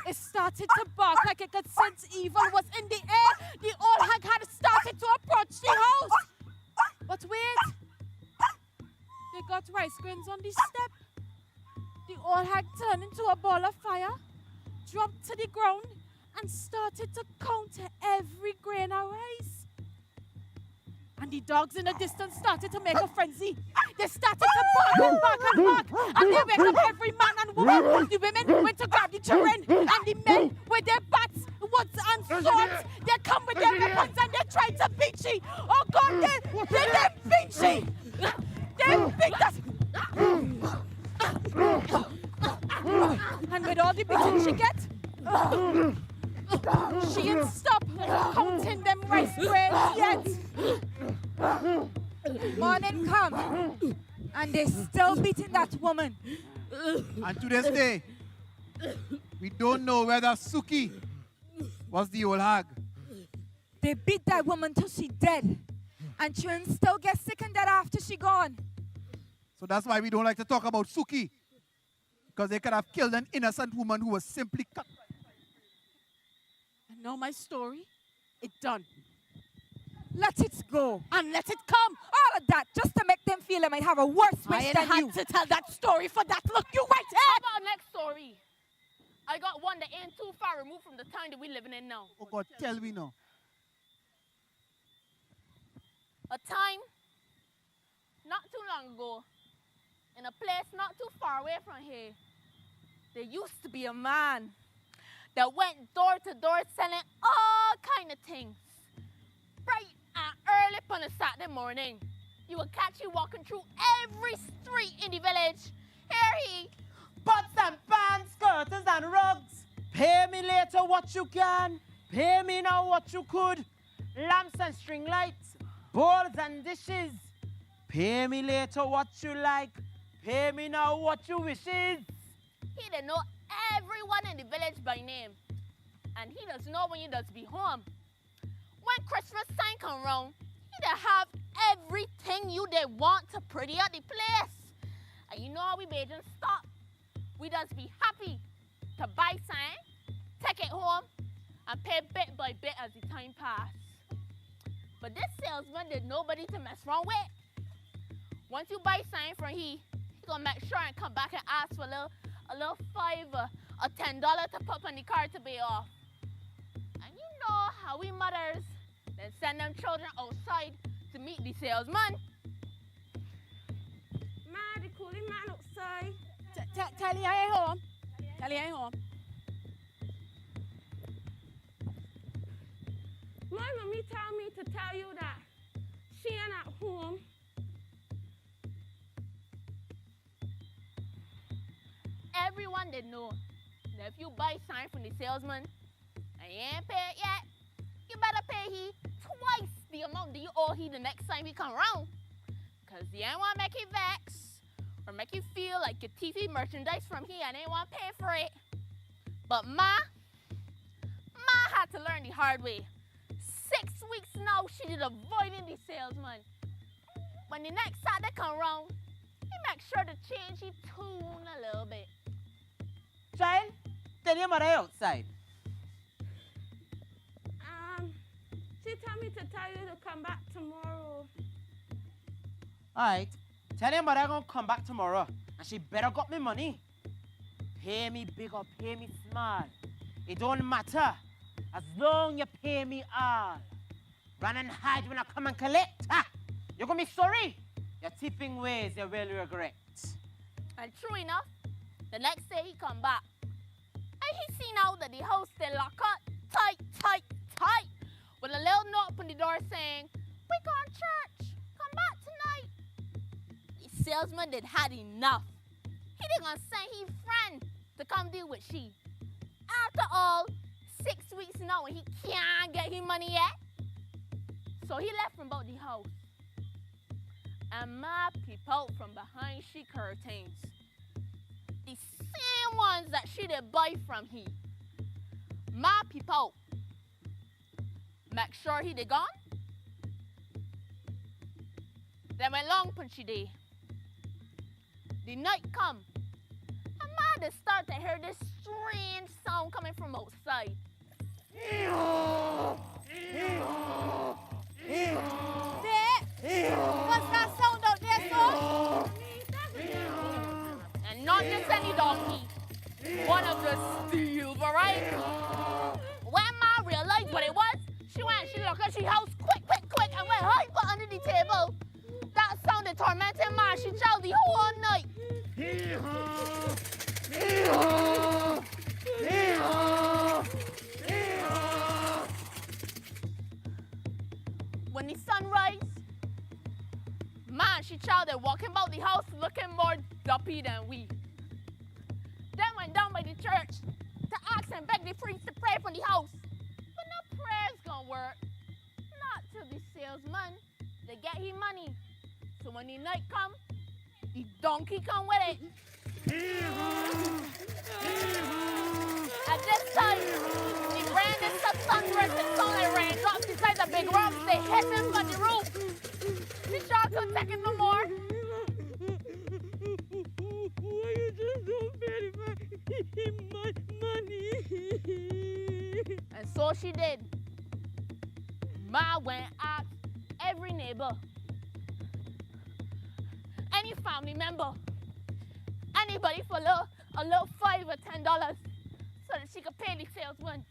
It started to bark like it could sense evil was in the air. The old hag had started to approach the house. But wait, they got rice grains on the step. The old hag turned into a ball of fire, dropped to the ground, and started to count every grain of rice. And the dogs in the distance started to make a frenzy. They started to bark and bark and bark. And they wake up every man and woman. The women went to grab the children. And the men with their bats, woods and swords, they come with their weapons and they try to beat she. Oh God, they beat she. They beat us. And with all the beating she gets, she ain't stop counting them rice grains yet. Morning come, and they still beating that woman. And to this day, we don't know whether Suki was the old hag. They beat that woman till she dead, and children still get sick and dead after she gone. So that's why we don't like to talk about Suki, because they could have killed an innocent woman who was simply cut. And now my story, it's done. Let it go. And let it come. All of that just to make them feel they might have a worse wish I than you. had to tell that story for that. Look, you right here. How about next story? I got one that ain't too far removed from the town that we living in now. Oh God, tell me now. A time not too long ago, in a place not too far away from here, there used to be a man that went door to door selling all kind of things. Bright and early on a Saturday morning, you will catch you walking through every street in the village. Here he, Pots and pans, curtains and rugs. Pay me later what you can. Pay me now what you could. Lamps and string lights, bowls and dishes. Pay me later what you like. Pay me now what you wishes. he done know everyone in the village by name. And he does know when you does be home. When Christmas time come round, he done have everything you they want to pretty up the place. And you know how we made just stop. We just be happy to buy something, take it home, and pay bit by bit as the time pass. But this salesman did nobody to mess wrong with. Once you buy something from he gonna make sure and come back and ask for a little $5 or $10 to put on the card to pay off. And you know how we mothers then send them children outside to meet the salesman. Man, the coolie man outside. Tell you I ain't home. Tell you I ain't home. My mommy tell me to tell you that she ain't at home. Everyone did know that if you buy something from the salesman and you ain't pay it yet, you better pay he twice the amount that you owe he the next time he come around. Cause he ain't wanna make you vex or make you feel like your TV merchandise from here and ain't wanna pay for it. But Ma had to learn the hard way. 6 weeks now she did avoiding the salesman. When the next Saturday come around, he make sure to change his tune a little bit. Child, tell your mother outside. She told me to tell you to come back tomorrow. Alright, tell your mother gonna come back tomorrow and she better got me money. Pay me big or pay me small. It don't matter. As long you pay me all. Run and hide when I come and collect. Ha! You're gonna be sorry. Your tipping ways you will regret. And true enough, the next day he come back. And he seen out that the house still locked up tight. With a little note on the door saying, "We going to church. Come back tonight." The salesman did had enough. He did gonna send his friend to come deal with she. After all, 6 weeks now and he can't get his money yet. So he left from about the house. And Ma peep out from behind she curtains. The same ones that she did buy from he. Ma peep out. make sure he de gone. Then when long punchy day, the night come, and ma they start to hear this strange sound coming from outside. There! What's that sound out there, son? And not just any donkey, one of the steel variety. When ma realized what it was, she went and she looked at she house quick, and went hyper under the table. That sounded tormenting ma. She yelled the whole night. When the sun rise, man, she child they walking about the house looking more dumpy than we. Then went down by the church to ask and beg the priest to pray for the house. But no prayers gonna work. Not till the salesman, they get him money. So when the night come, the donkey come with it. At this time, the rain is so thunderous and sound like raindrops beside the big rocks. They hit him from the roof. The shark couldn't take it no more. Why you just don't pay my money? And so she did. Ma went out every neighbor, any family member, anybody for a little $5 or $10 so that she could pay the salesman.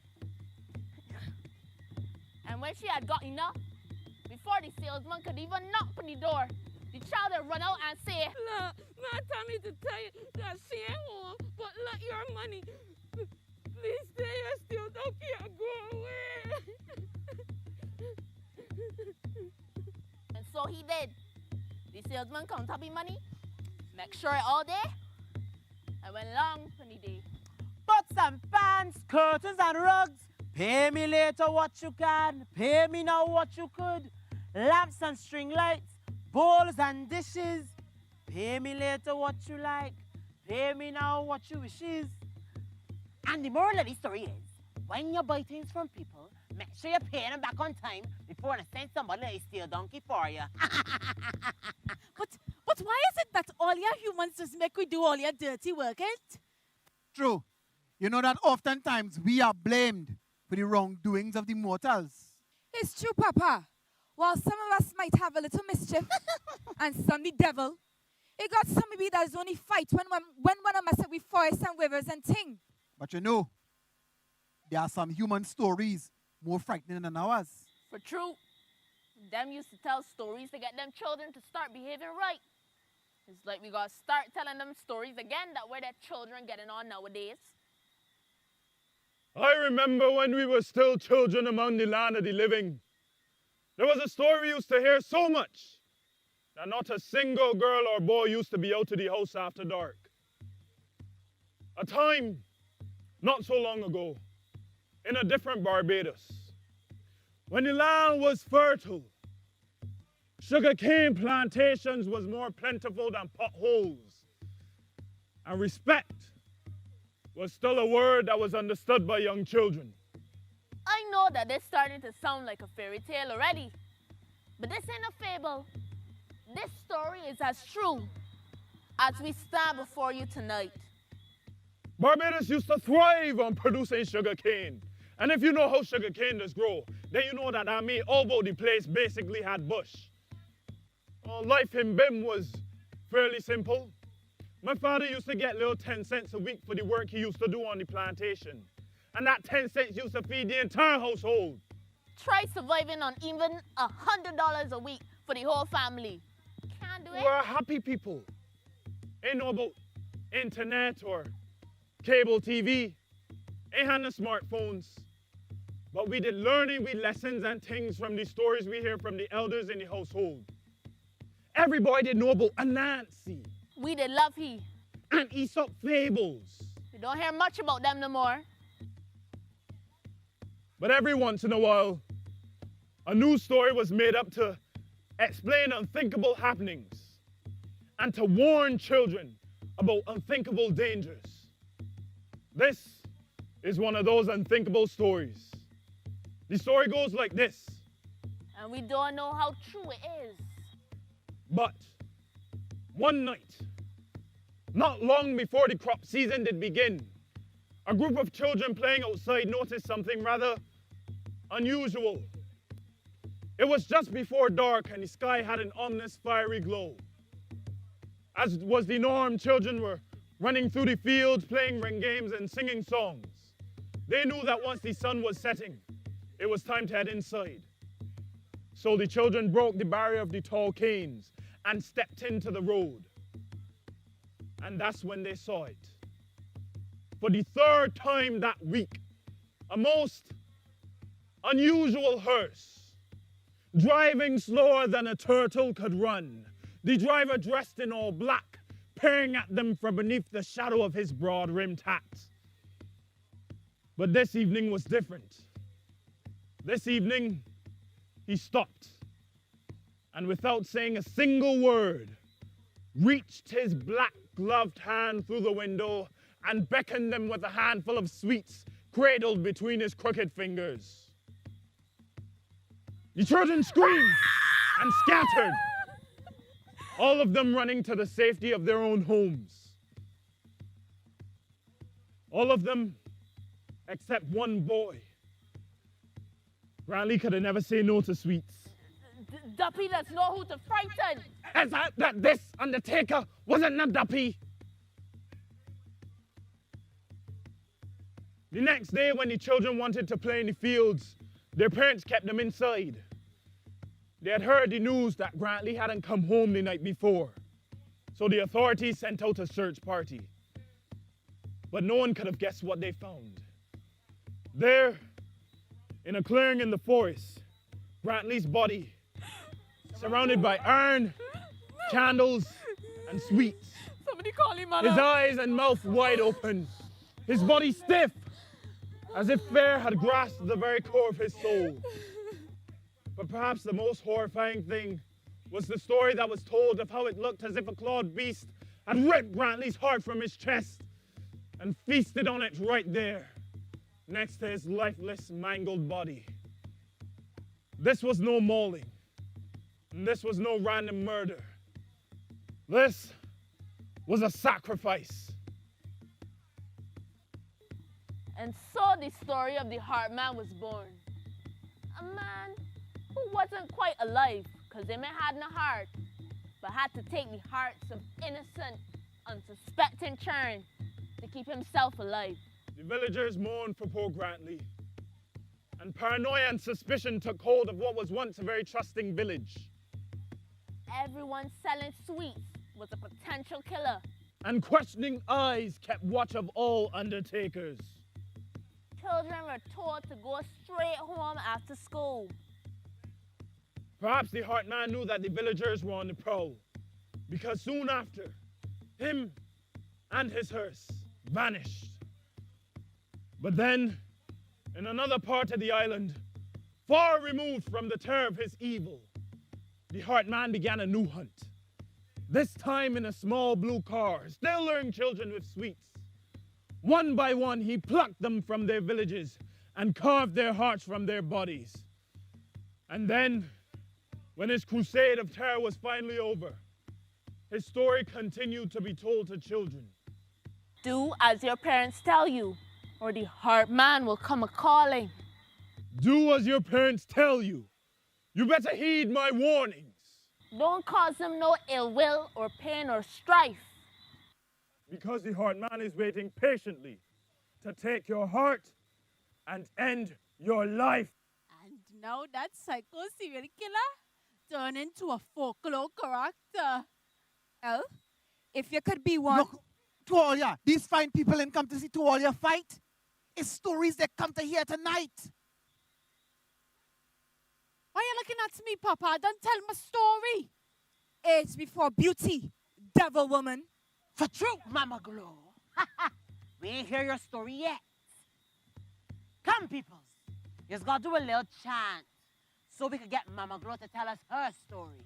And when she had got enough, before the salesman could even knock on the door, the child would run out and say, Look, ma tell me to tell you that she ain't home, but let your money. Please stay here still, don't can't go away. And so he did. The salesman count up his money, make sure it all there, and went long for the day. Pots and pans, curtains and rugs. Pay me later what you can, pay me now what you could. Lamps and string lights, bowls and dishes. Pay me later what you like, pay me now what you wishes. And the moral of the story is, when you buy things from people, make sure you pay them back on time before they send somebody to steal donkey for you. But why is it that all your humans just make we do all your dirty work, eh? True. You know that oftentimes we are blamed for the wrongdoings of the mortals. It's true, Papa. While some of us might have a little mischief and some the devil, it got some of it that is only fight when one of us with forests and rivers and ting. But you know, there are some human stories more frightening than ours. For true, them used to tell stories to get them children to start behaving right. It's like we gotta start telling them stories again that way their children getting on nowadays. I remember when we were still children among the land of the living. There was a story we used to hear so much that not a single girl or boy used to be out of the house after dark. A time, not so long ago, in a different Barbados, when the land was fertile, sugarcane plantations was more plentiful than potholes, and respect was still a word that was understood by young children. I know that this starting to sound like a fairy tale already, but this ain't a fable. This story is as true as we stand before you tonight. Barbados used to thrive on producing sugarcane. And if you know how sugarcane does grow, then you know that all over the place basically had bush. Life in BIM was fairly simple. My father used to get little 10 cents a week for the work he used to do on the plantation. And that 10 cents used to feed the entire household. Try surviving on even $100 a week for the whole family. Can't do it. We're happy people. Ain't know about internet or cable TV. Ain't had no smartphones. But we did learning with lessons and things from the stories we hear from the elders in the household. Everybody did know about Anansi. We did love he. And Aesop fables. We don't hear much about them no more. But every once in a while, a new story was made up to explain unthinkable happenings and to warn children about unthinkable dangers. This is one of those unthinkable stories. The story goes like this. And we don't know how true it is. But one night, not long before the crop season did begin, a group of children playing outside noticed something rather unusual. It was just before dark and the sky had an ominous fiery glow. As was the norm, children were running through the fields, playing ring games and singing songs. They knew that once the sun was setting, it was time to head inside. So the children broke the barrier of the tall canes and stepped into the road. And that's when they saw it. For the third time that week, a most unusual hearse, driving slower than a turtle could run. The driver dressed in all black, peering at them from beneath the shadow of his broad-rimmed hat. But this evening was different. This evening, he stopped, and without saying a single word, reached his black-gloved hand through the window and beckoned them with a handful of sweets cradled between his crooked fingers. The children screamed and scattered, all of them running to the safety of their own homes. All of them except one boy. Grantley could have never said no to sweets. Duppy doesn't know who to frighten. As that this undertaker wasn't a Duppy. The next day, when the children wanted to play in the fields, their parents kept them inside. They had heard the news that Grantley hadn't come home the night before, so the authorities sent out a search party. But no one could have guessed what they found. There, in a clearing in the forest, Grantley's body, surrounded by iron, candles, and sweets. Somebody call him, His eyes and mouth wide open, his body stiff, as if fear had grasped the very core of his soul. But perhaps the most horrifying thing was the story that was told of how it looked as if a clawed beast had ripped Grantley's heart from his chest and feasted on it right there, next to his lifeless, mangled body. This was no mauling, and this was no random murder. This was a sacrifice. And so the story of the heart man was born. A man who wasn't quite alive, because him had no heart, but had to take the hearts of innocent, unsuspecting children to keep himself alive. The villagers mourned for poor Grantley, and paranoia and suspicion took hold of what was once a very trusting village. Everyone selling sweets was a potential killer. And questioning eyes kept watch of all undertakers. Children were told to go straight home after school. Perhaps the heart man knew that the villagers were on the prowl, because soon after, him and his hearse vanished. But then, in another part of the island, far removed from the terror of his evil, the heart man began a new hunt. This time in a small blue car, still luring children with sweets. One by one, he plucked them from their villages and carved their hearts from their bodies. And then, when his crusade of terror was finally over, his story continued to be told to children. Do as your parents tell you, or the heart man will come a-calling. Do as your parents tell you. You better heed my warnings. Don't cause them no ill will or pain or strife. Because the heart man is waiting patiently to take your heart and end your life. And now that psycho serial killer turned into a folklore character. Well, if you could be one. Look, Tualia, these fine people didn't come to see Tualia fight. It's stories that come to hear tonight. Why are you looking at me, Papa? Don't tell my story. Age before beauty, devil woman. For true, Mama Glow. We ain't hear your story yet. Come, peoples. You've got to do a little chant so we can get Mama Glow to tell us her story.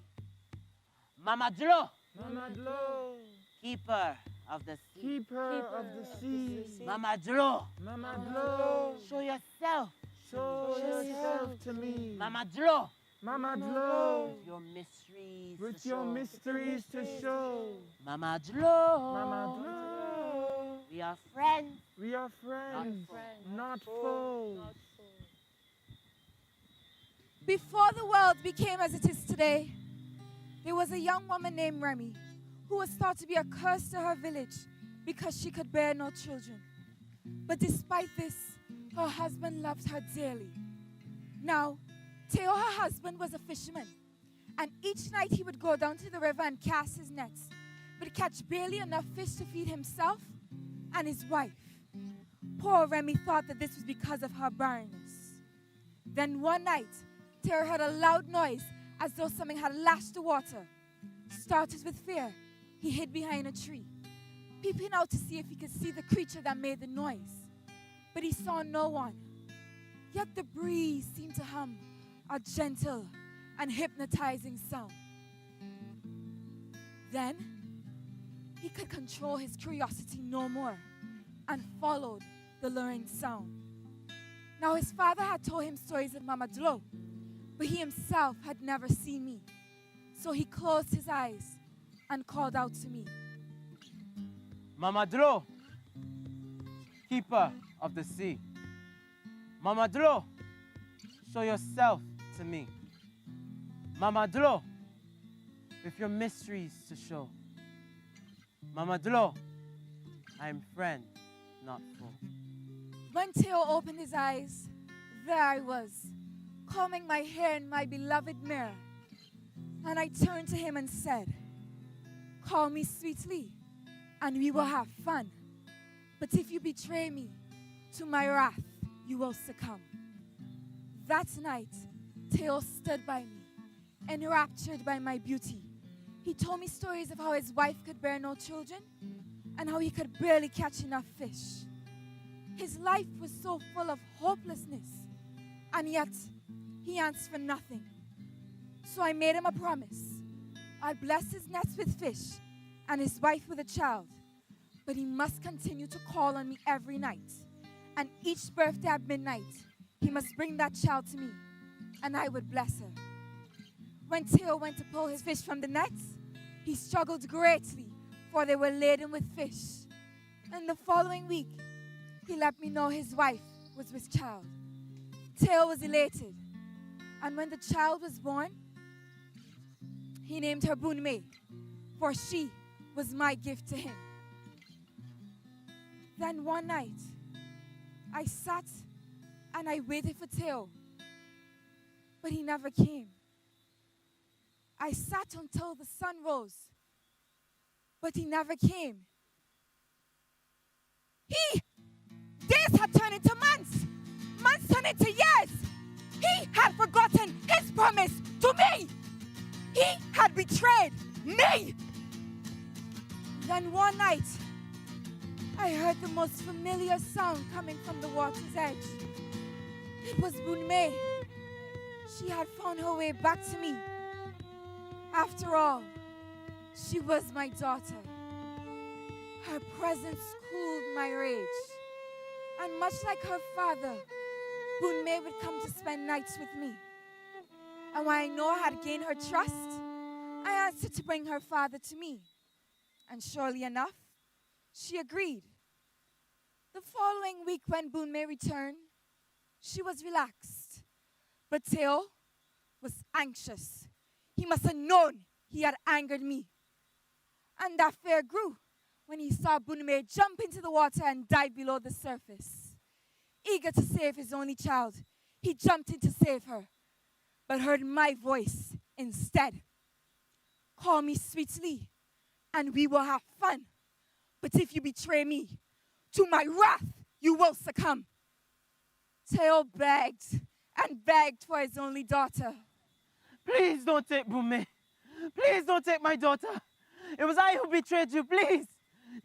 Mama Glow. Mama Glow. Keeper of the sea. Keeper of the sea. Mama Glow. Mama Glow. Show yourself. Show yourself to me. Mama Dlo. Mama Dlo. With your mysteries With to your show. mysteries to show. Mama Dlo. Mama Dlo. We are friends. We are friends. Not foes. Before the world became as it is today, there was a young woman named Remy who was thought to be a curse to her village because she could bear no children. But despite this, her husband loved her dearly. Now, Theo, her husband, was a fisherman, and each night he would go down to the river and cast his nets, but catch barely enough fish to feed himself and his wife. Poor Remy thought that this was because of her barrenness. Then one night, Theo heard a loud noise as though something had lashed the water. Startled with fear, he hid behind a tree, peeping out to see if he could see the creature that made the noise. But he saw no one. Yet the breeze seemed to hum a gentle and hypnotizing sound. Then he could control his curiosity no more and followed the luring sound. Now his father had told him stories of Mama Dlo, but he himself had never seen me. So he closed his eyes and called out to me. Mama Dlo, keeper of the sea. Mama Dlo, show yourself to me. Mama Dlo, with your mysteries to show. Mama Dlo, I am friend, not foe. When Theo opened his eyes, there I was, combing my hair in my beloved mirror. And I turned to him and said, "Call me sweetly, and we will have fun. But if you betray me, to my wrath you will succumb." That night, Theo stood by me, enraptured by my beauty. He told me stories of how his wife could bear no children and how he could barely catch enough fish. His life was so full of hopelessness, and yet he asked for nothing. So I made him a promise. I'd bless his nets with fish and his wife with a child, but he must continue to call on me every night. And each birthday at midnight, he must bring that child to me, and I would bless her. When Theo went to pull his fish from the nets, he struggled greatly, for they were laden with fish. And the following week, he let me know his wife was with child. Theo was elated, and when the child was born, he named her Bunme, for she was my gift to him. Then one night, I sat and I waited for Theo, but he never came. I sat until the sun rose, but he never came. Days had turned into months, months turned into years. He had forgotten his promise to me. He had betrayed me. Then one night, I heard the most familiar sound coming from the water's edge. It was Bunme. She had found her way back to me. After all, she was my daughter. Her presence cooled my rage. And much like her father, Bunme would come to spend nights with me. And when I know I had gained her trust, I asked her to bring her father to me. And surely enough, she agreed. The following week when Bunme returned, she was relaxed. But Theo was anxious. He must have known he had angered me. And that fear grew when he saw Bunme jump into the water and dive below the surface. Eager to save his only child, he jumped in to save her, but heard my voice instead. "Call me sweetly, and we will have fun. But if you betray me, to my wrath you will succumb." Theo begged and begged for his only daughter. Please don't take Bunme. Please don't take my daughter. It was I who betrayed you. Please,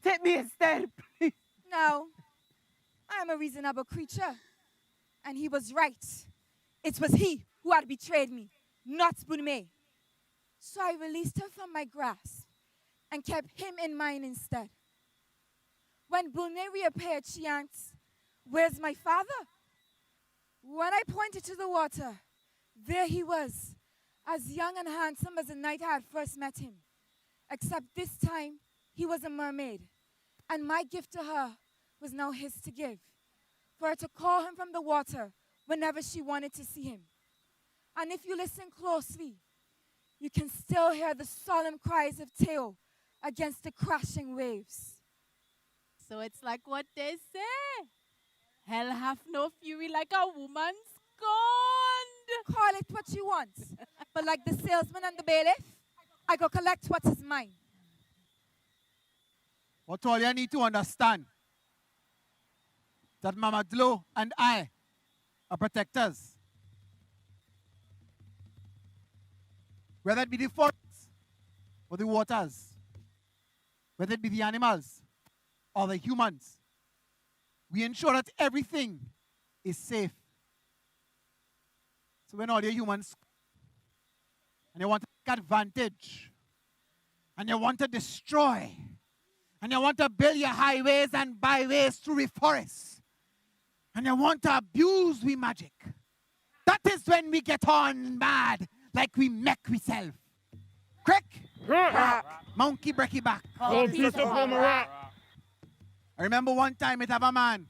take me instead, please. No, I am a reasonable creature. And he was right. It was he who had betrayed me, not Bunme. So I released her from my grasp and kept him in mind instead. When Bunme reappeared, she asked, "Where's my father?" When I pointed to the water, there he was, as young and handsome as the night I had first met him. Except this time, he was a mermaid, and my gift to her was now his to give, for her to call him from the water whenever she wanted to see him. And if you listen closely, you can still hear the solemn cries of Theo against the crashing waves. So it's like what they say. Hell hath no fury like a woman scorned. Call it what you want, but like the salesman and the bailiff, I go collect what is mine. What all you need to understand, that Mama Dlo and I are protectors. Whether it be the forests or the waters, whether it be the animals or the humans, we ensure that everything is safe. So when all the humans and they want to take advantage and they want to destroy and they want to build your highways and byways through the forests and they want to abuse we magic, that is when we get on mad like we make ourselves. Quick! Monkey breaky back. Oh, piece of rock. I remember one time it have a man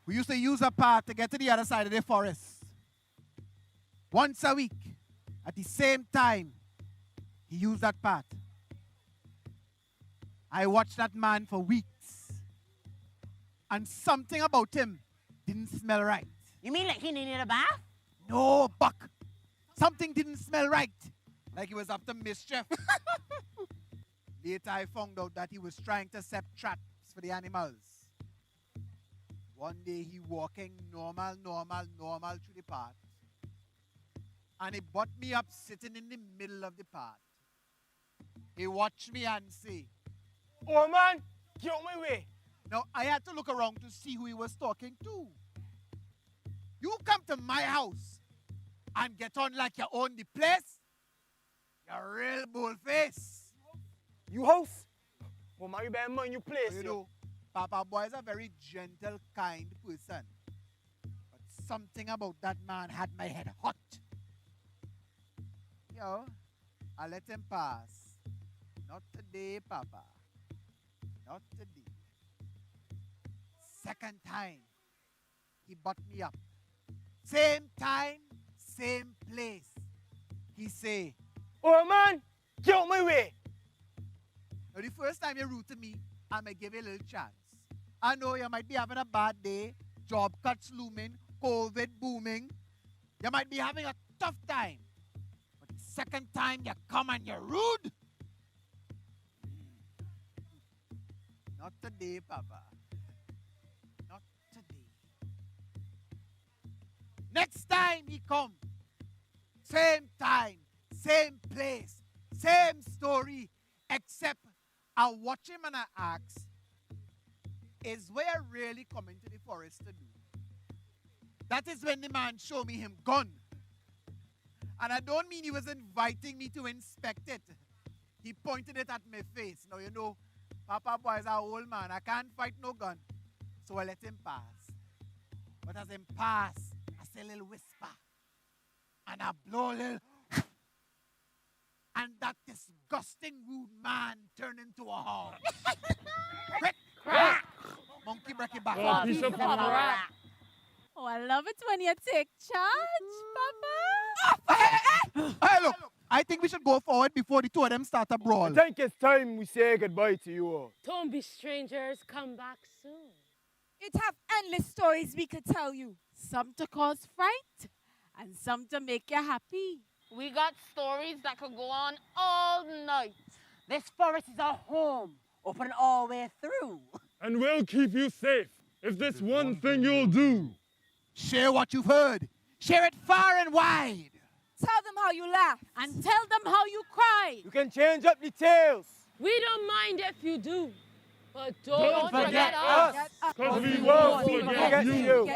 who used to use a path to get to the other side of the forest. Once a week, at the same time, he used that path. I watched that man for weeks, and something about him didn't smell right. You mean like he needed a bath? No, Buck. Something didn't smell right. Like he was up to mischief. Later I found out that he was trying to set traps for the animals. One day he walking normal through the path. And he brought me up sitting in the middle of the path. He watched me and say, "Oh man, get out my way." Now I had to look around to see who he was talking to. You come to my house and get on like you own the place? You're real bullface. You house? Well, man, you better mind your place. You know, Papa Boy is a very gentle, kind person. But something about that man had my head hot. Yo, I let him pass. Not today, Papa. Not today. Second time, he brought me up. Same time, same place. He say, "Oh man, get out my way." Now the first time you're rude to me, I may give you a little chance. I know you might be having a bad day, job cuts looming, COVID booming. You might be having a tough time. But the second time you come and you're rude, not today, Papa. Not today. Next time he come, same time, same place, same story, except I watch him and I ask, is where I really come into the forest to do? That is when the man show me him gun. And I don't mean he was inviting me to inspect it. He pointed it at my face. Now, you know, Papa Boy is an old man. I can't fight no gun. So I let him pass. But as him pass, I say a little whisper. And I blow a little. And that disgusting rude man turned into a hog. Quick! Monkey break it back. Oh, I love it when you take charge, Papa. Hey, look. I think we should go forward before the two of them start a brawl. I think it's time we say goodbye to you all. Don't be strangers, come back soon. It have endless stories we could tell you. Some to cause fright and some to make you happy. We got stories that could go on all night. This forest is our home, open all the way through. And we'll keep you safe if this one thing you'll do. Share what you've heard. Share it far and wide. Tell them how you laugh. And tell them how you cry. You can change up the tales. We don't mind if you do, but Don't don't forget us, because we won't forget you.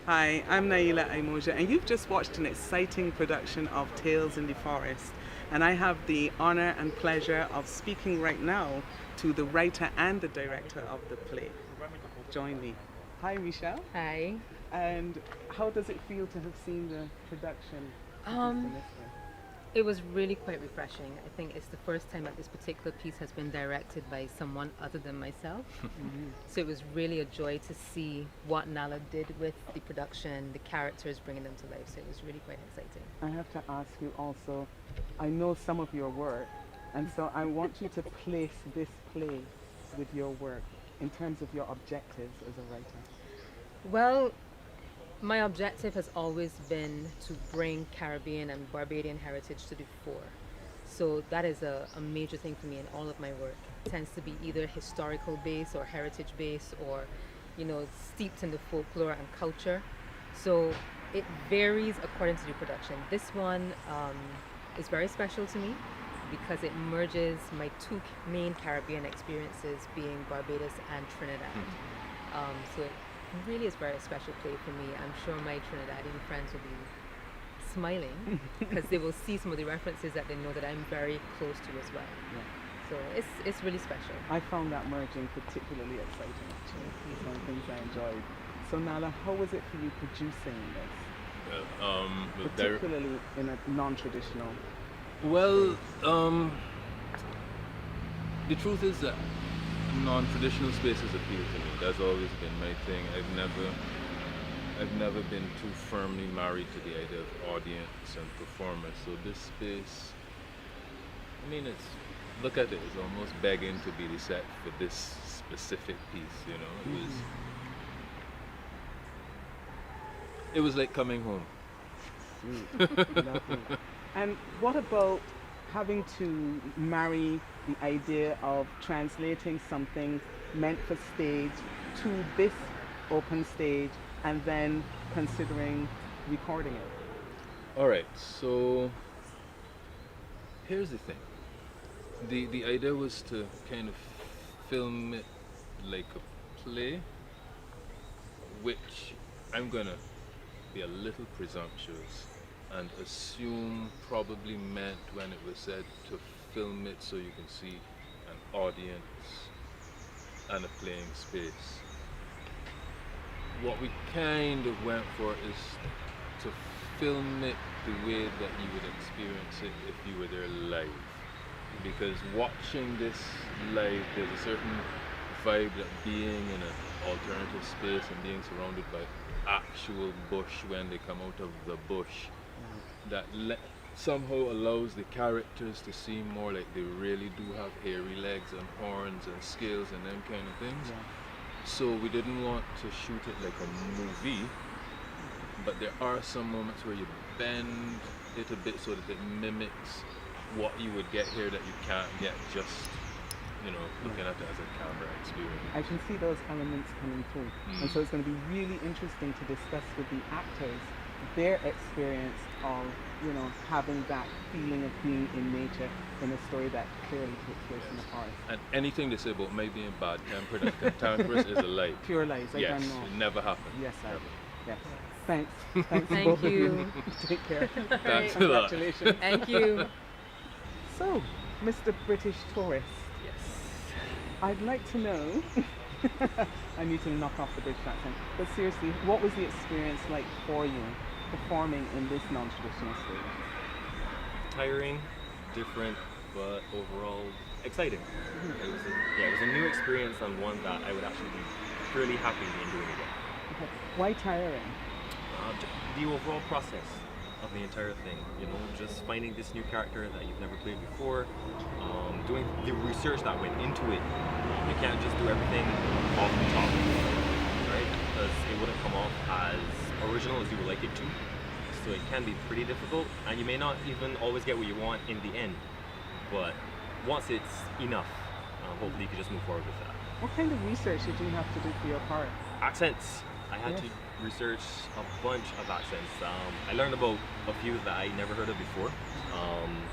Hi, I'm Naila Aimoja, and you've just watched an exciting production of Tales in the Forest. And I have the honor and pleasure of speaking right now to the writer and the director of the play. Join me. Hi, Michelle. Hi. And how does it feel to have seen the production? It was really quite refreshing. I think it's the first time that this particular piece has been directed by someone other than myself. So it was really a joy to see what Nala did with the production, the characters, bringing them to life. So it was really quite exciting. I have to ask you also, I know some of your work, and so I want you to place this play with your work in terms of your objectives as a writer. Well, my objective has always been to bring Caribbean and Barbadian heritage to the fore. So that is a major thing for me in all of my work. It tends to be either historical based or heritage based or, steeped in the folklore and culture. So it varies according to the production. This one is very special to me because it merges my two main Caribbean experiences being Barbados and Trinidad. So it really is very special play for me. I'm sure my Trinidadian friends will be smiling because they will see some of the references that they know that I'm very close to as well. Yeah. So it's really special. I found that merging particularly exciting actually. It's one of the things I enjoyed. So Nala, how was it for you producing this? Particularly in a non-traditional. Well, the truth is that non-traditional spaces appeal to me. That's always been my thing. I've never been too firmly married to the idea of audience and performance. So this space, look at it, it's almost begging to be the set for this specific piece, It was like coming home. Lovely. And what about having to marry the idea of translating something meant for stage to this open stage and then considering recording it? All right, so here's the thing. The idea was to kind of film it like a play, which I'm gonna be a little presumptuous and assume probably meant when it was said to film it so you can see an audience and a playing space. What we kind of went for is to film it the way that you would experience it if you were there live. Because watching this live, there's a certain vibe that being in an alternative space and being surrounded by actual bush when they come out of the bush, that somehow allows the characters to seem more like they really do have hairy legs and horns and scales and them kind of things. So we didn't want to shoot it like a movie, but there are some moments where you bend it a bit so that it mimics what you would get here that you can't get just looking at it as a camera experience. I can see those elements coming through. And so it's going to be really interesting to discuss with the actors their experience of, having that feeling of being in nature in a story that clearly takes place in the forest. And anything they say about me being bad-tempered and cantankerous is a lie. Pure lies, I yes, don't know. It never happened. Yes, never. Yes. Thanks. Thanks Thank both you. of you. Take care. Thanks a lot. Congratulations. Thank you. So, Mr. British tourist. Yes. I'd like to know, I need to knock off the British accent, but seriously, what was the experience like for you performing in this non-traditional stage? Tiring, different, but overall exciting. It was a new experience and one that I would actually be really happy in doing again. Okay. Why tiring? The overall process of the entire thing, just finding this new character that you've never played before, doing the research that went into it. You can't just do everything off the top, right? Because it wouldn't come off as original as you would like it to. So it can be pretty difficult, and you may not even always get what you want in the end. But once it's enough, hopefully you can just move forward with that. What kind of research did you have to do for your part? Accents. I had to research a bunch of accents. I learned about a few that I never heard of before.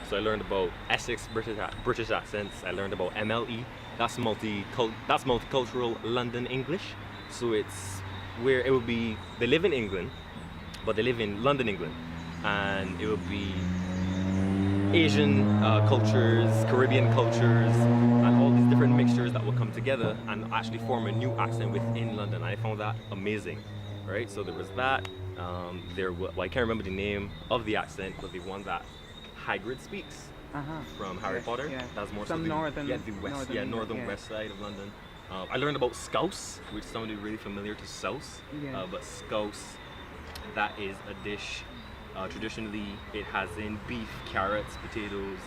So I learned about Essex British accents. I learned about MLE. That's multicultural London English. So it's where it would be, they live in England, but they live in London, England, and it would be Asian cultures, Caribbean cultures, and all these different mixtures that will come together and actually form a new accent within London. I found that amazing, right? So there was that. Well, I can't remember the name of the accent, but the one that Hagrid speaks from Harry Potter. Yeah. That's more Some so the, northern, yeah, the west, northern west side of London. I learned about scouse, which sounded really familiar to souse, Yeah. but scouse, that is a dish. Traditionally, it has in beef, carrots, potatoes.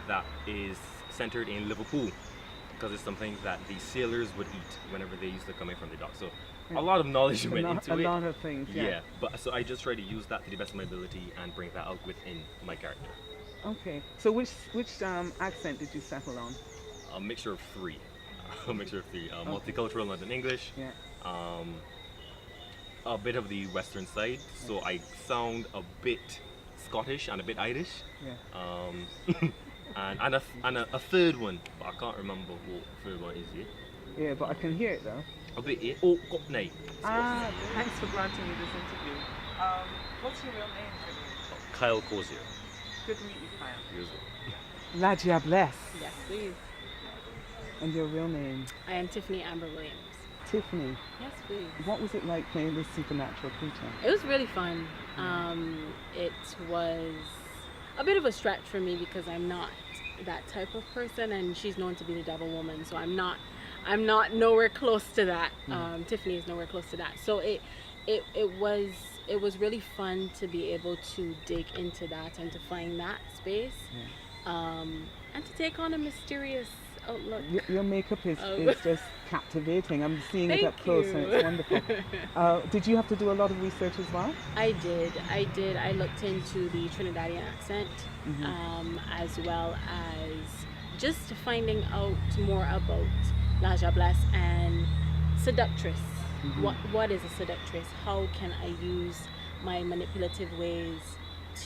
That is centered in Liverpool because it's something that the sailors would eat whenever they used to come in from the dock. So Yeah. Mm. a lot of knowledge went into A it. lot of things, yeah. But so I just try to use that to the best of my ability and bring that out within my character. Okay. So which accent did you settle on? A mixture of three. Multicultural London English. Yeah. A bit of the western side, so I sound a bit Scottish and a bit Irish. Yeah. And a third one, but I can't remember what the third one is yet. Yeah, but I can hear it though. A bit, yeah. Oh, Cockney. Thanks for granting me this interview. What's your real name? Kyle Cozier. Good to meet you, Kyle. Usually. Ladia Bless. Yes, please. And your real name? I am Tiffany Amber Williams. Tiffany. Yes, please. What was it like playing this supernatural creature? It was really fun. It was a bit of a stretch for me because I'm not that type of person, and she's known to be the devil woman, so I'm not nowhere close to that. Tiffany is nowhere close to that. So it was really fun to be able to dig into that and to find that space, and to take on a mysterious outlook. Your makeup is just captivating. I'm seeing it Thank up close and it's you. wonderful. Did you have to do a lot of research as well? I did. I looked into the Trinidadian accent, as well as just finding out more about Laja Bless and seductress. What is a seductress? How can I use my manipulative ways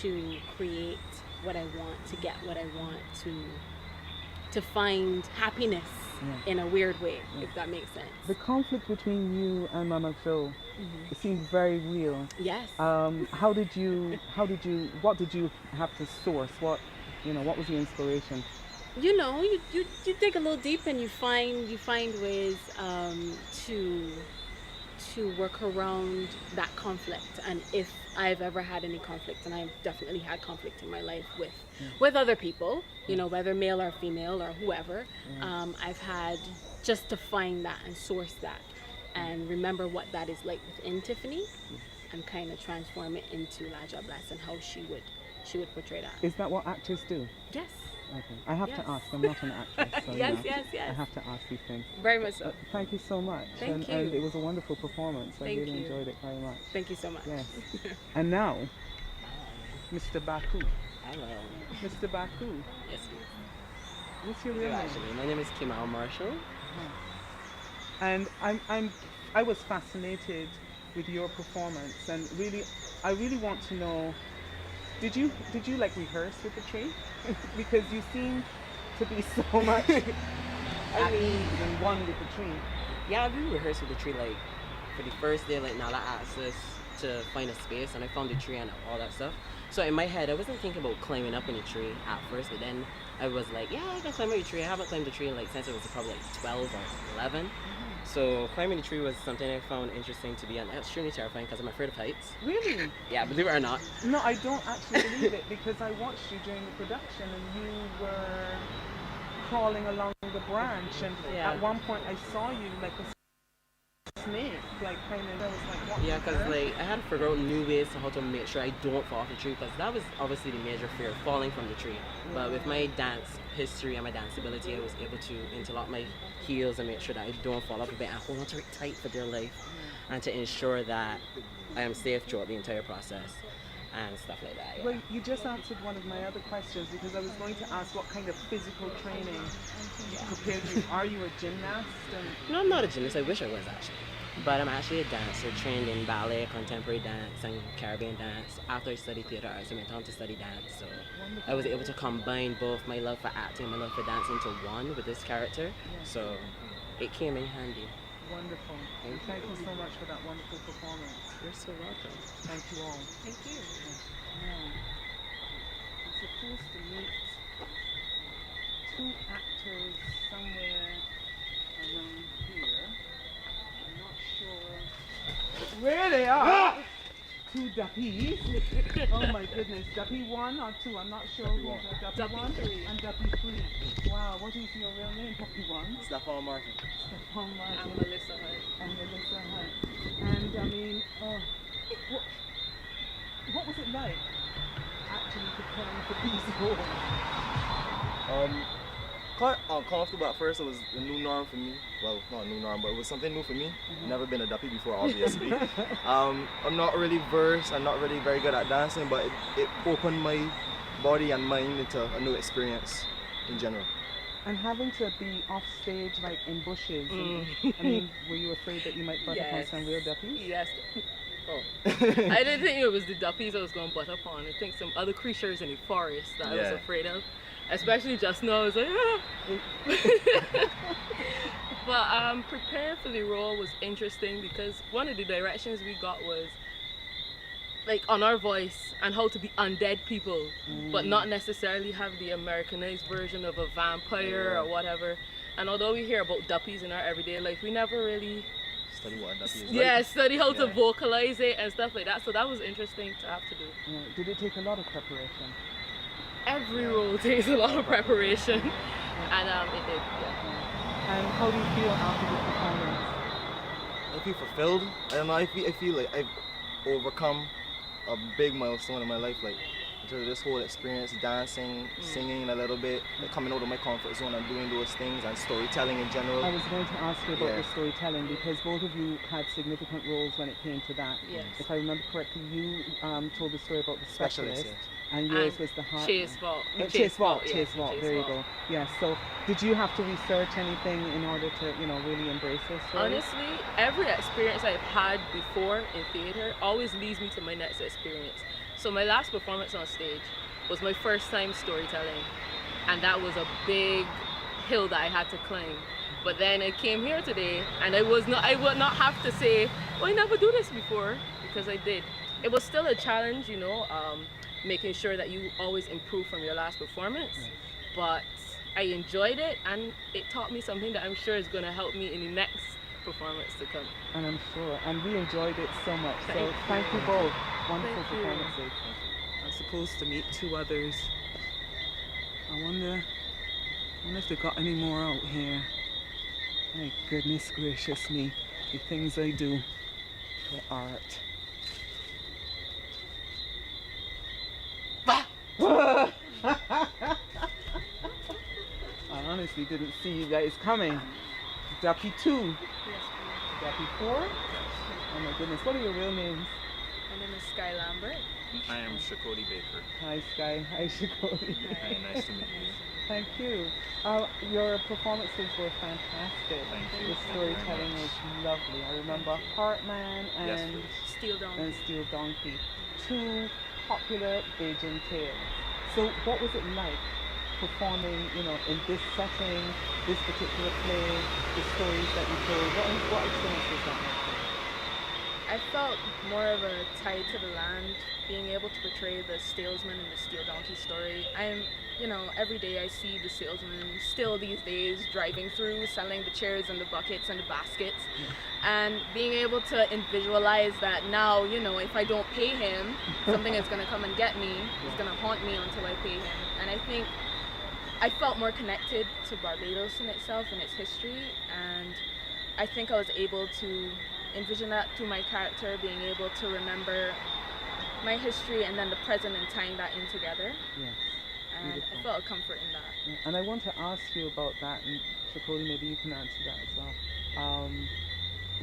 to create what I want, to get what I want, to find happiness in a weird way, if that makes sense. The conflict between you and Mama Joe, it seemed very real. Yes. What did you have to source? What was the inspiration? You know, you dig a little deep and you find ways to work around that conflict. And if I've ever had any conflict, and I've definitely had conflict in my life with other people, you know, whether male or female or whoever, I've had just to find that and source that and remember what that is like within Tiffany and kind of transform it into Laja Bless and how she would portray that. Is that what actors do? Yes. Okay. I have to ask. I'm not an actress. So, Yes. I have to ask these things. Very much so. Thank you so much. Thank you. And it was a wonderful performance. Thank I really you. enjoyed it very much. Thank you so much. Yes. And now, Mr. Baku. Hello. Mr. Baku. Yes, What's your real name? actually, my name is Kimal Marshall. And I was fascinated with your performance, and I really want to know. Did you like rehearse with the tree? Because you seem to be so much at ease and one with the tree. Yeah, we rehearsed with the tree like for the first day. Like Nala asked us to find a space, and I found the tree and all that stuff. So in my head, I wasn't thinking about climbing up in a tree at first, but then I was like, yeah, I can climb a tree. I haven't climbed a tree like since I was probably like 12 or 11. So climbing the tree was something I found interesting to be, and extremely terrifying because I'm afraid of heights. Really? Yeah, believe it or not. No, I don't actually believe it because I watched you during the production and you were crawling along the branch, and at one point I saw you like a snake, like kind of. I was like, what? Yeah, because like I had to figure out new ways to how to make sure I don't fall off the tree, because that was obviously the major fear, falling from the tree. But with my dance history and my dance ability, I was able to interlock my heels and make sure that I don't fall off a bit and hold on to it tight for dear life, and to ensure that I am safe throughout the entire process and stuff like that. Yeah. Well, you just answered one of my other questions, because I was going to ask what kind of physical training prepared you. Are you a gymnast? No, I'm not a gymnast. I wish I was actually. But I'm actually a dancer, trained in ballet, contemporary dance, and Caribbean dance. After I studied theatre arts, I went on to study dance. So I was able to combine both my love for acting and my love for dance into one with this character. So it came in handy. Wonderful. Thank you so much for that wonderful performance. You're so welcome. Thank you all. Thank you. Now, we're supposed to meet two actors somewhere around here. I'm not sure where they are. Two duppies. Oh my goodness. Duppy 1 or 2? I'm not sure who. Duppy 1 and Duppy 3. Wow, what is your real name, Duppy 1? Stefan Martin. Stefan Martin. I'm Melissa Hunt. And Melissa Hunt. And I mean, what was it like actually preparing for these roles? Quite uncomfortable at first. It was a new norm for me. Well, not a new norm, but it was something new for me. Never been a duppy before, obviously. I'm not really versed. I'm not really very good at dancing, but it opened my body and mind into a new experience in general. And having to be off stage, like in bushes. I mean, were you afraid that you might butt upon some real duppies? Yes. Oh. I didn't think it was the duppies I was going to butt up on. I think some other creatures in the forest that I was afraid of. Especially just now, I was like, But preparing for the role was interesting because one of the directions we got was like on our voice and how to be undead people, but not necessarily have the Americanized version of a vampire or whatever. And although we hear about duppies in our everyday life, we never really study what a duppy is like. like. Study how to vocalize it and stuff like that. So that was interesting to have to do. Did it take a lot of preparation? Every role takes a lot of preparation, and it did. And how do you feel after the performance? I feel fulfilled. I don't know. I feel like I've overcome a big milestone in my life. Like in terms of this whole experience, dancing, singing a little bit, like coming out of my comfort zone and doing those things, and storytelling in general. I was going to ask you about the storytelling because both of you had significant roles when it came to that. Yes. If I remember correctly, you told the story about the specialist. Yes. And yours was the heart. Chase Vault. Chase Vault. There you go. Yes. So, did you have to research anything in order to, really embrace this story? Honestly, every experience I've had before in theater always leads me to my next experience. So my last performance on stage was my first time storytelling, and that was a big hill that I had to climb. But then I came here today, and I would not have to say, "Oh, I never do this before," because I did. It was still a challenge, making sure that you always improve from your last performance, but I enjoyed it and it taught me something that I'm sure is going to help me in the next performance to come. And I'm sure, and we enjoyed it so much. So thank you both. Wonderful performances. I'm supposed to meet two others. I wonder if they got any more out here. My goodness gracious me, the things I do for art. I honestly didn't see you guys coming. Duppy 2. Yes, Duppy 4. Oh my goodness, what are your real names? My name is Sky Lambert. I am Shakoti Baker. Hi Sky, hi Shakoti. Hi, nice to meet you. Thank you. Your performances were fantastic. Thank you. The storytelling was lovely. I remember Heartman and Steel Donkey. Two popular Beijing tales. So what was it like performing, in this setting, this particular play, the stories that you told? What experience was that like for you? I felt more of a tie to the land, being able to portray the salesman in the Steel Donkey story. Every day I see the salesman still these days driving through, selling the chairs and the buckets and the baskets. And being able to visualize that now, if I don't pay him, something is going to come and get me. It's going to haunt me until I pay him. And I think I felt more connected to Barbados in itself and its history. And I think I was able to envision that through my character, being able to remember my history and then the present and tying that in together. Yes. And Beautiful. I felt a comfort in that. Yeah, and I want to ask you about that, and Shakoti, maybe you can answer that as well.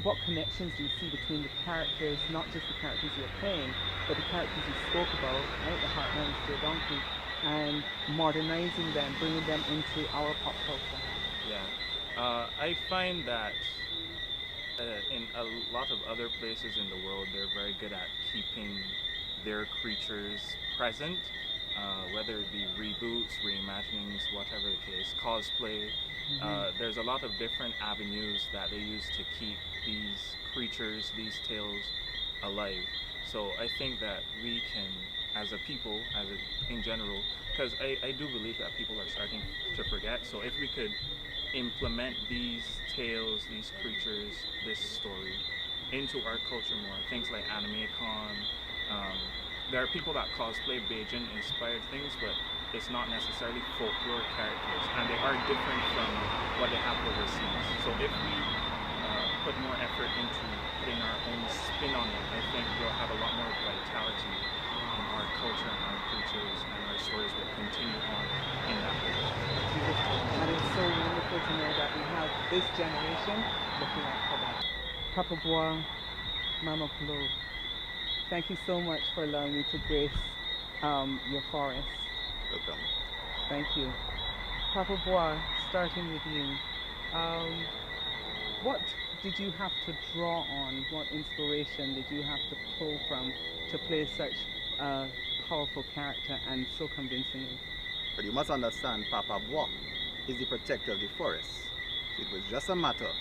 What connections do you see between the characters, not just the characters you're playing, but the characters you spoke about, right, the Heartman and Steel Donkey, and modernizing them, bringing them into our pop culture? Yeah, I find that in a lot of other places in the world, they're very good at keeping their creatures present, whether it be reboots, reimaginings, whatever the case, cosplay. There's a lot of different avenues that they use to keep these creatures, these tales alive. So I think that we can, as a people, in general, because I do believe that people are starting to forget. So if we could implement these tales, these creatures, this story into our culture more, things like Anime Con. There are people that cosplay Beijing inspired things, but it's not necessarily folklore characters, and they are different from what they have overseas. So if we put more effort into putting our own spin on it, I think we'll have a lot more vitality in our culture and our creatures, and our stories will continue on in that way. And it's so wonderful to know that we have this generation looking out for that. Papa Bois, Mama Glo, thank you so much for allowing me to grace your forest. Welcome. Thank you. Papa Bois, starting with you, what did you have to draw on? What inspiration did you have to pull from to play such a powerful character and so convincingly? But you must understand, Papa Bois is the protector of the forest. So it was just a matter of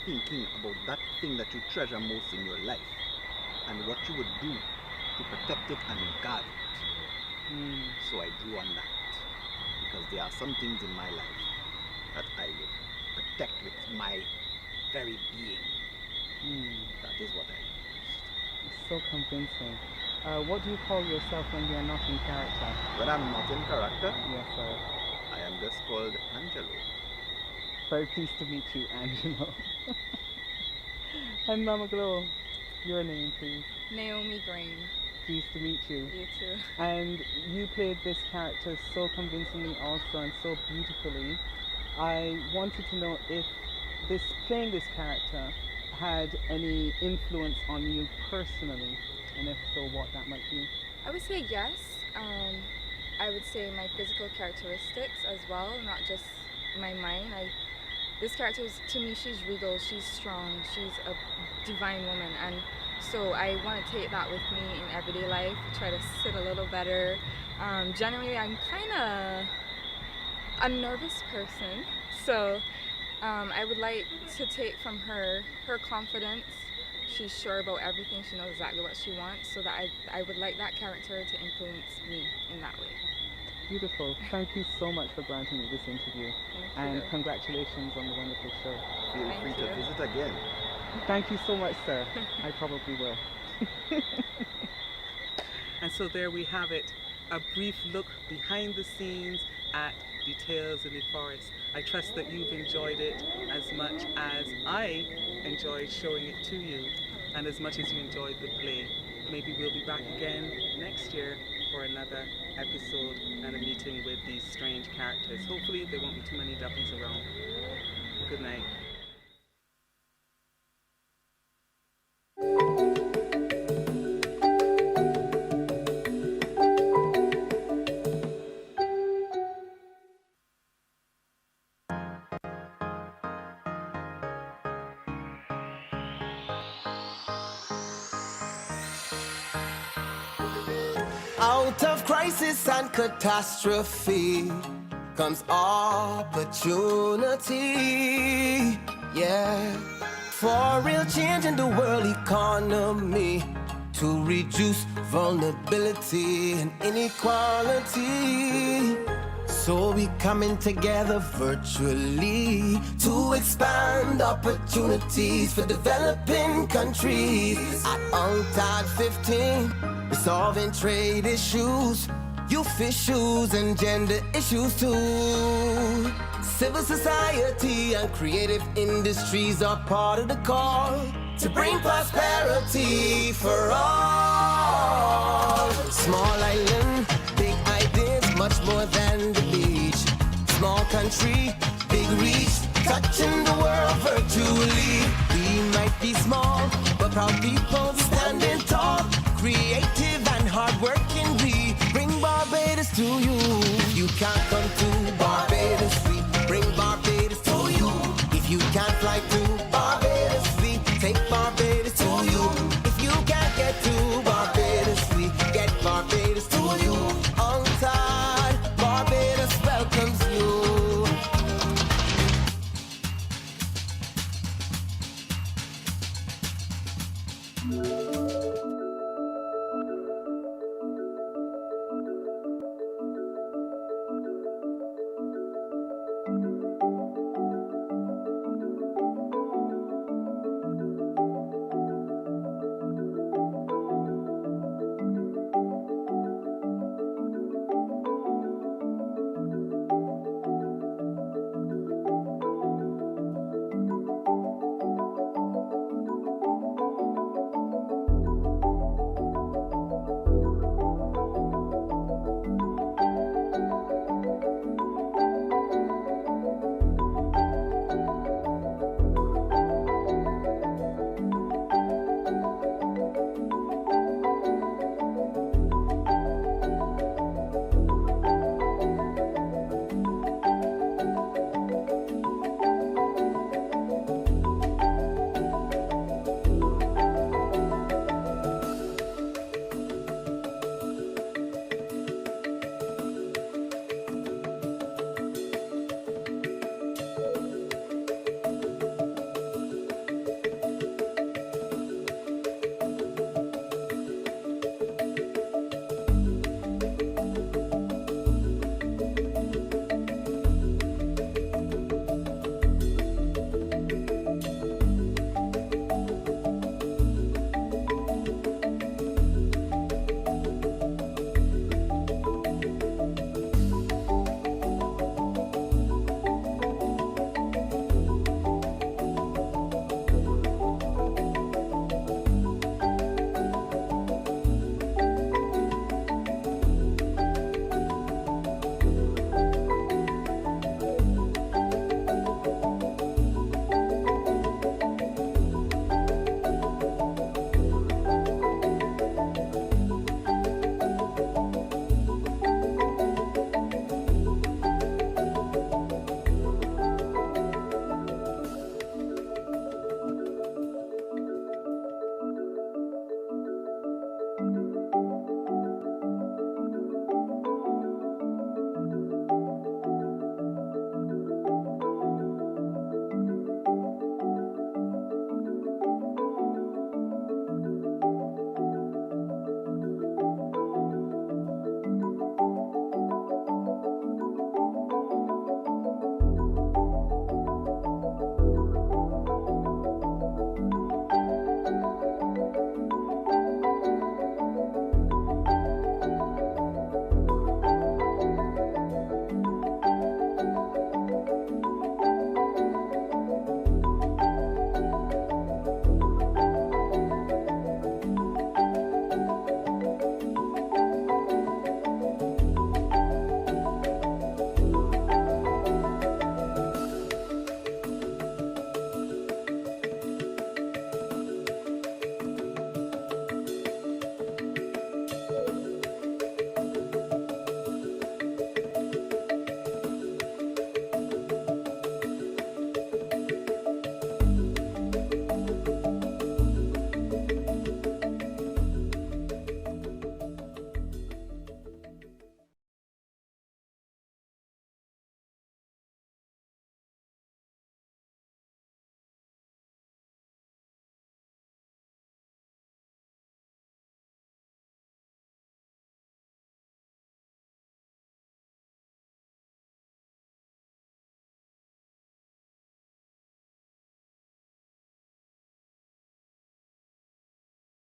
thinking about that thing that you treasure most in your life and what you would do to protect it and guard it. So I drew on that because there are some things in my life that I would protect with my very being. That is what I do. It's so convincing. What do you call yourself when you are not in character? When I'm not in character? Yes, sir. I am just called Angelo. Very pleased to meet you, Angelo. And Mama Glo, your name, please. Naomi Green. Pleased to meet you. You too. And you played this character so convincingly also and so beautifully. I wanted to know if playing this character had any influence on you personally, and if so, what that might be. I would say yes. I would say my physical characteristics as well, not just my mind. This character, to me, she's regal, she's strong, she's a divine woman, and so I want to take that with me in everyday life, try to sit a little better. Generally, I'm kind of a nervous person, so I would like to take from her confidence. She's sure about everything, she knows exactly what she wants, so that I would like that character to influence me in that way. Beautiful. Thank you so much for granting me this interview. And congratulations on the wonderful show. Feel free to visit again. Thank you so much, sir. I probably will. And so there we have it, a brief look behind the scenes at Details in the Forest. I trust that you've enjoyed it as much as I enjoyed showing it to you, and as much as you enjoyed the play. Maybe we'll be back again next year for another episode and a meeting with these strange characters. Hopefully there won't be too many duppies around. Good night. Out of crisis and catastrophe comes opportunity, yeah. For real change in the world economy, to reduce vulnerability and inequality. So we coming together virtually to expand opportunities for developing countries. At UNCTAD 15, we're solving trade issues, youth issues and gender issues too. Civil society and creative industries are part of the call to bring prosperity for all. Small island, big ideas, much more than the beach. Small country, big reach, touching the world virtually. We might be small, but proud people standing tall. Creative and hardworking, we bring Barbados to you.